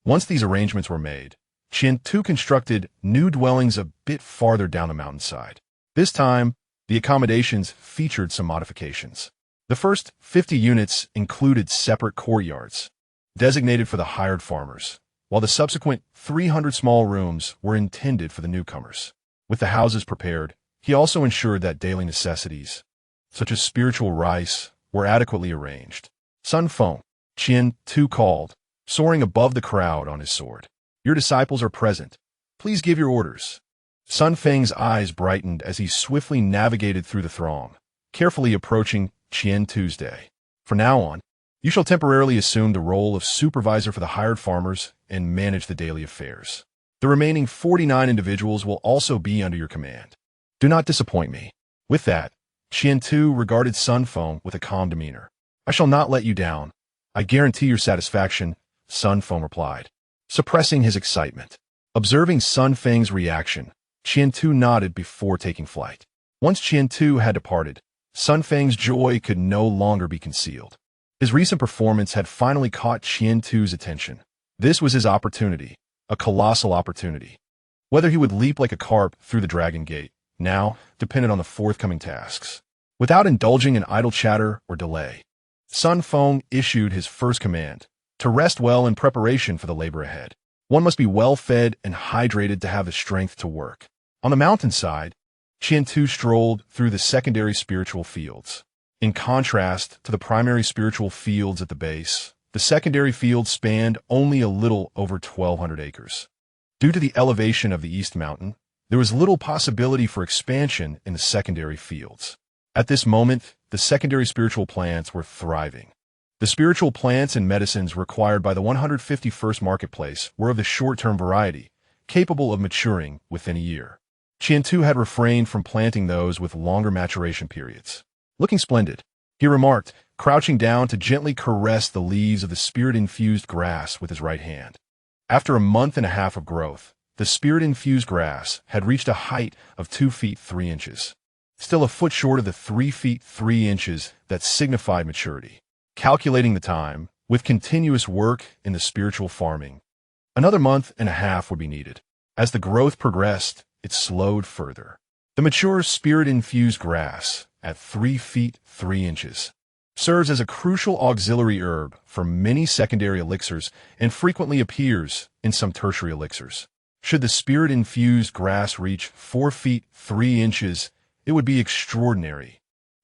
Once these arrangements were made, Qian-Tu constructed new dwellings a bit farther down the mountainside. This time, the accommodations featured some modifications. The first 50 units included separate courtyards, designated for the hired farmers, while the subsequent 300 small rooms were intended for the newcomers. With the houses prepared, he also ensured that daily necessities, such as spiritual rice, were adequately arranged. Sun Feng, Qian-Tu called, soaring above the crowd on his sword. Your disciples are present. Please give your orders. Sun Feng's eyes brightened as he swiftly navigated through the throng, carefully approaching Qian-Tu's day. From now on, you shall temporarily assume the role of supervisor for the hired farmers and manage the daily affairs. The remaining 49 individuals will also be under your command. Do not disappoint me. With that, Qian-Tu regarded Sun Feng with a calm demeanor. I shall not let you down. I guarantee your satisfaction, Sun Feng replied, suppressing his excitement. Observing Sun Feng's reaction, Qian-Tu nodded before taking flight. Once Qian-Tu had departed, Sun Feng's joy could no longer be concealed. His recent performance had finally caught Qian-Tu's attention. This was his opportunity, a colossal opportunity. Whether he would leap like a carp through the dragon gate, now depended on the forthcoming tasks. Without indulging in idle chatter or delay, Sun Feng issued his first command, to rest well in preparation for the labor ahead. One must be well-fed and hydrated to have the strength to work. On the mountainside, Qian-Tu strolled through the secondary spiritual fields. In contrast to the primary spiritual fields at the base, the secondary fields spanned only a little over 1,200 acres. Due to the elevation of the East Mountain, there was little possibility for expansion in the secondary fields. At this moment, the secondary spiritual plants were thriving. The spiritual plants and medicines required by the 151st marketplace were of the short-term variety, capable of maturing within a year. Qian-Tu had refrained from planting those with longer maturation periods. Looking splendid, he remarked, crouching down to gently caress the leaves of the spirit-infused grass with his right hand. After a month and a half of growth, the spirit-infused grass had reached a height of 2 feet 3 inches, still a foot short of the 3 feet 3 inches that signified maturity. Calculating the time, with continuous work in the spiritual farming, another month and a half would be needed. As the growth progressed, it slowed further. The mature spirit-infused grass, at 3 feet 3 inches, serves as a crucial auxiliary herb for many secondary elixirs and frequently appears in some tertiary elixirs. Should the spirit-infused grass reach 4 feet 3 inches, it would be extraordinary,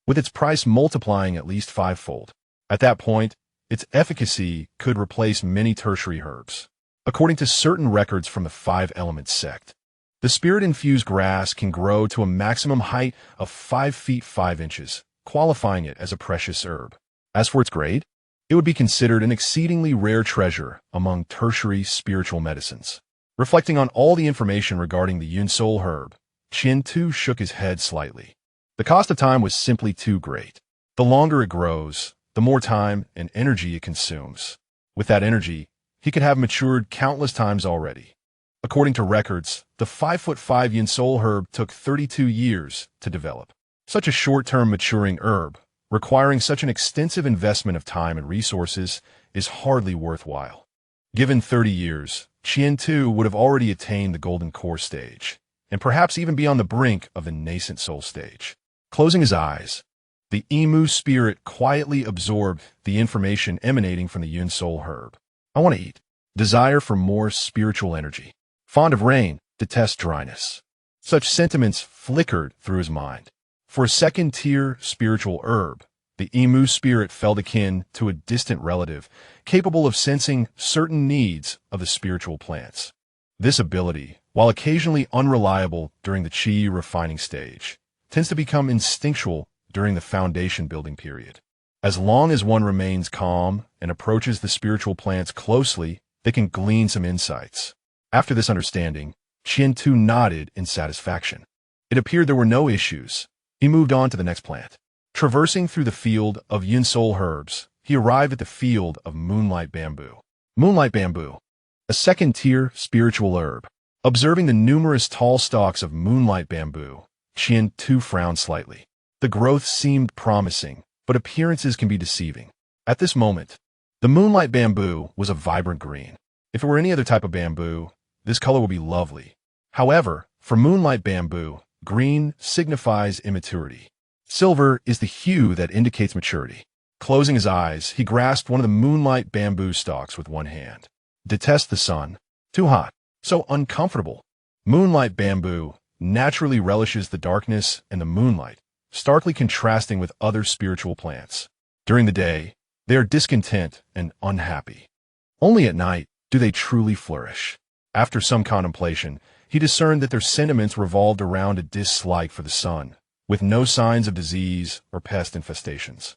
with its price multiplying at least 5-fold. At that point, its efficacy could replace many tertiary herbs. According to certain records from the 5 Elements sect, the spirit-infused grass can grow to a maximum height of 5 feet 5 inches, qualifying it as a precious herb. As for its grade, it would be considered an exceedingly rare treasure among tertiary spiritual medicines. Reflecting on all the information regarding the Yun Soul herb, Qian-Tu shook his head slightly. The cost of time was simply too great. The longer it grows, the more time and energy it consumes. With that energy, he could have matured countless times already. According to records, the 5'5" Yin Soul herb took 32 years to develop. Such a short-term maturing herb, requiring such an extensive investment of time and resources, is hardly worthwhile. Given 30 years, Qian-Tu would have already attained the Golden Core stage, and perhaps even be on the brink of the Nascent Soul stage. Closing his eyes, the Emu spirit quietly absorbed the information emanating from the Yun Soul herb. I want to eat. Desire for more spiritual energy. Fond of rain, Detest dryness. Such sentiments flickered through his mind. For a second-tier spiritual herb, the emu spirit felt akin to a distant relative, capable of sensing certain needs of the spiritual plants. This ability, while occasionally unreliable during the chi refining stage, tends to become instinctual during the foundation building period. As long as one remains calm and approaches the spiritual plants closely, they can glean some insights. After this understanding, Qian-Tu nodded in satisfaction. It appeared there were no issues. He moved on to the next plant. Traversing through the field of yin-soul herbs, he arrived at the field of moonlight bamboo. Moonlight bamboo, a second-tier spiritual herb. Observing the numerous tall stalks of moonlight bamboo, Qian-Tu frowned slightly. The growth seemed promising, but appearances can be deceiving. At this moment, the moonlight bamboo was a vibrant green. If it were any other type of bamboo, this color would be lovely. However, for moonlight bamboo, green signifies immaturity. Silver is the hue that indicates maturity. Closing his eyes, he grasped one of the moonlight bamboo stalks with one hand. Detest the sun. Too hot. So uncomfortable. Moonlight bamboo naturally relishes the darkness and the moonlight, starkly contrasting with other spiritual plants. During the day, they are discontent and unhappy. Only at night do they truly flourish. After some contemplation, he discerned that their sentiments revolved around a dislike for the sun, with no signs of disease or pest infestations.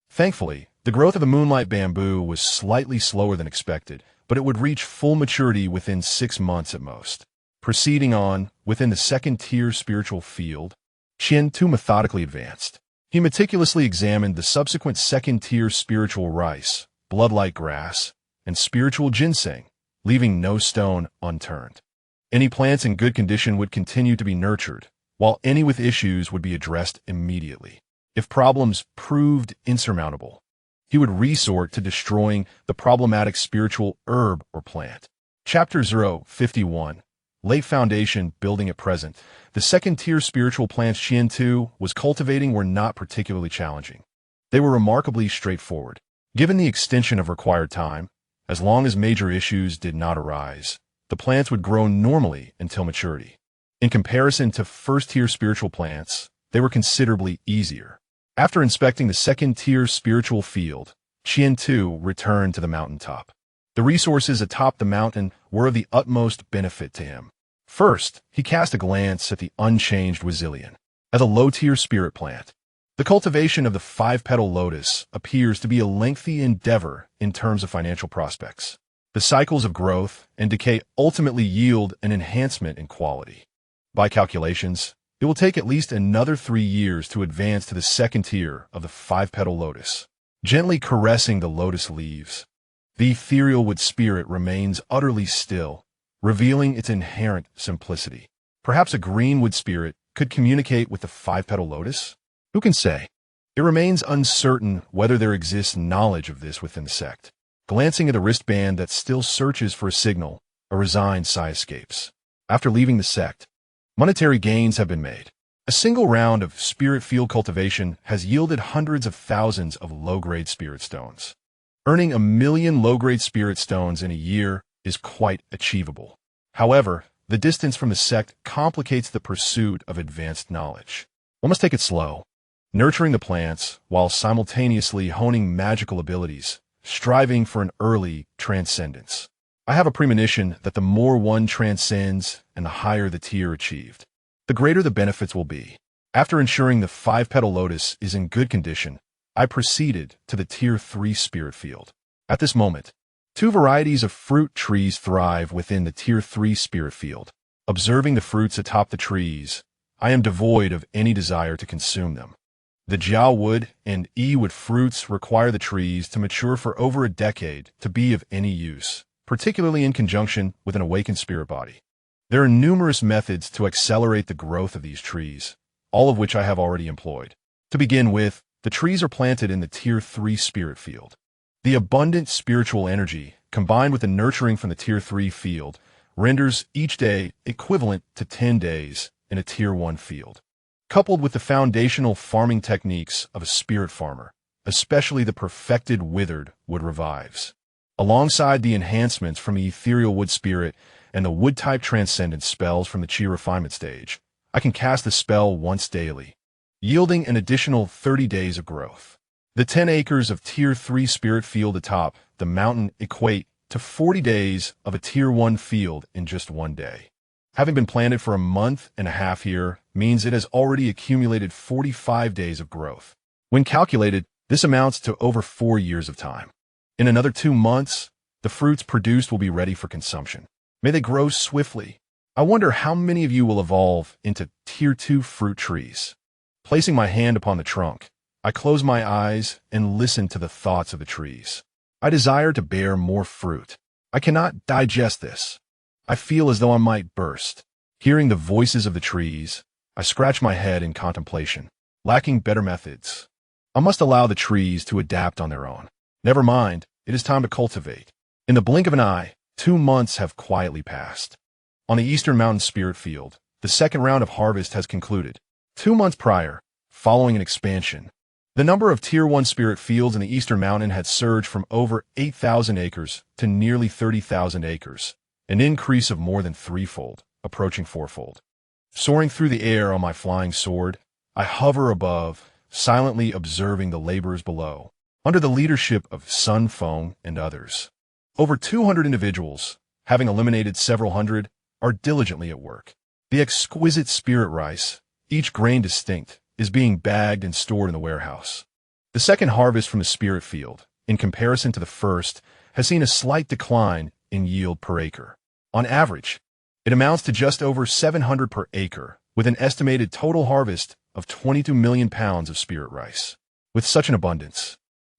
Thankfully, the growth of the moonlight bamboo was slightly slower than expected, but it would reach full maturity within 6 months at most. Proceeding on, within the second-tier spiritual field, Qian-Tu methodically advanced. He meticulously examined the subsequent second-tier spiritual rice, bloodlight grass, and spiritual ginseng, leaving no stone unturned. Any plants in good condition would continue to be nurtured, while any with issues would be addressed immediately. If problems proved insurmountable, he would resort to destroying the problematic spiritual herb or plant. Chapter 051. Late Foundation Building at Present. The second-tier spiritual plants Qian-Tu was cultivating were not particularly challenging. They were remarkably straightforward. Given the extension of required time, as long as major issues did not arise, the plants would grow normally until maturity. In comparison to first-tier spiritual plants, they were considerably easier. After inspecting the second-tier spiritual field, Qian-Tu returned to the mountaintop. The resources atop the mountain were of the utmost benefit to him. First, he cast a glance at the unchanged Wazilian. As a low-tier spirit plant, the cultivation of the 5-petal lotus appears to be a lengthy endeavor in terms of financial prospects. The cycles of growth and decay ultimately yield an enhancement in quality. By calculations, it will take at least another 3 years to advance to the second tier of the 5-petal lotus. Gently caressing the lotus leaves, the ethereal wood spirit remains utterly still, revealing its inherent simplicity. Perhaps a green wood spirit could communicate with the 5-petal lotus? Who can say? It remains uncertain whether there exists knowledge of this within the sect. Glancing at the wristband that still searches for a signal, a resigned sigh escapes. After leaving the sect, monetary gains have been made. A single round of spirit field cultivation has yielded hundreds of thousands of low-grade spirit stones. Earning 1 million low-grade spirit stones in a year is quite achievable. However, the distance from the sect complicates the pursuit of advanced knowledge. One must take it slow, nurturing the plants while simultaneously honing magical abilities, striving for an early transcendence. I have a premonition that the more one transcends and the higher the tier achieved, the greater the benefits will be. After ensuring the 5-petal lotus is in good condition, I proceeded to the Tier 3 spirit field. At this moment, 2 varieties of fruit trees thrive within the Tier 3 spirit field. Observing the fruits atop the trees, I am devoid of any desire to consume them. The Jiao wood and E wood fruits require the trees to mature for over a decade to be of any use, particularly in conjunction with an awakened spirit body. There are numerous methods to accelerate the growth of these trees, all of which I have already employed. To begin with, the trees are planted in the Tier 3 spirit field. The abundant spiritual energy, combined with the nurturing from the Tier 3 field, renders each day equivalent to 10 days in a Tier 1 field. Coupled with the foundational farming techniques of a spirit farmer, especially the perfected withered wood revives. Alongside the enhancements from the ethereal wood spirit, and the wood-type transcendent spells from the Chi refinement stage, I can cast the spell once daily, yielding an additional 30 days of growth. The 10 acres of Tier 3 spirit field atop the mountain equate to 40 days of a Tier 1 field in just one day. Having been planted for a month and a half here means it has already accumulated 45 days of growth. When calculated, this amounts to over 4 years of time. In another 2 months, the fruits produced will be ready for consumption. May they grow swiftly. I wonder how many of you will evolve into Tier 2 fruit trees. Placing my hand upon the trunk, I close my eyes and listen to the thoughts of the trees. I desire to bear more fruit. I cannot digest this. I feel as though I might burst. Hearing the voices of the trees, I scratch my head in contemplation. Lacking better methods, I must allow the trees to adapt on their own. Never mind, it is time to cultivate. In the blink of an eye, 2 months have quietly passed. On the Eastern Mountain Spirit Field, the second round of harvest has concluded. 2 months prior, following an expansion, the number of Tier 1 spirit fields in the Eastern Mountain had surged from over 8,000 acres to nearly 30,000 acres, an increase of more than threefold, approaching fourfold. Soaring through the air on my flying sword, I hover above, silently observing the laborers below, under the leadership of Sun Feng and others. Over 200 individuals, having eliminated several hundred, are diligently at work. The exquisite spirit rice, each grain distinct, is being bagged and stored in the warehouse. The second harvest from the spirit field, in comparison to the first, has seen a slight decline in yield per acre. On average, it amounts to just over 700 per acre, with an estimated total harvest of 22 million pounds of spirit rice. With such an abundance,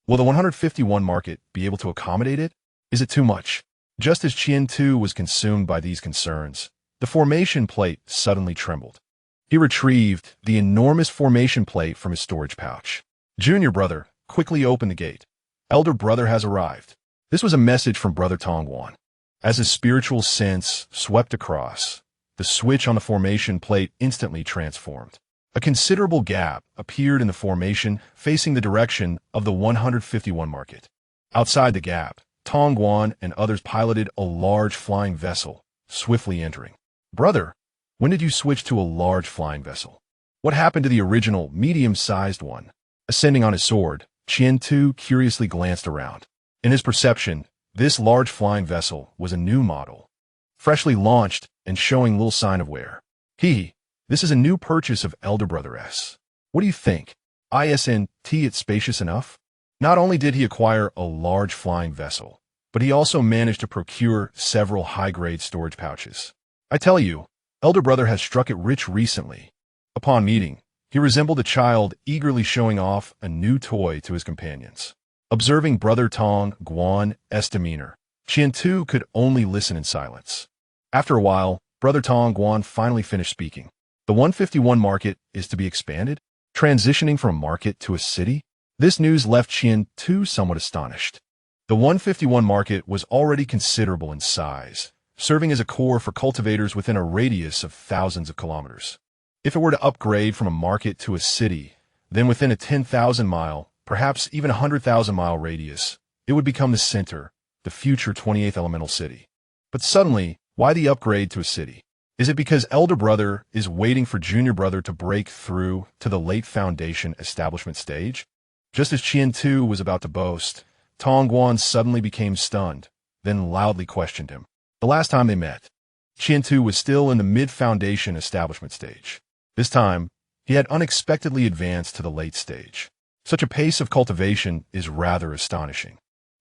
will the 151 market be able to accommodate it? Is it too much? Just as Qian Tu was consumed by these concerns, the formation plate suddenly trembled. He retrieved the enormous formation plate from his storage pouch. Junior brother, quickly open the gate. Elder brother has arrived. This was a message from Brother Tongguan. As his spiritual sense swept across, the switch on the formation plate instantly transformed. A considerable gap appeared in the formation facing the direction of the 151 market. Outside the gap, Tongguan and others piloted a large flying vessel, swiftly entering. Brother, when did you switch to a large flying vessel? What happened to the original, medium-sized one? Ascending on his sword, Qian Tu curiously glanced around. In his perception, this large flying vessel was a new model, freshly launched and showing little sign of wear. This is a new purchase of Elder Brother S. What do you think? Isn't it spacious enough? Not only did he acquire a large flying vessel, but he also managed to procure several high-grade storage pouches. I tell you, Elder Brother has struck it rich recently. Upon meeting, he resembled a child eagerly showing off a new toy to his companions. Observing Brother Tongguan's demeanor, Qian Tu could only listen in silence. After a while, Brother Tongguan finally finished speaking. The 151 market is to be expanded, transitioning from a market to a city? This news left Qian Tu somewhat astonished. The 151 market was already considerable in size, serving as a core for cultivators within a radius of thousands of kilometers. If it were to upgrade from a market to a city, then within a 10,000-mile, perhaps even 100,000-mile radius, it would become the center, the future 28th elemental city. But suddenly, why the upgrade to a city? Is it because Elder Brother is waiting for Junior Brother to break through to the late foundation establishment stage? Just as Qian Tu was about to boast, Tongguan suddenly became stunned, then loudly questioned him. The last time they met, Qian Tu was still in the mid-foundation establishment stage. This time, he had unexpectedly advanced to the late stage. Such a pace of cultivation is rather astonishing.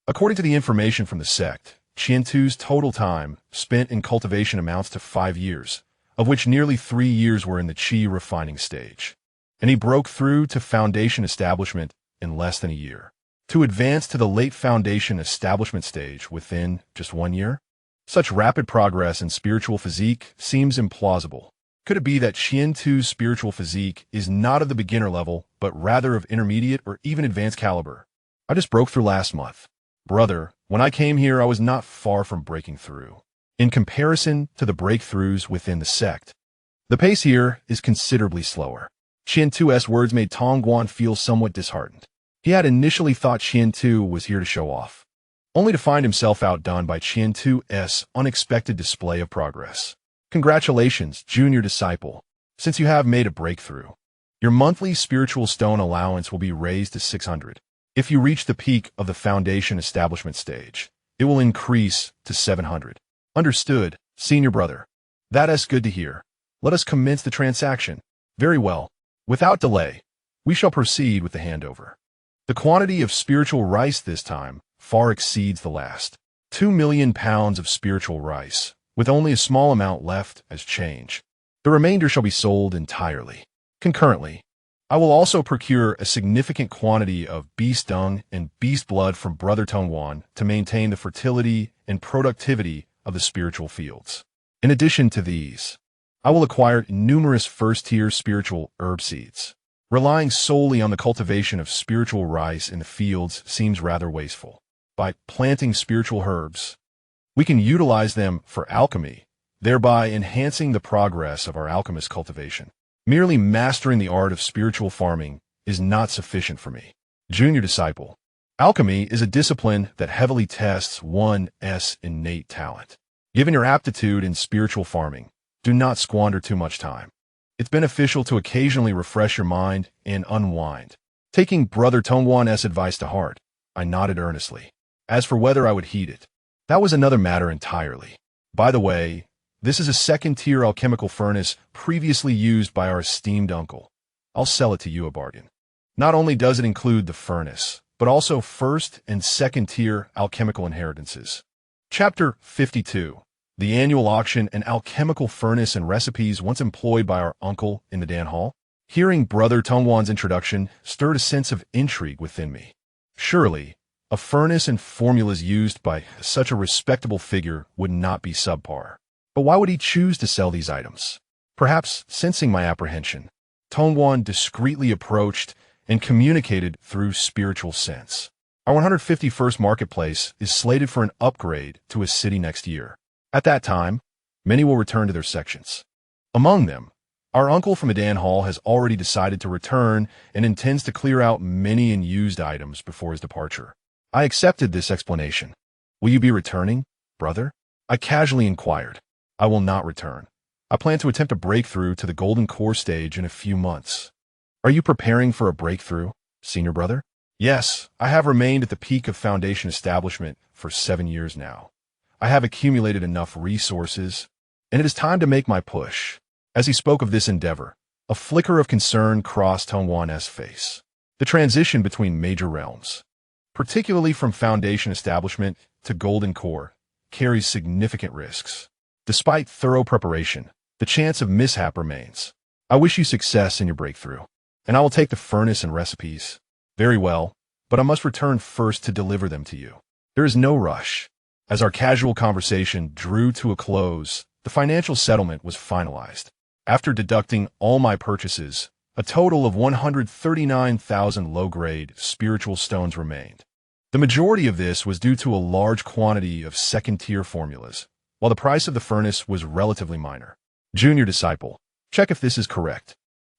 According to the information from the sect, Qian Tu's total time spent in cultivation amounts to 5 years, of which nearly 3 years were in the Chi refining stage. And he broke through to foundation establishment in less than a year. To advance to the late foundation establishment stage within just 1 year? Such rapid progress in spiritual physique seems implausible. Could it be that Qian Tu's spiritual physique is not of the beginner level, but rather of intermediate or even advanced caliber? I just broke through last month. Brother, when I came here, I was not far from breaking through. In comparison to the breakthroughs within the sect, the pace here is considerably slower. Qian Tu's words made Tongguan feel somewhat disheartened. He had initially thought Qian Tu was here to show off. only to find himself outdone by Qian Tu's unexpected display of progress. Congratulations, junior disciple. Since you have made a breakthrough, your monthly spiritual stone allowance will be raised to 600. If you reach the peak of the foundation establishment stage, it will increase to 700. Understood, senior brother. That's good to hear. Let us commence the transaction. Very well. Without delay, we shall proceed with the handover. The quantity of spiritual rice this time far exceeds the last. 2 million pounds of spiritual rice, with only a small amount left as change. The remainder shall be sold entirely. Concurrently, I will also procure a significant quantity of beast dung and beast blood from Brother Tongwan to maintain the fertility and productivity of the spiritual fields. In addition to these, I will acquire numerous first-tier spiritual herb seeds. Relying solely on the cultivation of spiritual rice in the fields seems rather wasteful. By planting spiritual herbs, we can utilize them for alchemy, thereby enhancing the progress of our alchemist cultivation. Merely mastering the art of spiritual farming is not sufficient for me. Junior disciple, alchemy is a discipline that heavily tests one's innate talent. Given your aptitude in spiritual farming, do not squander too much time. It's beneficial to occasionally refresh your mind and unwind. Taking Brother Tongwan's advice to heart, I nodded earnestly. As for whether I would heed it, that was another matter entirely. By the way, this is a second-tier alchemical furnace previously used by our esteemed uncle. I'll sell it to you a bargain. Not only does it include the furnace, but also first- and second-tier alchemical inheritances. Chapter 52. The annual auction and alchemical furnace and recipes once employed by our uncle in the Dan Hall. Hearing Brother Tongwan's introduction stirred a sense of intrigue within me. Surely, a furnace and formulas used by such a respectable figure would not be subpar. But why would he choose to sell these items? Perhaps, sensing my apprehension, Tongwan discreetly approached and communicated through spiritual sense. Our 151st marketplace is slated for an upgrade to a city next year. At that time, many will return to their sections. Among them, our uncle from Adan Hall has already decided to return and intends to clear out many unused items before his departure. I accepted this explanation. Will you be returning, brother? I casually inquired. I will not return. I plan to attempt a breakthrough to the Golden Core stage in a few months. Are you preparing for a breakthrough, senior brother? Yes, I have remained at the peak of Foundation establishment for 7 years now. I have accumulated enough resources, and it is time to make my push. As he spoke of this endeavor, a flicker of concern crossed Tongwan's face. The transition between major realms, particularly from Foundation establishment to Golden Core, carries significant risks. Despite thorough preparation, the chance of mishap remains. I wish you success in your breakthrough, and I will take the furnace and recipes. Very well, but I must return first to deliver them to you. There is no rush. As our casual conversation drew to a close, the financial settlement was finalized. After deducting all my purchases, a total of 139,000 low-grade spiritual stones remained. The majority of this was due to a large quantity of second-tier formulas, while the price of the furnace was relatively minor. Junior disciple, check if this is correct.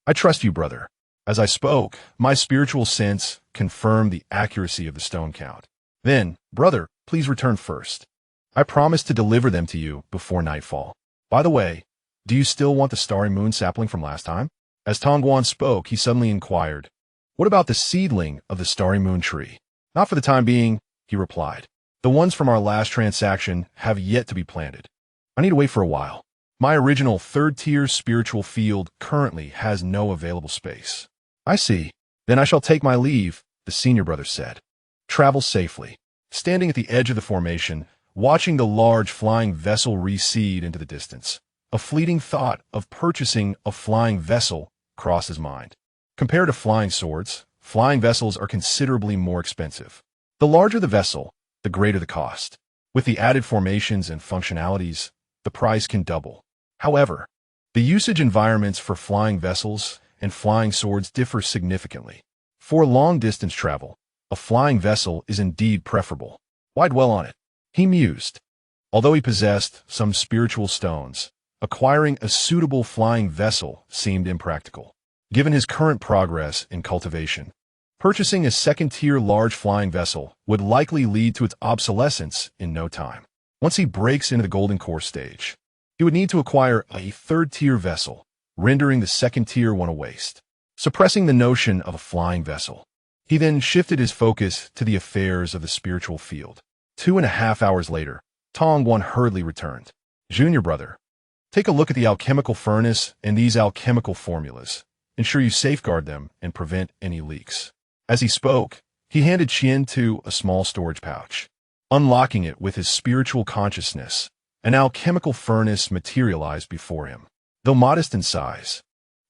I trust you, brother. As I spoke, my spiritual sense confirmed the accuracy of the stone count. Then, brother, please return first. I promise to deliver them to you before nightfall. By the way, do you still want the Starry Moon sapling from last time? As Tongwan spoke, he suddenly inquired, what about the seedling of the Starry Moon tree? Not for the time being, he replied. The ones from our last transaction have yet to be planted. I need to wait for a while. My original third-tier spiritual field currently has no available space. I see. Then I shall take my leave, the senior brother said. Travel safely. Standing at the edge of the formation, watching the large flying vessel recede into the distance, a fleeting thought of purchasing a flying vessel crossed his mind. Compared to flying swords, flying vessels are considerably more expensive. The larger the vessel, the greater the cost. With the added formations and functionalities, the price can double. However, the usage environments for flying vessels and flying swords differ significantly. For long-distance travel, a flying vessel is indeed preferable. Why dwell on it? He mused. Although he possessed some spiritual stones, acquiring a suitable flying vessel seemed impractical. Given his current progress in cultivation, Purchasing a second-tier large flying vessel would likely lead to its obsolescence in no time. Once he breaks into the golden core stage, he would need to acquire a third-tier vessel, rendering the second-tier one a waste. Suppressing the notion of a flying vessel, he then shifted his focus to the affairs of the spiritual field. 2.5 hours later, Tong Guan hurriedly returned. Junior brother, take a look at the alchemical furnace and these alchemical formulas. Ensure you safeguard them and prevent any leaks. As he spoke, he handed Qian-Tu a small storage pouch. Unlocking it with his spiritual consciousness, an alchemical furnace materialized before him. Though modest in size,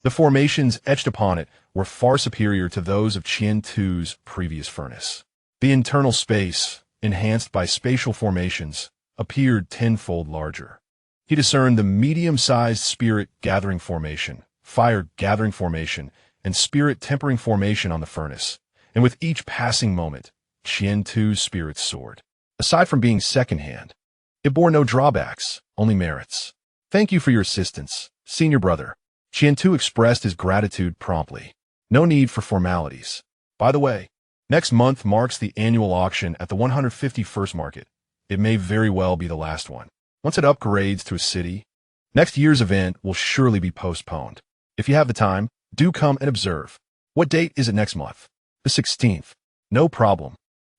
the formations etched upon it were far superior to those of Qian-Tu's previous furnace. The internal space, enhanced by spatial formations, appeared tenfold larger. He discerned the medium-sized spirit gathering formation, fire gathering formation, and spirit tempering formation on the furnace, and with each passing moment, Qian-Tu's spirit soared. Aside from being second-hand, it bore no drawbacks, only merits. Thank you for your assistance, senior brother. Qian-Tu expressed his gratitude promptly. No need for formalities. By the way, next month marks the annual auction at the 151st market. It may very well be the last one. Once it upgrades to a city, next year's event will surely be postponed. If you have the time, do come and observe. What date is it next month? The 16th. No problem.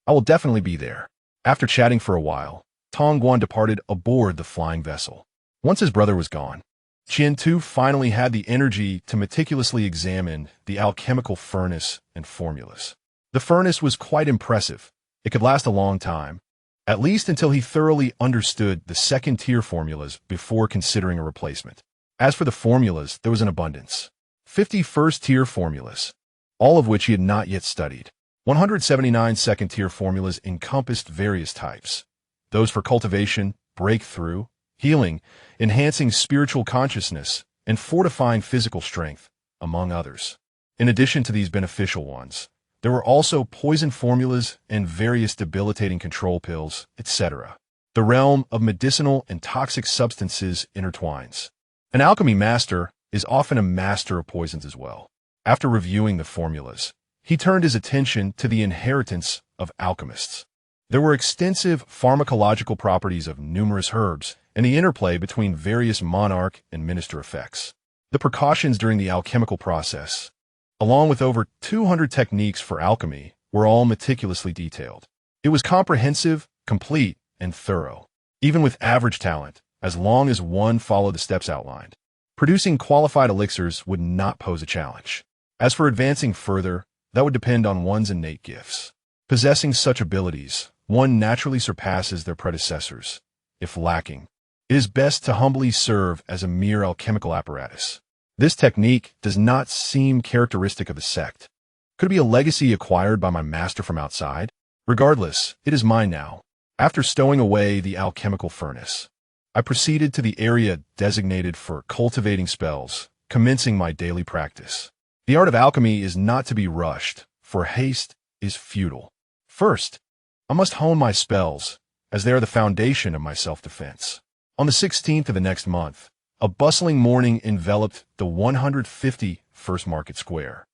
I will definitely be there. After chatting for a while, Tong Guan departed aboard the flying vessel. Once his brother was gone, Qian-Tu finally had the energy to meticulously examine the alchemical furnace and formulas. The furnace was quite impressive. It could last a long time, at least until he thoroughly understood the second-tier formulas before considering a replacement. As for the formulas, there was an abundance. 50 first-tier formulas, all of which he had not yet studied. 179 second-tier formulas encompassed various types. Those for cultivation, breakthrough, healing, enhancing spiritual consciousness, and fortifying physical strength, among others. In addition to these beneficial ones, there were also poison formulas and various debilitating control pills, etc. The realm of medicinal and toxic substances intertwines. An alchemy master is often a master of poisons as well. After reviewing the formulas, he turned his attention to the inheritance of alchemists. There were extensive pharmacological properties of numerous herbs and the interplay between various monarch and minister effects. The precautions during the alchemical process, along with over 200 techniques for alchemy, were all meticulously detailed. It was comprehensive, complete, and thorough, even with average talent, as long as one followed the steps outlined. Producing qualified elixirs would not pose a challenge. As for advancing further, that would depend on one's innate gifts. Possessing such abilities, one naturally surpasses their predecessors. If lacking, it is best to humbly serve as a mere alchemical apparatus. This technique does not seem characteristic of the sect. Could it be a legacy acquired by my master from outside? Regardless, it is mine now. After stowing away the alchemical furnace, I proceeded to the area designated for cultivating spells, commencing my daily practice. The art of alchemy is not to be rushed, for haste is futile. First, I must hone my spells, as they are the foundation of my self-defense. On the 16th of the next month, a bustling morning enveloped the 151st Market Square.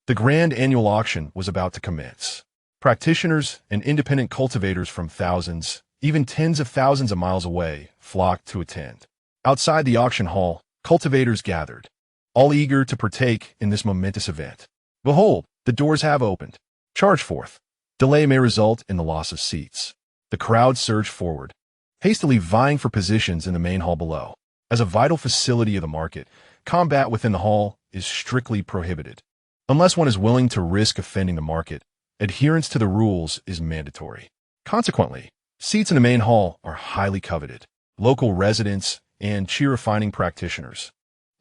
The grand annual auction was about to commence. Practitioners and independent cultivators from thousands, even tens of thousands of miles away, flocked to attend. Outside the auction hall, cultivators gathered, all eager to partake in this momentous event. Behold, the doors have opened. Charge forth. Delay may result in the loss of seats. The crowd surged forward, hastily vying for positions in the main hall below. As a vital facility of the market, combat within the hall is strictly prohibited. Unless one is willing to risk offending the market, adherence to the rules is mandatory. Consequently, seats in the main hall are highly coveted. Local residents and chi-refining practitioners,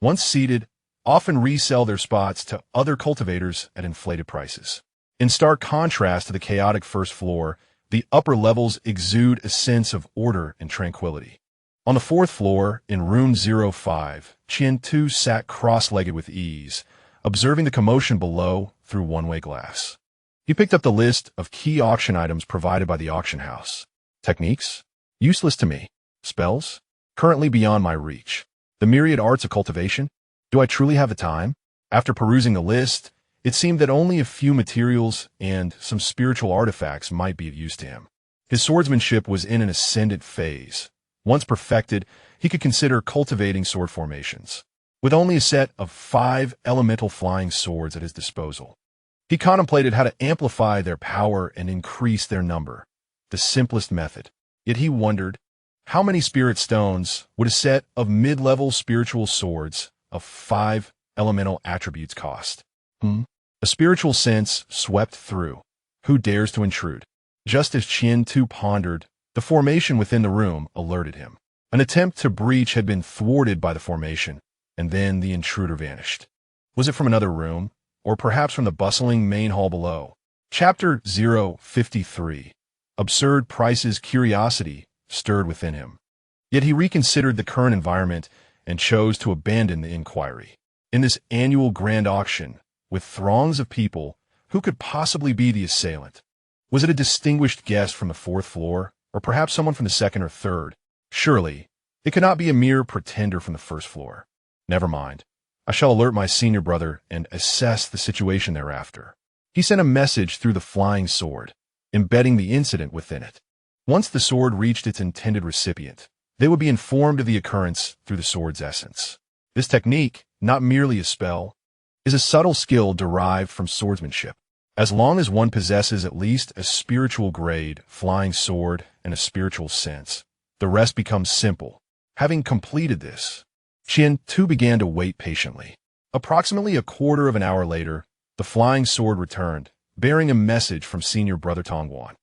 once seated, often resell their spots to other cultivators at inflated prices. In stark contrast to the chaotic first floor, the upper levels exude a sense of order and tranquility. On the fourth floor, in room 05, Qian-Tu sat cross-legged with ease, observing the commotion below through one-way glass. He picked up the list of key auction items provided by the auction house. Techniques? Useless to me. Spells? Currently beyond my reach. The myriad arts of cultivation? Do I truly have the time? After perusing the list, It seemed that only a few materials and some spiritual artifacts might be of use to him. His swordsmanship was in an ascendant phase. Once perfected, he could consider cultivating sword formations. With only a set of 5 elemental flying swords at his disposal, he contemplated how to amplify their power and increase their number. The simplest method. Yet he wondered, how many spirit stones would a set of mid-level spiritual swords of 5 elemental attributes cost? A spiritual sense swept through. Who dares to intrude? Just as Qian Tu pondered, the formation within the room alerted him. An attempt to breach had been thwarted by the formation, and then the intruder vanished. Was it from another room, or perhaps from the bustling main hall below? Chapter 053. Absurd Price's curiosity stirred within him. Yet he reconsidered the current environment and chose to abandon the inquiry. In this annual grand auction, with throngs of people, who could possibly be the assailant? Was it a distinguished guest from the 4th floor, or perhaps someone from the 2nd or 3rd? Surely, it could not be a mere pretender from the 1st floor. Never mind. I shall alert my senior brother and assess the situation thereafter. He sent a message through the flying sword, embedding the incident within it. Once the sword reached its intended recipient, they would be informed of the occurrence through the sword's essence. This technique, not merely a spell, is a subtle skill derived from swordsmanship. As long as one possesses at least a spiritual grade, flying sword, and a spiritual sense, the rest becomes simple. Having completed this, Qian Tu began to wait patiently. Approximately a quarter of an hour later, the flying sword returned, bearing a message from senior brother Tongguan.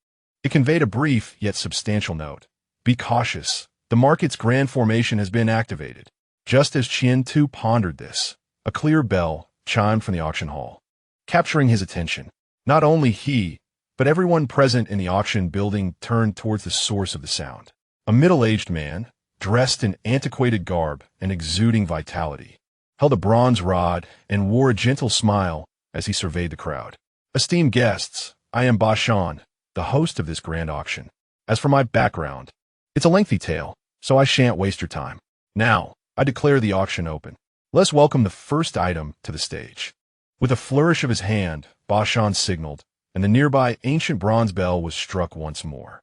It conveyed a brief yet substantial note. Be cautious. The market's grand formation has been activated. Just as Qian Tu pondered this, a clear bell chimed from the auction hall, capturing his attention. Not only he, but everyone present in the auction building turned towards the source of the sound. A middle-aged man, dressed in antiquated garb and exuding vitality, held a bronze rod and wore a gentle smile as he surveyed the crowd. Esteemed guests, I am Ba Shan, the host of this grand auction. As for my background, it's a lengthy tale, so I shan't waste your time. Now, I declare the auction open. Let's welcome the first item to the stage. With a flourish of his hand, Ba Shan signaled, and the nearby ancient bronze bell was struck once more.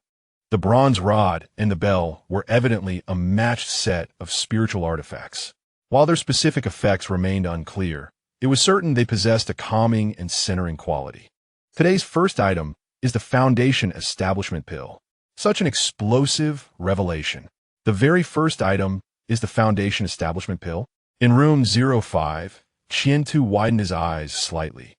The bronze rod and the bell were evidently a matched set of spiritual artifacts. While their specific effects remained unclear, it was certain they possessed a calming and centering quality. Today's first item is the Foundation Establishment Pill. Such an explosive revelation. The very first item is the Foundation Establishment Pill. In room 05, Qian Tu widened his eyes slightly,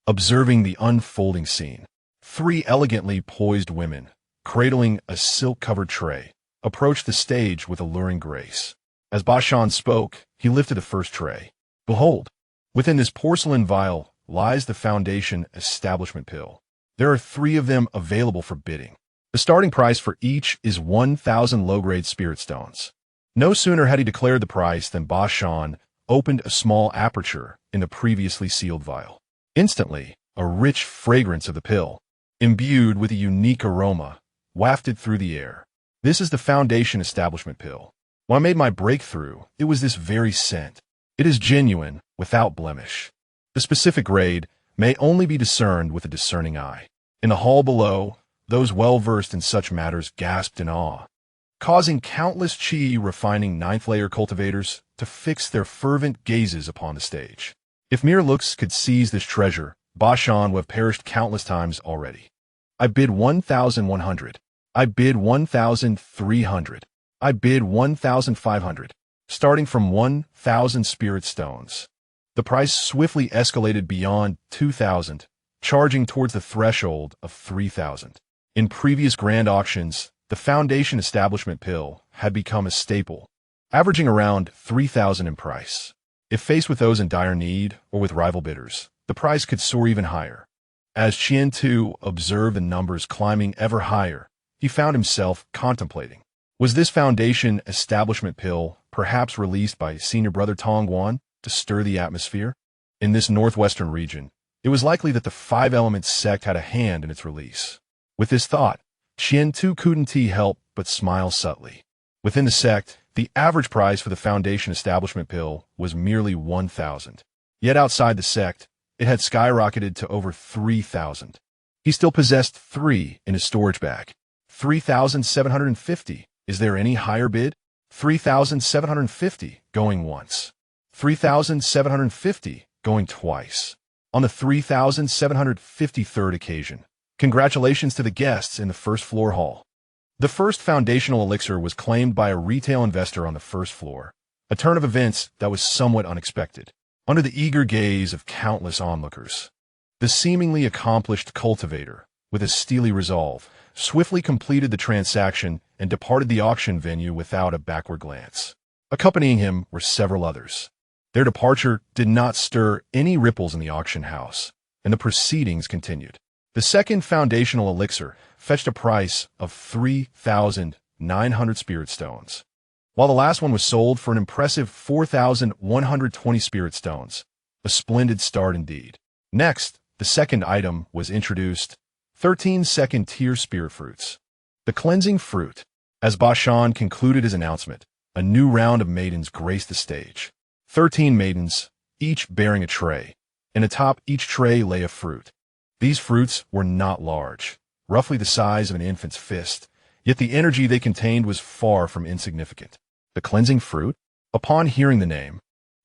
observing the unfolding scene. 3 elegantly poised women, cradling a silk-covered tray, approached the stage with alluring grace. As Ba Shan spoke, he lifted the first tray. Behold, within this porcelain vial lies the Foundation Establishment Pill. There are 3 of them available for bidding. The starting price for each is 1,000 low-grade spirit stones. No sooner had he declared the price than Ba Shan opened a small aperture in the previously sealed vial. Instantly, a rich fragrance of the pill, imbued with a unique aroma, wafted through the air. This is the Foundation Establishment Pill. When I made my breakthrough, it was this very scent. It is genuine, without blemish. The specific grade may only be discerned with a discerning eye. In the hall below, those well-versed in such matters gasped in awe, causing countless chi-refining 9th-layer cultivators to fix their fervent gazes upon the stage. If mere looks could seize this treasure, Ba Shan would have perished countless times already. I bid 1,100. I bid 1,300. I bid 1,500. Starting from 1,000 spirit stones, the price swiftly escalated beyond 2,000, charging towards the threshold of 3,000. In previous grand auctions, the Foundation Establishment Pill had become a staple, averaging around 3,000 in price. If faced with those in dire need or with rival bidders, the price could soar even higher. As Qian Tu observed the numbers climbing ever higher, he found himself contemplating. Was this Foundation Establishment Pill perhaps released by senior brother Tongguan to stir the atmosphere? In this northwestern region, it was likely that the 5 Elements sect had a hand in its release. With this thought, Qian Tu couldn't help but smile subtly. Within the sect, the average price for the Foundation Establishment Pill was merely 1,000. Yet outside the sect, it had skyrocketed to over 3,000. He still possessed 3 in his storage bag. 3,750. Is there any higher bid? 3,750 going once. 3,750 going twice. On the 3,753rd occasion, congratulations to the guests in the first floor hall. The first foundational elixir was claimed by a retail investor on the first floor, a turn of events that was somewhat unexpected. Under the eager gaze of countless onlookers, the seemingly accomplished cultivator, with a steely resolve, swiftly completed the transaction and departed the auction venue without a backward glance. Accompanying him were several others. Their departure did not stir any ripples in the auction house, and the proceedings continued. The second foundational elixir fetched a price of 3,900 spirit stones, while the last one was sold for an impressive 4,120 spirit stones. A splendid start indeed. Next, the second item was introduced, 13 second-tier spirit fruits. The cleansing fruit. As Bashan concluded his announcement, a new round of maidens graced the stage. 13 maidens, each bearing a tray, and atop each tray lay a fruit. These fruits were not large, roughly the size of an infant's fist, yet the energy they contained was far from insignificant. The cleansing fruit? Upon hearing the name,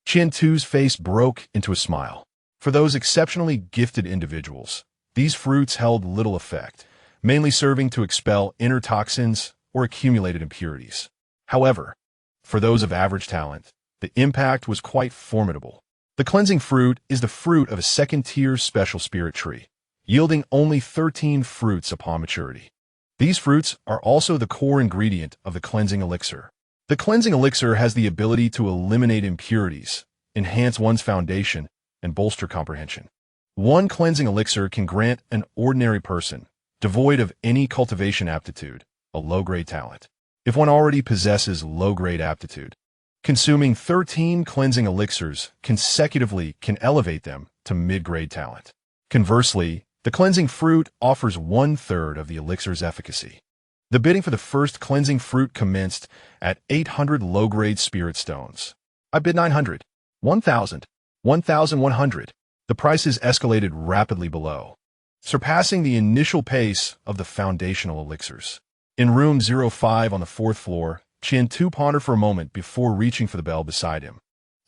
Qian-Tu's face broke into a smile. For those exceptionally gifted individuals, these fruits held little effect, mainly serving to expel inner toxins or accumulated impurities. However, for those of average talent, the impact was quite formidable. The cleansing fruit is the fruit of a second-tier special spirit tree, yielding only 13 fruits upon maturity. These fruits are also the core ingredient of the cleansing elixir. The cleansing elixir has the ability to eliminate impurities, enhance one's foundation, and bolster comprehension. One cleansing elixir can grant an ordinary person, devoid of any cultivation aptitude, a low-grade talent. If one already possesses low-grade aptitude, consuming 13 cleansing elixirs consecutively can elevate them to mid-grade talent. Conversely, the cleansing fruit offers 1/3 of the elixir's efficacy. The bidding for the first cleansing fruit commenced at 800 low-grade spirit stones. I bid 900, 1,000, 1,100. The prices escalated rapidly below, surpassing the initial pace of the foundational elixirs. In room 05 on the 4th floor, Qian-Tu pondered for a moment before reaching for the bell beside him.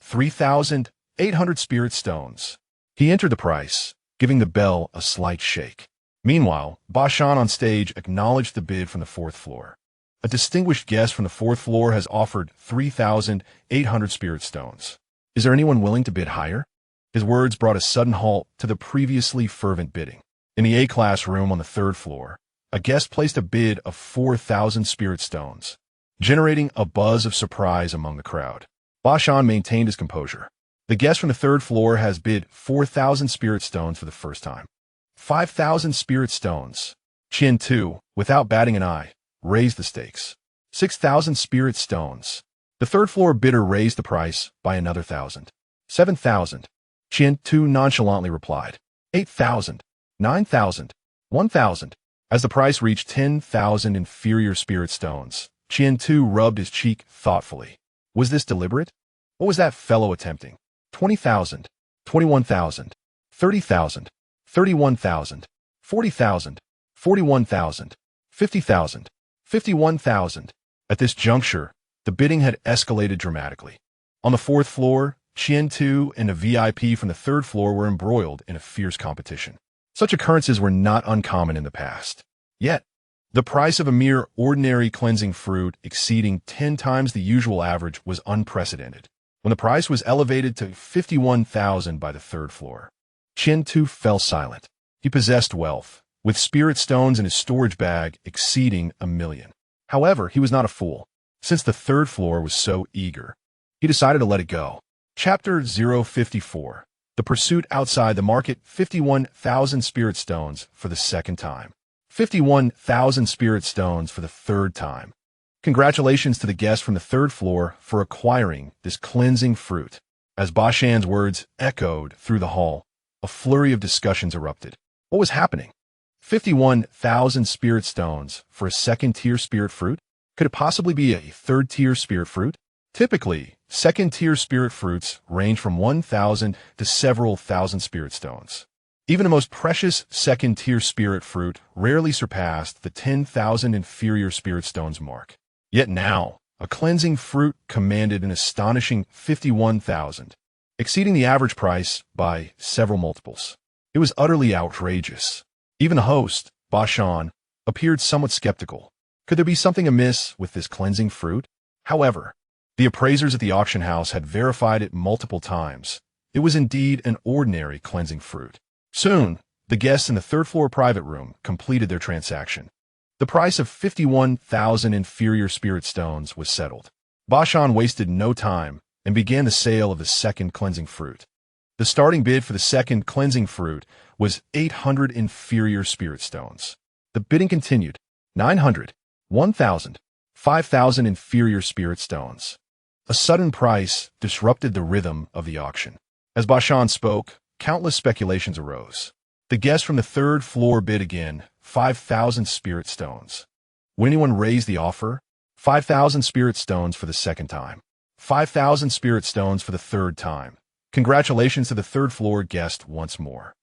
3,800 spirit stones. He entered the price, giving the bell a slight shake. Meanwhile, Bashan on stage acknowledged the bid from the 4th floor. A distinguished guest from the 4th floor has offered 3,800 spirit stones. Is there anyone willing to bid higher? His words brought a sudden halt to the previously fervent bidding. In the A-class room on the 3rd floor, a guest placed a bid of 4,000 spirit stones, generating a buzz of surprise among the crowd. Bashan maintained his composure. The guest from the 3rd floor has bid 4,000 spirit stones for the first time. 5,000 spirit stones. Qian-Tu, without batting an eye, raised the stakes. 6,000 spirit stones. The 3rd floor bidder raised the price by another 1,000. 7,000. Qian-Tu nonchalantly replied. 8,000. 9,000. 1,000. As the price reached 10,000 inferior spirit stones, Qian-Tu rubbed his cheek thoughtfully. Was this deliberate? What was that fellow attempting? 20,000. 21,000. 30,000. 31,000. 40,000. 41,000. 50,000. 51,000. At this juncture, the bidding had escalated dramatically. On the 4th floor, Qian-Tu and a VIP from the 3rd floor were embroiled in a fierce competition. Such occurrences were not uncommon in the past. Yet, the price of a mere ordinary cleansing fruit exceeding 10 times the usual average was unprecedented. When the price was elevated to 51,000 by the 3rd floor, Qian-Tu fell silent. He possessed wealth, with spirit stones in his storage bag exceeding 1,000,000. However, he was not a fool. Since the 3rd floor was so eager, he decided to let it go. Chapter 054. The Pursuit Outside the Market. 51,000 spirit stones for the 2nd time. 51,000 spirit stones for the 3rd time. Congratulations to the guest from the 3rd floor for acquiring this cleansing fruit. As Bashan's words echoed through the hall, a flurry of discussions erupted. What was happening? 51,000 spirit stones for a 2nd-tier spirit fruit? Could it possibly be a 3rd-tier spirit fruit? Typically, second-tier spirit fruits range from 1,000 to several thousand spirit stones. Even the most precious second-tier spirit fruit rarely surpassed the 10,000 inferior spirit stones mark. Yet now, a cleansing fruit commanded an astonishing 51,000, exceeding the average price by several multiples. It was utterly outrageous. Even the host, Bashan, appeared somewhat skeptical. Could there be something amiss with this cleansing fruit? However, the appraisers at the auction house had verified it multiple times. It was indeed an ordinary cleansing fruit. Soon, the guests in the third-floor private room completed their transaction. The price of 51,000 inferior spirit stones was settled. Bashan wasted no time and began the sale of the second cleansing fruit. The starting bid for the second cleansing fruit was 800 inferior spirit stones. The bidding continued. 900, 1,000, 5,000 inferior spirit stones. A sudden price disrupted the rhythm of the auction. As Bashan spoke, countless speculations arose. The guests from the third floor bid again, 5,000 spirit stones. Will anyone raise the offer? 5,000 spirit stones for the second time. 5,000 spirit stones for the third time. Congratulations to the third floor guest once more.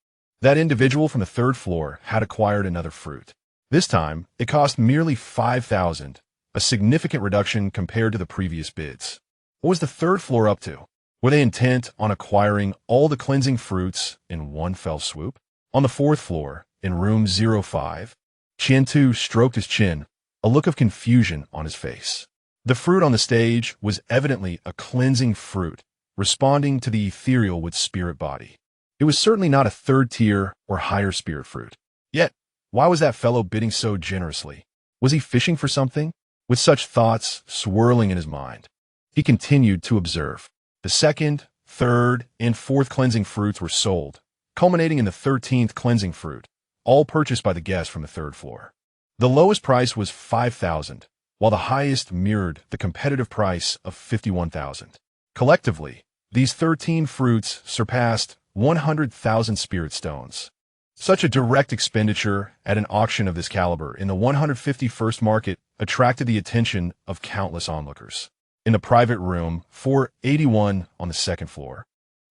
That individual from the third floor had acquired another fruit. This time, it cost merely 5,000, a significant reduction compared to the previous bids. What was the third floor up to? Were they intent on acquiring all the cleansing fruits in one fell swoop? On the fourth floor, in room 05, Qian-Tu stroked his chin, a look of confusion on his face. The fruit on the stage was evidently a cleansing fruit, responding to the ethereal with spirit body. It was certainly not a third-tier or higher spirit fruit. Yet, why was that fellow bidding so generously? Was he fishing for something? With such thoughts swirling in his mind, he continued to observe. The second, third, and fourth cleansing fruits were sold, culminating in the 13th cleansing fruit, all purchased by the guests from the third floor. The lowest price was 5,000, while the highest mirrored the competitive price of 51,000. Collectively, these 13 fruits surpassed 100,000 spirit stones. Such a direct expenditure at an auction of this caliber in the 151st market attracted the attention of countless onlookers. In the private room, 481 on the second floor,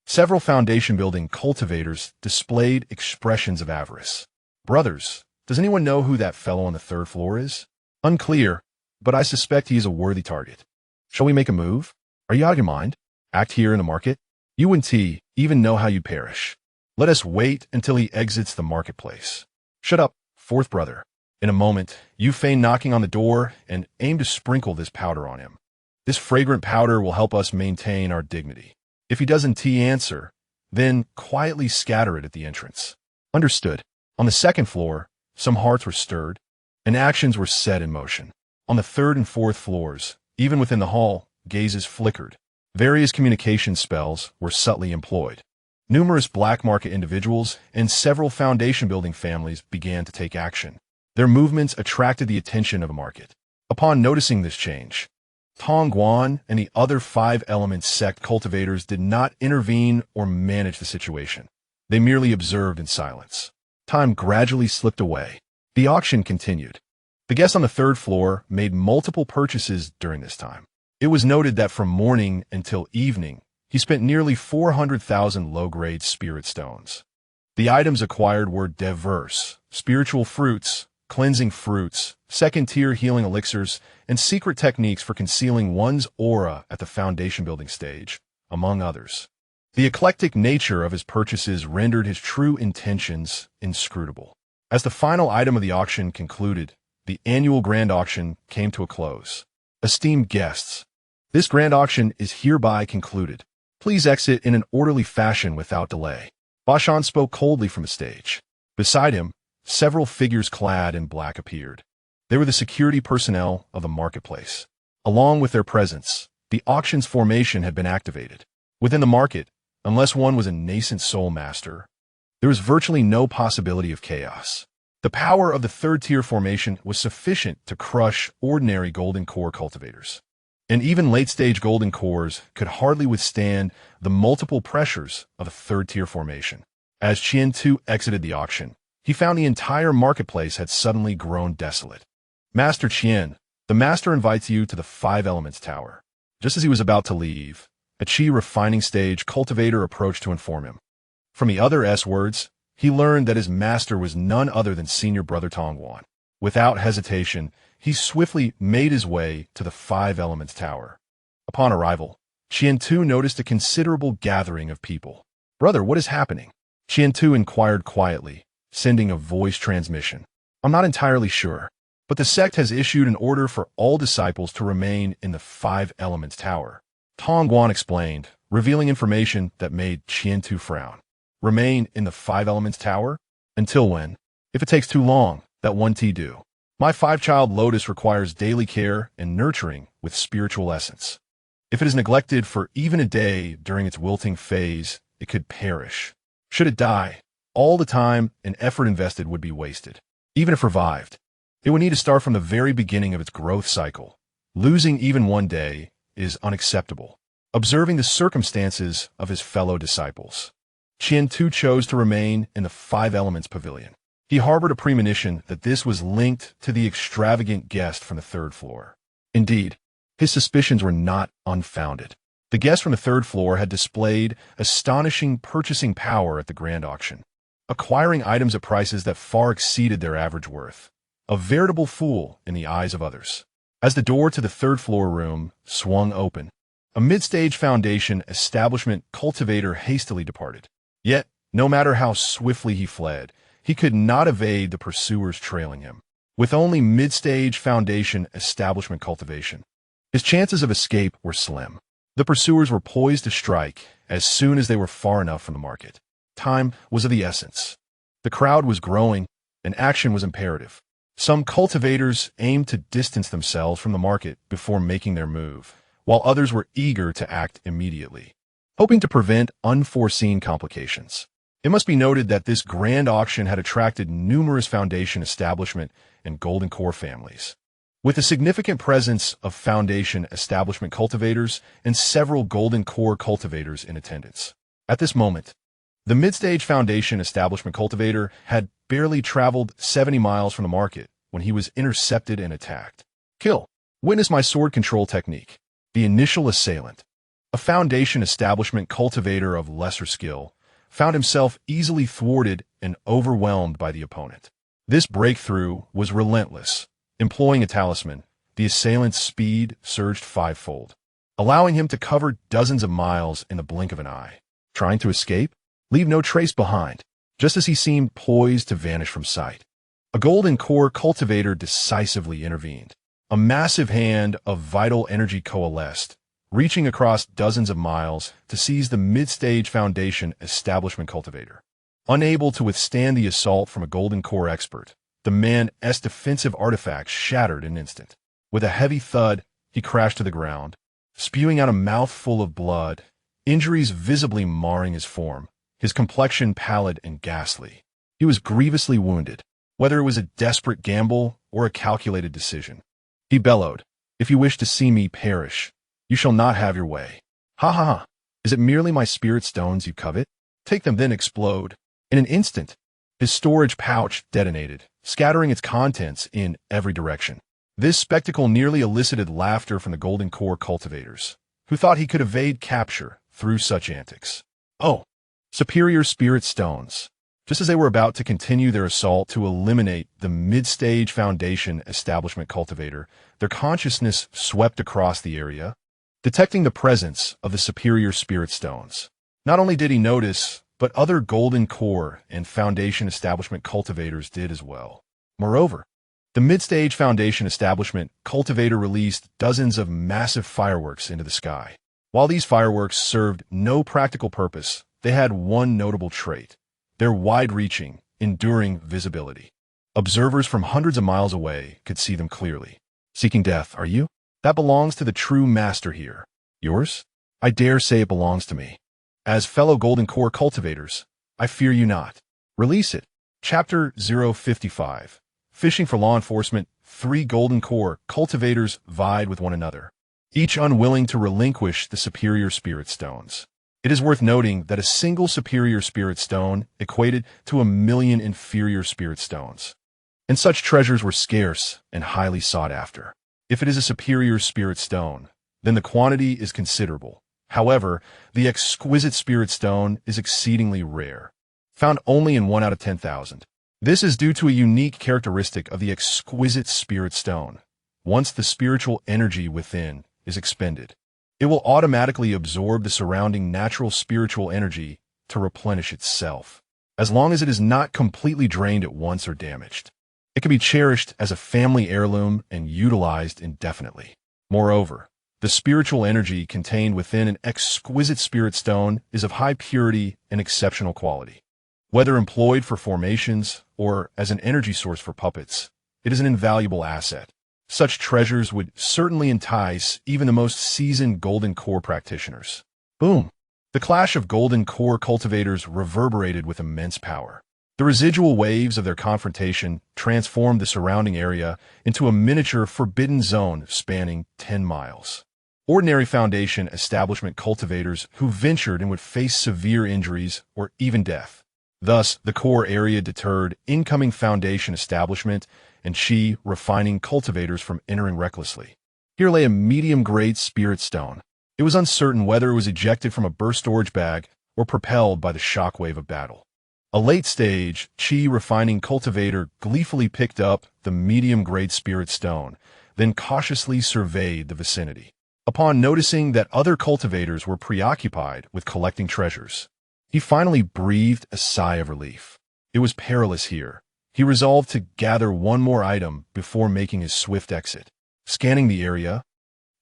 several foundation-building cultivators displayed expressions of avarice. Brothers, does anyone know who that fellow on the third floor is? Unclear, but I suspect he is a worthy target. Shall we make a move? Are you out of your mind? Act here in the market? You and T even know how you perish. Let us wait until he exits the marketplace. Shut up, fourth brother. In a moment, you feign knocking on the door and aim to sprinkle this powder on him. This fragrant powder will help us maintain our dignity. If he doesn't answer, then quietly scatter it at the entrance. Understood. On the second floor, some hearts were stirred, and actions were set in motion. On the third and fourth floors, even within the hall, gazes flickered. Various communication spells were subtly employed. Numerous black market individuals and several foundation-building families began to take action. Their movements attracted the attention of the market. Upon noticing this change, Tong Guan and the other 5-element sect cultivators did not intervene or manage the situation. They merely observed in silence. Time gradually slipped away. The auction continued. The guests on the third floor made multiple purchases during this time. It was noted that from morning until evening, he spent nearly 400,000 low-grade spirit stones. The items acquired were diverse: spiritual fruits, cleansing fruits, second-tier healing elixirs, and secret techniques for concealing one's aura at the foundation-building stage, among others. The eclectic nature of his purchases rendered his true intentions inscrutable. As the final item of the auction concluded, the annual grand auction came to a close. Esteemed guests, this grand auction is hereby concluded. Please exit in an orderly fashion without delay. Bashan spoke coldly from the stage. Beside him, several figures clad in black appeared. They were the security personnel of the marketplace. Along with their presence, the auction's formation had been activated. Within the market, unless one was a Nascent Soul master, there was virtually no possibility of chaos. The power of the third-tier formation was sufficient to crush ordinary golden core cultivators. And even late-stage golden cores could hardly withstand the multiple pressures of a third-tier formation. As Qian-Tu exited the auction, he found the entire marketplace had suddenly grown desolate. Master Qian, the master invites you to the 5 Elements Tower. Just as he was about to leave, a chi refining stage cultivator approached to inform him. From the other S words, he learned that his master was none other than senior brother Tongguan. Without hesitation, he swiftly made his way to the Five Elements Tower. Upon arrival, Qiantu noticed a considerable gathering of people. "Brother, what is happening?" Qiantu inquired quietly, sending a voice transmission. "I'm not entirely sure, but the sect has issued an order for all disciples to remain in the Five Elements Tower." Tongguan explained, revealing information that made Qiantu frown. "Remain in the Five Elements Tower? Until when? If it takes too long, that one tea do. My five-child lotus requires daily care and nurturing with spiritual essence. If it is neglected for even a day during its wilting phase, it could perish. Should it die, all the time and effort invested would be wasted. Even if revived, it would need to start from the very beginning of its growth cycle. Losing even one day is unacceptable." Observing the circumstances of his fellow disciples, Qiantu chose to remain in the Five Elements Pavilion. He harbored a premonition that this was linked to the extravagant guest from the third floor. Indeed, his suspicions were not unfounded. The guest from the third floor had displayed astonishing purchasing power at the grand auction, acquiring items at prices that far exceeded their average worth. A veritable fool in the eyes of others. As the door to the third floor room swung open, a mid-stage foundation establishment cultivator hastily departed. Yet, no matter how swiftly he fled, he could not evade the pursuers trailing him. With only mid-stage foundation establishment cultivation, his chances of escape were slim. The pursuers were poised to strike as soon as they were far enough from the market. Time was of the essence. The crowd was growing, and action was imperative. Some cultivators aimed to distance themselves from the market before making their move, while others were eager to act immediately, hoping to prevent unforeseen complications. It must be noted that this grand auction had attracted numerous foundation establishment and golden core families, with a significant presence of foundation establishment cultivators and several golden core cultivators in attendance. At this moment, the mid-stage foundation establishment cultivator had barely traveled 70 miles from the market when he was intercepted and attacked. Kill. Witness my sword control technique. The initial assailant, a foundation establishment cultivator of lesser skill, found himself easily thwarted and overwhelmed by the opponent. This breakthrough was relentless. Employing a talisman, the assailant's speed surged fivefold, allowing him to cover dozens of miles in the blink of an eye. Trying to escape? Leave no trace behind, just as he seemed poised to vanish from sight. A golden core cultivator decisively intervened. A massive hand of vital energy coalesced, reaching across dozens of miles to seize the mid-stage foundation establishment cultivator. Unable to withstand the assault from a golden core expert, the man's defensive artifacts shattered in an instant. With a heavy thud, he crashed to the ground, spewing out a mouthful of blood, injuries visibly marring his form, his complexion pallid and ghastly. He was grievously wounded, whether it was a desperate gamble or a calculated decision. He bellowed, "If you wish to see me perish, you shall not have your way. Ha ha ha! Is it merely my spirit stones you covet? Take them, then explode." In an instant, his storage pouch detonated, scattering its contents in every direction. This spectacle nearly elicited laughter from the golden core cultivators, who thought he could evade capture through such antics. Oh, superior spirit stones. Just as they were about to continue their assault to eliminate the mid-stage foundation establishment cultivator, their consciousness swept across the area, detecting the presence of the superior spirit stones. Not only did he notice, but other golden core and foundation establishment cultivators did as well. Moreover, the mid-stage foundation establishment cultivator released dozens of massive fireworks into the sky. While these fireworks served no practical purpose, they had one notable trait: their wide-reaching, enduring visibility. Observers from hundreds of miles away could see them clearly. Seeking death, are you? That belongs to the true master here. Yours? I dare say it belongs to me. As fellow golden core cultivators, I fear you not. Release it. Chapter 055. Fishing for law enforcement, 3 golden core cultivators vied with one another, each unwilling to relinquish the superior spirit stones. It is worth noting that a single superior spirit stone equated to 1,000,000 inferior spirit stones, and such treasures were scarce and highly sought after. If it is a superior spirit stone, then the quantity is considerable. However, the exquisite spirit stone is exceedingly rare, found only in 1 out of 10,000. This is due to a unique characteristic of the exquisite spirit stone. Once the spiritual energy within is expended, it will automatically absorb the surrounding natural spiritual energy to replenish itself, as long as it is not completely drained at once or damaged. It can be cherished as a family heirloom and utilized indefinitely. Moreover, the spiritual energy contained within an exquisite spirit stone is of high purity and exceptional quality. Whether employed for formations or as an energy source for puppets, it is an invaluable asset. Such treasures would certainly entice even the most seasoned golden core practitioners. Boom! The clash of golden core cultivators reverberated with immense power. The residual waves of their confrontation transformed the surrounding area into a miniature forbidden zone spanning 10 miles. Ordinary foundation establishment cultivators who ventured in would face severe injuries or even death. Thus, the core area deterred incoming foundation establishment and refining cultivators from entering recklessly. Here lay a medium-grade spirit stone. It was uncertain whether it was ejected from a burst storage bag or propelled by the shockwave of battle. A late-stage refining cultivator gleefully picked up the medium-grade spirit stone, then cautiously surveyed the vicinity. Upon noticing that other cultivators were preoccupied with collecting treasures, he finally breathed a sigh of relief. It was perilous here. He resolved to gather one more item before making his swift exit. Scanning the area,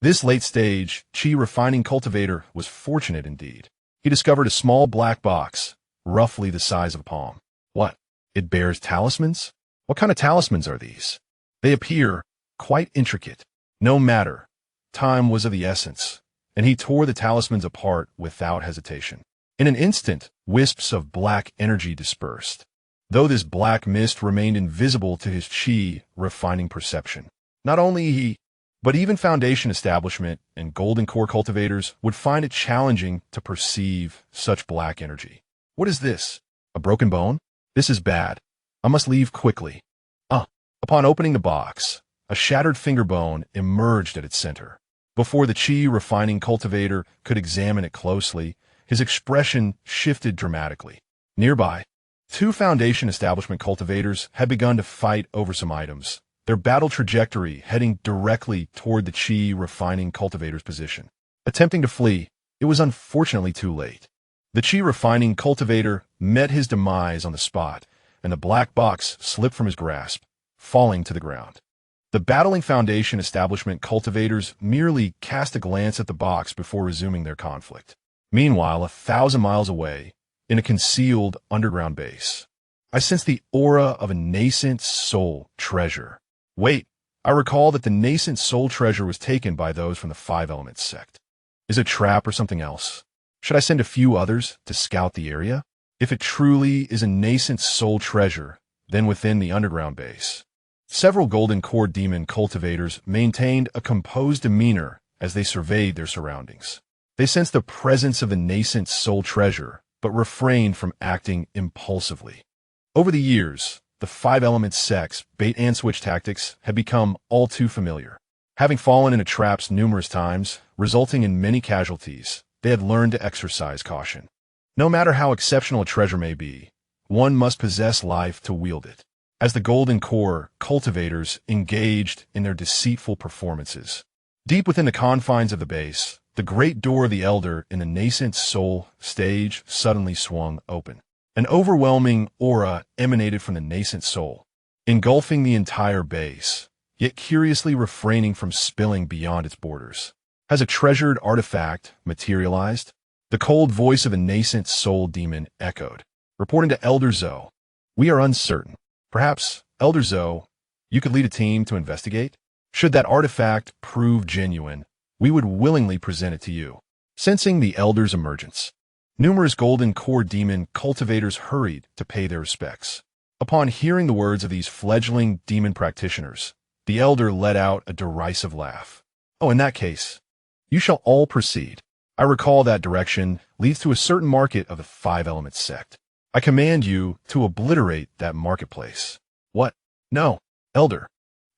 this late-stage refining cultivator was fortunate indeed. He discovered a small black box, roughly the size of a palm. What? It bears talismans? What kind of talismans are these? They appear quite intricate. No matter. Time was of the essence, and he tore the talismans apart without hesitation. In an instant, wisps of black energy dispersed, though this black mist remained invisible to his refining perception. Not only he, but even foundation establishment and golden core cultivators would find it challenging to perceive such black energy. What is this? A broken bone? This is bad. I must leave quickly. Upon opening the box, a shattered finger bone emerged at its center. Before the refining cultivator could examine it closely, his expression shifted dramatically. Nearby, 2 foundation establishment cultivators had begun to fight over some items, their battle trajectory heading directly toward the refining cultivator's position. Attempting to flee, it was unfortunately too late. The refining cultivator met his demise on the spot, and the black box slipped from his grasp, falling to the ground. The battling foundation establishment cultivators merely cast a glance at the box before resuming their conflict. Meanwhile, 1,000 miles away, in a concealed underground base, I sensed the aura of a nascent soul treasure. Wait, I recall that the nascent soul treasure was taken by those from the 5 Elements sect. Is it a trap or something else? Should I send a few others to scout the area? If it truly is a nascent soul treasure, then within the underground base. Several golden core demon cultivators maintained a composed demeanor as they surveyed their surroundings. They sensed the presence of the nascent soul treasure, but refrained from acting impulsively. Over the years, the 5 Elements sect's bait-and-switch tactics had become all too familiar. Having fallen into traps numerous times, resulting in many casualties, they had learned to exercise caution. No matter how exceptional a treasure may be, one must possess life to wield it. As the golden core cultivators engaged in their deceitful performances, deep within the confines of the base, the great door of the Elder in the nascent soul stage suddenly swung open. An overwhelming aura emanated from the nascent soul, engulfing the entire base, yet curiously refraining from spilling beyond its borders. Has a treasured artifact materialized? The cold voice of a nascent soul demon echoed, reporting to Elder Zoe. We are uncertain. Perhaps, Elder Zoe, you could lead a team to investigate? Should that artifact prove genuine, we would willingly present it to you. Sensing the Elder's emergence, numerous golden core demon cultivators hurried to pay their respects. Upon hearing the words of these fledgling demon practitioners, the Elder let out a derisive laugh. In that case, you shall all proceed. I recall that direction leads to a certain market of the 5 Elements sect. I command you to obliterate that marketplace. What? No, Elder.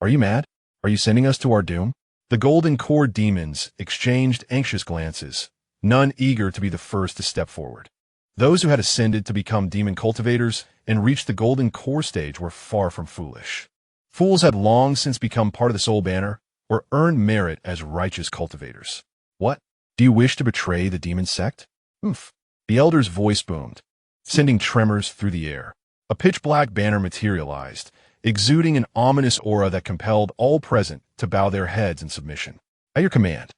Are you mad? Are you sending us to our doom? The Golden Core demons exchanged anxious glances, none eager to be the first to step forward. Those who had ascended to become demon cultivators and reached the Golden Core stage were far from foolish. Fools had long since become part of the Soul Banner or earned merit as righteous cultivators. What? Do you wish to betray the demon sect? Oof. The elder's voice boomed, sending tremors through the air. A pitch-black banner materialized, exuding an ominous aura that compelled all present to bow their heads in submission. At your command,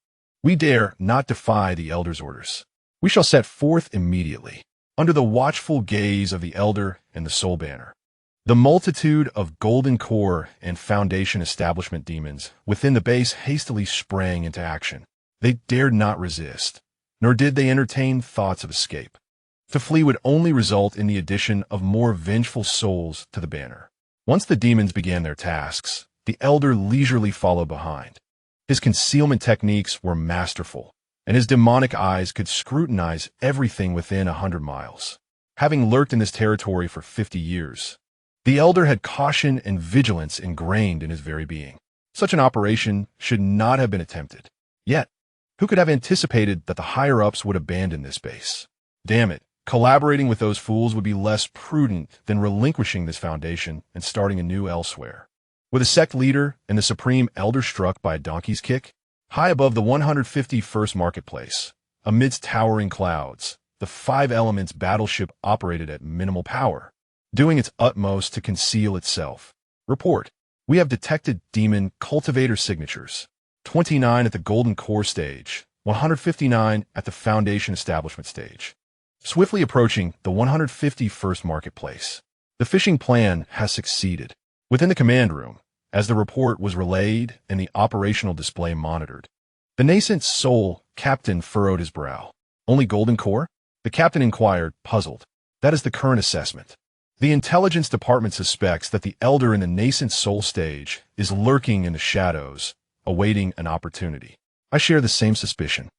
we dare not defy the elder's orders. We shall set forth immediately, under the watchful gaze of the elder and the Soul Banner. The multitude of Golden Core and Foundation establishment demons within the base hastily sprang into action. They dared not resist, nor did they entertain thoughts of escape. To flee would only result in the addition of more vengeful souls to the banner. Once the demons began their tasks, the elder leisurely followed behind. His concealment techniques were masterful, and his demonic eyes could scrutinize everything within 100 miles. Having lurked in this territory for 50 years, the elder had caution and vigilance ingrained in his very being. Such an operation should not have been attempted. Yet, who could have anticipated that the higher-ups would abandon this base? Damn it, collaborating with those fools would be less prudent than relinquishing this foundation and starting anew elsewhere. With a sect leader and the supreme elder struck by a donkey's kick, high above the 151st marketplace, amidst towering clouds, the Five Elements battleship operated at minimal power, doing its utmost to conceal itself. Report. We have detected demon cultivator signatures. 29 at the Golden Core stage, 159 at the Foundation establishment stage. Swiftly approaching the 151st marketplace. The phishing plan has succeeded. Within the command room, as the report was relayed and the operational display monitored, the Nascent Soul captain furrowed his brow. Only Golden Core? The captain inquired, puzzled. That is the current assessment. The intelligence department suspects that the elder in the Nascent Soul stage is lurking in the shadows, awaiting an opportunity. I share the same suspicion.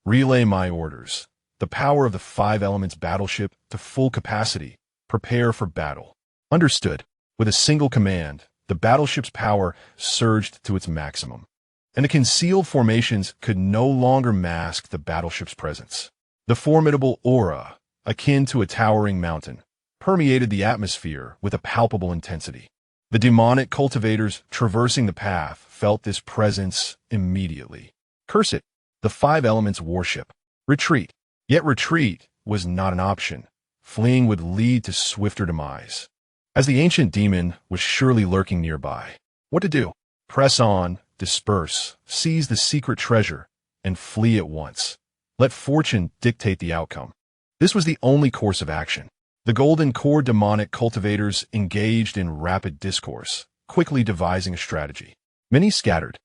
Relay my orders. The power of the Five Elements battleship to full capacity. Prepare for battle. Understood. With a single command, the battleship's power surged to its maximum, and the concealed formations could no longer mask the battleship's presence. The formidable aura, akin to a towering mountain, permeated the atmosphere with a palpable intensity. The demonic cultivators traversing the path felt this presence immediately. Curse it, the Five Elements warship. Retreat. Yet retreat was not an option. Fleeing would lead to swifter demise. As the ancient demon was surely lurking nearby. What to do? Press on, disperse, seize the secret treasure, and flee at once. Let fortune dictate the outcome. This was the only course of action. The Golden Core demonic cultivators engaged in rapid discourse, quickly devising a strategy. Many scattered,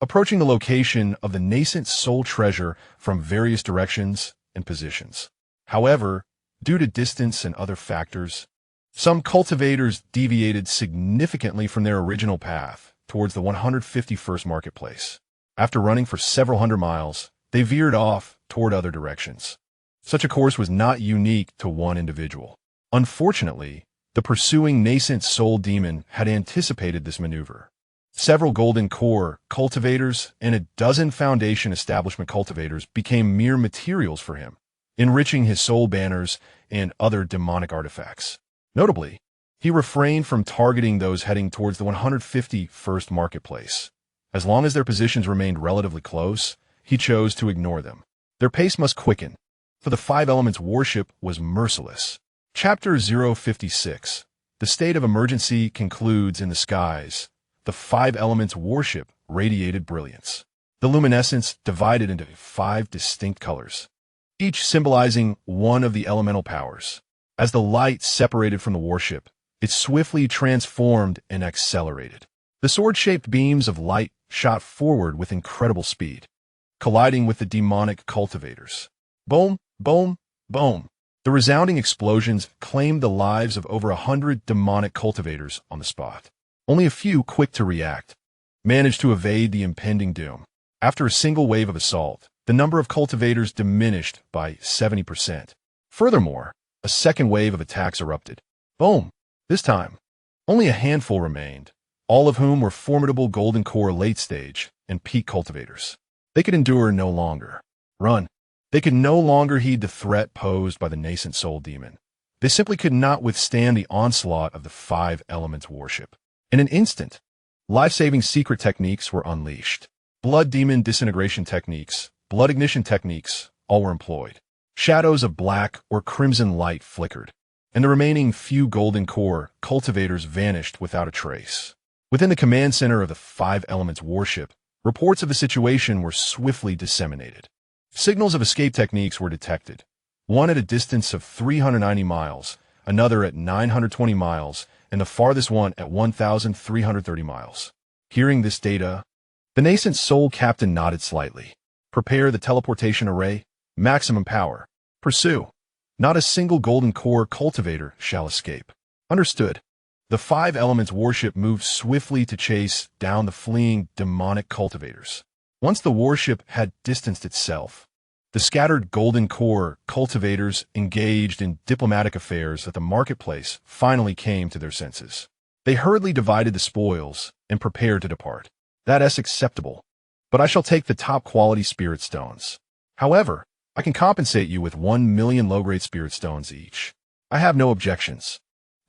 approaching the location of the Nascent Soul treasure from various directions and positions. However, due to distance and other factors, some cultivators deviated significantly from their original path towards the 151st marketplace. After running for several hundred miles, they veered off toward other directions. Such a course was not unique to one individual. Unfortunately, the pursuing Nascent Soul demon had anticipated this maneuver. Several Golden Core cultivators and a dozen Foundation establishment cultivators became mere materials for him, enriching his soul banners and other demonic artifacts. Notably, he refrained from targeting those heading towards the 151st marketplace. As long as their positions remained relatively close, he chose to ignore them. Their pace must quicken, for the Five Elements warship was merciless. Chapter 056. The state of emergency concludes in the skies. The Five Elements warship radiated brilliance. The luminescence divided into 5 distinct colors, each symbolizing one of the elemental powers. As the light separated from the warship, it swiftly transformed and accelerated. The sword-shaped beams of light shot forward with incredible speed, colliding with the demonic cultivators. Boom, boom, boom. The resounding explosions claimed the lives of over 100 demonic cultivators on the spot. Only a few, quick to react, managed to evade the impending doom. After a single wave of assault, the number of cultivators diminished by 70%. Furthermore, a second wave of attacks erupted. Boom! This time, only a handful remained, all of whom were formidable Golden Core late-stage and peak cultivators. They could endure no longer. Run. They could no longer heed the threat posed by the nascent soul demon. They simply could not withstand the onslaught of the five elements worship. In an instant, life-saving secret techniques were unleashed. Blood demon disintegration techniques, blood ignition techniques, all were employed. Shadows of black or crimson light flickered, and the remaining few golden core cultivators vanished without a trace. Within the command center of the five elements worship, reports of the situation were swiftly disseminated. Signals of escape techniques were detected, one at a distance of 390 miles, another at 920 miles, and the farthest one at 1,330 miles. Hearing this data, the nascent soul captain nodded slightly. Prepare the teleportation array, maximum power. Pursue. Not a single golden core cultivator shall escape. Understood. The five elements warship moved swiftly to chase down the fleeing demonic cultivators. Once the warship had distanced itself, the scattered golden core cultivators engaged in diplomatic affairs at the marketplace finally came to their senses. They hurriedly divided the spoils and prepared to depart. That is acceptable, but I shall take the top-quality spirit stones. However, I can compensate you with 1 million low-grade spirit stones each. I have no objections.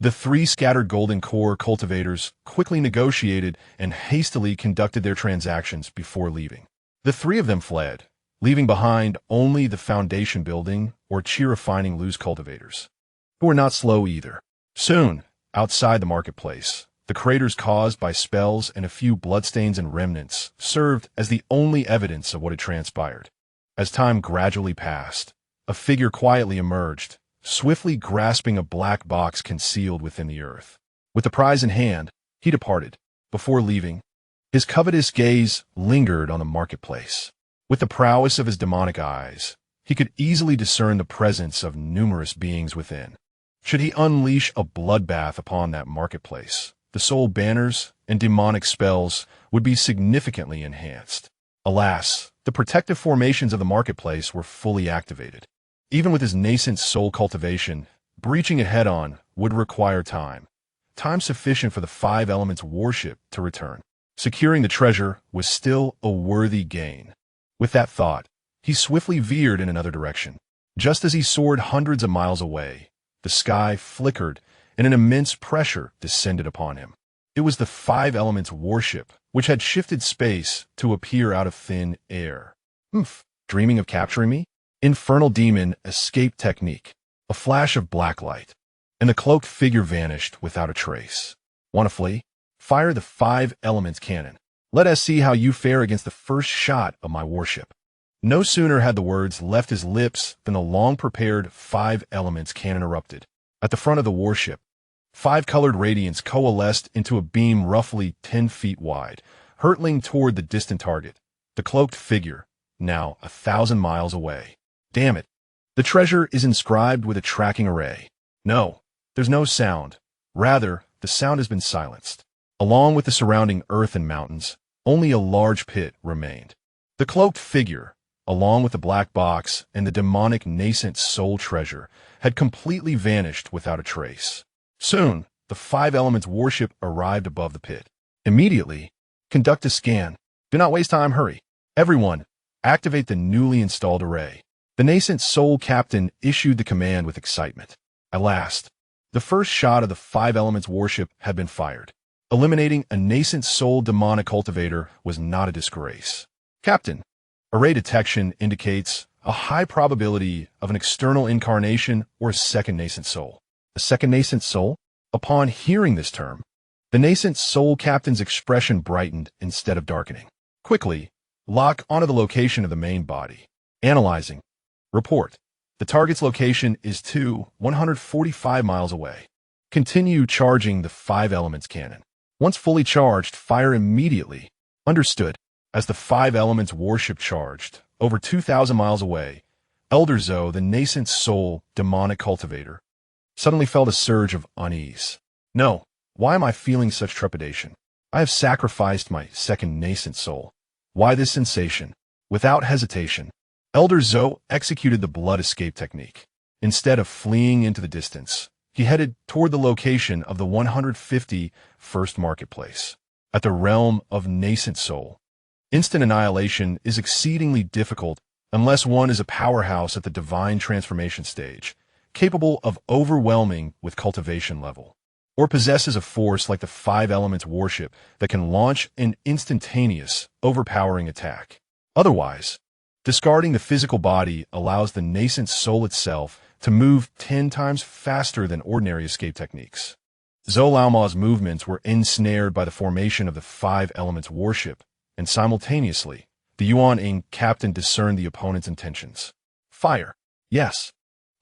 The three scattered golden core cultivators quickly negotiated and hastily conducted their transactions before leaving. The three of them fled, leaving behind only the foundation building or refining loose cultivators, who were not slow either. Soon, outside the marketplace, the craters caused by spells and a few bloodstains and remnants served as the only evidence of what had transpired. As time gradually passed, a figure quietly emerged, swiftly grasping a black box concealed within the earth. With the prize in hand, he departed. Before leaving, his covetous gaze lingered on the marketplace. With the prowess of his demonic eyes, he could easily discern the presence of numerous beings within. Should he unleash a bloodbath upon that marketplace, the soul banners and demonic spells would be significantly enhanced. Alas, the protective formations of the marketplace were fully activated. Even with his nascent soul cultivation, breaching it head-on would require time sufficient for the five elements worship to return. Securing the treasure was still a worthy gain. With that thought, he swiftly veered in another direction. Just as he soared hundreds of miles away, the sky flickered and an immense pressure descended upon him. It was the five elements worship, which had shifted space to appear out of thin air. Dreaming of capturing me? Infernal demon escape technique. A flash of black light, and the cloaked figure vanished without a trace. Want to flee? Fire the five elements cannon. Let us see how you fare against the first shot of my warship. No sooner had the words left his lips than the long-prepared five elements cannon erupted. At the front of the warship, five colored radiants coalesced into a beam roughly 10 feet wide, hurtling toward the distant target, the cloaked figure, now 1,000 miles away. Damn it. The treasure is inscribed with a tracking array. No, there's no sound. Rather, the sound has been silenced. Along with the surrounding earth and mountains, only a large pit remained. The cloaked figure, along with the black box and the demonic nascent soul treasure, had completely vanished without a trace. Soon, the five elements warship arrived above the pit. Immediately, conduct a scan. Do not waste time, hurry. Everyone, activate the newly installed array. The nascent soul captain issued the command with excitement. At last, the first shot of the five elements warship had been fired. Eliminating a nascent soul demonic cultivator was not a disgrace. Captain, array detection indicates a high probability of an external incarnation or a second nascent soul. A second nascent soul? Upon hearing this term, the nascent soul captain's expression brightened instead of darkening. Quickly, lock onto the location of the main body. Analyzing. Report. The target's location is 145 miles away. Continue charging the five elements cannon. Once fully charged, fire immediately. Understood. As the five elements warship charged, over 2,000 miles away, Elder Zoe, the nascent soul demonic cultivator, suddenly felt a surge of unease. No, why am I feeling such trepidation? I have sacrificed my second nascent soul. Why this sensation? Without hesitation, Elder Zoe executed the blood escape technique. Instead of fleeing into the distance, he headed toward the location of the 151st marketplace. At the realm of nascent soul, Instant annihilation is exceedingly difficult unless one is a powerhouse at the divine transformation stage, capable of overwhelming with cultivation level, or possesses a force like the five elements worship that can launch an instantaneous, overpowering attack. Otherwise, discarding the physical body allows the nascent soul itself to move 10 times faster than ordinary escape techniques. Zhou Laoma's movements were ensnared by the formation of the five elements worship, and simultaneously, the Yuan-Ing captain discerned the opponent's intentions. Fire. Yes.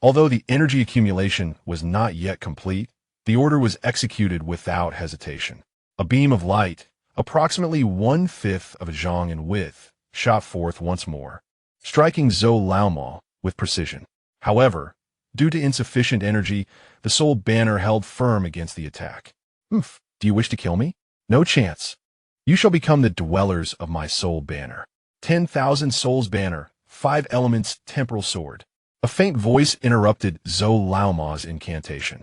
Although the energy accumulation was not yet complete, the order was executed without hesitation. A beam of light, approximately 1/5 of a zhang in width, shot forth once more, striking Zhou Laoma with precision. However, due to insufficient energy, the soul banner held firm against the attack. "Oof, do you wish to kill me? No chance. You shall become the dwellers of my soul banner. 10,000 souls banner, 5 elements temporal sword." A faint voice interrupted Zhou Laoma's incantation.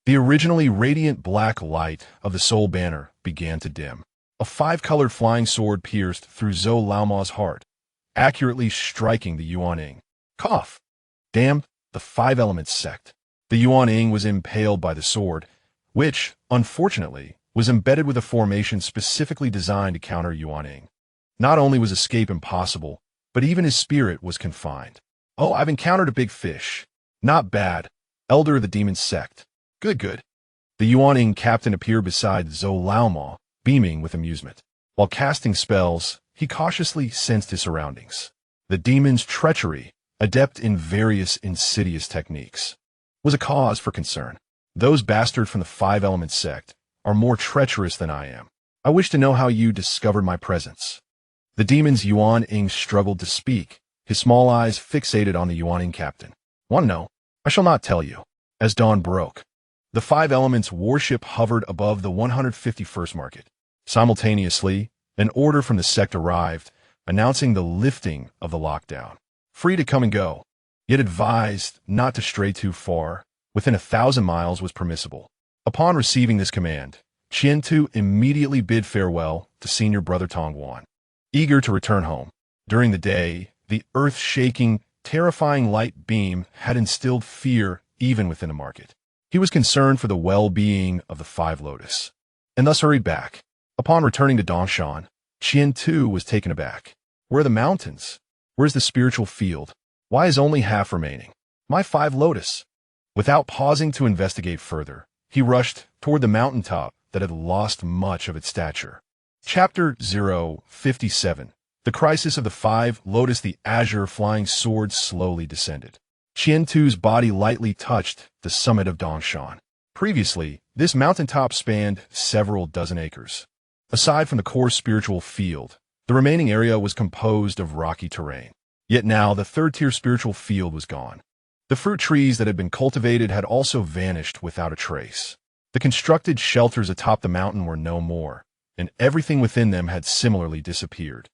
The originally radiant black light of the soul banner began to dim. A 5-colored flying sword pierced through Zhou Laoma's heart, accurately striking the Yuan-Ing. Cough! Damn, the 5 elements sect. The Yuan-Ing was impaled by the sword, which, unfortunately, was embedded with a formation specifically designed to counter Yuan-Ing. Not only was escape impossible, but even his spirit was confined. "Oh, I've encountered a big fish. Not bad. Elder of the demon sect. Good. The Yuan-Ing captain appeared beside Zhou Laoma, beaming with amusement. While casting spells, he cautiously sensed his surroundings. The demon's treachery, adept in various insidious techniques, was a cause for concern. Those bastards from the Five Element sect are more treacherous than I am. I wish to know how you discovered my presence." The demon's Yuan-Ing struggled to speak, his small eyes fixated on the Yuan-Ing captain. "Want to know? I shall not tell you." As dawn broke, the Five Elements warship hovered above the 151st market. Simultaneously, an order from the sect arrived, announcing the lifting of the lockdown. Free to come and go, yet advised not to stray too far. Within 1,000 miles was permissible. Upon receiving this command, Qiantu immediately bid farewell to senior brother Tongguan. Eager to return home. During the day, the earth-shaking, terrifying light beam had instilled fear even within the market. He was concerned for the well-being of the Five Lotus, and thus hurried back. Upon returning to Dongshan, Qiantu was taken aback. Where are the mountains? Where's the spiritual field? Why is only half remaining? My Five Lotus. Without pausing to investigate further, he rushed toward the mountaintop that had lost much of its stature. Chapter 057. The Crisis of the Five Lotus. The azure flying sword slowly descended. Qiantu's body lightly touched the summit of Dongshan. Previously, this mountaintop spanned several dozen acres. Aside from the core spiritual field, the remaining area was composed of rocky terrain. Yet now the third-tier spiritual field was gone. The fruit trees that had been cultivated had also vanished without a trace. The constructed shelters atop the mountain were no more, and everything within them had similarly disappeared.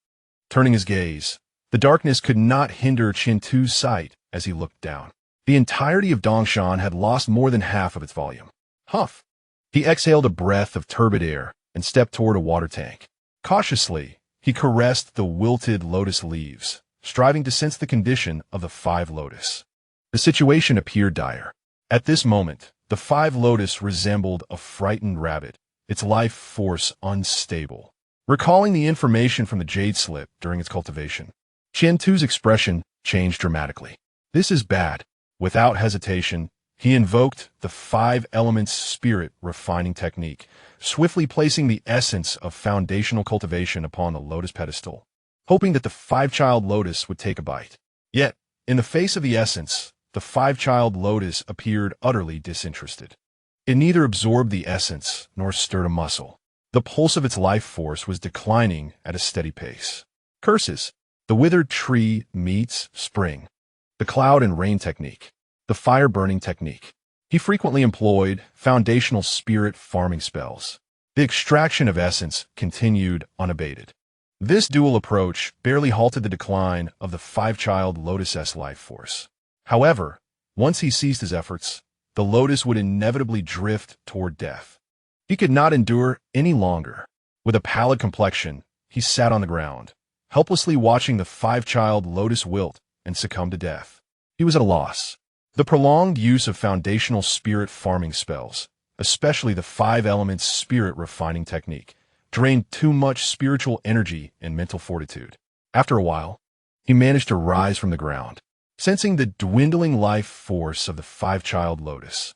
Turning his gaze, the darkness could not hinder Qiantu's sight as he looked down. The entirety of Dongshan had lost more than half of its volume. Huff! He exhaled a breath of turbid air and stepped toward a water tank. Cautiously, he caressed the wilted lotus leaves, striving to sense the condition of the Five Lotus. The situation appeared dire. At this moment, the Five Lotus resembled a frightened rabbit, its life force unstable. Recalling the information from the jade slip during its cultivation, Qiantu's expression changed dramatically. "This is bad." Without hesitation, he invoked the Five Elements Spirit Refining technique, swiftly placing the essence of foundational cultivation upon the lotus pedestal, hoping that the five-child lotus would take a bite. Yet, in the face of the essence, the five-child lotus appeared utterly disinterested. It neither absorbed the essence nor stirred a muscle. The pulse of its life force was declining at a steady pace. Curses. The withered tree meets spring. The cloud and rain technique. The fire-burning technique. He frequently employed foundational spirit farming spells. The extraction of essence continued unabated. This dual approach barely halted the decline of the five-child lotus-S life force. However, once he ceased his efforts, the lotus would inevitably drift toward death. He could not endure any longer. With a pallid complexion, he sat on the ground, helplessly watching the five-child lotus wilt and succumb to death. He was at a loss. The prolonged use of foundational spirit farming spells, especially the 5 elements spirit refining technique, drained too much spiritual energy and mental fortitude. After a while, he managed to rise from the ground. Sensing the dwindling life force of the five-child lotus,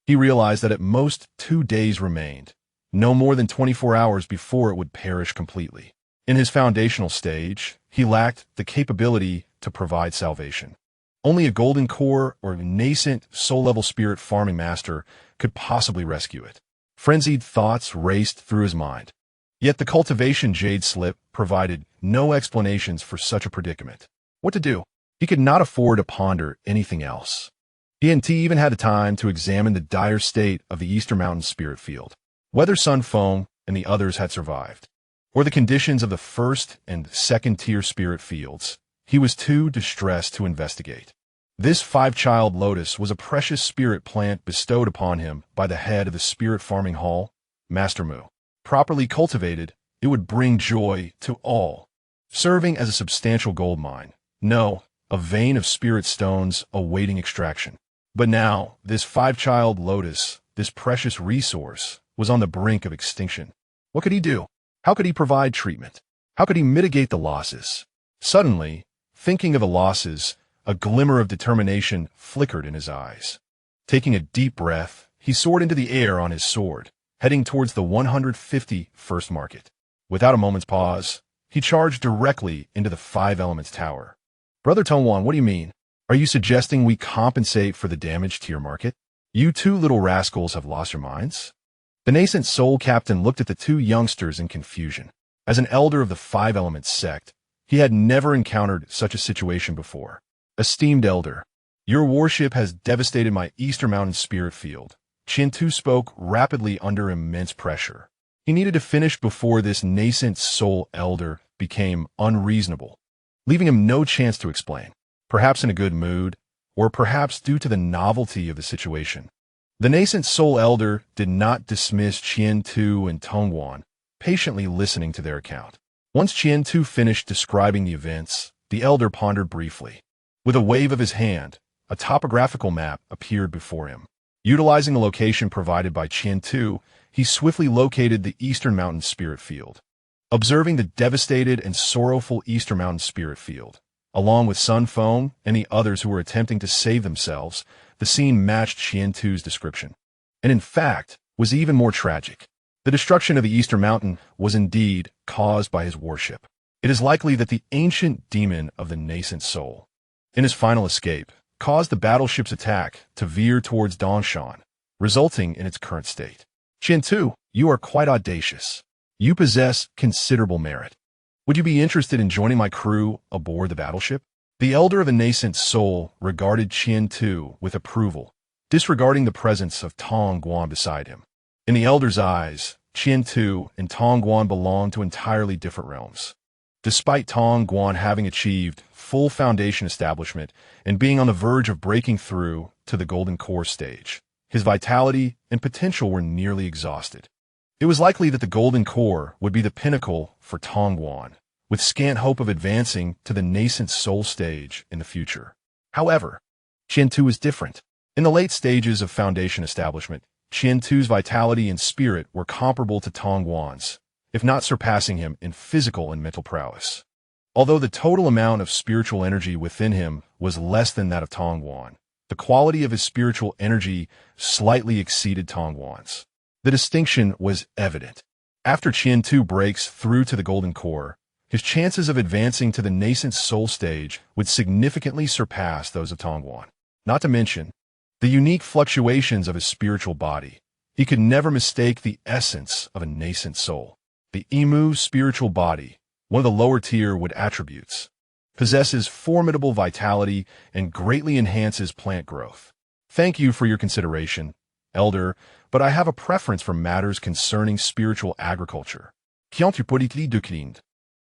he realized that at most 2 days remained, no more than 24 hours before it would perish completely. In his foundational stage, he lacked the capability to provide salvation. Only a golden core or nascent soul-level spirit farming master could possibly rescue it. Frenzied thoughts raced through his mind. Yet the cultivation jade slip provided no explanations for such a predicament. What to do? He could not afford to ponder anything else. He even had the time to examine the dire state of the Eastern Mountain spirit field. Whether Sun Foam and the others had survived, or the conditions of the first and second-tier spirit fields, he was too distressed to investigate. This five-child lotus was a precious spirit plant bestowed upon him by the head of the spirit farming hall, Master Mu. Properly cultivated, it would bring joy to all, serving as a substantial gold mine. No, a vein of spirit stones awaiting extraction. But now, this five-child lotus, this precious resource, was on the brink of extinction. What could he do? How could he provide treatment? How could he mitigate the losses? Suddenly, thinking of the losses, a glimmer of determination flickered in his eyes. Taking a deep breath, he soared into the air on his sword, heading towards the 151st market. Without a moment's pause, he charged directly into the 5 Elements Tower. Brother Tongwan, what do you mean? Are you suggesting we compensate for the damage to your market? You 2 little rascals have lost your minds? The Nascent Soul captain looked at the 2 youngsters in confusion. As an elder of the 5 Elements sect, he had never encountered such a situation before. Esteemed elder, your worship has devastated my Eastern Mountain spirit field. Chintu spoke rapidly under immense pressure. He needed to finish before this Nascent Soul elder became unreasonable, leaving him no chance to explain. Perhaps in a good mood, or perhaps due to the novelty of the situation. The Nascent Soul elder did not dismiss Chintu and Tongwan, patiently listening to their account. Once Chintu finished describing the events, the elder pondered briefly. With a wave of his hand, a topographical map appeared before him. Utilizing the location provided by Chintu, he swiftly located the Eastern Mountain spirit field. Observing the devastated and sorrowful Eastern Mountain spirit field, along with Sun Foam and the others who were attempting to save themselves, the scene matched Chintu's description. And in fact, was even more tragic. The destruction of the Eastern Mountain was indeed caused by his worship. It is likely that the ancient demon of the Nascent Soul, in his final escape, caused the battleship's attack to veer towards Dongshan, resulting in its current state. Chintu, you are quite audacious. You possess considerable merit. Would you be interested in joining my crew aboard the battleship? The elder of the Nascent Soul regarded Chintu with approval, disregarding the presence of Tongguan beside him. In the elder's eyes, Chintu and Tongguan belonged to entirely different realms. Despite Tongguan having achieved full foundation establishment and being on the verge of breaking through to the Golden Core stage, his vitality and potential were nearly exhausted. It was likely that the Golden Core would be the pinnacle for Tongguan, with scant hope of advancing to the Nascent Soul stage in the future. However, Chintu was different. In the late stages of foundation establishment, Chintu's vitality and spirit were comparable to Tongguan's, if not surpassing him in physical and mental prowess. Although the total amount of spiritual energy within him was less than that of Tongguan, the quality of his spiritual energy slightly exceeded Tongguan's. The distinction was evident. After Chintu breaks through to the Golden Core, his chances of advancing to the Nascent Soul stage would significantly surpass those of Tongguan. Not to mention, the unique fluctuations of his spiritual body. He could never mistake the essence of a nascent soul. The Imu's spiritual body, one of the lower tier wood attributes, possesses formidable vitality and greatly enhances plant growth. Thank you for your consideration, Elder, but I have a preference for matters concerning spiritual agriculture.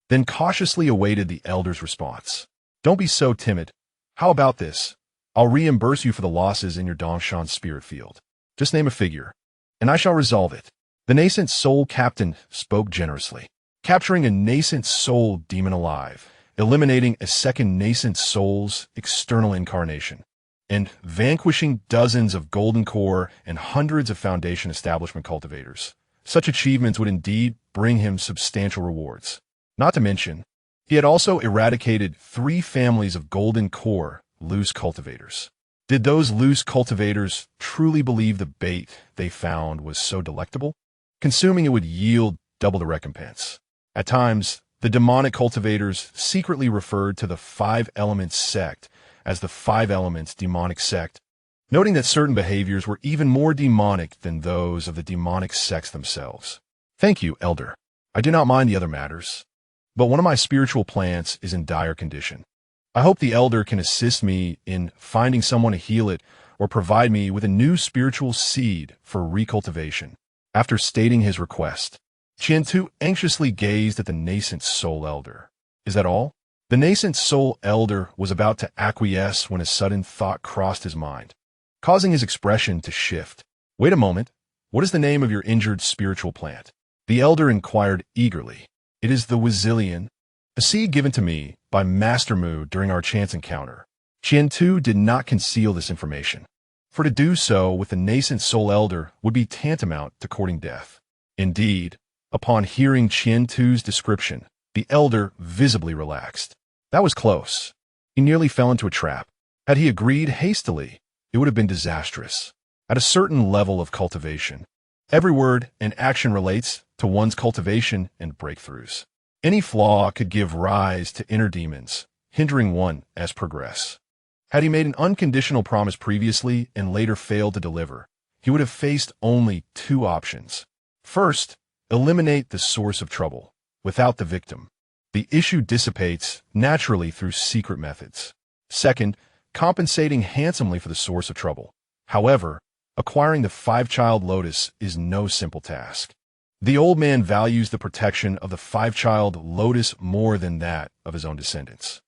Then cautiously awaited the Elder's response. Don't be so timid. How about this? I'll reimburse you for the losses in your Dongshan spirit field. Just name a figure, and I shall resolve it. The Nascent Soul captain spoke generously. capturing a nascent soul demon alive, eliminating a second nascent soul's external incarnation, and vanquishing dozens of golden core and hundreds of foundation establishment cultivators. Such achievements would indeed bring him substantial rewards. Not to mention, he had also eradicated 3 families of golden core loose cultivators. Did those loose cultivators truly believe the bait they found was so delectable? Consuming it would yield double the recompense. At times, the demonic cultivators secretly referred to the 5 Elements sect as the 5 Elements demonic sect, noting that certain behaviors were even more demonic than those of the demonic sects themselves. Thank you, Elder. I do not mind the other matters, but one of my spiritual plants is in dire condition. I hope the Elder can assist me in finding someone to heal it or provide me with a new spiritual seed for recultivation. After stating his request, Qian-Tu anxiously gazed at the Nascent Soul Elder. Is that all? The Nascent Soul Elder was about to acquiesce when a sudden thought crossed his mind, causing his expression to shift. Wait a moment. What is the name of your injured spiritual plant? The Elder inquired eagerly. It is the Wazilian, a seed given to me by Master Mu during our chance encounter. Qian-Tu did not conceal this information, for to do so with the Nascent Soul Elder would be tantamount to courting death. Indeed, upon hearing Qian-Tu's description, the Elder visibly relaxed. That was close. He nearly fell into a trap. Had he agreed hastily, it would have been disastrous. At a certain level of cultivation, every word and action relates to one's cultivation and breakthroughs. Any flaw could give rise to inner demons, hindering one as progress. Had he made an unconditional promise previously and later failed to deliver, he would have faced only 2 options. First, eliminate the source of trouble, without the victim. The issue dissipates naturally through secret methods. Second, compensating handsomely for the source of trouble. However, acquiring the 5-child lotus is no simple task. The old man values the protection of the 5-child lotus more than that of his own descendants.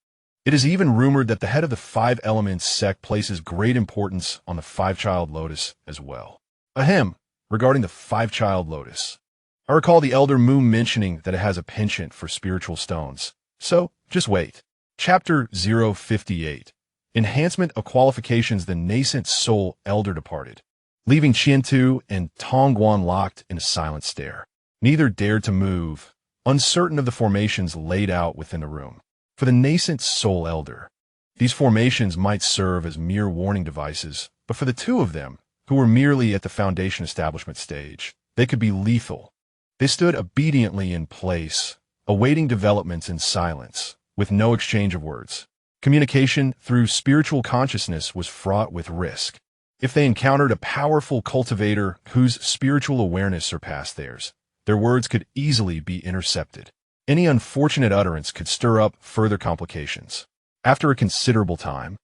It is even rumored that the head of the 5 Elements sect places great importance on the 5-child lotus as well. Ahem, regarding the 5-child lotus. I recall the Elder Mu mentioning that it has a penchant for spiritual stones. So, just wait. Chapter 058. Enhancement of qualifications. The Nascent Soul Elder departed, leaving Qian-Tu and Tongguan locked in a silent stare. Neither dared to move, uncertain of the formations laid out within the room. For the Nascent Soul Elder, these formations might serve as mere warning devices, but for the 2 of them, who were merely at the foundation establishment stage, they could be lethal. They stood obediently in place, awaiting developments in silence, with no exchange of words. Communication through spiritual consciousness was fraught with risk. If they encountered a powerful cultivator whose spiritual awareness surpassed theirs, their words could easily be intercepted. Any unfortunate utterance could stir up further complications. After a considerable time,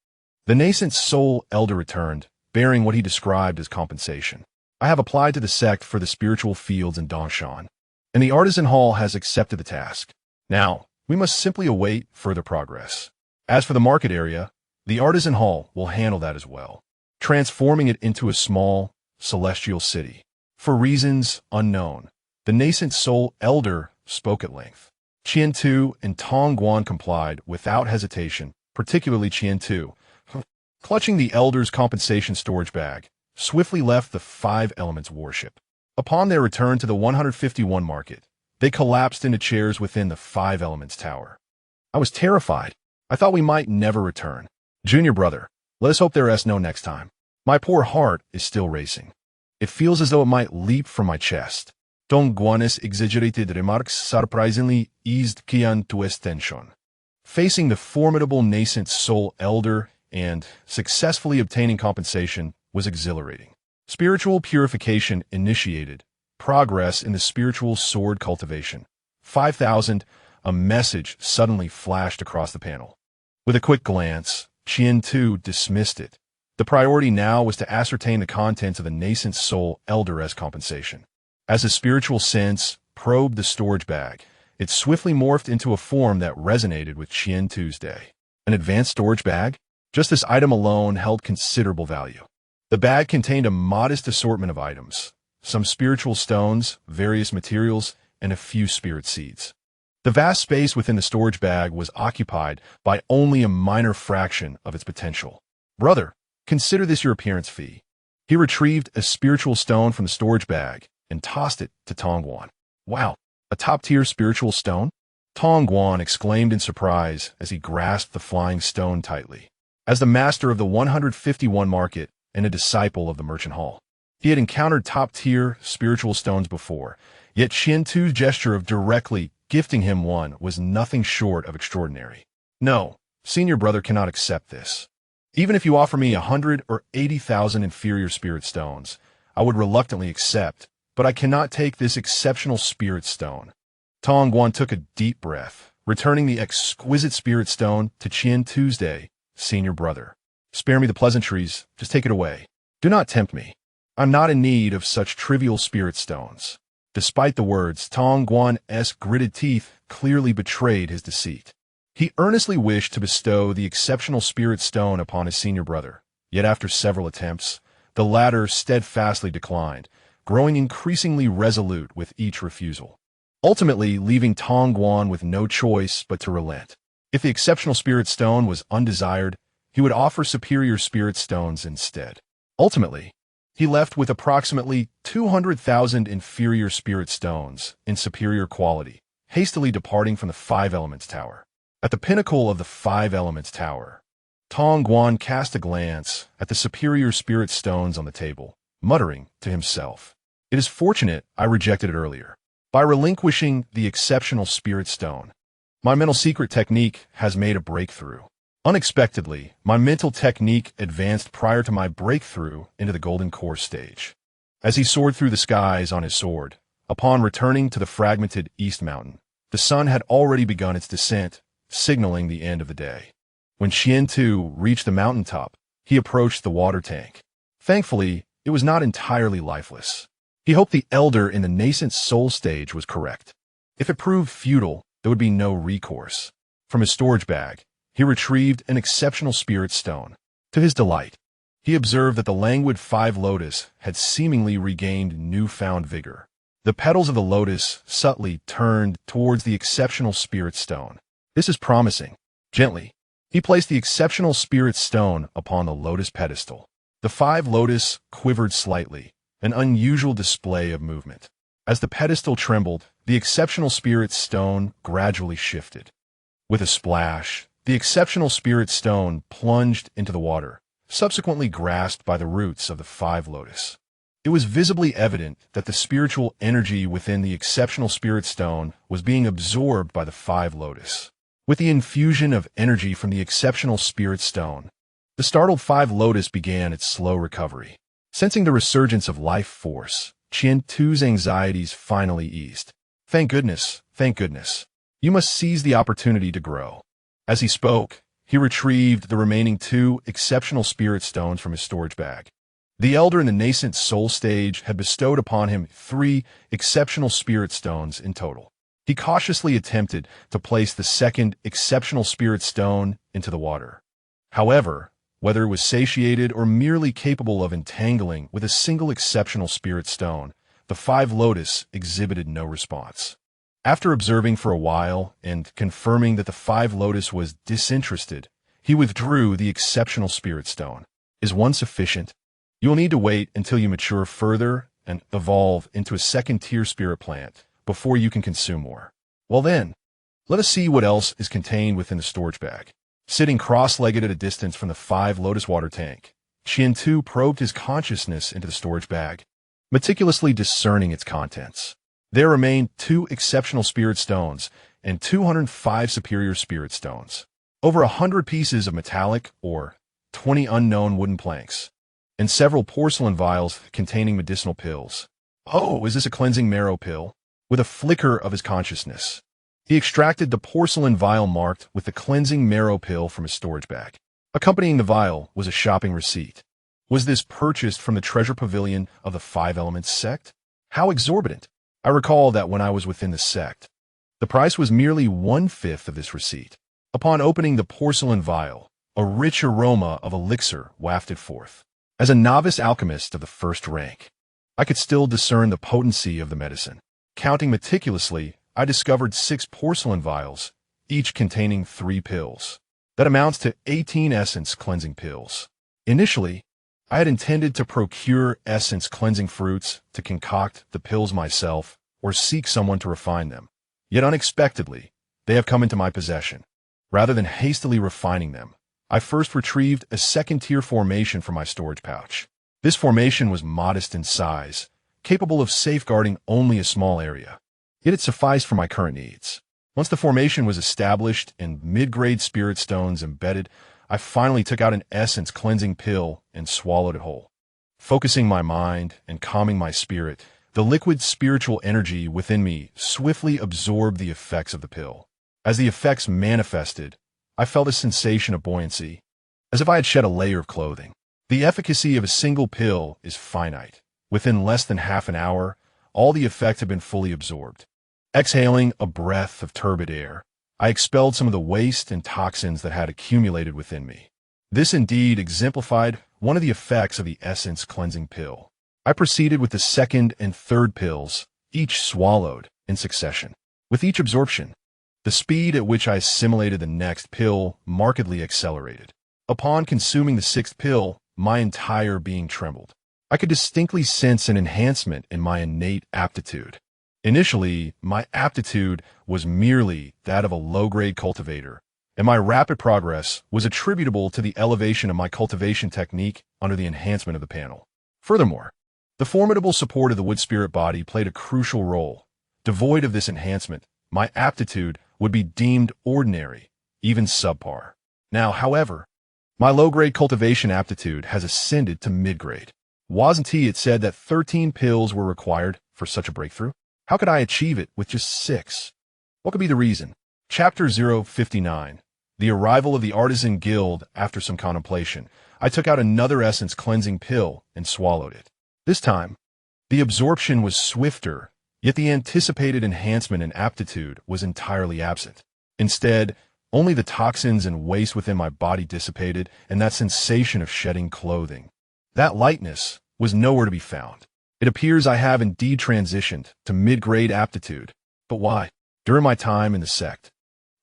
the Nascent Soul Elder returned, bearing what he described as compensation. I have applied to the sect for the spiritual fields in Dongshan, and the Artisan Hall has accepted the task. Now, we must simply await further progress. As for the market area, the Artisan Hall will handle that as well, transforming it into a small, celestial city. For reasons unknown, the Nascent Soul Elder spoke at length. Qian-Tu and Tongguan complied without hesitation, particularly Qian-Tu, clutching the Elder's compensation storage bag, swiftly left the 5 Elements warship. Upon their return to the 151 market, they collapsed into chairs within the 5 Elements tower. I was terrified. I thought we might never return. Junior brother, let us hope there is no next time. My poor heart is still racing. It feels as though it might leap from my chest. Dongguan's exaggerated remarks surprisingly eased Qian-Tu's tension. Facing the formidable Nascent Soul Elder and successfully obtaining compensation was exhilarating. Spiritual purification initiated. Progress in the spiritual sword cultivation. 5,000. A message suddenly flashed across the panel. With a quick glance, Qian-Tu dismissed it. The priority now was to ascertain the contents of the Nascent Soul Elder as compensation. As the spiritual sense probed the storage bag, it swiftly morphed into a form that resonated with Qian-Tu's day. An advanced storage bag? Just this item alone held considerable value. The bag contained a modest assortment of items, some spiritual stones, various materials, and a few spirit seeds. The vast space within the storage bag was occupied by only a minor fraction of its potential. Brother, consider this your appearance fee. He retrieved a spiritual stone from the storage bag and tossed it to Tongguan. Wow, a top-tier spiritual stone? Tongguan exclaimed in surprise as he grasped the flying stone tightly. As the master of the 151 market and a disciple of the merchant hall, he had encountered top-tier spiritual stones before, yet Qiantu's gesture of directly gifting him one was nothing short of extraordinary. No, senior brother cannot accept this. Even if you offer me 100 or 80,000 inferior spirit stones, I would reluctantly accept, but I cannot take this exceptional spirit stone. Tongguan took a deep breath, returning the exquisite spirit stone to Qian Tuesday, senior brother. Spare me the pleasantries, just take it away. Do not tempt me. I'm not in need of such trivial spirit stones. Despite the words, Tongguan's gritted teeth clearly betrayed his deceit. He earnestly wished to bestow the exceptional spirit stone upon his senior brother, yet after several attempts, the latter steadfastly declined, growing increasingly resolute with each refusal, ultimately leaving Tongguan with no choice but to relent. If the exceptional spirit stone was undesired, he would offer superior spirit stones instead. Ultimately, he left with approximately 200,000 inferior spirit stones in superior quality, hastily departing from the Five Elements Tower. At the pinnacle of the Five Elements Tower, Tongguan cast a glance at the superior spirit stones on the table, muttering to himself, "It is fortunate I rejected it earlier. By relinquishing the exceptional spirit stone, my mental secret technique has made a breakthrough." Unexpectedly, my mental technique advanced prior to my breakthrough into the Golden Core stage. As he soared through the skies on his sword, upon returning to the fragmented East Mountain, the sun had already begun its descent, signaling the end of the day. When Qiantu reached the mountaintop, he approached the water tank. Thankfully, it was not entirely lifeless. He hoped the elder in the Nascent Soul stage was correct. If it proved futile, there would be no recourse. From his storage bag, he retrieved an exceptional spirit stone. To his delight, he observed that the languid five lotus had seemingly regained newfound vigor. The petals of the lotus subtly turned towards the exceptional spirit stone. This is promising. Gently, he placed the exceptional spirit stone upon the lotus pedestal. The five lotus quivered slightly, an unusual display of movement. As the pedestal trembled, the exceptional spirit stone gradually shifted. With a splash, the exceptional spirit stone plunged into the water, subsequently grasped by the roots of the five lotus. It was visibly evident that the spiritual energy within the exceptional spirit stone was being absorbed by the five lotus. With the infusion of energy from the exceptional spirit stone, the startled five lotus began its slow recovery. Sensing the resurgence of life force, Qiantu's anxieties finally eased. Thank goodness, thank goodness. You must seize the opportunity to grow. As he spoke, he retrieved the remaining 2 exceptional spirit stones from his storage bag. The elder in the Nascent Soul stage had bestowed upon him 3 exceptional spirit stones in total. He cautiously attempted to place the second exceptional spirit stone into the water. However, whether it was satiated or merely capable of entangling with a single exceptional spirit stone, the five lotus exhibited no response. After observing for a while and confirming that the five lotus was disinterested, he withdrew the exceptional spirit stone. Is one sufficient? You will need to wait until you mature further and evolve into a second-tier spirit plant before you can consume more. Well then, let us see what else is contained within the storage bag. Sitting cross-legged at a distance from the five lotus water tank, Qiantu probed his consciousness into the storage bag, meticulously discerning its contents. There remained 2 exceptional spirit stones and 205 superior spirit stones, over 100 pieces of metallic or 20 unknown wooden planks, and several porcelain vials containing medicinal pills. Oh, is this a cleansing marrow pill? With a flicker of his consciousness, he extracted the porcelain vial marked with the cleansing marrow pill from his storage bag. Accompanying the vial was a shopping receipt. Was this purchased from the treasure pavilion of the Five Elements sect? How exorbitant! I recall that when I was within the sect, the price was merely 1/5 of this receipt. Upon opening the porcelain vial, a rich aroma of elixir wafted forth. As a novice alchemist of the first rank, I could still discern the potency of the medicine. Counting meticulously, I discovered 6 porcelain vials, each containing 3 pills. That amounts to 18 essence cleansing pills. Initially, I had intended to procure essence cleansing fruits to concoct the pills myself or seek someone to refine them. Yet unexpectedly, they have come into my possession. Rather than hastily refining them, I first retrieved a second-tier formation from my storage pouch. This formation was modest in size, capable of safeguarding only a small area. Yet it sufficed for my current needs. Once the formation was established and mid-grade spirit stones embedded, I finally took out an essence cleansing pill and swallowed it whole. Focusing my mind and calming my spirit, the liquid spiritual energy within me swiftly absorbed the effects of the pill. As the effects manifested, I felt a sensation of buoyancy, as if I had shed a layer of clothing. The efficacy of a single pill is finite. Within less than half an hour, all the effects have been fully absorbed. Exhaling a breath of turbid air, I expelled some of the waste and toxins that had accumulated within me. This indeed exemplified one of the effects of the essence cleansing pill. I proceeded with the second and third pills, each swallowed in succession. With each absorption, the speed at which I assimilated the next pill markedly accelerated. Upon consuming the 6th pill, my entire being trembled. I could distinctly sense an enhancement in my innate aptitude. Initially, my aptitude was merely that of a low-grade cultivator, and my rapid progress was attributable to the elevation of my cultivation technique under the enhancement of the panel. Furthermore, the formidable support of the wood spirit body played a crucial role. Devoid of this enhancement, my aptitude would be deemed ordinary, even subpar. Now, however, my low-grade cultivation aptitude has ascended to mid-grade. Wasn't it said that 13 pills were required for such a breakthrough? How could I achieve it with just 6? What could be the reason? Chapter 059. The arrival of the Artisan Guild. After some contemplation, I took out another essence cleansing pill and swallowed it. This time, the absorption was swifter, yet the anticipated enhancement in aptitude was entirely absent. Instead, only the toxins and waste within my body dissipated, and that sensation of shedding clothing. That lightness was nowhere to be found. It appears I have indeed transitioned to mid-grade aptitude. But why? During my time in the sect,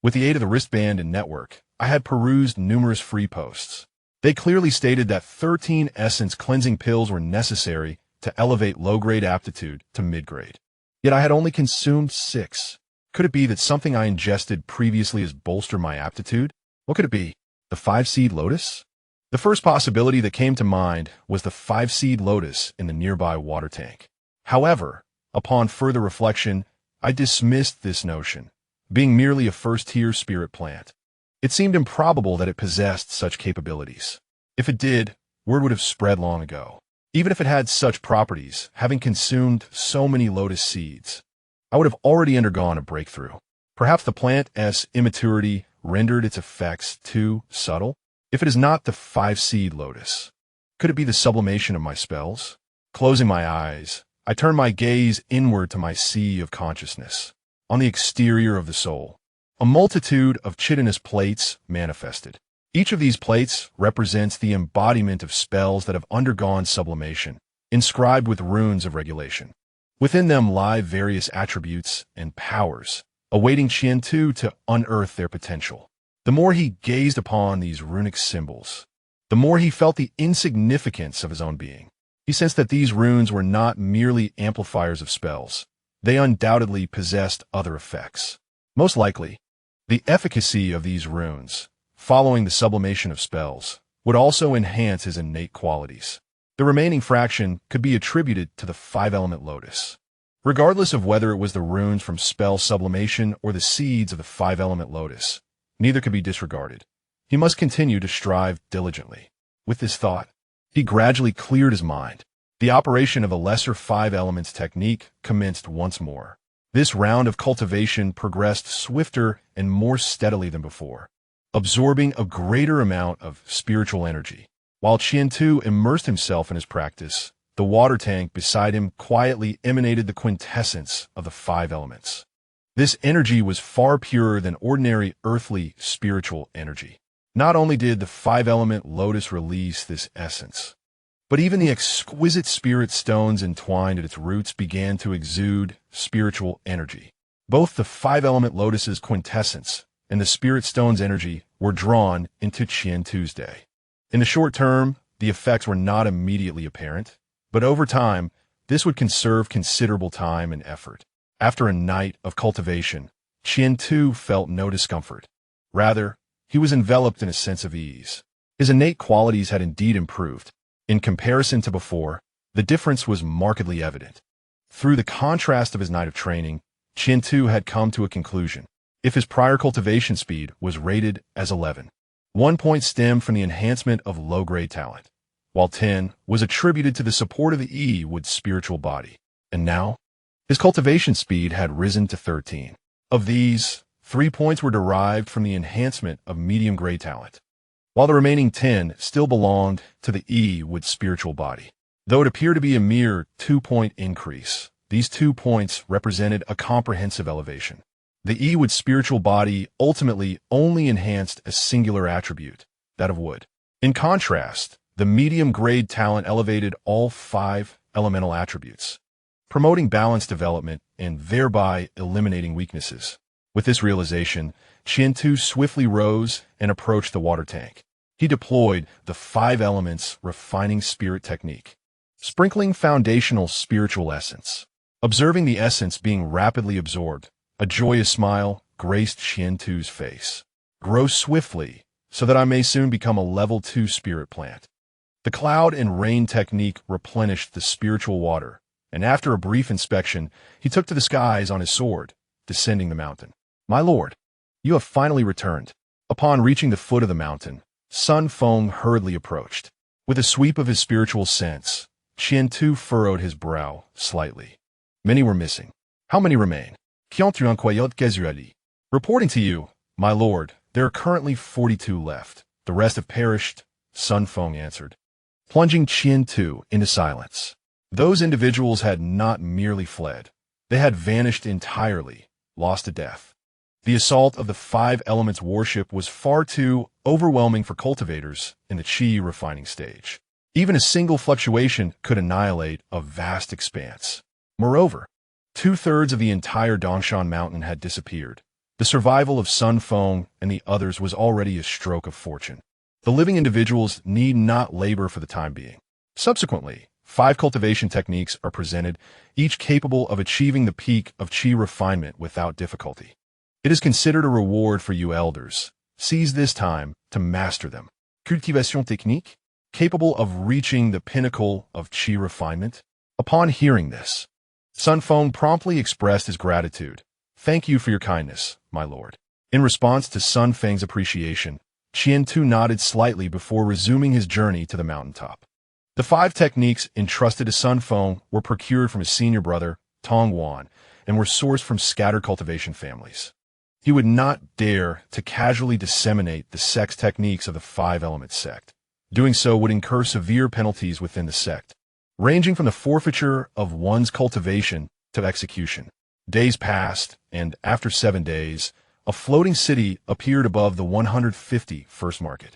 with the aid of the wristband and network, I had perused numerous free posts. They clearly stated that 13 essence cleansing pills were necessary to elevate low-grade aptitude to mid-grade. Yet I had only consumed 6. Could it be that something I ingested previously has bolstered my aptitude? What could it be? The 5-seed lotus? The first possibility that came to mind was the 5-seed lotus in the nearby water tank. However, upon further reflection, I dismissed this notion, being merely a first-tier spirit plant. It seemed improbable that it possessed such capabilities. If it did, word would have spread long ago. Even if it had such properties, having consumed so many lotus seeds, I would have already undergone a breakthrough. Perhaps the plant's immaturity rendered its effects too subtle? If it is not the 5-seed lotus, could it be the sublimation of my spells? Closing my eyes, I turn my gaze inward to my sea of consciousness. On the exterior of the soul, a multitude of chitinous plates manifested. Each of these plates represents the embodiment of spells that have undergone sublimation, inscribed with runes of regulation. Within them lie various attributes and powers, awaiting Qian-Tu to unearth their potential. The more he gazed upon these runic symbols, the more he felt the insignificance of his own being. He sensed that these runes were not merely amplifiers of spells. They undoubtedly possessed other effects. Most likely, the efficacy of these runes, following the sublimation of spells, would also enhance his innate qualities. The remaining fraction could be attributed to the 5-element lotus. Regardless of whether it was the runes from spell sublimation or the seeds of the 5-element lotus, neither could be disregarded. He must continue to strive diligently. With this thought, he gradually cleared his mind. The operation of the lesser 5 elements technique commenced once more. This round of cultivation progressed swifter and more steadily than before, absorbing a greater amount of spiritual energy. While Qian-Tu immersed himself in his practice, the water tank beside him quietly emanated the quintessence of the 5 elements. This energy was far purer than ordinary earthly spiritual energy. Not only did the 5-element lotus release this essence, but even the exquisite spirit stones entwined at its roots began to exude spiritual energy. Both the five-element lotus's quintessence and the spirit stone's energy were drawn into Qian Tuesday. In the short term, the effects were not immediately apparent, but over time, this would conserve considerable time and effort. After a night of cultivation, Qian Tu felt no discomfort. Rather, he was enveloped in a sense of ease. His innate qualities had indeed improved. In comparison to before, the difference was markedly evident. Through the contrast of his night of training, Qian Tu had come to a conclusion. If his prior cultivation speed was rated as 11, 1 point stemmed from the enhancement of low-grade talent, while 10 was attributed to the support of the E-Wood's spiritual body. And now, his cultivation speed had risen to 13. Of these, 3 points were derived from the enhancement of medium-grade talent, while the remaining 10 still belonged to the E-Wood's spiritual body. Though it appeared to be a mere 2-point increase, these 2 points represented a comprehensive elevation. The E-Wood's spiritual body ultimately only enhanced a singular attribute, that of wood. In contrast, the medium-grade talent elevated all 5 elemental attributes, promoting balanced development and thereby eliminating weaknesses. With this realization, Qian Tu swiftly rose and approached the water tank. He deployed the 5 elements refining spirit technique, sprinkling foundational spiritual essence. Observing the essence being rapidly absorbed, a joyous smile graced Qian Tu's face. Grow swiftly, so that I may soon become a level 2 spirit plant. The cloud and rain technique replenished the spiritual water, and after a brief inspection, he took to the skies on his sword, descending the mountain. My lord, you have finally returned. Upon reaching the foot of the mountain, Sun Feng hurriedly approached. With a sweep of his spiritual sense, Qian Tu furrowed his brow slightly. Many were missing. How many remain? Reporting to you, my lord, there are currently 42 left. The rest have perished, Sun Feng answered, plunging Qian Tu into silence. Those individuals had not merely fled. They had vanished entirely, lost to death. The assault of the 5 elements worship was far too overwhelming for cultivators in the Qi refining stage. Even a single fluctuation could annihilate a vast expanse. Moreover, 2/3 of the entire Dongshan mountain had disappeared. The survival of Sun Feng and the others was already a stroke of fortune. The living individuals need not labor for the time being. Subsequently, 5 cultivation techniques are presented, each capable of achieving the peak of Qi refinement without difficulty. It is considered a reward for you elders. Seize this time to master them. Cultivation technique, capable of reaching the pinnacle of Qi refinement. Upon hearing this, Sun Feng promptly expressed his gratitude. Thank you for your kindness, my lord. In response to Sun Feng's appreciation, Qian Tu nodded slightly before resuming his journey to the mountaintop. The 5 techniques entrusted to Sun Feng were procured from his senior brother, Tong Wan, and were sourced from scattered cultivation families. He would not dare to casually disseminate the sect's techniques of the 5-element sect. Doing so would incur severe penalties within the sect, ranging from the forfeiture of one's cultivation to execution. Days passed, and after 7 days, a floating city appeared above the 151st market.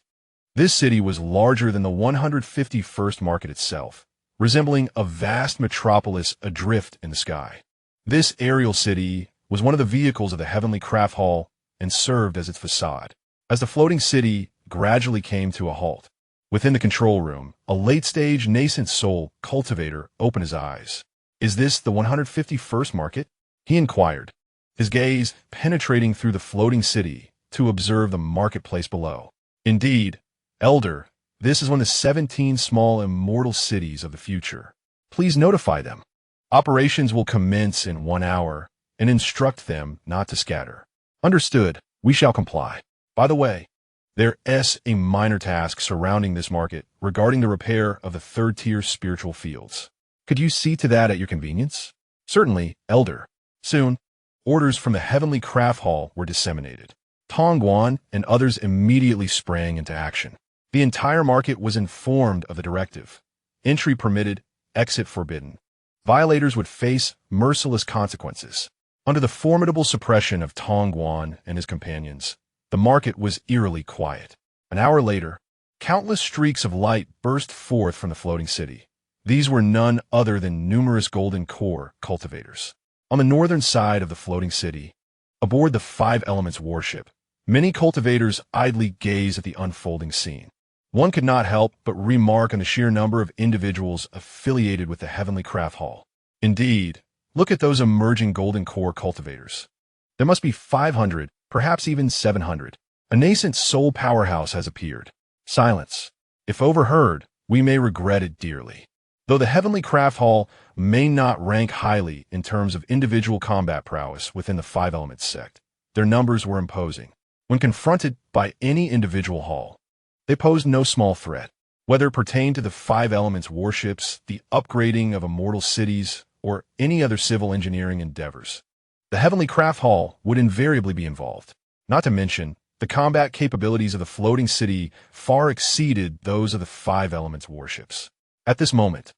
This city was larger than the 151st market itself, resembling a vast metropolis adrift in the sky. This aerial city was one of the vehicles of the Heavenly Craft Hall and served as its facade. As the floating city gradually came to a halt, within the control room, a late-stage Nascent Soul cultivator opened his eyes. Is this the 151st market? He inquired, his gaze penetrating through the floating city to observe the marketplace below. Indeed, Elder, this is one of the 17 small immortal cities of the future. Please notify them. Operations will commence in 1 hour, and instruct them not to scatter. Understood, we shall comply. By the way, there is a minor task surrounding this market regarding the repair of the 3rd-tier spiritual fields. Could you see to that at your convenience? Certainly, Elder. Soon, orders from the Heavenly Craft Hall were disseminated. Tong Guan and others immediately sprang into action. The entire market was informed of the directive. Entry permitted, exit forbidden. Violators would face merciless consequences. Under the formidable suppression of Tong Guan and his companions, the market was eerily quiet. An hour later, countless streaks of light burst forth from the floating city. These were none other than numerous golden core cultivators. On the northern side of the floating city, aboard the Five Elements warship, many cultivators idly gaze at the unfolding scene. One could not help but remark on the sheer number of individuals affiliated with the Heavenly Craft Hall. Indeed, look at those emerging golden core cultivators. There must be 500, perhaps even 700. A nascent soul powerhouse has appeared. Silence. If overheard, we may regret it dearly. Though the Heavenly Craft Hall may not rank highly in terms of individual combat prowess within the Five Elements sect, their numbers were imposing. When confronted by any individual hall, they posed no small threat. Whether it pertained to the Five Elements warships, the upgrading of immortal cities, or any other civil engineering endeavors, the Heavenly Craft Hall would invariably be involved. Not to mention, the combat capabilities of the floating city far exceeded those of the Five Elements warships. At this moment,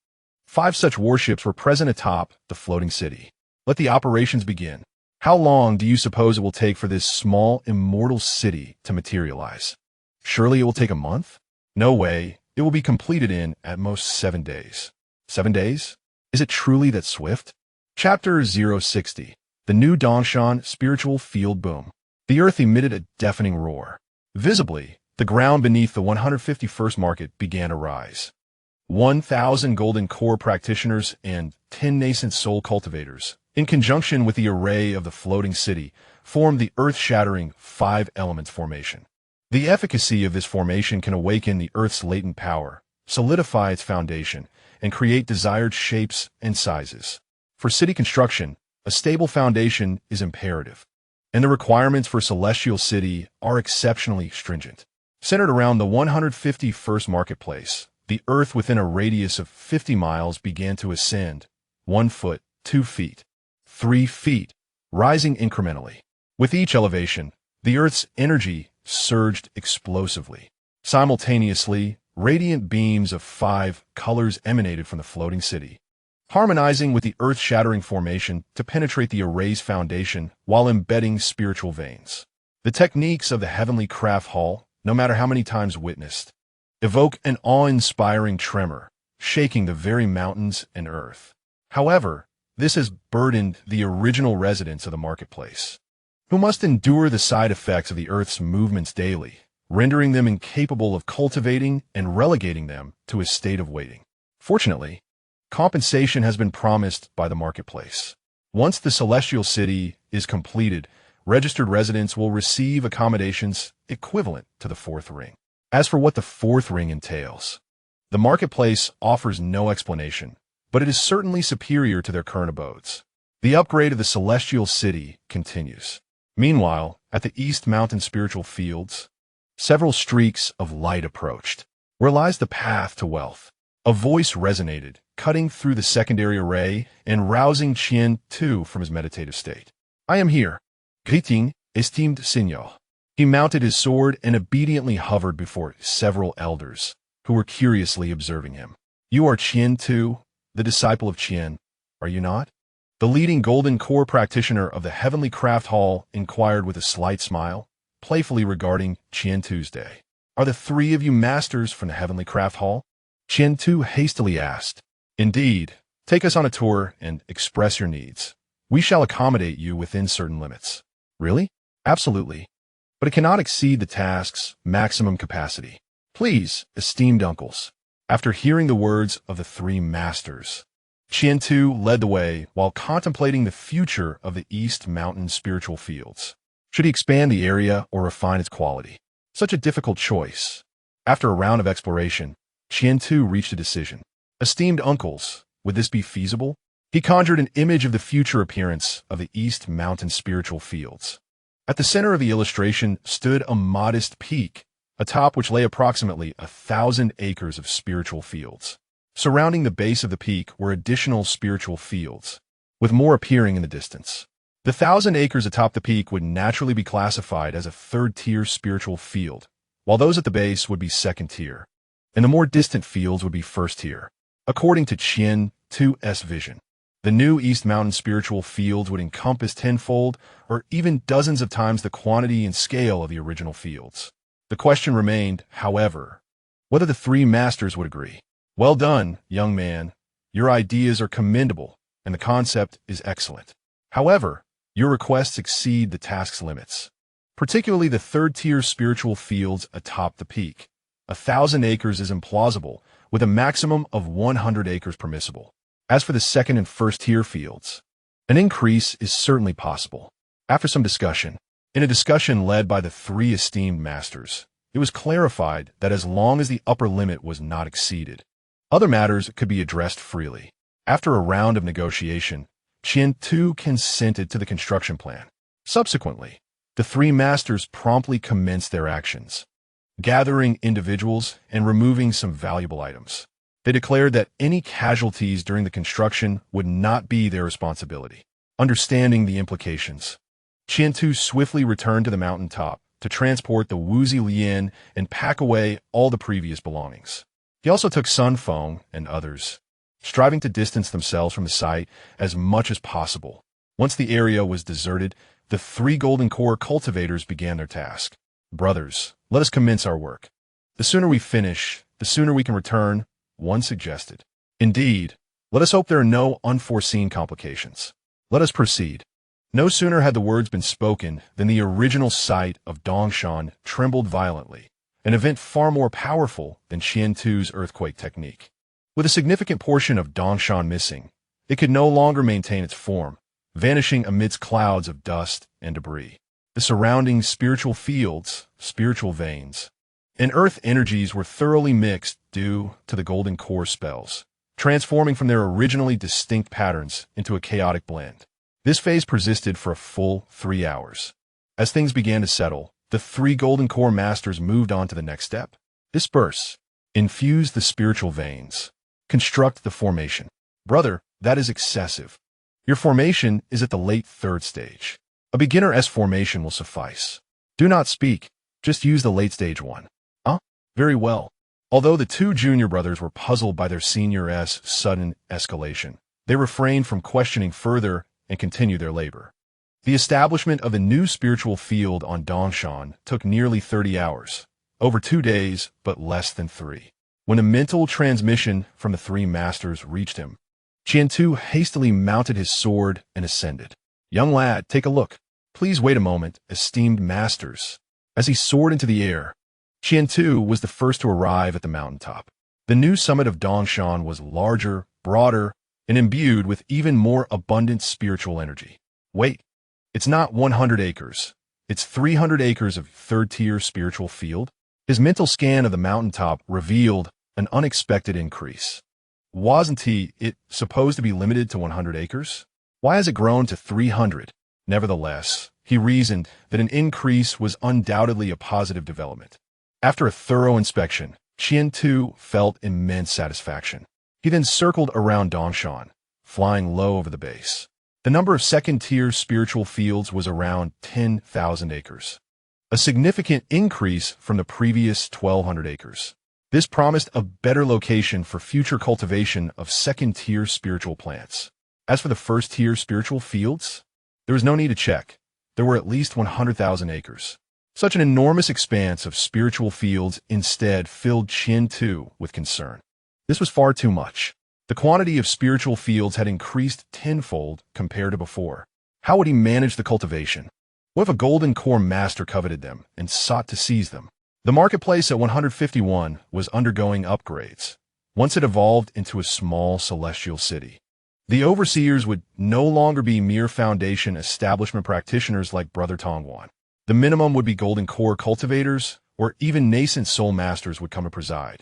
5 such warships were present atop the floating city. Let the operations begin. How long do you suppose it will take for this small, immortal city to materialize? Surely it will take a month? No way. It will be completed in, at most, 7 days. 7 days? Is it truly that swift? Chapter 060. The New Dongshan Spiritual Field Boom. The earth emitted a deafening roar. Visibly, the ground beneath the 151st market began to rise. 1,000 golden core practitioners and 10 nascent soul cultivators, in conjunction with the array of the floating city, formed the earth-shattering Five Elements formation. The efficacy of this formation can awaken the Earth's latent power, solidify its foundation, and create desired shapes and sizes. For city construction, a stable foundation is imperative, and the requirements for a celestial city are exceptionally stringent. Centered around the 151st marketplace, the Earth within a radius of 50 miles began to ascend, 1 foot, 2 feet, 3 feet, rising incrementally. With each elevation, the Earth's energy surged explosively. Simultaneously, radiant beams of 5 colors emanated from the floating city, harmonizing with the earth-shattering formation to penetrate the array's foundation while embedding spiritual veins. The techniques of the Heavenly Craft Hall, no matter how many times witnessed, evoke an awe-inspiring tremor, shaking the very mountains and earth. However, this has burdened the original residents of the marketplace, who must endure the side effects of the Earth's movements daily, rendering them incapable of cultivating and relegating them to a state of waiting. Fortunately, compensation has been promised by the marketplace. Once the celestial city is completed, registered residents will receive accommodations equivalent to the 4th ring. As for what the 4th ring entails, the marketplace offers no explanation, but it is certainly superior to their current abodes. The upgrade of the celestial city continues. Meanwhile, at the East Mountain spiritual fields, several streaks of light approached. Where lies the path to wealth? A voice resonated, cutting through the secondary array and rousing Qian Tu from his meditative state. I am here. Greeting, esteemed Signor. He mounted his sword and obediently hovered before several elders, who were curiously observing him. You are Qian Tu, the disciple of Qian, are you not? The leading golden core practitioner of the Heavenly Craft Hall inquired with a slight smile, playfully regarding Qian Tu's day. Are the 3 of you masters from the Heavenly Craft Hall? Qian Tu hastily asked. Indeed. Take us on a tour and express your needs. We shall accommodate you within certain limits. Really? Absolutely. But it cannot exceed the task's maximum capacity. Please, esteemed uncles. After hearing the words of the 3 masters, Qian Tu led the way while contemplating the future of the East Mountain spiritual fields. Should he expand the area or refine its quality? Such a difficult choice. After a round of exploration, Qian Tu reached a decision. Esteemed uncles, would this be feasible? He conjured an image of the future appearance of the East Mountain spiritual fields. At the center of the illustration stood a modest peak, atop which lay approximately 1,000 acres of spiritual fields. Surrounding the base of the peak were additional spiritual fields, with more appearing in the distance. The 1,000 acres atop the peak would naturally be classified as a 3rd-tier spiritual field, while those at the base would be 2nd-tier, and the more distant fields would be 1st-tier. According to Qian Tu's vision, the new East Mountain spiritual fields would encompass tenfold or even dozens of times the quantity and scale of the original fields. The question remained, however, whether the 3 masters would agree. Well done, young man. Your ideas are commendable, and the concept is excellent. However, your requests exceed the task's limits, particularly the third-tier spiritual fields atop the peak. 1,000 acres is implausible, with a maximum of 100 acres permissible. As for the second and first-tier fields, an increase is certainly possible. After some discussion, in a discussion led by the three esteemed masters, it was clarified that as long as the upper limit was not exceeded, other matters could be addressed freely. After a round of negotiation, Qian-Tu consented to the construction plan. Subsequently, the three masters promptly commenced their actions, gathering individuals and removing some valuable items. They declared that any casualties during the construction would not be their responsibility. Understanding the implications, Qian-Tu swiftly returned to the mountaintop to transport the Wuzi Lian and pack away all the previous belongings. He also took Sun Feng and others, striving to distance themselves from the site as much as possible. Once the area was deserted, the three golden core cultivators began their task. Brothers, let us commence our work. The sooner we finish, the sooner we can return, one suggested. Indeed, let us hope there are no unforeseen complications. Let us proceed. No sooner had the words been spoken than the original site of Dongshan trembled violently, an event far more powerful than Qian-Tu's earthquake technique. With a significant portion of Dongshan missing, it could no longer maintain its form, vanishing amidst clouds of dust and debris. The surrounding spiritual fields, spiritual veins, and earth energies were thoroughly mixed due to the golden core spells, transforming from their originally distinct patterns into a chaotic blend. This phase persisted for a full 3 hours. As things began to settle, the three golden core masters moved on to the next step. Disperse. Infuse the spiritual veins. Construct the formation. Brother, that is excessive. Your formation is at the late third stage. A beginner S formation will suffice. Do not speak, just use the late stage one. Very well. Although the two junior brothers were puzzled by their senior S sudden escalation, they refrained from questioning further and continued their labor. The establishment of the new spiritual field on Dongshan took nearly 30 hours, over 2 days, but less than 3. When a mental transmission from the three masters reached him, Qian-Tu hastily mounted his sword and ascended. Young lad, take a look. Please wait a moment, esteemed masters. As he soared into the air, Qian-Tu was the first to arrive at the mountaintop. The new summit of Dongshan was larger, broader, and imbued with even more abundant spiritual energy. Wait, it's not 100 acres. It's 300 acres of third-tier spiritual field. His mental scan of the mountaintop revealed an unexpected increase. Wasn't it supposed to be limited to 100 acres? Why has it grown to 300? Nevertheless, he reasoned that an increase was undoubtedly a positive development. After a thorough inspection, Qian-Tu felt immense satisfaction. He then circled around Dongshan, flying low over the base. The number of second-tier spiritual fields was around 10,000 acres, a significant increase from the previous 1,200 acres. This promised a better location for future cultivation of second-tier spiritual plants. As for the first-tier spiritual fields, there was no need to check. There were at least 100,000 acres. Such an enormous expanse of spiritual fields instead filled Qian-Tu with concern. This was far too much. The quantity of spiritual fields had increased tenfold compared to before. How would he manage the cultivation? What if a golden core master coveted them and sought to seize them? The marketplace at 151 was undergoing upgrades. Once it evolved into a small celestial city, the overseers would no longer be mere foundation establishment practitioners like Brother Tongwan. The minimum would be golden core cultivators, or even nascent soul masters would come to preside.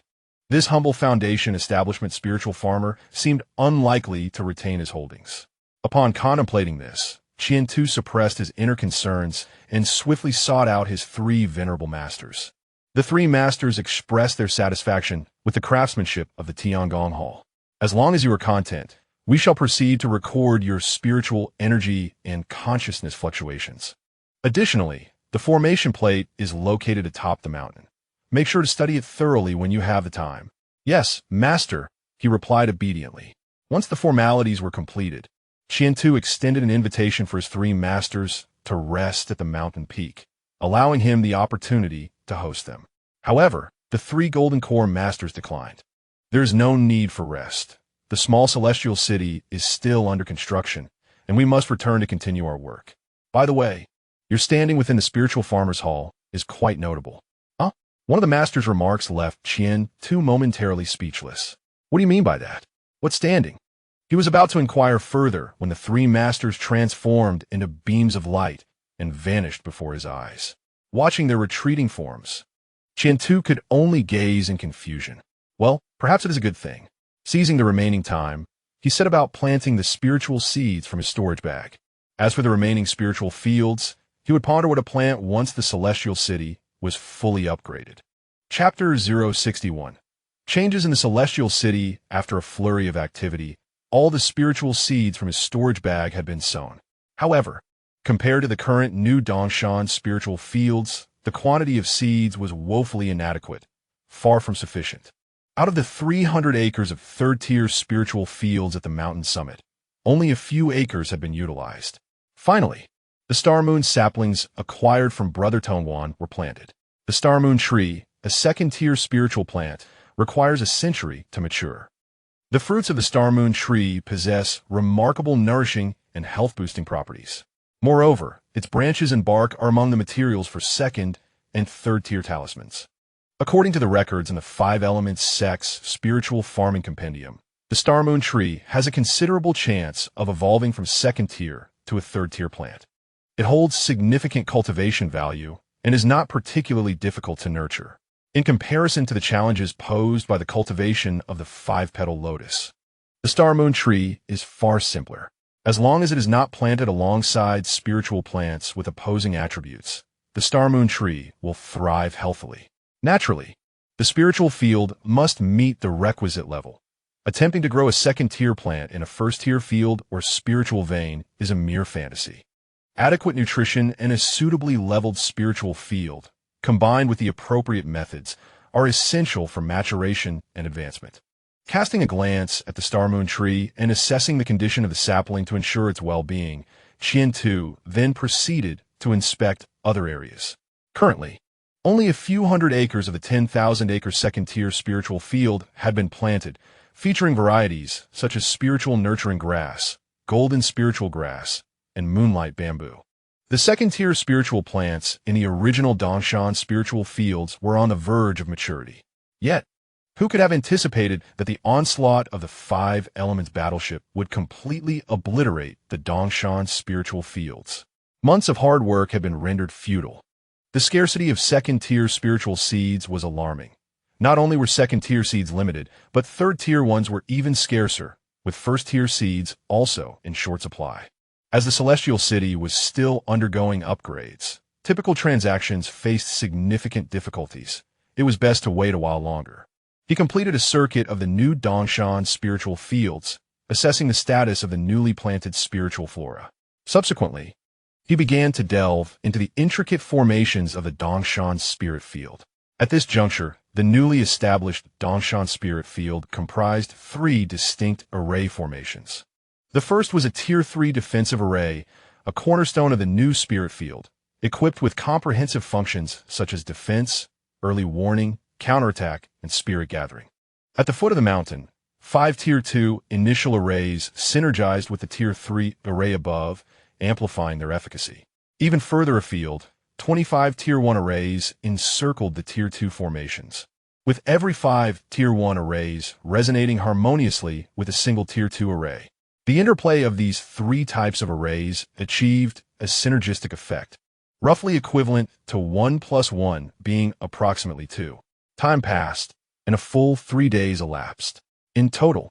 This humble foundation establishment spiritual farmer seemed unlikely to retain his holdings. Upon contemplating this, Qian-Tu suppressed his inner concerns and swiftly sought out his three venerable masters. The three masters expressed their satisfaction with the craftsmanship of the Tiangong Hall. As long as you are content, we shall proceed to record your spiritual energy and consciousness fluctuations. Additionally, the formation plate is located atop the mountain. Make sure to study it thoroughly when you have the time. Yes, master, he replied obediently. Once the formalities were completed, Qian-Tu extended an invitation for his three masters to rest at the mountain peak, allowing him the opportunity to host them. However, the three golden core masters declined. There is no need for rest. The small celestial city is still under construction, and we must return to continue our work. By the way, your standing within the spiritual farmer's hall is quite notable. Huh? One of the master's remarks left Qian Tu momentarily speechless. What do you mean by that? What standing? He was about to inquire further when the three masters transformed into beams of light and vanished before his eyes. Watching their retreating forms, Qian Tu could only gaze in confusion. Well, perhaps it is a good thing. Seizing the remaining time, he set about planting the spiritual seeds from his storage bag. As for the remaining spiritual fields, he would ponder what to plant once the celestial city was fully upgraded. Chapter 061. Changes in the celestial city. After a flurry of activity, all the spiritual seeds from his storage bag had been sown. However, compared to the current new Dongshan spiritual fields, the quantity of seeds was woefully inadequate, far from sufficient. Out of the 300 acres of third-tier spiritual fields at the mountain summit, only a few acres had been utilized. Finally, the Star Moon saplings acquired from Brother Tongwan were planted. The Star Moon tree, a second-tier spiritual plant, requires a century to mature. The fruits of the Star Moon tree possess remarkable nourishing and health-boosting properties. Moreover, its branches and bark are among the materials for second and third-tier talismans. According to the records in the 5 Elements Sex Spiritual Farming Compendium, the Star Moon tree has a considerable chance of evolving from second-tier to a third-tier plant. It holds significant cultivation value and is not particularly difficult to nurture, in comparison to the challenges posed by the cultivation of the 5-petal lotus. The Star Moon tree is far simpler. As long as it is not planted alongside spiritual plants with opposing attributes, the Star Moon tree will thrive healthily. Naturally, the spiritual field must meet the requisite level. Attempting to grow a second-tier plant in a first-tier field or spiritual vein is a mere fantasy. Adequate nutrition and a suitably leveled spiritual field, combined with the appropriate methods, are essential for maturation and advancement. Casting a glance at the Star Moon tree and assessing the condition of the sapling to ensure its well-being, Qian Tu then proceeded to inspect other areas. Currently, only a few hundred acres of the 10,000-acre second-tier spiritual field had been planted, featuring varieties such as spiritual nurturing grass, golden spiritual grass, and moonlight bamboo. The second-tier spiritual plants in the original Dongshan spiritual fields were on the verge of maturity. Yet, who could have anticipated that the onslaught of the 5 Elements battleship would completely obliterate the Dongshan spiritual fields? Months of hard work had been rendered futile. The scarcity of second-tier spiritual seeds was alarming. Not only were second-tier seeds limited, but third-tier ones were even scarcer, with first-tier seeds also in short supply. As the celestial city was still undergoing upgrades, typical transactions faced significant difficulties. It was best to wait a while longer. He completed a circuit of the new Dongshan spiritual fields, assessing the status of the newly planted spiritual flora. Subsequently, he began to delve into the intricate formations of the Dongshan spirit field. At this juncture, the newly established Dongshan spirit field comprised 3 distinct array formations. The first was a Tier 3 defensive array, a cornerstone of the new spirit field, equipped with comprehensive functions such as defense, early warning, counterattack, and spirit gathering. At the foot of the mountain, 5 Tier 2 initial arrays synergized with the Tier 3 array above, amplifying their efficacy. Even further afield, 25 Tier 1 arrays encircled the Tier 2 formations, with every 5 Tier 1 arrays resonating harmoniously with a single Tier 2 array. The interplay of these 3 types of arrays achieved a synergistic effect, roughly equivalent to 1 + 1 being approximately 2. Time passed, and a full 3 days elapsed. In total,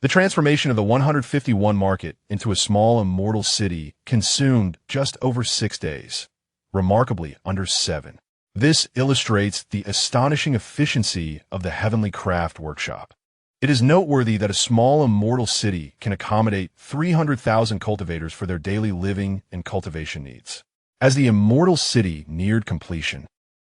the transformation of the 151 market into a small immortal city consumed just over 6 days, remarkably under 7. This illustrates the astonishing efficiency of the Heavenly Craft Workshop. It is noteworthy that a small immortal city can accommodate 300,000 cultivators for their daily living and cultivation needs. As the immortal city neared completion,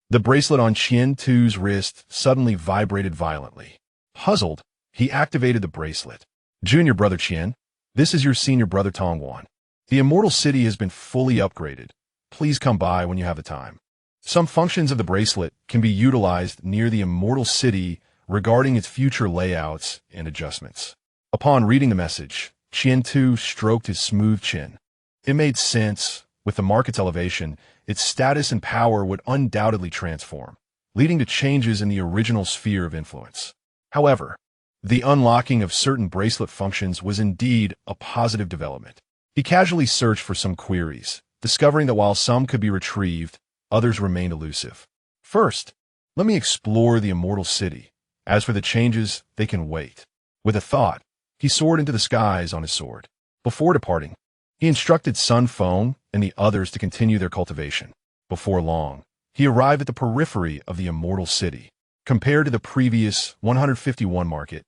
the bracelet on Qian Tu's wrist suddenly vibrated violently. Puzzled, he activated the bracelet. Junior brother Qian, this is your senior brother Tongwan. The immortal city has been fully upgraded. Please come by when you have the time. Some functions of the bracelet can be utilized near the immortal city regarding its future layouts and adjustments. Upon reading the message, Qian-Tu stroked his smooth chin. It made sense. With the market's elevation, its status and power would undoubtedly transform, leading to changes in the original sphere of influence. However, the unlocking of certain bracelet functions was indeed a positive development. He casually searched for some queries, discovering that while some could be retrieved, others remained elusive. First, let me explore the immortal city. As for the changes, they can wait. With a thought, he soared into the skies on his sword. Before departing, he instructed Sun Feng and the others to continue their cultivation. Before long, he arrived at the periphery of the immortal city. Compared to the previous 151 market,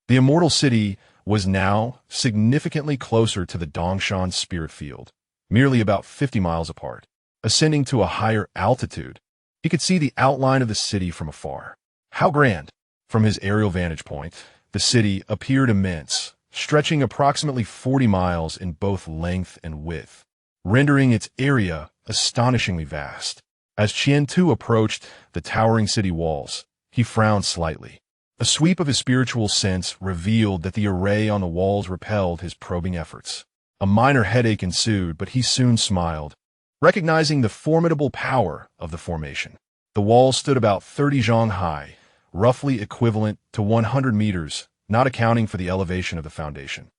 the immortal city was now significantly closer to the Dongshan spirit field, merely about 50 miles apart. Ascending to a higher altitude, he could see the outline of the city from afar. How grand! From his aerial vantage point, the city appeared immense, stretching approximately 40 miles in both length and width, rendering its area astonishingly vast. As Qian-Tu approached the towering city walls, he frowned slightly. A sweep of his spiritual sense revealed that the array on the walls repelled his probing efforts. A minor headache ensued, but he soon smiled, recognizing the formidable power of the formation. The walls stood about 30 zhang high, roughly equivalent to 100 meters, not accounting for the elevation of the foundation.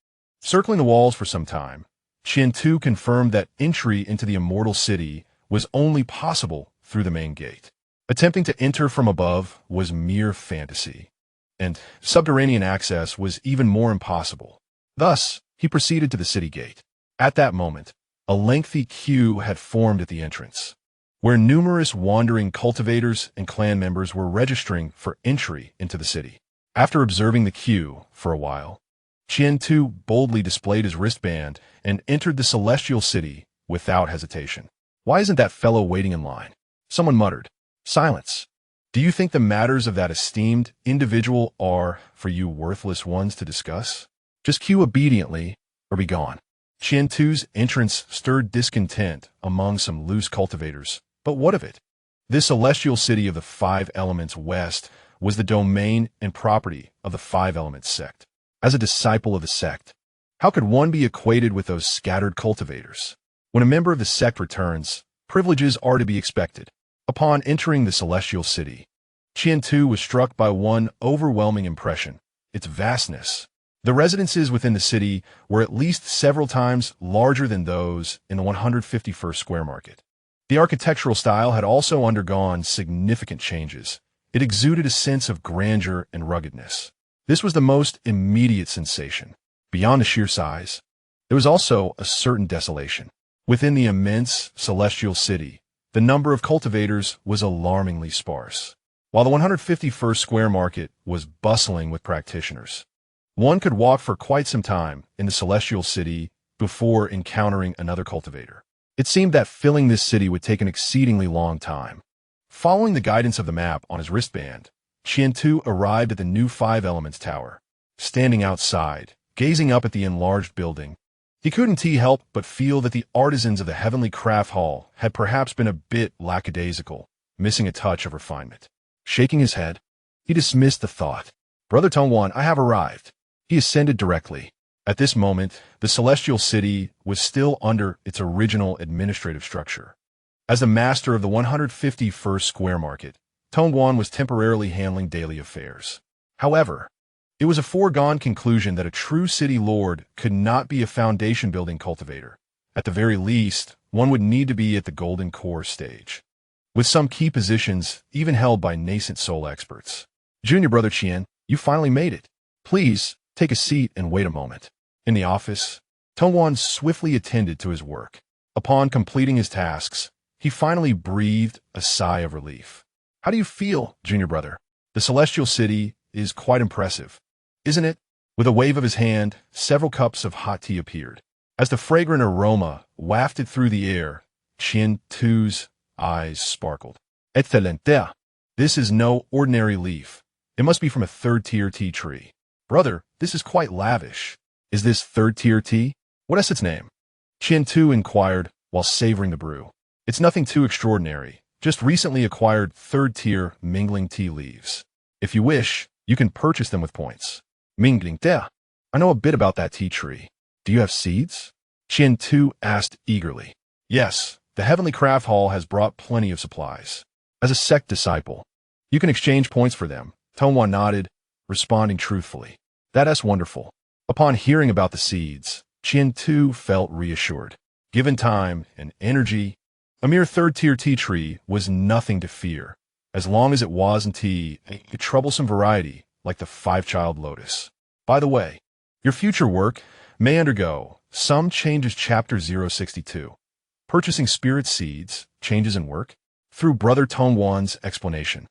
Circling the walls for some time, Qian-Tu confirmed that entry into the immortal city was only possible through the main gate. Attempting to enter from above was mere fantasy, and subterranean access was even more impossible. Thus, he proceeded to the city gate. At that moment, a lengthy queue had formed at the entrance, where numerous wandering cultivators and clan members were registering for entry into the city. After observing the queue for a while, Qian-Tu boldly displayed his wristband and entered the celestial city without hesitation. "Why isn't that fellow waiting in line?" Someone muttered. "Silence. Do you think the matters of that esteemed individual are, for you worthless ones, to discuss? Just queue obediently or be gone." Qian-Tu's entrance stirred discontent among some loose cultivators. But what of it? This celestial city of the five elements west was the domain and property of the five elements sect. As a disciple of the sect, how could one be equated with those scattered cultivators? When a member of the sect returns, privileges are to be expected. Upon entering the celestial city, Qian-Tu was struck by one overwhelming impression: its vastness. The residences within the city were at least several times larger than those in the 151st square market. The architectural style had also undergone significant changes. It exuded a sense of grandeur and ruggedness. This was the most immediate sensation. Beyond the sheer size, there was also a certain desolation. Within the immense celestial city, the number of cultivators was alarmingly sparse. While the 151st square market was bustling with practitioners, one could walk for quite some time in the celestial city before encountering another cultivator. It seemed that filling this city would take an exceedingly long time. Following the guidance of the map on his wristband, Qian-Tu arrived at the new Five Elements Tower. Standing outside, gazing up at the enlarged building, he couldn't help but feel that the artisans of the Heavenly Craft Hall had perhaps been a bit lackadaisical, missing a touch of refinement. Shaking his head, he dismissed the thought. "Brother Tongwan, I have arrived." He ascended directly. At this moment, the celestial city was still under its original administrative structure. As the master of the 151st square market, Tongwan was temporarily handling daily affairs. However, it was a foregone conclusion that a true city lord could not be a foundation-building cultivator. At the very least, one would need to be at the golden core stage, with some key positions even held by Nascent Soul experts. "Junior Brother Qian, you finally made it. Please, take a seat and wait a moment." In the office, Tongwan swiftly attended to his work. Upon completing his tasks, he finally breathed a sigh of relief. "How do you feel, Junior Brother? The celestial city is quite impressive, isn't it?" With a wave of his hand, several cups of hot tea appeared. As the fragrant aroma wafted through the air, Qian-Tu's eyes sparkled. "Excelente! This is no ordinary leaf. It must be from a third-tier tea tree. Brother, this is quite lavish. Is this third-tier tea? What is its name?" Qian-Tu inquired while savoring the brew. "It's nothing too extraordinary. Just recently acquired third-tier mingling tea leaves. If you wish, you can purchase them with points." "Mingling tea. I know a bit about that tea tree. Do you have seeds? Qian Tu asked eagerly. Yes, the Heavenly Craft Hall has brought plenty of supplies. As a sect disciple, you can exchange points for them. Tongwan nodded, responding truthfully. That's wonderful. Upon hearing about the seeds, Qian Tu felt reassured. Given time and energy, a mere third-tier tea tree was nothing to fear, as long as it wasn't tea, a troublesome variety like the five-child lotus. By the way, your future work may undergo some changes. Chapter 062. Purchasing spirit seeds, changes in work. Through Brother Tongwan's explanation,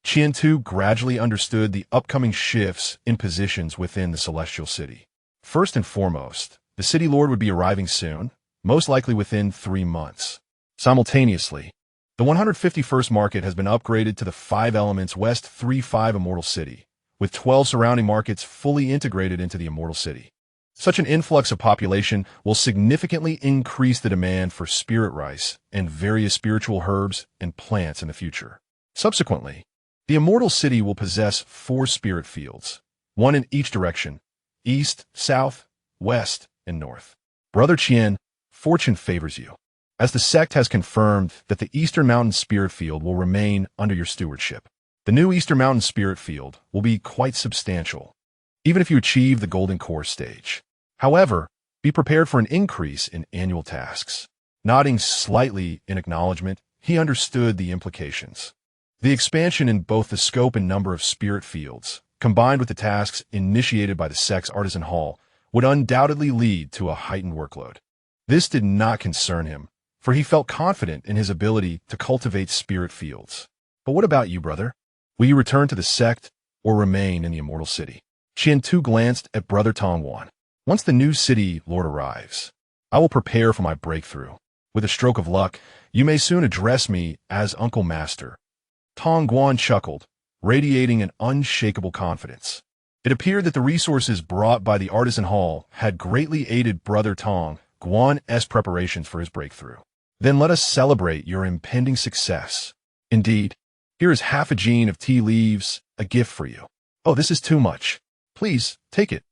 Qian Tu gradually understood the upcoming shifts in positions within the celestial city. First and foremost, the city lord would be arriving soon, most likely within 3 months. Simultaneously, the 151st market has been upgraded to the 5 Elements West 3-5 Immortal City, with 12 surrounding markets fully integrated into the Immortal City. Such an influx of population will significantly increase the demand for spirit rice and various spiritual herbs and plants in the future. Subsequently, the Immortal City will possess 4 spirit fields, 1 in each direction: east, south, west, and north. Brother Qian, fortune favors you, as the sect has confirmed that the Eastern Mountain Spirit Field will remain under your stewardship. The new Eastern Mountain Spirit Field will be quite substantial, even if you achieve the Golden Core stage. However, be prepared for an increase in annual tasks. Nodding slightly in acknowledgement, he understood the implications. The expansion in both the scope and number of spirit fields, combined with the tasks initiated by the sect's Artisan Hall, would undoubtedly lead to a heightened workload. This did not concern him, for he felt confident in his ability to cultivate spirit fields. But what about you, brother? Will you return to the sect or remain in the Immortal City? Qian Tu glanced at Brother Tongwan. Once the new city lord arrives, I will prepare for my breakthrough. With a stroke of luck, you may soon address me as Uncle Master. Tongwan chuckled, radiating an unshakable confidence. It appeared that the resources brought by the Artisan Hall had greatly aided Brother Tongwan's preparations for his breakthrough. Then let us celebrate your impending success. Indeed, here is half a gene of tea leaves, a gift for you. Oh, this is too much. Please, take it.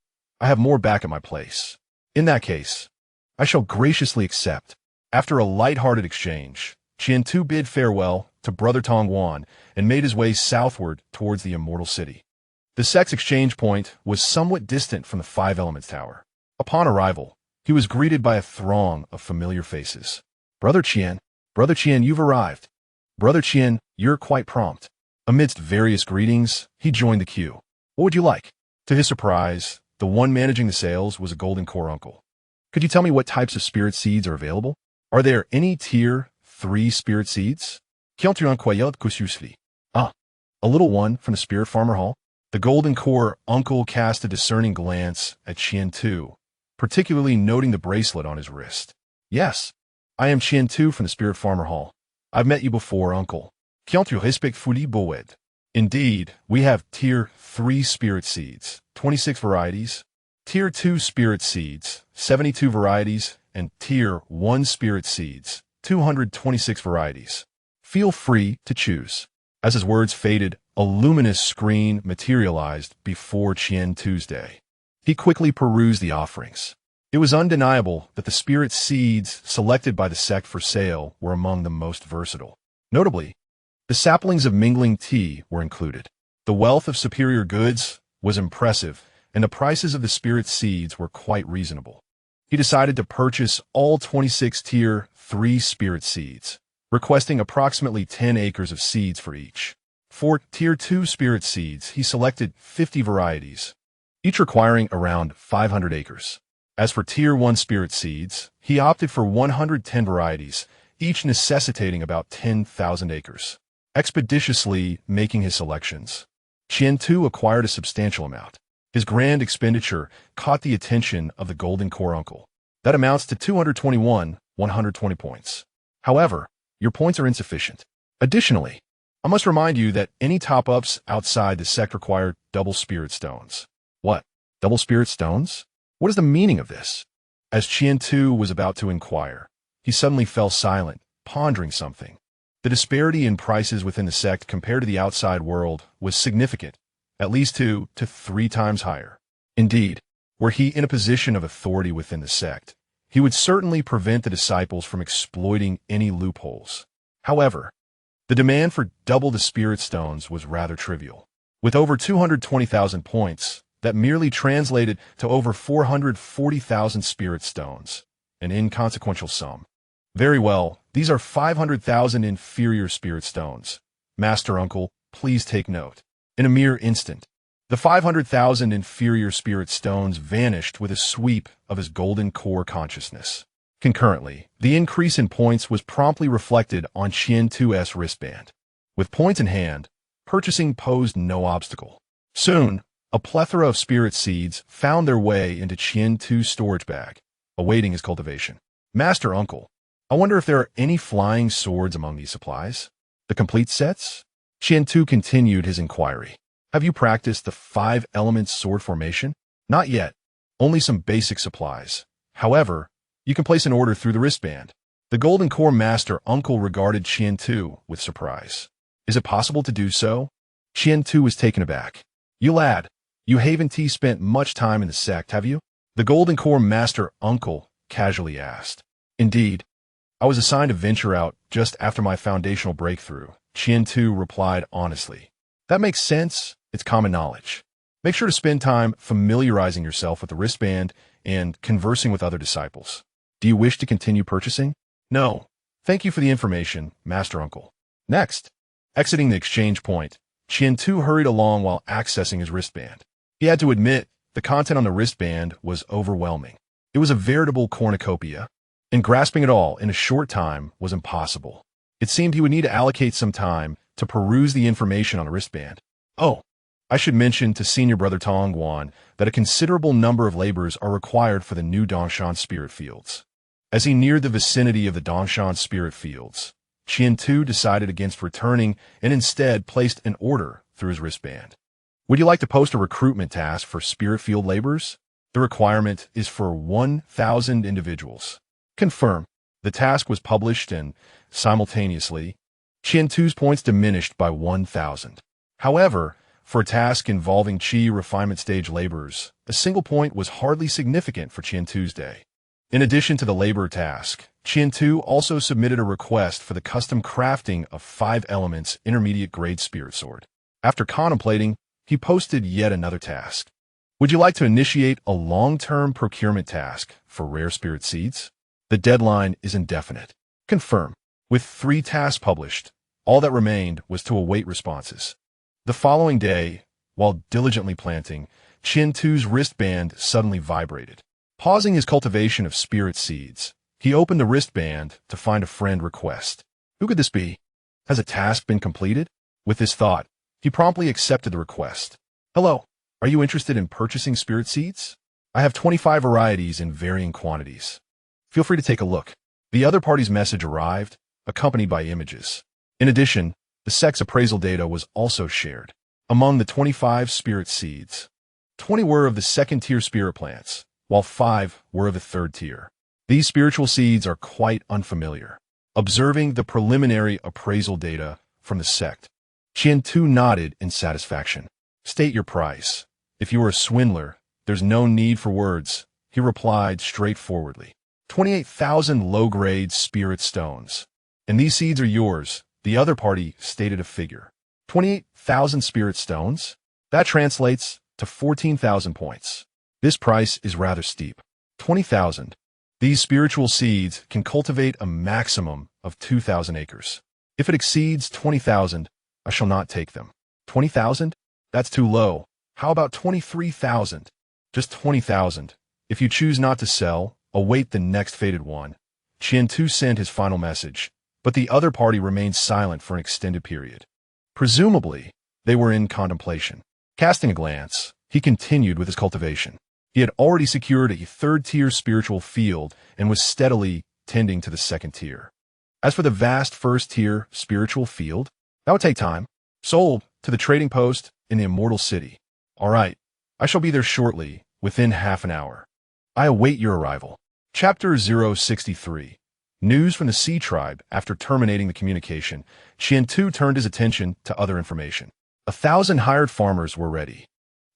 I have more back at my place. In that case, I shall graciously accept. After a light-hearted exchange, Qian Tu bid farewell to Brother Tongwan and made his way southward towards the Immortal City. The sect's exchange point was somewhat distant from the 5 Elements Tower. Upon arrival, he was greeted by a throng of familiar faces. Brother Qian, you've arrived. Brother Qian, you're quite prompt. Amidst various greetings, he joined the queue. What would you like? To his surprise, the one managing the sales was a Golden Core uncle. Could you tell me what types of spirit seeds are available? Are there any Tier 3 spirit seeds? Ah, a little one from the Spirit Farmer Hall? The Golden Core uncle cast a discerning glance at Qian Tu, particularly noting the bracelet on his wrist. Yes, I am Qian Tu from the Spirit Farmer Hall. I've met you before, uncle. Indeed, we have Tier 3 spirit seeds, 26 varieties, Tier 2 spirit seeds, 72 varieties, and Tier 1 spirit seeds, 226 varieties. Feel free to choose. As his words faded, a luminous screen materialized before Qian Tuesday. He quickly perused the offerings. It was undeniable that the spirit seeds selected by the sect for sale were among the most versatile. Notably, the saplings of mingling tea were included. The wealth of superior goods was impressive, and the prices of the spirit seeds were quite reasonable. He decided to purchase all 26 Tier 3 spirit seeds, requesting approximately 10 acres of seeds for each. For Tier 2 spirit seeds, he selected 50 varieties, each requiring around 500 acres. As for Tier 1 spirit seeds, he opted for 110 varieties, each necessitating about 10,000 acres. Expeditiously making his selections, Qian Tu acquired a substantial amount. His grand expenditure caught the attention of the Golden Core uncle. That amounts to 120 points. However, your points are insufficient. Additionally, I must remind you that any top-ups outside the sect require double spirit stones. What? Double spirit stones? What is the meaning of this? As Qian Tu was about to inquire, he suddenly fell silent, pondering something. The disparity in prices within the sect compared to the outside world was significant, at least 2 to 3 times higher. Indeed, Were he in a position of authority within the sect, he would certainly prevent the disciples from exploiting any loopholes. However, the demand for double the spirit stones was rather trivial. With over 220,000 points, that merely translated to over 440,000 spirit stones, an inconsequential sum. Very well, these are 500,000 inferior spirit stones. Master Uncle, please take note. In a mere instant, the 500,000 inferior spirit stones vanished with a sweep of his golden core consciousness. Concurrently, the increase in points was promptly reflected on Qian-Tu's wristband. With points in hand, purchasing posed no obstacle. Soon, a plethora of spirit seeds found their way into Qian-Tu's storage bag, awaiting his cultivation. Master Uncle, I wonder if there are any flying swords among these supplies? The complete sets? Qian-Tu continued his inquiry. Have you practiced the 5 elements sword formation? Not yet. Only some basic supplies. However, you can place an order through the wristband. The Golden Core Master Uncle regarded Qian-Tu with surprise. Is it possible to do so? Qian-Tu was taken aback. You lad, you haven't spent much time in the sect, have you? The Golden Core Master Uncle casually asked. Indeed, I was assigned to venture out just after my foundational breakthrough, Qian-Tu replied honestly. That makes sense. It's common knowledge. Make sure to spend time familiarizing yourself with the wristband and conversing with other disciples. Do you wish to continue purchasing? No. Thank you for the information, Master Uncle. Next, exiting the exchange point, Qian-Tu hurried along while accessing his wristband. He had to admit, the content on the wristband was overwhelming. It was a veritable cornucopia, and grasping it all in a short time was impossible. It seemed he would need to allocate some time to peruse the information on the wristband. Oh, I should mention to Senior Brother Tongguan that a considerable number of laborers are required for the new Dongshan spirit fields. As he neared the vicinity of the Dongshan spirit fields, Qian-Tu decided against returning and instead placed an order through his wristband. Would you like to post a recruitment task for spirit field laborers? The requirement is for 1,000 individuals. Confirm. The task was published and, simultaneously, Qian-Tu's points diminished by 1,000. However, for a task involving Qi refinement stage laborers, a single point was hardly significant for Qian-Tu's day. In addition to the labor task, Qian-Tu also submitted a request for the custom crafting of 5 elements intermediate grade spirit sword. After contemplating, he posted yet another task. Would you like to initiate a long-term procurement task for rare spirit seeds? The deadline is indefinite. Confirm. With 3 tasks published, all that remained was to await responses. The following day, while diligently planting, Qian-Tu's wristband suddenly vibrated. Pausing his cultivation of spirit seeds, he opened the wristband to find a friend request. Who could this be? Has a task been completed? With this thought, he promptly accepted the request. Hello, are you interested in purchasing spirit seeds? I have 25 varieties in varying quantities. Feel free to take a look. The other party's message arrived, accompanied by images. In addition, the sect's appraisal data was also shared. Among the 25 spirit seeds, 20 were of the second-tier spirit plants, while 5 were of the third tier. These spiritual seeds are quite unfamiliar. Observing the preliminary appraisal data from the sect, Qian-Tu nodded in satisfaction. State your price. If you are a swindler, there's no need for words, he replied straightforwardly. 28,000 low-grade spirit stones. And these seeds are yours, the other party stated a figure. 28,000 spirit stones? That translates to 14,000 points. This price is rather steep. 20,000. These spiritual seeds can cultivate a maximum of 2,000 acres. If it exceeds 20,000, I shall not take them. 20,000? That's too low. How about 23,000? Just 20,000. If you choose not to sell, await the next fated one. Qian-Tu sent his final message, but the other party remained silent for an extended period. Presumably, they were in contemplation. Casting a glance, he continued with his cultivation. He had already secured a third-tier spiritual field and was steadily tending to the second tier. As for the vast first-tier spiritual field, that would take time. Sold to the trading post in the Immortal City. All right, I shall be there shortly, within half an hour. I await your arrival. Chapter 063. News from the Sea Tribe. After terminating the communication, Qian-Tu turned his attention to other information. 1,000 hired farmers were ready.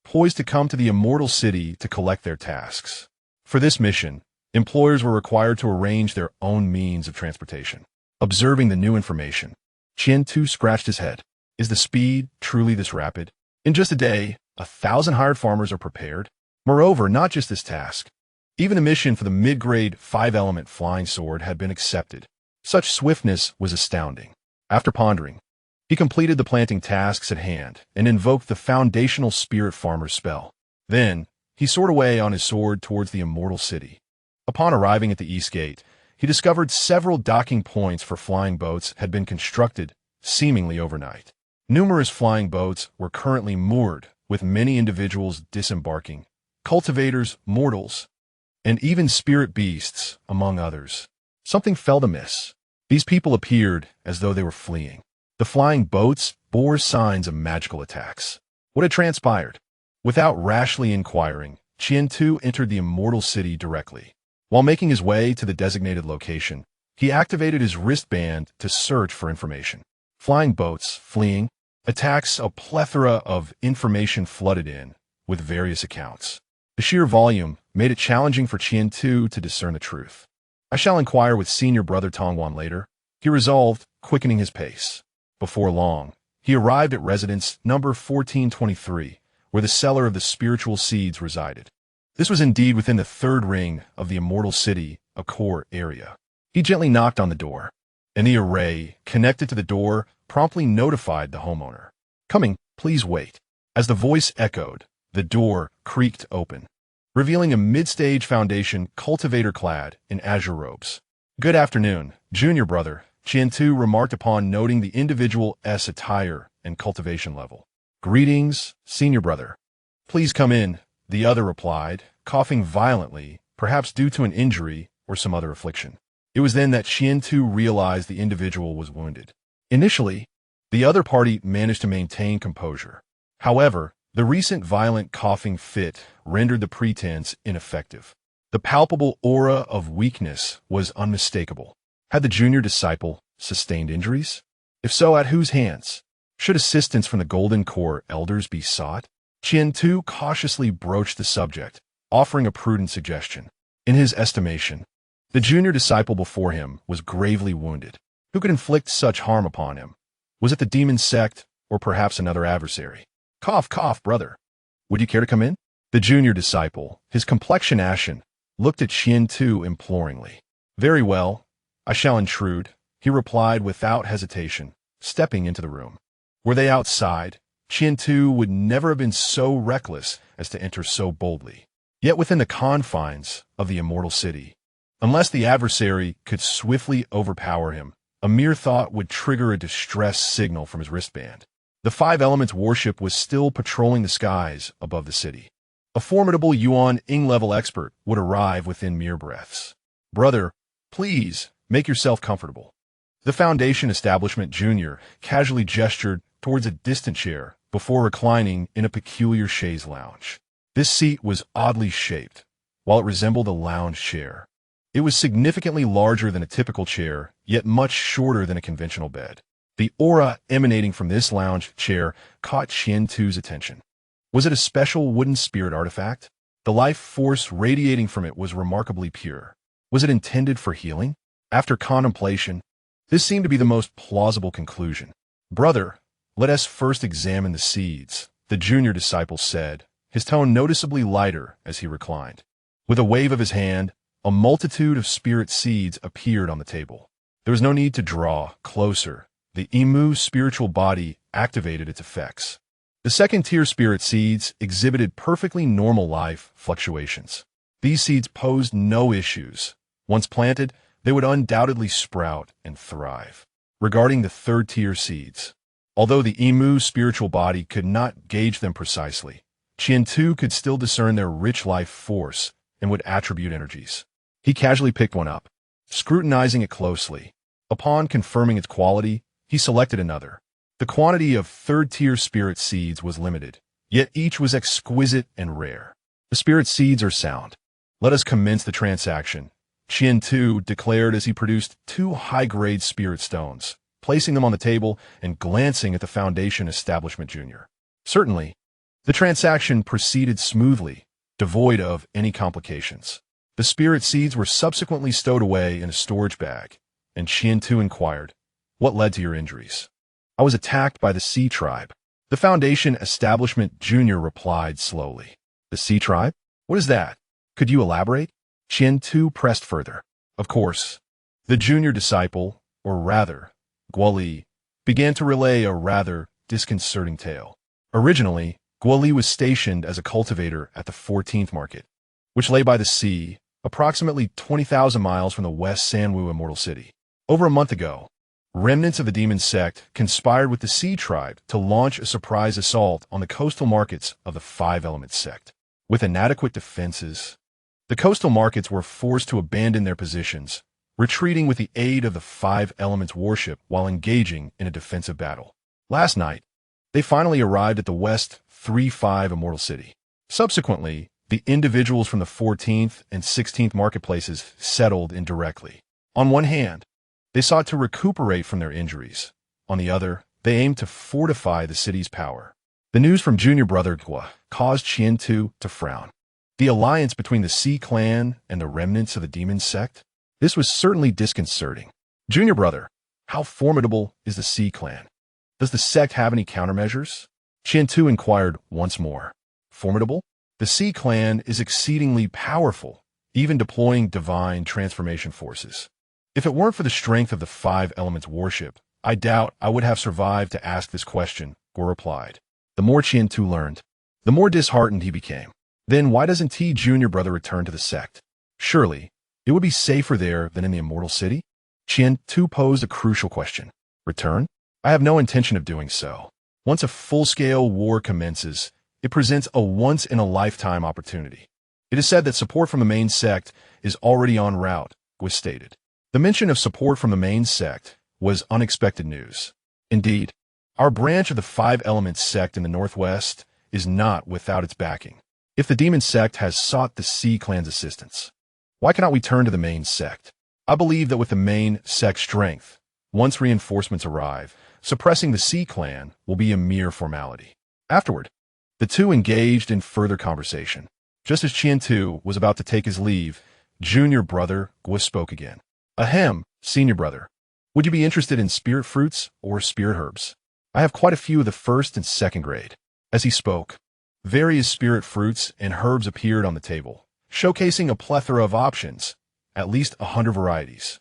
poised to come to the immortal city to collect their tasks. For this mission, employers were required to arrange their own means of transportation. Observing the new information, Qian-Tu scratched his head. Is the speed truly this rapid? In just a day, 1,000 hired farmers are prepared. Moreover, not just this task. Even a mission for the mid-grade 5-element flying sword had been accepted. Such swiftness was astounding. After pondering, he completed the planting tasks at hand and invoked the foundational spirit farmer's spell. Then, he soared away on his sword towards the immortal city. Upon arriving at the east gate, he discovered several docking points for flying boats had been constructed, seemingly overnight. Numerous flying boats were currently moored, with many individuals disembarking, cultivators, mortals, and even spirit beasts, among others. Something felt amiss. These people appeared as though they were fleeing. The flying boats bore signs of magical attacks. What had transpired? Without rashly inquiring, Qian-Tu entered the immortal city directly. While making his way to the designated location, he activated his wristband to search for information. Flying boats, fleeing, attacks, a plethora of information flooded in, with various accounts. The sheer volume made it challenging for Qian-Tu to discern the truth. I shall inquire with senior brother Tongwan later, he resolved, quickening his pace. Before long, he arrived at residence number 1423, where the seller of the spiritual seeds resided. This was indeed within the third ring of the immortal city, a core area. He gently knocked on the door, and the array connected to the door promptly notified the homeowner. Coming, please wait. As the voice echoed, the door creaked open, revealing a mid-stage foundation cultivator clad in azure robes. Good afternoon, junior brother, Qian-Tu remarked upon noting the individual's attire and cultivation level. Greetings, senior brother. Please come in, the other replied, coughing violently, perhaps due to an injury or some other affliction. It was then that Qian-Tu realized the individual was wounded. Initially, the other party managed to maintain composure. However, the recent violent coughing fit rendered the pretense ineffective. The palpable aura of weakness was unmistakable. Had the junior disciple sustained injuries? If so, at whose hands? Should assistance from the Golden Core elders be sought? Qian-Tu cautiously broached the subject, offering a prudent suggestion. In his estimation, the junior disciple before him was gravely wounded. Who could inflict such harm upon him? Was it the demon sect, or perhaps another adversary? Cough, cough, brother. Would you care to come in? The junior disciple, his complexion ashen, looked at Qian-Tu imploringly. Very well, I shall intrude, he replied without hesitation, stepping into the room. Were they outside, Qian-Tu would never have been so reckless as to enter so boldly. Yet within the confines of the immortal city, unless the adversary could swiftly overpower him, a mere thought would trigger a distress signal from his wristband. The 5 Elements warship was still patrolling the skies above the city. A formidable Yuan-Ing level expert would arrive within mere breaths. Brother, please, make yourself comfortable. The Foundation Establishment Junior casually gestured towards a distant chair before reclining in a peculiar chaise lounge. This seat was oddly shaped, while it resembled a lounge chair. It was significantly larger than a typical chair, yet much shorter than a conventional bed. The aura emanating from this lounge chair caught Qian-Tu's attention. Was it a special wooden spirit artifact? The life force radiating from it was remarkably pure. Was it intended for healing? After contemplation, this seemed to be the most plausible conclusion. Brother, let us first examine the seeds, the junior disciple said, his tone noticeably lighter as he reclined. With a wave of his hand, a multitude of spirit seeds appeared on the table. There was no need to draw closer. The Imu's spiritual body activated its effects. The second-tier spirit seeds exhibited perfectly normal life fluctuations. These seeds posed no issues. Once planted, they would undoubtedly sprout and thrive. Regarding the third-tier seeds, although the Imu's spiritual body could not gauge them precisely, Qian-Tu could still discern their rich life force and would attribute energies. He casually picked one up, scrutinizing it closely. Upon confirming its quality, he selected another. The quantity of third-tier spirit seeds was limited, yet each was exquisite and rare. The spirit seeds are sound. Let us commence the transaction, Qian-Tu declared as he produced 2 high-grade spirit stones, placing them on the table and glancing at the Foundation Establishment Junior. Certainly, The transaction proceeded smoothly, devoid of any complications. The spirit seeds were subsequently stowed away in a storage bag, and Qian-Tu inquired, "What led to your injuries?" "I was attacked by the Sea Tribe." The Foundation Establishment Junior replied slowly. "The Sea Tribe? What is that? Could you elaborate?" Qian-Tu pressed further. "Of course." The junior disciple, or rather, Guoli, began to relay a rather disconcerting tale. Originally, Guoli was stationed as a cultivator at the 14th Market, which lay by the sea, approximately 20,000 miles from the West Sanwu Immortal City. Over a month ago, remnants of the demon sect conspired with the Sea Tribe to launch a surprise assault on the coastal markets of the Five Elements sect. With inadequate defenses, the coastal markets were forced to abandon their positions, retreating with the aid of the Five Elements warship while engaging in a defensive battle. Last night, they finally arrived at the West 3-5 Immortal City. Subsequently, the individuals from the 14th and 16th marketplaces settled in directly. On one hand, they sought to recuperate from their injuries. On the other, they aimed to fortify the city's power. The news from junior brother Gua caused Qian-Tu to frown. The alliance between the Sea Clan and the remnants of the demon sect? This was certainly disconcerting. "Junior brother, how formidable is the Sea Clan? Does the sect have any countermeasures?" Qian-Tu inquired once more. "Formidable? The Sea Clan is exceedingly powerful, even deploying divine transformation forces. If it weren't for the strength of the Five Elements warship, I doubt I would have survived to ask this question," Gua replied. The more Qian-Tu learned, the more disheartened he became. Then why doesn't T junior brother return to the sect? Surely, it would be safer there than in the Immortal City? Qian-Tu posed a crucial question. "Return? I have no intention of doing so. Once a full-scale war commences, it presents a once-in-a-lifetime opportunity. It is said that support from the main sect is already en route," Gua stated. The mention of support from the main sect was unexpected news. Indeed, our branch of the Five Elements sect in the Northwest is not without its backing. If the demon sect has sought the Sea Clan's assistance, why cannot we turn to the main sect? I believe that with the main sect's strength, once reinforcements arrive, suppressing the Sea Clan will be a mere formality. Afterward, the two engaged in further conversation. Just as Qian-Tu was about to take his leave, junior brother Gua spoke again. "Ahem, senior brother. Would you be interested in spirit fruits or spirit herbs? I have quite a few of the first and second grade." As he spoke, various spirit fruits and herbs appeared on the table, showcasing a plethora of options, at least 100 varieties.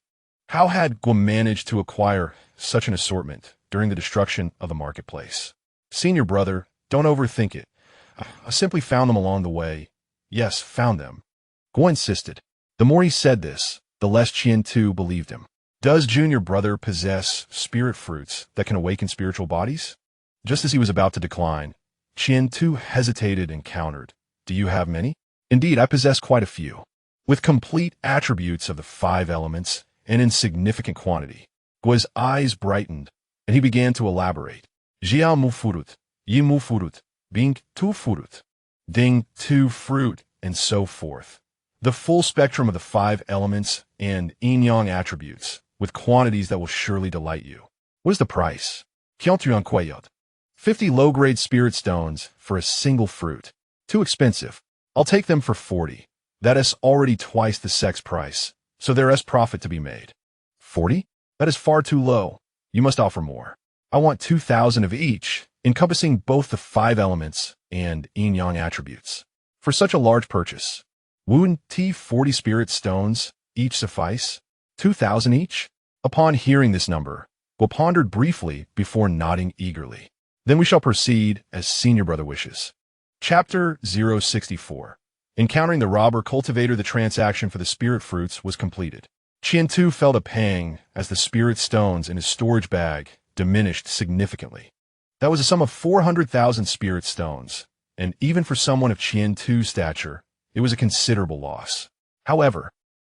How had Gua managed to acquire such an assortment during the destruction of the marketplace? "Senior brother, don't overthink it. I simply found them along the way." "Yes, found them," Gua insisted. The more he said this, the less Qian-Tu believed him. "Does junior brother possess spirit fruits that can awaken spiritual bodies?" Just as he was about to decline, Qian-Tu hesitated and countered. "Do you have many?" "Indeed, I possess quite a few, with complete attributes of the Five Elements and in significant quantity." Gua's eyes brightened, and he began to elaborate. "Jia mu furut, yi mu furut, bing tu furut, ding tu fruit, and so forth. The full spectrum of the Five Elements and yin-yang attributes, with quantities that will surely delight you." "What is the price?" "Kyontrian Kwayot. 50 low-grade spirit stones for a single fruit. Too expensive. I'll take them for 40. That is already twice the sect's price, so there is profit to be made." "40? That is far too low. You must offer more. I want 2,000 of each, encompassing both the Five Elements and yin-yang attributes. For such a large purchase, wouldn't 40 spirit stones each suffice? 2,000 each?" Upon hearing this number, Gua pondered briefly before nodding eagerly. "Then we shall proceed as senior brother wishes." Chapter 064. Encountering the robber cultivator. The transaction for the spirit fruits was completed. Qian-Tu felt a pang as the spirit stones in his storage bag diminished significantly. That was a sum of 400,000 spirit stones, and even for someone of Qian-Tu's stature, it was a considerable loss. However,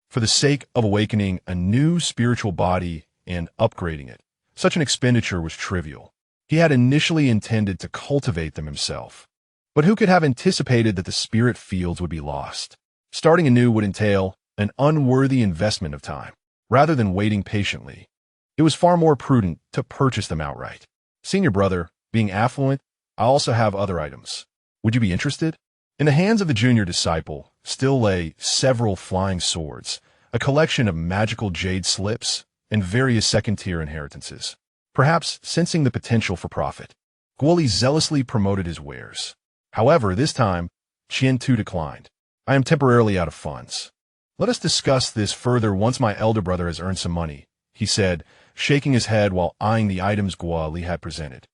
for the sake of awakening a new spiritual body and upgrading it, such an expenditure was trivial. He had initially intended to cultivate them himself. But who could have anticipated that the spirit fields would be lost? Starting anew would entail an unworthy investment of time. Rather than waiting patiently, it was far more prudent to purchase them outright. "Senior brother, being affluent, I also have other items. Would you be interested? In the hands of the junior disciple still lay several flying swords, a collection of magical jade slips, and various second-tier inheritances. Perhaps sensing the potential for profit, Guoli zealously promoted his wares. However, this time, Qian-Tu declined. I am temporarily out of funds. Let us discuss this further once my elder brother has earned some money, he said, shaking his head while eyeing the items Guoli had presented.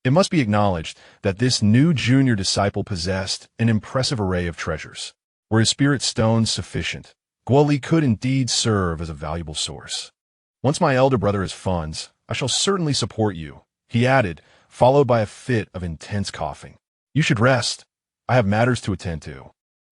It must be acknowledged that this new junior disciple possessed an impressive array of treasures. Were his spirit stones sufficient, Guoli could indeed serve as a valuable source. Once my elder brother has funds, I shall certainly support you, he added, followed by a fit of intense coughing. You should rest. I have matters to attend to.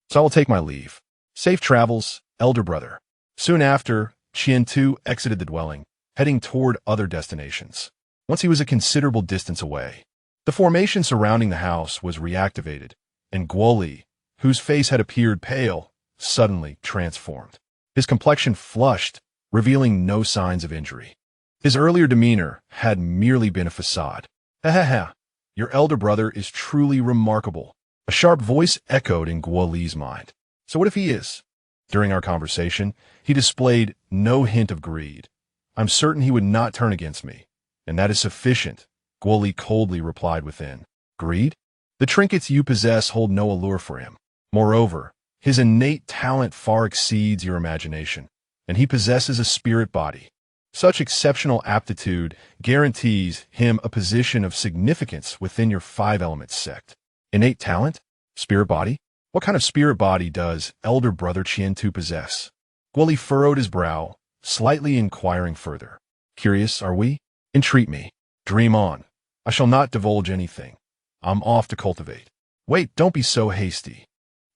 So I will take my leave. Safe travels, elder brother. Soon after, Qian-Tu exited the dwelling, heading toward other destinations. Once he was a considerable distance away, the formation surrounding the house was reactivated, and Guoli, whose face had appeared pale, suddenly transformed. His complexion flushed, revealing no signs of injury. His earlier demeanor had merely been a facade. Ha ha ha, your elder brother is truly remarkable. A sharp voice echoed in Guoli's mind. So what if he is? During our conversation, he displayed no hint of greed. I'm certain he would not turn against me. And that is sufficient, Guoli coldly replied within. Greed? The trinkets you possess hold no allure for him. Moreover, his innate talent far exceeds your imagination, and he possesses a spirit body. Such exceptional aptitude guarantees him a position of significance within your five-elements sect. Innate talent? Spirit body? What kind of spirit body does elder brother Qian-Tu possess? Guoli furrowed his brow, slightly inquiring further. Curious, are we? Entreat me. Dream on. I shall not divulge anything. I'm off to cultivate. Wait, don't be so hasty.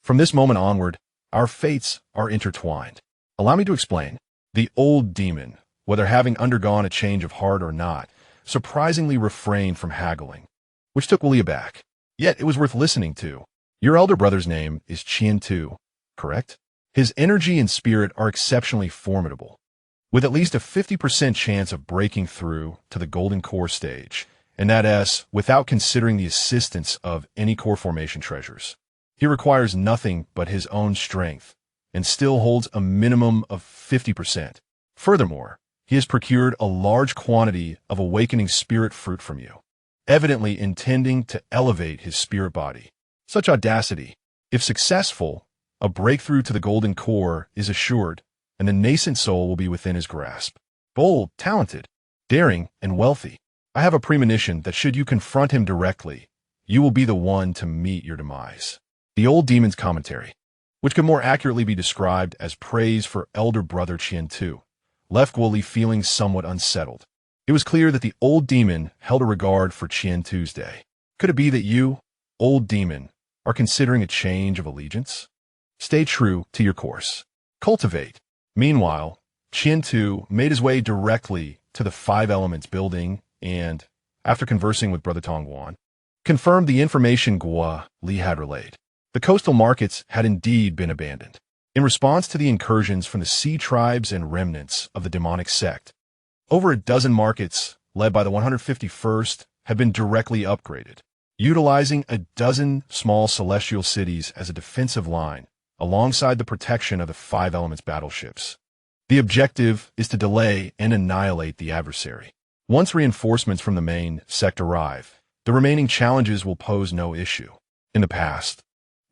From this moment onward, our fates are intertwined. Allow me to explain. The old demon, whether having undergone a change of heart or not, surprisingly refrained from haggling, which took Guoli aback. Yet it was worth listening to. Your elder brother's name is Qian-Tu, correct? His energy and spirit are exceptionally formidable, with at least a 50% chance of breaking through to the golden core stage, and that is without considering the assistance of any core formation treasures. He requires nothing but his own strength, and still holds a minimum of 50%. Furthermore, he has procured a large quantity of awakening spirit fruit from you, evidently intending to elevate his spirit body. Such audacity! If successful, a breakthrough to the golden core is assured, and the nascent soul will be within his grasp. Bold, talented, daring, and wealthy. I have a premonition that should you confront him directly, you will be the one to meet your demise. The old demon's commentary, which could more accurately be described as praise for elder brother Qian-Tu, left Guoli feeling somewhat unsettled. It was clear that the old demon held a regard for Qian-Tu's day. Could it be that you, old demon, are considering a change of allegiance? Stay true to your course. Cultivate. Meanwhile, Qian-Tu made his way directly to the Five Elements building and, after conversing with Brother Tongguan, confirmed the information Guoli had relayed. The coastal markets had indeed been abandoned. In response to the incursions from the sea tribes and remnants of the demonic sect, over a dozen markets, led by the 151st, had been directly upgraded, utilizing a dozen small celestial cities as a defensive line, alongside the protection of the Five Elements battleships. The objective is to delay and annihilate the adversary. Once reinforcements from the main sect arrive, the remaining challenges will pose no issue. In the past,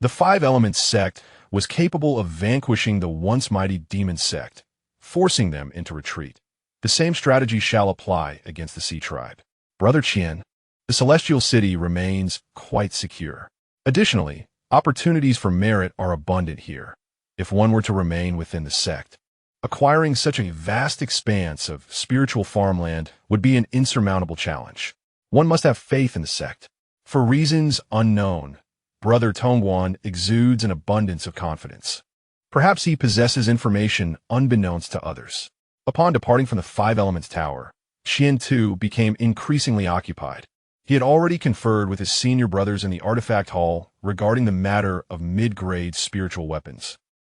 the Five Elements sect was capable of vanquishing the once mighty demon sect, forcing them into retreat. The same strategy shall apply against the Sea Tribe. Brother Qian, the celestial city remains quite secure. Additionally, opportunities for merit are abundant here, if one were to remain within the sect. Acquiring such a vast expanse of spiritual farmland would be an insurmountable challenge. One must have faith in the sect. For reasons unknown, Brother Tongguan exudes an abundance of confidence. Perhaps he possesses information unbeknownst to others. Upon departing from the Five Elements Tower, Qian-Tu became increasingly occupied. He had already conferred with his senior brothers in the Artifact Hall regarding the matter of mid-grade spiritual weapons.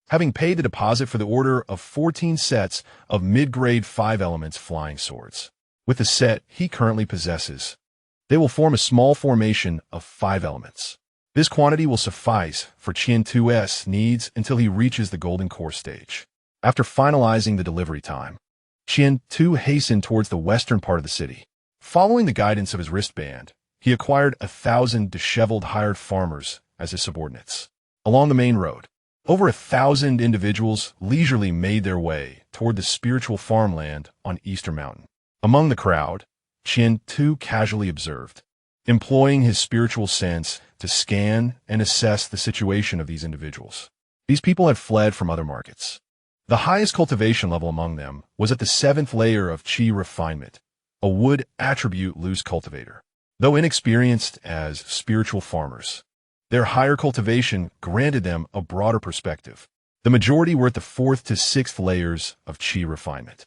Having paid the deposit for the order of 14 sets of mid-grade Five Elements flying swords. With the set he currently possesses, they will form a small formation of 5 elements. This quantity will suffice for Qian 2's needs until he reaches the golden core stage. After finalizing the delivery time, Qian 2 hastened towards the western part of the city. Following the guidance of his wristband, he acquired 1,000 disheveled hired farmers as his subordinates. Along the main road, over 1,000 individuals leisurely made their way toward the spiritual farmland on Easter Mountain. Among the crowd, Qian 2 casually observed, employing his spiritual sense to scan and assess the situation of these individuals. These people had fled from other markets. The highest cultivation level among them was at the 7th layer of Qi refinement, a wood attribute loose cultivator. Though inexperienced as spiritual farmers, their higher cultivation granted them a broader perspective. The majority were at the 4th to 6th layers of Qi refinement.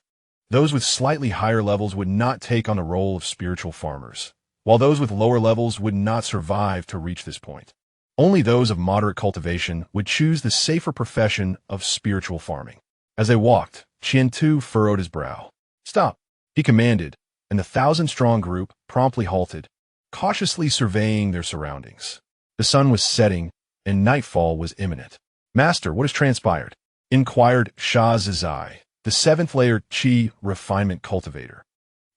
Those with slightly higher levels would not take on the role of spiritual farmers, while those with lower levels would not survive to reach this point. Only those of moderate cultivation would choose the safer profession of spiritual farming. As they walked, Qian 2 furrowed his brow. "Stop," he commanded, and the 1,000-strong group promptly halted, cautiously surveying their surroundings. The sun was setting, and nightfall was imminent. "Master, what has transpired?" inquired Sha Zizai, the 7th layer Qi refinement cultivator,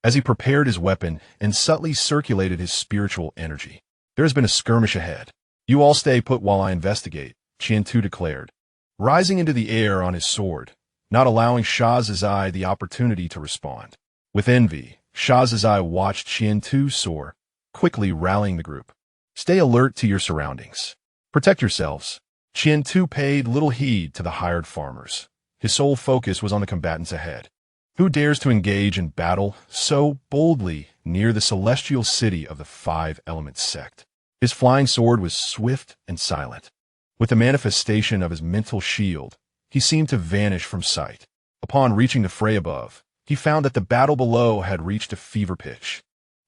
as he prepared his weapon and subtly circulated his spiritual energy. "There has been a skirmish ahead. You all stay put while I investigate," Qian 2 declared, rising into the air on his sword, not allowing Sha Zizai the opportunity to respond. With envy, Sha Zizai watched Qian 2 soar, quickly rallying the group. "Stay alert to your surroundings. Protect yourselves." Qian 2 paid little heed to the hired farmers. His sole focus was on the combatants ahead. Who dares to engage in battle so boldly near the celestial city of the 5 Elements sect? His flying sword was swift and silent. With the manifestation of his mental shield, he seemed to vanish from sight. Upon reaching the fray above, he found that the battle below had reached a fever pitch.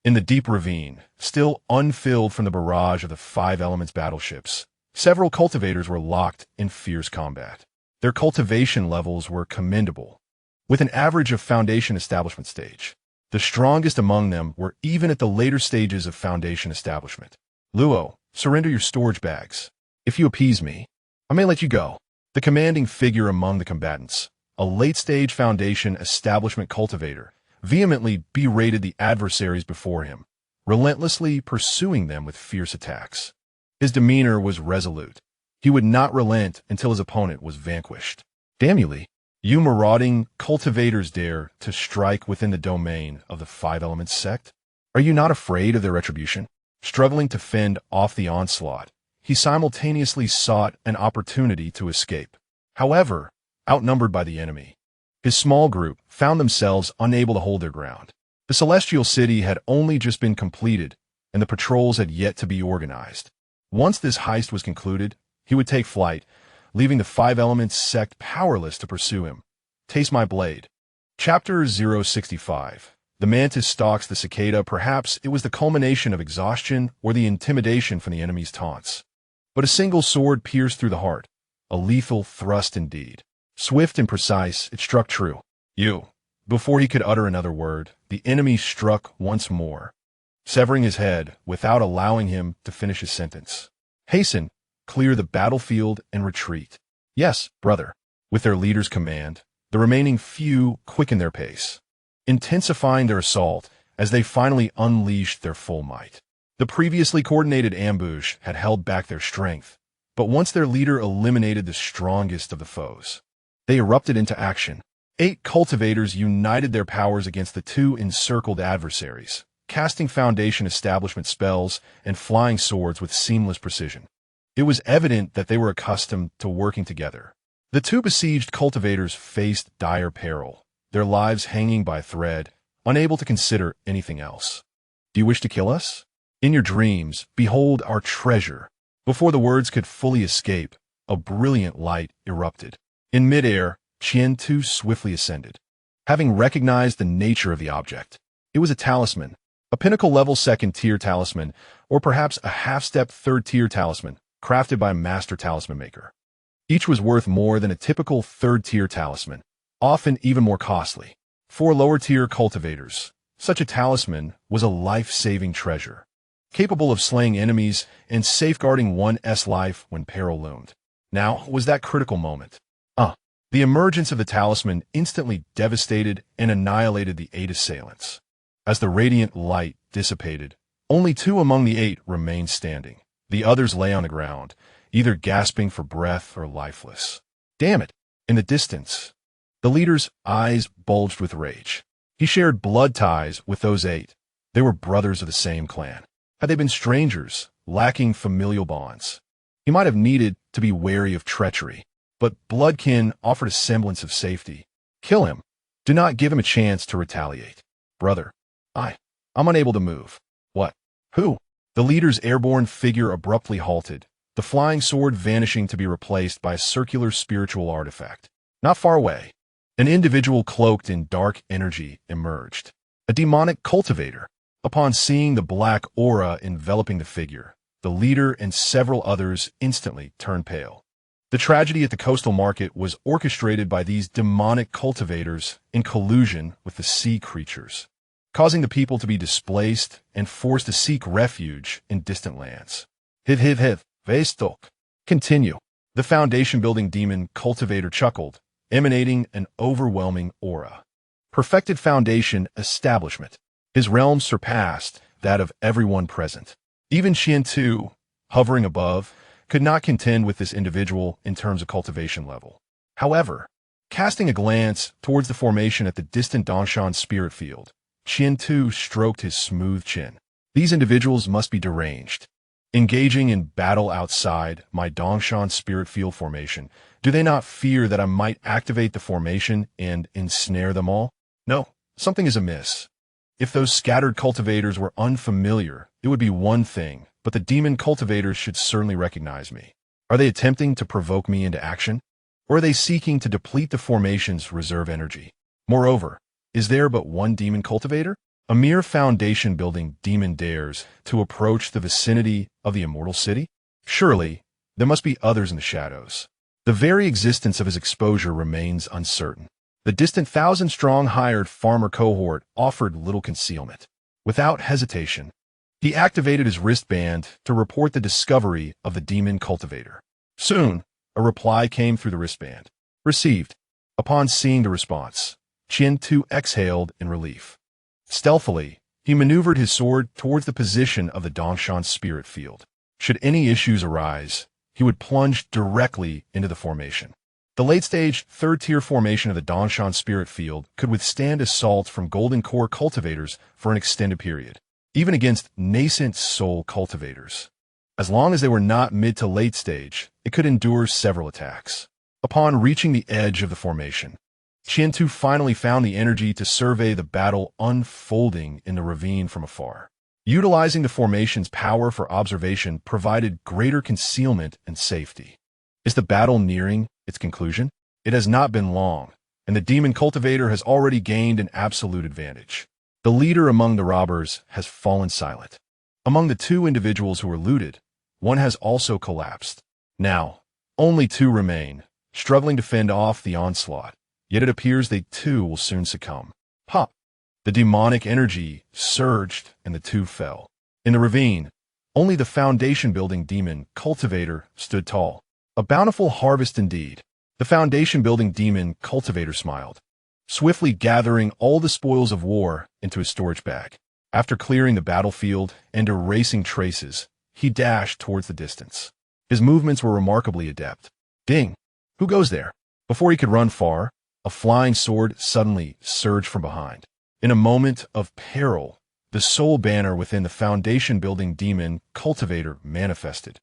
In the deep ravine, still unfilled from the barrage of the 5 Elements battleships, several cultivators were locked in fierce combat. Their cultivation levels were commendable, with an average of foundation establishment stage. The strongest among them were even at the later stages of foundation establishment. "Luo, surrender your storage bags. If you appease me, I may let you go." The commanding figure among the combatants, a late-stage foundation establishment cultivator, vehemently berated the adversaries before him, relentlessly pursuing them with fierce attacks. His demeanor was resolute. He would not relent until his opponent was vanquished. "Damn you, Li. You marauding cultivators dare to strike within the domain of the 5 Elements sect? Are you not afraid of their retribution?" Struggling to fend off the onslaught, he simultaneously sought an opportunity to escape. However, outnumbered by the enemy, his small group found themselves unable to hold their ground. The celestial city had only just been completed, and the patrols had yet to be organized. Once this heist was concluded, he would take flight, leaving the 5 Elements sect powerless to pursue him. Taste my blade. Chapter 065. The mantis stalks the cicada. Perhaps it was the culmination of exhaustion or the intimidation from the enemy's taunts. But a single sword pierced through the heart, a lethal thrust indeed. Swift and precise, it struck true. "You." Before he could utter another word, the enemy struck once more, severing his head without allowing him to finish his sentence. "Hasten, clear the battlefield and retreat." "Yes, brother." With their leader's command, the remaining few quickened their pace, intensifying their assault as they finally unleashed their full might. The previously coordinated ambush had held back their strength, but once their leader eliminated the strongest of the foes, they erupted into action. 8 cultivators united their powers against the 2 encircled adversaries, casting foundation establishment spells and flying swords with seamless precision. It was evident that they were accustomed to working together. The 2 besieged cultivators faced dire peril, their lives hanging by a thread, unable to consider anything else. "Do you wish to kill us? In your dreams, behold our treasure." Before the words could fully escape, a brilliant light erupted. In midair, Qian 2 swiftly ascended. Having recognized the nature of the object, it was a talisman, a pinnacle-level 2nd-tier talisman, or perhaps a half-step 3rd-tier talisman, crafted by a master talisman maker. Each was worth more than a typical 3rd-tier talisman, often even more costly. For lower-tier cultivators, such a talisman was a life-saving treasure. capable of slaying enemies and safeguarding one's life when peril loomed. Now was that critical moment. The emergence of the talisman instantly devastated and annihilated the 8 assailants. As the radiant light dissipated, only 2 among the 8 remained standing. The others lay on the ground, either gasping for breath or lifeless. Damn it! In the distance, the leader's eyes bulged with rage. He shared blood ties with those 8. They were brothers of the same clan. Had they been strangers, lacking familial bonds, he might have needed to be wary of treachery. But bloodkin offered a semblance of safety. Kill him. Do not give him a chance to retaliate. Brother, I'm unable to move. What? Who? The leader's airborne figure abruptly halted, the flying sword vanishing to be replaced by a circular spiritual artifact. Not far away, an individual cloaked in dark energy emerged. A demonic cultivator. Upon seeing the black aura enveloping the figure, the leader and several others instantly turned pale. The tragedy at the coastal market was orchestrated by these demonic cultivators in collusion with the sea creatures, causing the people to be displaced and forced to seek refuge in distant lands. Vestok. Continue. The foundation-building demon cultivator chuckled, emanating an overwhelming aura. Perfected foundation establishment. His realm surpassed that of everyone present. Even Qian Tu, hovering above, could not contend with this individual in terms of cultivation level. However, casting a glance towards the formation at the distant Dongshan spirit field, Qian Tu stroked his smooth chin. These individuals must be deranged. Engaging in battle outside my Dongshan spirit field formation, do they not fear that I might activate the formation and ensnare them all? No, something is amiss. If those scattered cultivators were unfamiliar, it would be one thing, but the demon cultivators should certainly recognize me. Are they attempting to provoke me into action? Or are they seeking to deplete the formation's reserve energy? Moreover, is there but one demon cultivator? A mere foundation-building demon dares to approach the vicinity of the immortal city? Surely, there must be others in the shadows. The very existence of his exposure remains uncertain. The distant 1,000-strong hired farmer cohort offered little concealment. Without hesitation, he activated his wristband to report the discovery of the demon cultivator. Soon, a reply came through the wristband. Received. Upon seeing the response, Qian Tu exhaled in relief. Stealthily, he maneuvered his sword towards the position of the Dongshan spirit field. Should any issues arise, he would plunge directly into the formation. The late-stage, third-tier formation of the Dongshan spirit field could withstand assaults from Golden Core cultivators for an extended period, even against Nascent Soul cultivators. As long as they were not mid to late stage, it could endure several attacks. Upon reaching the edge of the formation, Qian Tu finally found the energy to survey the battle unfolding in the ravine from afar. Utilizing the formation's power for observation provided greater concealment and safety. Is the battle nearing its conclusion? It has not been long, and the demon cultivator has already gained an absolute advantage. The leader among the robbers has fallen silent. Among the 2 individuals who were looted, one has also collapsed. Now, only 2 remain, struggling to fend off the onslaught, yet it appears they too will soon succumb. Pop! The demonic energy surged and the 2 fell. In the ravine, only the foundation-building demon cultivator stood tall. A bountiful harvest indeed. The foundation-building demon cultivator smiled, swiftly gathering all the spoils of war into his storage bag. After clearing the battlefield and erasing traces, he dashed towards the distance. His movements were remarkably adept. Ding! Who goes there? Before he could run far, a flying sword suddenly surged from behind. In a moment of peril, the soul banner within the foundation-building demon cultivator manifested,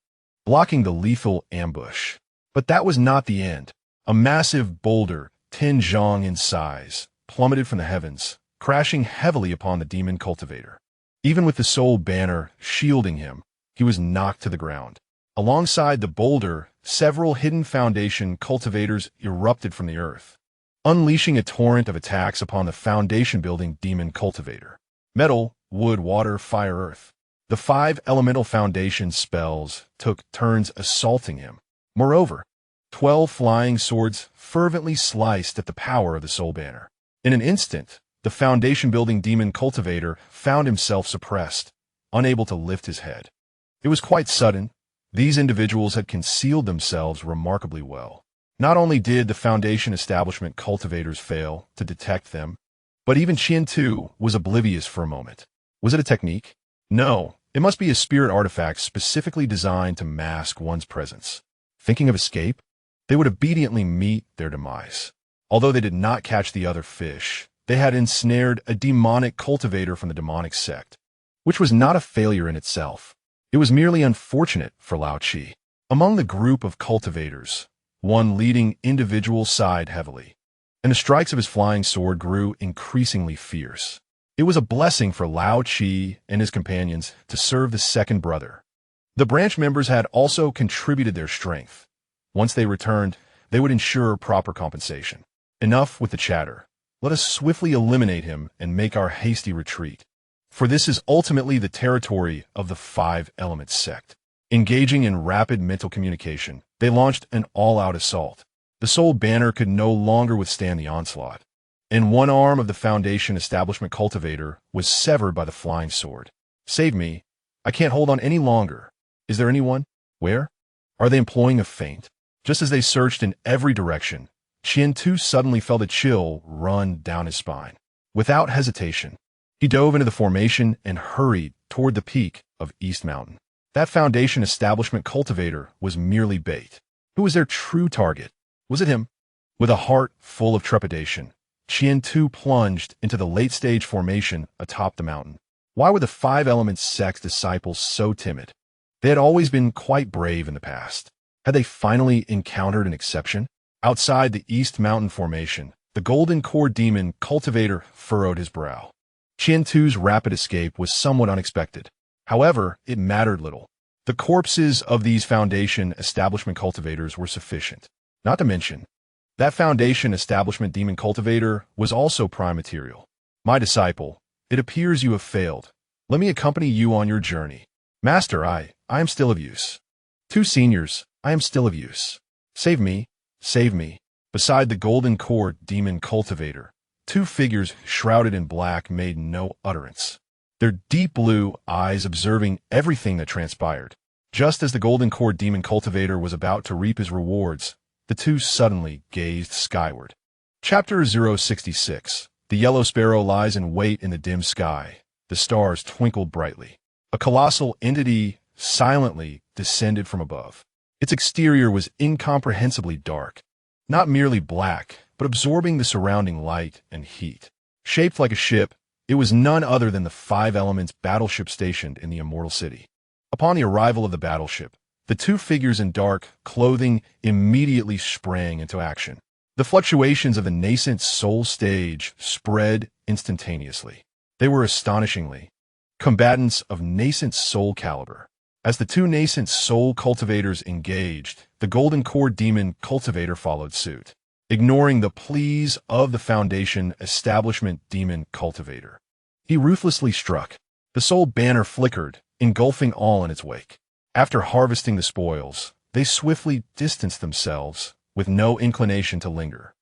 blocking the lethal ambush. But that was not the end. A massive boulder, 10 zhang in size, plummeted from the heavens, crashing heavily upon the demon cultivator. Even with the soul banner shielding him, he was knocked to the ground. Alongside the boulder, several hidden foundation cultivators erupted from the earth, unleashing a torrent of attacks upon the foundation-building demon cultivator. Metal, wood, water, fire, earth. The 5 elemental foundation spells took turns assaulting him. Moreover, 12 flying swords fervently sliced at the power of the soul banner. In an instant, the foundation-building demon cultivator found himself suppressed, unable to lift his head. It was quite sudden. These individuals had concealed themselves remarkably well. Not only did the Foundation establishment cultivators fail to detect them, but even Qian Tu was oblivious for a moment. Was it a technique? No, it must be a spirit artifact specifically designed to mask one's presence. Thinking of escape? They would obediently meet their demise. Although they did not catch the other fish, they had ensnared a demonic cultivator from the demonic sect, which was not a failure in itself. It was merely unfortunate for Lao Qi. Among the group of cultivators, one leading individual sighed heavily, and the strikes of his flying sword grew increasingly fierce. It was a blessing for Lao Qi and his companions to serve the second brother. The branch members had also contributed their strength. Once they returned, they would ensure proper compensation. Enough with the chatter. Let us swiftly eliminate him and make our hasty retreat. For this is ultimately the territory of the Five Elements sect. Engaging in rapid mental communication, they launched an all-out assault. The Soul banner could no longer withstand the onslaught, and one arm of the Foundation establishment cultivator was severed by the flying sword. Save me. I can't hold on any longer. Is there anyone? Where? Are they employing a feint? Just as they searched in every direction, Qian Tu suddenly felt a chill run down his spine. Without hesitation, he dove into the formation and hurried toward the peak of East Mountain. That Foundation establishment cultivator was merely bait. Who was their true target? Was it him? With a heart full of trepidation, Qian Tu plunged into the late-stage formation atop the mountain. Why were the Five Elements sect's disciples so timid? They had always been quite brave in the past. Had they finally encountered an exception? Outside the East Mountain formation, the Golden Core Demon cultivator furrowed his brow. Qian Tu's rapid escape was somewhat unexpected. However, it mattered little. The corpses of these Foundation establishment cultivators were sufficient. Not to mention, that Foundation establishment demon cultivator was also prime material. My disciple, it appears you have failed. Let me accompany you on your journey. Master, I am still of use. Two seniors, I am still of use. Save me, save me. Beside the Golden Core Demon cultivator, two figures shrouded in black made no utterance, their deep blue eyes observing everything that transpired. Just as the Golden Core Demon cultivator was about to reap his rewards, the two suddenly gazed skyward. Chapter 066. The yellow sparrow lies in wait in the dim sky. The stars twinkled brightly. A colossal entity silently descended from above. Its exterior was incomprehensibly dark, not merely black, but absorbing the surrounding light and heat. Shaped like a ship, it was none other than the Five Elements battleship stationed in the Immortal City. Upon the arrival of the battleship, the two figures in dark clothing immediately sprang into action. The fluctuations of the Nascent Soul stage spread instantaneously. They were astonishingly combatants of Nascent Soul caliber. As the two Nascent Soul cultivators engaged, the Golden Core Demon cultivator followed suit, ignoring the pleas of the Foundation establishment demon cultivator. He ruthlessly struck. The Soul banner flickered, engulfing all in its wake. After harvesting the spoils, they swiftly distanced themselves, with no inclination to linger.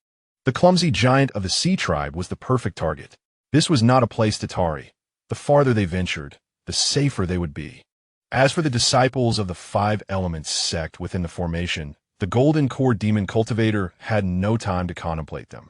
The clumsy giant of the Sea Tribe was the perfect target. This was not a place to tarry. The farther they ventured, the safer they would be. As for the disciples of the Five Elements sect within the formation, the Golden Core Demon cultivator had no time to contemplate them.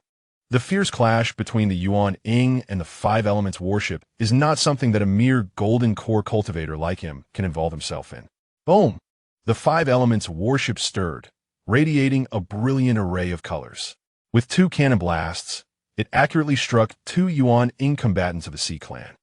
The fierce clash between the Yuan Ying and the Five Elements worship is not something that a mere Golden Core cultivator like him can involve himself in. Boom! The Five Elements worship stirred, radiating a brilliant array of colors. With two cannon blasts, it accurately struck two Yuan Ying combatants of the Sea Clan.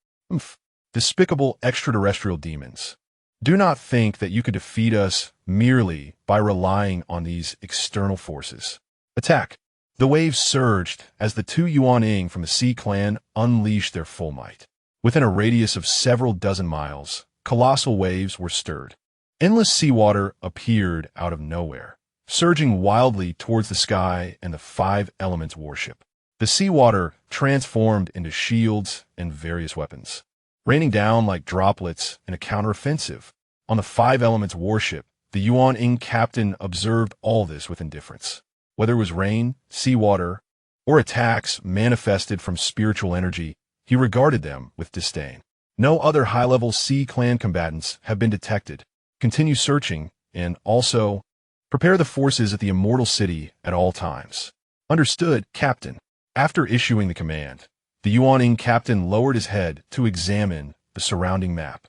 Despicable extraterrestrial demons. Do not think that you could defeat us merely by relying on these external forces. Attack! The waves surged as the two Yuan Ying from the Sea Clan unleashed their full might. Within a radius of several dozen miles, colossal waves were stirred. Endless seawater appeared out of nowhere, surging wildly towards the sky and the Five Elements worship. The seawater transformed into shields and various weapons, raining down like droplets in a counteroffensive. On the Five Elements warship, the Yuan Ying captain observed all this with indifference. Whether it was rain, seawater, or attacks manifested from spiritual energy, he regarded them with disdain. No other high-level Sea Clan combatants have been detected. Continue searching, and also, prepare the forces at the Immortal City at all times. Understood, Captain. After issuing the command, the Yuan captain lowered his head to examine the surrounding map.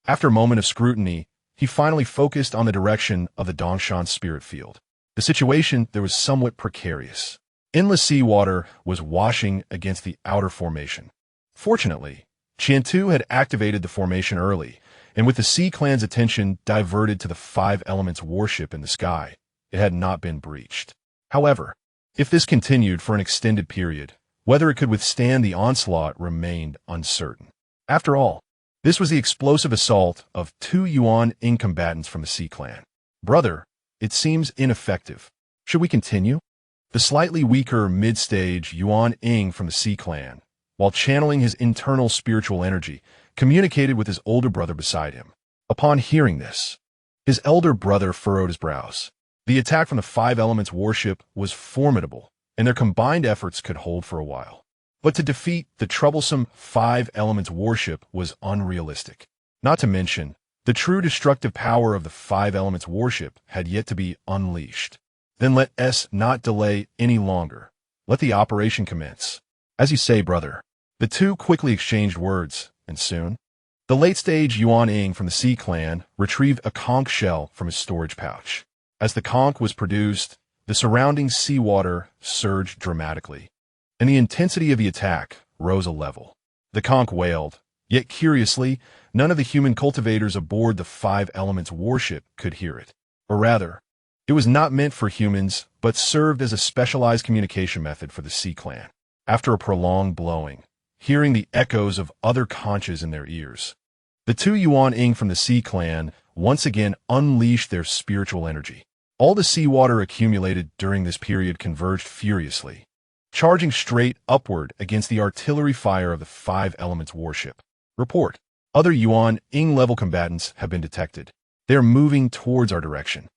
After a moment of scrutiny, he finally focused on the direction of the Dongshan spirit field. The situation there was somewhat precarious. Endless seawater was washing against the outer formation. Fortunately, Qiantu had activated the formation early, and with the Sea Clan's attention diverted to the Five Elements warship in the sky, it had not been breached. However, if this continued for an extended period, whether it could withstand the onslaught remained uncertain. After all, this was the explosive assault of 2 Yuan combatants from the Sea Clan. Brother, it seems ineffective. Should we continue? The slightly weaker mid-stage Yuan from the Sea Clan, while channeling his internal spiritual energy, communicated with his older brother beside him. Upon hearing this, his elder brother furrowed his brows. The attack from the Five Elements warship was formidable, and their combined efforts could hold for a while. But to defeat the troublesome Five Elements warship was unrealistic. Not to mention, the true destructive power of the Five Elements warship had yet to be unleashed. Then let us not delay any longer. Let the operation commence. As you say, brother. The two quickly exchanged words, and soon, the late-stage Yuan from the Sea Clan retrieved a conch shell from his storage pouch. As the conch was produced, the surrounding seawater surged dramatically, and the intensity of the attack rose a level. The conch wailed, yet curiously, none of the human cultivators aboard the Five Elements warship could hear it. Or rather, it was not meant for humans, but served as a specialized communication method for the Sea Clan. After a prolonged blowing, hearing the echoes of other conches in their ears, the 2 Yuan from the Sea Clan once again unleashed their spiritual energy. All the seawater accumulated during this period converged furiously, charging straight upward against the artillery fire of the Five Elements warship. Report. Other Yuan level combatants have been detected. They are moving towards our direction.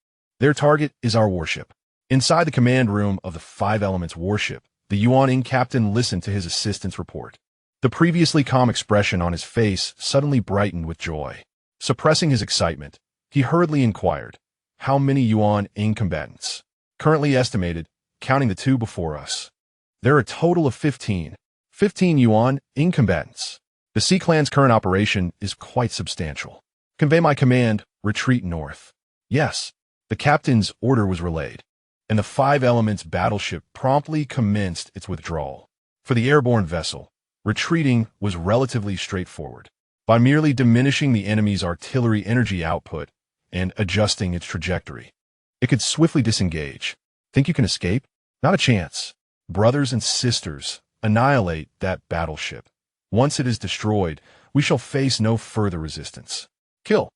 Their target is our warship. Inside the command room of the Five Elements warship, the Yuan captain listened to his assistant's report. The previously calm expression on his face suddenly brightened with joy. Suppressing his excitement, he hurriedly inquired, "How many Yuan combatants?" "Currently estimated, counting the 2 before us. There are a total of 15. 15 Yuan combatants. The Sea Clan's current operation is quite substantial. Convey my command, retreat north." Yes, the captain's order was relayed, and the Five Elements battleship promptly commenced its withdrawal. For the airborne vessel, retreating was relatively straightforward. By merely diminishing the enemy's artillery energy output and adjusting its trajectory, it could swiftly disengage. Think you can escape? Not a chance. Brothers and sisters, annihilate that battleship. Once it is destroyed, we shall face no further resistance. Kill.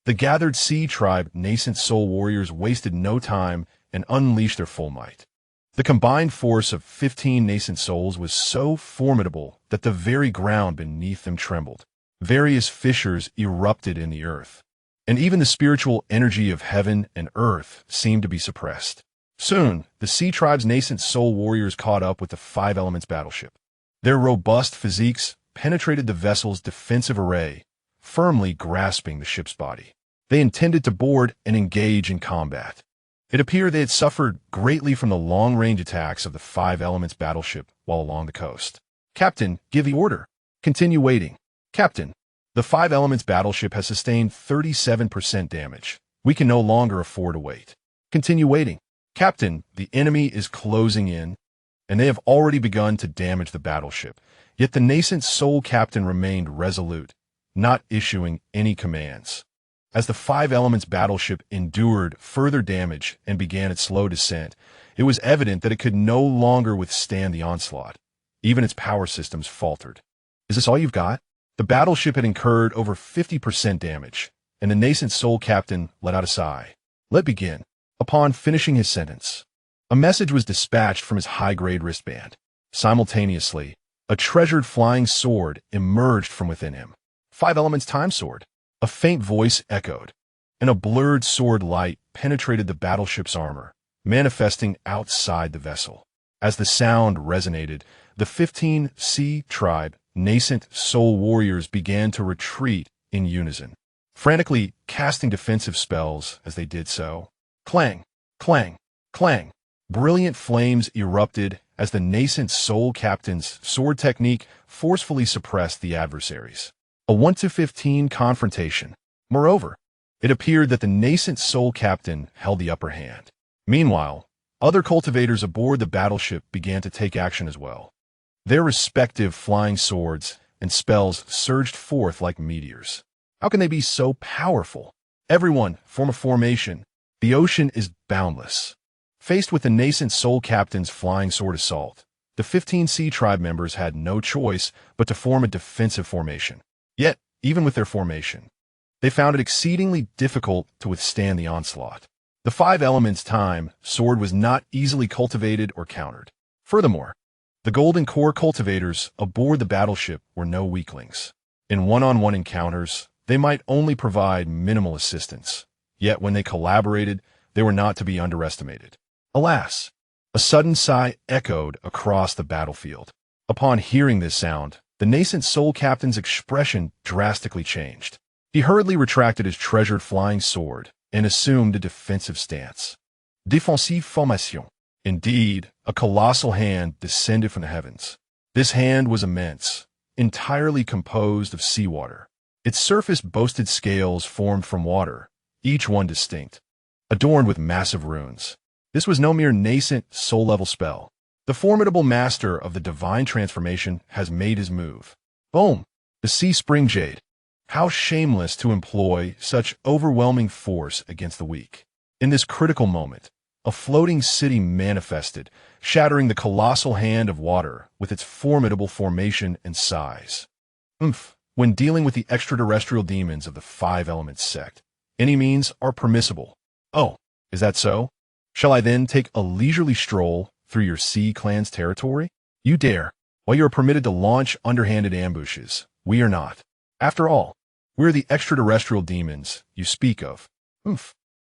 The gathered Sea Tribe Nascent Soul warriors wasted no time and unleashed their full might. The combined force of 15 Nascent Souls was so formidable that the very ground beneath them trembled. Various fissures erupted in the earth, and even the spiritual energy of heaven and earth seemed to be suppressed. Soon, the Sea Tribe's Nascent Soul warriors caught up with the Five Elements battleship. Their robust physiques penetrated the vessel's defensive array, firmly grasping the ship's body. They intended to board and engage in combat. It appeared they had suffered greatly from the long-range attacks of the Five Elements battleship while along the coast. "Captain, give the order." "Continue waiting." "Captain, the Five Elements battleship has sustained 37% damage. We can no longer afford to wait." "Continue waiting." "Captain, the enemy is closing in, and they have already begun to damage the battleship." Yet the Nascent Soul captain remained resolute, not issuing any commands. As the Five Elements battleship endured further damage and began its slow descent, it was evident that it could no longer withstand the onslaught. Even its power systems faltered. "Is this all you've got?" The battleship had incurred over 50% damage, and the Nascent Soul captain let out a sigh. "Let begin." Upon finishing his sentence, a message was dispatched from his high-grade wristband. Simultaneously, a treasured flying sword emerged from within him. Five Elements Time Sword. A faint voice echoed, and a blurred sword light penetrated the battleship's armor, manifesting outside the vessel. As the sound resonated, the 15 Sea Tribe nascent soul warriors began to retreat in unison, frantically casting defensive spells as they did so. Clang, clang, clang. Brilliant flames erupted as the nascent soul captain's sword technique forcefully suppressed the adversaries. A 1-15 confrontation. Moreover, it appeared that the nascent soul captain held the upper hand. Meanwhile, other cultivators aboard the battleship began to take action as well. Their respective flying swords and spells surged forth like meteors. How can they be so powerful? Everyone, form a formation. The ocean is boundless. Faced with the nascent soul captain's flying sword assault, the 15 Sea Tribe members had no choice but to form a defensive formation. Yet, even with their formation, they found it exceedingly difficult to withstand the onslaught. The 5 elements time sword was not easily cultivated or countered. Furthermore, the Golden Core cultivators aboard the battleship were no weaklings. In one-on-one encounters, they might only provide minimal assistance. Yet when they collaborated, they were not to be underestimated. Alas, a sudden sigh echoed across the battlefield. Upon hearing this sound, the nascent soul captain's expression drastically changed. He hurriedly retracted his treasured flying sword and assumed a defensive stance. Défensive formation. Indeed, a colossal hand descended from the heavens. This hand was immense, entirely composed of seawater. Its surface boasted scales formed from water, each one distinct, adorned with massive runes. This was no mere nascent soul-level spell. The formidable master of the divine transformation has made his move. Boom! The sea spring jade. How shameless to employ such overwhelming force against the weak. In this critical moment, a floating city manifested, shattering the colossal hand of water with its formidable formation and size. When dealing with the extraterrestrial demons of the 5 Elements sect, any means are permissible. Oh, is that so? Shall I then take a leisurely stroll through your Sea Clan's territory? You dare. While you are permitted to launch underhanded ambushes, we are not. After all, we're the extraterrestrial demons you speak of.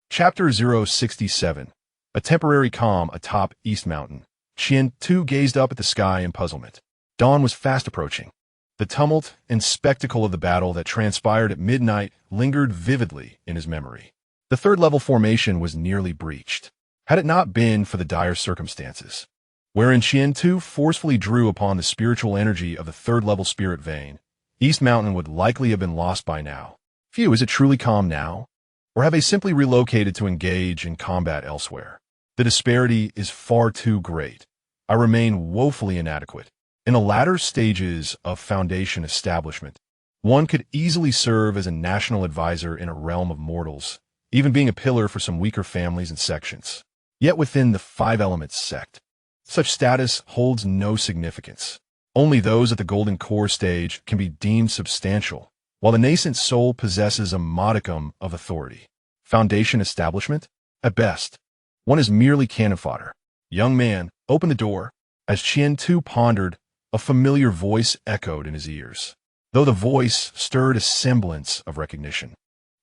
Chapter 067. A temporary calm atop East Mountain. Qian Tu gazed up at the sky in puzzlement. Dawn was fast approaching. The tumult and spectacle of the battle that transpired at midnight lingered vividly in his memory. The 3rd level formation was nearly breached, had it not been for the dire circumstances, wherein Qian Tu forcefully drew upon the spiritual energy of the 3rd level spirit vein. East Mountain would likely have been lost by now. Phew, is it truly calm now? Or have they simply relocated to engage in combat elsewhere? The disparity is far too great. I remain woefully inadequate. In the latter stages of foundation establishment, one could easily serve as a national advisor in a realm of mortals, even being a pillar for some weaker families and sections. Yet within the 5 Elements sect, such status holds no significance. Only those at the Golden Core stage can be deemed substantial, while the nascent soul possesses a modicum of authority. Foundation establishment? At best, one is merely cannon fodder. Young man, open the door. As Qian Tu pondered, a familiar voice echoed in his ears. Though the voice stirred a semblance of recognition,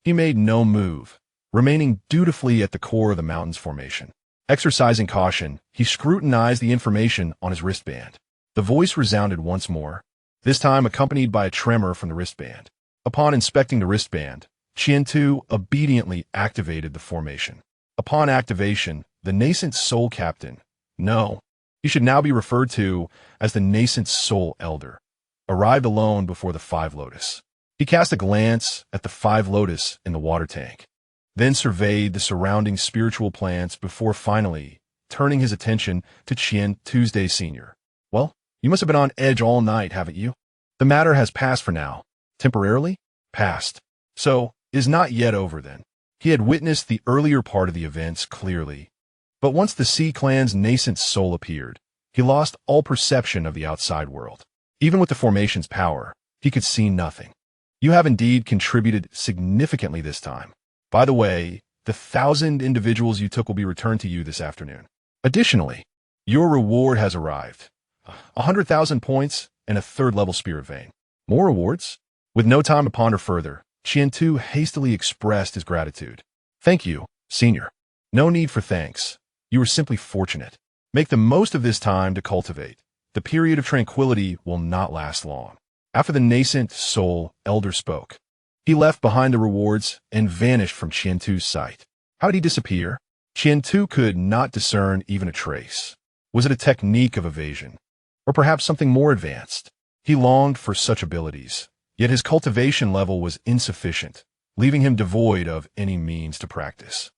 he made no move, remaining dutifully at the core of the mountain's formation. Exercising caution, he scrutinized the information on his wristband. The voice resounded once more, this time accompanied by a tremor from the wristband. Upon inspecting the wristband, Qian Tu obediently activated the formation. Upon activation, the nascent soul captain, no, he should now be referred to as the nascent soul elder, arrived alone before the 5 Lotus. He cast a glance at the 5 Lotus in the water tank, then surveyed the surrounding spiritual plants before finally turning his attention to Qian Tuesday Sr. Well, you must have been on edge all night, haven't you? The matter has passed for now. Temporarily? Passed. So, is not yet over then. He had witnessed the earlier part of the events clearly, but once the Sea Clan's nascent soul appeared, he lost all perception of the outside world. Even with the formation's power, he could see nothing. You have indeed contributed significantly this time. By the way, the 1,000 individuals you took will be returned to you this afternoon. Additionally, your reward has arrived. 100,000 points and a 3rd level spirit vein. More rewards? With no time to ponder further, Qian Tu hastily expressed his gratitude. Thank you, Senior. No need for thanks. You were simply fortunate. Make the most of this time to cultivate. The period of tranquility will not last long. After the Nascent Soul elder spoke, he left behind the rewards and vanished from Qiantu's sight. How did he disappear? Qiantu could not discern even a trace. Was it a technique of evasion? Or perhaps something more advanced? He longed for such abilities, yet his cultivation level was insufficient, leaving him devoid of any means to practice.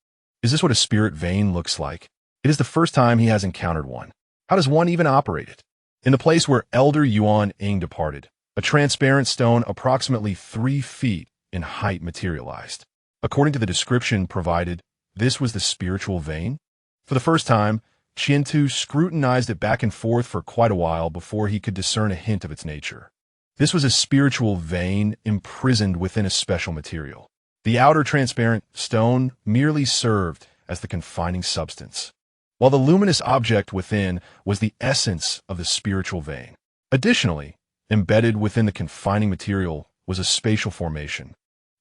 Is this what a spirit vein looks like? It is the first time he has encountered one. How does one even operate it? In the place where Elder Yuan Ing departed, a transparent stone approximately 3 feet in height materialized. According to the description provided, this was the spiritual vein. For the first time, Qiantu scrutinized it back and forth for quite a while before he could discern a hint of its nature. This was a spiritual vein imprisoned within a special material. The outer transparent stone merely served as the confining substance, while the luminous object within was the essence of the spiritual vein. Additionally, embedded within the confining material was a spatial formation,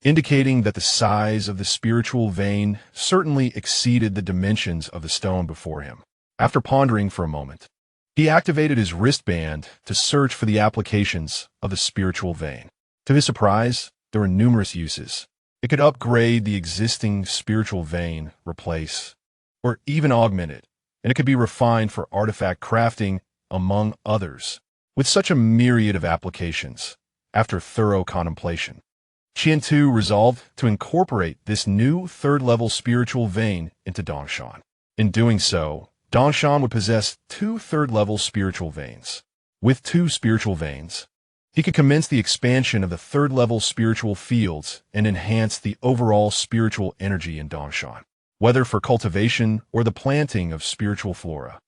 indicating that the size of the spiritual vein certainly exceeded the dimensions of the stone before him. After pondering for a moment, he activated his wristband to search for the applications of the spiritual vein. To his surprise, there were numerous uses. It could upgrade the existing spiritual vein, replace, or even augment it, and it could be refined for artifact crafting, among others. With such a myriad of applications, after thorough contemplation, Qiantu resolved to incorporate this new third-level spiritual vein into Dongshan. In doing so, Dongshan would possess 2 third-level spiritual veins. With 2 spiritual veins, he could commence the expansion of the third-level spiritual fields and enhance the overall spiritual energy in Dongshan, whether for cultivation or the planting of spiritual flora.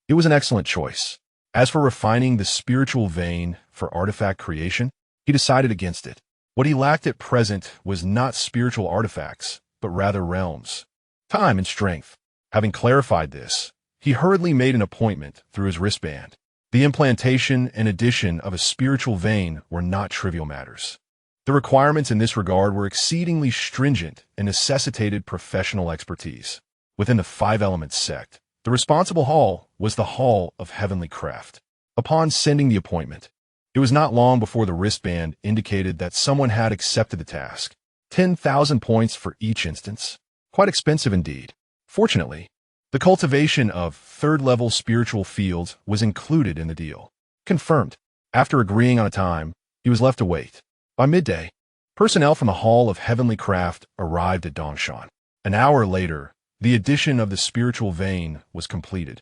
It was an excellent choice. As for refining the spiritual vein for artifact creation, he decided against it. What he lacked at present was not spiritual artifacts, but rather realms, time, and strength. Having clarified this, he hurriedly made an appointment through his wristband. The implantation and addition of a spiritual vein were not trivial matters. The requirements in this regard were exceedingly stringent and necessitated professional expertise. Within the 5 Elements sect, the responsible hall was the Hall of Heavenly Craft. Upon sending the appointment, it was not long before the wristband indicated that someone had accepted the task. 10,000 points for each instance. Quite expensive indeed. Fortunately, the cultivation of third-level spiritual fields was included in the deal. Confirmed. After agreeing on a time, he was left to wait. By midday, personnel from the Hall of Heavenly Craft arrived at Dongshan. An hour later, the addition of the spiritual vein was completed,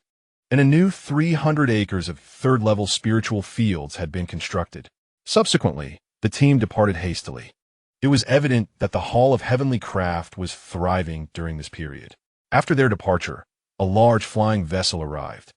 and a new 300 acres of third-level spiritual fields had been constructed. Subsequently, the team departed hastily. It was evident that the Hall of Heavenly Craft was thriving during this period. After their departure, a large flying vessel arrived,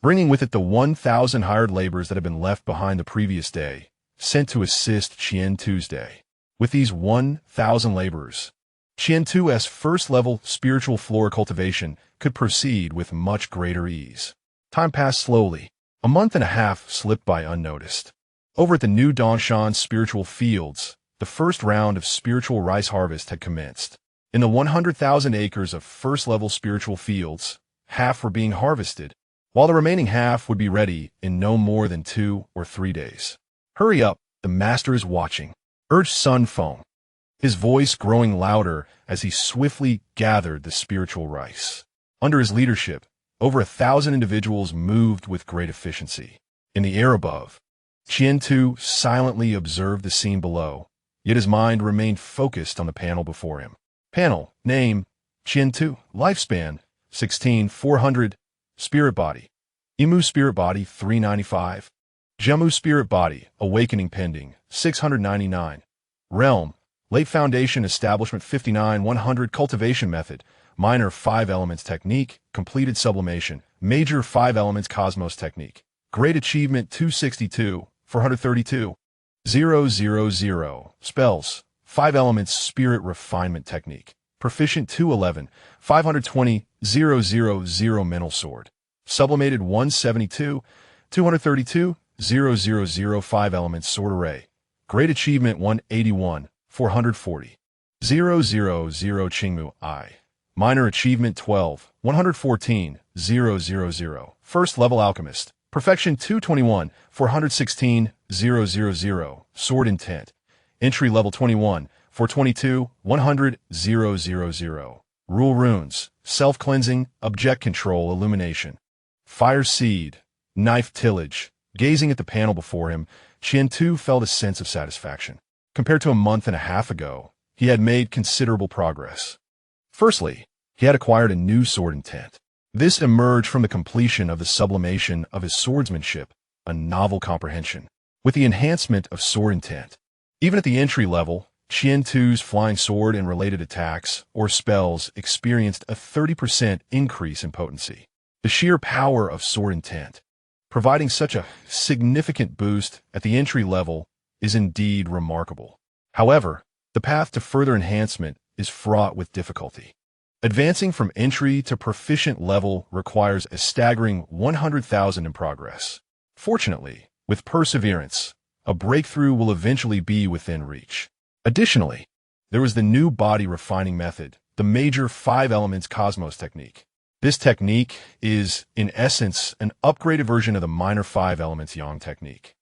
bringing with it the 1,000 hired laborers that had been left behind the previous day, sent to assist Qiantu's day. With these 1,000 laborers, Qiantu's first-level spiritual flora cultivation could proceed with much greater ease. Time passed slowly. A month and a half slipped by unnoticed. Over at the new Dongshan spiritual fields, the first round of spiritual rice harvest had commenced. In the 100,000 acres of first-level spiritual fields, half were being harvested, while the remaining half would be ready in no more than 2 or 3 days. "Hurry up, the master is watching," urged Sun Feng, his voice growing louder as he swiftly gathered the spiritual rice. Under his leadership, over 1,000 individuals moved with great efficiency. In the air above, Qiantu silently observed the scene below, yet his mind remained focused on the panel before him. Panel, name, Qiantu, lifespan, 16,400, spirit body, Imu spirit body, 395, Jummu spirit body, awakening pending, 699, realm, late foundation establishment 59,100, cultivation method, minor 5 elements technique, completed sublimation, major 5 elements cosmos technique, great achievement 262, 432, 000, spells, 5 elements spirit refinement technique, proficient 211, 520, 000 mental sword, sublimated 172, 232, 000 5 elements sword array, great achievement 181, 440, 000 Qingmu I, minor achievement 12, 114, 000, first level alchemist, perfection 221, 416, 100,000, sword intent. Entry level 21, 422, 100,000. Rule runes, self-cleansing, object control, illumination. Fire seed, knife tillage. Gazing at the panel before him, Qian-Tu felt a sense of satisfaction. Compared to a month and a half ago, he had made considerable progress. Firstly, he had acquired a new sword intent. This emerged from the completion of the sublimation of his swordsmanship, a novel comprehension. With the enhancement of sword intent, even at the entry level, Qian-Tu's flying sword and related attacks or spells experienced a 30% increase in potency. The sheer power of sword intent, providing such a significant boost at the entry level, is indeed remarkable. However, the path to further enhancement is fraught with difficulty. Advancing from entry to proficient level requires a staggering 100,000 in progress. Fortunately, with perseverance, a breakthrough will eventually be within reach. Additionally, there was the new body refining method, the major 5 elements cosmos technique. This technique is, in essence, an upgraded version of the minor 5 elements yang technique.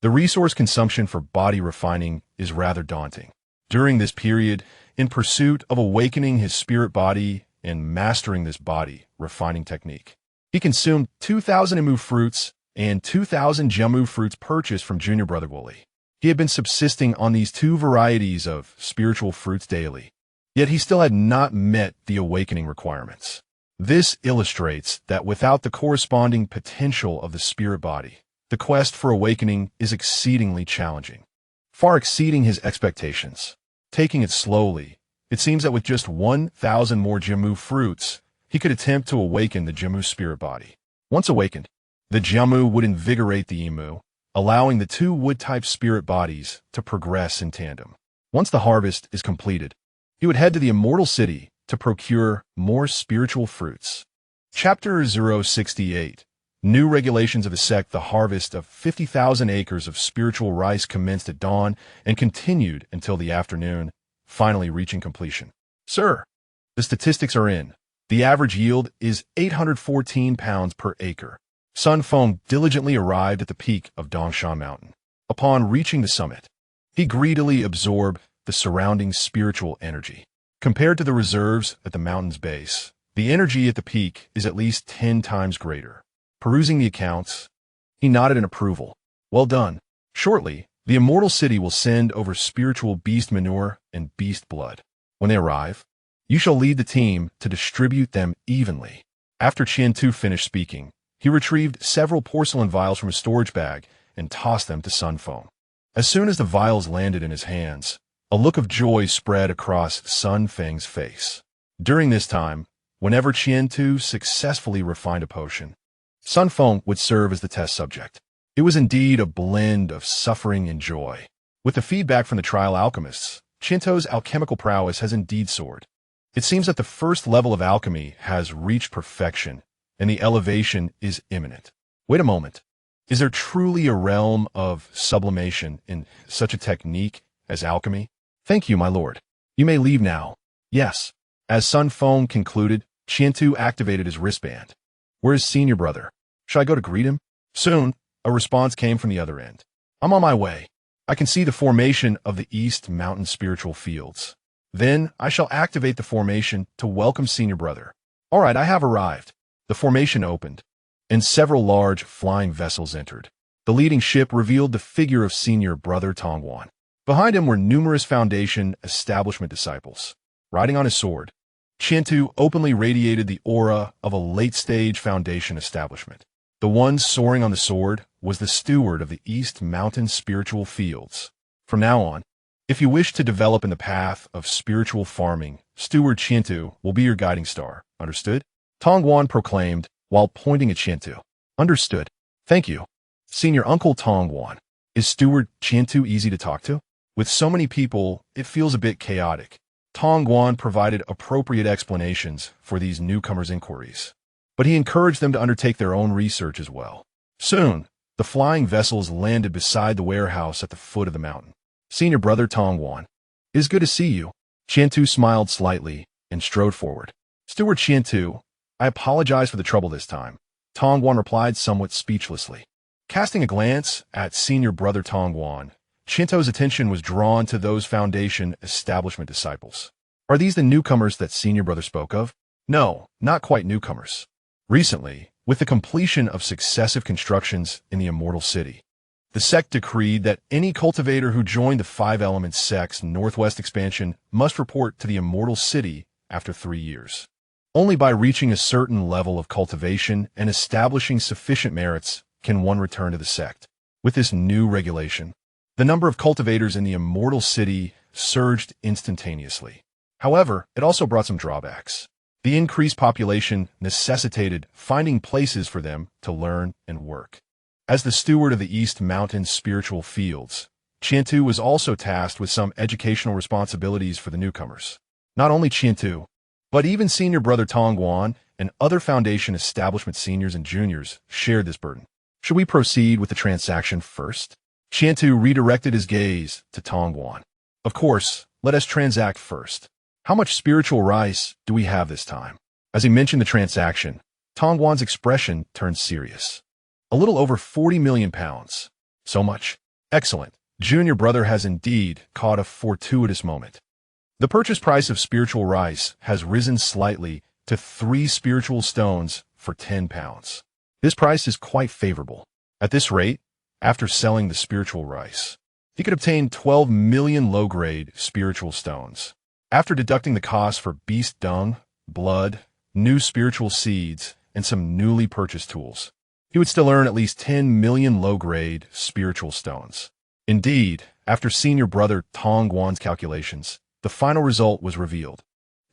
The resource consumption for body refining is rather daunting. During this period, in pursuit of awakening his spirit body and mastering this body refining technique, he consumed 2,000 Imu fruits and 2,000 Jamu fruits purchased from Junior Brother Wooly. He had been subsisting on these 2 varieties of spiritual fruits daily, yet he still had not met the awakening requirements. This illustrates that without the corresponding potential of the spirit body, the quest for awakening is exceedingly challenging, far exceeding his expectations. Taking it slowly, it seems that with just 1,000 more Jamu fruits, he could attempt to awaken the Jamu spirit body. Once awakened, the Jamu would invigorate the Imu, allowing the 2 wood-type spirit bodies to progress in tandem. Once the harvest is completed, he would head to the immortal city to procure more spiritual fruits. Chapter 068. New regulations of the sect. The harvest of 50,000 acres of spiritual rice commenced at dawn and continued until the afternoon, finally reaching completion. Sir, the statistics are in. The average yield is 814 pounds per acre. Sun Feng diligently arrived at the peak of Dongshan Mountain. Upon reaching the summit, he greedily absorbed the surrounding spiritual energy. Compared to the reserves at the mountain's base, the energy at the peak is at least 10 times greater. Perusing the accounts, he nodded in approval. Well done. Shortly, the immortal city will send over spiritual beast manure and beast blood. When they arrive, you shall lead the team to distribute them evenly. After Qian-Tu finished speaking, he retrieved several porcelain vials from his storage bag and tossed them to Sun Feng. As soon as the vials landed in his hands, a look of joy spread across Sun Feng's face. During this time, whenever Qian-Tu successfully refined a potion, Sun Feng would serve as the test subject. It was indeed a blend of suffering and joy. With the feedback from the trial alchemists, Qian-Tu's alchemical prowess has indeed soared. It seems that the first level of alchemy has reached perfection, and the elevation is imminent. Wait a moment. Is there truly a realm of sublimation in such a technique as alchemy? Thank you, my lord. You may leave now. Yes. As Sun Feng concluded, Qian-Tu activated his wristband. Where is senior brother? Should I go to greet him? Soon, a response came from the other end. I'm on my way. I can see the formation of the East Mountain spiritual fields. Then I shall activate the formation to welcome senior brother. All right, I have arrived. The formation opened, and several large flying vessels entered. The leading ship revealed the figure of senior brother Tongguan. Behind him were numerous Foundation establishment disciples. Riding on his sword, Qian-Tu openly radiated the aura of a late-stage Foundation establishment. The one soaring on the sword was the steward of the East Mountain spiritual fields. From now on, if you wish to develop in the path of spiritual farming, Steward Qian-Tu will be your guiding star. Understood? Tongguan proclaimed while pointing at Qian-Tu. Understood. Thank you. Senior Uncle Tongguan. Is Steward Qian-Tu easy to talk to? With so many people, it feels a bit chaotic. Tongguan provided appropriate explanations for these newcomers' inquiries, but he encouraged them to undertake their own research as well. Soon, the flying vessels landed beside the warehouse at the foot of the mountain. Senior brother Tongguan. It is good to see you. Qian-Tu smiled slightly and strode forward. Steward Qian-Tu, I apologize for the trouble this time. Tongguan replied somewhat speechlessly. Casting a glance at senior brother Tongguan, Qiantu's attention was drawn to those foundation establishment disciples. Are these the newcomers that senior brother spoke of? No, not quite newcomers. Recently, with the completion of successive constructions in the Immortal City, the sect decreed that any cultivator who joined the Five Elements sect's northwest expansion must report to the Immortal City after 3 years. Only by reaching a certain level of cultivation and establishing sufficient merits can one return to the sect. With this new regulation, the number of cultivators in the Immortal City surged instantaneously. However, it also brought some drawbacks. The increased population necessitated finding places for them to learn and work. As the steward of the East Mountain spiritual fields, Qiantu was also tasked with some educational responsibilities for the newcomers. Not only Qiantu, but even senior brother Tongguan and other foundation establishment seniors and juniors shared this burden. Should we proceed with the transaction first? Qiantu redirected his gaze to Tongguan. Of course, let us transact first. How much spiritual rice do we have this time? As he mentioned the transaction, Tongguan's expression turned serious. A little over 40 million pounds. So much? Excellent. Junior brother has indeed caught a fortuitous moment. The purchase price of spiritual rice has risen slightly to 3 spiritual stones for 10 pounds. This price is quite favorable. At this rate, after selling the spiritual rice, he could obtain 12 million low-grade spiritual stones. After deducting the cost for beast dung, blood, new spiritual seeds, and some newly purchased tools, he would still earn at least 10 million low-grade spiritual stones. Indeed, after senior brother Tongguan's calculations, the final result was revealed.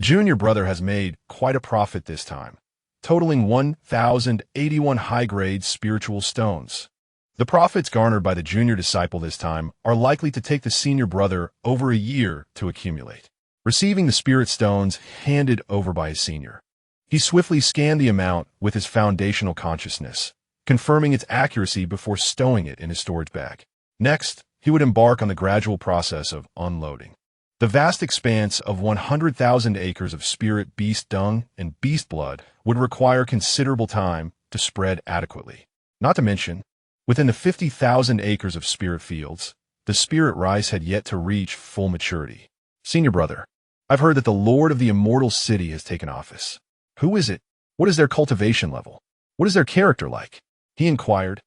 Junior brother has made quite a profit this time, totaling 1,081 high-grade spiritual stones. The profits garnered by the junior disciple this time are likely to take the senior brother over a year to accumulate. Receiving the spirit stones handed over by his senior, he swiftly scanned the amount with his foundational consciousness, confirming its accuracy before stowing it in his storage bag. Next, he would embark on the gradual process of unloading. The vast expanse of 100,000 acres of spirit beast dung and beast blood would require considerable time to spread adequately. Not to mention, within the 50,000 acres of spirit fields, the spirit rice had yet to reach full maturity. Senior brother, I've heard that the Lord of the Immortal City has taken office. Who is it? What is their cultivation level? What is their character like? He inquired,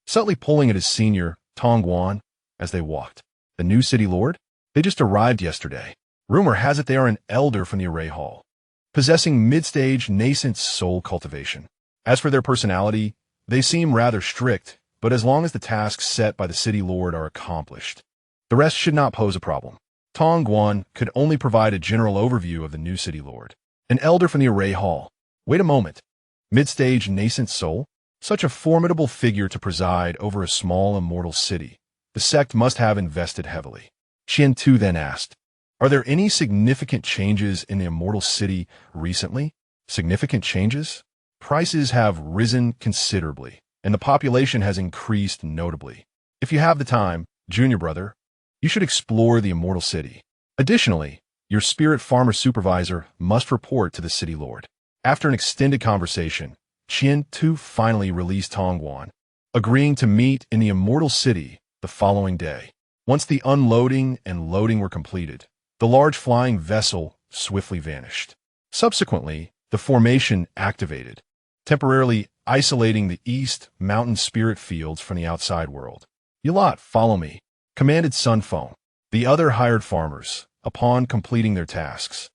subtly pulling at his senior, Tongguan, as they walked. The new city lord? They just arrived yesterday. Rumor has it they are an elder from the array hall, possessing mid-stage nascent soul cultivation. As for their personality, they seem rather strict, but as long as the tasks set by the city lord are accomplished, the rest should not pose a problem. Tongguan could only provide a general overview of the new city lord. An elder from the array hall. Wait a moment. Mid-stage nascent soul? Such a formidable figure to preside over a small immortal city. The sect must have invested heavily. Qiantu then asked, are there any significant changes in the immortal city recently? Significant changes? Prices have risen considerably, and the population has increased notably. If you have the time, junior brother, you should explore the immortal city. Additionally, your spirit farmer supervisor must report to the city lord. After an extended conversation, Qiantu finally released Tongguan, agreeing to meet in the immortal city the following day. Once the unloading and loading were completed, the large flying vessel swiftly vanished. Subsequently, the formation activated, temporarily isolating the East Mountain spirit fields from the outside world. You lot, follow me, commanded Sunphone. The other hired farmers, upon completing their tasks,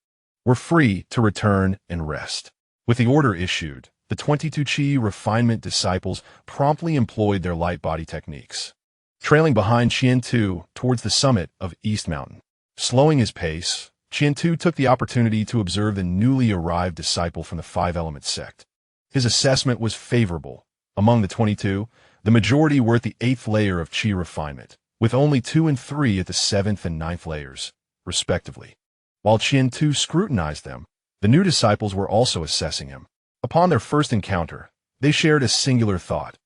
were free to return and rest. With the order issued, the 22 Chi refinement disciples promptly employed their light body techniques, trailing behind Qiantu towards the summit of East Mountain. Slowing his pace, Qiantu took the opportunity to observe the newly arrived disciple from the Five Elements sect. His assessment was favorable. Among the 22, the majority were at the 8th layer of Qi refinement, with only 2 and 3 at the 7th and 9th layers, respectively. While Qiantu scrutinized them, the new disciples were also assessing him. Upon their first encounter, they shared a singular thought.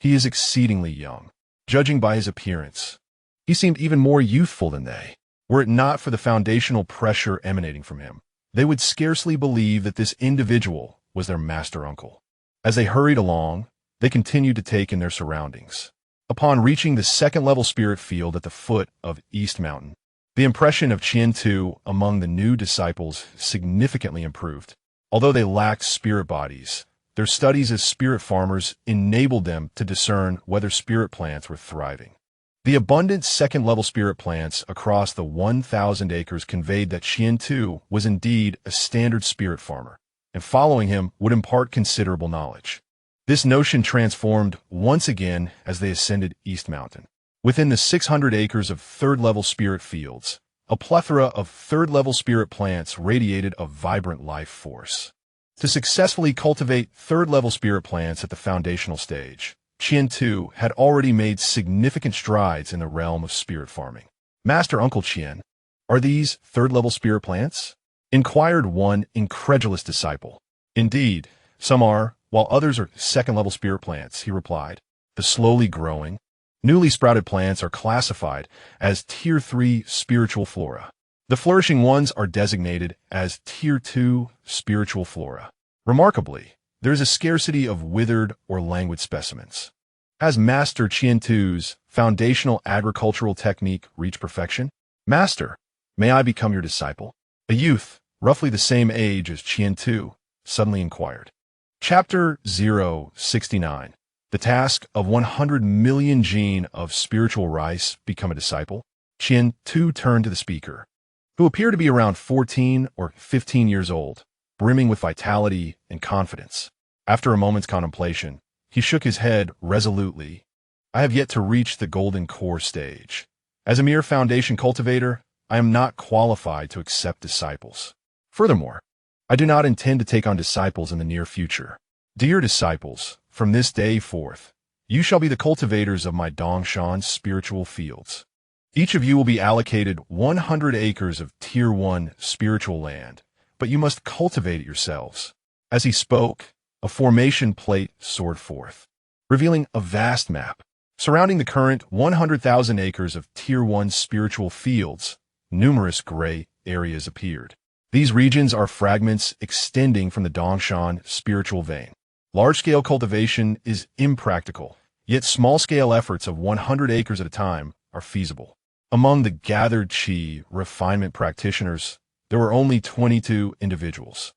He is exceedingly young. Judging by his appearance, he seemed even more youthful than they. Were it not for the foundational pressure emanating from him, they would scarcely believe that this individual was their master uncle. As they hurried along, they continued to take in their surroundings. Upon reaching the second-level spirit field at the foot of East Mountain, the impression of Qian-Tu among the new disciples significantly improved. Although they lacked spirit bodies, their studies as spirit farmers enabled them to discern whether spirit plants were thriving. The abundant second-level spirit plants across the 1,000 acres conveyed that Qian-Tu was indeed a standard spirit farmer, and following him would impart considerable knowledge. This notion transformed once again as they ascended East Mountain. Within the 600 acres of third-level spirit fields, a plethora of third-level spirit plants radiated a vibrant life force. To successfully cultivate third-level spirit plants at the foundational stage, Qian-Tu had already made significant strides in the realm of spirit farming. Master Uncle Qian, are these third-level spirit plants? Inquired one incredulous disciple. Indeed, some are, while others are second-level spirit plants, he replied. The slowly growing, newly sprouted plants are classified as Tier 3 spiritual flora. The flourishing ones are designated as Tier 2 spiritual flora. Remarkably, there is a scarcity of withered or languid specimens. Has Master Qian-Tu's foundational agricultural technique reached perfection? Master, may I become your disciple? A youth, roughly the same age as Qian-Tu, suddenly inquired. Chapter 069. The task of 100 million gene of spiritual rice become a disciple. Qian-Tu turned to the speaker, who appeared to be around 14 or 15 years old, brimming with vitality and confidence. After a moment's contemplation, he shook his head resolutely. I have yet to reach the golden core stage. As a mere foundation cultivator, I am not qualified to accept disciples. Furthermore, I do not intend to take on disciples in the near future. Dear disciples, from this day forth, you shall be the cultivators of my Dongshan spiritual fields. Each of you will be allocated 100 acres of Tier 1 spiritual land, but you must cultivate it yourselves. As he spoke, a formation plate soared forth, revealing a vast map. Surrounding the current 100,000 acres of Tier 1 spiritual fields, numerous gray areas appeared. These regions are fragments extending from the Dongshan spiritual vein. Large-scale cultivation is impractical, yet small-scale efforts of 100 acres at a time are feasible. Among the gathered Qi refinement practitioners, there were only 22 individuals.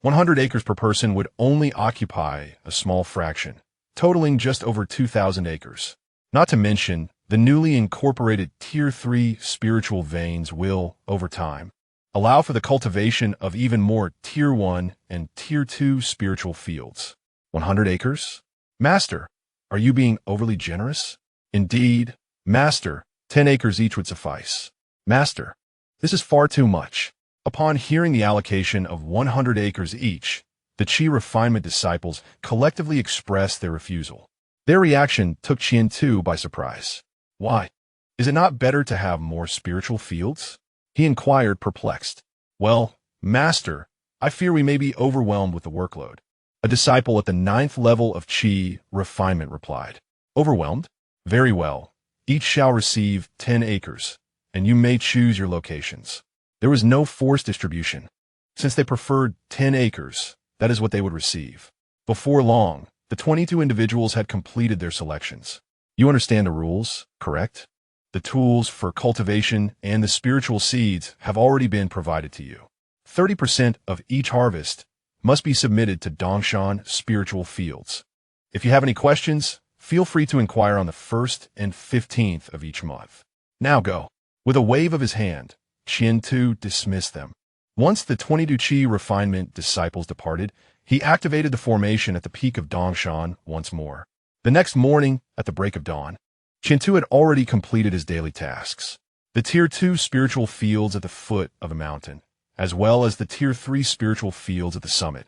100 acres per person would only occupy a small fraction, totaling just over 2,000 acres. Not to mention, the newly incorporated Tier 3 spiritual veins will, over time, allow for the cultivation of even more Tier 1 and Tier 2 spiritual fields. 100 acres? Master, are you being overly generous? Indeed, Master, 10 acres each would suffice. Master, this is far too much. Upon hearing the allocation of 100 acres each, the Qi refinement disciples collectively expressed their refusal. Their reaction took Qian-Tu by surprise. Why? Is it not better to have more spiritual fields? He inquired, perplexed. Well, Master, I fear we may be overwhelmed with the workload. A disciple at the 9th level of Qi refinement replied. Overwhelmed? Very well. Each shall receive 10 acres, and you may choose your locations. There was no forced distribution. Since they preferred 10 acres, that is what they would receive. Before long, the 22 individuals had completed their selections. You understand the rules, correct? The tools for cultivation and the spiritual seeds have already been provided to you. 30% of each harvest must be submitted to Dongshan spiritual fields. If you have any questions, feel free to inquire on the 1st and 15th of each month. Now go. With a wave of his hand, Qian-Tu dismissed them. Once the 22 Qi refinement disciples departed, he activated the formation at the peak of Dongshan once more. The next morning, at the break of dawn, Qian-Tu had already completed his daily tasks. The Tier 2 spiritual fields at the foot of a mountain, as well as the Tier 3 spiritual fields at the summit,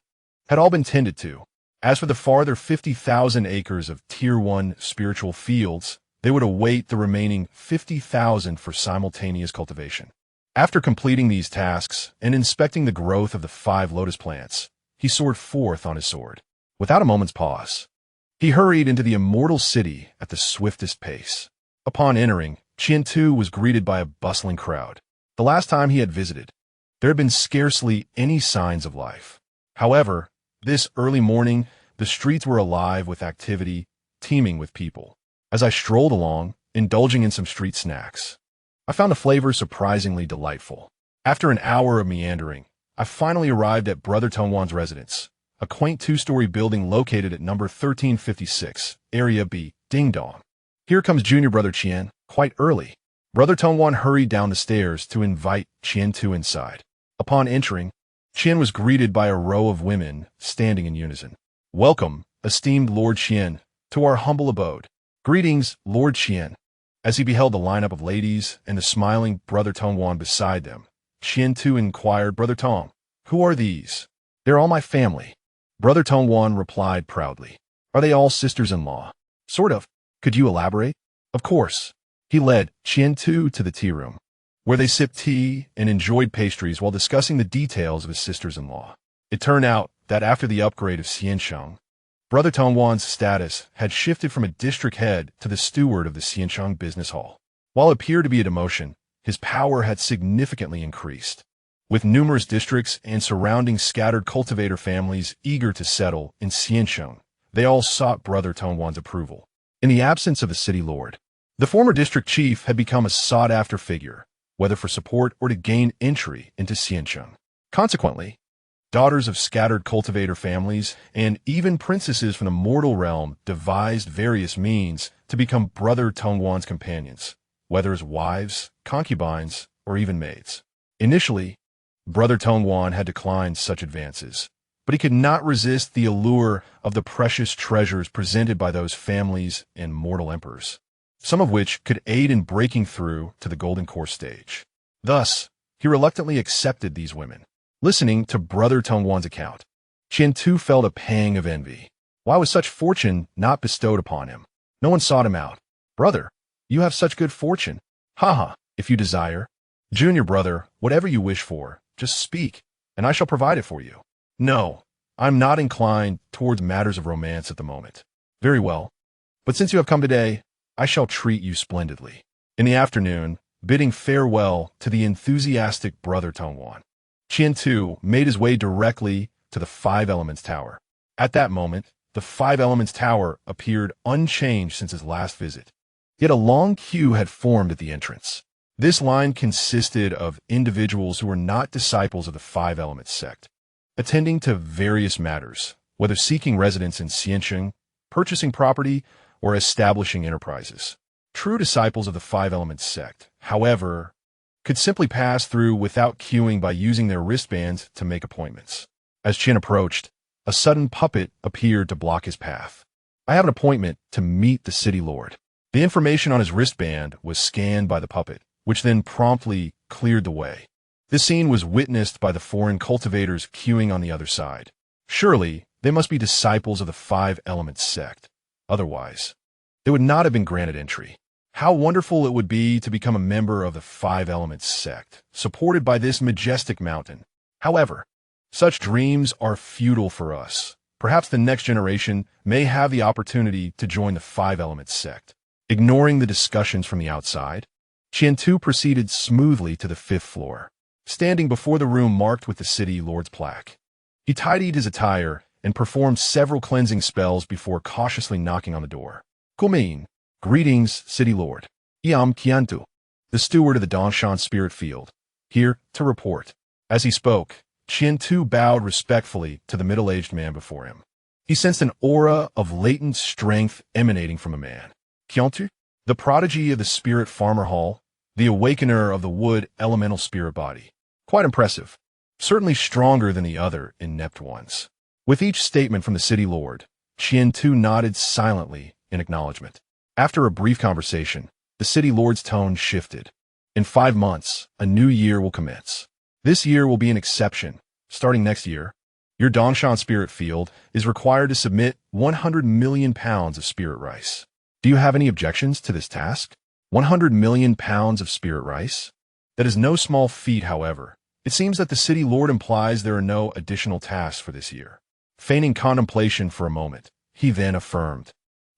had all been tended to. As for the farther 50,000 acres of Tier 1 spiritual fields, they would await the remaining 50,000 for simultaneous cultivation. After completing these tasks and inspecting the growth of the 5 lotus plants, he soared forth on his sword. Without a moment's pause, he hurried into the immortal city at the swiftest pace. Upon entering, Qian-Tu was greeted by a bustling crowd. The last time he had visited, there had been scarcely any signs of life. However, this early morning, the streets were alive with activity, teeming with people. As I strolled along, indulging in some street snacks, I found the flavor surprisingly delightful. After an hour of meandering, I finally arrived at Brother Tongwan's residence, a quaint two-story building located at number 1356, Area B. Ding dong. Here comes Junior Brother Qian, quite early. Brother Tongwan hurried down the stairs to invite Qian inside. Upon entering, Qian was greeted by a row of women standing in unison. "Welcome, esteemed Lord Qian, to our humble abode." "Greetings, Lord Qian." As he beheld the lineup of ladies and the smiling Brother Tongwan beside them, Qian inquired, "Brother Tong, who are these?" "They're all my family," Brother Tongwan replied proudly. "Are they all sisters-in-law?" "Sort of. Could you elaborate?" "Of course." He led Qian to the tea room, where they sipped tea and enjoyed pastries while discussing the details of his sisters-in-law. It turned out that after the upgrade of Xiansheng, Brother Tongwan's status had shifted from a district head to the steward of the Xiansheng Business Hall. While it appeared to be a demotion, his power had significantly increased. With numerous districts and surrounding scattered cultivator families eager to settle in Xiansheng, they all sought Brother Tongwan's approval. In the absence of the city lord, the former district chief had become a sought-after figure, whether for support or to gain entry into Xiansheng. Consequently, daughters of scattered cultivator families and even princesses from the mortal realm devised various means to become Brother Tongwan's companions, whether as wives, concubines, or even maids. Initially, Brother Tongwan had declined such advances, but he could not resist the allure of the precious treasures presented by those families and mortal emperors, some of which could aid in breaking through to the Golden Core stage. Thus, he reluctantly accepted these women. Listening to Brother Tongwan's account, Qian felt a pang of envy. Why was such fortune not bestowed upon him? No one sought him out. "Brother, you have such good fortune. Haha, if you desire. Junior brother, whatever you wish for, just speak, and I shall provide it for you." "No, I'm not inclined towards matters of romance at the moment." "Very well, but since you have come today, I shall treat you splendidly." In the afternoon, bidding farewell to the enthusiastic Brother Tongwan, Qian made his way directly to the Five Elements Tower. At that moment, the Five Elements Tower appeared unchanged since his last visit. Yet a long queue had formed at the entrance. This line consisted of individuals who were not disciples of the Five Elements sect, attending to various matters, whether seeking residence in Xiansheng, purchasing property, or establishing enterprises. True disciples of the Five Elements sect, however, could simply pass through without queuing by using their wristbands to make appointments. As Qian approached, a sudden puppet appeared to block his path. "I have an appointment to meet the city lord." The information on his wristband was scanned by the puppet, which then promptly cleared the way. This scene was witnessed by the foreign cultivators queuing on the other side. Surely, they must be disciples of the Five Elements sect. Otherwise, they would not have been granted entry. How wonderful it would be to become a member of the Five Elements sect, supported by this majestic mountain. However, such dreams are futile for us. Perhaps the next generation may have the opportunity to join the Five Elements sect. Ignoring the discussions from the outside, Qian proceeded smoothly to the 5th floor, standing before the room marked with the city lord's plaque. He tidied his attire and performed several cleansing spells before cautiously knocking on the door. "Kumein. Greetings, City Lord. Iam Qian, the steward of the Dongshan Spirit Field, here to report." As he spoke, Qian bowed respectfully to the middle-aged man before him. He sensed an aura of latent strength emanating from the man. Qian, the prodigy of the Spirit Farmer Hall, the awakener of the wood elemental spirit body. Quite impressive. Certainly stronger than the other inept ones. With each statement from the city lord, Qian nodded silently in acknowledgement. After a brief conversation, the city lord's tone shifted. "In 5 months, a new year will commence. This year will be an exception. Starting next year, your Dongshan Spirit Field is required to submit 100 million pounds of spirit rice. Do you have any objections to this task? 100 million pounds of spirit rice? That is no small feat, however. It seems that the city lord implies there are no additional tasks for this year." Feigning contemplation for a moment, he then affirmed,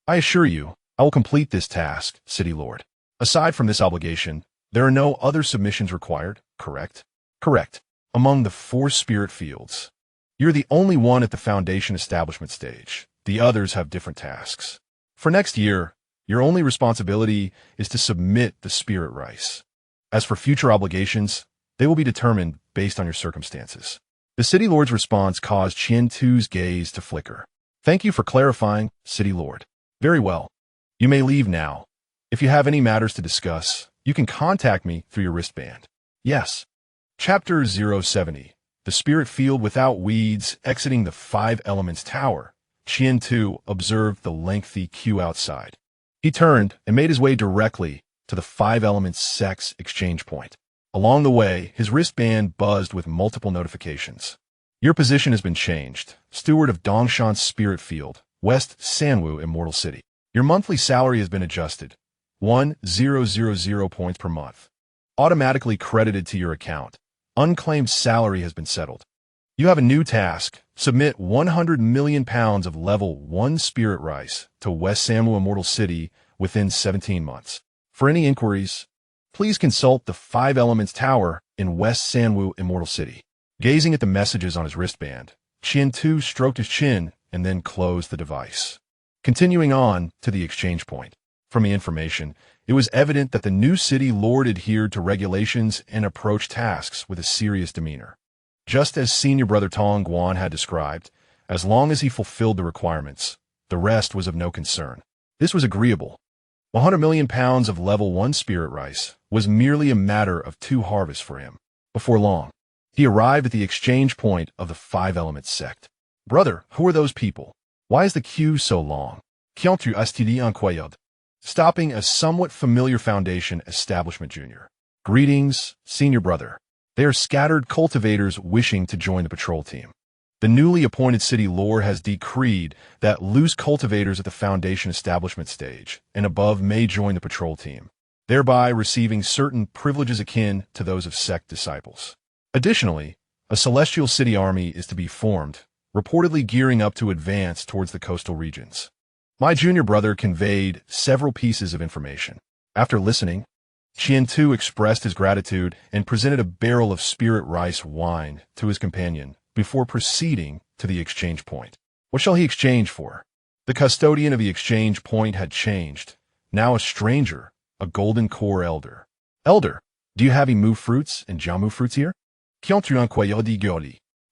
"I assure you, I will complete this task, City Lord. Aside from this obligation, there are no other submissions required, correct?" "Correct. Among the 4 spirit fields, you're the only one at the foundation establishment stage. The others have different tasks. For next year, Your only responsibility is to submit the spirit rice. As for future obligations, they will be determined based on your circumstances. The City Lord's response caused Qian Tu's gaze to flicker. Thank you for clarifying, City Lord. Very well. You may leave now. If you have any matters to discuss, you can contact me through your wristband. Yes. Chapter 070. The Spirit Field Without Weeds. Exiting the Five Elements Tower, Qian Tu observed the lengthy queue outside. He turned and made his way directly to the Five Elements Sex exchange point. Along the way, his wristband buzzed with multiple notifications. Your position has been changed. Steward of Dongshan's Spirit Field, West Sanwu Immortal City. Your monthly salary has been adjusted. 1,000 points per month. Automatically credited to your account. Unclaimed salary has been settled. You have a new task. Submit 100 million pounds of level 1 spirit rice to West Sanwu Immortal City within 17 months. For any inquiries, please consult the Five Elements Tower in West Sanwu Immortal City. Gazing at the messages on his wristband, Qian Tu stroked his chin and then closed the device. Continuing on to the exchange point. From the information, it was evident that the new city lord adhered to regulations and approached tasks with a serious demeanor. Just as senior brother Tong Guan had described, as long as he fulfilled the requirements, the rest was of no concern. This was agreeable. 100 million pounds of level 1 spirit rice was merely a matter of 2 harvests for him. Before long, he arrived at the exchange point of the Five Elements sect. Brother, who are those people? Why is the queue so long? Qiantu std enquayed. Stopping a somewhat familiar foundation establishment junior. Greetings, senior brother. They are scattered cultivators wishing to join the patrol team. The newly appointed city lord has decreed that loose cultivators at the foundation establishment stage and above may join the patrol team, thereby receiving certain privileges akin to those of sect disciples. Additionally, a celestial city army is to be formed, reportedly gearing up to advance towards the coastal regions. My junior brother conveyed several pieces of information. After listening, Qian Tu expressed his gratitude and presented a barrel of spirit rice wine to his companion before proceeding to the exchange point. What shall he exchange for? The custodian of the exchange point had changed. Now a stranger, a golden core elder. Elder, do you have imu fruits and jamu fruits here?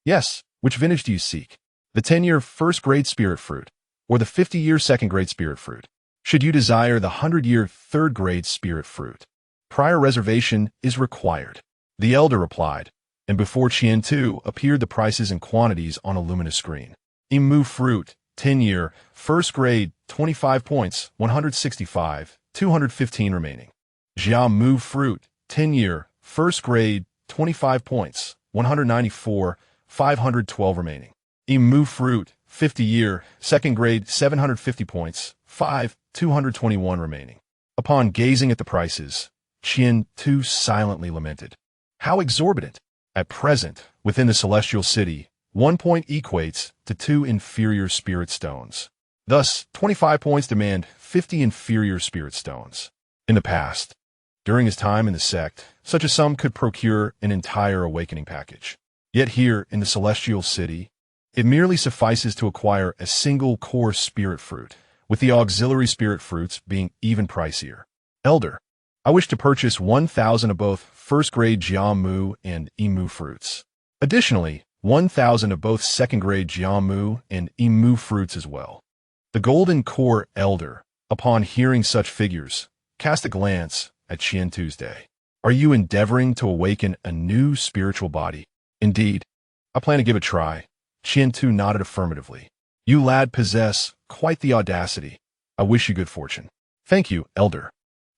Yes, which vintage do you seek? The 10-year first-grade spirit fruit, or the 50-year second-grade spirit fruit? Should you desire the 100-year third-grade spirit fruit, prior reservation is required. The elder replied, and before Qian Tu appeared the prices and quantities on a luminous screen. Imu fruit, 10-year, first grade, 25 points, 165, 215 remaining. Jia Mu fruit, 10-year, first grade, 25 points, 194, 512 remaining. Imu fruit, 50-year, second grade, 750 points, 221 remaining. Upon gazing at the prices, Qian Tu silently lamented. How exorbitant! At present, within the celestial city, 1 point equates to 2 inferior spirit stones. Thus, 25 points demand 50 inferior spirit stones. In the past, during his time in the sect, such a sum could procure an entire awakening package. Yet here, in the celestial city, it merely suffices to acquire a single core spirit fruit, with the auxiliary spirit fruits being even pricier. Elder, I wish to purchase 1,000 of both first-grade Jiamu and Imu fruits. Additionally, 1,000 of both second-grade Jiamu and Imu fruits as well. The Golden Core Elder, upon hearing such figures, cast a glance at Qian Tu's day. Are you endeavoring to awaken a new spiritual body? Indeed, I plan to give it a try. Qian Tu nodded affirmatively. You lad possess quite the audacity. I wish you good fortune. Thank you, Elder.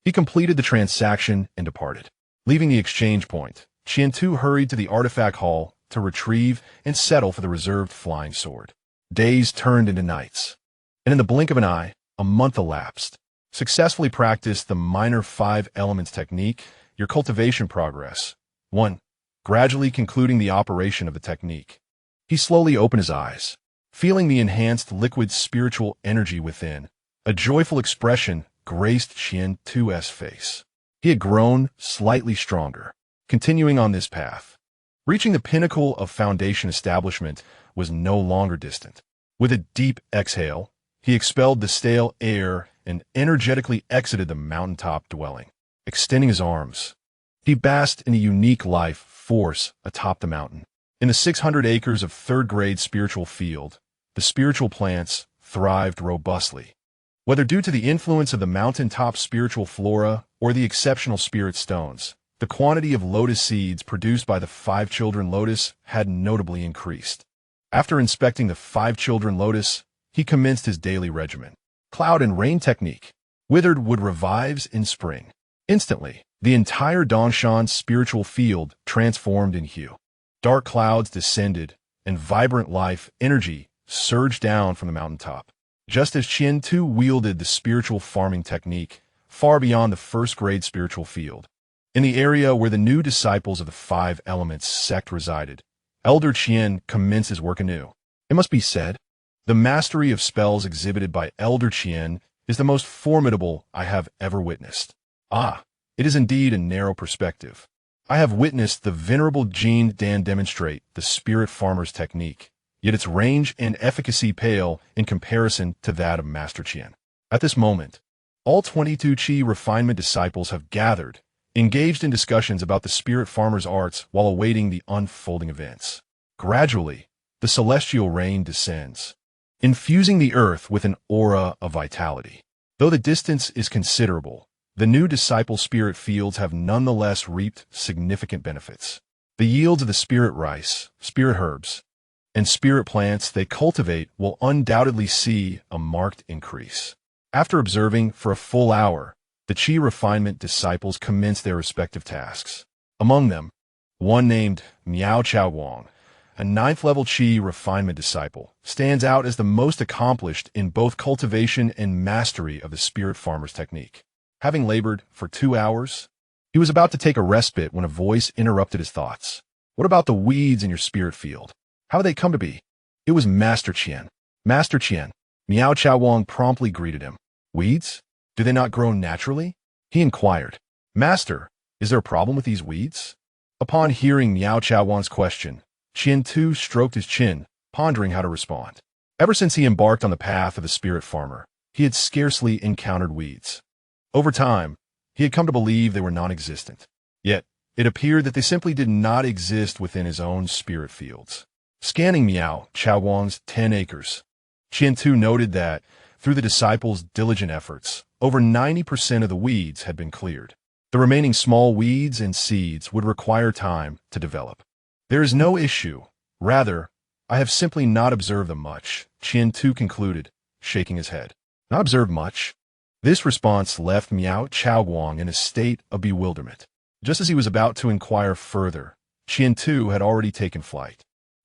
He completed the transaction and departed. Leaving the exchange point, Qian Tu hurried to the artifact hall to retrieve and settle for the reserved flying sword. Days turned into nights, and in the blink of an eye, a month elapsed. Successfully practiced the minor 5 elements technique, your cultivation progress. 1. Gradually concluding the operation of the technique. He slowly opened his eyes, feeling the enhanced liquid spiritual energy within. A joyful expression graced Qian Tu's face. He had grown slightly stronger. Continuing on this path, reaching the pinnacle of foundation establishment was no longer distant. With a deep exhale, he expelled the stale air and energetically exited the mountaintop dwelling. Extending his arms, he basked in a unique life force atop the mountain. In the 600 acres of third-grade spiritual field, the spiritual plants thrived robustly. Whether due to the influence of the mountaintop spiritual flora or the exceptional spirit stones, the quantity of lotus seeds produced by the 5 children lotus had notably increased. After inspecting the 5 children lotus, he commenced his daily regimen. Cloud and rain technique. Withered wood revives in spring. Instantly, the entire Danshan spiritual field transformed in hue. Dark clouds descended, and vibrant life energy surged down from the mountaintop. Just as Qian Tu wielded the spiritual farming technique far beyond the first-grade spiritual field. In the area where the new disciples of the 5 elements sect resided, Elder Qian commenced his work anew. It must be said, the mastery of spells exhibited by Elder Qian is the most formidable I have ever witnessed. Ah, it is indeed a narrow perspective. I have witnessed the venerable Jin Dan demonstrate the spirit farmer's technique, yet its range and efficacy pale in comparison to that of Master Qian. At this moment, all 22 Qi refinement disciples have gathered, engaged in discussions about the spirit farmer's arts while awaiting the unfolding events. Gradually, the celestial rain descends, infusing the earth with an aura of vitality. Though the distance is considerable, the new disciple spirit fields have nonetheless reaped significant benefits. The yields of the spirit rice, spirit herbs, and spirit plants they cultivate will undoubtedly see a marked increase. After observing for a full hour, the Qi refinement disciples commence their respective tasks. Among them, one named Miao Chaowang, a 9th-level Qi refinement disciple, stands out as the most accomplished in both cultivation and mastery of the spirit farmer's technique. Having labored for 2 hours, he was about to take a respite when a voice interrupted his thoughts. What about the weeds in your spirit field? How did they come to be? It was Master Qian. Master Qian. Miao Chaowang promptly greeted him. Weeds? Do they not grow naturally? He inquired. Master, is there a problem with these weeds? Upon hearing Miao Chaowang's question, Qian Tu stroked his chin, pondering how to respond. Ever since he embarked on the path of the spirit farmer, he had scarcely encountered weeds. Over time, he had come to believe they were non-existent. Yet, it appeared that they simply did not exist within his own spirit fields. Scanning Miao Chaowang's 10 acres, Qian Tu noted that, through the disciples' diligent efforts, over 90% of the weeds had been cleared. The remaining small weeds and seeds would require time to develop. There is no issue. Rather, I have simply not observed them much, Qian Tu concluded, shaking his head. Not observed much? This response left Miao Chaowang in a state of bewilderment. Just as he was about to inquire further, Qian Tu had already taken flight.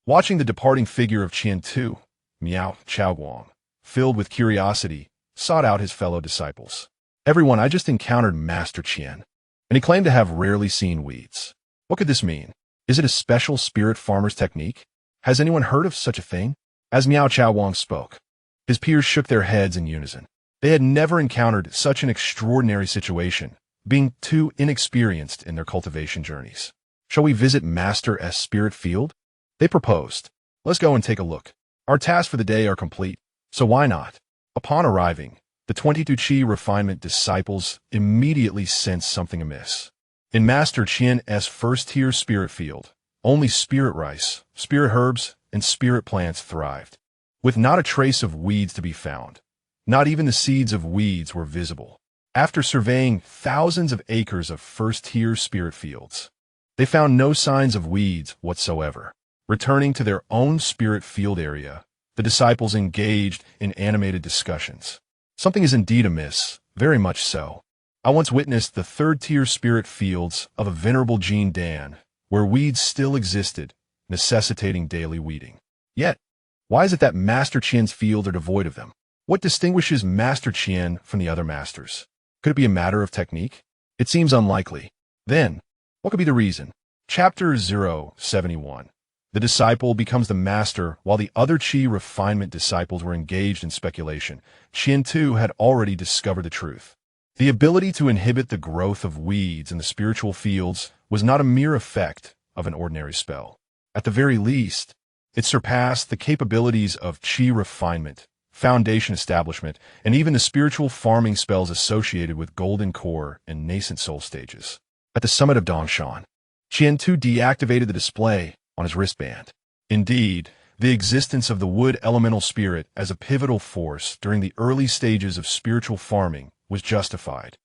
Watching the departing figure of Qian Tu, Miao Chaowang, filled with curiosity, sought out his fellow disciples. Everyone, I just encountered Master Qian, and he claimed to have rarely seen weeds. What could this mean? Is it a special spirit farmer's technique? Has anyone heard of such a thing? As Miao Chaowang spoke, his peers shook their heads in unison. They had never encountered such an extraordinary situation, being too inexperienced in their cultivation journeys. Shall we visit Master S' spirit field? They proposed. Let's go and take a look. Our tasks for the day are complete, so why not? Upon arriving, the 22 Qi refinement disciples immediately sensed something amiss. In Master Qian's first-tier spirit field, only spirit rice, spirit herbs, and spirit plants thrived, with not a trace of weeds to be found. Not even the seeds of weeds were visible. After surveying thousands of acres of first-tier spirit fields, they found no signs of weeds whatsoever. Returning to their own spirit field area, the disciples engaged in animated discussions. Something is indeed amiss, very much so. I once witnessed the third-tier spirit fields of a venerable Jin Dan, where weeds still existed, necessitating daily weeding. Yet, why is it that Master Qian's fields are devoid of them? What distinguishes Master Qian from the other masters? Could it be a matter of technique? It seems unlikely. Then, what could be the reason? Chapter 071. The disciple becomes the master while the other Qi refinement disciples were engaged in speculation. Qian Tu had already discovered the truth. The ability to inhibit the growth of weeds in the spiritual fields was not a mere effect of an ordinary spell. At the very least, it surpassed the capabilities of Qi refinement foundation establishment, and even the spiritual farming spells associated with golden core and nascent soul stages. At the summit of Dongshan, Qian-Tu deactivated the display on his wristband. Indeed, the existence of the wood elemental spirit as a pivotal force during the early stages of spiritual farming was justified.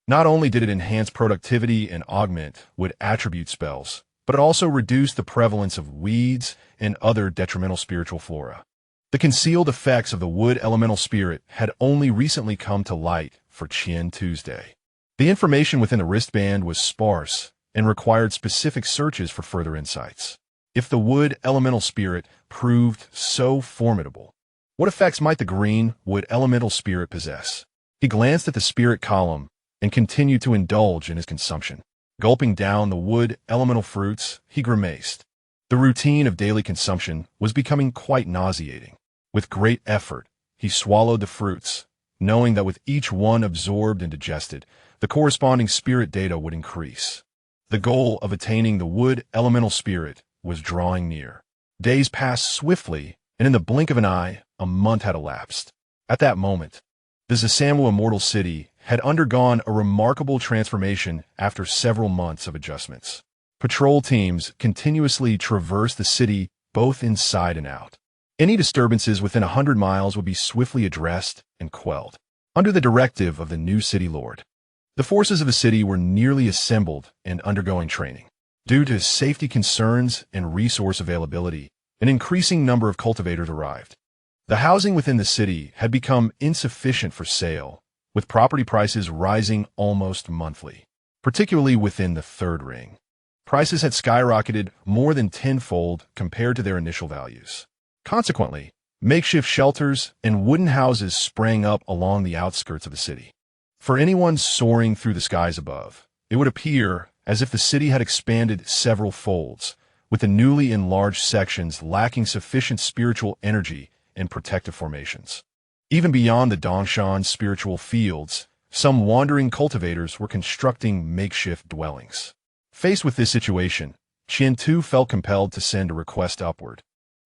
Not only did it enhance productivity and augment wood attribute spells, but it also reduced the prevalence of weeds and other detrimental spiritual flora. The concealed effects of the wood elemental spirit had only recently come to light for Qian Tuesday. The information within the wristband was sparse and required specific searches for further insights. If the wood elemental spirit proved so formidable, what effects might the green wood elemental spirit possess? He glanced at the spirit column and continued to indulge in his consumption. Gulping down the wood elemental fruits, he grimaced. The routine of daily consumption was becoming quite nauseating. With great effort, he swallowed the fruits, knowing that with each one absorbed and digested, the corresponding spirit data would increase. The goal of attaining the wood elemental spirit was drawing near. Days passed swiftly, and in the blink of an eye, a month had elapsed. At that moment, the Zisanwu Immortal City had undergone a remarkable transformation after several months of adjustments. Patrol teams continuously traversed the city both inside and out. Any disturbances within 100 miles would be swiftly addressed and quelled. Under the directive of the new city lord, the forces of the city were nearly assembled and undergoing training. Due to safety concerns and resource availability, an increasing number of cultivators arrived. The housing within the city had become insufficient for sale, with property prices rising almost monthly, particularly within the third ring. Prices had skyrocketed more than tenfold compared to their initial values. Consequently, makeshift shelters and wooden houses sprang up along the outskirts of the city. For anyone soaring through the skies above, it would appear as if the city had expanded several folds, with the newly enlarged sections lacking sufficient spiritual energy and protective formations. Even beyond the Dongshan spiritual fields, some wandering cultivators were constructing makeshift dwellings. Faced with this situation, Qian-Tu felt compelled to send a request upward,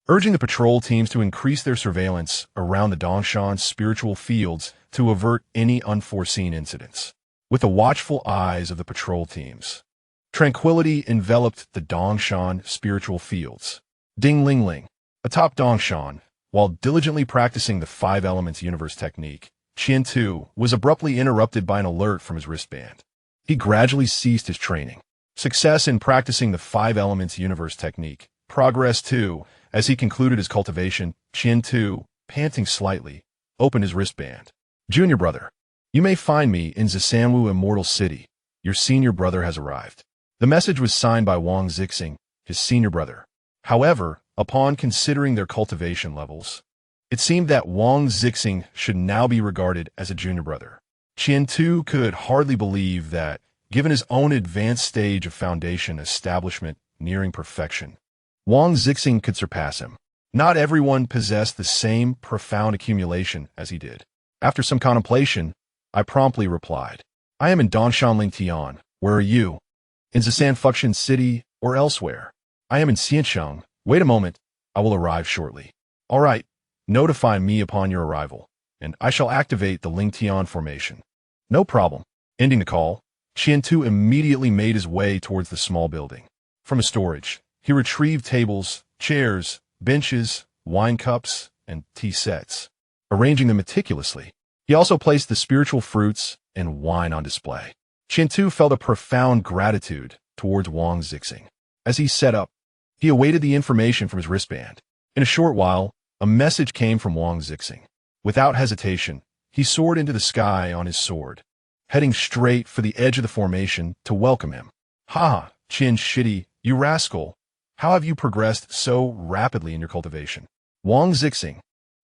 urging the patrol teams to increase their surveillance around the Dongshan spiritual fields to avert any unforeseen incidents. With the watchful eyes of the patrol teams, tranquility enveloped the Dongshan spiritual fields. Ding Ling Ling. Atop Dongshan, while diligently practicing the Five Elements Universe technique, Qian-Tu was abruptly interrupted by an alert from his wristband. He gradually ceased his training. Success in practicing the Five Elements Universe technique progressed too. As he concluded his cultivation, Qian-Tu, panting slightly, opened his wristband. Junior brother, you may find me in Zisanwu Immortal City. Your senior brother has arrived. The message was signed by Wang Zixing, his senior brother. However, upon considering their cultivation levels, it seemed that Wang Zixing should now be regarded as a junior brother. Qian-Tu could hardly believe that, given his own advanced stage of foundation establishment nearing perfection, Wang Zixing could surpass him. Not everyone possessed the same profound accumulation as he did. After some contemplation, I promptly replied, I am in Dongshan Lingtian. Where are you? In Zisanfuxian City or elsewhere? I am in Xiansheng. Wait a moment, I will arrive shortly. All right, notify me upon your arrival, and I shall activate the Lingtian formation. No problem. Ending the call, Qian-Tu immediately made his way towards the small building. From his storage, he retrieved tables, chairs, benches, wine cups, and tea sets, arranging them meticulously. He also placed the spiritual fruits and wine on display. Qian-Tu felt a profound gratitude towards Wang Zixing. As he set up, he awaited the information from his wristband. In a short while, a message came from Wang Zixing. Without hesitation, he soared into the sky on his sword, heading straight for the edge of the formation to welcome him. Ha, Qian Shitty, you rascal! How have you progressed so rapidly in your cultivation? Wang Zixing,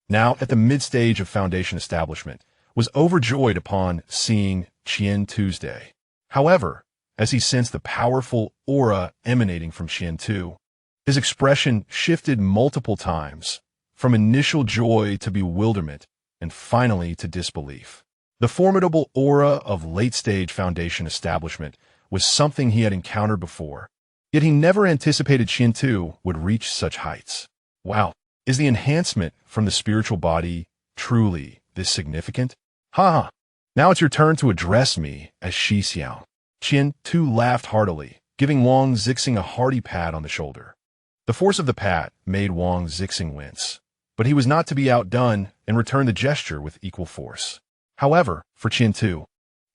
now at the mid-stage of foundation establishment, was overjoyed upon seeing Qian Tuesday. However, as he sensed the powerful aura emanating from Qian-Tu, his expression shifted multiple times, from initial joy to bewilderment, and finally to disbelief. The formidable aura of late-stage foundation establishment was something he had encountered before, yet he never anticipated Qian-Tu would reach such heights. Wow, is the enhancement from the spiritual body truly this significant? Ha ha! Now it's your turn to address me as Shi Xiao. Qian Tu laughed heartily, giving Wang Zixing a hearty pat on the shoulder. The force of the pat made Wang Zixing wince, but he was not to be outdone and returned the gesture with equal force. However, for Qian Tu,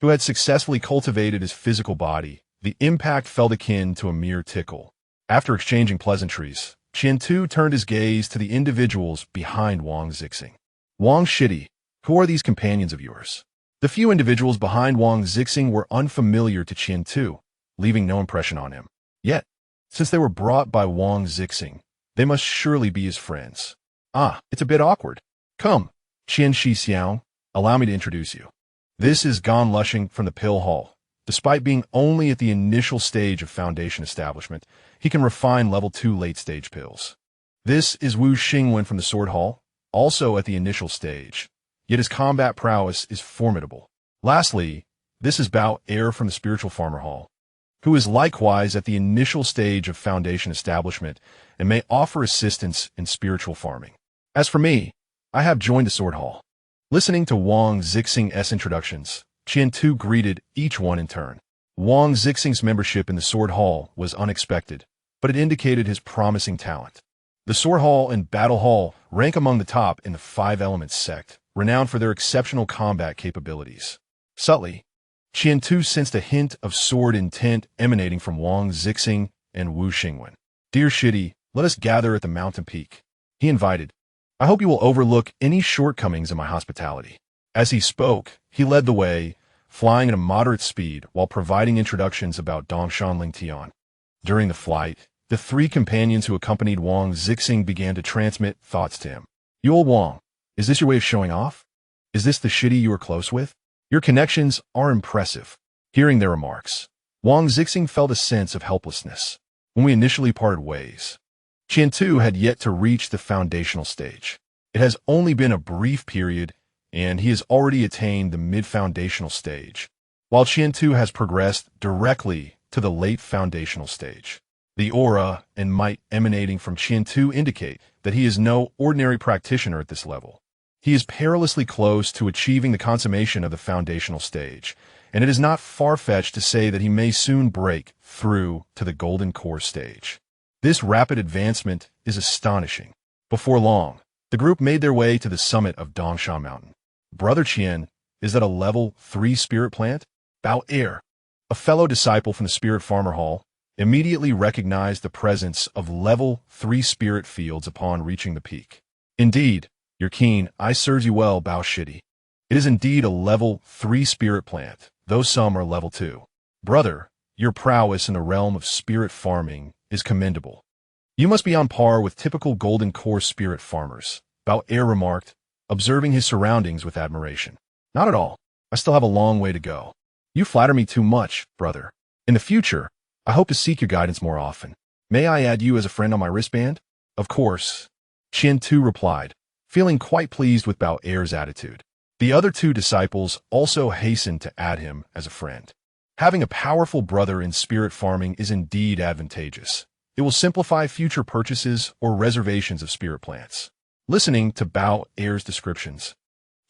who had successfully cultivated his physical body, the impact felt akin to a mere tickle. After exchanging pleasantries, Qian Tu turned his gaze to the individuals behind Wang Zixing. Wang Shidi, who are these companions of yours? The few individuals behind Wang Zixing were unfamiliar to Qian Tu, leaving no impression on him. Yet, since they were brought by Wang Zixing, they must surely be his friends. Ah, it's a bit awkward. Come, Qian Shi Xiao, allow me to introduce you. This is Gan Lushing from the Pill Hall. Despite being only at the initial stage of foundation establishment, he can refine level 2 late-stage pills. This is Wu Xingwen from the Sword Hall, also at the initial stage, yet his combat prowess is formidable. Lastly, this is Bao Er from the Spiritual Farmer Hall, who is likewise at the initial stage of foundation establishment and may offer assistance in spiritual farming. As for me, I have joined the Sword Hall. Listening to Wang Zixing's introductions, Qian Tu greeted each one in turn. Wang Zixing's membership in the Sword Hall was unexpected, but it indicated his promising talent. The Sword Hall and Battle Hall rank among the top in the Five Elements sect, renowned for their exceptional combat capabilities. Subtly, Qian Tu sensed a hint of sword intent emanating from Wang Zixing and Wu Xingwen. Dear Shidi, let us gather at the mountain peak, he invited. I hope you will overlook any shortcomings in my hospitality. As he spoke, he led the way, flying at a moderate speed while providing introductions about Dongshan Lingtian. During the flight, the three companions who accompanied Wang Zixing began to transmit thoughts to him. You old Wang, is this your way of showing off? Is this the Shidi you are close with? Your connections are impressive. Hearing their remarks, Wang Zixing felt a sense of helplessness. When we initially parted ways, Qian Tu had yet to reach the foundational stage. It has only been a brief period, and he has already attained the mid-foundational stage, while Qian Tu has progressed directly to the late foundational stage. The aura and might emanating from Qian Tu indicate that he is no ordinary practitioner at this level. He is perilously close to achieving the consummation of the foundational stage, and it is not far-fetched to say that he may soon break through to the golden core stage. This rapid advancement is astonishing. Before long, the group made their way to the summit of Dongshan Mountain. Brother Qian, is that a level 3 spirit plant? Bao Er, a fellow disciple from the Spirit Farmer Hall, immediately recognized the presence of level 3 spirit fields upon reaching the peak. Indeed, your keen eye serves you well, Bao Shidi. It is indeed a level 3 spirit plant, though some are level 2. Brother, your prowess in the realm of spirit farming is commendable. You must be on par with typical golden core spirit farmers, Bao Er remarked, observing his surroundings with admiration. Not at all. I still have a long way to go. You flatter me too much, brother. In the future, I hope to seek your guidance more often. May I add you as a friend on my wristband? Of course, Qian Tu replied, feeling quite pleased with Bao Er's attitude. The other two disciples also hastened to add him as a friend. Having a powerful brother in spirit farming is indeed advantageous. It will simplify future purchases or reservations of spirit plants. Listening to Bao Er's descriptions,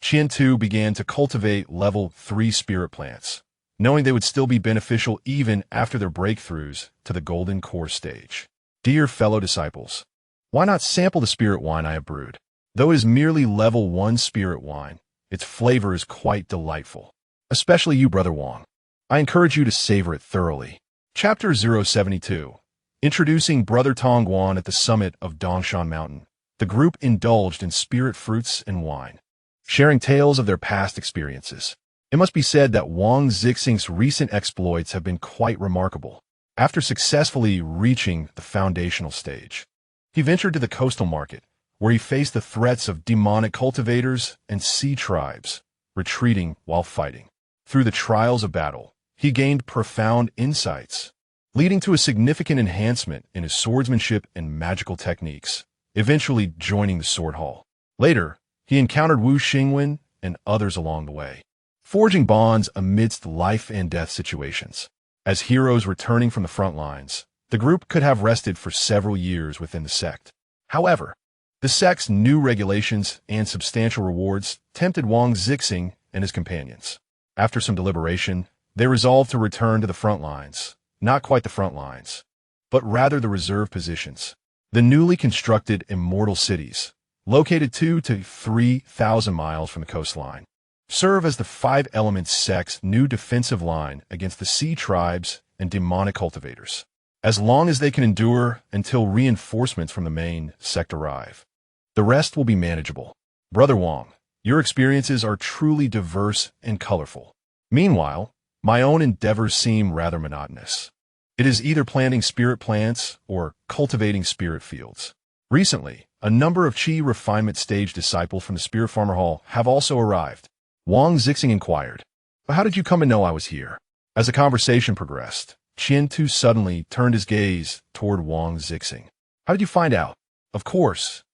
Qian Tu began to cultivate level 3 spirit plants, knowing they would still be beneficial even after their breakthroughs to the golden core stage. Dear fellow disciples, why not sample the spirit wine I have brewed? Though it is merely level 1 spirit wine, its flavor is quite delightful. Especially you, Brother Wang. I encourage you to savor it thoroughly. Chapter 072. Introducing Brother Tongguan at the summit of Dongshan Mountain. The group indulged in spirit fruits and wine, sharing tales of their past experiences. It must be said that Wang Zixing's recent exploits have been quite remarkable. After successfully reaching the foundational stage, he ventured to the coastal market, where he faced the threats of demonic cultivators and sea tribes, retreating while fighting. Through the trials of battle, he gained profound insights, leading to a significant enhancement in his swordsmanship and magical techniques, eventually joining the Sword Hall. Later, he encountered Wu Xingwen and others along the way, forging bonds amidst life and death situations. As heroes returning from the front lines, the group could have rested for several years within the sect. However, The sect's new regulations and substantial rewards tempted Wang Zixing and his companions. After some deliberation, they resolved to return to the front lines. Not quite the front lines, but rather the reserve positions. The newly constructed immortal cities, located 2,000 to 3,000 miles from the coastline, serve as the Five Elements sect's new defensive line against the sea tribes and demonic cultivators, as long as they can endure until reinforcements from the main sect arrive. The rest will be manageable. Brother Wang, your experiences are truly diverse and colorful. Meanwhile, my own endeavors seem rather monotonous. It is either planting spirit plants or cultivating spirit fields. Recently, a number of Qi refinement stage disciples from the Spirit Farmer Hall have also arrived. Wang Zixing inquired, "But how did you come to know I was here?" As the conversation progressed, Qian Tu suddenly turned his gaze toward Wang Zixing. "How did you find out?" "Of course.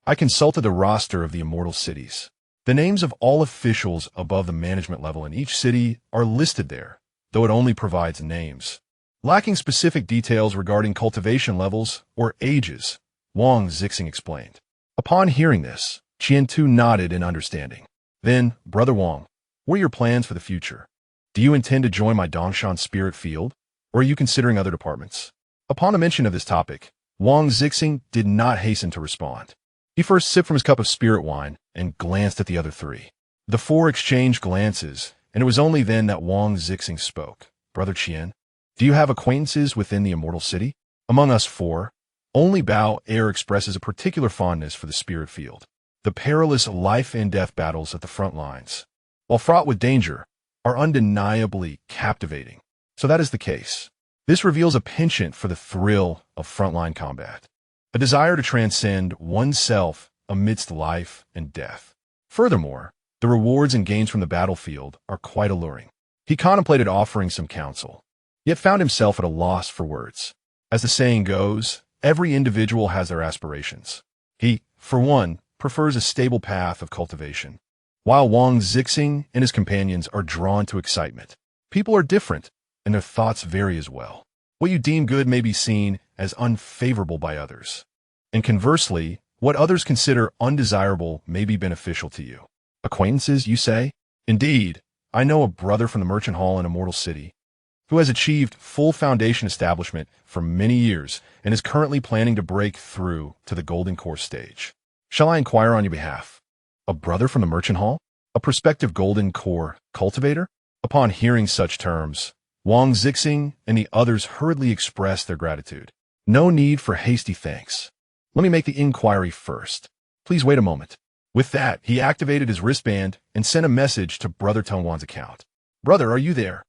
I consulted the roster of the immortal cities. The names of all officials above the management level in each city are listed there, though it only provides names, lacking specific details regarding cultivation levels or ages," Wang Zixing explained. Upon hearing this, Qian Tu nodded in understanding. "Then, Brother Wang, what are your plans for the future? Do you intend to join my Dongshan spirit field, or are you considering other departments?" Upon the mention of this topic, Wang Zixing did not hasten to respond. He first sipped from his cup of spirit wine and glanced at the other three. The four exchanged glances, and it was only then that Wang Zixing spoke. "Brother Qian, do you have acquaintances within the immortal city?" "Among us four, only Bao Air expresses a particular fondness for the spirit field. The perilous life and death battles at the front lines, while fraught with danger, are undeniably captivating. So that is the case. This reveals a penchant for the thrill of frontline combat, a desire to transcend oneself amidst life and death. Furthermore, the rewards and gains from the battlefield are quite alluring." He contemplated offering some counsel, yet found himself at a loss for words. As the saying goes, every individual has their aspirations. He, for one, prefers a stable path of cultivation, while Wang Zixing and his companions are drawn to excitement. People are different, and their thoughts vary as well. What you deem good may be seen as unfavorable by others, and conversely, what others consider undesirable may be beneficial to you. Acquaintances, you say? Indeed, I know a brother from the Merchant Hall in Immortal City who has achieved full foundation establishment for many years and is currently planning to break through to the Golden Core stage. Shall I inquire on your behalf? A brother from the Merchant Hall? A prospective Golden Core cultivator? Upon hearing such terms, Wang Zixing and the others hurriedly expressed their gratitude. "No need for hasty thanks. Let me make the inquiry first. Please wait a moment." With that, he activated his wristband and sent a message to Brother Tongwan's account. "Brother, are you there?"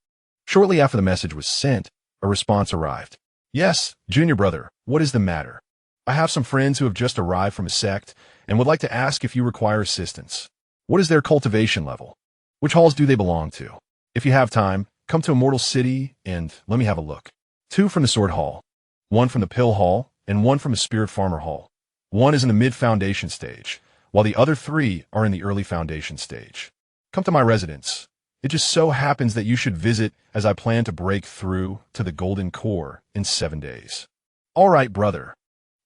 Shortly after the message was sent, a response arrived. "Yes, Junior Brother, what is the matter? I have some friends who have just arrived from a sect and would like to ask if you require assistance. What is their cultivation level? Which halls do they belong to? If you have time, come to Immortal City and let me have a look. 2 from the Sword Hall, 1 from the Pill Hall, and 1 from the Spirit Farmer Hall. 1 is in the mid-foundation stage, while the other 3 are in the early foundation stage. Come to my residence. It just so happens that you should visit as I plan to break through to the Golden Core in 7 days." "All right, brother.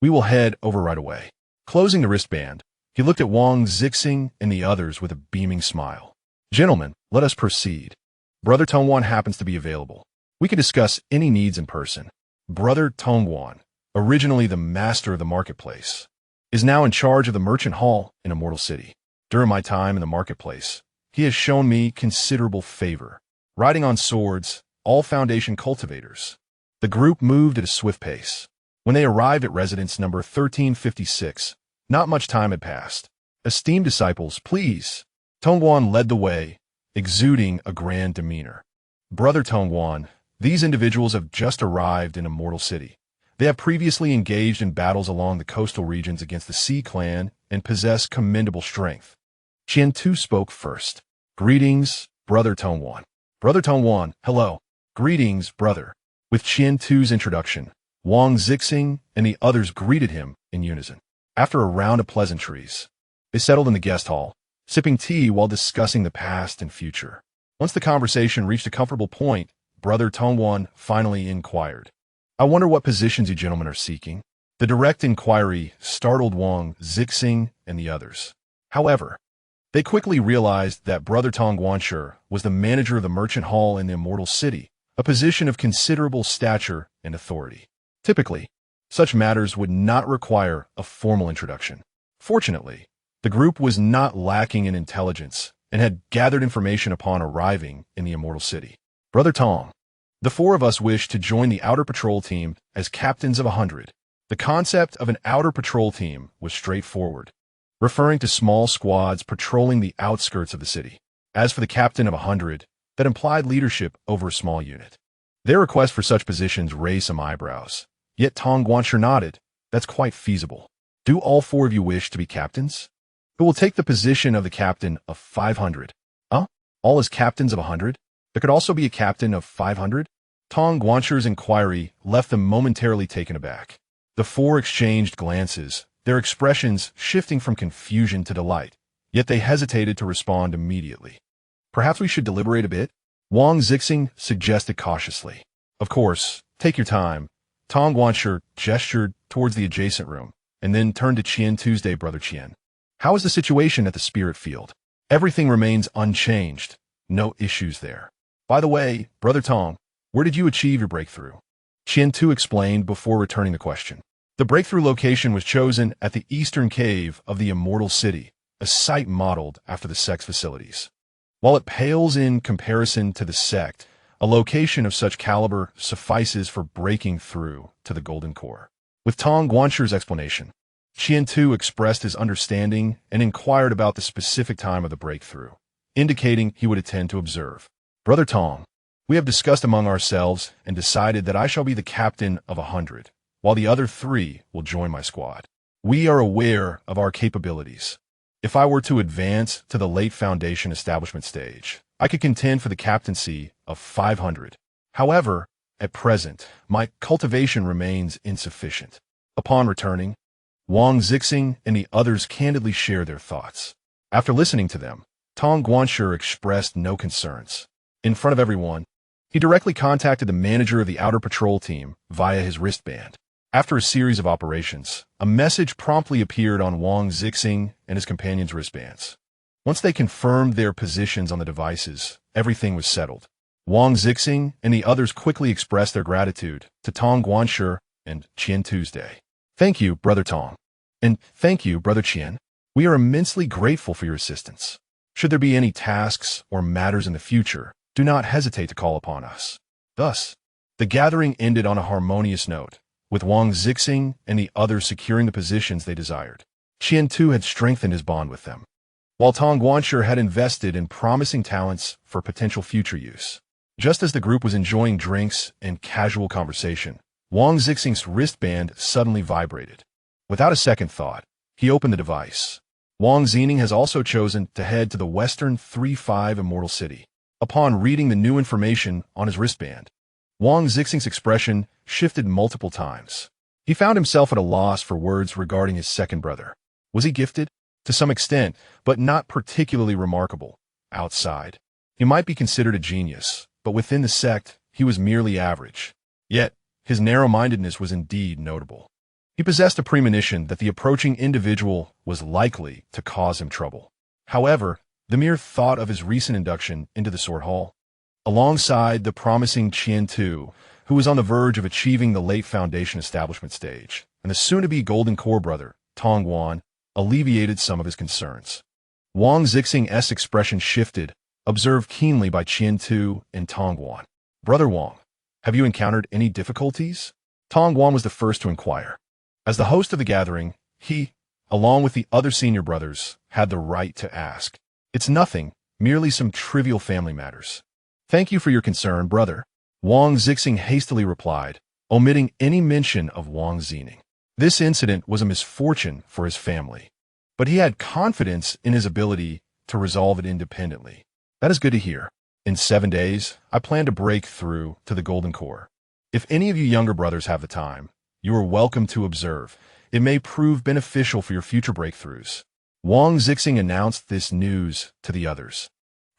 We will head over right away." Closing the wristband, he looked at Wang Zixing and the others with a beaming smile. "Gentlemen, let us proceed. Brother Tongwan happens to be available. We can discuss any needs in person. Brother Tongwan, originally the master of the marketplace, is now in charge of the Merchant Hall in Immortal City. During my time in the marketplace, he has shown me considerable favor, riding on swords, all foundation cultivators." The group moved at a swift pace. When they arrived at residence number 1356, not much time had passed. "Esteemed disciples, please." Tongwan led the way, exuding a grand demeanor. "Brother Tongwan, these individuals have just arrived in Immortal City. They have previously engaged in battles along the coastal regions against the Sea Clan and possess commendable strength." Qian Tu spoke first. "Greetings, Brother Tongwan." "Brother Tongwan, hello." "Greetings, brother." With Qian Tu's introduction, Wang Zixing and the others greeted him in unison. After a round of pleasantries, they settled in the guest hall, sipping tea while discussing the past and future. Once the conversation reached a comfortable point, Brother Tongwan finally inquired, "I wonder what positions you gentlemen are seeking?" The direct inquiry startled Wang Zixing and the others. However, they quickly realized that Brother Tong Guanshi was the manager of the merchant hall in the Immortal City, a position of considerable stature and authority. Typically, such matters would not require a formal introduction. Fortunately, the group was not lacking in intelligence and had gathered information upon arriving in the Immortal City. Brother Tong, the four of us wish to join the outer patrol team as captains of 100. The concept of an outer patrol team was straightforward, referring to small squads patrolling the outskirts of the city. As for the captain of 100, that implied leadership over a small unit. Their request for such positions raised some eyebrows. Yet Tong Guanshi nodded. That's quite feasible. Do all four of you wish to be captains? Who will take the position of the captain of 500? All as captains of 100? There could also be a captain of 500? Tong Guanshi's inquiry left them momentarily taken aback. The four exchanged glances, their expressions shifting from confusion to delight, yet they hesitated to respond immediately. Perhaps we should deliberate a bit? Wang Zixing suggested cautiously. Of course, take your time. Tong Guanshi gestured towards the adjacent room, and then turned to Qian Tuesday, Brother Qian. How is the situation at the spirit field? Everything remains unchanged. No issues there. By the way, Brother Tong, where did you achieve your breakthrough? Qian Tu explained before returning the question. The breakthrough location was chosen at the eastern cave of the Immortal City, a site modeled after the sect's facilities. While it pales in comparison to the sect, a location of such caliber suffices for breaking through to the Golden Core. With Tong Guanshi's explanation, Qian Tu expressed his understanding and inquired about the specific time of the breakthrough, indicating he would attend to observe. Brother Tong, we have discussed among ourselves and decided that I shall be the captain of 100, while the other 3 will join my squad. We are aware of our capabilities. If I were to advance to the late foundation establishment stage, I could contend for the captaincy of 500. However, at present, my cultivation remains insufficient. Upon returning, Wang Zixing and the others candidly shared their thoughts. After listening to them, Tong Guanshi expressed no concerns. In front of everyone, he directly contacted the manager of the outer patrol team via his wristband. After a series of operations, a message promptly appeared on Wang Zixing and his companions' wristbands. Once they confirmed their positions on the devices, everything was settled. Wang Zixing and the others quickly expressed their gratitude to Tong Guanshi and Qian Tuesday. Thank you, Brother Tong. And thank you, Brother Qian. We are immensely grateful for your assistance. Should there be any tasks or matters in the future, do not hesitate to call upon us. Thus, the gathering ended on a harmonious note, with Wang Zixing and the others securing the positions they desired. Qian Tu had strengthened his bond with them, while Tong Guanshi had invested in promising talents for potential future use. Just as the group was enjoying drinks and casual conversation, Wang Zixing's wristband suddenly vibrated. Without a second thought, he opened the device. Wang Zixing has also chosen to head to the Western 3-5 Immortal City. Upon reading the new information on his wristband, Wang Zixing's expression shifted multiple times. He found himself at a loss for words regarding his second brother. Was he gifted? To some extent, but not particularly remarkable. Outside, he might be considered a genius, but within the sect, he was merely average. Yet, his narrow-mindedness was indeed notable. He possessed a premonition that the approaching individual was likely to cause him trouble. However, the mere thought of his recent induction into the Sword Hall, alongside the promising Qian Tu, who was on the verge of achieving the late foundation establishment stage, and the soon-to-be Golden Core brother, Tong Guan, alleviated some of his concerns. Wang Zixing's expression shifted, observed keenly by Qian Tu and Tong Guan. Brother Wang, have you encountered any difficulties? Tong Guan was the first to inquire. As the host of the gathering, he, along with the other senior brothers, had the right to ask. It's nothing, merely some trivial family matters. Thank you for your concern, brother. Wang Zixing hastily replied, omitting any mention of Wang Zixing. This incident was a misfortune for his family, but he had confidence in his ability to resolve it independently. That is good to hear. In 7 days, I plan to break through to the Golden Core. If any of you younger brothers have the time, you are welcome to observe. It may prove beneficial for your future breakthroughs. Wang Zixing announced this news to the others,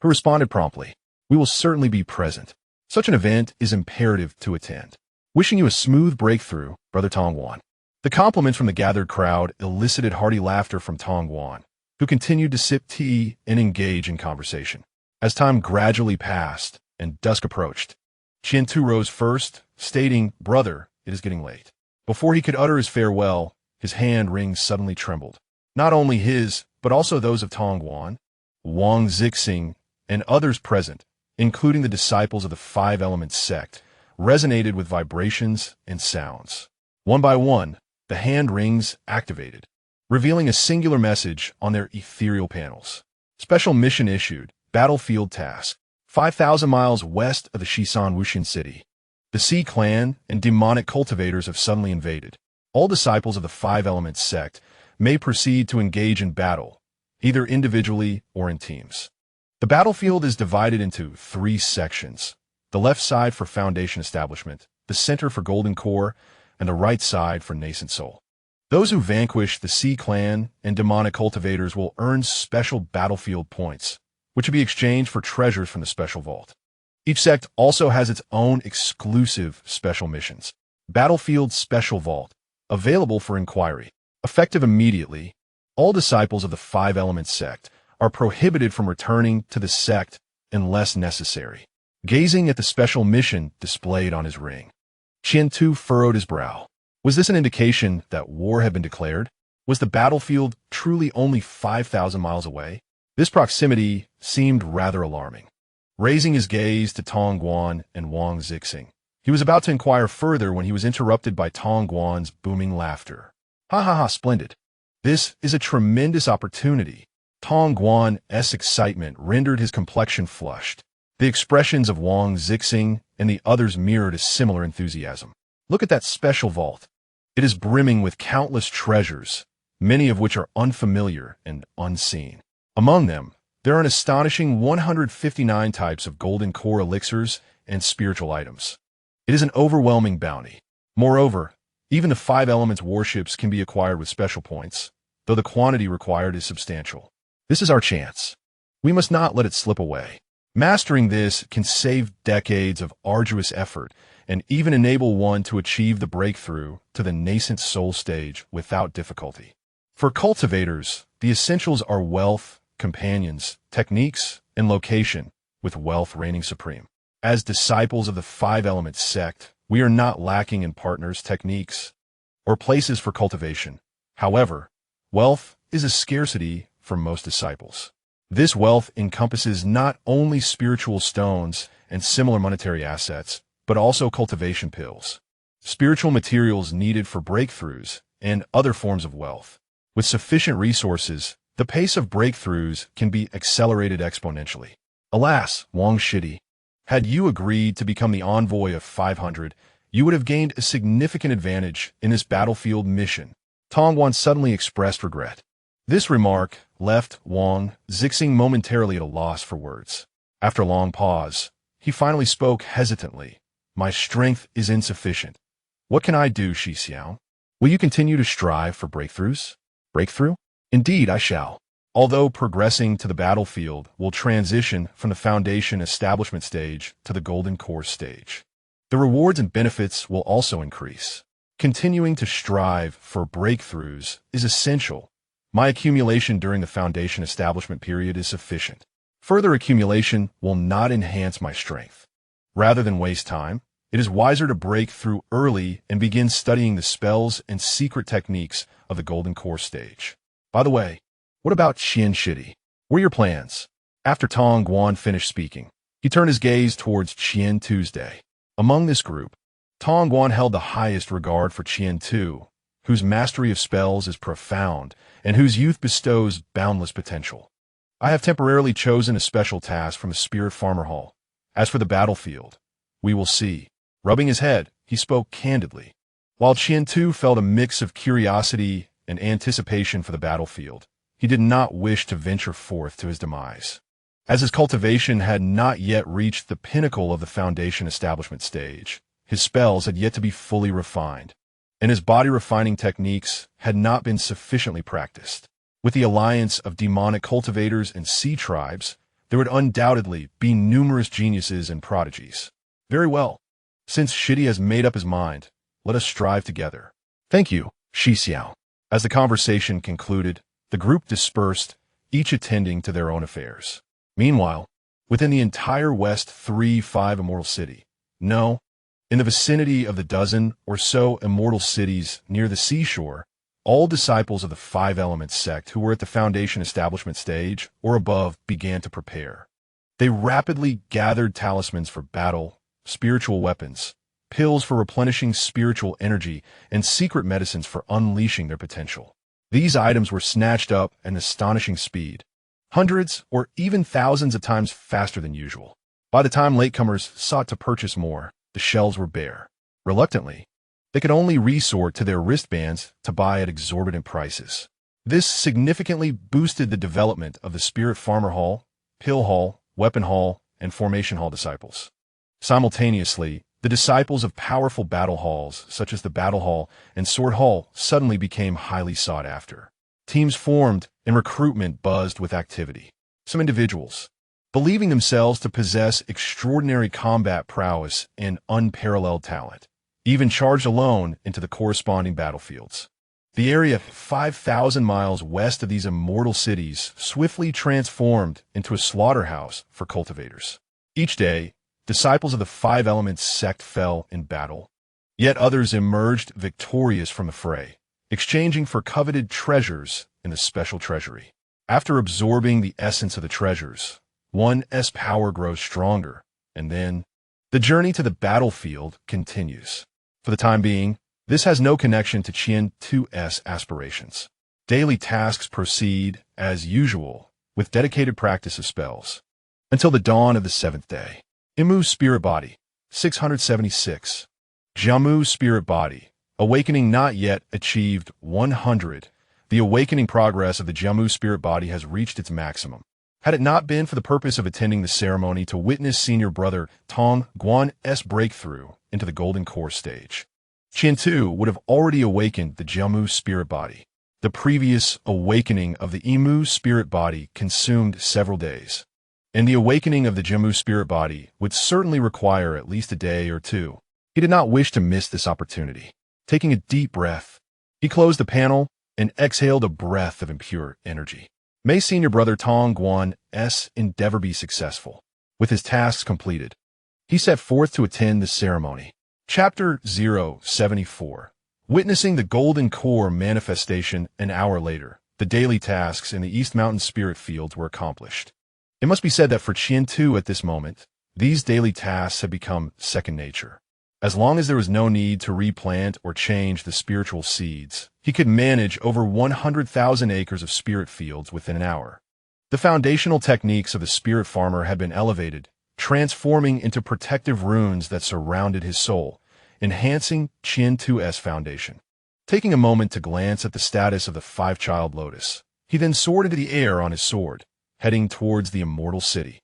who responded promptly. We will certainly be present. Such an event is imperative to attend. Wishing you a smooth breakthrough, Brother Tong Guan. The compliments from the gathered crowd elicited hearty laughter from Tong Guan, who continued to sip tea and engage in conversation. As time gradually passed and dusk approached, Qian Tu rose first, stating, "Brother, it is getting late." Before he could utter his farewell, his hand rings suddenly trembled. Not only his, but also those of Tong Guan, Wang Zixing, and others present, including the disciples of the Five Elements sect, resonated with vibrations and sounds. One by one, the hand rings activated, revealing a singular message on their ethereal panels. Special mission issued, battlefield task, 5,000 miles west of the Shisan Wuxin city. The Sea clan and demonic cultivators have suddenly invaded. All disciples of the Five Elements sect may proceed to engage in battle, either individually or in teams. The battlefield is divided into 3 sections: the left side for Foundation Establishment, the center for Golden Core, and the right side for Nascent Soul. Those who vanquish the Sea clan and demonic cultivators will earn special battlefield points, which will be exchanged for treasures from the special vault. Each sect also has its own exclusive special missions. Battlefield Special Vault, available for inquiry. Effective immediately, all disciples of the Five Elements sect are prohibited from returning to the sect unless necessary. Gazing at the special mission displayed on his ring, Qian Tu furrowed his brow. Was this an indication that war had been declared? Was the battlefield truly only 5,000 miles away? This proximity seemed rather alarming. Raising his gaze to Tong Guan and Wang Zixing, he was about to inquire further when he was interrupted by Tong Guan's booming laughter. "Ha ha ha, splendid. This is a tremendous opportunity." Tong Guan's excitement rendered his complexion flushed. The expressions of Wang Zixing and the others mirrored a similar enthusiasm. "Look at that special vault. It is brimming with countless treasures, many of which are unfamiliar and unseen. Among them, there are an astonishing 159 types of golden core elixirs and spiritual items. It is an overwhelming bounty. Moreover, even the Five Elements warships can be acquired with special points, though the quantity required is substantial. This is our chance. We must not let it slip away. Mastering this can save decades of arduous effort and even enable one to achieve the breakthrough to the Nascent Soul stage without difficulty. For cultivators, the essentials are wealth, companions, techniques, and location, with wealth reigning supreme. As disciples of the Five Elements sect, we are not lacking in partners, techniques, or places for cultivation. However, wealth is a scarcity for most disciples. This wealth encompasses not only spiritual stones and similar monetary assets, but also cultivation pills, spiritual materials needed for breakthroughs, and other forms of wealth. With sufficient resources, the pace of breakthroughs can be accelerated exponentially. Alas, Wang Shidi, had you agreed to become the envoy of 500, you would have gained a significant advantage in this battlefield mission. Tong Guan suddenly expressed regret. This remark left Wang Zixing momentarily at a loss for words. After a long pause, he finally spoke hesitantly. "My strength is insufficient. What can I do, Shi Xiao? Will you continue to strive for breakthroughs?" "Breakthrough? Indeed, I shall." Although progressing to the battlefield will transition from the Foundation Establishment stage to the Golden Core stage, the rewards and benefits will also increase. Continuing to strive for breakthroughs is essential. My accumulation during the Foundation Establishment period is sufficient. Further accumulation will not enhance my strength. Rather than waste time, it is wiser to break through early and begin studying the spells and secret techniques of the Golden Core stage. By the way, what about Qian Shidi? What are your plans? After Tong Guan finished speaking, he turned his gaze towards Qian Tuesday. Among this group, Tong Guan held the highest regard for Qian Tu, whose mastery of spells is profound and whose youth bestows boundless potential. "I have temporarily chosen a special task from the Spirit Farmer Hall. As for the battlefield, we will see." Rubbing his head, he spoke candidly. While Qian Tu felt a mix of curiosity and anticipation for the battlefield, he did not wish to venture forth to his demise. As his cultivation had not yet reached the pinnacle of the Foundation Establishment stage, his spells had yet to be fully refined, and his body refining techniques had not been sufficiently practiced. With the alliance of demonic cultivators and sea tribes, there would undoubtedly be numerous geniuses and prodigies. Very well. Since Shidi has made up his mind, let us strive together. Thank you, Shi Xiao. As the conversation concluded, the group dispersed, each attending to their own affairs. Meanwhile, within the entire West 3-5 immortal city, no, in the vicinity of the dozen or so immortal cities near the seashore, all disciples of the Five Elements sect who were at the Foundation establishment stage or above began to prepare. They rapidly gathered talismans for battle, spiritual weapons, pills for replenishing spiritual energy, and secret medicines for unleashing their potential. These items were snatched up at an astonishing speed, hundreds or even thousands of times faster than usual. By the time latecomers sought to purchase more, the shelves were bare. Reluctantly, they could only resort to their wristbands to buy at exorbitant prices. This significantly boosted the development of the Spirit Farmer Hall, Pill Hall, Weapon Hall, and Formation Hall disciples. Simultaneously, the disciples of powerful battle halls, such as the Battle Hall and Sword Hall, suddenly became highly sought after. Teams formed and recruitment buzzed with activity. Some individuals, believing themselves to possess extraordinary combat prowess and unparalleled talent, even charged alone into the corresponding battlefields. The area 5,000 miles west of these immortal cities swiftly transformed into a slaughterhouse for cultivators. Each day, disciples of the Five Elements sect fell in battle, yet others emerged victorious from the fray, exchanging for coveted treasures in the special treasury. After absorbing the essence of the treasures, one's power grows stronger, and then the journey to the battlefield continues. For the time being, this has no connection to Qian 2's aspirations. Daily tasks proceed, as usual, with dedicated practice of spells, until the dawn of the seventh day. Imu's Spirit Body, 676. Jiamu's Spirit Body, Awakening not yet achieved 100. The awakening progress of the Jiamu Spirit Body has reached its maximum. Had it not been for the purpose of attending the ceremony to witness senior brother Tong Guan's breakthrough into the Golden Core stage, Qian 2 would have already awakened the Jiamu Spirit Body. The previous awakening of the Imu Spirit Body consumed several days, and the awakening of the Jiamu Spirit Body would certainly require at least a day or two. He did not wish to miss this opportunity. Taking a deep breath, he closed the panel and exhaled a breath of impure energy. May senior brother Tong Guan's endeavor be successful. With his tasks completed, he set forth to attend the ceremony. Chapter 074. Witnessing the Golden Core manifestation an hour later, the daily tasks in the East Mountain Spirit Fields were accomplished. It must be said that for Qian 2 at this moment, these daily tasks had become second nature. As long as there was no need to replant or change the spiritual seeds, he could manage over 100,000 acres of spirit fields within an hour. The foundational techniques of the spirit farmer had been elevated, transforming into protective runes that surrounded his soul, enhancing Qian 2's foundation. Taking a moment to glance at the status of the five-child lotus, he then soared into the air on his sword, heading towards the immortal city.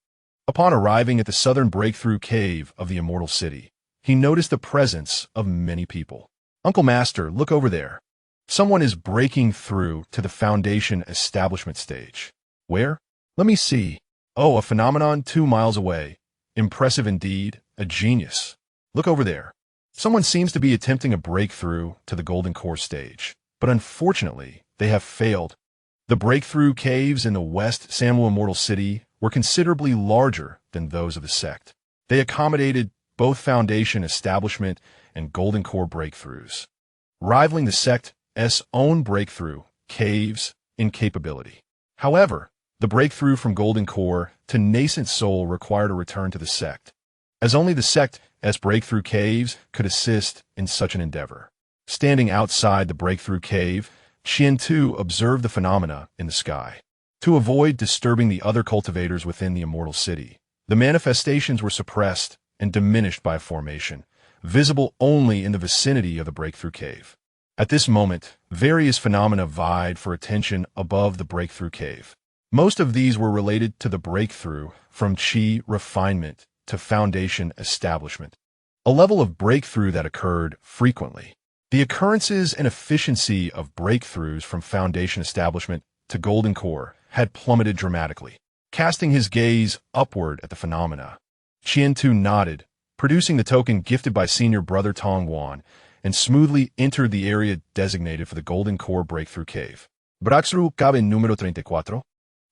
Upon arriving at the southern breakthrough cave of the immortal city, he noticed the presence of many people. Uncle Master, look over there. Someone is breaking through to the Foundation establishment stage. Where? Let me see. Oh, a phenomenon 2 miles away. Impressive indeed, a genius. Look over there. Someone seems to be attempting a breakthrough to the Golden Core stage, but unfortunately, they have failed. The breakthrough caves in the West Samuel Immortal City were considerably larger than those of the sect. They accommodated both Foundation establishment and Golden Core breakthroughs, rivaling the sect's own breakthrough caves in capability. However, the breakthrough from Golden Core to Nascent Soul required a return to the sect, as only the sect's breakthrough caves could assist in such an endeavor. Standing outside the breakthrough cave, Qian 2 observed the phenomena in the sky. To avoid disturbing the other cultivators within the immortal city, the manifestations were suppressed and diminished by a formation, visible only in the vicinity of the breakthrough cave. At this moment, various phenomena vied for attention above the breakthrough cave. Most of these were related to the breakthrough from Qi refinement to Foundation establishment, a level of breakthrough that occurred frequently. The occurrences and efficiency of breakthroughs from Foundation establishment to Golden Core had plummeted dramatically. Casting his gaze upward at the phenomena, Qian 2 nodded, producing the token gifted by senior brother Tong Guan, and smoothly entered the area designated for the Golden Core Breakthrough Cave. Breakthrough Cave número 34.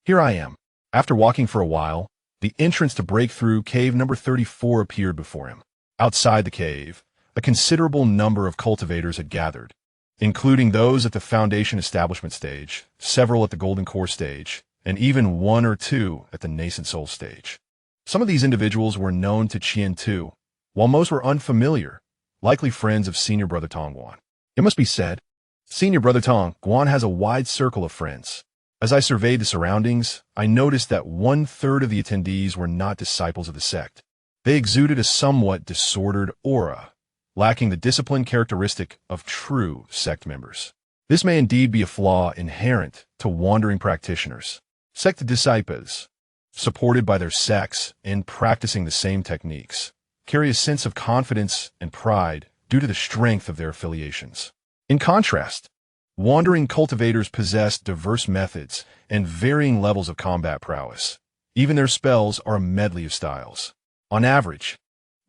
Here I am. After walking for a while, the entrance to Breakthrough Cave number 34 appeared before him. Outside the cave, a considerable number of cultivators had gathered, including those at the Foundation Establishment stage, several at the Golden Core stage, and even one or two at the Nascent Soul stage. Some of these individuals were known to Qian Tu, while most were unfamiliar, likely friends of Senior Brother Tong Guan. It must be said, Senior Brother Tong Guan has a wide circle of friends. As I surveyed the surroundings, I noticed that 1/3 of the attendees were not disciples of the sect. They exuded a somewhat disordered aura, lacking the discipline characteristic of true sect members. This may indeed be a flaw inherent to wandering practitioners. Sect disciples, supported by their sects and practicing the same techniques, carry a sense of confidence and pride due to the strength of their affiliations. In contrast, wandering cultivators possess diverse methods and varying levels of combat prowess. Even their spells are a medley of styles. On average,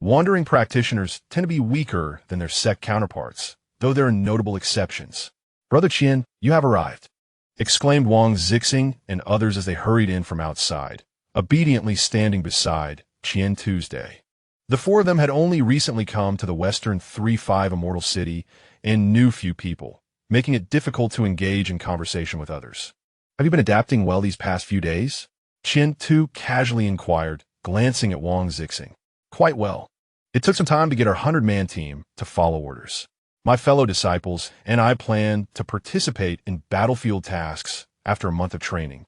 wandering practitioners tend to be weaker than their sect counterparts, though there are notable exceptions. Brother Qian, you have arrived, exclaimed Wang Zixing and others as they hurried in from outside, obediently standing beside Qian Tuesday. The four of them had only recently come to the western 3-5 Immortal City and knew few people, making it difficult to engage in conversation with others. Have you been adapting well these past few days? Qian Tu casually inquired, glancing at Wang Zixing. Quite well. It took some time to get our 100-man team to follow orders. My fellow disciples and I plan to participate in battlefield tasks after a month of training,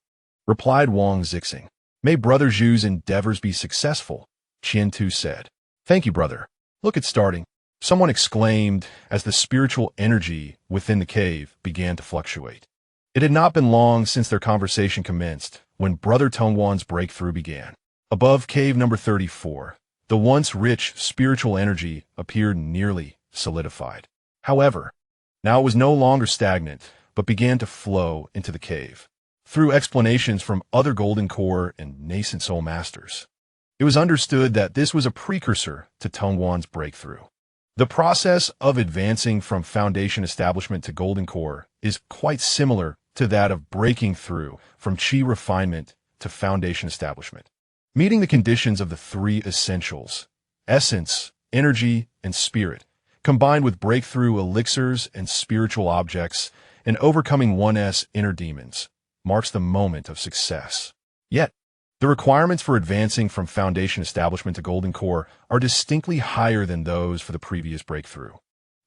replied Wang Zixing. May Brother Zhu's endeavors be successful, Qian Tu said. Thank you, brother. Look at starting, someone exclaimed as the spiritual energy within the cave began to fluctuate. It had not been long since their conversation commenced when Brother Tongwan's breakthrough began. Above cave number 34, the once rich spiritual energy appeared nearly solidified. However, now it was no longer stagnant, but began to flow into the cave. Through explanations from other Golden Core and Nascent Soul masters, it was understood that this was a precursor to Tongwan's breakthrough. The process of advancing from Foundation Establishment to Golden Core is quite similar to that of breaking through from Qi Refinement to Foundation Establishment. Meeting the conditions of the three essentials, essence, energy, and spirit, combined with breakthrough elixirs and spiritual objects, and overcoming one's inner demons, marks the moment of success. Yet, the requirements for advancing from Foundation Establishment to Golden Core are distinctly higher than those for the previous breakthrough.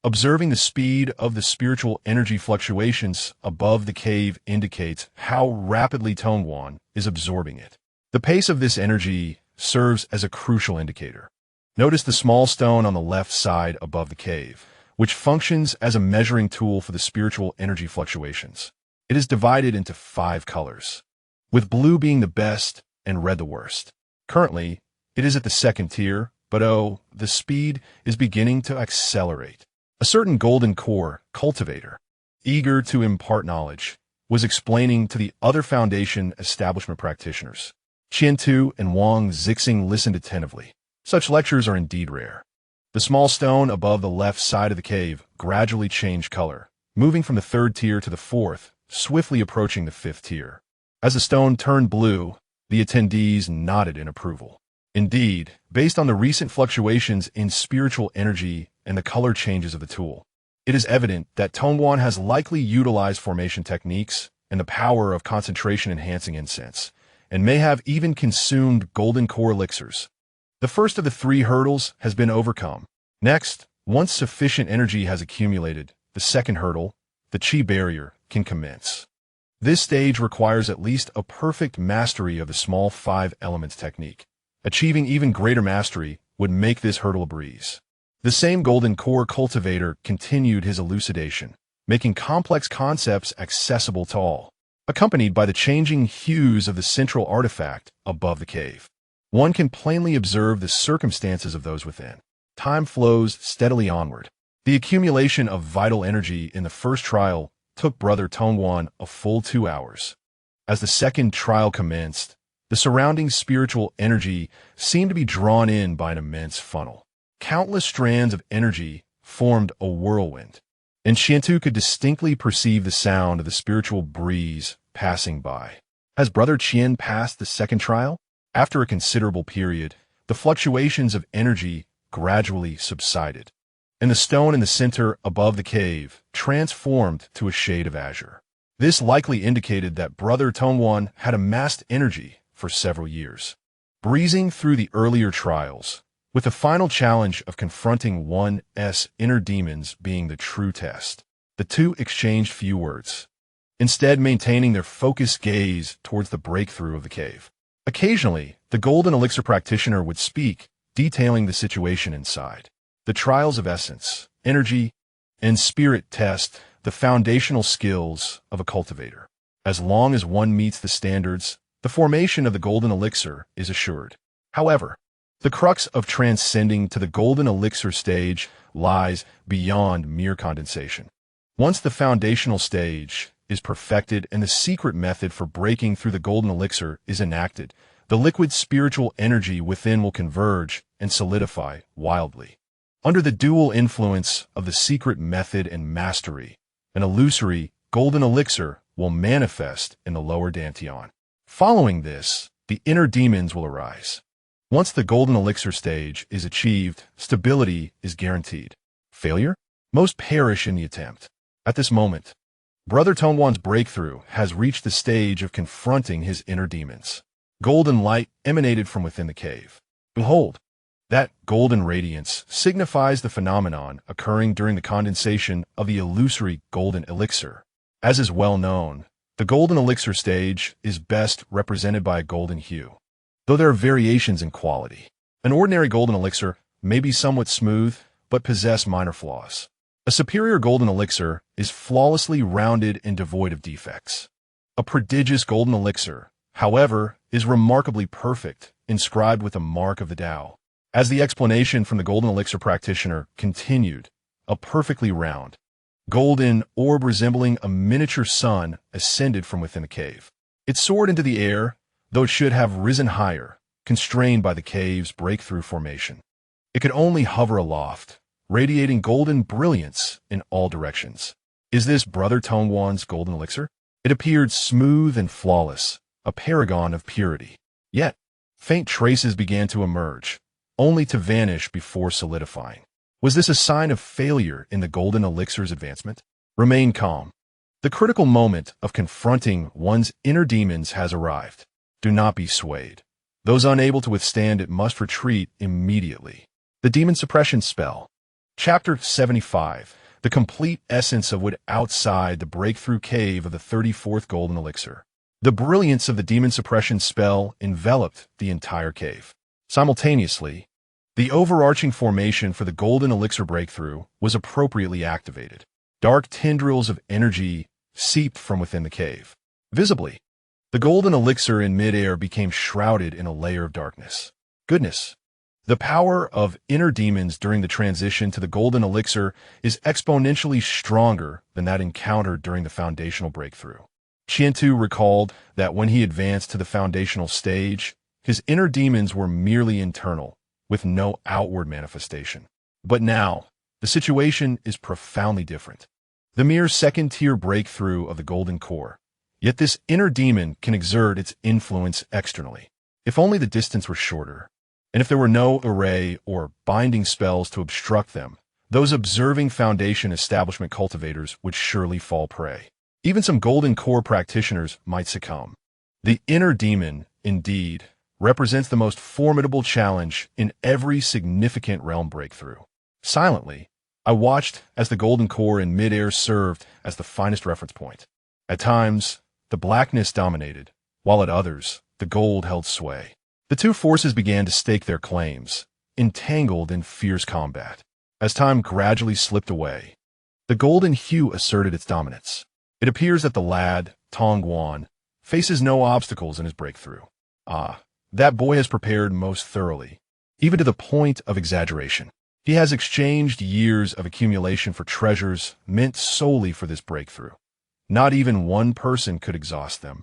Observing the speed of the spiritual energy fluctuations above the cave indicates how rapidly Tongwan is absorbing it. The pace of this energy serves as a crucial indicator. Notice the small stone on the left side above the cave, which functions as a measuring tool for the spiritual energy fluctuations. It is divided into 5 colors, with blue being the best and red the worst. Currently, it is at the 2nd tier, but the speed is beginning to accelerate. A certain Golden Core cultivator, eager to impart knowledge, was explaining to the other Foundation Establishment practitioners. Qian Tu and Wang Zixing listened attentively. Such lectures are indeed rare. The small stone above the left side of the cave gradually changed color, moving from the 3rd tier to the 4th, swiftly approaching the 5th tier. As the stone turned blue, the attendees nodded in approval. Indeed, based on the recent fluctuations in spiritual energy and the color changes of the tool, it is evident that Tongwan has likely utilized formation techniques and the power of concentration-enhancing incense, and may have even consumed Golden Core elixirs. The first of the 3 hurdles has been overcome. Next, once sufficient energy has accumulated, the 2nd hurdle, the Qi barrier, can commence. This stage requires at least a perfect mastery of the small 5 elements technique. Achieving even greater mastery would make this hurdle a breeze. The same Golden Core cultivator continued his elucidation, making complex concepts accessible to all, accompanied by the changing hues of the central artifact above the cave. One can plainly observe the circumstances of those within. Time flows steadily onward. The accumulation of vital energy in the first trial took Brother Tongwan a full 2 hours. As the 2nd trial commenced, the surrounding spiritual energy seemed to be drawn in by an immense funnel. Countless strands of energy formed a whirlwind, and Qiantu could distinctly perceive the sound of the spiritual breeze passing by. Has Brother Qian passed the second trial? After a considerable period, the fluctuations of energy gradually subsided, and the stone in the center above the cave transformed to a shade of azure. This likely indicated that Brother Tongwan had amassed energy for several years. Breezing through the earlier trials, with the final challenge of confronting one's inner demons being the true test, the two exchanged few words, instead maintaining their focused gaze towards the breakthrough of the cave. Occasionally, the Golden Elixir practitioner would speak, detailing the situation inside. The trials of essence, energy, and spirit test the foundational skills of a cultivator. As long as one meets the standards, the formation of the Golden Elixir is assured. However, the crux of transcending to the Golden Elixir stage lies beyond mere condensation. Once the foundational stage is perfected and the secret method for breaking through the Golden Elixir is enacted, the liquid spiritual energy within will converge and solidify wildly. Under the dual influence of the secret method and mastery, an illusory Golden Elixir will manifest in the lower dantian. Following this, the inner demons will arise. Once the Golden Elixir stage is achieved, stability is guaranteed. Failure? Most perish in the attempt. At this moment, Brother Tongwan's breakthrough has reached the stage of confronting his inner demons. Golden light emanated from within the cave. Behold, that golden radiance signifies the phenomenon occurring during the condensation of the illusory Golden Elixir. As is well known, the Golden Elixir stage is best represented by a golden hue, though there are variations in quality. An ordinary Golden Elixir may be somewhat smooth, but possess minor flaws. A superior Golden Elixir is flawlessly rounded and devoid of defects. A prodigious Golden Elixir, however, is remarkably perfect, inscribed with the mark of the Tao. As the explanation from the Golden Elixir practitioner continued, a perfectly round, golden orb resembling a miniature sun ascended from within the cave. It soared into the air, though it should have risen higher, constrained by the cave's breakthrough formation. It could only hover aloft, radiating golden brilliance in all directions. Is this Brother Tongwan's Golden Elixir? It appeared smooth and flawless, a paragon of purity. Yet, faint traces began to emerge, only to vanish before solidifying. Was this a sign of failure in the Golden Elixir's advancement? Remain calm. The critical moment of confronting one's inner demons has arrived. Do not be swayed. Those unable to withstand it must retreat immediately. The Demon Suppression Spell. Chapter 75. The complete essence of what outside the breakthrough cave of the 34th Golden Elixir. The brilliance of the Demon Suppression Spell enveloped the entire cave. Simultaneously, the overarching formation for the Golden Elixir breakthrough was appropriately activated. Dark tendrils of energy seeped from within the cave. Visibly, the Golden Elixir in midair became shrouded in a layer of darkness. Goodness! The power of inner demons during the transition to the Golden Elixir is exponentially stronger than that encountered during the foundational breakthrough. Qiantu recalled that when he advanced to the foundational stage, his inner demons were merely internal, with no outward manifestation. But now, the situation is profoundly different. The mere second-tier breakthrough of the Golden Core. Yet this inner demon can exert its influence externally. If only the distance were shorter, and if there were no array or binding spells to obstruct them, those observing foundation establishment cultivators would surely fall prey. Even some Golden Core practitioners might succumb. The inner demon, indeed, represents the most formidable challenge in every significant realm breakthrough. Silently, I watched as the Golden Core in midair served as the finest reference point. At times, the blackness dominated, while at others, the gold held sway. The two forces began to stake their claims, entangled in fierce combat. As time gradually slipped away, the golden hue asserted its dominance. It appears that the lad, Tongwan, faces no obstacles in his breakthrough. That boy has prepared most thoroughly, even to the point of exaggeration. He has exchanged years of accumulation for treasures meant solely for this breakthrough. Not even one person could exhaust them,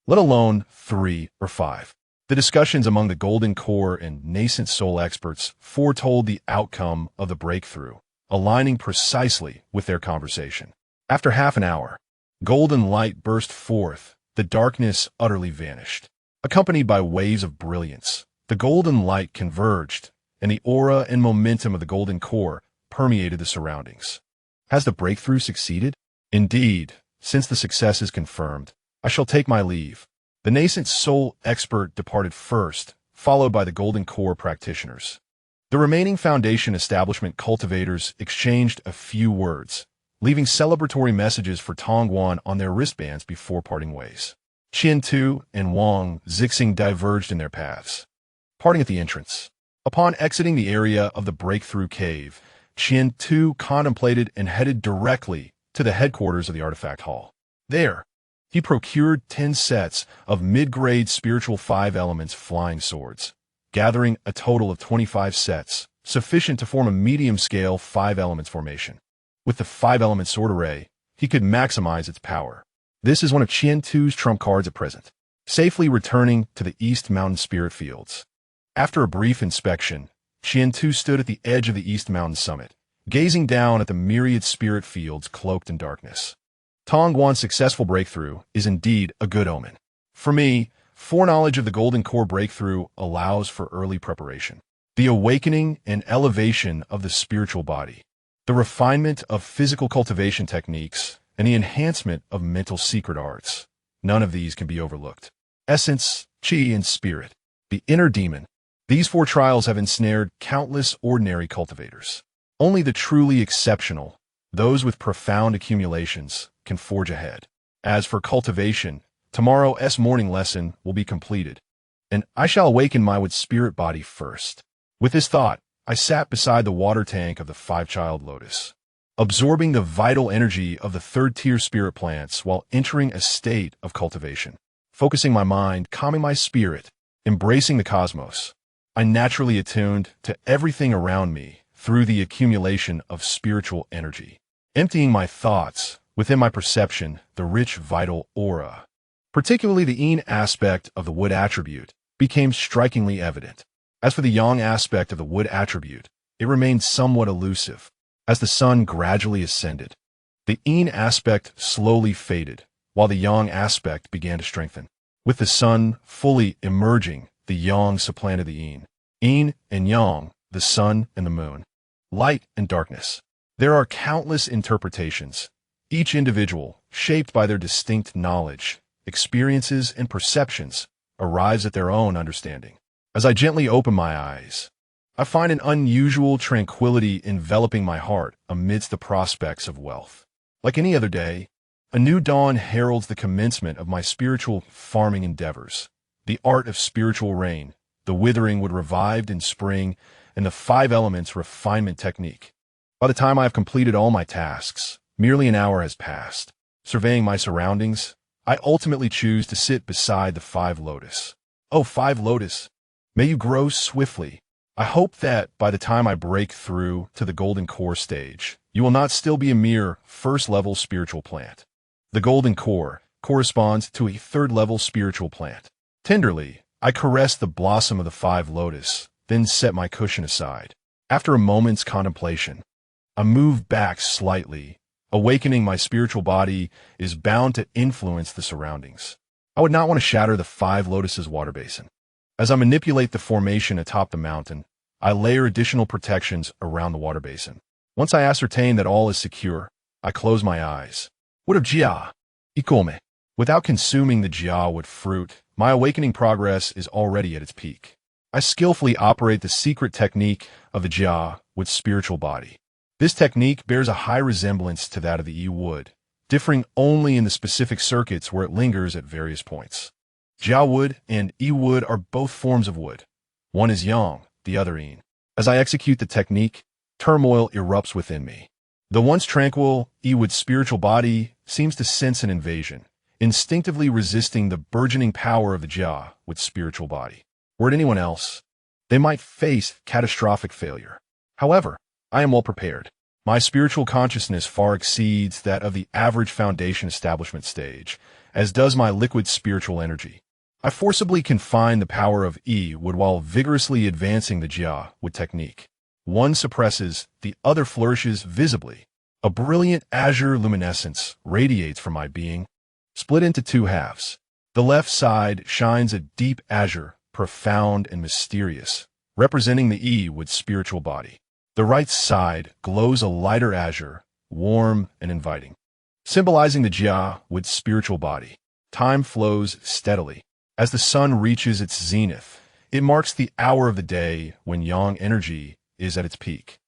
let alone 3 or 5. The discussions among the Golden Core and Nascent Soul experts foretold the outcome of the breakthrough, aligning precisely with their conversation. After half an hour, golden light burst forth, the darkness utterly vanished. Accompanied by waves of brilliance, the golden light converged, and the aura and momentum of the golden core permeated the surroundings. Has the breakthrough succeeded? Indeed, since the success is confirmed, I shall take my leave. The Nascent Soul expert departed first, followed by the golden core practitioners. The remaining foundation establishment cultivators exchanged a few words, leaving celebratory messages for Tongguan on their wristbands before parting ways. Qian Tu and Wang Zixing diverged in their paths, parting at the entrance. Upon exiting the area of the breakthrough cave, Qian Tu contemplated and headed directly to the headquarters of the artifact hall. There, he procured 10 sets of mid-grade spiritual 5 elements flying swords, gathering a total of 25 sets, sufficient to form a medium-scale 5 elements formation. With the 5-element sword array, he could maximize its power. This is one of Qian Tu's trump cards at present. Safely returning to the East Mountain Spirit Fields. After a brief inspection, Qian Tu stood at the edge of the East Mountain summit, gazing down at the myriad spirit fields cloaked in darkness. Tongguan's successful breakthrough is indeed a good omen. For me, foreknowledge of the golden core breakthrough allows for early preparation. The awakening and elevation of the spiritual body, the refinement of physical cultivation techniques, and the enhancement of mental secret arts. None of these can be overlooked. Essence, Qi, and Spirit, the inner demon. These 4 trials have ensnared countless ordinary cultivators. Only the truly exceptional, those with profound accumulations, can forge ahead. As for cultivation, tomorrow's morning lesson will be completed, and I shall awaken my wood spirit body first. With this thought, I sat beside the water tank of the 5-child lotus, absorbing the vital energy of the 3rd-tier spirit plants while entering a state of cultivation. Focusing my mind, calming my spirit, embracing the cosmos, I naturally attuned to everything around me through the accumulation of spiritual energy, emptying my thoughts within my perception, the rich vital aura. Particularly the yin aspect of the wood attribute became strikingly evident. As for the yang aspect of the wood attribute, it remained somewhat elusive. As the sun gradually ascended, the yin aspect slowly faded, while the yang aspect began to strengthen. With the sun fully emerging, the yang supplanted the yin. Yin and yang, the sun and the moon. Light and darkness. There are countless interpretations, each individual, shaped by their distinct knowledge, experiences, and perceptions, arrives at their own understanding. As I gently open my eyes, I find an unusual tranquility enveloping my heart amidst the prospects of wealth. Like any other day, a new dawn heralds the commencement of my spiritual farming endeavors. The art of spiritual rain, the withering wood revived in spring, and the 5 elements refinement technique. By the time I have completed all my tasks, merely an hour has passed. Surveying my surroundings, I ultimately choose to sit beside the 5 lotus. Oh, 5 lotus, may you grow swiftly. I hope that by the time I break through to the golden core stage, you will not still be a mere 1st-level spiritual plant. The golden core corresponds to a 3rd-level spiritual plant. Tenderly, I caress the blossom of the 5 lotus, then set my cushion aside. After a moment's contemplation, I move back slightly. Awakening my spiritual body is bound to influence the surroundings. I would not want to shatter the 5 lotuses water basin. As I manipulate the formation atop the mountain, I layer additional protections around the water basin. Once I ascertain that all is secure, I close my eyes. Wood of Jia, Ikome. Without consuming the Jia wood fruit, my awakening progress is already at its peak. I skillfully operate the secret technique of the Jia with spiritual body. This technique bears a high resemblance to that of the wood, differing only in the specific circuits where it lingers at various points. Jia wood and wood are both forms of wood. One is yang, the other yin. As I execute the technique, turmoil erupts within me. The once tranquil wood spiritual body seems to sense an invasion, instinctively resisting the burgeoning power of the Jia with spiritual body. Were it anyone else, they might face catastrophic failure. However, I am well prepared. My spiritual consciousness far exceeds that of the average foundation establishment stage, as does my liquid spiritual energy. I forcibly confine the power of wood while vigorously advancing the Jia wood technique. One suppresses, the other flourishes visibly. A brilliant azure luminescence radiates from my being, split into two halves. The left side shines a deep azure, profound and mysterious, representing the E-Wood's spiritual body. The right side glows a lighter azure, warm and inviting, symbolizing the Jia-Wood's spiritual body. Time flows steadily. As the sun reaches its zenith, it marks the hour of the day when yang energy is at its peak,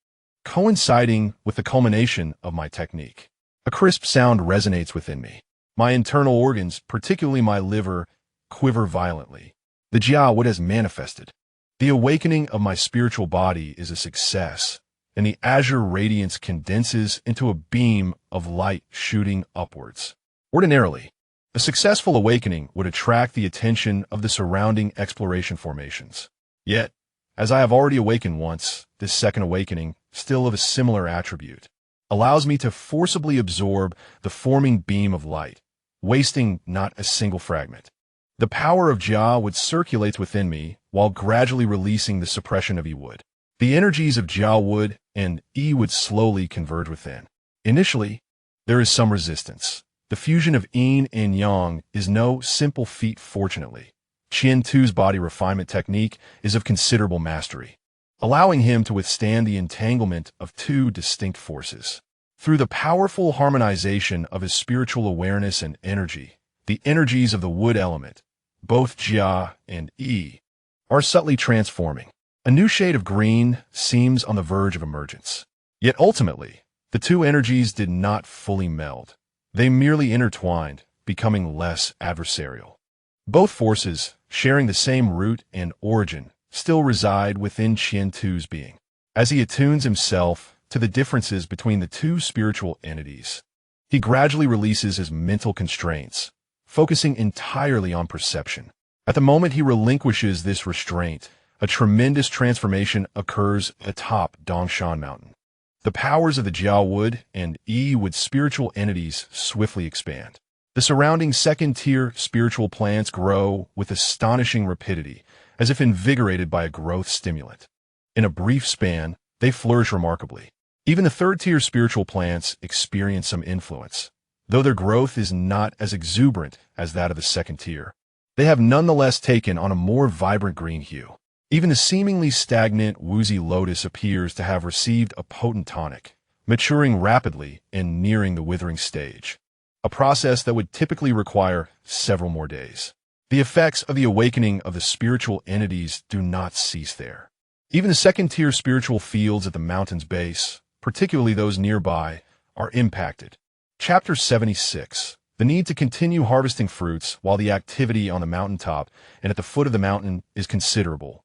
coinciding with the culmination of my technique. A crisp sound resonates within me. My internal organs, particularly my liver, quiver violently. The Jia-Wood has manifested. The awakening of my spiritual body is a success, and the azure radiance condenses into a beam of light shooting upwards. Ordinarily, a successful awakening would attract the attention of the surrounding exploration formations. Yet, as I have already awakened once, this second awakening, still of a similar attribute, allows me to forcibly absorb the forming beam of light, wasting not a single fragment. The power of Jia-Wood circulates within me while gradually releasing the suppression of E-Wood. The energies of Jia-Wood and E-Wood slowly converge within. Initially, there is some resistance. The fusion of yin and yang is no simple feat, fortunately. Qian-Tu's body refinement technique is of considerable mastery, allowing him to withstand the entanglement of two distinct forces. Through the powerful harmonization of his spiritual awareness and energy, the energies of the wood element, both Jia and Yi, are subtly transforming. A new shade of green seems on the verge of emergence. Yet ultimately, the two energies did not fully meld. They merely intertwined, becoming less adversarial. Both forces, sharing the same root and origin, still reside within Qian-Tu's being. As he attunes himself to the differences between the two spiritual entities, he gradually releases his mental constraints, focusing entirely on perception. At the moment he relinquishes this restraint, a tremendous transformation occurs atop Dongshan Mountain. The powers of the Jia-Wood and E-Wood spiritual entities swiftly expand. The surrounding second-tier spiritual plants grow with astonishing rapidity, as if invigorated by a growth stimulant. In a brief span, they flourish remarkably. Even the third-tier spiritual plants experience some influence, though their growth is not as exuberant as that of the second tier. They have nonetheless taken on a more vibrant green hue. Even the seemingly stagnant woozy lotus appears to have received a potent tonic, maturing rapidly and nearing the withering stage, a process that would typically require several more days. The effects of the awakening of the spiritual entities do not cease there. Even the second-tier spiritual fields at the mountain's base, particularly those nearby, are impacted. Chapter 76. The need to continue harvesting fruits while the activity on the mountaintop and at the foot of the mountain is considerable.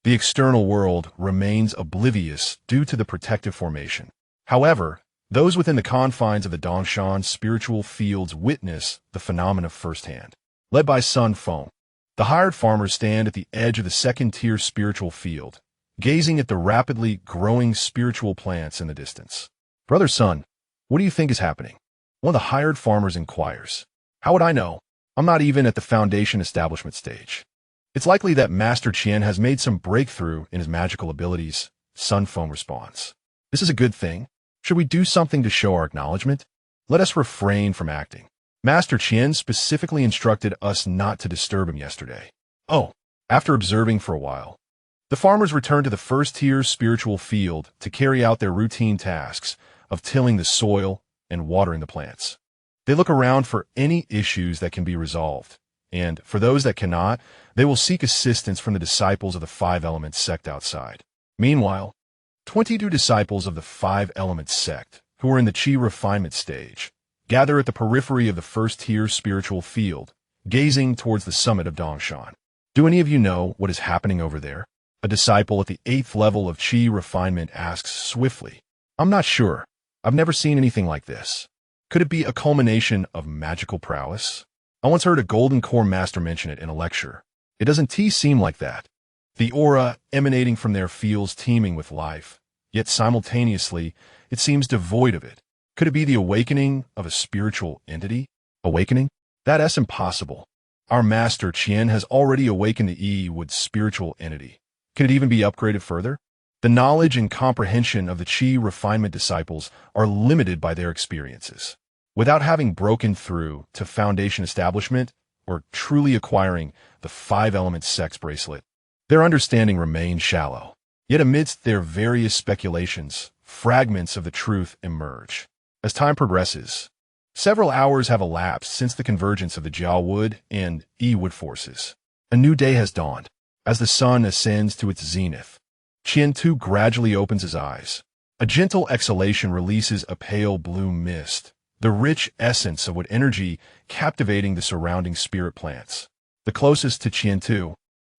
The external world remains oblivious due to the protective formation. However, those within the confines of the Dongshan spiritual fields witness the phenomena firsthand. Led by Sun Feng, the hired farmers stand at the edge of the second-tier spiritual field, gazing at the rapidly growing spiritual plants in the distance. Brother Sun, what do you think is happening? One of the hired farmers inquires. How would I know? I'm not even at the foundation establishment stage. It's likely that Master Qian has made some breakthrough in his magical abilities, Sun Feng responds. This is a good thing. Should we do something to show our acknowledgement? Let us refrain from acting. Master Qian specifically instructed us not to disturb him yesterday. Oh, after observing for a while, the farmers returned to the first-tier spiritual field to carry out their routine tasks of tilling the soil and watering the plants. They look around for any issues that can be resolved, and for those that cannot, they will seek assistance from the disciples of the Five Elements sect outside. Meanwhile, 22 disciples of the Five Elements sect, who are in the Qi refinement stage, gather at the periphery of the first-tier spiritual field, gazing towards the summit of Dongshan. Do any of you know what is happening over there? A disciple at the 8th level of Qi refinement asks swiftly. I'm not sure. I've never seen anything like this. Could it be a culmination of magical prowess? I once heard a Golden Core master mention it in a lecture. It doesn't seem like that. The aura emanating from there feels teeming with life, yet simultaneously, it seems devoid of it. Could it be the awakening of a spiritual entity? Awakening? That's impossible. Our master Qian has already awakened the E-Wood spiritual entity. Can it even be upgraded further? The knowledge and comprehension of the Qi refinement disciples are limited by their experiences. Without having broken through to foundation establishment or truly acquiring the 5-element sex bracelet, their understanding remains shallow. Yet amidst their various speculations, fragments of the truth emerge. As time progresses, several hours have elapsed since the convergence of the Jia Wood and Yi Wood forces. A new day has dawned. As the sun ascends to its zenith, Qiantu gradually opens his eyes. A gentle exhalation releases a pale blue mist, the rich essence of wood energy captivating the surrounding spirit plants. The closest to Qiantu,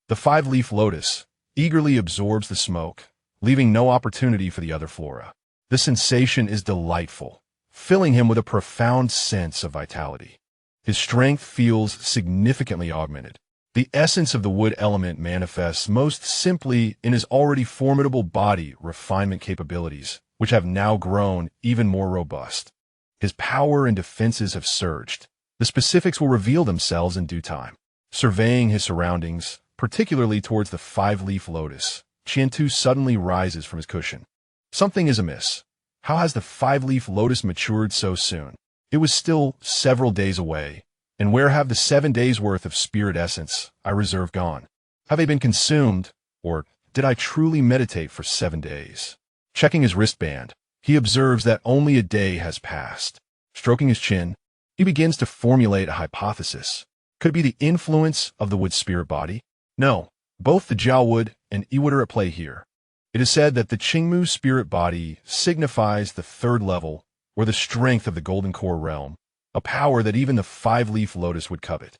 the 5-leaf lotus, eagerly absorbs the smoke, leaving no opportunity for the other flora. The sensation is delightful, filling him with a profound sense of vitality. His strength feels significantly augmented. The essence of the wood element manifests most simply in his already formidable body refinement capabilities, which have now grown even more robust. His power and defenses have surged. The specifics will reveal themselves in due time. Surveying his surroundings, particularly towards the 5-leaf lotus, Qiantu suddenly rises from his cushion. Something is amiss. How has the 5-leaf lotus matured so soon? It was still several days away. And where have the 7 days' worth of spirit essence I reserved gone? Have they been consumed, or did I truly meditate for 7 days? Checking his wristband, he observes that only a day has passed. Stroking his chin, he begins to formulate a hypothesis. Could it be the influence of the wood spirit body? No, both the Jia Wood and Yi Wood are at play here. It is said that the Qingmu spirit body signifies the 3rd level, or the strength of the golden core realm, a power that even the 5-leaf lotus would covet.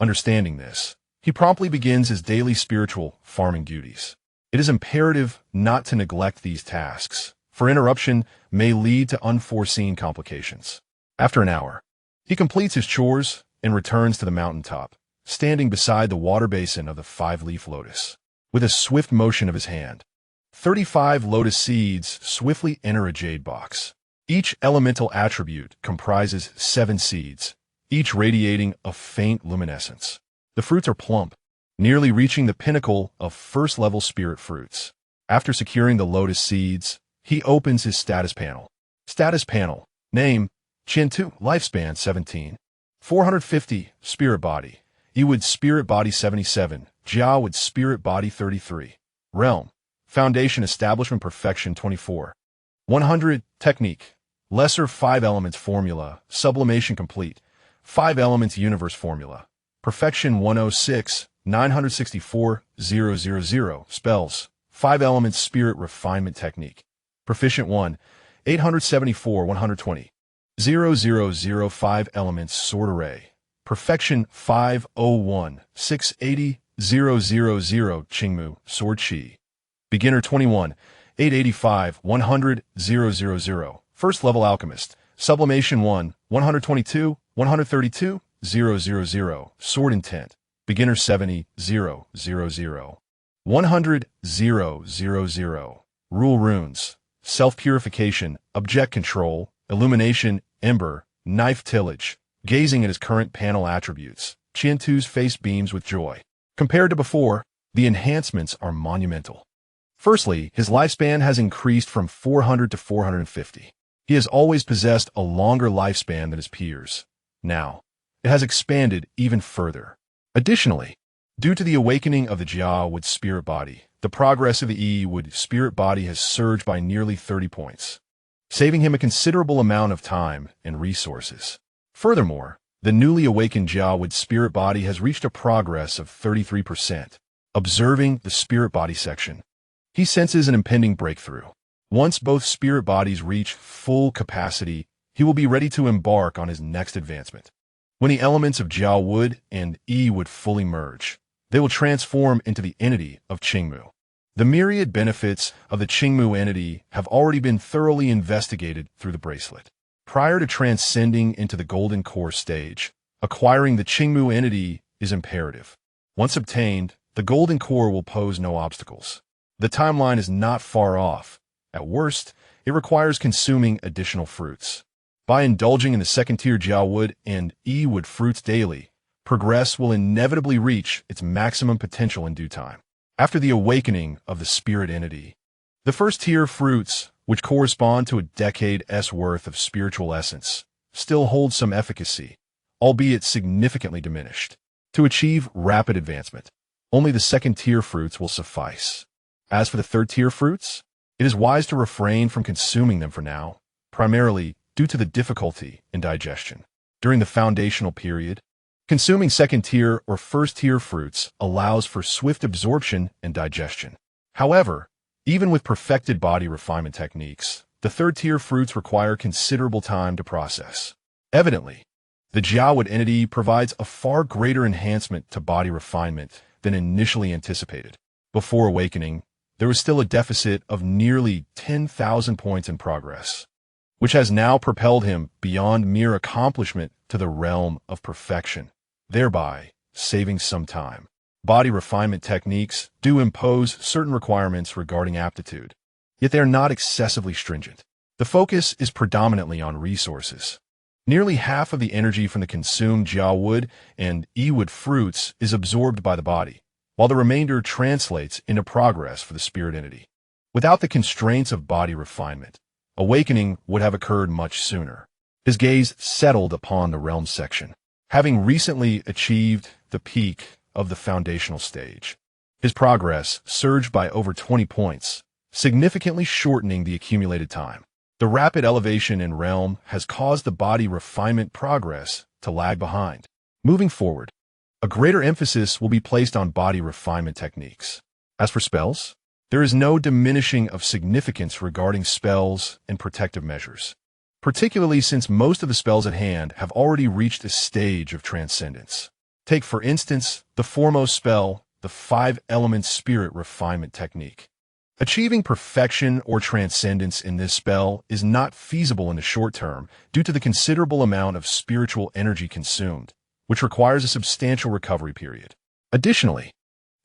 Understanding this, he promptly begins his daily spiritual farming duties. It is imperative not to neglect these tasks, for interruption may lead to unforeseen complications. After an hour, he completes his chores and returns to the mountaintop, standing beside the water basin of the 5-leaf lotus. With a swift motion of his hand, 35 lotus seeds swiftly enter a jade box. Each elemental attribute comprises 7 seeds, each radiating a faint luminescence. The fruits are plump, nearly reaching the pinnacle of 1st-level spirit fruits. After securing the lotus seeds, he opens his status panel. Status panel. Name, Qiantu, lifespan 17. 450, spirit body. Yi Wood spirit body 77, Jia Wood spirit body 33. Realm, foundation establishment perfection 24. 100, technique. Lesser 5 elements formula, sublimation complete. 5 elements universe formula. Perfection 106, 964, 000, spells. 5 elements spirit refinement technique. Proficient 1, 874, 120. 0005 elements sword array. Perfection 501, 680, 000, Qingmu, sword chi. Beginner 21, 885, 100, 000. 1st level alchemist. Sublimation 1, 122, 132, 000. Sword intent. Beginner 70, 000. 100, 000. Rule runes. Self-purification, object control, illumination, ember, knife tillage. Gazing at his current panel attributes, Qiantu's face beams with joy. Compared to before, the enhancements are monumental. Firstly, his lifespan has increased from 400 to 450. He has always possessed a longer lifespan than his peers. Now, it has expanded even further. Additionally, due to the awakening of the Jia Wood spirit body, the progress of the Yi Wood spirit body has surged by nearly 30 points, saving him a considerable amount of time and resources. Furthermore, the newly awakened Jia Wood spirit body has reached a progress of 33%. Observing the spirit body section, he senses an impending breakthrough. Once both spirit bodies reach full capacity, he will be ready to embark on his next advancement. When the elements of Jia Wood and Yi Wood fully merge, they will transform into the entity of Qingmu. The myriad benefits of the Qingmu entity have already been thoroughly investigated through the bracelet. Prior to transcending into the golden core stage, acquiring the Qingmu entity is imperative. Once obtained, the golden core will pose no obstacles. The timeline is not far off. At worst, it requires consuming additional fruits. By indulging in the 2nd-tier Jia Wood and Yi Wood fruits daily, progress will inevitably reach its maximum potential in due time. After the awakening of the spirit entity, The first-tier fruits, which correspond to a decade's worth of spiritual essence, still hold some efficacy, albeit significantly diminished. To achieve rapid advancement, only the second-tier fruits will suffice. As for the third-tier fruits, it is wise to refrain from consuming them for now, primarily due to the difficulty in digestion. During the foundational period, consuming second-tier or first-tier fruits allows for swift absorption and digestion. However, even with perfected body refinement techniques, the third-tier fruits require considerable time to process. Evidently, the Jiawood entity provides a far greater enhancement to body refinement than initially anticipated. Before awakening, there was still a deficit of nearly 10,000 points in progress, which has now propelled him beyond mere accomplishment to the realm of perfection, thereby saving some time. Body refinement techniques do impose certain requirements regarding aptitude, yet they are not excessively stringent. The focus is predominantly on resources. Nearly half of the energy from the consumed Jiawood and Yiwood fruits is absorbed by the body, while the remainder translates into progress for the spirit entity. Without the constraints of body refinement, awakening would have occurred much sooner. His gaze settled upon the realm section. Having recently achieved the peak of the foundational stage, his progress surged by over 20 points, significantly shortening the accumulated time. The rapid elevation in realm has caused the body refinement progress to lag behind. Moving forward, a greater emphasis will be placed on body refinement techniques. As for spells, there is no diminishing of significance regarding spells and protective measures, particularly since most of the spells at hand have already reached a stage of transcendence. Take, for instance, the foremost spell, the 5-element spirit refinement technique. Achieving perfection or transcendence in this spell is not feasible in the short term due to the considerable amount of spiritual energy consumed, which requires a substantial recovery period. Additionally,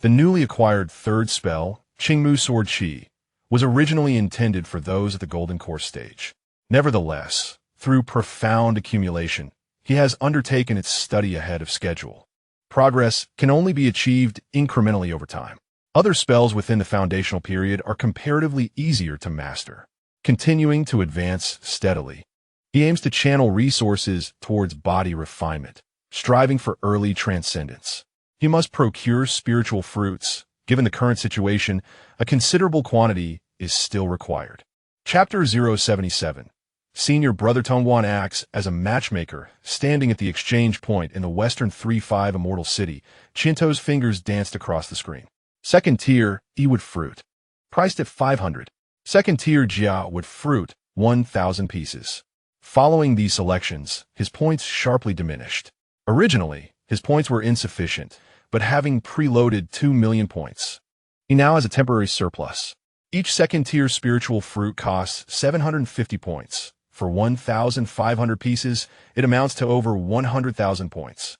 the newly acquired third spell, Qingmu Sword Qi, was originally intended for those at the Golden Core stage. Nevertheless, through profound accumulation, he has undertaken its study ahead of schedule. Progress can only be achieved incrementally over time. Other spells within the foundational period are comparatively easier to master. Continuing to advance steadily, he aims to channel resources towards body refinement, striving for early transcendence. He must procure spiritual fruits. Given the current situation, a considerable quantity is still required. Chapter 077. Senior Brother Tongwan acts as a matchmaker, standing at the exchange point in the western 3-5 Immortal City. Chinto's fingers danced across the screen. Second tier, Yiwood fruit. Priced at 500. Second tier Jiawood fruit, 1,000 pieces. Following these selections, his points sharply diminished. Originally, his points were insufficient, but having preloaded 2 million points, he now has a temporary surplus. Each second-tier spiritual fruit costs 750 points. For 1,500 pieces, it amounts to over 100,000 points.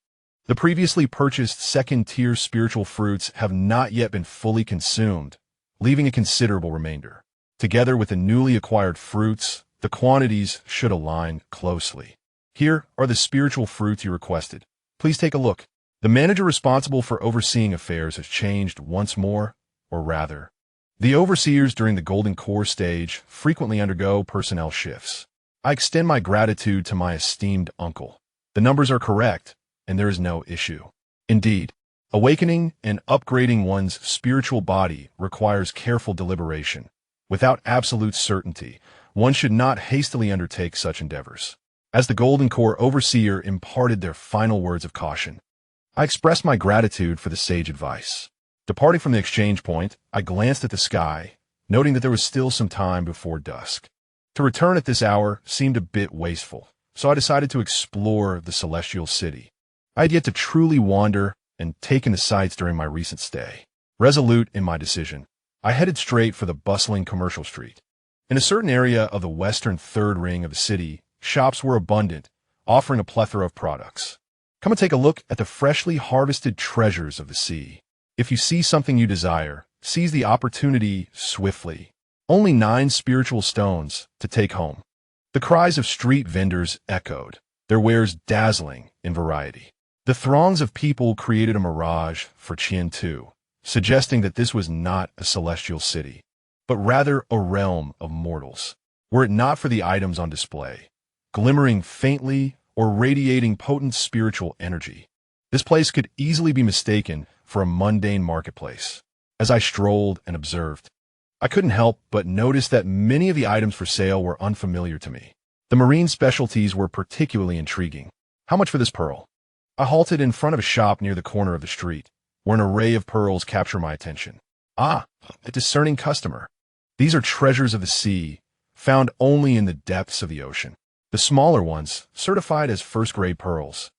The previously purchased second-tier spiritual fruits have not yet been fully consumed, leaving a considerable remainder. Together with the newly acquired fruits, the quantities should align closely. Here are the spiritual fruits you requested. Please take a look. The manager responsible for overseeing affairs has changed once more, or rather, the overseers during the Golden Core stage frequently undergo personnel shifts. I extend my gratitude to my esteemed uncle. The numbers are correct, and there is no issue. Indeed, awakening and upgrading one's spiritual body requires careful deliberation. Without absolute certainty, one should not hastily undertake such endeavors. As the Golden Core overseer imparted their final words of caution, I expressed my gratitude for the sage advice. Departing from the exchange point, I glanced at the sky, noting that there was still some time before dusk. To return at this hour seemed a bit wasteful, so I decided to explore the celestial city. I had yet to truly wander and take in the sights during my recent stay. Resolute in my decision, I headed straight for the bustling commercial street. In a certain area of the western third ring of the city, shops were abundant, offering a plethora of products. Come and take a look at the freshly harvested treasures of the sea. If you see something you desire, seize the opportunity swiftly. Only 9 spiritual stones to take home. The cries of street vendors echoed, their wares dazzling in variety. The throngs of people created a mirage for Qian too, suggesting that this was not a celestial city. but rather a realm of mortals. Were it not for the items on display, glimmering faintly or radiating potent spiritual energy, this place could easily be mistaken for a mundane marketplace. As I strolled and observed, I couldn't help but notice that many of the items for sale were unfamiliar to me. The marine specialties were particularly intriguing. How much for this pearl? I halted in front of a shop near the corner of the street, where an array of pearls captured my attention. Ah, a discerning customer. These are treasures of the sea, found only in the depths of the ocean. The smaller ones, certified as first-grade pearls,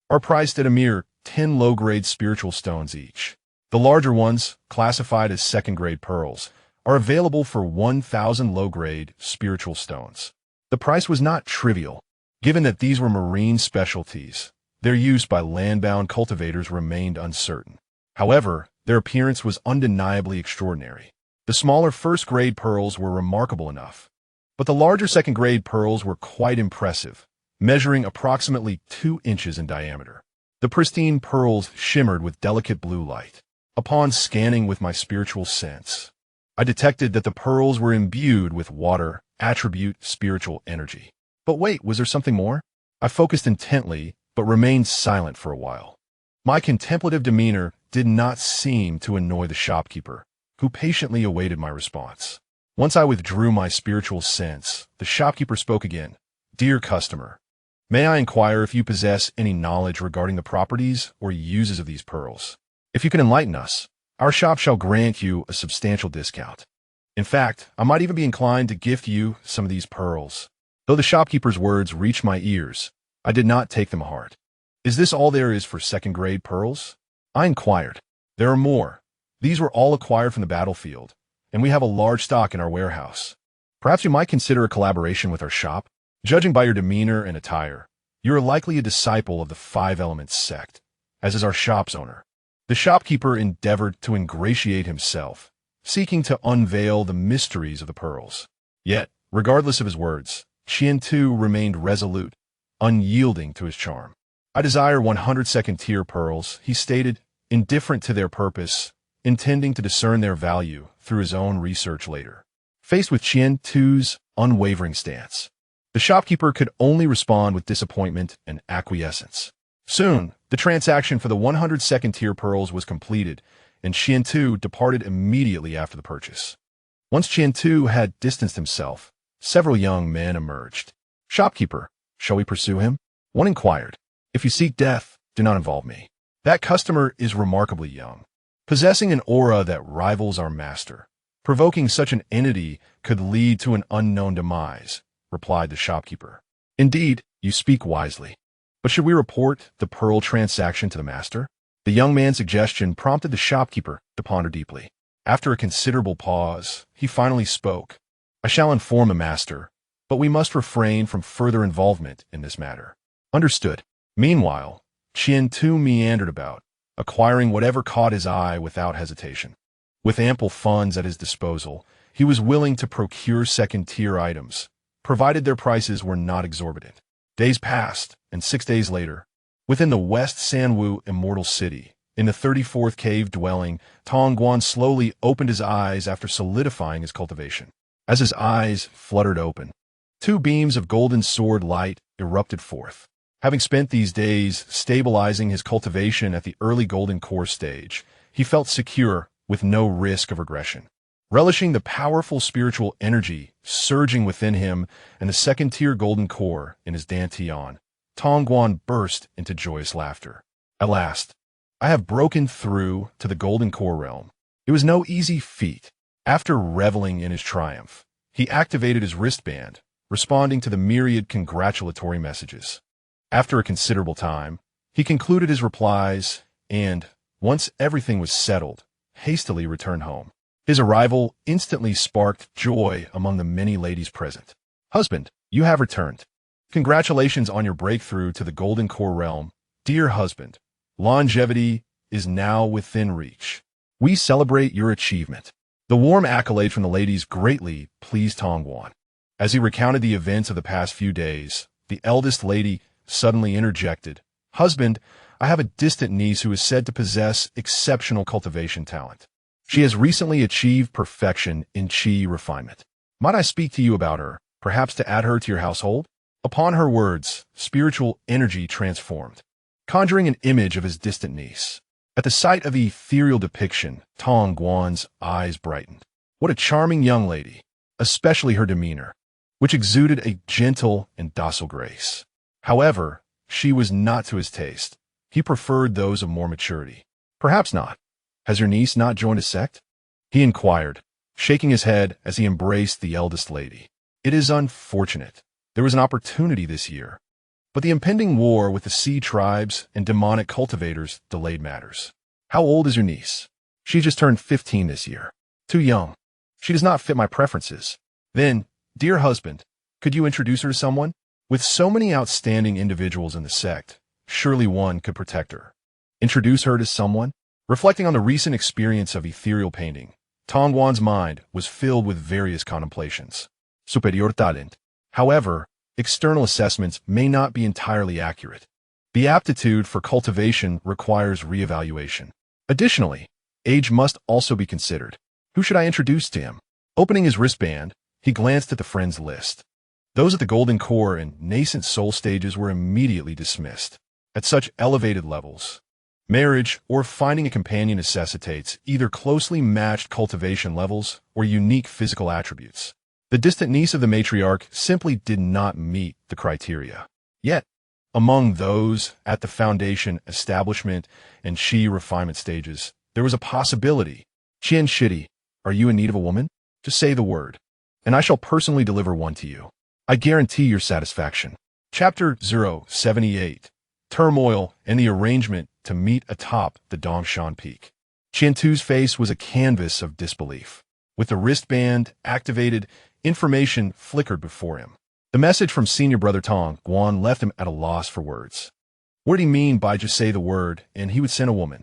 are priced at a mere 10 low-grade spiritual stones each. The larger ones, classified as second-grade pearls, are available for 1,000 low-grade spiritual stones. The price was not trivial, given that these were marine specialties. Their use by land-bound cultivators remained uncertain. However, their appearance was undeniably extraordinary. The smaller first-grade pearls were remarkable enough, but the larger second-grade pearls were quite impressive, measuring approximately 2 inches in diameter. The pristine pearls shimmered with delicate blue light. Upon scanning with my spiritual sense, I detected that the pearls were imbued with water, attribute, spiritual energy. But wait, was there something more? I focused intently, but remained silent for a while. My contemplative demeanor did not seem to annoy the shopkeeper, who patiently awaited my response. Once I withdrew my spiritual sense, the shopkeeper spoke again. Dear customer, may I inquire if you possess any knowledge regarding the properties or uses of these pearls? If you can enlighten us, our shop shall grant you a substantial discount. In fact, I might even be inclined to gift you some of these pearls. Though the shopkeeper's words reached my ears, I did not take them to heart. Is this all there is for second-grade pearls? I inquired. There are more. These were all acquired from the battlefield, and we have a large stock in our warehouse. Perhaps you might consider a collaboration with our shop? Judging by your demeanor and attire, you are likely a disciple of the Five Elements sect, as is our shop's owner. The shopkeeper endeavored to ingratiate himself, seeking to unveil the mysteries of the pearls. Yet, regardless of his words, Qian Tu remained resolute, unyielding to his charm. I desire 100 second-tier pearls, he stated, indifferent to their purpose, intending to discern their value through his own research later. Faced with Qian Tu's unwavering stance, the shopkeeper could only respond with disappointment and acquiescence. Soon, the transaction for the 100 second-tier pearls was completed, and Qian Tu departed immediately after the purchase. Once Qian Tu had distanced himself, several young men emerged. Shopkeeper, shall we pursue him? One inquired. If you seek death, do not involve me. That customer is remarkably young, possessing an aura that rivals our master. Provoking such an entity could lead to an unknown demise, replied the shopkeeper. Indeed, you speak wisely. But should we report the pearl transaction to the master? The young man's suggestion prompted the shopkeeper to ponder deeply. After a considerable pause, he finally spoke. I shall inform the master, but we must refrain from further involvement in this matter. Understood. Meanwhile, Qian Tu meandered about, acquiring whatever caught his eye without hesitation. With ample funds at his disposal, he was willing to procure second-tier items, provided their prices were not exorbitant. Days passed, and 6 days later, within the West Sanwu Immortal City, in the 34th cave dwelling, Tong Guan slowly opened his eyes after solidifying his cultivation. As his eyes fluttered open, 2 beams of golden sword light erupted forth. Having spent these days stabilizing his cultivation at the early golden core stage, he felt secure with no risk of regression. Relishing the powerful spiritual energy surging within him and the second-tier golden core in his dantian, Tong Guan burst into joyous laughter. At last, I have broken through to the golden core realm. It was no easy feat. After reveling in his triumph, he activated his wristband, responding to the myriad congratulatory messages. After a considerable time, he concluded his replies and, once everything was settled, hastily returned home. His arrival instantly sparked joy among the many ladies present. Husband, you have returned. Congratulations on your breakthrough to the golden core realm. Dear husband, longevity is now within reach. We celebrate your achievement. The warm accolade from the ladies greatly pleased Tong Guan. As he recounted the events of the past few days, the eldest lady suddenly interjected, Husband, I have a distant niece who is said to possess exceptional cultivation talent. She has recently achieved perfection in chi refinement. Might I speak to you about her, perhaps to add her to your household? Upon her words, spiritual energy transformed, conjuring an image of his distant niece. At the sight of the ethereal depiction, Tong Guan's eyes brightened. What a charming young lady, especially her demeanor, which exuded a gentle and docile grace. However, she was not to his taste. He preferred those of more maturity. Perhaps not. Has your niece not joined a sect? He inquired, shaking his head as he embraced the eldest lady. It is unfortunate. There was an opportunity this year, but the impending war with the sea tribes and demonic cultivators delayed matters. How old is your niece? She just turned 15 this year. Too young. She does not fit my preferences. Then, dear husband, could you introduce her to someone? With so many outstanding individuals in the sect, surely one could protect her. Introduce her to someone? Reflecting on the recent experience of ethereal painting, Tong Guan's mind was filled with various contemplations. Superior talent. However, external assessments may not be entirely accurate. The aptitude for cultivation requires reevaluation. Additionally, age must also be considered. Who should I introduce to him? Opening his wristband, he glanced at the friends list. Those at the Golden Core and Nascent Soul stages were immediately dismissed. At such elevated levels, marriage or finding a companion necessitates either closely matched cultivation levels or unique physical attributes. The distant niece of the matriarch simply did not meet the criteria. Yet, among those at the foundation, establishment, and chi refinement stages, there was a possibility. Qian Shidi, are you in need of a woman? Just say the word, and I shall personally deliver one to you. I guarantee your satisfaction. Chapter 078. Turmoil and the arrangement to meet atop the Dongshan Peak. Qiantu's face was a canvas of disbelief. With the wristband activated, information flickered before him. The message from senior brother Tong Guan left him at a loss for words. What did he mean by just say the word and he would send a woman?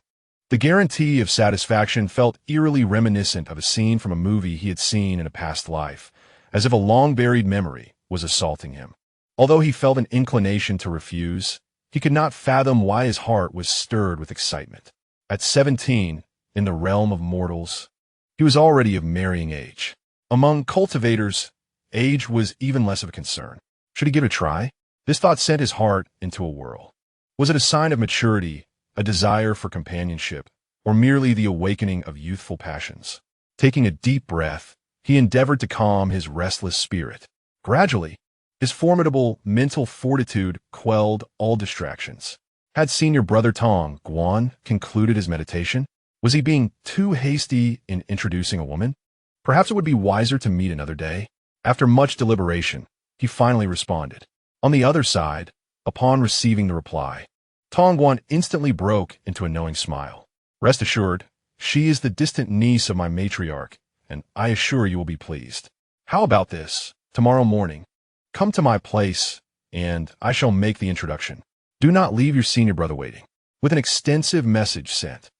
The guarantee of satisfaction felt eerily reminiscent of a scene from a movie he had seen in a past life, as if a long-buried memory was assaulting him. Although he felt an inclination to refuse, he could not fathom why his heart was stirred with excitement. At 17, in the realm of mortals, he was already of marrying age. Among cultivators, age was even less of a concern. Should he give it a try? This thought sent his heart into a whirl. Was it a sign of maturity, a desire for companionship, or merely the awakening of youthful passions? Taking a deep breath, he endeavored to calm his restless spirit. Gradually, his formidable mental fortitude quelled all distractions. Had senior brother Tong Guan concluded his meditation? Was he being too hasty in introducing a woman? Perhaps it would be wiser to meet another day. After much deliberation, he finally responded. On the other side, upon receiving the reply, Tong Guan instantly broke into a knowing smile. Rest assured, she is the distant niece of my matriarch, and I assure you will be pleased. How about this? Tomorrow morning, come to my place, and I shall make the introduction. Do not leave your senior brother waiting. With an extensive message sent,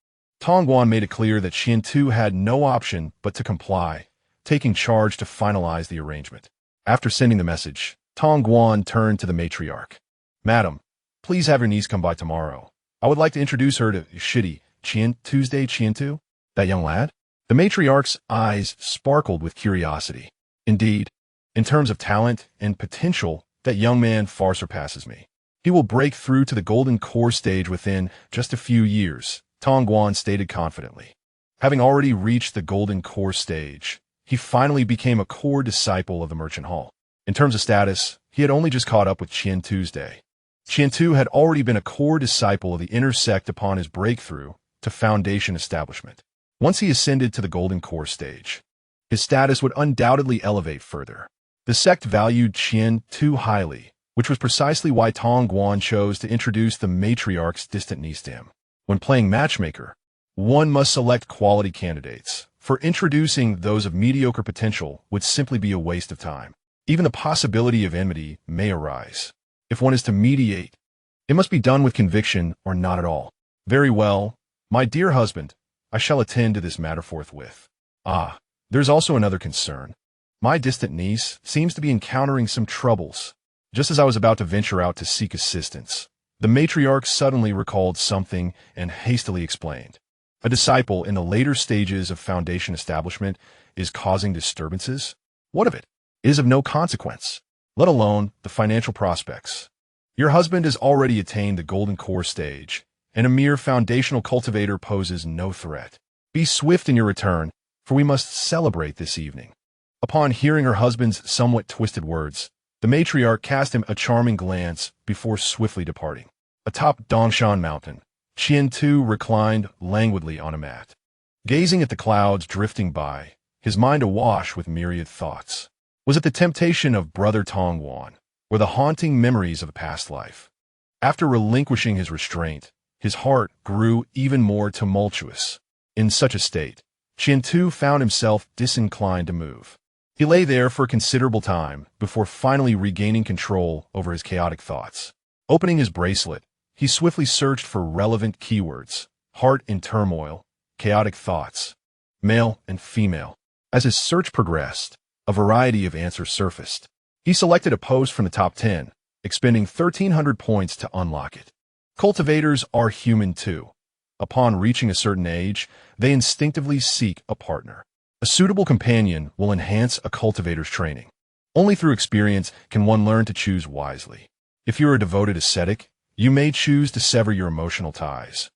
Tong Guan made it clear that Qiantu had no option but to comply, taking charge to finalize the arrangement. After sending the message, Tong Guan turned to the matriarch. Madam, please have your niece come by tomorrow. I would like to introduce her to Shidi, Qiantu, that young lad. The matriarch's eyes sparkled with curiosity. Indeed, in terms of talent and potential, that young man far surpasses me. He will break through to the Golden Core stage within just a few years, Tong Guan stated confidently. Having already reached the Golden Core stage, he finally became a core disciple of the Merchant Hall. In terms of status, he had only just caught up with Qiantu's day. Qiantu had already been a core disciple of the inner sect upon his breakthrough to foundation establishment. Once he ascended to the Golden Core stage, his status would undoubtedly elevate further. The sect valued Qiantu highly, which was precisely why Tong Guan chose to introduce the matriarch's distant niece to him. When playing matchmaker, one must select quality candidates, for introducing those of mediocre potential would simply be a waste of time. Even the possibility of enmity may arise. If one is to mediate, it must be done with conviction or not at all. Very well, my dear husband, I shall attend to this matter forthwith. Ah, there's also another concern. My distant niece seems to be encountering some troubles. Just as I was about to venture out to seek assistance, the matriarch suddenly recalled something and hastily explained. A disciple in the later stages of foundation establishment is causing disturbances? What of it? It is of no consequence, let alone the financial prospects. Your husband has already attained the golden core stage, and a mere foundational cultivator poses no threat. Be swift in your return, for we must celebrate this evening. Upon hearing her husband's somewhat twisted words, the matriarch cast him a charming glance before swiftly departing. Atop Dongshan Mountain, Qian-Tu reclined languidly on a mat. Gazing at the clouds drifting by, his mind awash with myriad thoughts. Was it the temptation of brother Tongwan, or the haunting memories of a past life? After relinquishing his restraint, his heart grew even more tumultuous. In such a state, Qian-Tu found himself disinclined to move. He lay there for a considerable time before finally regaining control over his chaotic thoughts. Opening his bracelet, he swiftly searched for relevant keywords: heart in turmoil, chaotic thoughts, male and female. As his search progressed, a variety of answers surfaced. He selected a post from the top 10, expending 1,300 points to unlock it. Cultivators are human too. Upon reaching a certain age, they instinctively seek a partner. A suitable companion will enhance a cultivator's training. Only through experience can one learn to choose wisely. If you're a devoted ascetic, you may choose to sever your emotional ties.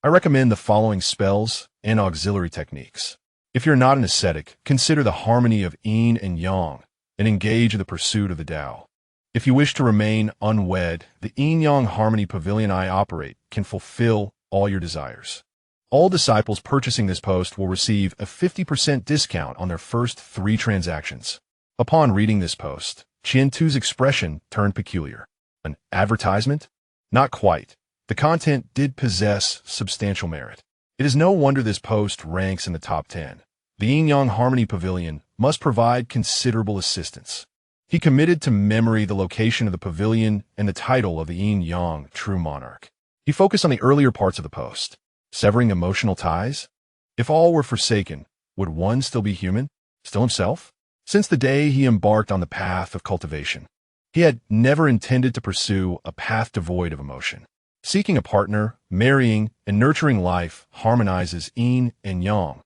I recommend the following spells and auxiliary techniques. If you're not an ascetic, consider the harmony of yin and yang and engage in the pursuit of the Tao. If you wish to remain unwed, the yin-yang harmony pavilion I operate can fulfill all your desires. All disciples purchasing this post will receive a 50% discount on their first 3 transactions. Upon reading this post, Qian-Tu's expression turned peculiar. An advertisement? Not quite. The content did possess substantial merit. It is no wonder this post ranks in the top 10. The yin-yang harmony pavilion must provide considerable assistance. He committed to memory the location of the pavilion and the title of the yin-yang true monarch. He focused on the earlier parts of the post. Severing emotional ties? If all were forsaken, would one still be human? Still himself? Since the day he embarked on the path of cultivation, he had never intended to pursue a path devoid of emotion. Seeking a partner, marrying, and nurturing life harmonizes yin and yang,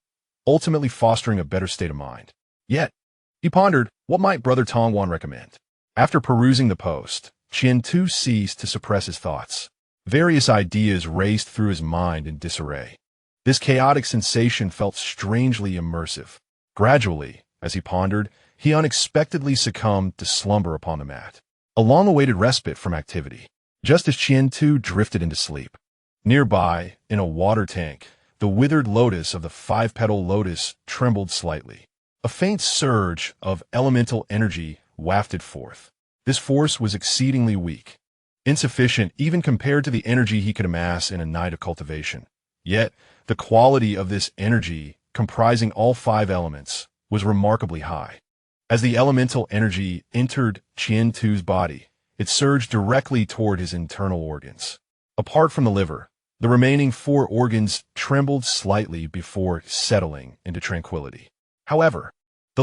ultimately fostering a better state of mind. Yet, he pondered, what might Brother Tongwan recommend? After perusing the post, Qian-Tu ceased to suppress his thoughts. Various ideas raced through his mind in disarray. This chaotic sensation felt strangely immersive. Gradually, as he pondered, he unexpectedly succumbed to slumber upon the mat. A long-awaited respite from activity, just as Qian-Tu drifted into sleep. Nearby, in a water tank, the withered lotus of the 5-petal lotus trembled slightly. A faint surge of elemental energy wafted forth. This force was exceedingly weak, insufficient even compared to the energy he could amass in a night of cultivation. Yet, the quality of this energy, comprising all 5 elements, was remarkably high. As the elemental energy entered Qian-Tu's body, it surged directly toward his internal organs. Apart from the liver, the remaining 4 organs trembled slightly before settling into tranquility. However,